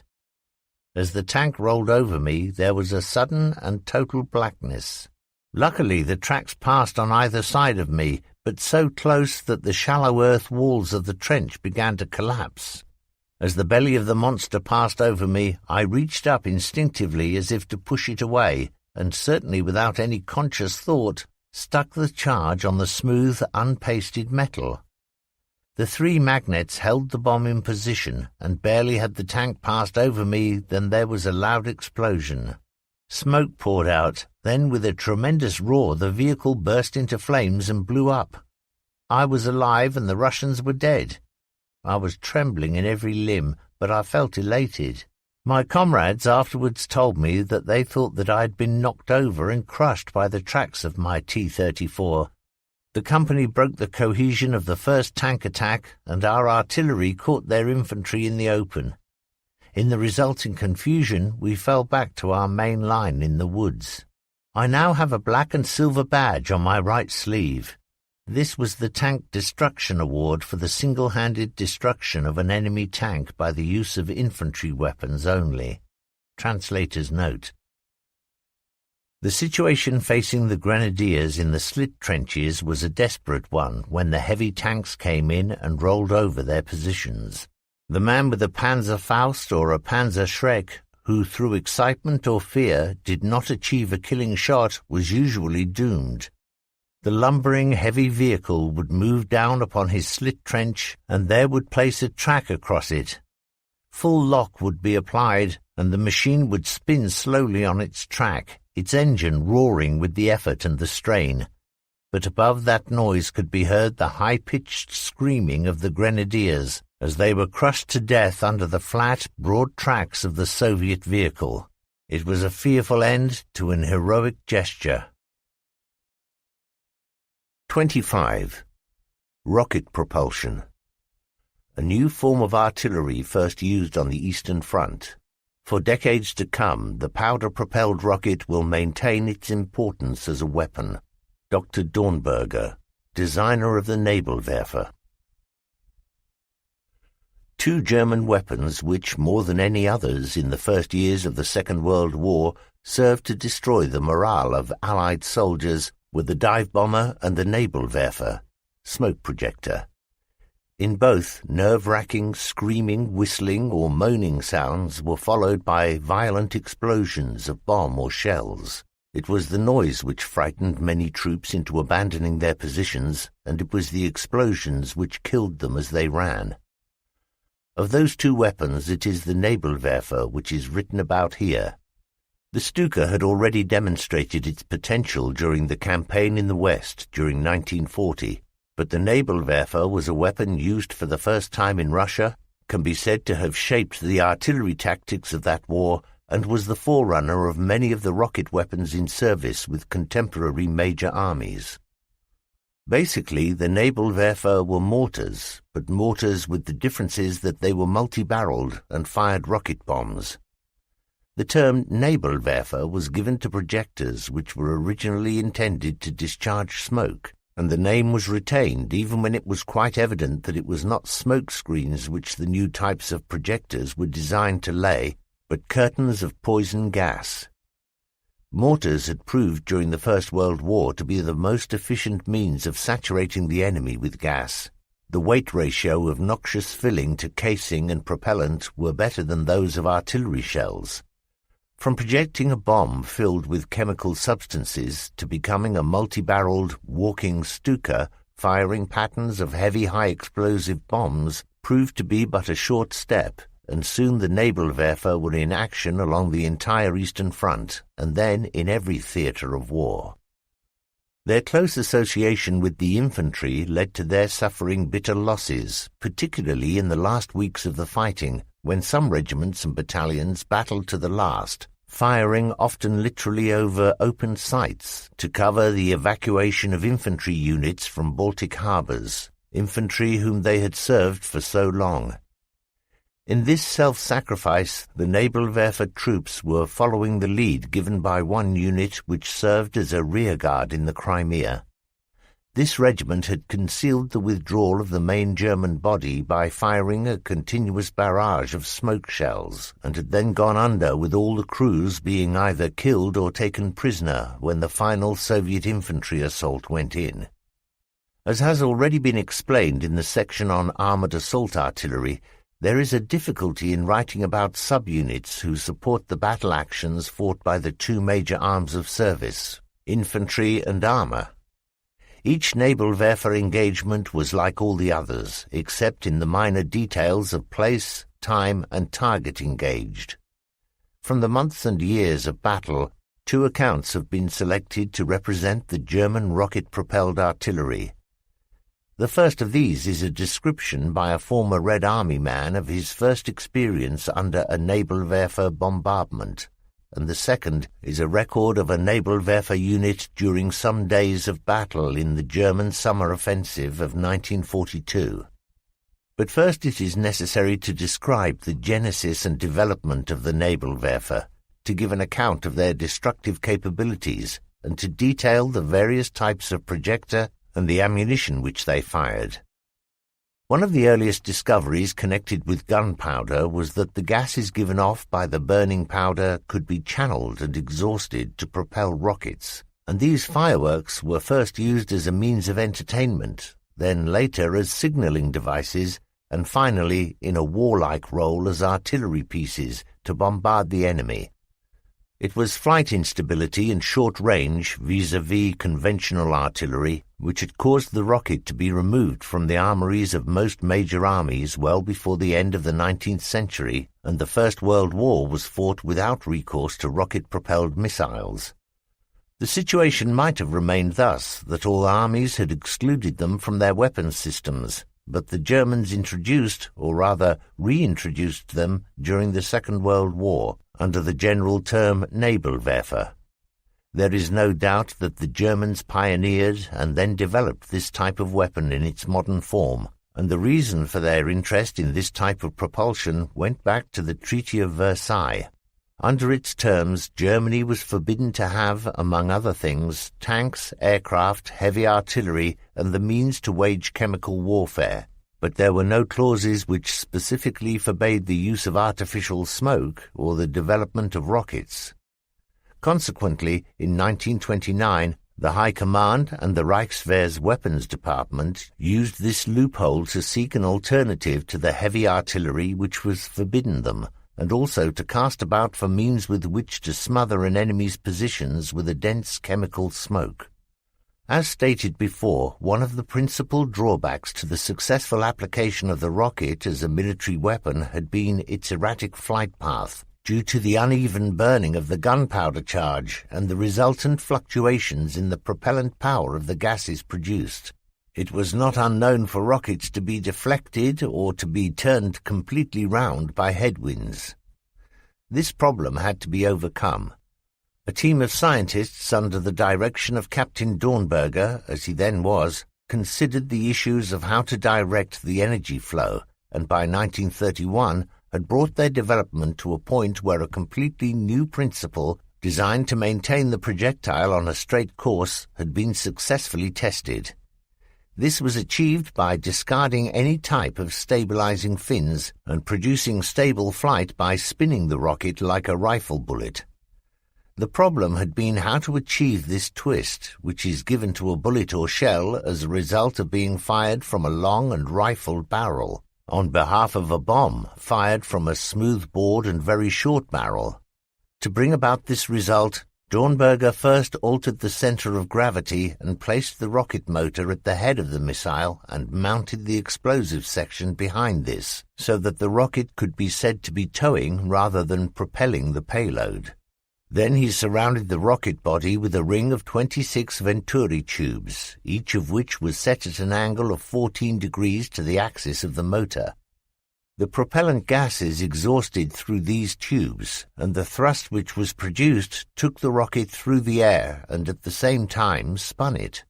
As the tank rolled over me, there was a sudden and total blackness. Luckily the tracks passed on either side of me, but so close that the shallow earth walls of the trench began to collapse. As the belly of the monster passed over me, I reached up instinctively as if to push it away, and certainly without any conscious thought, stuck the charge on the smooth, unpasted metal. The 3 magnets held the bomb in position, and barely had the tank passed over me than there was a loud explosion. Smoke poured out, then with a tremendous roar the vehicle burst into flames and blew up. I was alive and the Russians were dead. I was trembling in every limb, but I felt elated. My comrades afterwards told me that they thought that I had been knocked over and crushed by the tracks of my T-34. The company broke the cohesion of the first tank attack, and our artillery caught their infantry in the open. In the resulting confusion, we fell back to our main line in the woods. I now have a black and silver badge on my right sleeve. This was the Tank Destruction Award for the single-handed destruction of an enemy tank by the use of infantry weapons only. Translator's note. The situation facing the grenadiers in the slit trenches was a desperate one when the heavy tanks came in and rolled over their positions. The man with a Panzerfaust or a Panzerschreck, who through excitement or fear did not achieve a killing shot, was usually doomed. The lumbering heavy vehicle would move down upon his slit trench, and there would place a track across it. Full lock would be applied, and the machine would spin slowly on its track, its engine roaring with the effort and the strain. But above that noise could be heard the high-pitched screaming of the grenadiers as they were crushed to death under the flat, broad tracks of the Soviet vehicle. It was a fearful end to an heroic gesture. 25. Rocket propulsion. A new form of artillery first used on the Eastern Front. For decades to come, the powder-propelled rocket will maintain its importance as a weapon. Dr. Dornberger, designer of the Nebelwerfer. 2 German weapons which, more than any others in the first years of the Second World War, served to destroy the morale of Allied soldiers were the dive bomber and the Nebelwerfer, smoke projector. In both, nerve-wracking, screaming, whistling or moaning sounds were followed by violent explosions of bomb or shells. It was the noise which frightened many troops into abandoning their positions, and it was the explosions which killed them as they ran. Of those 2 weapons, it is the Nebelwerfer which is written about here. The Stuka had already demonstrated its potential during the campaign in the West during 1940, but the Nebelwerfer was a weapon used for the first time in Russia, can be said to have shaped the artillery tactics of that war, and was the forerunner of many of the rocket weapons in service with contemporary major armies. Basically, the Nebelwerfer were mortars, but mortars with the differences that they were multi-barreled and fired rocket bombs. The term Nebelwerfer was given to projectors which were originally intended to discharge smoke, and the name was retained even when it was quite evident that it was not smoke screens which the new types of projectors were designed to lay, but curtains of poison gas. Mortars had proved during the First World War to be the most efficient means of saturating the enemy with gas. The weight ratio of noxious filling to casing and propellant were better than those of artillery shells. From projecting a bomb filled with chemical substances to becoming a multi-barreled walking Stuka, firing patterns of heavy high-explosive bombs proved to be but a short step, and soon the Nebelwerfer were in action along the entire Eastern Front, and then in every theatre of war. Their close association with the infantry led to their suffering bitter losses, particularly in the last weeks of the fighting, when some regiments and battalions battled to the last, firing often literally over open sights to cover the evacuation of infantry units from Baltic harbours, infantry whom they had served for so long. In this self-sacrifice, the Nebelwerfer troops were following the lead given by one unit which served as a rearguard in the Crimea. This regiment had concealed the withdrawal of the main German body by firing a continuous barrage of smoke shells, and had then gone under with all the crews being either killed or taken prisoner when the final Soviet infantry assault went in. As has already been explained in the section on armoured assault artillery, there is a difficulty in writing about subunits who support the battle actions fought by the two major arms of service, infantry and armour. Each Nebelwerfer engagement was like all the others, except in the minor details of place, time, and target engaged. From the months and years of battle, two accounts have been selected to represent the German rocket-propelled artillery. The first of these is a description by a former Red Army man of his first experience under a Nebelwerfer bombardment, and the second is a record of a Nebelwerfer unit during some days of battle in the German summer offensive of 1942. But first it is necessary to describe the genesis and development of the Nebelwerfer, to give an account of their destructive capabilities, and to detail the various types of projector and the ammunition which they fired. One of the earliest discoveries connected with gunpowder was that the gases given off by the burning powder could be channeled and exhausted to propel rockets, and these fireworks were first used as a means of entertainment, then later as signalling devices, and finally in a warlike role as artillery pieces to bombard the enemy. It was flight instability and short range vis-à-vis conventional artillery which had caused the rocket to be removed from the armories of most major armies well before the end of the 19th century, and the First World War was fought without recourse to rocket-propelled missiles. The situation might have remained thus, that all armies had excluded them from their weapons systems, but the Germans introduced, or rather reintroduced them during the Second World War, under the general term Nebelwerfer. There is no doubt that the Germans pioneered and then developed this type of weapon in its modern form, and the reason for their interest in this type of propulsion went back to the Treaty of Versailles. Under its terms, Germany was forbidden to have, among other things, tanks, aircraft, heavy artillery, and the means to wage chemical warfare. But there were no clauses which specifically forbade the use of artificial smoke or the development of rockets. Consequently, in 1929, the High Command and the Reichswehr's Weapons Department used this loophole to seek an alternative to the heavy artillery which was forbidden them, and also to cast about for means with which to smother an enemy's positions with a dense chemical smoke. As stated before, one of the principal drawbacks to the successful application of the rocket as a military weapon had been its erratic flight path, due to the uneven burning of the gunpowder charge and the resultant fluctuations in the propellant power of the gases produced. It was not unknown for rockets to be deflected or to be turned completely round by headwinds. This problem had to be overcome. A team of scientists under the direction of Captain Dornberger, as he then was, considered the issues of how to direct the energy flow, and by 1931 had brought their development to a point where a completely new principle designed to maintain the projectile on a straight course had been successfully tested. This was achieved by discarding any type of stabilizing fins and producing stable flight by spinning the rocket like a rifle bullet. The problem had been how to achieve this twist, which is given to a bullet or shell as a result of being fired from a long and rifled barrel, on behalf of a bomb fired from a smooth-bored and very short barrel. To bring about this result, Dornberger first altered the center of gravity and placed the rocket motor at the head of the missile and mounted the explosive section behind this, so that the rocket could be said to be towing rather than propelling the payload. Then he surrounded the rocket body with a ring of 26 Venturi tubes, each of which was set at an angle of 14 degrees to the axis of the motor. The propellant gases exhausted through these tubes, and the thrust which was produced took the rocket through the air and at the same time spun it.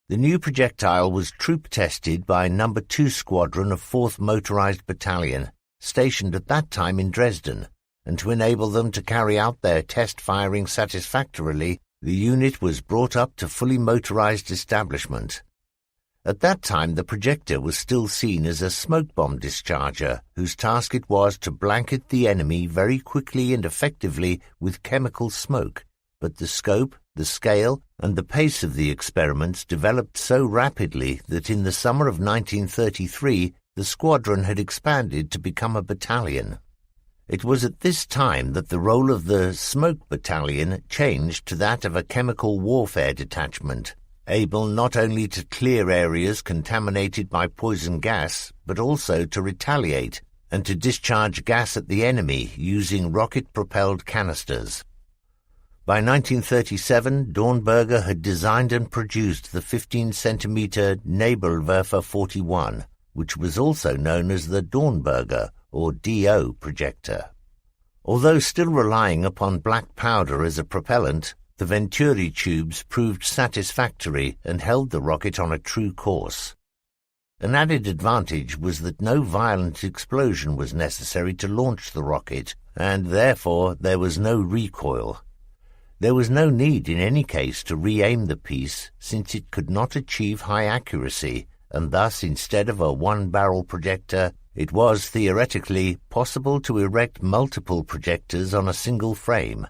The new projectile was troop-tested by No. 2 Squadron of 4th Motorized Battalion, stationed at that time in Dresden, and to enable them to carry out their test firing satisfactorily, the unit was brought up to fully motorized establishment. At that time the projector was still seen as a smoke bomb discharger, whose task it was to blanket the enemy very quickly and effectively with chemical smoke, but the scope, the scale, and the pace of the experiments developed so rapidly that in the summer of 1933 the squadron had expanded to become a battalion. It was at this time that the role of the smoke battalion changed to that of a chemical warfare detachment, able not only to clear areas contaminated by poison gas, but also to retaliate and to discharge gas at the enemy using rocket-propelled canisters. By 1937, Dornberger had designed and produced the 15-centimeter Nebelwerfer 41, which was also known as the Dornberger, or DO, projector. Although still relying upon black powder as a propellant, the Venturi tubes proved satisfactory and held the rocket on a true course. An added advantage was that no violent explosion was necessary to launch the rocket, and therefore there was no recoil. There was no need in any case to re-aim the piece, since it could not achieve high accuracy, and thus instead of a one-barrel projector, it was theoretically possible to erect multiple projectors on a single frame.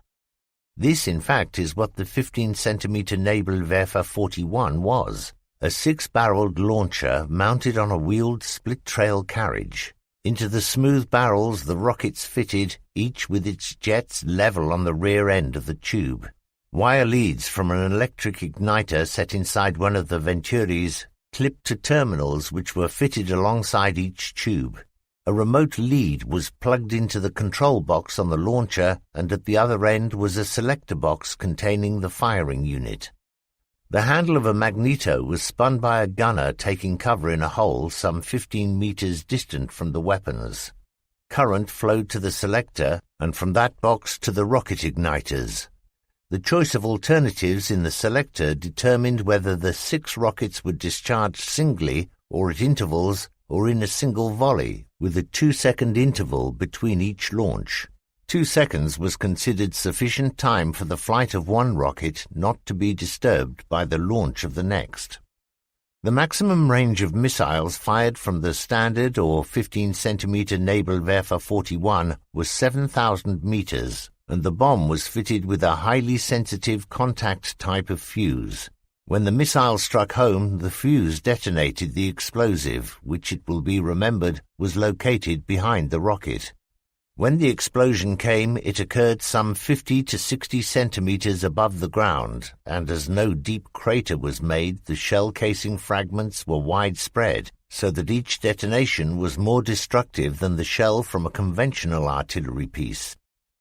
This, in fact, is what the 15-centimeter Nebelwerfer 41 was, a 6-barreled launcher mounted on a wheeled split-trail carriage. Into the smooth barrels the rockets fitted, each with its jets level on the rear end of the tube. Wire leads from an electric igniter set inside one of the Venturis clipped to terminals which were fitted alongside each tube. A remote lead was plugged into the control box on the launcher, and at the other end was a selector box containing the firing unit. The handle of a magneto was spun by a gunner taking cover in a hole some 15 meters distant from the weapons. Current flowed to the selector, and from that box to the rocket igniters. The choice of alternatives in the selector determined whether the 6 rockets would discharge singly or at intervals or in a single volley, with a 2-second interval between each launch. 2 seconds was considered sufficient time for the flight of one rocket not to be disturbed by the launch of the next. The maximum range of missiles fired from the standard or 15-centimeter Nebelwerfer 41 was 7,000 meters, and the bomb was fitted with a highly sensitive contact type of fuse. When the missile struck home, the fuse detonated the explosive, which, it will be remembered, was located behind the rocket. When the explosion came, it occurred some 50 to 60 centimeters above the ground, and as no deep crater was made, the shell casing fragments were widespread, so that each detonation was more destructive than the shell from a conventional artillery piece,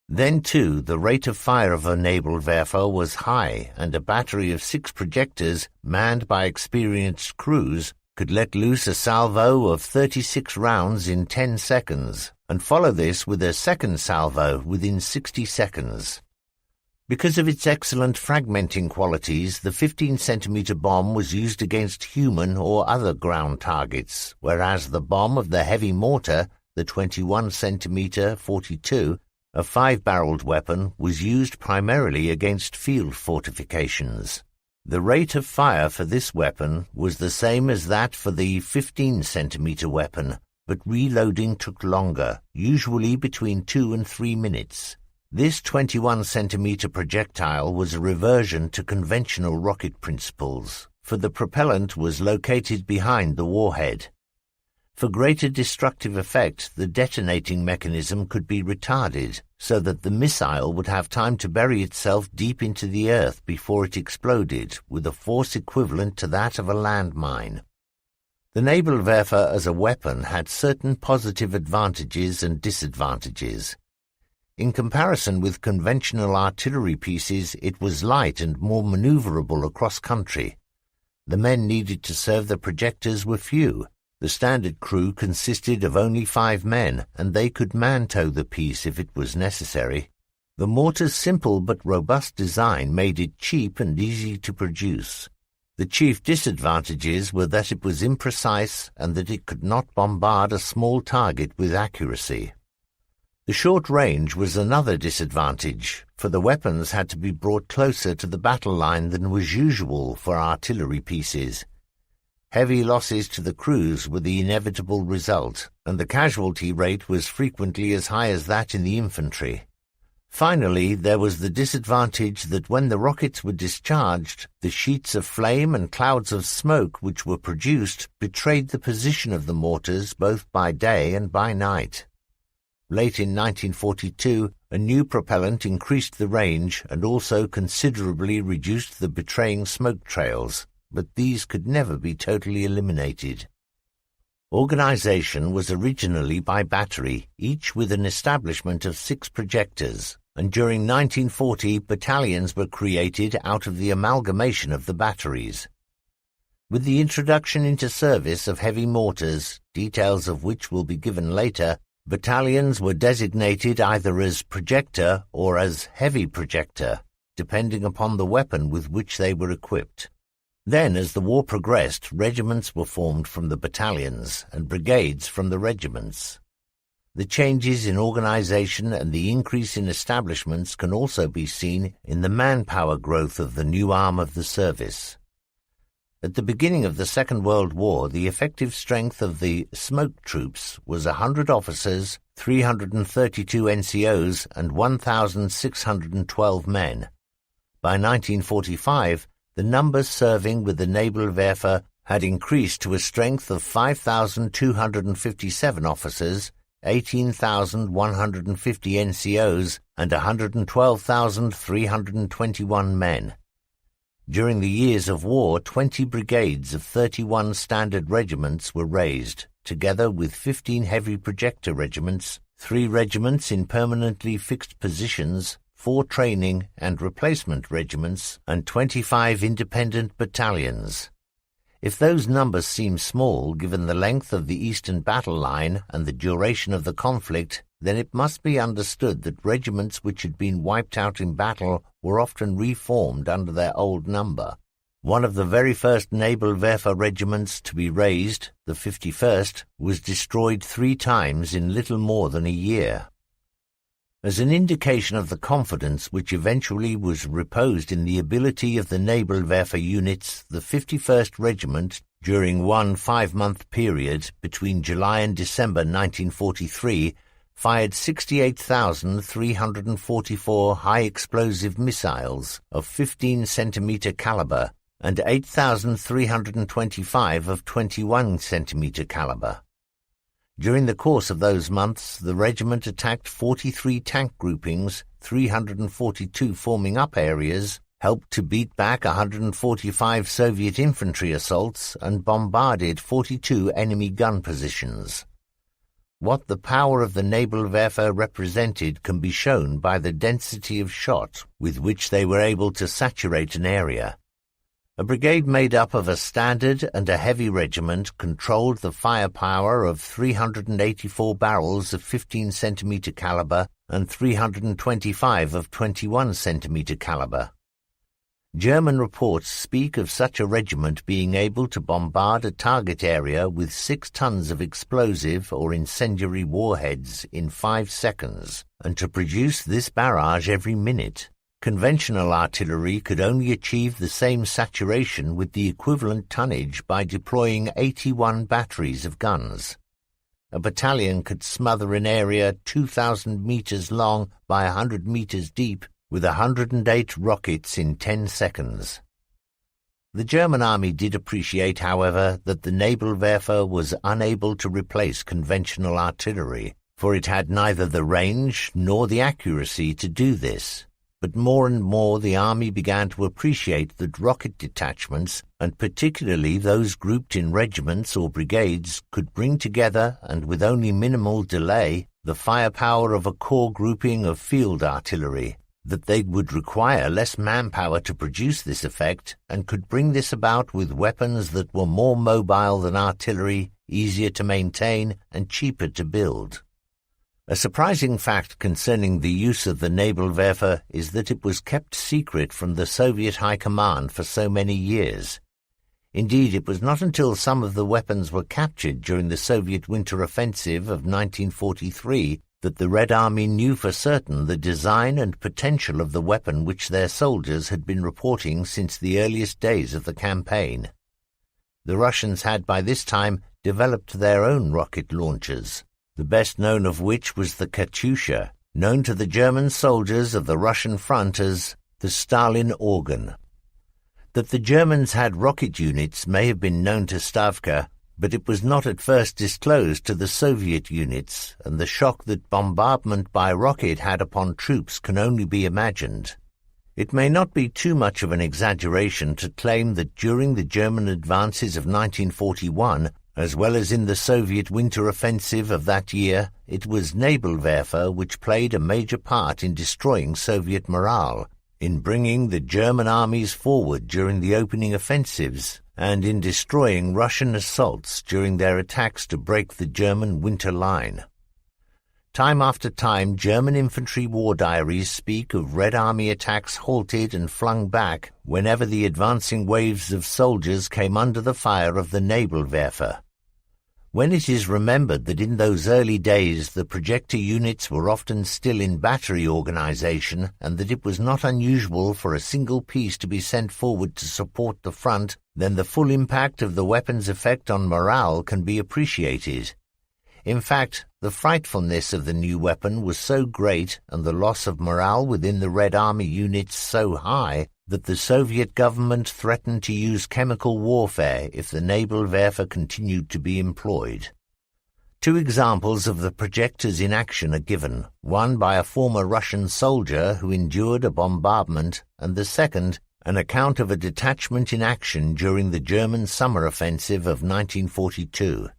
Then, too, the rate of fire of a naval Werfer was high, and a battery of 6 projectors, manned by experienced crews, could let loose a salvo of 36 rounds in 10 seconds, and follow this with a second salvo within 60 seconds. Because of its excellent fragmenting qualities, the 15-centimeter bomb was used against human or other ground targets, whereas the bomb of the heavy mortar, the 21-centimeter 42, a 5-barreled weapon, was used primarily against field fortifications. The rate of fire for this weapon was the same as that for the 15-centimeter weapon, but reloading took longer, usually between 2 and 3 minutes. This 21-centimeter projectile was a reversion to conventional rocket principles, for the propellant was located behind the warhead. For greater destructive effect, the detonating mechanism could be retarded, so that the missile would have time to bury itself deep into the earth before it exploded, with a force equivalent to that of a landmine. The naval Werfer as a weapon had certain positive advantages and disadvantages. In comparison with conventional artillery pieces, it was light and more maneuverable across country. The men needed to serve the projectors were few. The standard crew consisted of only 5 men, and they could man-tow the piece if it was necessary. The mortar's simple but robust design made it cheap and easy to produce. The chief disadvantages were that it was imprecise and that it could not bombard a small target with accuracy. The short range was another disadvantage, for the weapons had to be brought closer to the battle line than was usual for artillery pieces. Heavy losses to the crews were the inevitable result, and the casualty rate was frequently as high as that in the infantry. Finally, there was the disadvantage that when the rockets were discharged, the sheets of flame and clouds of smoke which were produced betrayed the position of the mortars both by day and by night. Late in 1942, a new propellant increased the range and also considerably reduced the betraying smoke trails, but these could never be totally eliminated. Organization was originally by battery, each with an establishment of 6 projectors, and during 1940 battalions were created out of the amalgamation of the batteries. With the introduction into service of heavy mortars, details of which will be given later, battalions were designated either as projector or as heavy projector, depending upon the weapon with which they were equipped. Then, as the war progressed, regiments were formed from the battalions and brigades from the regiments. The changes in organization and the increase in establishments can also be seen in the manpower growth of the new arm of the service. At the beginning of the Second World War, the effective strength of the smoke troops was 100 officers, 332 NCOs, and 1,612 men. By 1945, the numbers serving with the naval Werfer had increased to a strength of 5,257 officers, 18,150 NCOs, and 112,321 men. During the years of war, 20 brigades of 31 standard regiments were raised, together with 15 heavy projector regiments, 3 regiments in permanently fixed positions, 4 training and replacement regiments, and 25 independent battalions. If those numbers seem small, given the length of the Eastern battle line and the duration of the conflict, then it must be understood that regiments which had been wiped out in battle were often reformed under their old number. One of the very first naval Werfer regiments to be raised, the 51st, was destroyed 3 times in little more than a year. As an indication of the confidence which eventually was reposed in the ability of the naval Werfer units, the 51st Regiment, during one 5-month period between July and December 1943, fired 68,344 high-explosive missiles of 15-centimeter caliber and 8,325 of 21-centimeter caliber. During the course of those months, the regiment attacked 43 tank groupings, 342 forming up areas, helped to beat back 145 Soviet infantry assaults, and bombarded 42 enemy gun positions. What the power of the Nebelwerfer represented can be shown by the density of shot with which they were able to saturate an area. A brigade made up of a standard and a heavy regiment controlled the firepower of 384 barrels of 15-centimeter caliber and 325 of 21-centimeter caliber. German reports speak of such a regiment being able to bombard a target area with 6 tons of explosive or incendiary warheads in 5 seconds, and to produce this barrage every minute. Conventional artillery could only achieve the same saturation with the equivalent tonnage by deploying 81 batteries of guns. A battalion could smother an area 2,000 meters long by 100 meters deep with 108 rockets in 10 seconds. The German army did appreciate, however, that the Nebelwerfer was unable to replace conventional artillery, for it had neither the range nor the accuracy to do this. But more and more the army began to appreciate that rocket detachments, and particularly those grouped in regiments or brigades, could bring together, and with only minimal delay, the firepower of a corps grouping of field artillery, that they would require less manpower to produce this effect, and could bring this about with weapons that were more mobile than artillery, easier to maintain, and cheaper to build. A surprising fact concerning the use of the Nebelwerfer is that it was kept secret from the Soviet High Command for so many years. Indeed, it was not until some of the weapons were captured during the Soviet Winter Offensive of 1943 that the Red Army knew for certain the design and potential of the weapon which their soldiers had been reporting since the earliest days of the campaign. The Russians had by this time developed their own rocket launchers, the best known of which was the Katyusha, known to the German soldiers of the Russian front as the Stalin organ. That the Germans had rocket units may have been known to Stavka, but it was not at first disclosed to the Soviet units, and the shock that bombardment by rocket had upon troops can only be imagined. It may not be too much of an exaggeration to claim that during the German advances of 1941, as well as in the Soviet winter offensive of that year, it was Nebelwerfer which played a major part in destroying Soviet morale, in bringing the German armies forward during the opening offensives, and in destroying Russian assaults during their attacks to break the German winter line. Time after time, German infantry war diaries speak of Red Army attacks halted and flung back whenever the advancing waves of soldiers came under the fire of the Nebelwerfer. When it is remembered that in those early days the projector units were often still in battery organization, and that it was not unusual for a single piece to be sent forward to support the front, then the full impact of the weapon's effect on morale can be appreciated. In fact, the frightfulness of the new weapon was so great and the loss of morale within the Red Army units so high that the Soviet government threatened to use chemical warfare if the Nebelwerfer continued to be employed. 2 examples of the projectors in action are given, one by a former Russian soldier who endured a bombardment, and the second, an account of a detachment in action during the German summer offensive of 1942.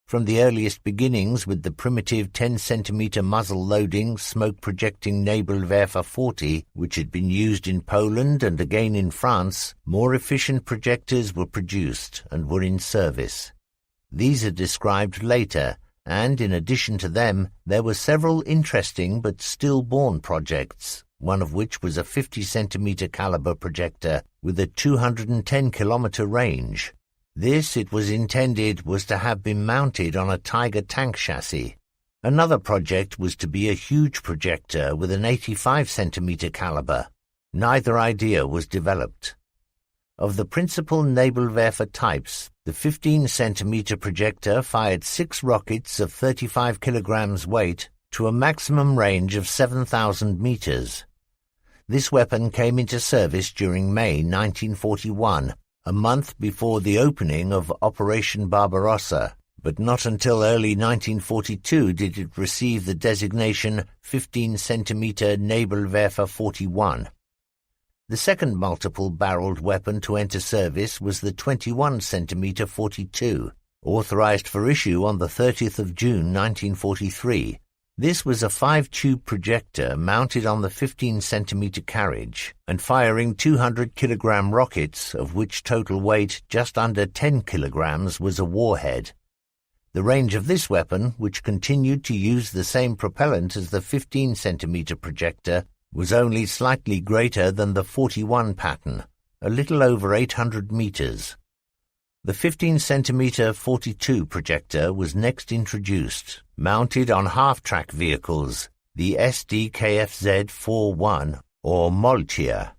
From the earliest beginnings with the primitive 10-centimeter muzzle-loading, smoke-projecting Nebelwerfer 40, which had been used in Poland and again in France, more efficient projectors were produced and were in service. These are described later, and in addition to them, there were several interesting but stillborn projects, one of which was a 50-centimeter caliber projector with a 210-kilometer range. This, it was intended, was to have been mounted on a Tiger tank chassis. Another project was to be a huge projector with an 85-centimeter caliber. Neither idea was developed. Of the principal Nebelwerfer types, the 15-centimeter projector fired 6 rockets of 35 kilograms weight to a maximum range of 7,000 meters. This weapon came into service during May 1941, a month before the opening of Operation Barbarossa, but not until early 1942 did it receive the designation 15-centimeter Nebelwerfer 41. The second multiple-barreled weapon to enter service was the 21-centimeter 42, authorized for issue on the 30th of June 1943. This was a 5-tube projector mounted on the 15-centimeter carriage and firing 200-kilogram rockets, of which total weight just under 10 kilograms was a warhead. The range of this weapon, which continued to use the same propellant as the 15-centimeter projector, was only slightly greater than the 41 pattern, a little over 800 meters. The 15-centimeter 42 projector was next introduced, mounted on half-track vehicles, the SDKFZ-41 or Moltier.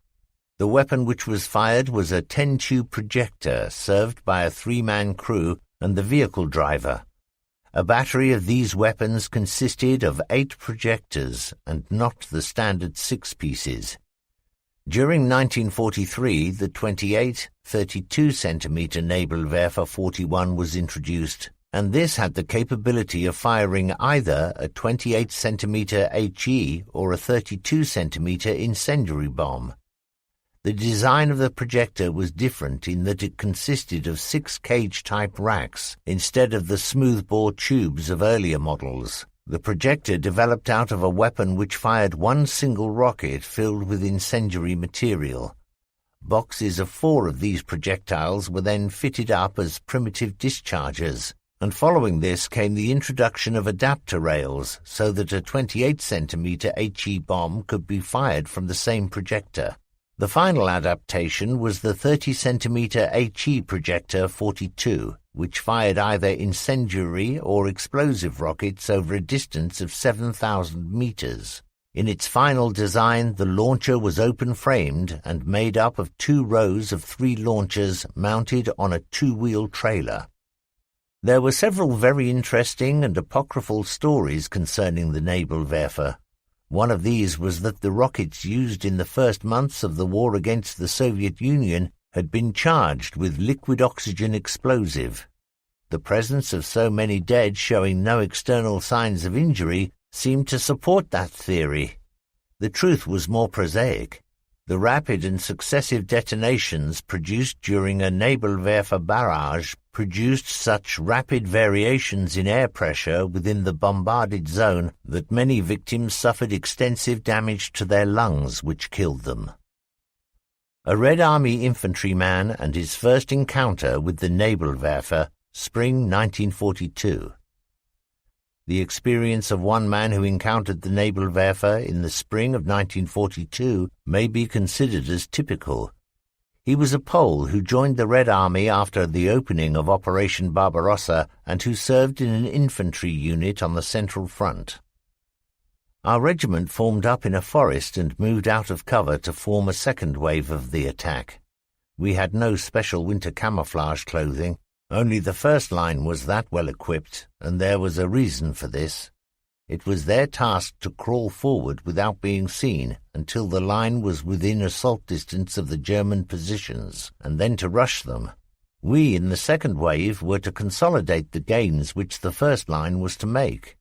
The weapon which was fired was a 10-tube projector served by a 3-man crew and the vehicle driver. A battery of these weapons consisted of 8 projectors and not the standard 6 pieces. During 1943, the 28, 32-centimeter Nebelwerfer 41 was introduced, and this had the capability of firing either a 28-centimeter HE or a 32-centimeter incendiary bomb. The design of the projector was different in that it consisted of 6 cage-type racks instead of the smoothbore tubes of earlier models. The projector developed out of a weapon which fired one single rocket filled with incendiary material. Boxes of 4 of these projectiles were then fitted up as primitive dischargers, and following this came the introduction of adapter rails so that a 28-centimeter HE bomb could be fired from the same projector. The final adaptation was the 30-centimeter HE projector 42, which fired either incendiary or explosive rockets over a distance of 7,000 meters. In its final design, the launcher was open-framed and made up of 2 rows of 3 launchers mounted on a 2-wheel trailer. There were several very interesting and apocryphal stories concerning the Nebelwerfer. One of these was that the rockets used in the first months of the war against the Soviet Union had been charged with liquid oxygen explosive. The presence of so many dead showing no external signs of injury seemed to support that theory. The truth was more prosaic. The rapid and successive detonations produced during a Nebelwerfer barrage produced such rapid variations in air pressure within the bombarded zone that many victims suffered extensive damage to their lungs, which killed them. A Red Army infantryman and his first encounter with the Nebelwerfer, spring 1942. The experience of one man who encountered the Nebelwerfer in the spring of 1942 may be considered as typical. He was a Pole who joined the Red Army after the opening of Operation Barbarossa and who served in an infantry unit on the Central Front. Our regiment formed up in a forest and moved out of cover to form a second wave of the attack. We had no special winter camouflage clothing. Only the first line was that well equipped, and there was a reason for this. It was their task to crawl forward without being seen until the line was within assault distance of the German positions, and then to rush them. We, in the second wave, were to consolidate the gains which the first line was to make.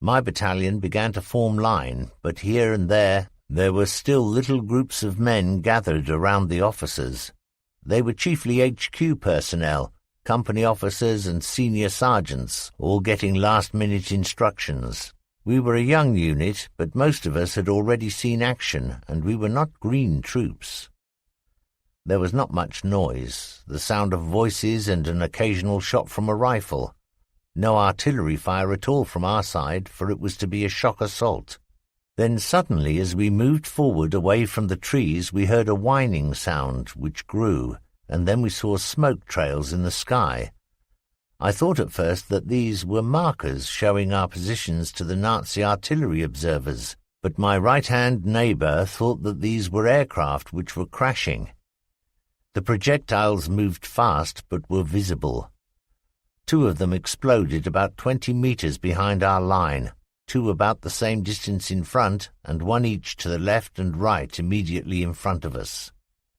My battalion began to form line, but here and there were still little groups of men gathered around the officers. They were chiefly HQ personnel, company officers and senior sergeants, all getting last-minute instructions. We were a young unit, but most of us had already seen action, and we were not green troops. There was not much noise, the sound of voices and an occasional shot from a rifle. No artillery fire at all from our side, for it was to be a shock assault. Then suddenly, as we moved forward away from the trees, we heard a whining sound, which grew, and then we saw smoke trails in the sky. I thought at first that these were markers showing our positions to the Nazi artillery observers, but my right-hand neighbor thought that these were aircraft which were crashing. The projectiles moved fast but were visible. 2 of them exploded about 20 meters behind our line, 2 about the same distance in front, and 1 each to the left and right immediately in front of us.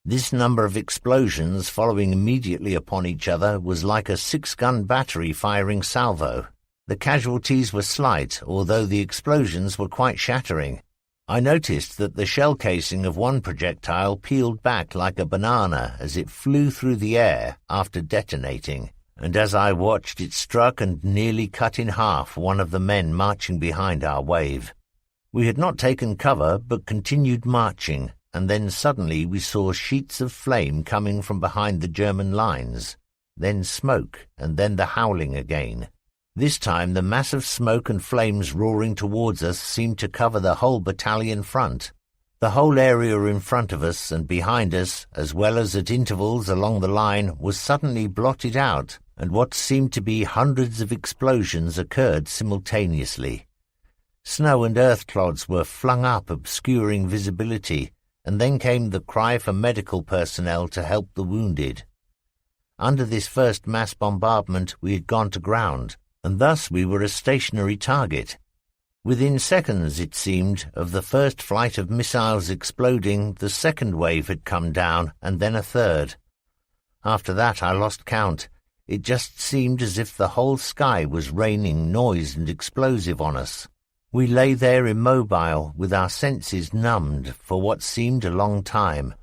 This number of explosions following immediately upon each other was like a 6-gun battery firing salvo. The casualties were slight, although the explosions were quite shattering. I noticed that the shell casing of one projectile peeled back like a banana as it flew through the air after detonating, and as I watched it struck and nearly cut in half one of the men marching behind our wave. We had not taken cover, but continued marching, and then suddenly we saw sheets of flame coming from behind the German lines, then smoke, and then the howling again. This time the mass of smoke and flames roaring towards us seemed to cover the whole battalion front. The whole area in front of us and behind us, as well as at intervals along the line, was suddenly blotted out, and what seemed to be hundreds of explosions occurred simultaneously. Snow and earth clods were flung up, obscuring visibility, and then came the cry for medical personnel to help the wounded. Under this first mass bombardment we had gone to ground, and thus we were a stationary target. Within seconds, it seemed, of the first flight of missiles exploding, the second wave had come down, and then a third. After that I lost count. It just seemed as if the whole sky was raining noise and explosive on us. We lay there immobile, with our senses numbed, for what seemed a long time.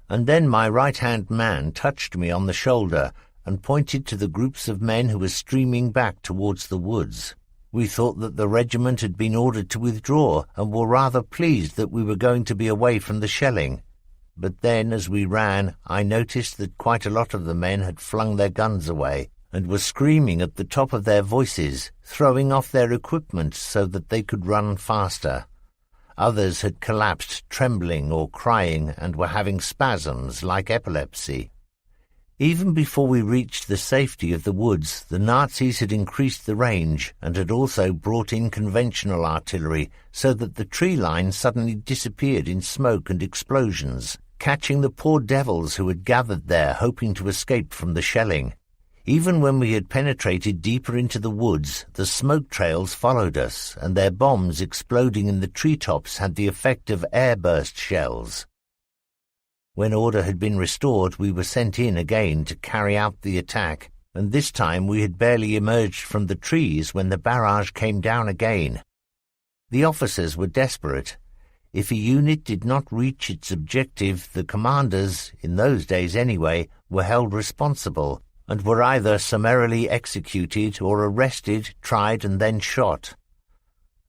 And then my right-hand man touched me on the shoulder and pointed to the groups of men who were streaming back towards the woods. We thought that the regiment had been ordered to withdraw, and were rather pleased that we were going to be away from the shelling. But then, as we ran, I noticed that quite a lot of the men had flung their guns away, and were screaming at the top of their voices, throwing off their equipment so that they could run faster. Others had collapsed, trembling or crying, and were having spasms like epilepsy. Even before we reached the safety of the woods, the Nazis had increased the range and had also brought in conventional artillery, so that the tree line suddenly disappeared in smoke and explosions, catching the poor devils who had gathered there hoping to escape from the shelling. Even when we had penetrated deeper into the woods, the smoke trails followed us, and their bombs exploding in the treetops had the effect of airburst shells. When order had been restored, we were sent in again to carry out the attack, and this time we had barely emerged from the trees when the barrage came down again. The officers were desperate. If a unit did not reach its objective, the commanders, in those days anyway, were held responsible, and were either summarily executed or arrested, tried, and then shot.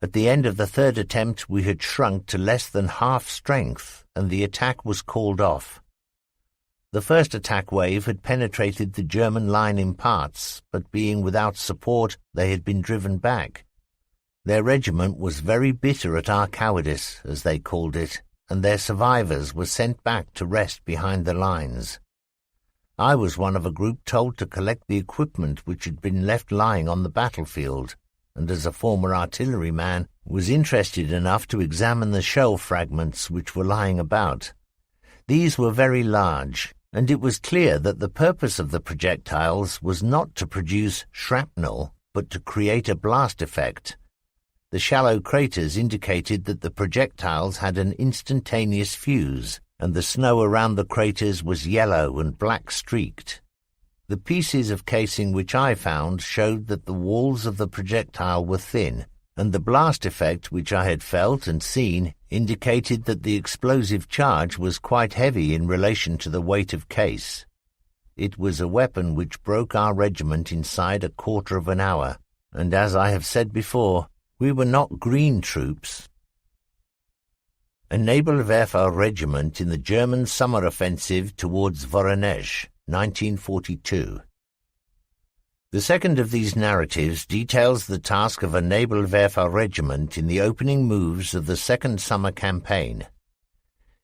At the end of the third attempt we had shrunk to less than half strength, and the attack was called off. The first attack wave had penetrated the German line in parts, but being without support, they had been driven back. Their regiment was very bitter at our cowardice, as they called it, and their survivors were sent back to rest behind the lines. I was one of a group told to collect the equipment which had been left lying on the battlefield, and as a former artilleryman, was interested enough to examine the shell fragments which were lying about. These were very large, and it was clear that the purpose of the projectiles was not to produce shrapnel, but to create a blast effect. The shallow craters indicated that the projectiles had an instantaneous fuse, and the snow around the craters was yellow and black-streaked. The pieces of casing which I found showed that the walls of the projectile were thin, and the blast effect which I had felt and seen indicated that the explosive charge was quite heavy in relation to the weight of case. It was a weapon which broke our regiment inside a quarter of an hour, and as I have said before, we were not green troops. A Naval-Werfer regiment in the German summer offensive towards Voronezh, 1942. The second of these narratives details the task of a Naval-Werfer regiment in the opening moves of the second summer campaign.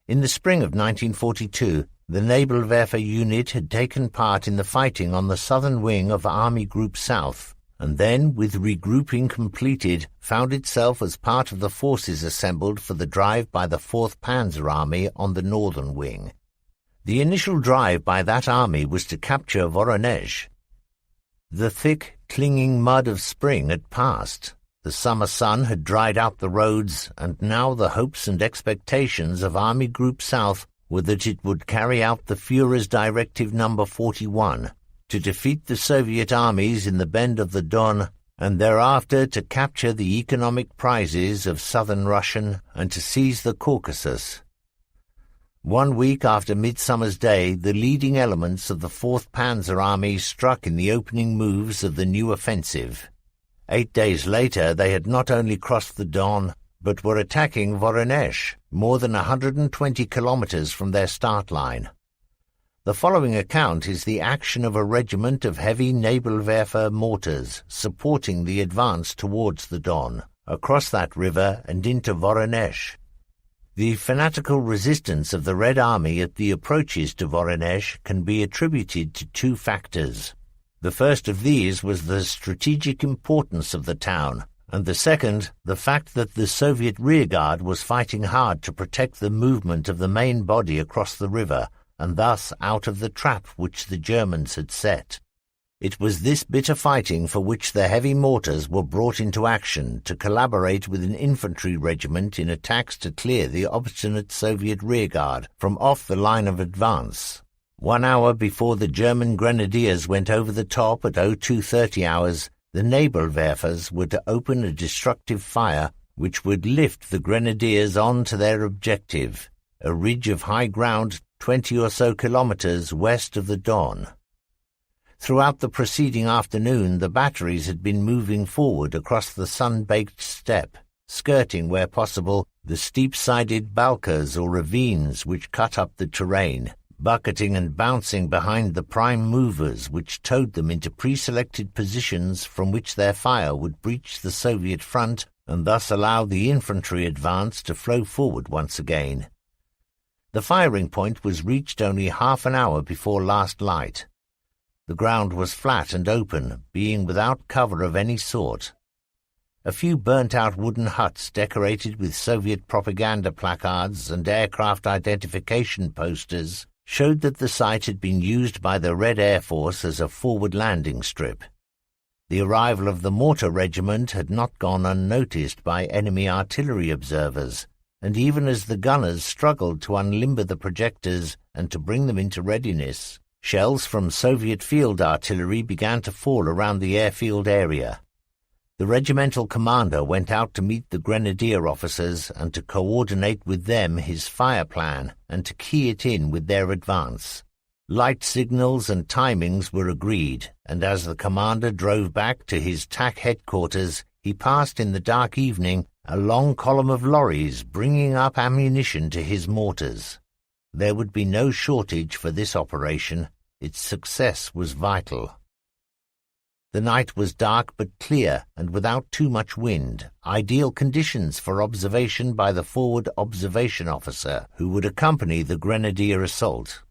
In the spring of 1942, the Naval-Werfer unit had taken part in the fighting on the southern wing of Army Group South, and then, with regrouping completed, found itself as part of the forces assembled for the drive by the 4th Panzer Army on the northern wing. The initial drive by that army was to capture Voronezh. The thick, clinging mud of spring had passed. The summer sun had dried out the roads, and now the hopes and expectations of Army Group South were that it would carry out the Führer's Directive No. 41, to defeat the Soviet armies in the bend of the Don, and thereafter to capture the economic prizes of southern Russian and to seize the Caucasus. 1 week after Midsummer's Day, the leading elements of the 4th Panzer Army struck in the opening moves of the new offensive. 8 days later, they had not only crossed the Don, but were attacking Voronezh, more than 120 kilometers from their start line. The following account is the action of a regiment of heavy Nebelwerfer mortars supporting the advance towards the Don, across that river and into Voronezh. The fanatical resistance of the Red Army at the approaches to Voronezh can be attributed to 2 factors. The first of these was the strategic importance of the town, and the second, the fact that the Soviet rearguard was fighting hard to protect the movement of the main body across the river, and thus out of the trap which the Germans had set. It was this bitter fighting for which the heavy mortars were brought into action to collaborate with an infantry regiment in attacks to clear the obstinate Soviet rearguard from off the line of advance. 1 hour before the German grenadiers went over the top at 0230 hours, the Nebelwerfers were to open a destructive fire which would lift the grenadiers on to their objective, a ridge of high ground 20 or so kilometers west of the Don. Throughout the preceding afternoon, the batteries had been moving forward across the sun-baked steppe, skirting, where possible, the steep-sided balkas or ravines which cut up the terrain, bucketing and bouncing behind the prime movers which towed them into pre-selected positions from which their fire would breach the Soviet front and thus allow the infantry advance to flow forward once again. The firing point was reached only half an hour before last light. The ground was flat and open, being without cover of any sort. A few burnt-out wooden huts decorated with Soviet propaganda placards and aircraft identification posters showed that the site had been used by the Red Air Force as a forward landing strip. The arrival of the mortar regiment had not gone unnoticed by enemy artillery observers, and even as the gunners struggled to unlimber the projectors and to bring them into readiness, shells from Soviet field artillery began to fall around the airfield area. The regimental commander went out to meet the grenadier officers and to coordinate with them his fire plan and to key it in with their advance. Light signals and timings were agreed, and as the commander drove back to his TAC headquarters, he passed in the dark evening a long column of lorries bringing up ammunition to his mortars. There would be no shortage for this operation. Its success was vital. The night was dark but clear and without too much wind, ideal conditions for observation by the forward observation officer who would accompany the grenadier assault.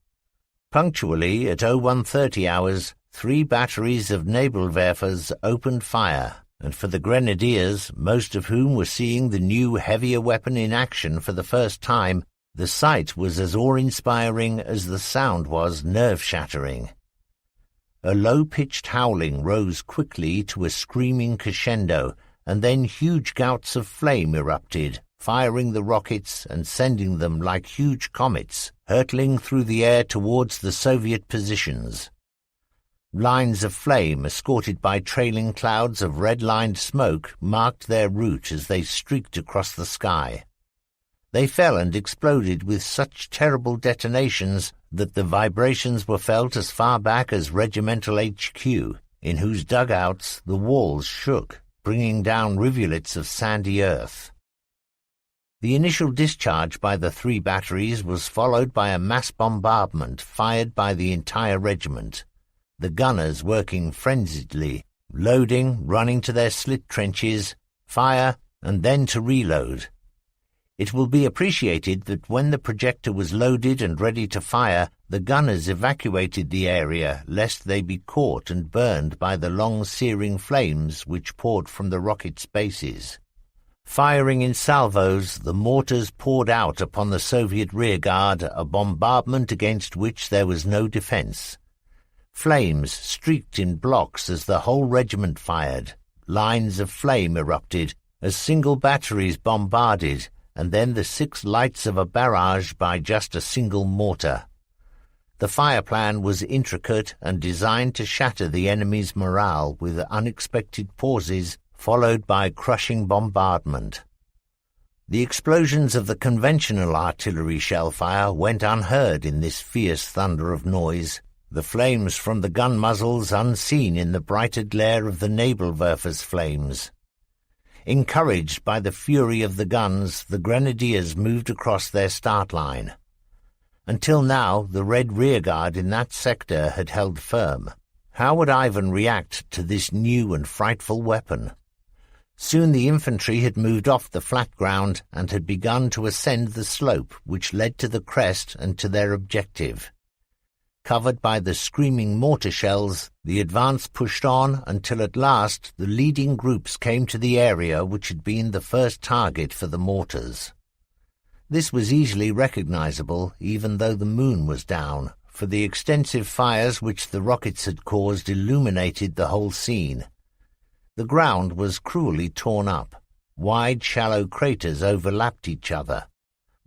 Punctually at 0130 hours, 3 batteries of Nebelwerfers opened fire, and for the grenadiers, most of whom were seeing the new heavier weapon in action for the first time, the sight was as awe-inspiring as the sound was nerve-shattering. A low-pitched howling rose quickly to a screaming crescendo, and then huge gouts of flame erupted, firing the rockets and sending them like huge comets, hurtling through the air towards the Soviet positions. Lines of flame, escorted by trailing clouds of red-lined smoke, marked their route as they streaked across the sky. They fell and exploded with such terrible detonations that the vibrations were felt as far back as Regimental HQ, in whose dugouts the walls shook, bringing down rivulets of sandy earth. The initial discharge by the 3 batteries was followed by a mass bombardment fired by the entire regiment, the gunners working frenziedly, loading, running to their slit trenches, fire, and then to reload. It will be appreciated that when the projector was loaded and ready to fire, the gunners evacuated the area lest they be caught and burned by the long searing flames which poured from the rocket's bases. Firing in salvos, the mortars poured out upon the Soviet rearguard, a bombardment against which there was no defense. Flames streaked in blocks as the whole regiment fired. Lines of flame erupted as single batteries bombarded, and then the 6 lights of a barrage by just a single mortar. The fire plan was intricate and designed to shatter the enemy's morale with unexpected pauses followed by crushing bombardment. The explosions of the conventional artillery shellfire went unheard in this fierce thunder of noise, the flames from the gun muzzles unseen in the brighter glare of the Nebelwerfer's flames. Encouraged by the fury of the guns, the grenadiers moved across their start line. Until now, the red rearguard in that sector had held firm. How would Ivan react to this new and frightful weapon? Soon the infantry had moved off the flat ground and had begun to ascend the slope which led to the crest and to their objective. Covered by the screaming mortar shells, the advance pushed on until at last the leading groups came to the area which had been the first target for the mortars. This was easily recognizable, even though the moon was down, for the extensive fires which the rockets had caused illuminated the whole scene. The ground was cruelly torn up. Wide, shallow craters overlapped each other.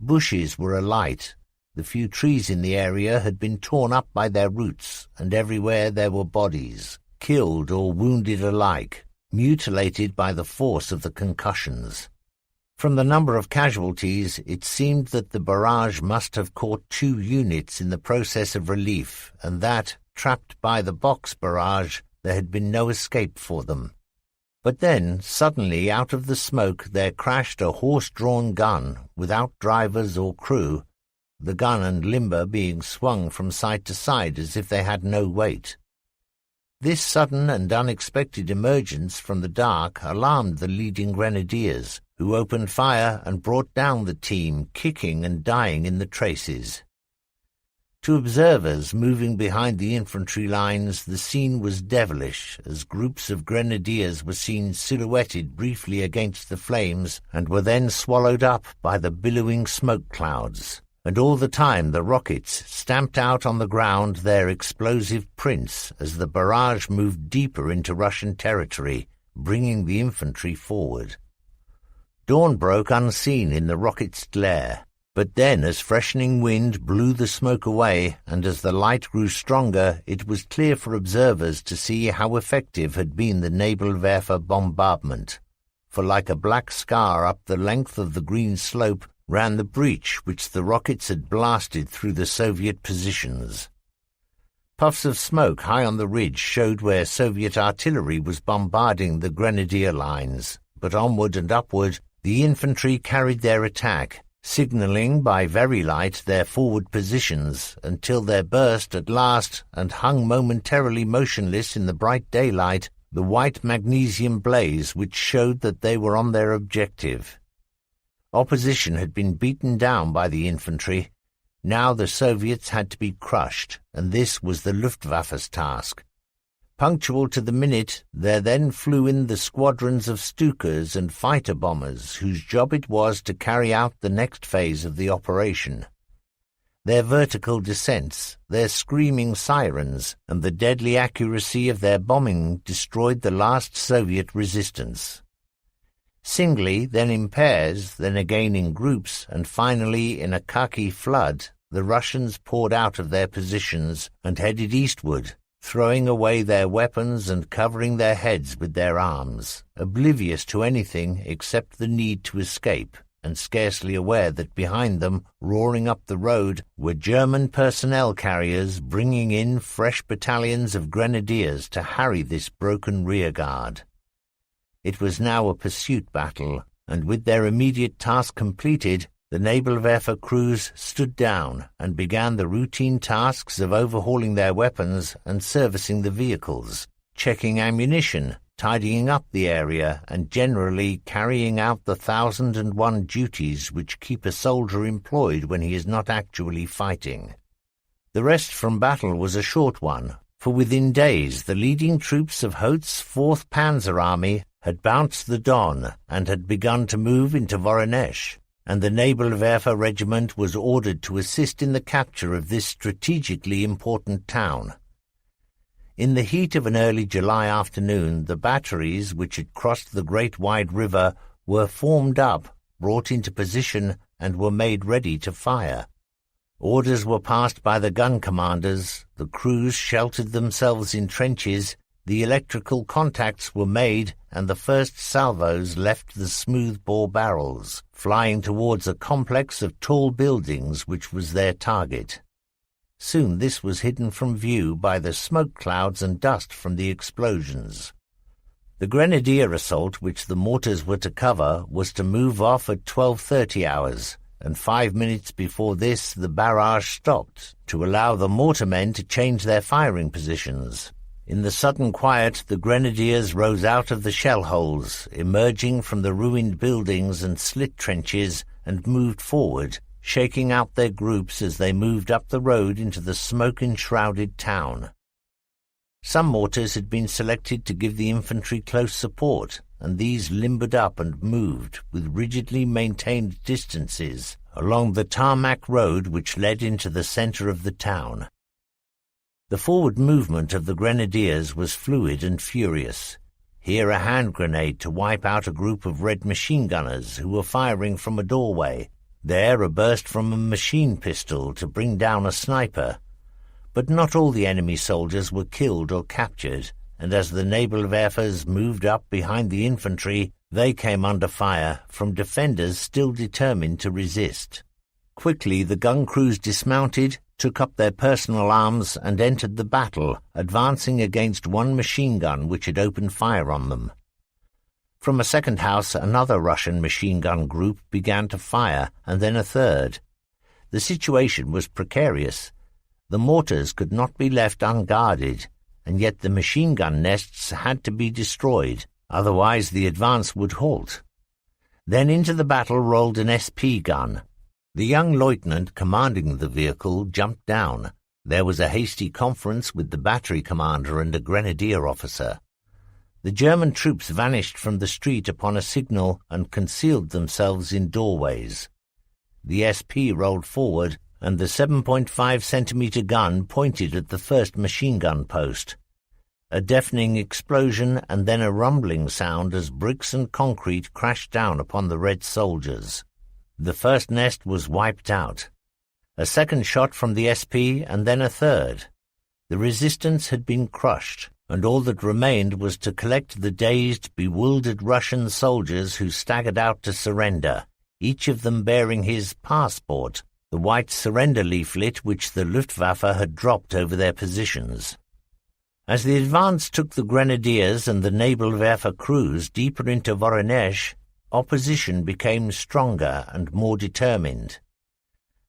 Bushes were alight. The few trees in the area had been torn up by their roots, and everywhere there were bodies, killed or wounded alike, mutilated by the force of the concussions. From the number of casualties, it seemed that the barrage must have caught 2 units in the process of relief, and that, trapped by the box barrage, there had been no escape for them. But then, suddenly, out of the smoke, there crashed a horse-drawn gun, without drivers or crew, the gun and limber being swung from side to side as if they had no weight. This sudden and unexpected emergence from the dark alarmed the leading grenadiers, who opened fire and brought down the team, kicking and dying in the traces. To observers moving behind the infantry lines, the scene was devilish, as groups of grenadiers were seen silhouetted briefly against the flames and were then swallowed up by the billowing smoke clouds. And all the time the rockets stamped out on the ground their explosive prints as the barrage moved deeper into Russian territory, bringing the infantry forward. Dawn broke unseen in the rocket's glare, but then as freshening wind blew the smoke away and as the light grew stronger, it was clear for observers to see how effective had been the Nebelwerfer bombardment. For like a black scar up the length of the green slope ran the breach which the rockets had blasted through the Soviet positions. Puffs of smoke high on the ridge showed where Soviet artillery was bombarding the grenadier lines, but onward and upward the infantry carried their attack, signalling by very light their forward positions until there burst at last and hung momentarily motionless in the bright daylight the white magnesium blaze which showed that they were on their objective. Opposition had been beaten down by the infantry. Now the Soviets had to be crushed, and this was the Luftwaffe's task. Punctual to the minute, there then flew in the squadrons of Stukas and fighter bombers whose job it was to carry out the next phase of the operation. Their vertical descents, their screaming sirens, and the deadly accuracy of their bombing destroyed the last Soviet resistance. Singly, then in pairs, then again in groups, and finally in a khaki flood, the Russians poured out of their positions and headed eastward, throwing away their weapons and covering their heads with their arms, oblivious to anything except the need to escape, and scarcely aware that behind them, roaring up the road, were German personnel carriers bringing in fresh battalions of grenadiers to harry this broken rearguard. It was now a pursuit battle, and with their immediate task completed, the Nebelwerfer crews stood down and began the routine tasks of overhauling their weapons and servicing the vehicles, checking ammunition, tidying up the area, and generally carrying out the 1,001 duties which keep a soldier employed when he is not actually fighting. The rest from battle was a short one, for within days the leading troops of Holtz's 4th Panzer Army had bounced the Don and had begun to move into Voronezh, and the Nebelwerfer regiment was ordered to assist in the capture of this strategically important town. In the heat of an early July afternoon, the batteries which had crossed the great wide river were formed up, brought into position, and were made ready to fire. Orders were passed by the gun commanders, the crews sheltered themselves in trenches, the electrical contacts were made and the first salvos left the smooth-bore barrels, flying towards a complex of tall buildings which was their target. Soon this was hidden from view by the smoke clouds and dust from the explosions. The grenadier assault which the mortars were to cover was to move off at 12:30 hours, and 5 minutes before this the barrage stopped to allow the mortarmen to change their firing positions. In the sudden quiet, the grenadiers rose out of the shell holes, emerging from the ruined buildings and slit trenches, and moved forward, shaking out their groups as they moved up the road into the smoke-enshrouded town. Some mortars had been selected to give the infantry close support, and these limbered up and moved, with rigidly maintained distances, along the tarmac road which led into the centre of the town. The forward movement of the grenadiers was fluid and furious. Here a hand grenade to wipe out a group of red machine gunners who were firing from a doorway. There a burst from a machine pistol to bring down a sniper. But not all the enemy soldiers were killed or captured, and as the Naval-Werfers moved up behind the infantry, they came under fire from defenders still determined to resist. Quickly the gun crews dismounted, took up their personal arms and entered the battle, advancing against one machine gun which had opened fire on them. From a second house another Russian machine gun group began to fire, and then a third. The situation was precarious. The mortars could not be left unguarded, and yet the machine gun nests had to be destroyed, otherwise the advance would halt. Then into the battle rolled an SP gun. The young lieutenant commanding the vehicle jumped down. There was a hasty conference with the battery commander and a grenadier officer. The German troops vanished from the street upon a signal and concealed themselves in doorways. The SP rolled forward, and the 7.5-centimeter gun pointed at the first machine gun post. A deafening explosion and then a rumbling sound as bricks and concrete crashed down upon the red soldiers. The first nest was wiped out. A second shot from the SP and then a third. The resistance had been crushed, and all that remained was to collect the dazed, bewildered Russian soldiers who staggered out to surrender, each of them bearing his passport, the white surrender leaflet which the Luftwaffe had dropped over their positions. As the advance took the grenadiers and the Naval-Werfer crews deeper into Voronezh, opposition became stronger and more determined.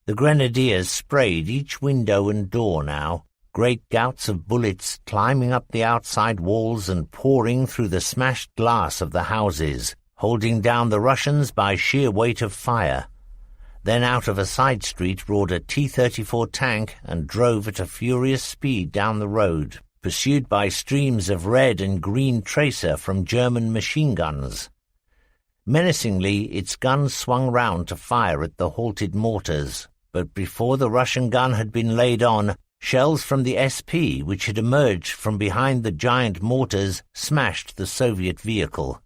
The grenadiers sprayed each window and door now, great gouts of bullets climbing up the outside walls and pouring through the smashed glass of the houses, holding down the Russians by sheer weight of fire. Then out of a side street roared a T-34 tank and drove at a furious speed down the road, pursued by streams of red and green tracer from German machine guns. Menacingly, its guns swung round to fire at the halted mortars, but before the Russian gun had been laid on, shells from the SP, which had emerged from behind the giant mortars, smashed the Soviet vehicle.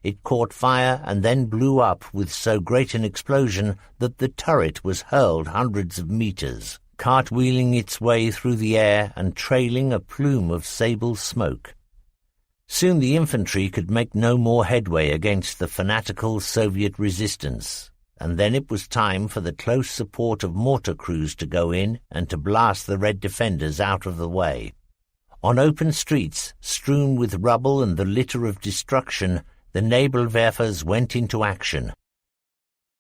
It caught fire and then blew up with so great an explosion that the turret was hurled hundreds of meters, cartwheeling its way through the air and trailing a plume of sable smoke. Soon the infantry could make no more headway against the fanatical Soviet resistance, and then it was time for the close support of mortar crews to go in and to blast the Red defenders out of the way. On open streets, strewn with rubble and the litter of destruction, the Naval-Werfers went into action.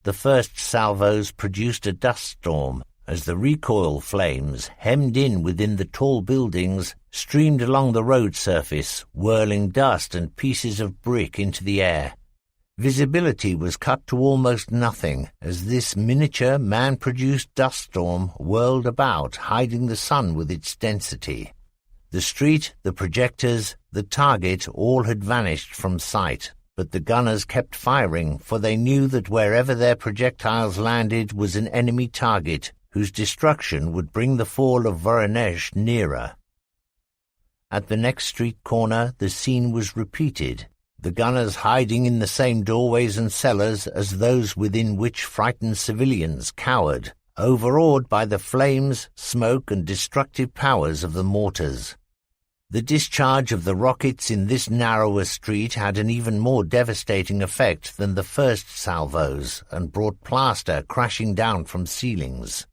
The first salvos produced a dust storm, as the recoil flames, hemmed in within the tall buildings, streamed along the road surface, whirling dust and pieces of brick into the air. Visibility was cut to almost nothing, as this miniature man-produced dust storm whirled about, hiding the sun with its density. The street, the projectors, the target all had vanished from sight, but the gunners kept firing, for they knew that wherever their projectiles landed was an enemy target, whose destruction would bring the fall of Voronezh nearer. At the next street corner the scene was repeated, the gunners hiding in the same doorways and cellars as those within which frightened civilians cowered, overawed by the flames, smoke, and destructive powers of the mortars. The discharge of the rockets in this narrower street had an even more devastating effect than the first salvos and brought plaster crashing down from ceilings.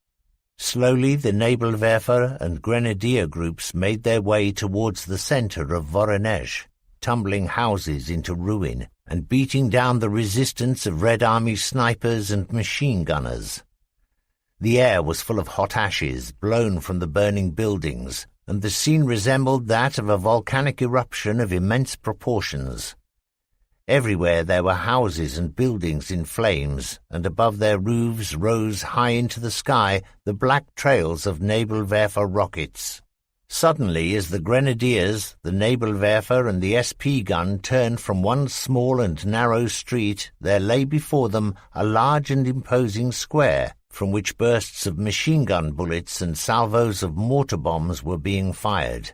Slowly the Nabalwerfer and Grenadier groups made their way towards the centre of Voronezh, tumbling houses into ruin and beating down the resistance of Red Army snipers and machine gunners. The air was full of hot ashes blown from the burning buildings, and the scene resembled that of a volcanic eruption of immense proportions. Everywhere there were houses and buildings in flames, and above their roofs rose high into the sky the black trails of Nabalwerfer rockets. Suddenly, as the Grenadiers, the Nabalwerfer and the SP gun turned from one small and narrow street, there lay before them a large and imposing square, from which bursts of machine-gun bullets and salvos of mortar bombs were being fired.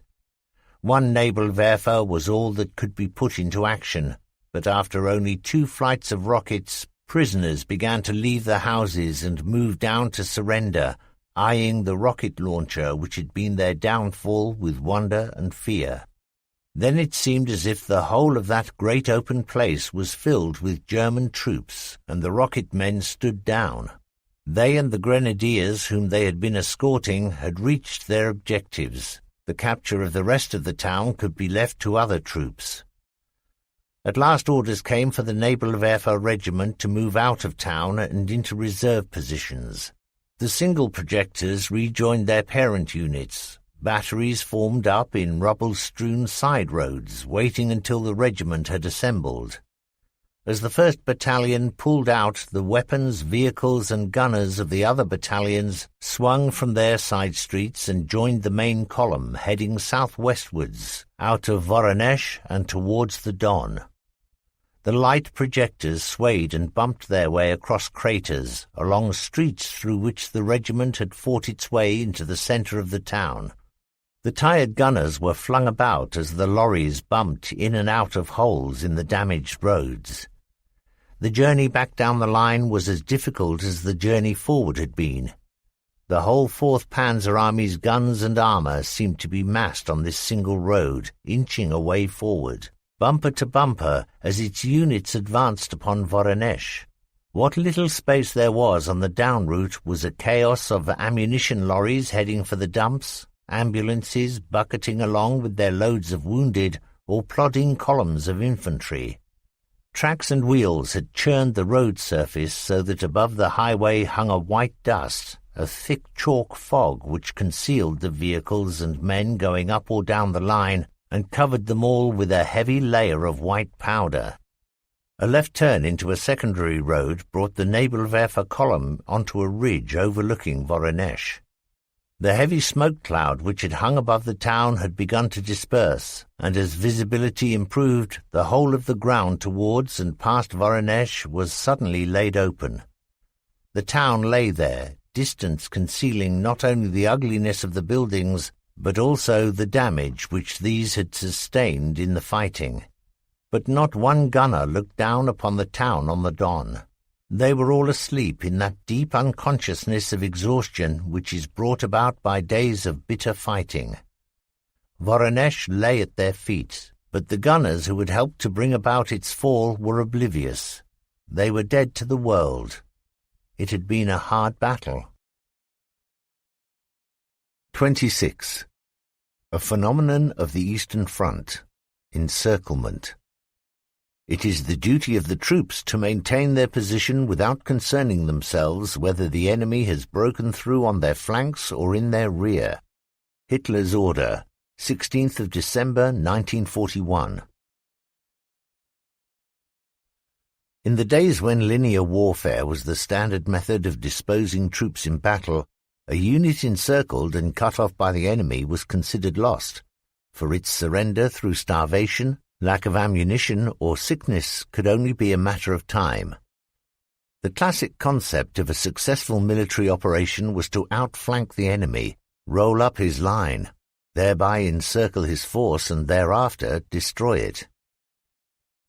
One Nabalwerfer was all that could be put into action, but after only 2 flights of rockets, prisoners began to leave the houses and move down to surrender, eyeing the rocket launcher which had been their downfall with wonder and fear. Then it seemed as if the whole of that great open place was filled with German troops, and the rocket men stood down. They and the Grenadiers whom they had been escorting had reached their objectives. The capture of the rest of the town could be left to other troops. At last orders came for the Nabalwerfer regiment to move out of town and into reserve positions. The single projectors rejoined their parent units. Batteries formed up in rubble-strewn side roads, waiting until the regiment had assembled. As the 1st Battalion pulled out, the weapons, vehicles and gunners of the other battalions swung from their side streets and joined the main column, heading southwestwards, out of Voronezh and towards the Don. The light projectors swayed and bumped their way across craters, along streets through which the regiment had fought its way into the centre of the town. The tired gunners were flung about as the lorries bumped in and out of holes in the damaged roads. The journey back down the line was as difficult as the journey forward had been. The whole 4th Panzer Army's guns and armour seemed to be massed on this single road, inching away forward, bumper to bumper, as its units advanced upon Voronezh. What little space there was on the down route was a chaos of ammunition lorries heading for the dumps, ambulances bucketing along with their loads of wounded, or plodding columns of infantry. Tracks and wheels had churned the road surface so that above the highway hung a white dust, a thick chalk fog which concealed the vehicles and men going up or down the line and covered them all with a heavy layer of white powder. A left turn into a secondary road brought the Nabalwerfer column onto a ridge overlooking Voronezh. The heavy smoke cloud which had hung above the town had begun to disperse, and as visibility improved, the whole of the ground towards and past Voronezh was suddenly laid open. The town lay there, distance concealing not only the ugliness of the buildings, but also the damage which these had sustained in the fighting. But not one gunner looked down upon the town on the Don. They were all asleep in that deep unconsciousness of exhaustion which is brought about by days of bitter fighting. Voronezh lay at their feet, but the gunners who had helped to bring about its fall were oblivious. They were dead to the world. It had been a hard battle. 26. A phenomenon of the Eastern Front. Encirclement. It is the duty of the troops to maintain their position without concerning themselves whether the enemy has broken through on their flanks or in their rear. Hitler's order, 16th of December 1941. In the days when linear warfare was the standard method of disposing troops in battle, a unit encircled and cut off by the enemy was considered lost, for its surrender through starvation, lack of ammunition, or sickness could only be a matter of time. The classic concept of a successful military operation was to outflank the enemy, roll up his line, thereby encircle his force and thereafter destroy it.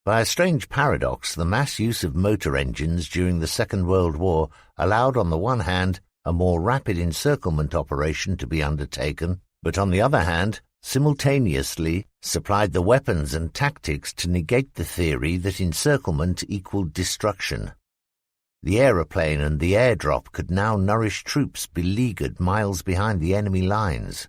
By a strange paradox, the mass use of motor engines during the Second World War allowed on the one hand a more rapid encirclement operation to be undertaken, but on the other hand simultaneously supplied the weapons and tactics to negate the theory that encirclement equaled destruction. The aeroplane and the airdrop could now nourish troops beleaguered miles behind the enemy lines.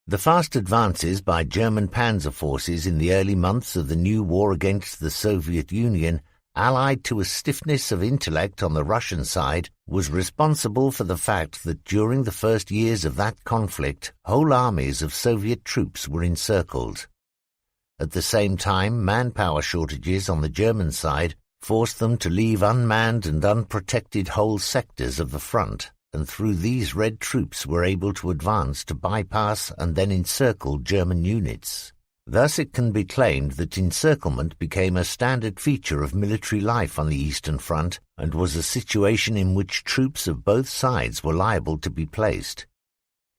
The fast advances by German panzer forces in the early months of the new war against the Soviet Union, allied to a stiffness of intellect on the Russian side, was responsible for the fact that during the first years of that conflict, whole armies of Soviet troops were encircled. At the same time, manpower shortages on the German side forced them to leave unmanned and unprotected whole sectors of the front, and through these Red troops were able to advance to bypass and then encircle German units. Thus it can be claimed that encirclement became a standard feature of military life on the Eastern Front and was a situation in which troops of both sides were liable to be placed.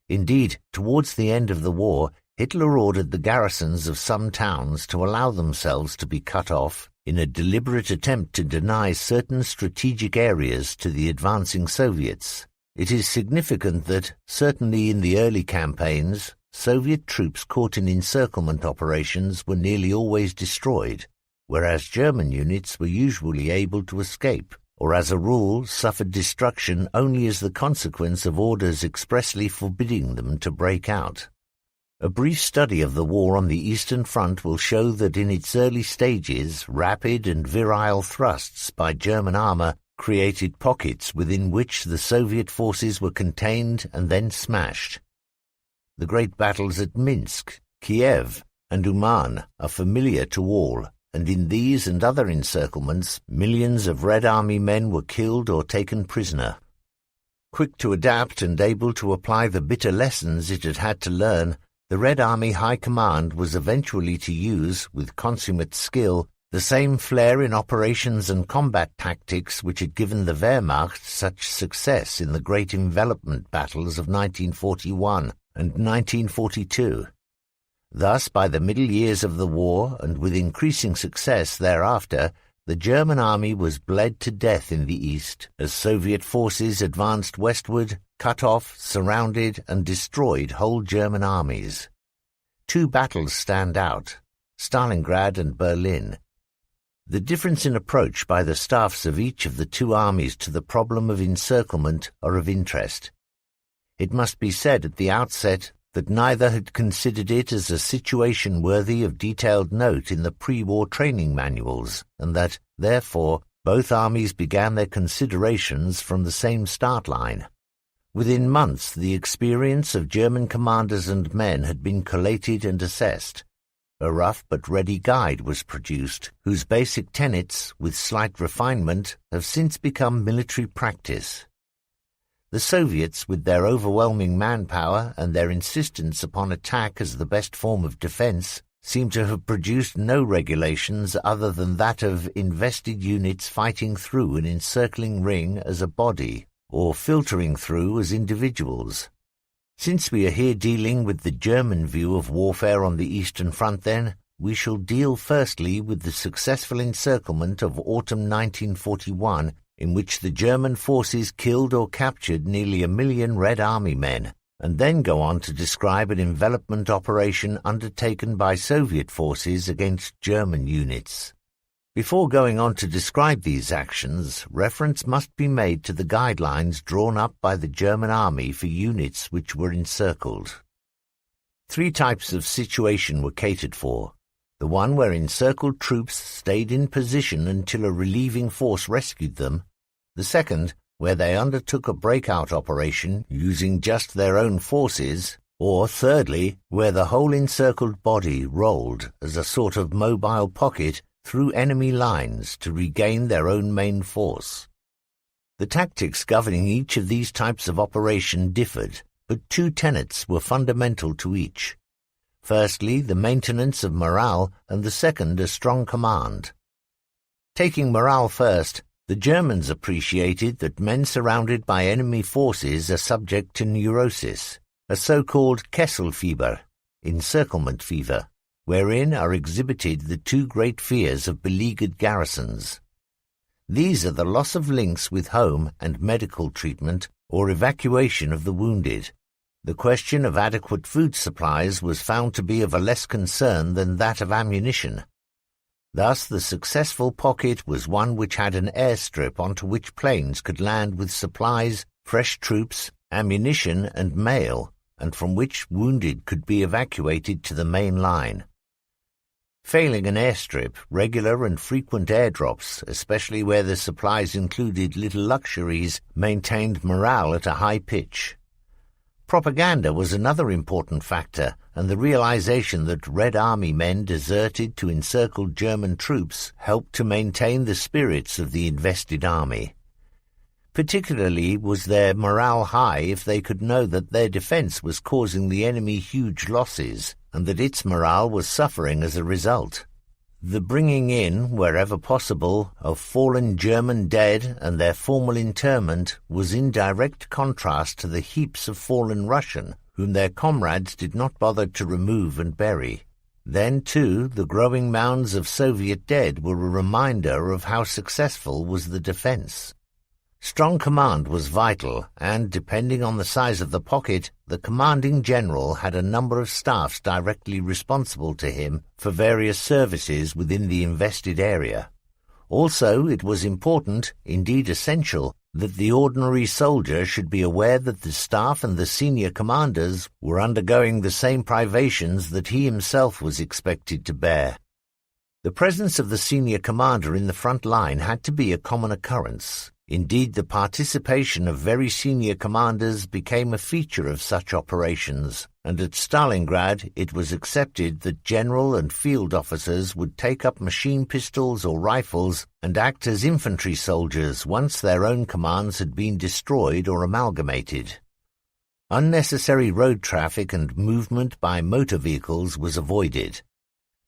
Indeed, towards the end of the war, Hitler ordered the garrisons of some towns to allow themselves to be cut off in a deliberate attempt to deny certain strategic areas to the advancing Soviets. It is significant that, certainly in the early campaigns, Soviet troops caught in encirclement operations were nearly always destroyed, whereas German units were usually able to escape, or as a rule suffered destruction only as the consequence of orders expressly forbidding them to break out. A brief study of the war on the Eastern Front will show that in its early stages, rapid and virile thrusts by German armor created pockets within which the Soviet forces were contained and then smashed. The great battles at Minsk, Kiev, and Uman are familiar to all, and in these and other encirclements, millions of Red Army men were killed or taken prisoner. Quick to adapt and able to apply the bitter lessons it had had to learn, the Red Army High Command was eventually to use, with consummate skill, the same flair in operations and combat tactics which had given the Wehrmacht such success in the great envelopment battles of 1941 and 1942. Thus, by the middle years of the war, and with increasing success thereafter, the German army was bled to death in the east as Soviet forces advanced westward, cut off, surrounded, and destroyed whole German armies. Two battles stand out: Stalingrad and Berlin. The difference in approach by the staffs of each of the two armies to the problem of encirclement are of interest. It must be said at the outset that neither had considered it as a situation worthy of detailed note in the pre-war training manuals, and that, therefore, both armies began their considerations from the same start line. Within months, the experience of German commanders and men had been collated and assessed. A rough but ready guide was produced, whose basic tenets, with slight refinement, have since become military practice. The Soviets, with their overwhelming manpower and their insistence upon attack as the best form of defense, seem to have produced no regulations other than that of invested units fighting through an encircling ring as a body, or filtering through as individuals. Since we are here dealing with the German view of warfare on the Eastern Front, then, we shall deal firstly with the successful encirclement of autumn 1941, in which the German forces killed or captured nearly 1 million Red Army men, and then go on to describe an envelopment operation undertaken by Soviet forces against German units. Before going on to describe these actions, reference must be made to the guidelines drawn up by the German army for units which were encircled. 3 types of situation were catered for: the one where encircled troops stayed in position until a relieving force rescued them; the second, where they undertook a breakout operation using just their own forces; or, thirdly, where the whole encircled body rolled as a sort of mobile pocket through enemy lines to regain their own main force. The tactics governing each of these types of operation differed, but 2 tenets were fundamental to each. Firstly, the maintenance of morale, and the second, a strong command. Taking morale first, the Germans appreciated that men surrounded by enemy forces are subject to neurosis, a so-called Kesselfieber, encirclement fever, wherein are exhibited the 2 great fears of beleaguered garrisons. These are the loss of links with home and medical treatment, or evacuation of the wounded. The question of adequate food supplies was found to be of a less concern than that of ammunition. Thus the successful pocket was one which had an airstrip onto which planes could land with supplies, fresh troops, ammunition and mail, and from which wounded could be evacuated to the main line. Failing an airstrip, regular and frequent airdrops, especially where the supplies included little luxuries, maintained morale at a high pitch. Propaganda was another important factor, and the realization that Red Army men deserted to encircled German troops helped to maintain the spirits of the invested army. Particularly was their morale high if they could know that their defense was causing the enemy huge losses, and that its morale was suffering as a result. The bringing in, wherever possible, of fallen German dead and their formal interment was in direct contrast to the heaps of fallen Russian, whom their comrades did not bother to remove and bury. Then, too, the growing mounds of Soviet dead were a reminder of how successful was the defense. Strong command was vital, and, depending on the size of the pocket, the commanding general had a number of staffs directly responsible to him for various services within the invested area. Also, it was important, indeed essential, that the ordinary soldier should be aware that the staff and the senior commanders were undergoing the same privations that he himself was expected to bear. The presence of the senior commander in the front line had to be a common occurrence. Indeed, the participation of very senior commanders became a feature of such operations, and at Stalingrad it was accepted that general and field officers would take up machine pistols or rifles and act as infantry soldiers once their own commands had been destroyed or amalgamated. Unnecessary road traffic and movement by motor vehicles was avoided.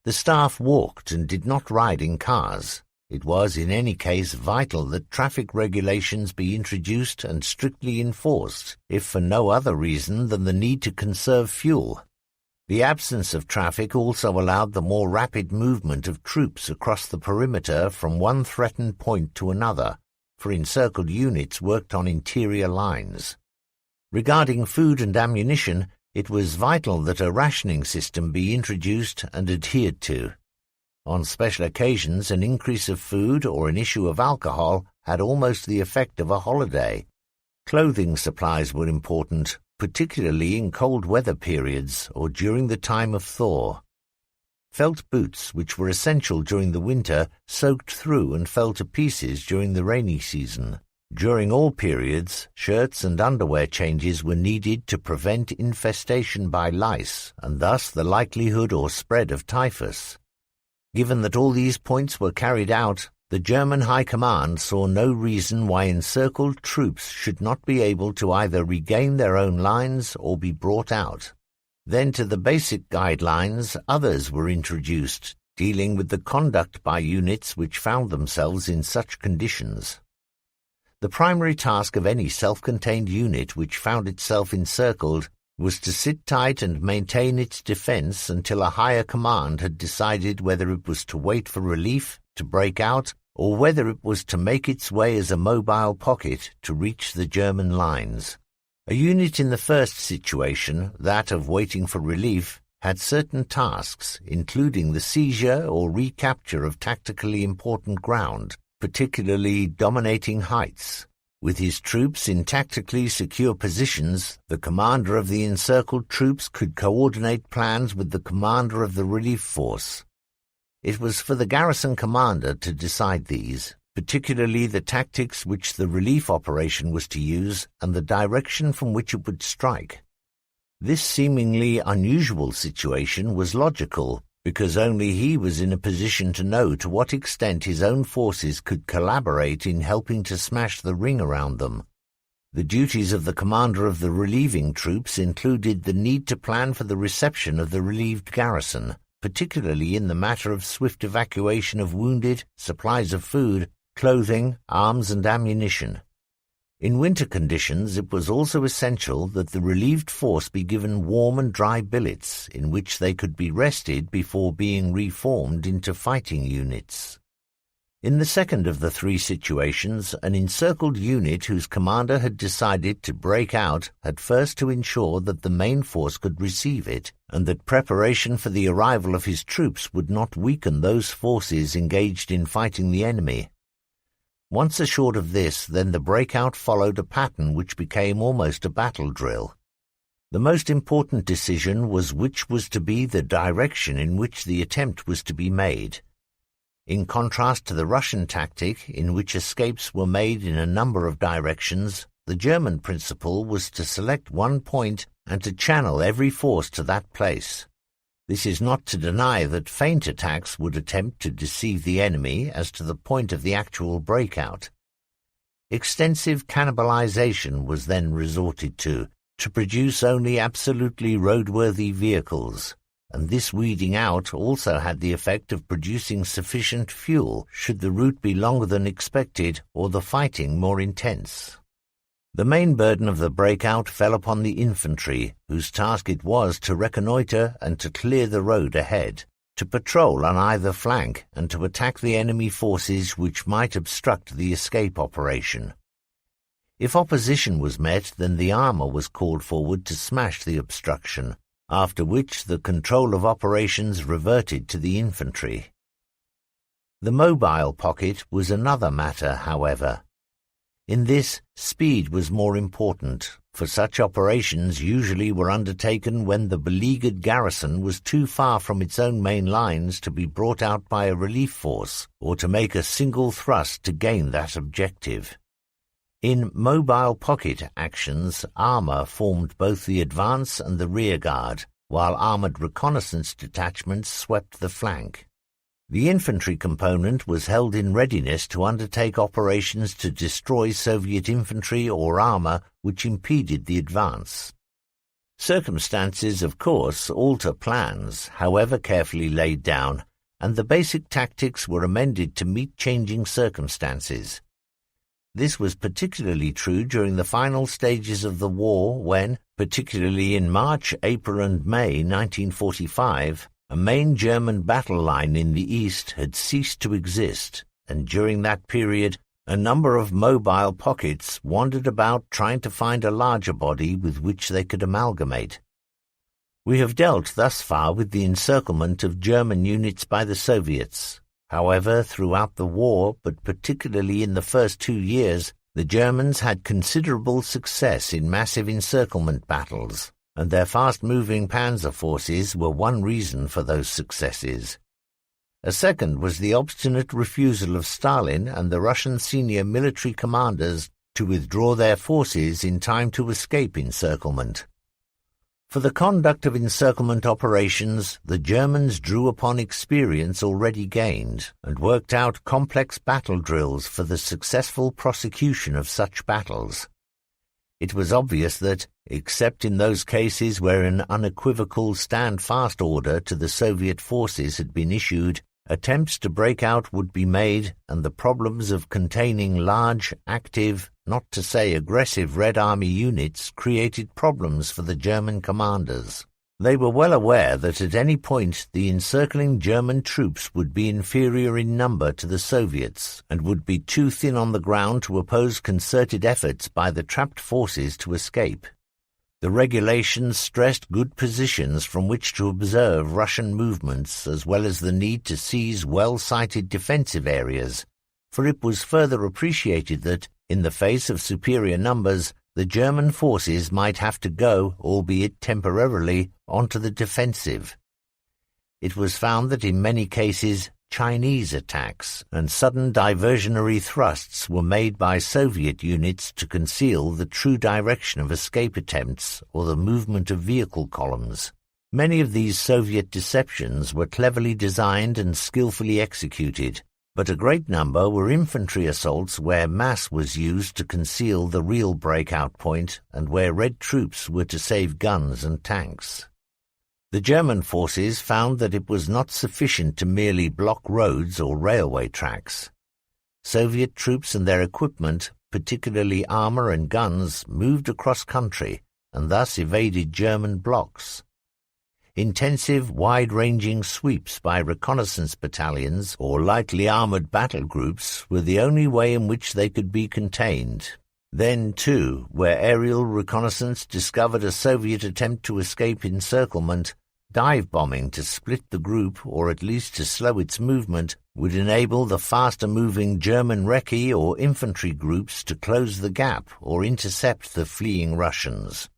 The staff walked and did not ride in cars. It was in any case vital that traffic regulations be introduced and strictly enforced, if for no other reason than the need to conserve fuel. The absence of traffic also allowed the more rapid movement of troops across the perimeter from one threatened point to another, for encircled units worked on interior lines. Regarding food and ammunition, it was vital that a rationing system be introduced and adhered to. On special occasions, an increase of food or an issue of alcohol had almost the effect of a holiday. Clothing supplies were important, particularly in cold weather periods or during the time of thaw. Felt boots, which were essential during the winter, soaked through and fell to pieces during the rainy season. During all periods, shirts and underwear changes were needed to prevent infestation by lice and thus the likelihood or spread of typhus. Given that all these points were carried out, the German High Command saw no reason why encircled troops should not be able to either regain their own lines or be brought out. Then to the basic guidelines, others were introduced, dealing with the conduct by units which found themselves in such conditions. The primary task of any self-contained unit which found itself encircled was to sit tight and maintain its defense until a higher command had decided whether it was to wait for relief, to break out, or whether it was to make its way as a mobile pocket to reach the German lines. A unit in the first situation, that of waiting for relief, had certain tasks, including the seizure or recapture of tactically important ground, particularly dominating heights. With his troops in tactically secure positions, the commander of the encircled troops could coordinate plans with the commander of the relief force. It was for the garrison commander to decide these, particularly the tactics which the relief operation was to use and the direction from which it would strike. This seemingly unusual situation was logical, because only he was in a position to know to what extent his own forces could collaborate in helping to smash the ring around them. The duties of the commander of the relieving troops included the need to plan for the reception of the relieved garrison, particularly in the matter of swift evacuation of wounded, supplies of food, clothing, arms and ammunition. In winter conditions, it was also essential that the relieved force be given warm and dry billets in which they could be rested before being reformed into fighting units. In the second of the three situations, an encircled unit whose commander had decided to break out had first to ensure that the main force could receive it, and that preparation for the arrival of his troops would not weaken those forces engaged in fighting the enemy. Once assured of this, then the breakout followed a pattern which became almost a battle drill. The most important decision was which was to be the direction in which the attempt was to be made. In contrast to the Russian tactic, in which escapes were made in a number of directions, the German principle was to select one point and to channel every force to that place. This is not to deny that feint attacks would attempt to deceive the enemy as to the point of the actual breakout. Extensive cannibalization was then resorted to produce only absolutely roadworthy vehicles, and this weeding out also had the effect of producing sufficient fuel should the route be longer than expected or the fighting more intense. The main burden of the breakout fell upon the infantry, whose task it was to reconnoitre and to clear the road ahead, to patrol on either flank, and to attack the enemy forces which might obstruct the escape operation. If opposition was met, then the armour was called forward to smash the obstruction, after which the control of operations reverted to the infantry. The mobile pocket was another matter, however. In this, speed was more important, for such operations usually were undertaken when the beleaguered garrison was too far from its own main lines to be brought out by a relief force, or to make a single thrust to gain that objective. In mobile pocket actions, armour formed both the advance and the rear guard, while armoured reconnaissance detachments swept the flank. The infantry component was held in readiness to undertake operations to destroy Soviet infantry or armour which impeded the advance. Circumstances, of course, alter plans, however carefully laid down, and the basic tactics were amended to meet changing circumstances. This was particularly true during the final stages of the war when, particularly in March, April and May 1945, a main German battle line in the east had ceased to exist, and during that period a number of mobile pockets wandered about trying to find a larger body with which they could amalgamate. We have dealt thus far with the encirclement of German units by the Soviets. However, throughout the war, but particularly in the first 2 years, the Germans had considerable success in massive encirclement battles, and their fast-moving panzer forces were one reason for those successes. A second was the obstinate refusal of Stalin and the Russian senior military commanders to withdraw their forces in time to escape encirclement. For the conduct of encirclement operations, the Germans drew upon experience already gained and worked out complex battle drills for the successful prosecution of such battles. It was obvious that, except in those cases where an unequivocal stand-fast order to the Soviet forces had been issued, attempts to break out would be made, and the problems of containing large, active, not to say aggressive Red Army units created problems for the German commanders. They were well aware that at any point the encircling German troops would be inferior in number to the Soviets and would be too thin on the ground to oppose concerted efforts by the trapped forces to escape. The regulations stressed good positions from which to observe Russian movements, as well as the need to seize well-sited defensive areas, for it was further appreciated that, in the face of superior numbers, the German forces might have to go, albeit temporarily, onto the defensive. It was found that in many cases Chinese attacks and sudden diversionary thrusts were made by Soviet units to conceal the true direction of escape attempts or the movement of vehicle columns. Many of these Soviet deceptions were cleverly designed and skillfully executed, but a great number were infantry assaults where mass was used to conceal the real breakout point and where Red troops were to save guns and tanks. The German forces found that it was not sufficient to merely block roads or railway tracks. Soviet troops and their equipment, particularly armour and guns, moved across country and thus evaded German blocks. Intensive, wide-ranging sweeps by reconnaissance battalions or lightly armored battle groups were the only way in which they could be contained. Then, too, where aerial reconnaissance discovered a Soviet attempt to escape encirclement, dive bombing to split the group, or at least to slow its movement, would enable the faster-moving German recce or infantry groups to close the gap or intercept the fleeing Russians.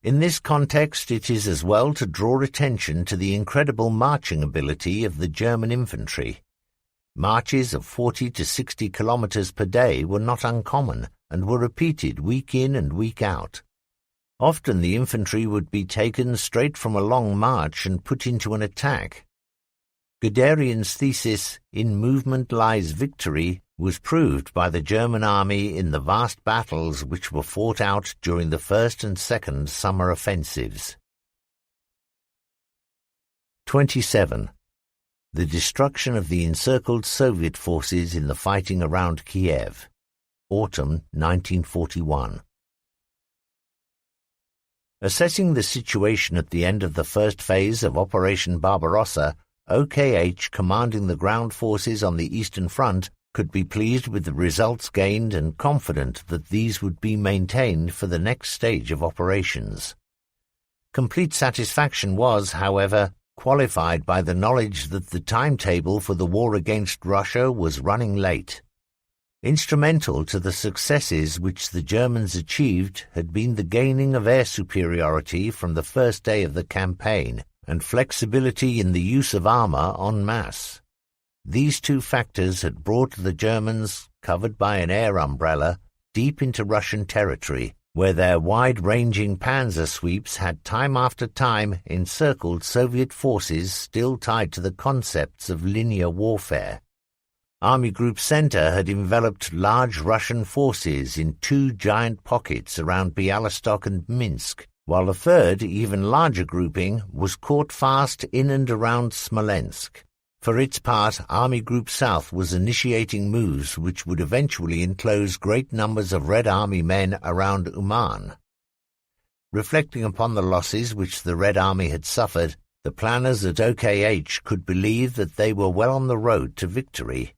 In this context, it is as well to draw attention to the incredible marching ability of the German infantry. Marches of 40 to 60 kilometers per day were not uncommon and were repeated week in and week out. Often the infantry would be taken straight from a long march and put into an attack. Guderian's thesis, "In movement lies victory," was proved by the German army in the vast battles which were fought out during the first and second summer offensives. 27. The destruction of the encircled Soviet forces in the fighting around Kiev. Autumn 1941. Assessing the situation at the end of the first phase of Operation Barbarossa, OKH, commanding the ground forces on the Eastern Front, could be pleased with the results gained and confident that these would be maintained for the next stage of operations. Complete satisfaction was, however, qualified by the knowledge that the timetable for the war against Russia was running late. Instrumental to the successes which the Germans achieved had been the gaining of air superiority from the first day of the campaign and flexibility in the use of armor en masse. These two factors had brought the Germans, covered by an air umbrella, deep into Russian territory, where their wide-ranging panzer sweeps had time after time encircled Soviet forces still tied to the concepts of linear warfare. Army Group Center had enveloped large Russian forces in two giant pockets around Bialystok and Minsk, while a third, even larger grouping was caught fast in and around Smolensk. For its part, Army Group South was initiating moves which would eventually enclose great numbers of Red Army men around Uman. Reflecting upon the losses which the Red Army had suffered, the planners at OKH could believe that they were well on the road to victory.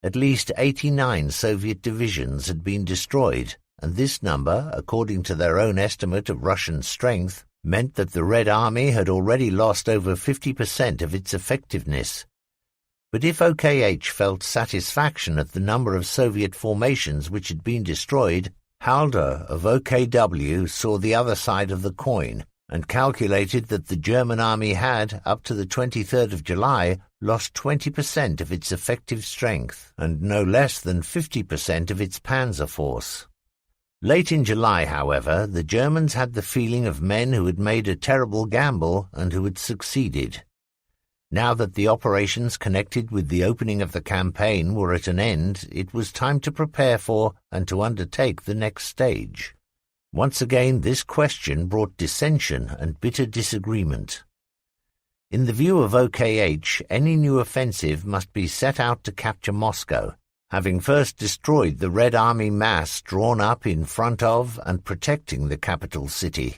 At least 89 Soviet divisions had been destroyed, and this number, according to their own estimate of Russian strength, meant that the Red Army had already lost over 50% of its effectiveness. But if OKH felt satisfaction at the number of Soviet formations which had been destroyed, Halder of OKW saw the other side of the coin and calculated that the German army had, up to the 23rd of July, lost 20% of its effective strength and no less than 50% of its panzer force. Late in July, however, the Germans had the feeling of men who had made a terrible gamble and who had succeeded. Now that the operations connected with the opening of the campaign were at an end, it was time to prepare for and to undertake the next stage. Once again, this question brought dissension and bitter disagreement. In the view of OKH, any new offensive must be set out to capture Moscow, having first destroyed the Red Army mass drawn up in front of and protecting the capital city.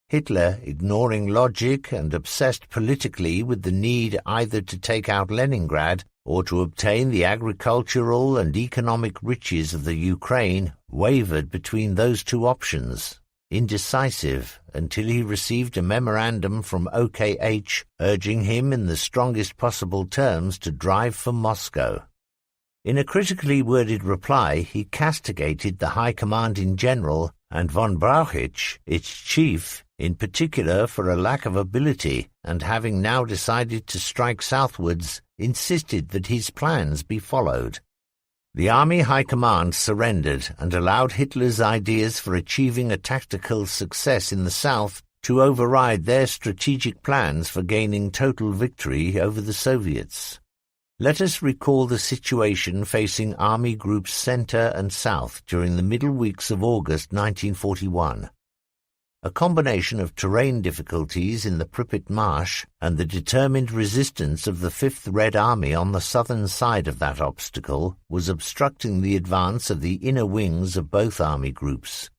Hitler, ignoring logic and obsessed politically with the need either to take out Leningrad or to obtain the agricultural and economic riches of the Ukraine, wavered between those two options, indecisive, until he received a memorandum from OKH urging him in the strongest possible terms to drive for Moscow. In a critically worded reply, he castigated the High Command in general and von Brauchitsch, its chief, in particular for a lack of ability, and having now decided to strike southwards, insisted that his plans be followed. The Army High Command surrendered and allowed Hitler's ideas for achieving a tactical success in the south to override their strategic plans for gaining total victory over the Soviets. Let us recall the situation facing Army Groups Center and South during the middle weeks of August 1941. A combination of terrain difficulties in the Pripyat Marsh and the determined resistance of the 5th Red Army on the southern side of that obstacle was obstructing the advance of the inner wings of both army groups.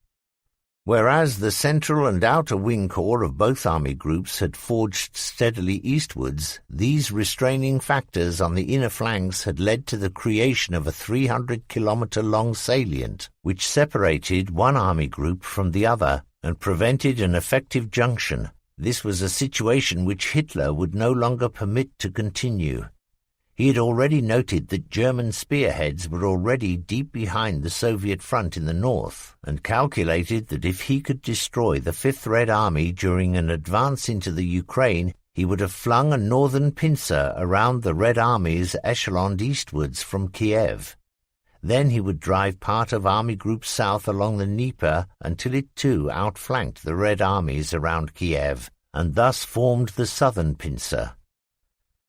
Whereas the central and outer wing corps of both army groups had forged steadily eastwards, these restraining factors on the inner flanks had led to the creation of a 300-kilometre-long salient, which separated one army group from the other and prevented an effective junction. This was a situation which Hitler would no longer permit to continue. He had already noted that German spearheads were already deep behind the Soviet front in the north, and calculated that if he could destroy the Fifth Red Army during an advance into the Ukraine, he would have flung a northern pincer around the Red Armies echeloned eastwards from Kiev. Then he would drive part of Army Group South along the Dnieper until it too outflanked the Red Armies around Kiev, and thus formed the southern pincer.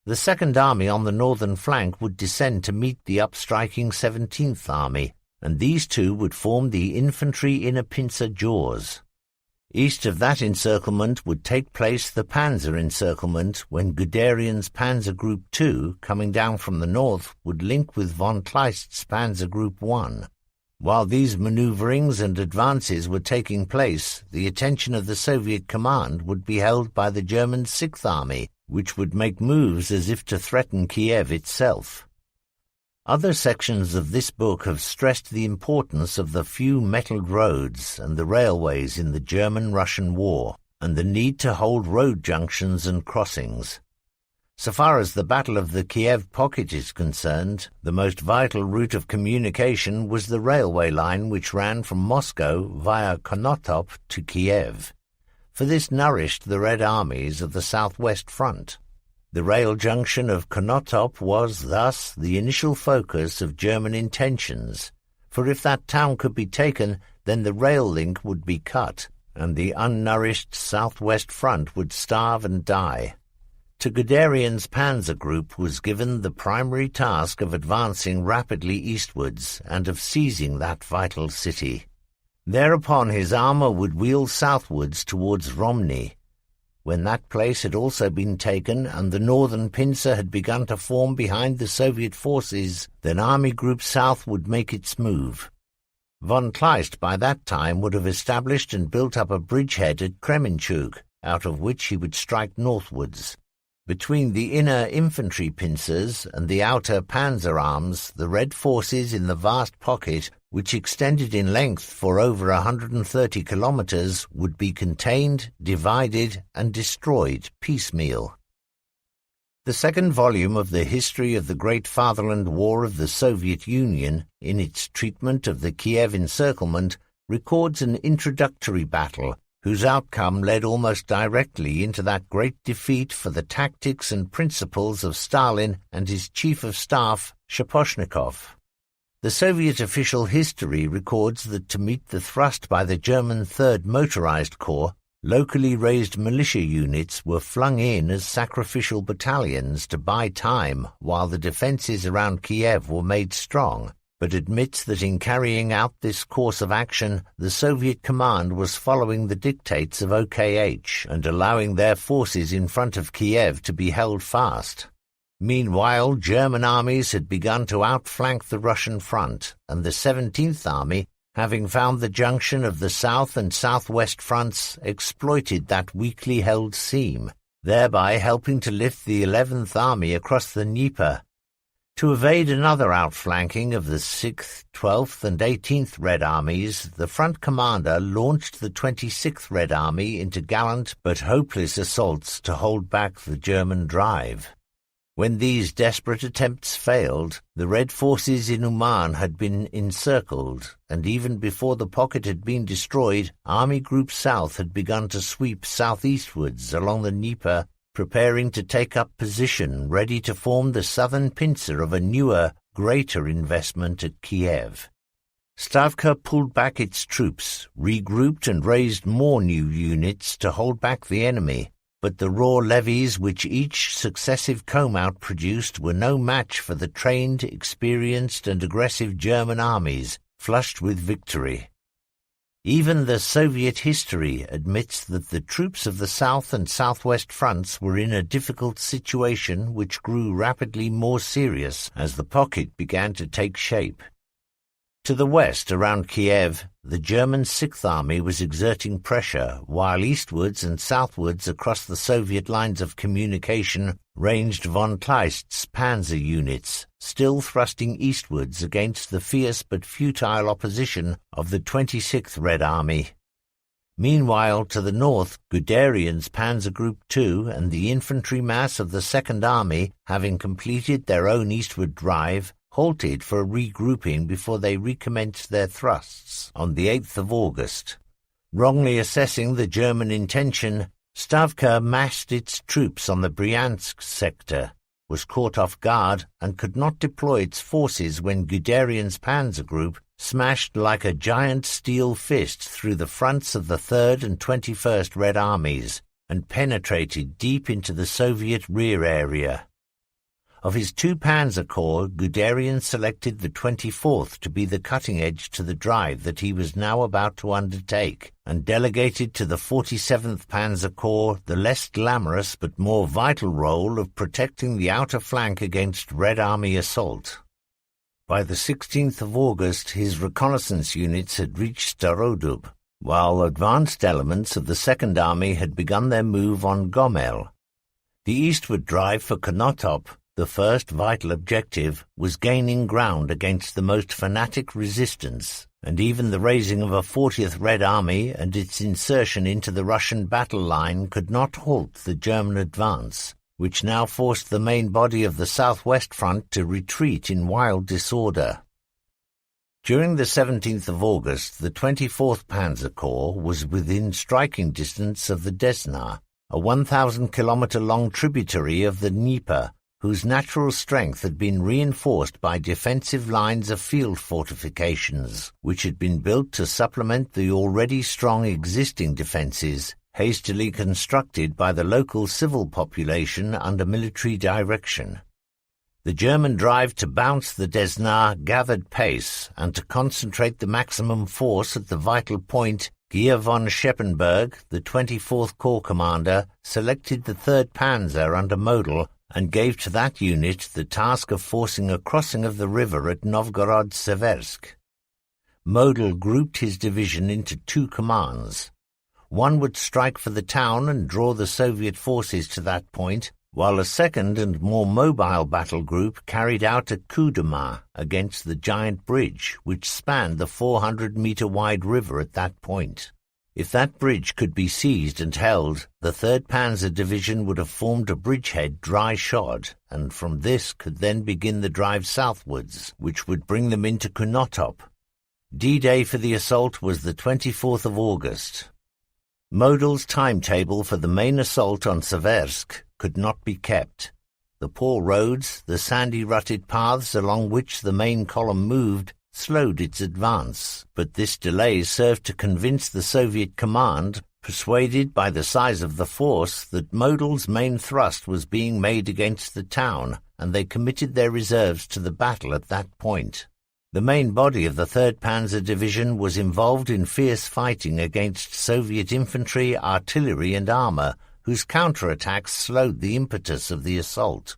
The Second Army on the northern flank would descend to meet the upstriking 17th Army, and these two would form the infantry inner pincer jaws. East of that encirclement would take place the panzer encirclement, when Guderian's Panzer Group II, coming down from the north, would link with von Kleist's Panzer Group I. While these maneuverings and advances were taking place, the attention of the Soviet command would be held by the German Sixth Army, which would make moves as if to threaten Kiev itself. Other sections of this book have stressed the importance of the few metalled roads and the railways in the German-Russian War, and the need to hold road junctions and crossings. So far as the Battle of the Kiev Pocket is concerned, the most vital route of communication was the railway line which ran from Moscow via Konotop to Kiev, for this nourished the Red Armies of the Southwest Front. The rail junction of Konotop was, thus, the initial focus of German intentions, for if that town could be taken, then the rail link would be cut, and the unnourished Southwest Front would starve and die. To Guderian's Panzer Group was given the primary task of advancing rapidly eastwards and of seizing that vital city. Thereupon his armour would wheel southwards towards Romny. When that place had also been taken and the northern pincer had begun to form behind the Soviet forces, then Army Group South would make its move. Von Kleist by that time would have established and built up a bridgehead at Kremenchug, out of which he would strike northwards. Between the inner infantry pincers and the outer panzer arms, the Red forces in the vast pocket, which extended in length for over 130 kilometers, would be contained, divided, and destroyed piecemeal. The second volume of the History of the Great Fatherland War of the Soviet Union, in its treatment of the Kiev encirclement, records an introductory battle, whose outcome led almost directly into that great defeat for the tactics and principles of Stalin and his chief of staff, Shaposhnikov. The Soviet official history records that to meet the thrust by the German 3rd Motorized Corps, locally raised militia units were flung in as sacrificial battalions to buy time while the defences around Kiev were made strong, but admits that in carrying out this course of action, the Soviet command was following the dictates of OKH and allowing their forces in front of Kiev to be held fast. Meanwhile, German armies had begun to outflank the Russian front, and the 17th Army, having found the junction of the south and southwest fronts, exploited that weakly held seam, thereby helping to lift the 11th Army across the Dnieper. To evade another outflanking of the 6th, 12th, and 18th Red Armies, the front commander launched the 26th Red Army into gallant but hopeless assaults to hold back the German drive. When these desperate attempts failed, the Red forces in Uman had been encircled, and even before the pocket had been destroyed, Army Group South had begun to sweep southeastwards along the Dnieper, preparing to take up position ready to form the southern pincer of a newer, greater investment at Kiev. Stavka pulled back its troops, regrouped and raised more new units to hold back the enemy, but the raw levies which each successive comb-out produced were no match for the trained, experienced and aggressive German armies, flushed with victory. Even the Soviet history admits that the troops of the South and Southwest fronts were in a difficult situation which grew rapidly more serious as the pocket began to take shape. To the west, around Kiev, the German Sixth Army was exerting pressure, while eastwards and southwards across the Soviet lines of communication ranged von Kleist's panzer units, still thrusting eastwards against the fierce but futile opposition of the 26th Red Army. Meanwhile, to the north, Guderian's Panzer Group II and the infantry mass of the Second Army, having completed their own eastward drive, halted for a regrouping before they recommenced their thrusts on the 8th of August. Wrongly assessing the German intention, Stavka massed its troops on the Bryansk sector, was caught off guard, and could not deploy its forces when Guderian's Panzer Group smashed like a giant steel fist through the fronts of the 3rd and 21st Red Armies and penetrated deep into the Soviet rear area. Of his 2 Panzer Corps, Guderian selected the 24th to be the cutting edge to the drive that he was now about to undertake, and delegated to the 47th Panzer Corps the less glamorous but more vital role of protecting the outer flank against Red Army assault. By the 16th of August, his reconnaissance units had reached Starodub, while advanced elements of the Second Army had begun their move on Gomel. The eastward drive for Konotop, the first vital objective, was gaining ground against the most fanatic resistance, and even the raising of a 40th Red Army and its insertion into the Russian battle line could not halt the German advance, which now forced the main body of the southwest front to retreat in wild disorder. During the 17th of August, the 24th Panzer Corps was within striking distance of the Desna, a 1,000-kilometer-long tributary of the Dnieper, whose natural strength had been reinforced by defensive lines of field fortifications, which had been built to supplement the already strong existing defenses, hastily constructed by the local civil population under military direction. The German drive to bounce the Desna gathered pace, and to concentrate the maximum force at the vital point, Georg von Scheppenberg, the 24th Corps commander, selected the 3rd Panzer under Model and gave to that unit the task of forcing a crossing of the river at Novgorod-Seversk. Model grouped his division into 2 commands. One would strike for the town and draw the Soviet forces to that point, while a second and more mobile battle group carried out a coup de main against the giant bridge which spanned the 400-meter-wide river at that point. If that bridge could be seized and held, the 3rd Panzer Division would have formed a bridgehead dry shod, and from this could then begin the drive southwards, which would bring them into Konotop. D-Day for the assault was the 24th of August. Model's timetable for the main assault on Seversk could not be kept. The poor roads, the sandy-rutted paths along which the main column moved, slowed its advance, but this delay served to convince the Soviet command, persuaded by the size of the force, that Model's main thrust was being made against the town, and they committed their reserves to the battle at that point. The main body of the 3rd Panzer Division was involved in fierce fighting against Soviet infantry, artillery and armor, whose counterattacks slowed the impetus of the assault.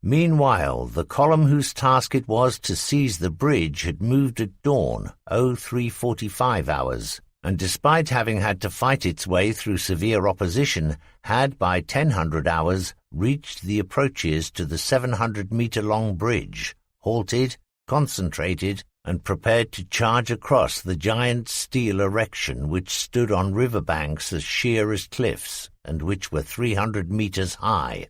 Meanwhile, the column whose task it was to seize the bridge had moved at dawn, 03:45 hours, and despite having had to fight its way through severe opposition, had by 1000 hours reached the approaches to the 700-meter-long bridge, halted, concentrated, and prepared to charge across the giant steel erection which stood on riverbanks as sheer as cliffs, and which were 300 meters high.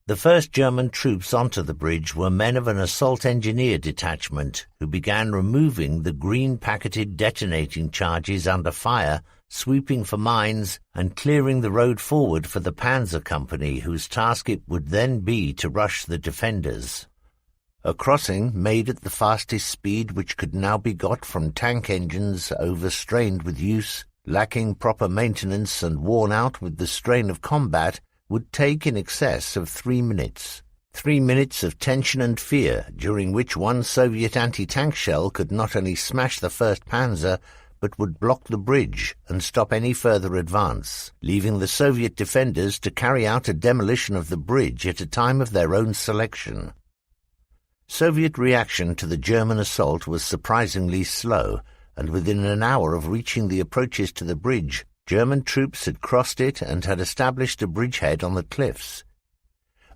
The first German troops onto the bridge were men of an assault engineer detachment who began removing the green-packeted detonating charges under fire, sweeping for mines, and clearing the road forward for the Panzer Company, whose task it would then be to rush the defenders. A crossing, made at the fastest speed which could now be got from tank engines overstrained with use, lacking proper maintenance and worn out with the strain of combat, would take in excess of 3 minutes. 3 minutes of tension and fear, during which one Soviet anti-tank shell could not only smash the 1st Panzer, but would block the bridge and stop any further advance, leaving the Soviet defenders to carry out a demolition of the bridge at a time of their own selection. Soviet reaction to the German assault was surprisingly slow, and within an hour of reaching the approaches to the bridge, German troops had crossed it and had established a bridgehead on the cliffs.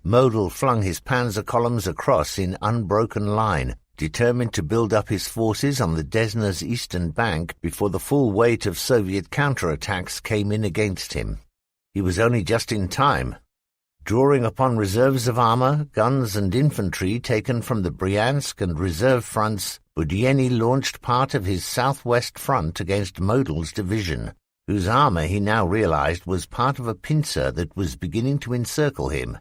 Model flung his panzer columns across in unbroken line, determined to build up his forces on the Desna's eastern bank before the full weight of Soviet counterattacks came in against him. He was only just in time. Drawing upon reserves of armor, guns and infantry taken from the Bryansk and reserve fronts, Budyeni launched part of his southwest front against Model's division, whose armor he now realized was part of a pincer that was beginning to encircle him.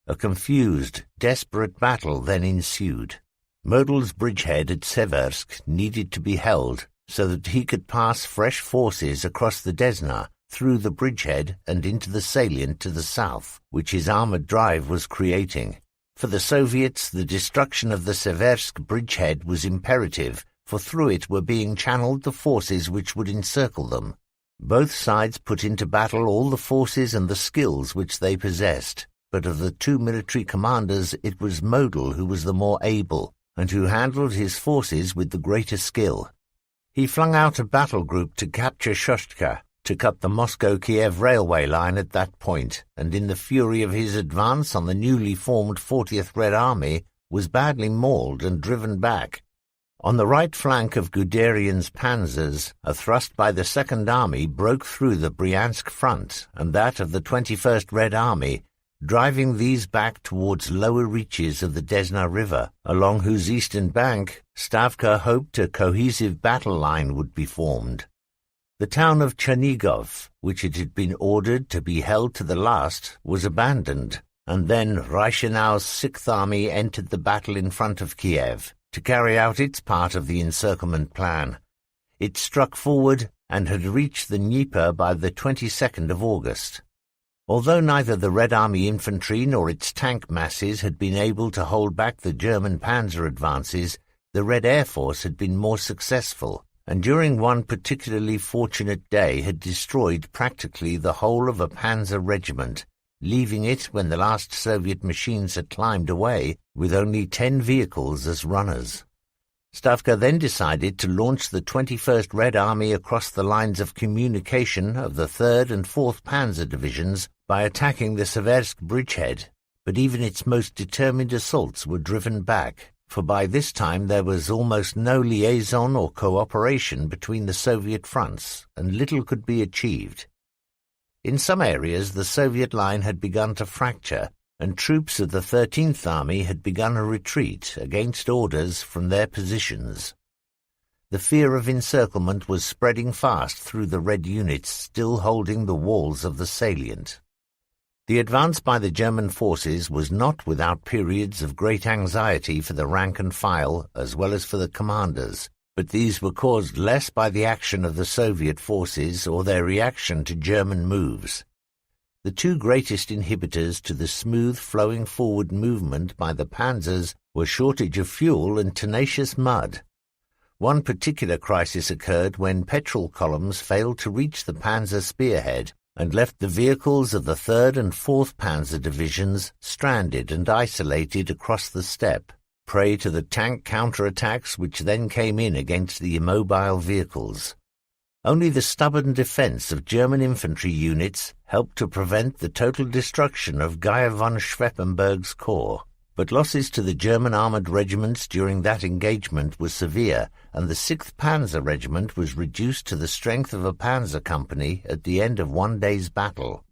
A confused, desperate battle then ensued. Model's bridgehead at Seversk needed to be held so that he could pass fresh forces across the Desna, through the bridgehead and into the salient to the south, which his armored drive was creating. For the Soviets, the destruction of the Seversk bridgehead was imperative, for through it were being channeled the forces which would encircle them. Both sides put into battle all the forces and the skills which they possessed, but of the two military commanders it was Model who was the more able, and who handled his forces with the greater skill. He flung out a battle group to capture Shostka, to cut the Moscow-Kiev railway line at that point, and in the fury of his advance on the newly formed 40th Red Army, was badly mauled and driven back. On the right flank of Guderian's panzers, a thrust by the Second Army broke through the Bryansk front and that of the 21st Red Army, driving these back towards lower reaches of the Desna River, along whose eastern bank Stavka hoped a cohesive battle line would be formed. The town of Chernigov, which it had been ordered to be held to the last, was abandoned, and then Reichenau's Sixth Army entered the battle in front of Kiev to carry out its part of the encirclement plan. It struck forward and had reached the Dnieper by the 22nd of August. Although neither the Red Army infantry nor its tank masses had been able to hold back the German panzer advances, the Red Air Force had been more successful, and during one particularly fortunate day had destroyed practically the whole of a panzer regiment, leaving it, when the last Soviet machines had climbed away, with only 10 vehicles as runners. Stavka then decided to launch the 21st Red Army across the lines of communication of the 3rd and 4th Panzer Divisions by attacking the Seversk bridgehead, but even its most determined assaults were driven back, for by this time there was almost no liaison or cooperation between the Soviet fronts, and little could be achieved. In some areas the Soviet line had begun to fracture, and troops of the 13th Army had begun a retreat against orders from their positions. The fear of encirclement was spreading fast through the Red units still holding the walls of the salient. The advance by the German forces was not without periods of great anxiety for the rank and file as well as for the commanders, but these were caused less by the action of the Soviet forces or their reaction to German moves. The two greatest inhibitors to the smooth flowing forward movement by the panzers were shortage of fuel and tenacious mud. One particular crisis occurred when petrol columns failed to reach the panzer spearhead and left the vehicles of the 3rd and 4th Panzer Divisions stranded and isolated across the steppe, prey to the tank counterattacks which then came in against the immobile vehicles. Only the stubborn defense of German infantry units helped to prevent the total destruction of Guile von Schweppenberg's corps, but losses to the German armoured regiments during that engagement were severe, and the 6th Panzer Regiment was reduced to the strength of a panzer company at the end of one day's battle.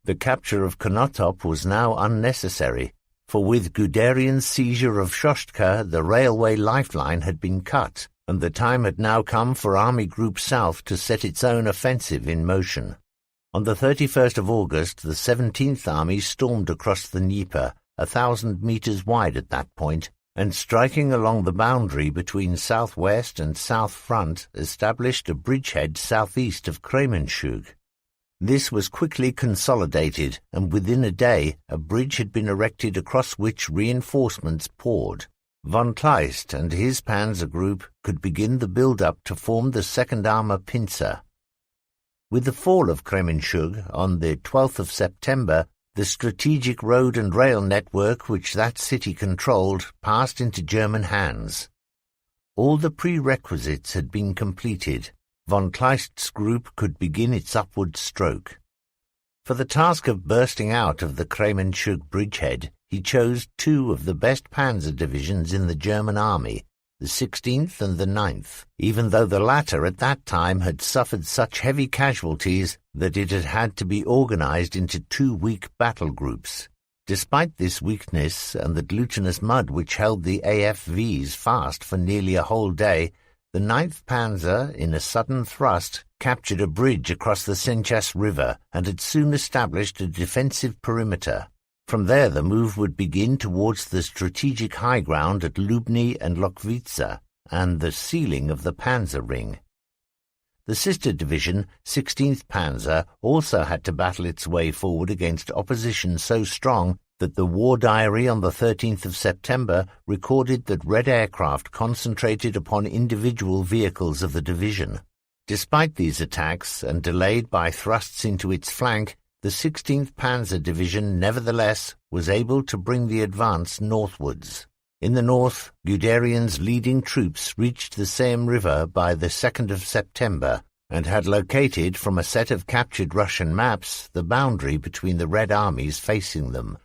The capture of Konotop was now unnecessary, for with Guderian's seizure of Shostka the railway lifeline had been cut, and the time had now come for Army Group South to set its own offensive in motion. On the 31st of August, the 17th Army stormed across the Dnieper, 1,000 meters wide at that point, and striking along the boundary between southwest and south front, established a bridgehead southeast of Kremenchug. This was quickly consolidated, and within a day a bridge had been erected across which reinforcements poured. Von Kleist and his panzer group could begin the build-up to form the Second Armour pincer. With the fall of Kremenchug on the 12th of September, The strategic road and rail network which that city controlled passed into German hands. All the prerequisites had been completed. Von Kleist's group could begin its upward stroke. For the task of bursting out of the Kremenchug bridgehead, he chose two of the best panzer divisions in the German army, the 16th and the 9th, even though the latter at that time had suffered such heavy casualties that it had had to be organized into two weak battle groups. Despite this weakness and the glutinous mud which held the AFVs fast for nearly a whole day, the 9th Panzer, in a sudden thrust, captured a bridge across the Senchas River and had soon established a defensive perimeter. From there the move would begin towards the strategic high ground at Lubny and Lokvica and the ceiling of the Panzer Ring. The sister division, 16th Panzer, also had to battle its way forward against opposition so strong that the war diary on the 13th of September recorded that Red aircraft concentrated upon individual vehicles of the division. Despite these attacks, and delayed by thrusts into its flank, the 16th Panzer Division nevertheless was able to bring the advance northwards. In the north, Guderian's leading troops reached the Seine River by the 2nd of September and had located from a set of captured Russian maps the boundary between the Red armies facing them.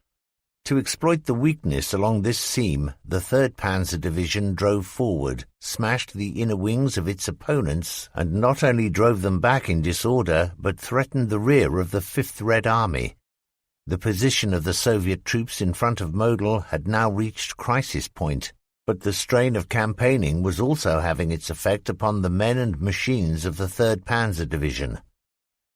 To exploit the weakness along this seam, the 3rd Panzer Division drove forward, smashed the inner wings of its opponents, and not only drove them back in disorder, but threatened the rear of the 5th Red Army. The position of the Soviet troops in front of Model had now reached crisis point, but the strain of campaigning was also having its effect upon the men and machines of the 3rd Panzer Division.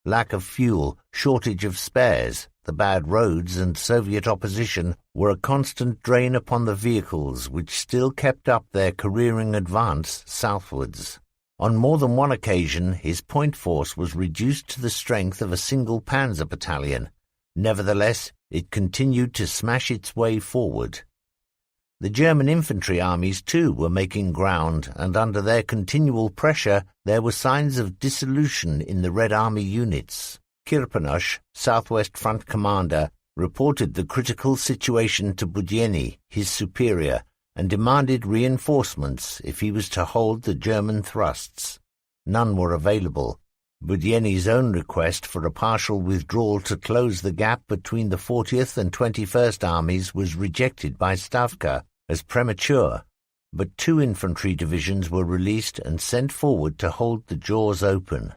Lack of fuel, shortage of spares, the bad roads and Soviet opposition were a constant drain upon the vehicles which still kept up their careering advance southwards. On more than one occasion his point force was reduced to the strength of a single panzer battalion. Nevertheless, it continued to smash its way forward. The German infantry armies, too, were making ground, and under their continual pressure there were signs of dissolution in the Red Army units. Kirpenosh, Southwest Front commander, reported the critical situation to Budyeni, his superior, and demanded reinforcements if he was to hold the German thrusts. None were available. Budyeni's own request for a partial withdrawal to close the gap between the 40th and 21st Armies was rejected by Stavka as premature, but two infantry divisions were released and sent forward to hold the jaws open.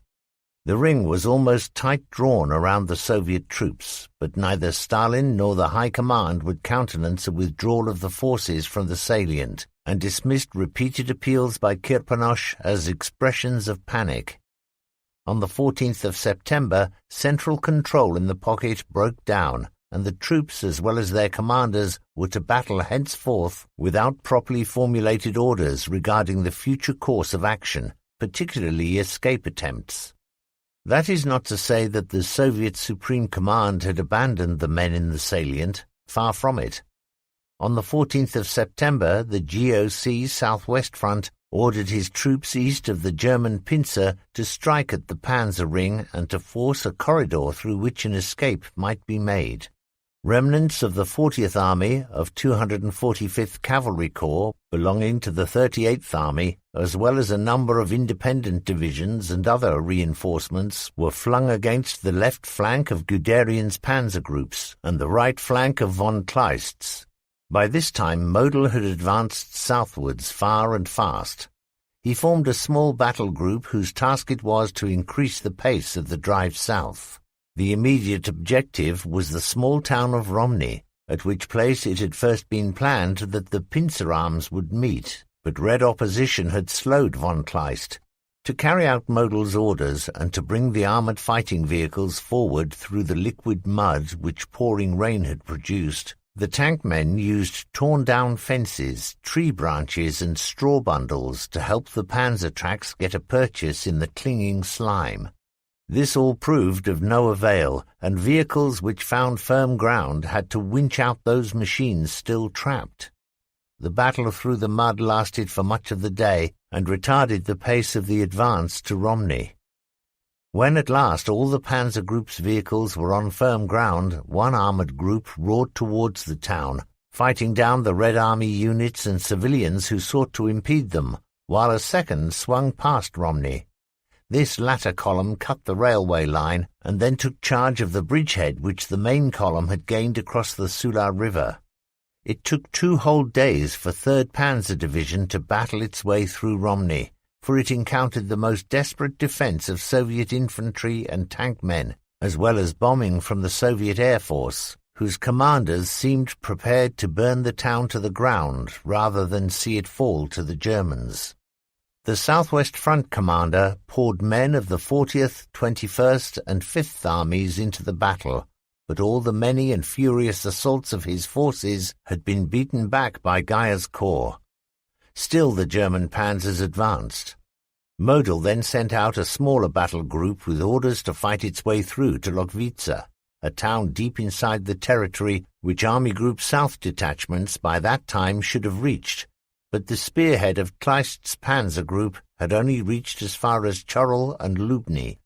The ring was almost tight drawn around the Soviet troops, but neither Stalin nor the High Command would countenance a withdrawal of the forces from the salient, and dismissed repeated appeals by Kirpenosh as expressions of panic. On the 14th of September, central control in the pocket broke down, and the troops as well as their commanders were to battle henceforth without properly formulated orders regarding the future course of action, particularly escape attempts. That is not to say that the Soviet Supreme Command had abandoned the men in the salient, far from it. On the 14th of September, the GOC Southwest Front ordered his troops east of the German pincer to strike at the Panzer Ring and to force a corridor through which an escape might be made. Remnants of the 40th Army of 245th Cavalry Corps belonging to the 38th Army, as well as a number of independent divisions and other reinforcements, were flung against the left flank of Guderian's panzer groups and the right flank of von Kleist's. By this time Model had advanced southwards far and fast. He formed a small battle group whose task it was to increase the pace of the drive south. The immediate objective was the small town of Romny, at which place it had first been planned that the pincer arms would meet, but Red opposition had slowed von Kleist. To carry out Model's orders and to bring the armoured fighting vehicles forward through the liquid mud which pouring rain had produced, the tank men used torn-down fences, tree branches and straw bundles to help the panzer tracks get a purchase in the clinging slime. This all proved of no avail, and vehicles which found firm ground had to winch out those machines still trapped. The battle through the mud lasted for much of the day and retarded the pace of the advance to Romny. When at last all the Panzer Group's vehicles were on firm ground, one armoured group roared towards the town, fighting down the Red Army units and civilians who sought to impede them, while a second swung past Romney. This latter column cut the railway line and then took charge of the bridgehead which the main column had gained across the Sula River. It took 2 whole days for 3rd Panzer Division to battle its way through Romney, for it encountered the most desperate defense of Soviet infantry and tank men, as well as bombing from the Soviet Air Force, whose commanders seemed prepared to burn the town to the ground rather than see it fall to the Germans. The Southwest Front commander poured men of the 40th, 21st and 5th Armies into the battle, but all the many and furious assaults of his forces had been beaten back by Guy's corps. Still the German panzers advanced. Model then sent out a smaller battle group with orders to fight its way through to Lochwice, a town deep inside the territory which Army Group South detachments by that time should have reached, but the spearhead of Kleist's panzer group had only reached as far as Chorel and Lubny.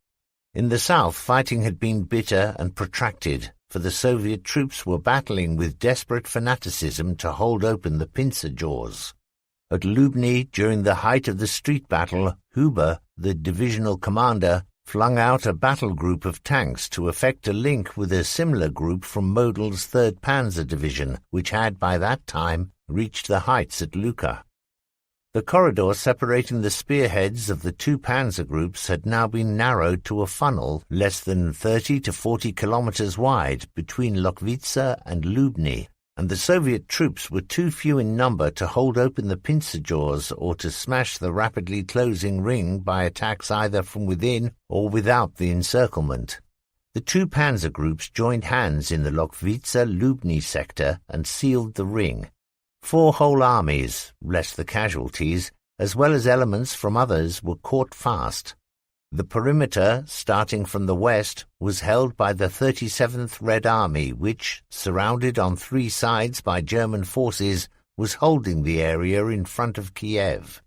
In the south, fighting had been bitter and protracted, for the Soviet troops were battling with desperate fanaticism to hold open the pincer jaws. At Lubny, during the height of the street battle, Huber, the divisional commander, flung out a battle group of tanks to effect a link with a similar group from Model's 3rd Panzer Division, which had by that time reached the heights at Lucca. The corridor separating the spearheads of the 2 panzer groups had now been narrowed to a funnel less than 30 to 40 kilometers wide between Lochwice and Lubny, and the Soviet troops were too few in number to hold open the pincer jaws or to smash the rapidly closing ring by attacks either from within or without the encirclement. The 2 panzer groups joined hands in the Lochwice-Lubny sector and sealed the ring. 4 whole armies, less the casualties, as well as elements from others, were caught fast. The perimeter, starting from the west, was held by the 37th Red Army, which, surrounded on 3 sides by German forces, was holding the area in front of Kiev.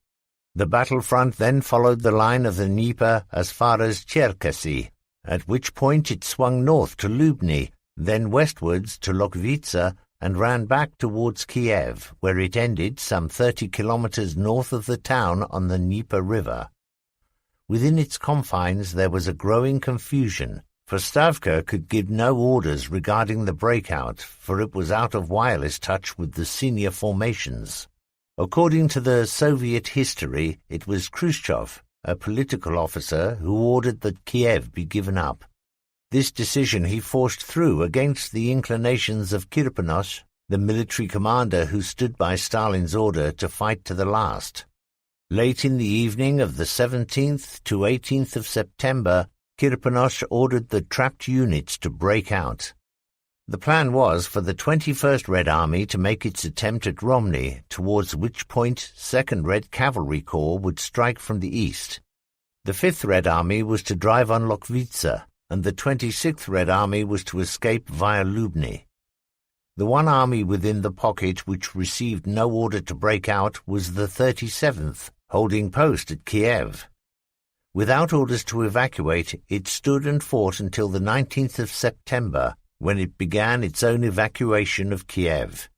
The battlefront then followed the line of the Dnieper as far as Cherkasy, at which point it swung north to Lubny, then westwards to Lochwice, and ran back towards Kiev, where it ended some 30 kilometers north of the town on the Dnieper River. Within its confines there was a growing confusion, for Stavka could give no orders regarding the breakout, for it was out of wireless touch with the senior formations. According to the Soviet history, it was Khrushchev, a political officer, who ordered that Kiev be given up. This decision he forced through against the inclinations of Kirpinosh, the military commander who stood by Stalin's order to fight to the last. Late in the evening of the 17th to 18th of September, Kirpinosh ordered the trapped units to break out. The plan was for the 21st Red Army to make its attempt at Romney, towards which point 2nd Red Cavalry Corps would strike from the east. The 5th Red Army was to drive on Lochwice, and the 26th Red Army was to escape via Lubny. The one army within the pocket which received no order to break out was the 37th, holding post at Kiev. Without orders to evacuate, it stood and fought until the 19th of September, when it began its own evacuation of Kiev.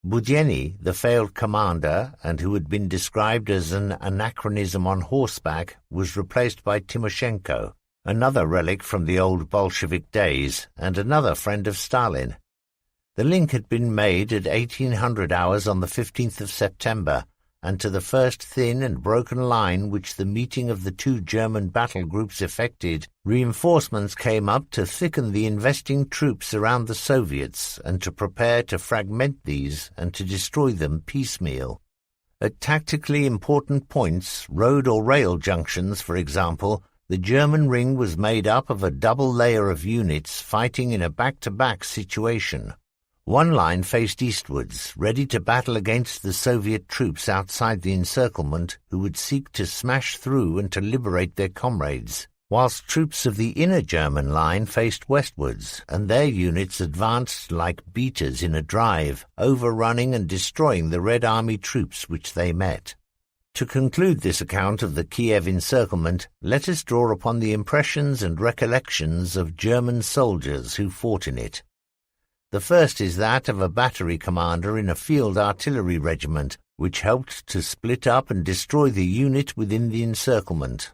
Budyeni, the failed commander, and who had been described as an anachronism on horseback, was replaced by Timoshenko, another relic from the old Bolshevik days, and another friend of Stalin. The link had been made at 1800 hours on the 15th of September, and to the first thin and broken line which the meeting of the 2 German battle groups effected, reinforcements came up to thicken the investing troops around the Soviets and to prepare to fragment these and to destroy them piecemeal. At tactically important points, road or rail junctions, for example, the German ring was made up of a double layer of units fighting in a back-to-back situation. One line faced eastwards, ready to battle against the Soviet troops outside the encirclement who would seek to smash through and to liberate their comrades, whilst troops of the inner German line faced westwards, and their units advanced like beaters in a drive, overrunning and destroying the Red Army troops which they met. To conclude this account of the Kiev encirclement, let us draw upon the impressions and recollections of German soldiers who fought in it. The first is that of a battery commander in a field artillery regiment, which helped to split up and destroy the unit within the encirclement.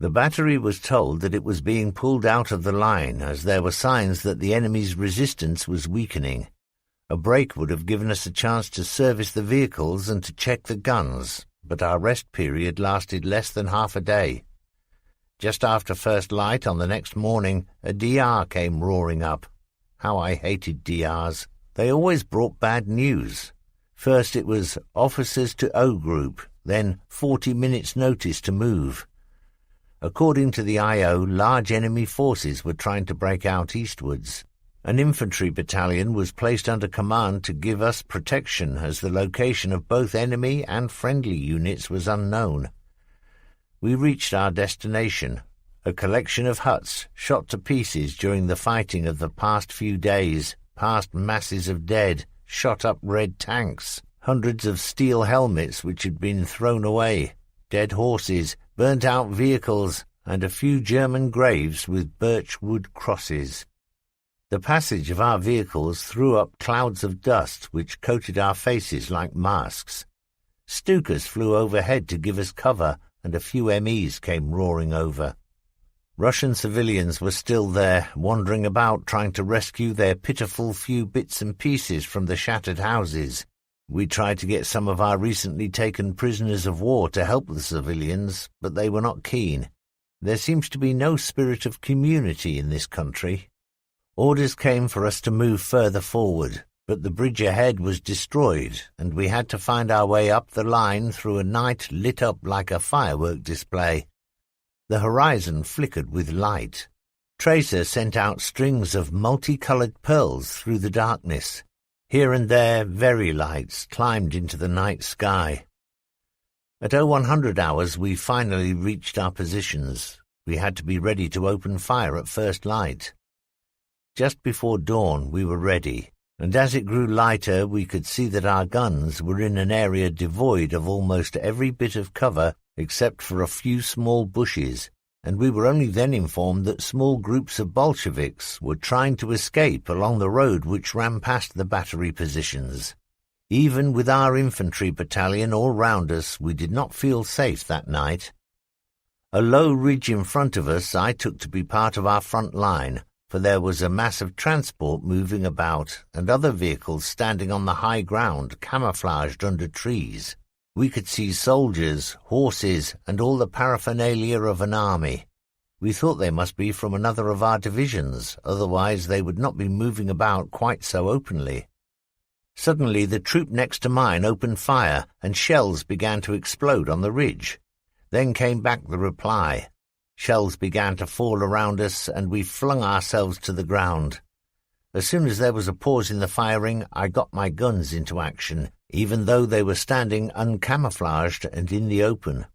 The battery was told that it was being pulled out of the line, as there were signs that the enemy's resistance was weakening. A break would have given us a chance to service the vehicles and to check the guns, but our rest period lasted less than half a day. Just after first light on the next morning, a DR came roaring up. How I hated DRs. They always brought bad news. First it was officers to O Group, then 40 minutes notice to move. According to the IO, large enemy forces were trying to break out eastwards. An infantry battalion was placed under command to give us protection, as the location of both enemy and friendly units was unknown. We reached our destination, a collection of huts shot to pieces during the fighting of the past few days, past masses of dead, shot-up red tanks, hundreds of steel helmets which had been thrown away, dead horses, burnt-out vehicles, and a few German graves with birch wood crosses. The passage of our vehicles threw up clouds of dust which coated our faces like masks. Stukas flew overhead to give us cover, and a few MEs came roaring over. Russian civilians were still there, wandering about trying to rescue their pitiful few bits and pieces from the shattered houses. We tried to get some of our recently taken prisoners of war to help the civilians, but they were not keen. There seems to be no spirit of community in this country. Orders came for us to move further forward, but the bridge ahead was destroyed, and we had to find our way up the line through a night lit up like a firework display. The horizon flickered with light. Tracer sent out strings of multicolored pearls through the darkness. Here and there, very lights climbed into the night sky. At 0100 hours, we finally reached our positions. We had to be ready to open fire at first light. Just before dawn, we were ready, and as it grew lighter, we could see that our guns were in an area devoid of almost every bit of cover except for a few small bushes, and we were only then informed that small groups of Bolsheviks were trying to escape along the road which ran past the battery positions. Even with our infantry battalion all round us, we did not feel safe that night. A low ridge in front of us I took to be part of our front line, for there was a mass of transport moving about and other vehicles standing on the high ground camouflaged under trees. We could see soldiers, horses, and all the paraphernalia of an army. We thought they must be from another of our divisions, otherwise they would not be moving about quite so openly. Suddenly the troop next to mine opened fire, and shells began to explode on the ridge. Then came back the reply. Shells began to fall around us, and we flung ourselves to the ground. As soon as there was a pause in the firing, I got my guns into action, even though they were standing uncamouflaged and in the open.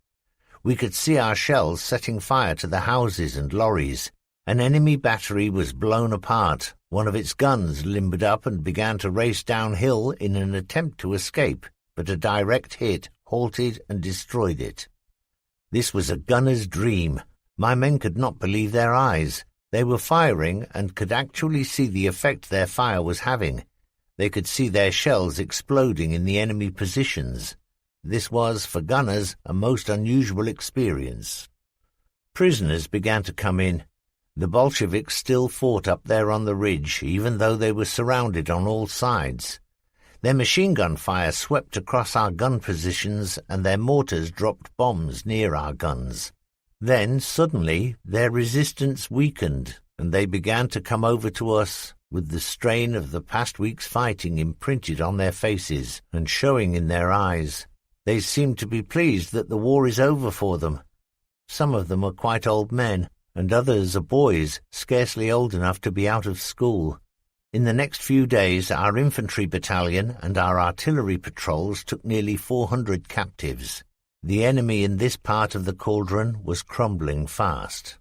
We could see our shells setting fire to the houses and lorries. An enemy battery was blown apart. One of its guns limbered up and began to race downhill in an attempt to escape, but a direct hit halted and destroyed it. This was a gunner's dream. My men could not believe their eyes. They were firing and could actually see the effect their fire was having. They could see their shells exploding in the enemy positions. This was, for gunners, a most unusual experience. Prisoners began to come in. The Bolsheviks still fought up there on the ridge, even though they were surrounded on all sides. Their machine gun fire swept across our gun positions, and their mortars dropped bombs near our guns. Then, suddenly, their resistance weakened, and they began to come over to us, with the strain of the past week's fighting imprinted on their faces and showing in their eyes. They seemed to be pleased that the war is over for them. Some of them are quite old men, and others are boys, scarcely old enough to be out of school. In the next few days, our infantry battalion and our artillery patrols took nearly 400 captives. The enemy in this part of the cauldron was crumbling fast.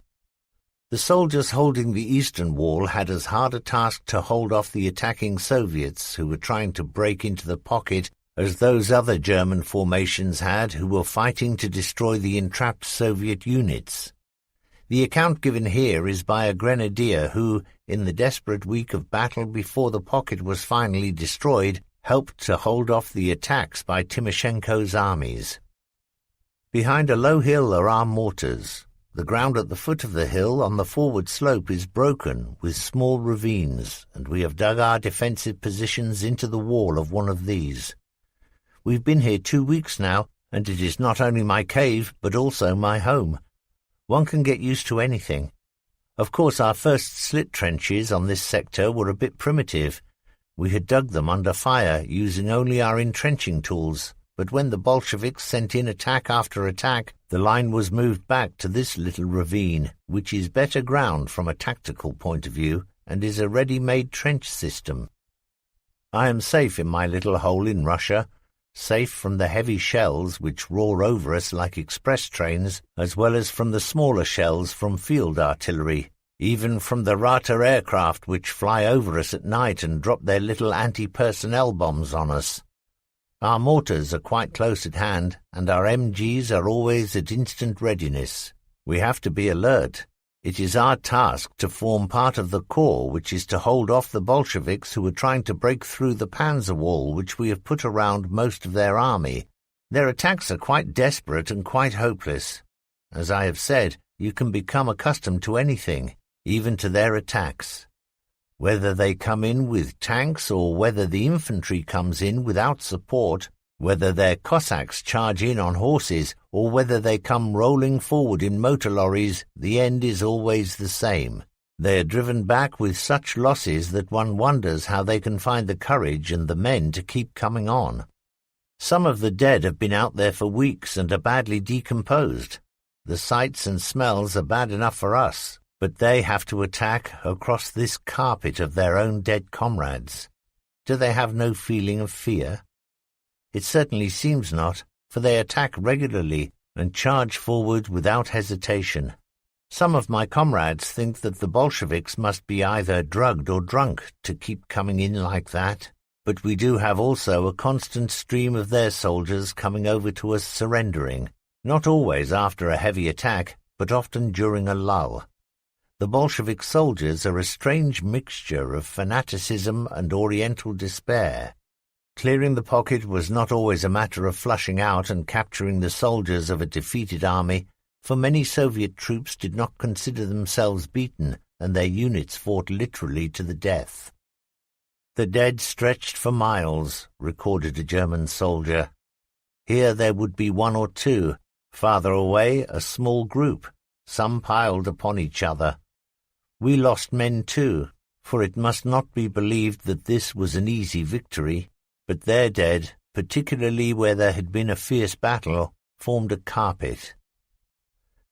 The soldiers holding the eastern wall had as hard a task to hold off the attacking Soviets who were trying to break into the pocket as those other German formations had who were fighting to destroy the entrapped Soviet units. The account given here is by a grenadier who, in the desperate week of battle before the pocket was finally destroyed, helped to hold off the attacks by Timoshenko's armies. Behind a low hill are our mortars. The ground at the foot of the hill on the forward slope is broken with small ravines, and we have dug our defensive positions into the wall of one of these. We've been here 2 weeks now, and it is not only my cave, but also my home. One can get used to anything. Of course, our first slit trenches on this sector were a bit primitive. We had dug them under fire, using only our entrenching tools, but when the Bolsheviks sent in attack after attack, the line was moved back to this little ravine, which is better ground from a tactical point of view, and is a ready-made trench system. I am safe in my little hole in Russia, safe from the heavy shells which roar over us like express trains, as well as from the smaller shells from field artillery, even from the Rata aircraft which fly over us at night and drop their little anti-personnel bombs on us. Our mortars are quite close at hand, and our MGs are always at instant readiness. We have to be alert. It is our task to form part of the corps which is to hold off the Bolsheviks who are trying to break through the panzer wall which we have put around most of their army. Their attacks are quite desperate and quite hopeless. As I have said, you can become accustomed to anything, even to their attacks. Whether they come in with tanks or whether the infantry comes in without support, whether their Cossacks charge in on horses or whether they come rolling forward in motor lorries, the end is always the same. They are driven back with such losses that one wonders how they can find the courage and the men to keep coming on. Some of the dead have been out there for weeks and are badly decomposed. The sights and smells are bad enough for us, but they have to attack across this carpet of their own dead comrades. Do they have no feeling of fear? It certainly seems not, for they attack regularly and charge forward without hesitation. Some of my comrades think that the Bolsheviks must be either drugged or drunk to keep coming in like that, but we do have also a constant stream of their soldiers coming over to us surrendering, not always after a heavy attack, but often during a lull. The Bolshevik soldiers are a strange mixture of fanaticism and Oriental despair. Clearing the pocket was not always a matter of flushing out and capturing the soldiers of a defeated army, for many Soviet troops did not consider themselves beaten, and their units fought literally to the death. The dead stretched for miles, recorded a German soldier. Here there would be one or two, farther away a small group, some piled upon each other. We lost men too, for it must not be believed that this was an easy victory. But their dead, particularly where there had been a fierce battle, formed a carpet.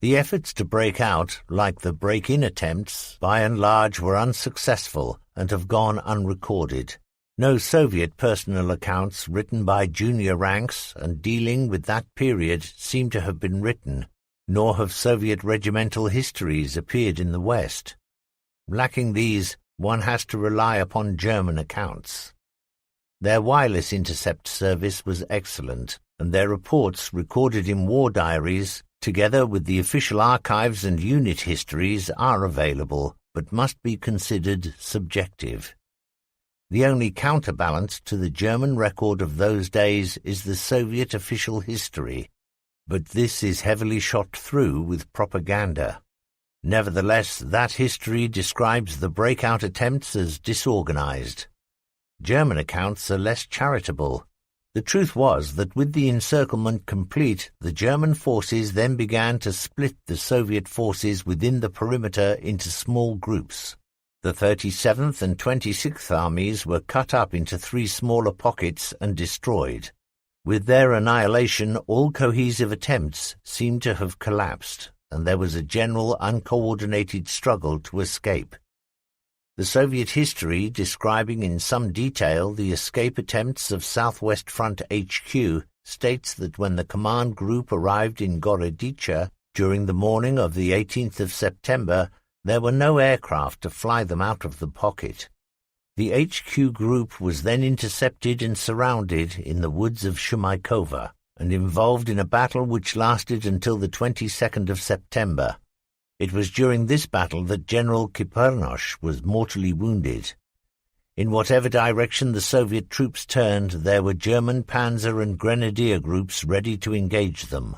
The efforts to break out, like the break-in attempts, by and large were unsuccessful and have gone unrecorded. No Soviet personal accounts written by junior ranks and dealing with that period seem to have been written, nor have Soviet regimental histories appeared in the West. Lacking these, one has to rely upon German accounts. Their wireless intercept service was excellent, and their reports recorded in war diaries, together with the official archives and unit histories, are available, but must be considered subjective. The only counterbalance to the German record of those days is the Soviet official history, but this is heavily shot through with propaganda. Nevertheless, that history describes the breakout attempts as disorganized. German accounts are less charitable. The truth was that with the encirclement complete, the German forces then began to split the Soviet forces within the perimeter into small groups. The 37th and 26th armies were cut up into 3 smaller pockets and destroyed. With their annihilation, all cohesive attempts seemed to have collapsed, and there was a general uncoordinated struggle to escape. The Soviet history, describing in some detail the escape attempts of Southwest Front HQ, states that when the command group arrived in Gorodicha during the morning of the 18th of September, there were no aircraft to fly them out of the pocket. The HQ group was then intercepted and surrounded in the woods of Shumaikova and involved in a battle which lasted until the 22nd of September. It was during this battle that General Kipernosh was mortally wounded. In whatever direction the Soviet troops turned, there were German panzer and grenadier groups ready to engage them.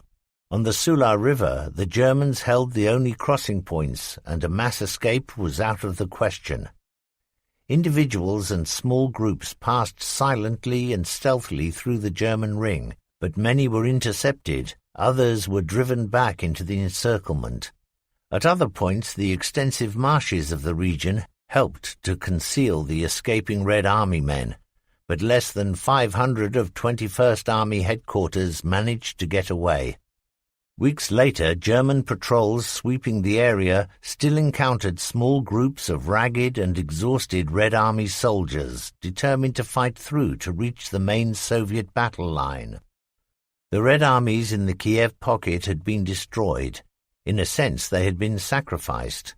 On the Sula River, the Germans held the only crossing points, and a mass escape was out of the question. Individuals and small groups passed silently and stealthily through the German ring, but many were intercepted, others were driven back into the encirclement. At other points, the extensive marshes of the region helped to conceal the escaping Red Army men, but less than 500 of 21st Army headquarters managed to get away. Weeks later, German patrols sweeping the area still encountered small groups of ragged and exhausted Red Army soldiers determined to fight through to reach the main Soviet battle line. The Red Armies in the Kiev pocket had been destroyed. In a sense, they had been sacrificed.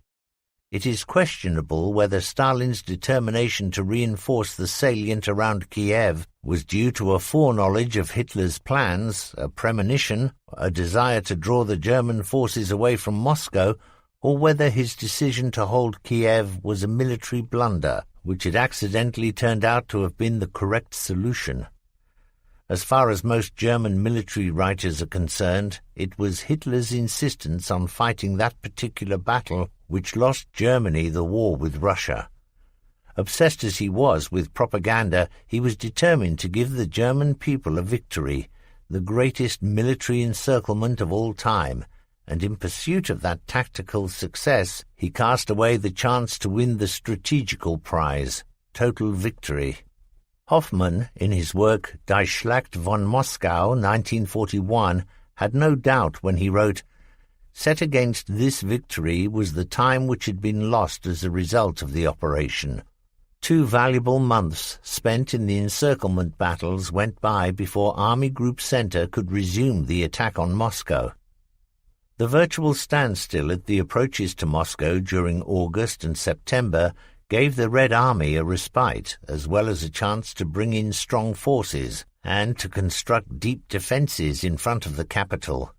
It is questionable whether Stalin's determination to reinforce the salient around Kiev was due to a foreknowledge of Hitler's plans, a premonition, a desire to draw the German forces away from Moscow, or whether his decision to hold Kiev was a military blunder, which had accidentally turned out to have been the correct solution. As far as most German military writers are concerned, it was Hitler's insistence on fighting that particular battle which lost Germany the war with Russia. Obsessed as he was with propaganda, he was determined to give the German people a victory, the greatest military encirclement of all time, and in pursuit of that tactical success, he cast away the chance to win the strategical prize, total victory. Hoffmann, in his work Die Schlacht von Moskau, 1941, had no doubt when he wrote, "Set against this victory was the time which had been lost as a result of the operation. 2 valuable months spent in the encirclement battles went by before Army Group Center could resume the attack on Moscow." The virtual standstill at the approaches to Moscow during August and September gave the Red Army a respite, as well as a chance to bring in strong forces and to construct deep defenses in front of the capital.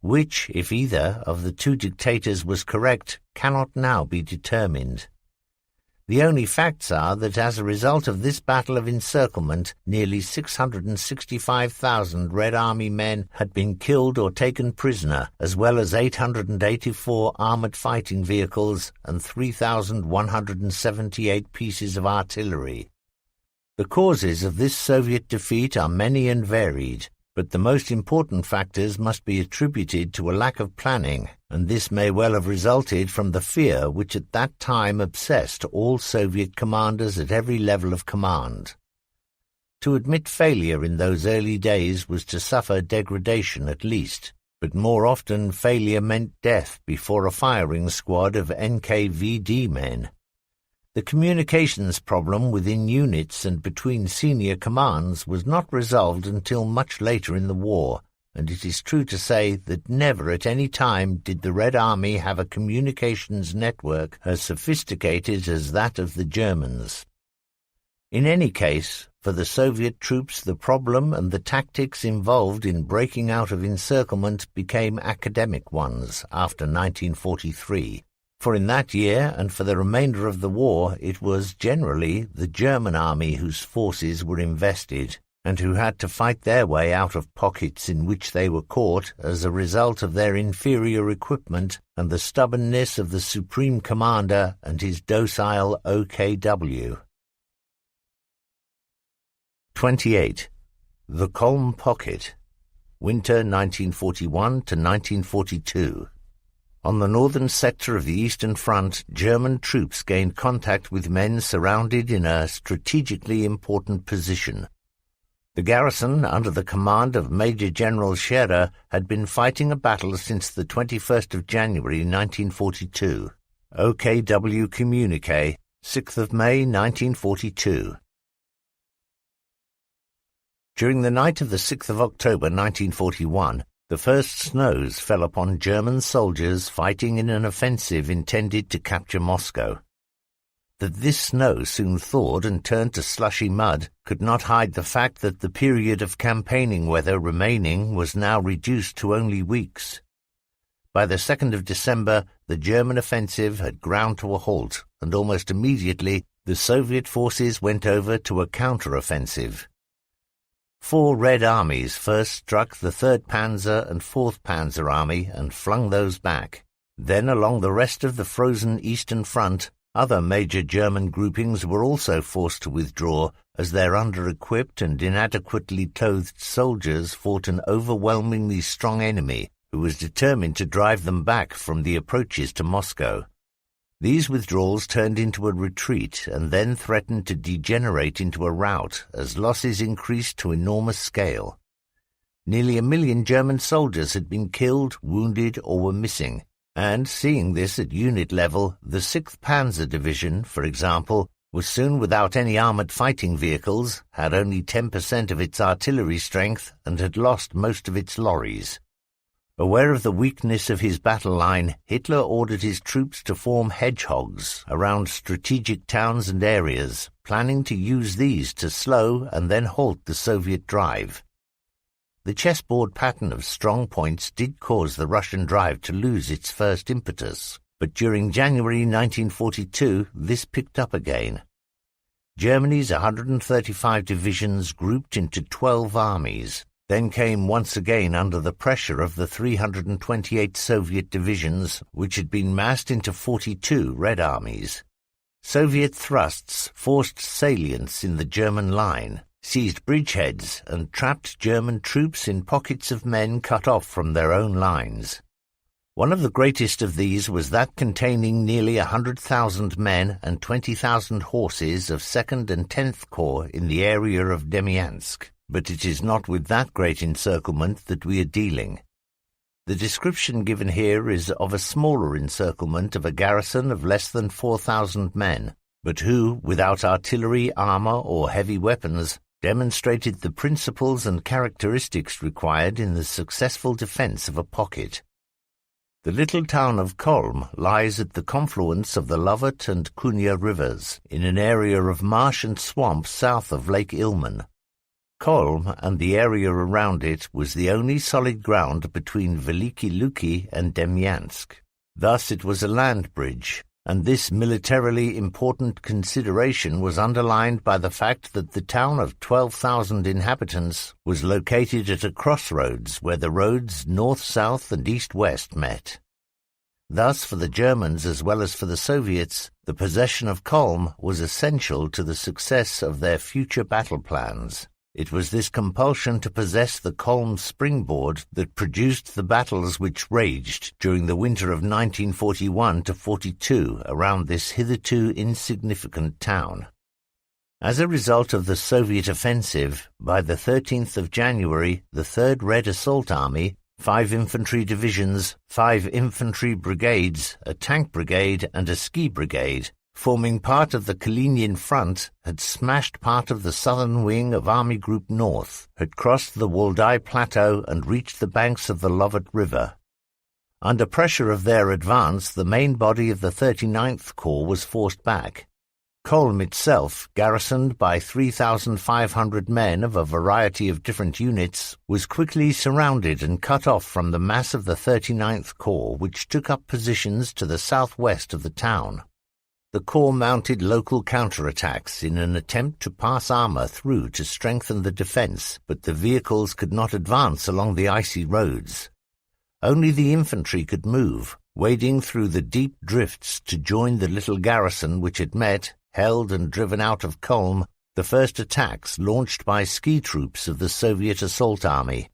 Which, if either, of the two dictators was correct, cannot now be determined. The only facts are that as a result of this battle of encirclement, nearly 665,000 Red Army men had been killed or taken prisoner, as well as 884 armored fighting vehicles and 3,178 pieces of artillery. The causes of this Soviet defeat are many and varied, but the most important factors must be attributed to a lack of planning, and this may well have resulted from the fear which at that time obsessed all Soviet commanders at every level of command. To admit failure in those early days was to suffer degradation at least, but more often failure meant death before a firing squad of NKVD men. The communications problem within units and between senior commands was not resolved until much later in the war, and it is true to say that never at any time did the Red Army have a communications network as sophisticated as that of the Germans. In any case, for the Soviet troops the problem and the tactics involved in breaking out of encirclement became academic ones after 1943. For in that year, and for the remainder of the war, it was generally the German army whose forces were invested, and who had to fight their way out of pockets in which they were caught as a result of their inferior equipment and the stubbornness of the Supreme Commander and his docile OKW. 28. The Kolm Pocket. Winter 1941 to 1942. On the northern sector of the Eastern Front, German troops gained contact with men surrounded in a strategically important position. The garrison, under the command of Major General Scherer, had been fighting a battle since the 21st of January 1942. OKW Communique, 6th of May 1942. During the night of the 6th of October 1941, the first snows fell upon German soldiers fighting in an offensive intended to capture Moscow. That this snow soon thawed and turned to slushy mud could not hide the fact that the period of campaigning weather remaining was now reduced to only weeks. By the 2nd of December, the German offensive had ground to a halt, and almost immediately the Soviet forces went over to a counter-offensive. 4 Red Armies first struck the 3rd Panzer and 4th Panzer Army and flung those back. Then along the rest of the frozen Eastern Front, other major German groupings were also forced to withdraw as their under-equipped and inadequately clothed soldiers fought an overwhelmingly strong enemy who was determined to drive them back from the approaches to Moscow. These withdrawals turned into a retreat and then threatened to degenerate into a rout as losses increased to enormous scale. Nearly 1 million German soldiers had been killed, wounded, or were missing, and, seeing this at unit level, the 6th Panzer Division, for example, was soon without any armoured fighting vehicles, had only 10% of its artillery strength, and had lost most of its lorries. Aware of the weakness of his battle line, Hitler ordered his troops to form hedgehogs around strategic towns and areas, planning to use these to slow and then halt the Soviet drive. The chessboard pattern of strong points did cause the Russian drive to lose its first impetus, but during January 1942 this picked up again. Germany's 135 divisions grouped into 12 armies, then came once again under the pressure of the 328 Soviet divisions, which had been massed into 42 Red Armies. Soviet thrusts forced salients in the German line, seized bridgeheads, and trapped German troops in pockets of men cut off from their own lines. One of the greatest of these was that containing nearly 100,000 men and 20,000 horses of 2nd and 10th Corps in the area of Demyansk. But it is not with that great encirclement that we are dealing. The description given here is of a smaller encirclement of a garrison of less than 4,000 men, but who, without artillery, armour, or heavy weapons, demonstrated the principles and characteristics required in the successful defence of a pocket. The little town of Kolm lies at the confluence of the Lovett and Kunya rivers, in an area of marsh and swamp south of Lake Ilmen. Kolm and the area around it was the only solid ground between Veliki Luki and Demyansk. Thus it was a land bridge, and this militarily important consideration was underlined by the fact that the town of 12,000 inhabitants was located at a crossroads where the roads north-south and east-west met. Thus, for the Germans as well as for the Soviets, the possession of Kolm was essential to the success of their future battle plans. It was this compulsion to possess the Kolm springboard that produced the battles which raged during the winter of 1941-42 around this hitherto insignificant town. As a result of the Soviet offensive, by the 13th of January, the 3rd Red Assault Army, 5 infantry divisions, 5 infantry brigades, a tank brigade, and a ski brigade, forming part of the Kalinin Front, had smashed part of the southern wing of Army Group North, had crossed the Waldai Plateau and reached the banks of the Lovett River. Under pressure of their advance, the main body of the 39th Corps was forced back. Kolm itself, garrisoned by 3,500 men of a variety of different units, was quickly surrounded and cut off from the mass of the 39th Corps, which took up positions to the southwest of the town. The Corps mounted local counterattacks in an attempt to pass armour through to strengthen the defence, but the vehicles could not advance along the icy roads. Only the infantry could move, wading through the deep drifts to join the little garrison which had met, held and driven out of Kolm, the first attacks launched by ski troops of the Soviet Assault Army.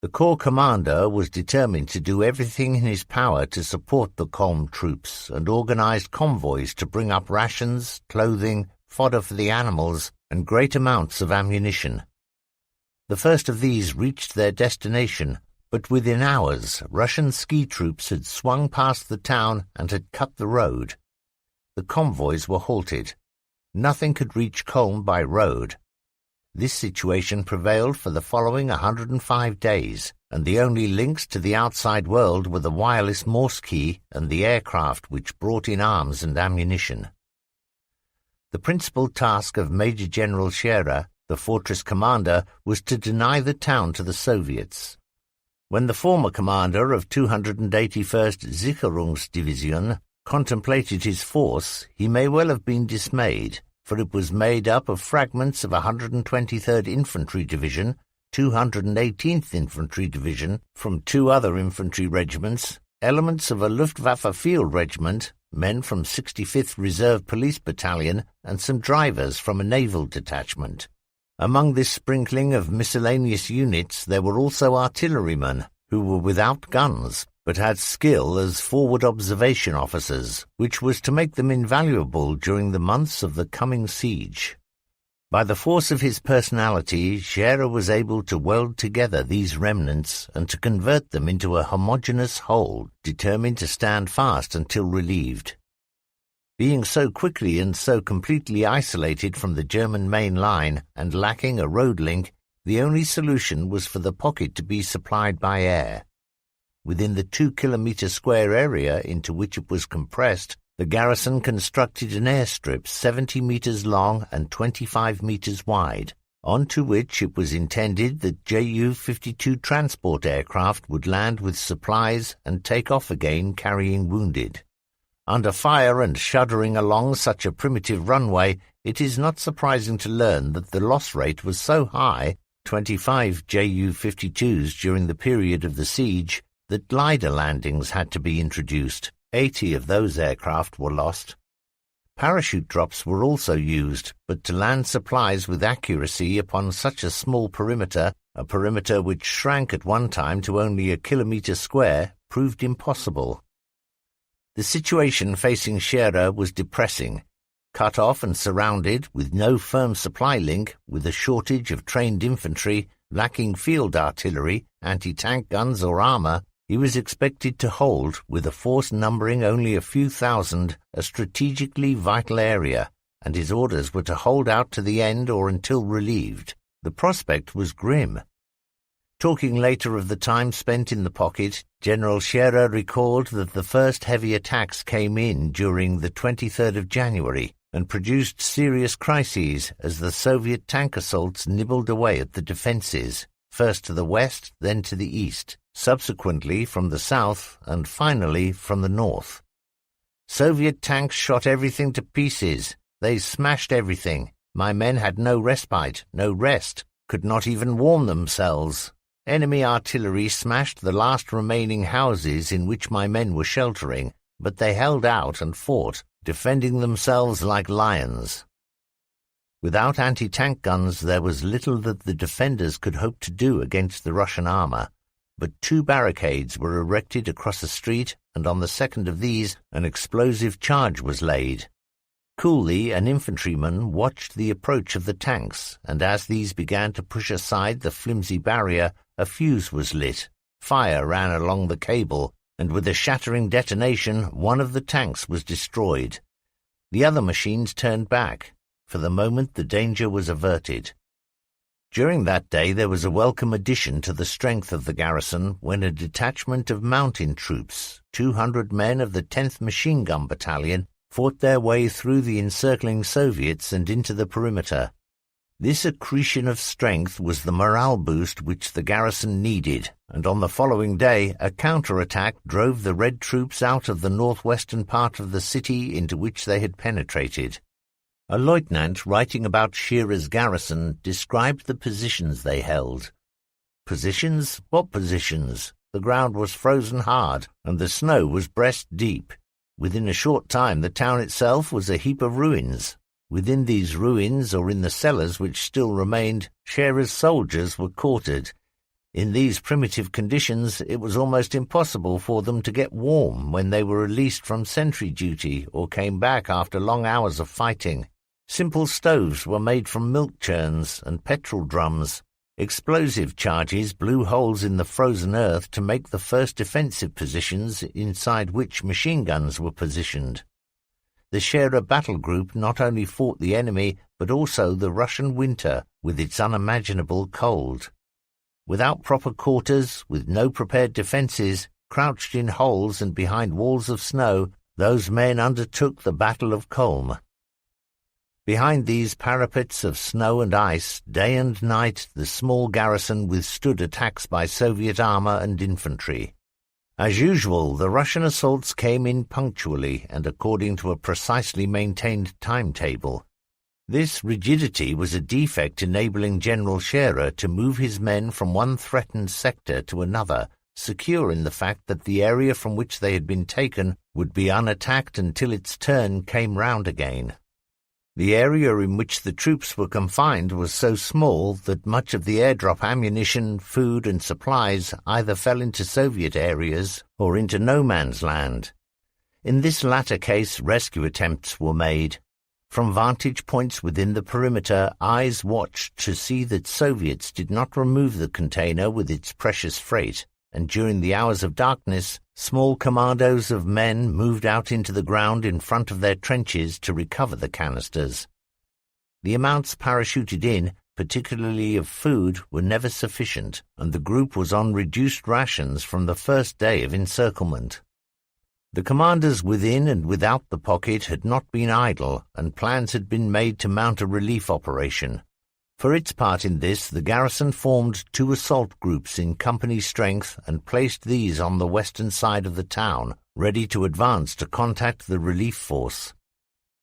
The Corps commander was determined to do everything in his power to support the Kolm troops and organized convoys to bring up rations, clothing, fodder for the animals, and great amounts of ammunition. The first of these reached their destination, but within hours Russian ski troops had swung past the town and had cut the road. The convoys were halted. Nothing could reach Kolm by road. This situation prevailed for the following 105 days, and the only links to the outside world were the wireless Morse key and the aircraft which brought in arms and ammunition. The principal task of Major General Scherer, the fortress commander, was to deny the town to the Soviets. When the former commander of 281st Sicherungsdivision contemplated his force, he may well have been dismayed, for it was made up of fragments of 123rd Infantry Division, 218th Infantry Division, from two other infantry regiments, elements of a Luftwaffe field regiment, men from 65th Reserve Police Battalion, and some drivers from a naval detachment. Among this sprinkling of miscellaneous units there were also artillerymen, who were without guns, but had skill as forward observation officers, which was to make them invaluable during the months of the coming siege. By the force of his personality, Scherer was able to weld together these remnants and to convert them into a homogeneous whole, determined to stand fast until relieved. Being so quickly and so completely isolated from the German main line and lacking a road link, the only solution was for the pocket to be supplied by air. Within the 2-kilometre square area into which it was compressed, the garrison constructed an airstrip 70 metres long and 25 metres wide, onto which it was intended that Ju-52 transport aircraft would land with supplies and take off again carrying wounded. Under fire and shuddering along such a primitive runway, it is not surprising to learn that the loss rate was so high, 25 Ju-52s during the period of the siege, that glider landings had to be introduced. 80 of those aircraft were lost. Parachute drops were also used, but to land supplies with accuracy upon such a small perimeter, a perimeter which shrank at one time to only a kilometre square, proved impossible. The situation facing Scherer was depressing. Cut off and surrounded, with no firm supply link, with a shortage of trained infantry, lacking field artillery, anti-tank guns or armour, he was expected to hold, with a force numbering only a few thousand, a strategically vital area, and his orders were to hold out to the end or until relieved. The prospect was grim. Talking later of the time spent in the pocket, General Scherer recalled that the first heavy attacks came in during the 23rd of January and produced serious crises as the Soviet tank assaults nibbled away at the defences, first to the west, then to the east, subsequently from the south, and finally from the north. Soviet tanks shot everything to pieces. They smashed everything. My men had no respite, no rest, could not even warm themselves. Enemy artillery smashed the last remaining houses in which my men were sheltering, but they held out and fought, defending themselves like lions. Without anti-tank guns there was little that the defenders could hope to do against the Russian armour, but 2 barricades were erected across a street, and on the second of these an explosive charge was laid. Coolly, an infantryman watched the approach of the tanks, and as these began to push aside the flimsy barrier, a fuse was lit. Fire ran along the cable, and with a shattering detonation, one of the tanks was destroyed. The other machines turned back. For the moment the danger was averted. During that day there was a welcome addition to the strength of the garrison when a detachment of mountain troops, 200 men of the 10th Machine Gun Battalion, fought their way through the encircling Soviets and into the perimeter. This accretion of strength was the morale boost which the garrison needed, and on the following day a counter-attack drove the Red troops out of the northwestern part of the city into which they had penetrated. A lieutenant writing about Scherer's garrison described the positions they held. Positions? What positions? The ground was frozen hard, and the snow was breast-deep. Within a short time the town itself was a heap of ruins. Within these ruins, or in the cellars which still remained, Scherer's soldiers were quartered. In these primitive conditions it was almost impossible for them to get warm when they were released from sentry duty or came back after long hours of fighting. Simple stoves were made from milk churns and petrol drums. Explosive charges blew holes in the frozen earth to make the first defensive positions inside which machine guns were positioned. The Scherer battle group not only fought the enemy, but also the Russian winter with its unimaginable cold. Without proper quarters, with no prepared defences, crouched in holes and behind walls of snow, those men undertook the Battle of Kulm. Behind these parapets of snow and ice, day and night the small garrison withstood attacks by Soviet armor and infantry. As usual, the Russian assaults came in punctually and according to a precisely maintained timetable. This rigidity was a defect enabling General Scherer to move his men from one threatened sector to another, secure in the fact that the area from which they had been taken would be unattacked until its turn came round again. The area in which the troops were confined was so small that much of the airdrop ammunition, food and supplies either fell into Soviet areas or into no man's land. In this latter case, rescue attempts were made. From vantage points within the perimeter, eyes watched to see that Soviets did not remove the container with its precious freight, and during the hours of darkness, small commandos of men moved out into the ground in front of their trenches to recover the canisters. The amounts parachuted in, particularly of food, were never sufficient, and the group was on reduced rations from the first day of encirclement. The commanders within and without the pocket had not been idle, and plans had been made to mount a relief operation. For its part in this, the garrison formed 2 assault groups in company strength and placed these on the western side of the town, ready to advance to contact the relief force.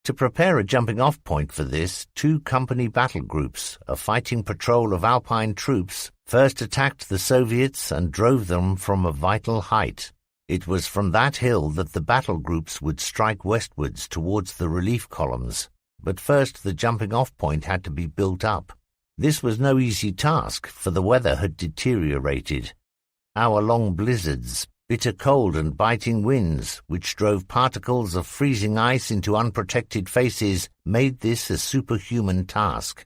To prepare a jumping-off point for this, 2 company battle groups, a fighting patrol of Alpine troops, first attacked the Soviets and drove them from a vital height. It was from that hill that the battle groups would strike westwards towards the relief columns, but first the jumping-off point had to be built up. This was no easy task, for the weather had deteriorated. Hour-long blizzards, bitter cold and biting winds, which drove particles of freezing ice into unprotected faces, made this a superhuman task.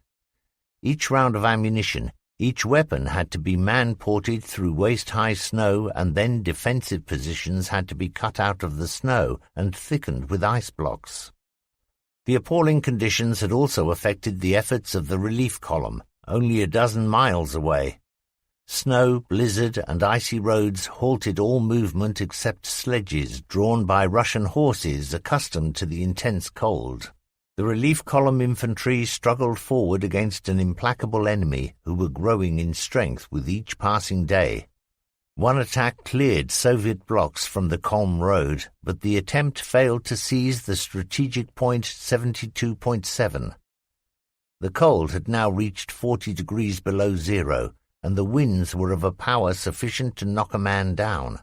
Each round of ammunition, each weapon had to be man-ported through waist-high snow, and then defensive positions had to be cut out of the snow and thickened with ice blocks. The appalling conditions had also affected the efforts of the relief column, only a dozen miles away. Snow, blizzard, and icy roads halted all movement except sledges drawn by Russian horses accustomed to the intense cold. The relief column infantry struggled forward against an implacable enemy who were growing in strength with each passing day. One attack cleared Soviet blocks from the Kolm road, but the attempt failed to seize the strategic point 72.7. The cold had now reached 40 degrees below zero, and the winds were of a power sufficient to knock a man down.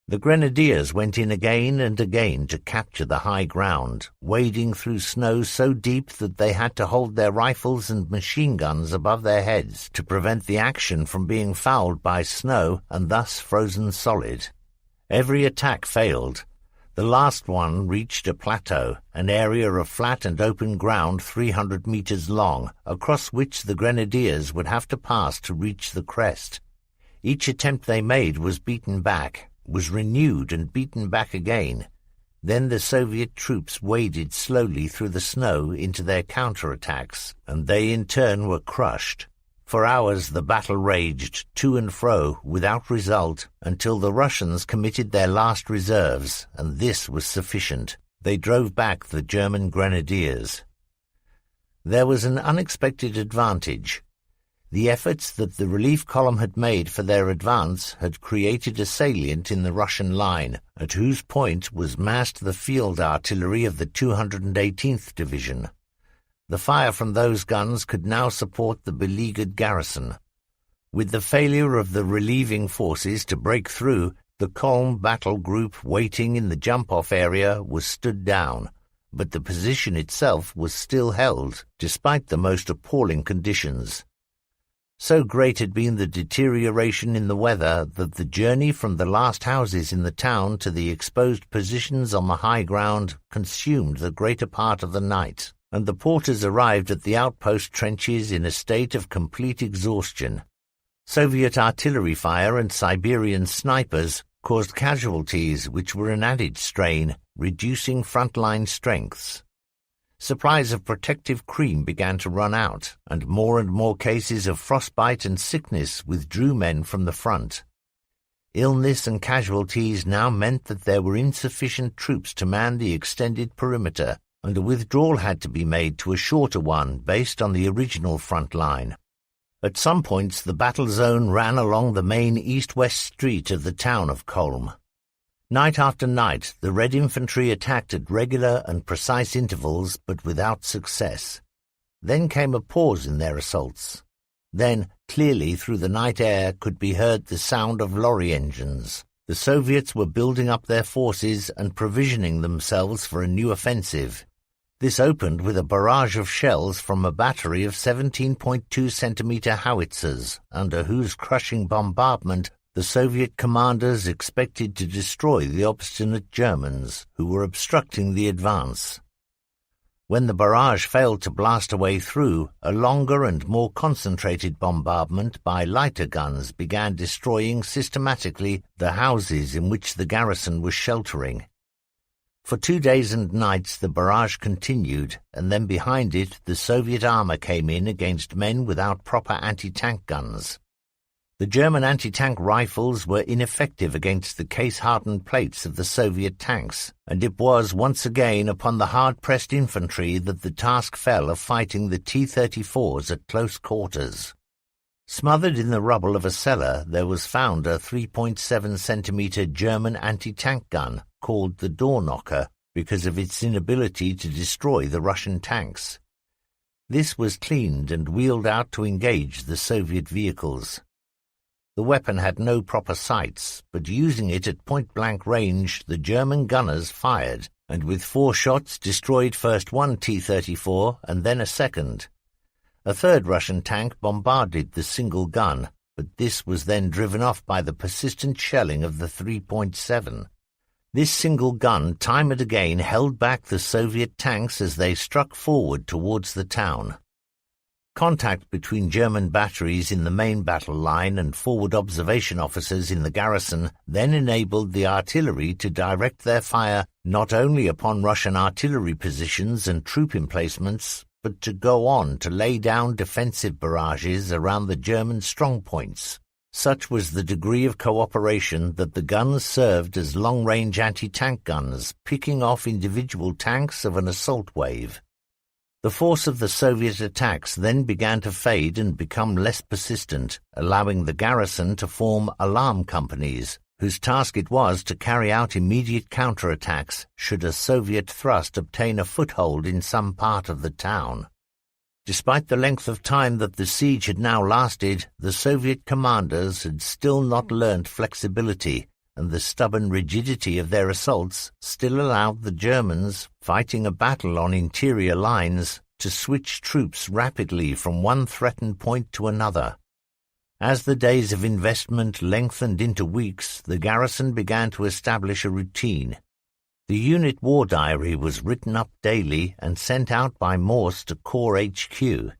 The grenadiers went in again and again to capture the high ground, wading through snow so deep that they had to hold their rifles and machine guns above their heads to prevent the action from being fouled by snow and thus frozen solid. Every attack failed. The last one reached a plateau, an area of flat and open ground 300 meters long, across which the grenadiers would have to pass to reach the crest. Each attempt they made was beaten back, was renewed and beaten back again. Then the Soviet troops waded slowly through the snow into their counterattacks, and they in turn were crushed. For hours the battle raged, to and fro, without result, until the Russians committed their last reserves, and this was sufficient. They drove back the German grenadiers. There was an unexpected advantage. The efforts that the relief column had made for their advance had created a salient in the Russian line, at whose point was massed the field artillery of the 218th Division. The fire from those guns could now support the beleaguered garrison. With the failure of the relieving forces to break through, the Kolm battle group waiting in the jump-off area was stood down, but the position itself was still held, despite the most appalling conditions. So great had been the deterioration in the weather that the journey from the last houses in the town to the exposed positions on the high ground consumed the greater part of the night, and the porters arrived at the outpost trenches in a state of complete exhaustion. Soviet artillery fire and Siberian snipers caused casualties which were an added strain, reducing front-line strengths. Supplies of protective cream began to run out, and more cases of frostbite and sickness withdrew men from the front. Illness and casualties now meant that there were insufficient troops to man the extended perimeter, and a withdrawal had to be made to a shorter one based on the original front line. At some points the battle zone ran along the main east-west street of the town of Kulm. Night after night the Red Infantry attacked at regular and precise intervals, but without success. Then came a pause in their assaults. Then, clearly through the night air, could be heard the sound of lorry engines. The Soviets were building up their forces and provisioning themselves for a new offensive. This opened with a barrage of shells from a battery of 17.2-centimeter howitzers, under whose crushing bombardment the Soviet commanders expected to destroy the obstinate Germans, who were obstructing the advance. When the barrage failed to blast a way through, a longer and more concentrated bombardment by lighter guns began destroying systematically the houses in which the garrison was sheltering. For 2 days and nights the barrage continued, and then behind it the Soviet armor came in against men without proper anti-tank guns. The German anti-tank rifles were ineffective against the case-hardened plates of the Soviet tanks, and it was once again upon the hard-pressed infantry that the task fell of fighting the T-34s at close quarters. Smothered in the rubble of a cellar there was found a 3.7-centimeter German anti-tank gun called the Door Knocker because of its inability to destroy the Russian tanks. This was cleaned and wheeled out to engage the Soviet vehicles. The weapon had no proper sights, but using it at point-blank range, the German gunners fired, and with 4 shots destroyed first one T-34 and then a second. A third Russian tank bombarded the single gun, but this was then driven off by the persistent shelling of the 3.7. This single gun time and again held back the Soviet tanks as they struck forward towards the town. Contact between German batteries in the main battle line and forward observation officers in the garrison then enabled the artillery to direct their fire not only upon Russian artillery positions and troop emplacements, but to go on to lay down defensive barrages around the German strongpoints. Such was the degree of cooperation that the guns served as long-range anti-tank guns, picking off individual tanks of an assault wave. The force of the Soviet attacks then began to fade and become less persistent, allowing the garrison to form alarm companies, whose task it was to carry out immediate counterattacks should a Soviet thrust obtain a foothold in some part of the town. Despite the length of time that the siege had now lasted, the Soviet commanders had still not learnt flexibility, and the stubborn rigidity of their assaults still allowed the Germans, fighting a battle on interior lines, to switch troops rapidly from one threatened point to another. As the days of investment lengthened into weeks, the garrison began to establish a routine. The unit war diary was written up daily and sent out by Morse to Corps HQ.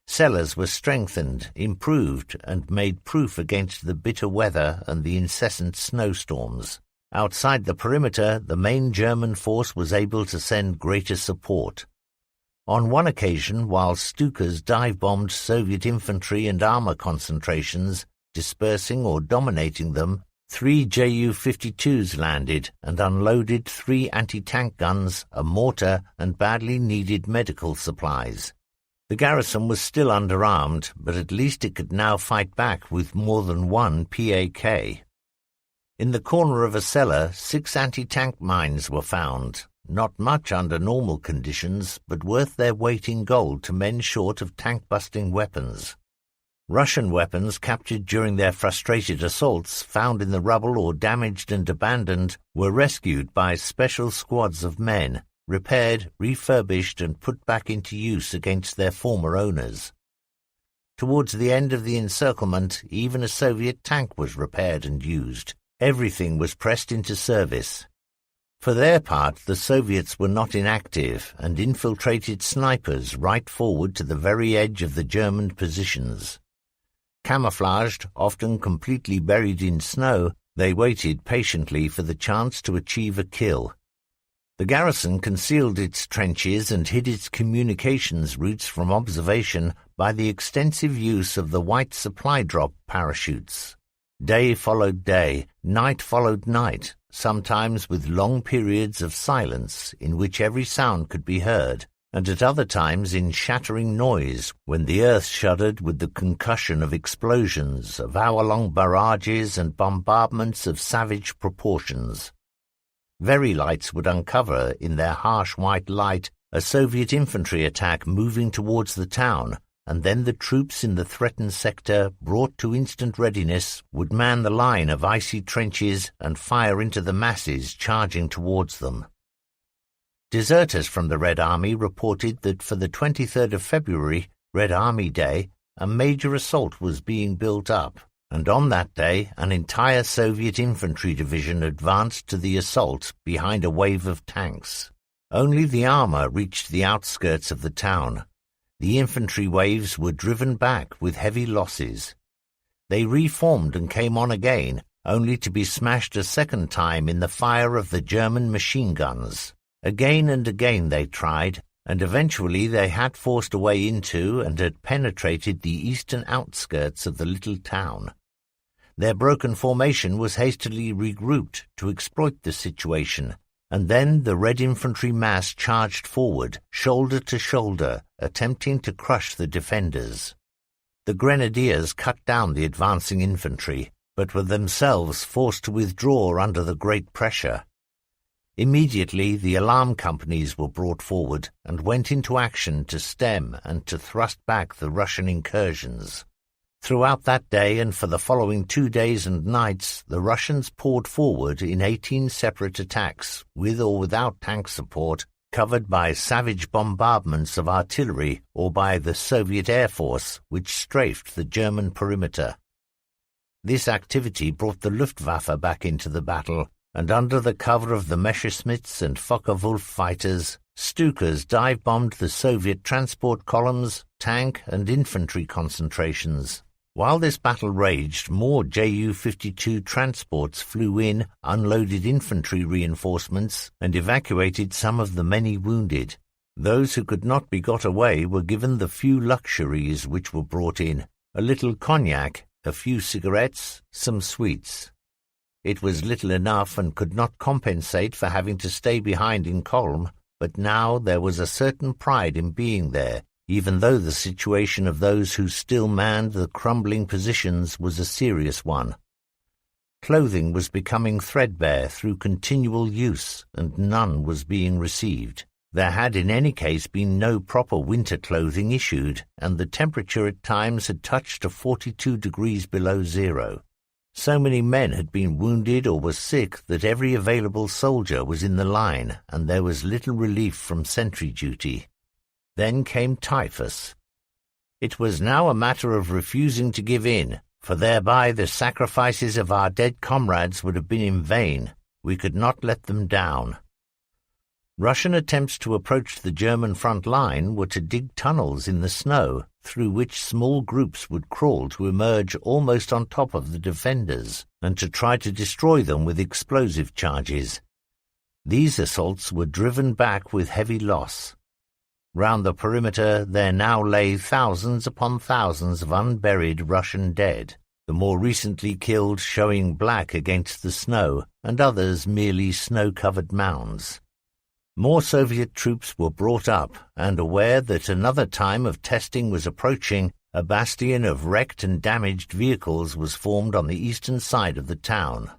Cellars were strengthened, improved, and made proof against the bitter weather and the incessant snowstorms. Outside the perimeter, the main German force was able to send greater support. On one occasion, while Stukas dive-bombed Soviet infantry and armor concentrations, dispersing or dominating them, 3 Ju-52s landed and unloaded 3 anti-tank guns, a mortar, and badly needed medical supplies. The garrison was still underarmed, but at least it could now fight back with more than one PAK. In the corner of a cellar, 6 anti-tank mines were found, not much under normal conditions, but worth their weight in gold to men short of tank-busting weapons. Russian weapons captured during their frustrated assaults, found in the rubble or damaged and abandoned, were rescued by special squads of men, repaired, refurbished, and put back into use against their former owners. Towards the end of the encirclement, even a Soviet tank was repaired and used. Everything was pressed into service. For their part, the Soviets were not inactive and infiltrated snipers right forward to the very edge of the German positions. Camouflaged, often completely buried in snow, they waited patiently for the chance to achieve a kill. The garrison concealed its trenches and hid its communications routes from observation by the extensive use of the white supply drop parachutes. Day followed day, night followed night, sometimes with long periods of silence in which every sound could be heard, and at other times in shattering noise when the earth shuddered with the concussion of explosions, of hour-long barrages and bombardments of savage proportions. Very lights would uncover in their harsh white light a Soviet infantry attack moving towards the town, and then the troops in the threatened sector, brought to instant readiness, would man the line of icy trenches and fire into the masses charging towards them. Deserters from the Red Army reported that for the 23rd of February, Red Army Day, a major assault was being built up, and on that day an entire Soviet infantry division advanced to the assault behind a wave of tanks. Only the armor reached the outskirts of the town. The infantry waves were driven back with heavy losses. They reformed and came on again, only to be smashed a second time in the fire of the German machine guns. Again and again they tried, and eventually they had forced a way into and had penetrated the eastern outskirts of the little town. Their broken formation was hastily regrouped to exploit the situation, and then the Red Infantry mass charged forward, shoulder to shoulder, attempting to crush the defenders. The Grenadiers cut down the advancing infantry, but were themselves forced to withdraw under the great pressure. Immediately the alarm companies were brought forward and went into action to stem and to thrust back the Russian incursions. Throughout that day and for the following 2 days and nights, the Russians poured forward in 18 separate attacks, with or without tank support, covered by savage bombardments of artillery or by the Soviet Air Force, which strafed the German perimeter. This activity brought the Luftwaffe back into the battle, and under the cover of the Messerschmitts and Focke-Wulf fighters, Stukas dive-bombed the Soviet transport columns, tank and infantry concentrations. While this battle raged, more Ju-52 transports flew in, unloaded infantry reinforcements, and evacuated some of the many wounded. Those who could not be got away were given the few luxuries which were brought in: a little cognac, a few cigarettes, some sweets. It was little enough and could not compensate for having to stay behind in Kolm, but now there was a certain pride in being there, even though the situation of those who still manned the crumbling positions was a serious one. Clothing was becoming threadbare through continual use, and none was being received. There had in any case been no proper winter clothing issued, and the temperature at times had touched to 42 degrees below zero. So many men had been wounded or were sick that every available soldier was in the line, and there was little relief from sentry duty. Then came typhus. It was now a matter of refusing to give in, for thereby the sacrifices of our dead comrades would have been in vain. We could not let them down. Russian attempts to approach the German front line were to dig tunnels in the snow, through which small groups would crawl to emerge almost on top of the defenders, and to try to destroy them with explosive charges. These assaults were driven back with heavy loss. Round the perimeter there now lay thousands upon thousands of unburied Russian dead, the more recently killed showing black against the snow, and others merely snow-covered mounds. More Soviet troops were brought up, and aware that another time of testing was approaching, a bastion of wrecked and damaged vehicles was formed on the eastern side of the town.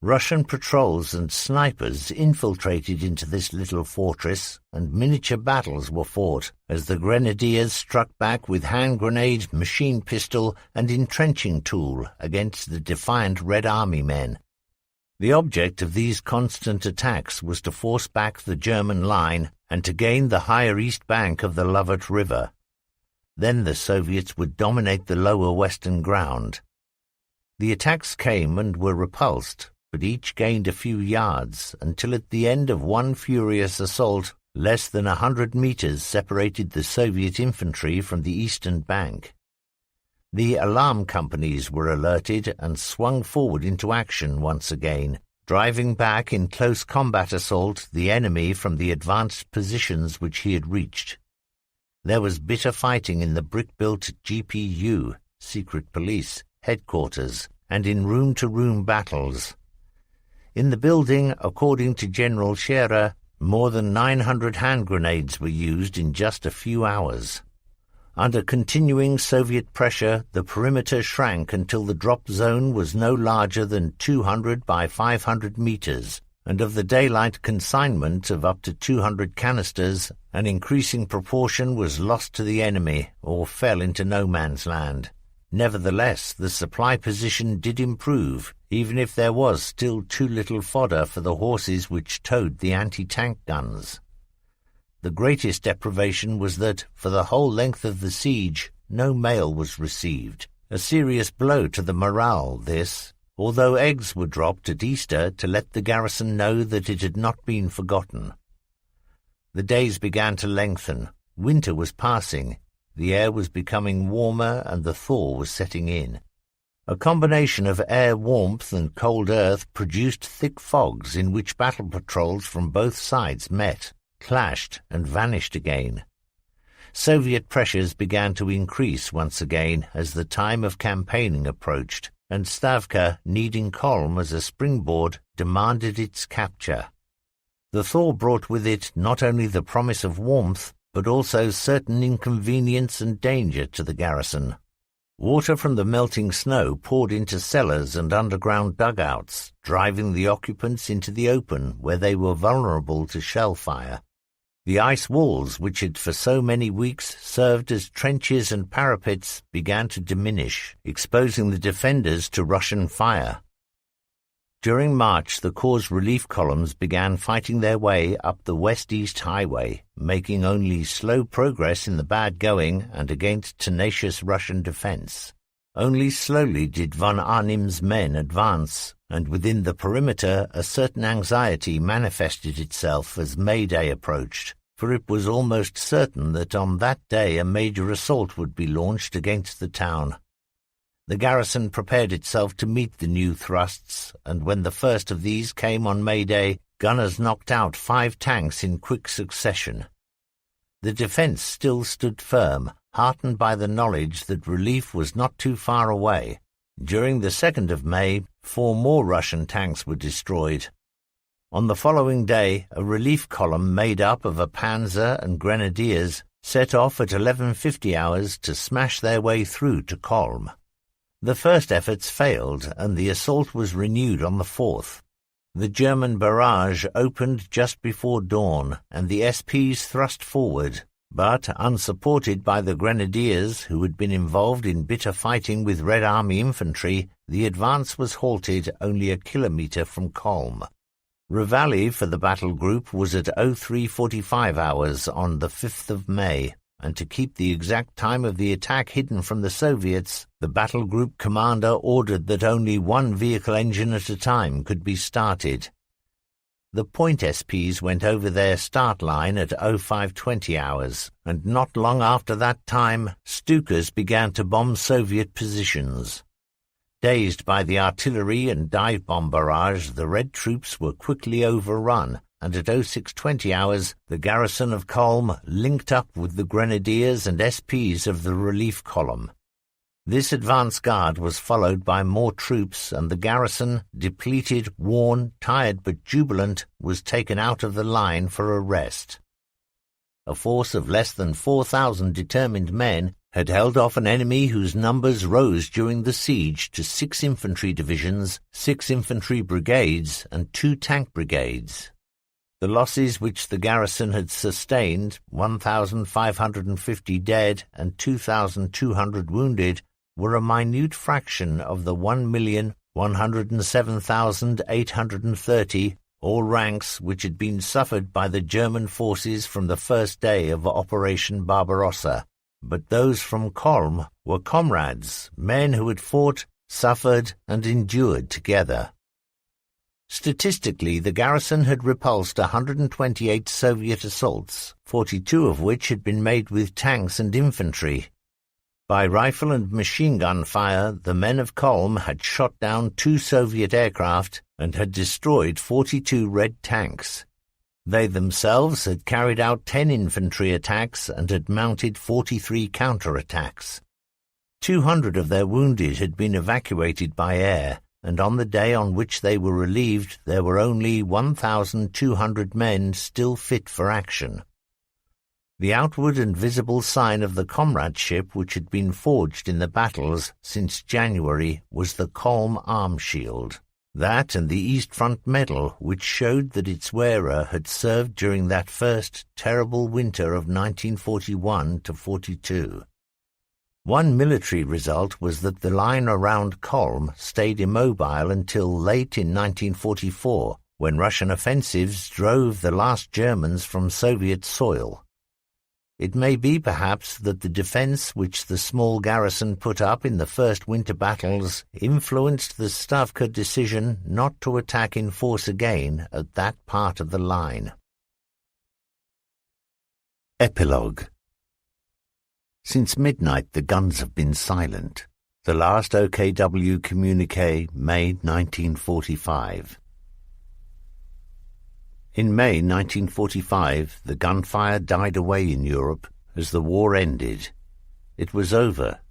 Russian patrols and snipers infiltrated into this little fortress, and miniature battles were fought as the grenadiers struck back with hand grenade, machine pistol, and entrenching tool against the defiant Red Army men. The object of these constant attacks was to force back the German line and to gain the higher east bank of the Lovett River. Then the Soviets would dominate the lower western ground. The attacks came and were repulsed, but each gained a few yards, until at the end of one furious assault, less than 100 meters separated the Soviet infantry from the eastern bank. The alarm companies were alerted and swung forward into action once again, driving back in close combat assault the enemy from the advanced positions which he had reached. There was bitter fighting in the brick-built GPU, secret police, headquarters, and in room-to-room battles. In the building, according to General Scherer, more than 900 hand grenades were used in just a few hours. Under continuing Soviet pressure, the perimeter shrank until the drop zone was no larger than 200 by 500 meters, and of the daylight consignment of up to 200 canisters, an increasing proportion was lost to the enemy or fell into no man's land. Nevertheless, the supply position did improve, even if there was still too little fodder for the horses which towed the anti-tank guns. The greatest deprivation was that, for the whole length of the siege, no mail was received. A serious blow to the morale, this, although eggs were dropped at Easter to let the garrison know that it had not been forgotten. The days began to lengthen. Winter was passing. The air was becoming warmer and the thaw was setting in. A combination of air warmth and cold earth produced thick fogs in which battle patrols from both sides met, clashed, and vanished again. Soviet pressures began to increase once again as the time of campaigning approached, and Stavka, needing Kolm as a springboard, demanded its capture. The thaw brought with it not only the promise of warmth, but also certain inconvenience and danger to the garrison. Water from the melting snow poured into cellars and underground dugouts, driving the occupants into the open where they were vulnerable to shell fire. The ice walls, which had for so many weeks served as trenches and parapets, began to diminish, exposing the defenders to Russian fire. During March, the Corps' relief columns began fighting their way up the west-east highway, making only slow progress in the bad going and against tenacious Russian defense. Only slowly did von Arnim's men advance, and within the perimeter a certain anxiety manifested itself as May Day approached, for it was almost certain that on that day a major assault would be launched against the town. The garrison prepared itself to meet the new thrusts, and when the first of these came on May Day, gunners knocked out 5 tanks in quick succession. The defense still stood firm, heartened by the knowledge that relief was not too far away. During the 2nd of May, 4 more Russian tanks were destroyed. On the following day, a relief column made up of a panzer and grenadiers set off at 11:50 hours to smash their way through to Kolm. The first efforts failed, and the assault was renewed on the 4th. The German barrage opened just before dawn, and the SPs thrust forward, but, unsupported by the grenadiers, who had been involved in bitter fighting with Red Army infantry, the advance was halted only a kilometre from Kolm. Reveille for the battle group was at 03:45 hours on the 5th of May, and to keep the exact time of the attack hidden from the Soviets, the battle group commander ordered that only 1 vehicle engine at a time could be started. The Point SPs went over their start line at 05:20 hours, and not long after that time, Stukas began to bomb Soviet positions. Dazed by the artillery and dive-bomb barrage, the Red troops were quickly overrun, and at 06:20 hours the garrison of Kolm linked up with the grenadiers and SPs of the relief column. This advance guard was followed by more troops, and the garrison, depleted, worn, tired but jubilant, was taken out of the line for a rest. A force of less than 4,000 determined men had held off an enemy whose numbers rose during the siege to 6 infantry divisions, 6 infantry brigades, and 2 tank brigades. The losses which the garrison had sustained, 1,550 dead and 2,200 wounded, were a minute fraction of the 1,107,830, all ranks, which had been suffered by the German forces from the first day of Operation Barbarossa. But those from Kolm were comrades, men who had fought, suffered, and endured together. Statistically, the garrison had repulsed 128 Soviet assaults, 42 of which had been made with tanks and infantry. By rifle and machine gun fire, the men of Kolm had shot down 2 Soviet aircraft and had destroyed 42 Red tanks. They themselves had carried out 10 infantry attacks and had mounted 43 counterattacks. 200 of their wounded had been evacuated by air, and on the day on which they were relieved there were only 1,200 men still fit for action. The outward and visible sign of the comradeship which had been forged in the battles since January was the Colm arm shield. That and the East Front Medal, which showed that its wearer had served during that first terrible winter of 1941-42. One military result was that the line around Colm stayed immobile until late in 1944, when Russian offensives drove the last Germans from Soviet soil. It may be, perhaps, that the defence which the small garrison put up in the first winter battles influenced the Stavka decision not to attack in force again at that part of the line. Epilogue. Since midnight the guns have been silent. The last OKW communiqué, May 1945. In May 1945, the gunfire died away in Europe as the war ended. It was over.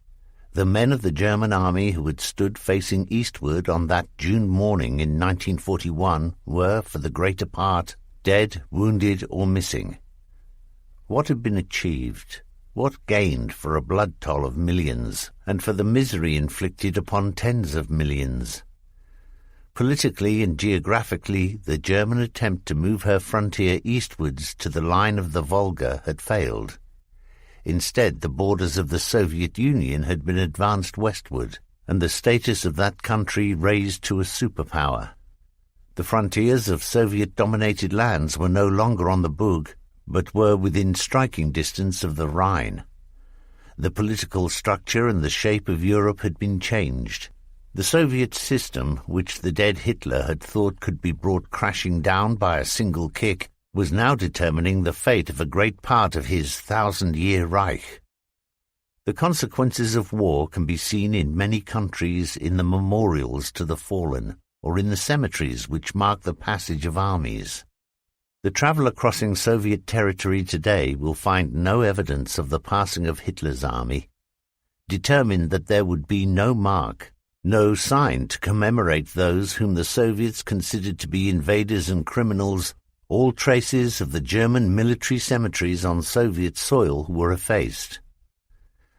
The men of the German army who had stood facing eastward on that June morning in 1941 were, for the greater part, dead, wounded, or missing. What had been achieved? What gained for a blood toll of millions, and for the misery inflicted upon tens of millions? Politically and geographically, the German attempt to move her frontier eastwards to the line of the Volga had failed. Instead, the borders of the Soviet Union had been advanced westward, and the status of that country raised to a superpower. The frontiers of Soviet-dominated lands were no longer on the Bug, but were within striking distance of the Rhine. The political structure and the shape of Europe had been changed. The Soviet system, which the dead Hitler had thought could be brought crashing down by a single kick, was now determining the fate of a great part of his 1,000-year Reich. The consequences of war can be seen in many countries in the memorials to the fallen, or in the cemeteries which mark the passage of armies. The traveller crossing Soviet territory today will find no evidence of the passing of Hitler's army. Determined that there would be no mark, no sign to commemorate those whom the Soviets considered to be invaders and criminals, all traces of the German military cemeteries on Soviet soil were effaced.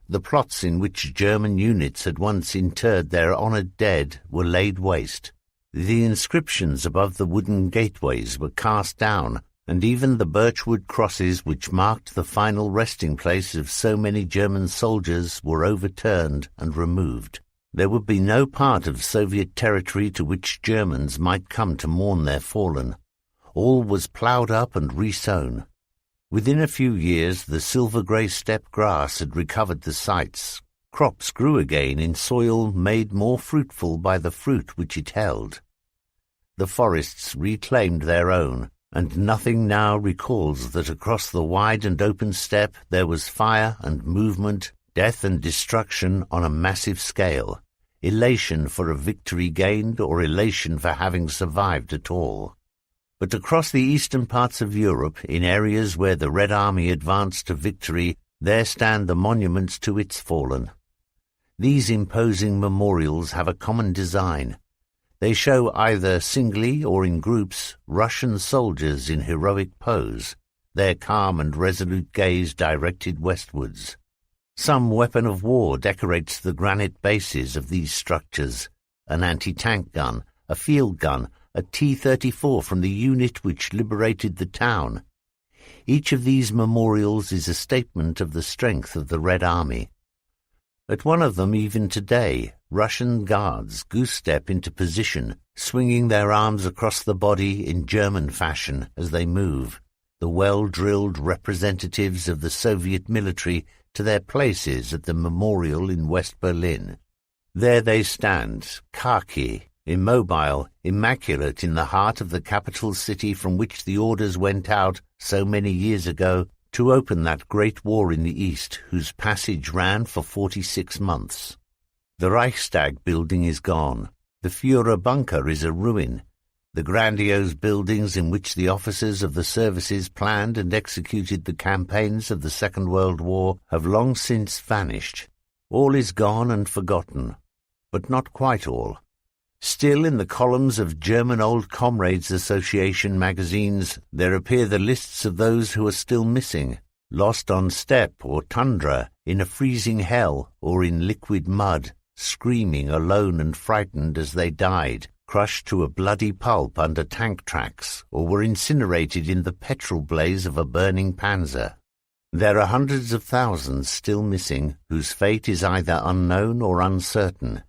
The plots in which German units had once interred their honoured dead were laid waste. The inscriptions above the wooden gateways were cast down, and even the birchwood crosses which marked the final resting place of so many German soldiers were overturned and removed. There would be no part of Soviet territory to which Germans might come to mourn their fallen. All was ploughed up and resown. Within a few years the silver-grey steppe grass had recovered the sites. Crops grew again in soil made more fruitful by the fruit which it held. The forests reclaimed their own, and nothing now recalls that across the wide and open steppe there was fire and movement, death and destruction on a massive scale, elation for a victory gained or elation for having survived at all. But across the eastern parts of Europe, in areas where the Red Army advanced to victory, there stand the monuments to its fallen. These imposing memorials have a common design. They show either singly or in groups Russian soldiers in heroic pose, their calm and resolute gaze directed westwards. Some weapon of war decorates the granite bases of these structures, an anti-tank gun, a field gun, a T-34 from the unit which liberated the town. Each of these memorials is a statement of the strength of the Red Army. At one of them, even today, Russian guards goose-step into position, swinging their arms across the body in German fashion as they move, the well-drilled representatives of the Soviet military to their places at the memorial in West Berlin. There they stand, khaki, immobile, immaculate in the heart of the capital city from which the orders went out so many years ago to open that great war in the East whose passage ran for 46 months. The Reichstag building is gone. The Führer bunker is a ruin. The grandiose buildings in which the officers of the services planned and executed the campaigns of the Second World War have long since vanished. All is gone and forgotten, but not quite all. Still, in the columns of German Old Comrades Association magazines, there appear the lists of those who are still missing, lost on steppe or tundra, in a freezing hell or in liquid mud, screaming alone and frightened as they died, crushed to a bloody pulp under tank tracks, or were incinerated in the petrol blaze of a burning panzer. There are hundreds of thousands still missing, whose fate is either unknown or uncertain.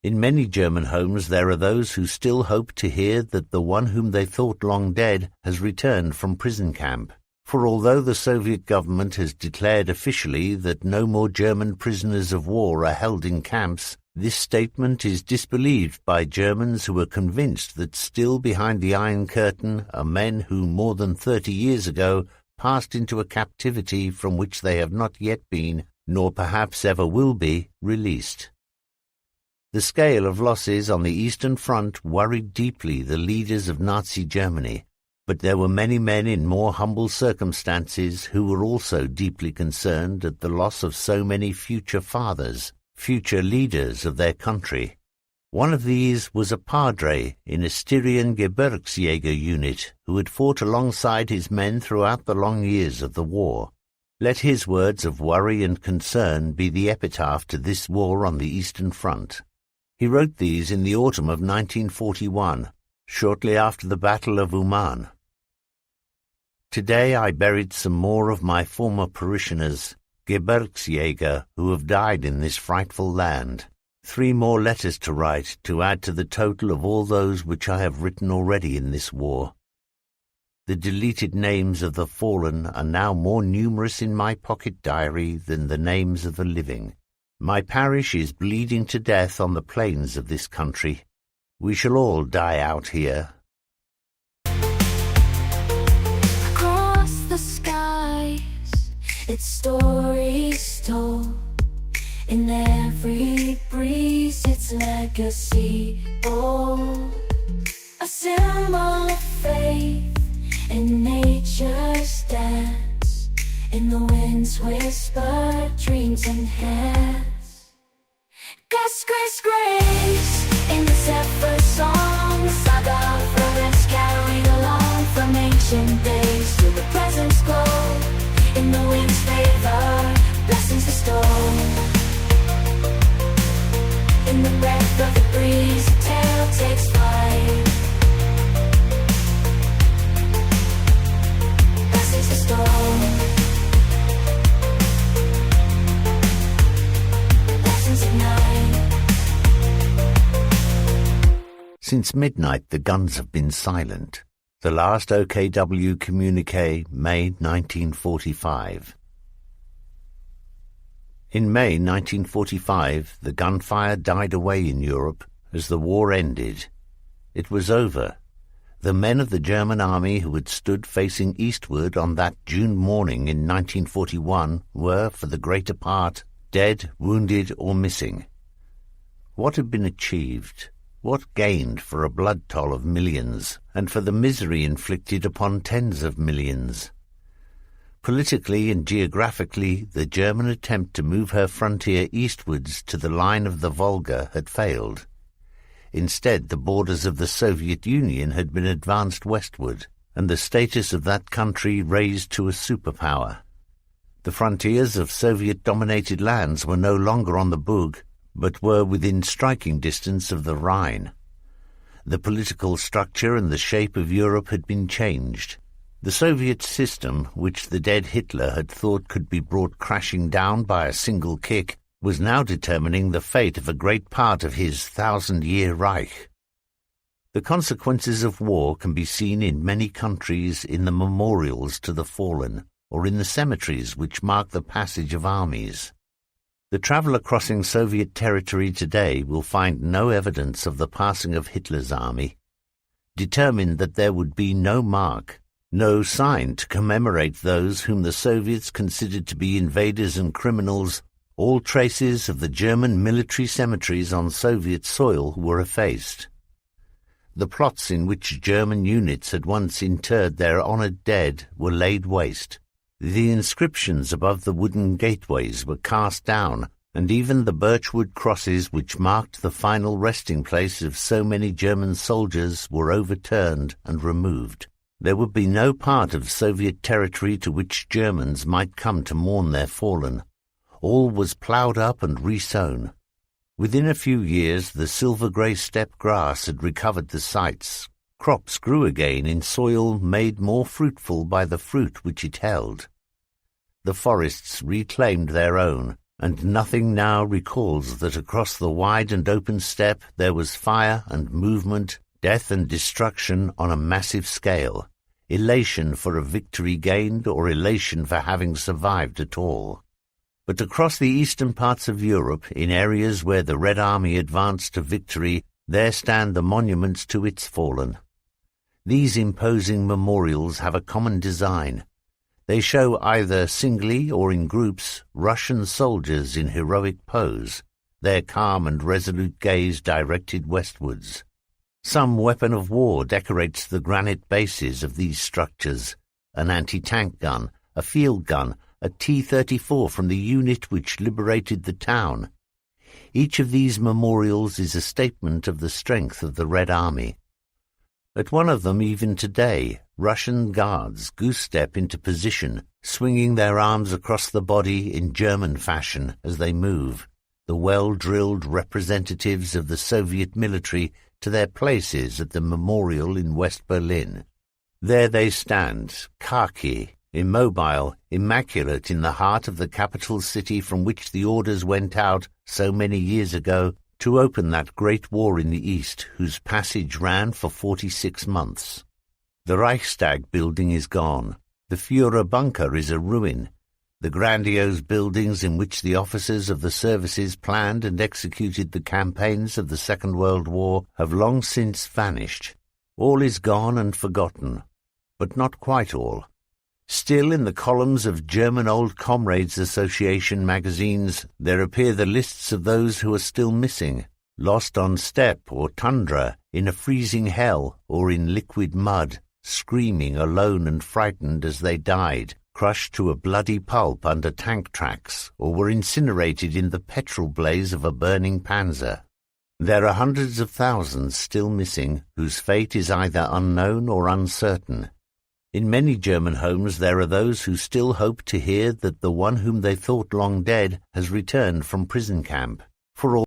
In many German homes there are those who still hope to hear that the one whom they thought long dead has returned from prison camp. For although the Soviet government has declared officially that no more German prisoners of war are held in camps, this statement is disbelieved by Germans who are convinced that still behind the Iron Curtain are men who more than 30 years ago passed into a captivity from which they have not yet been, nor perhaps ever will be, released. The scale of losses on the Eastern Front worried deeply the leaders of Nazi Germany, but there were many men in more humble circumstances who were also deeply concerned at the loss of so many future fathers, future leaders of their country. One of these was a padre in a Styrian Gebirgsjäger unit who had fought alongside his men throughout the long years of the war. Let his words of worry and concern be the epitaph to this war on the Eastern Front. He wrote these in the autumn of 1941, shortly after the Battle of Uman. Today I buried some more of my former parishioners, Gebirgsjäger, who have died in this frightful land. 3 more letters to write to add to the total of all those which I have written already in this war. The deleted names of the fallen are now more numerous in my pocket diary than the names of the living. My parish is bleeding to death on the plains of this country. We shall all die out here. Across the skies, its stories told. In every breeze, its legacy bold. A symbol of faith in nature's dance, in the wind's whisper, dreams and hands. Gust, grace, grace, in the zephyr song, saga of relics carried along from ancient days to the present's glow. In the wind's favor, blessings bestowed. In the breath of the breeze, a tale takes flight. Blessings bestowed. Blessings ignite. Since midnight the guns have been silent. The last OKW communique, May 1945. In May 1945, the gunfire died away in Europe as the war ended. It was over. The men of the German army who had stood facing eastward on that June morning in 1941 were, for the greater part, dead, wounded, or missing. What had been achieved? What gained for a blood toll of millions, and for the misery inflicted upon tens of millions? Politically and geographically, the German attempt to move her frontier eastwards to the line of the Volga had failed. Instead, the borders of the Soviet Union had been advanced westward, and the status of that country raised to a superpower. The frontiers of Soviet-dominated lands were no longer on the Bug, but were within striking distance of the Rhine. The political structure and the shape of Europe had been changed. The Soviet system, which the dead Hitler had thought could be brought crashing down by a single kick, was now determining the fate of a great part of his 1,000-year Reich. The consequences of war can be seen in many countries in the memorials to the fallen, or in the cemeteries which mark the passage of armies. The traveller crossing Soviet territory today will find no evidence of the passing of Hitler's army. Determined that there would be no mark, no sign to commemorate those whom the Soviets considered to be invaders and criminals, all traces of the German military cemeteries on Soviet soil were effaced. The plots in which German units had once interred their honoured dead were laid waste. The inscriptions above the wooden gateways were cast down, and even the birchwood crosses which marked the final resting place of so many German soldiers were overturned and removed. There would be no part of Soviet territory to which Germans might come to mourn their fallen. All was ploughed up and resown. Within a few years the silver-grey steppe grass had recovered the sites. Crops grew again in soil made more fruitful by the fruit which it held. The forests reclaimed their own, and nothing now recalls that across the wide and open steppe there was fire and movement, death and destruction on a massive scale, elation for a victory gained or elation for having survived at all. But across the eastern parts of Europe, in areas where the Red Army advanced to victory, there stand the monuments to its fallen. These imposing memorials have a common design. They show either singly or in groups Russian soldiers in heroic pose, their calm and resolute gaze directed westwards. Some weapon of war decorates the granite bases of these structures, an anti-tank gun, a field gun, a T-34 from the unit which liberated the town. Each of these memorials is a statement of the strength of the Red Army. At one of them, even today, Russian guards goose-step into position, swinging their arms across the body in German fashion as they move, the well-drilled representatives of the Soviet military to their places at the memorial in West Berlin. There they stand, khaki, immobile, immaculate in the heart of the capital city from which the orders went out so many years ago to open that great war in the East whose passage ran for 46 months. The Reichstag building is gone. The Führer bunker is a ruin. The grandiose buildings in which the officers of the services planned and executed the campaigns of the Second World War have long since vanished. All is gone and forgotten, but not quite all. Still in the columns of German Old Comrades Association magazines there appear the lists of those who are still missing, lost on steppe or tundra, in a freezing hell or in liquid mud, screaming alone and frightened as they died, crushed to a bloody pulp under tank tracks, or were incinerated in the petrol blaze of a burning panzer. There are hundreds of thousands still missing, whose fate is either unknown or uncertain. In many German homes there are those who still hope to hear that the one whom they thought long dead has returned from prison camp. For all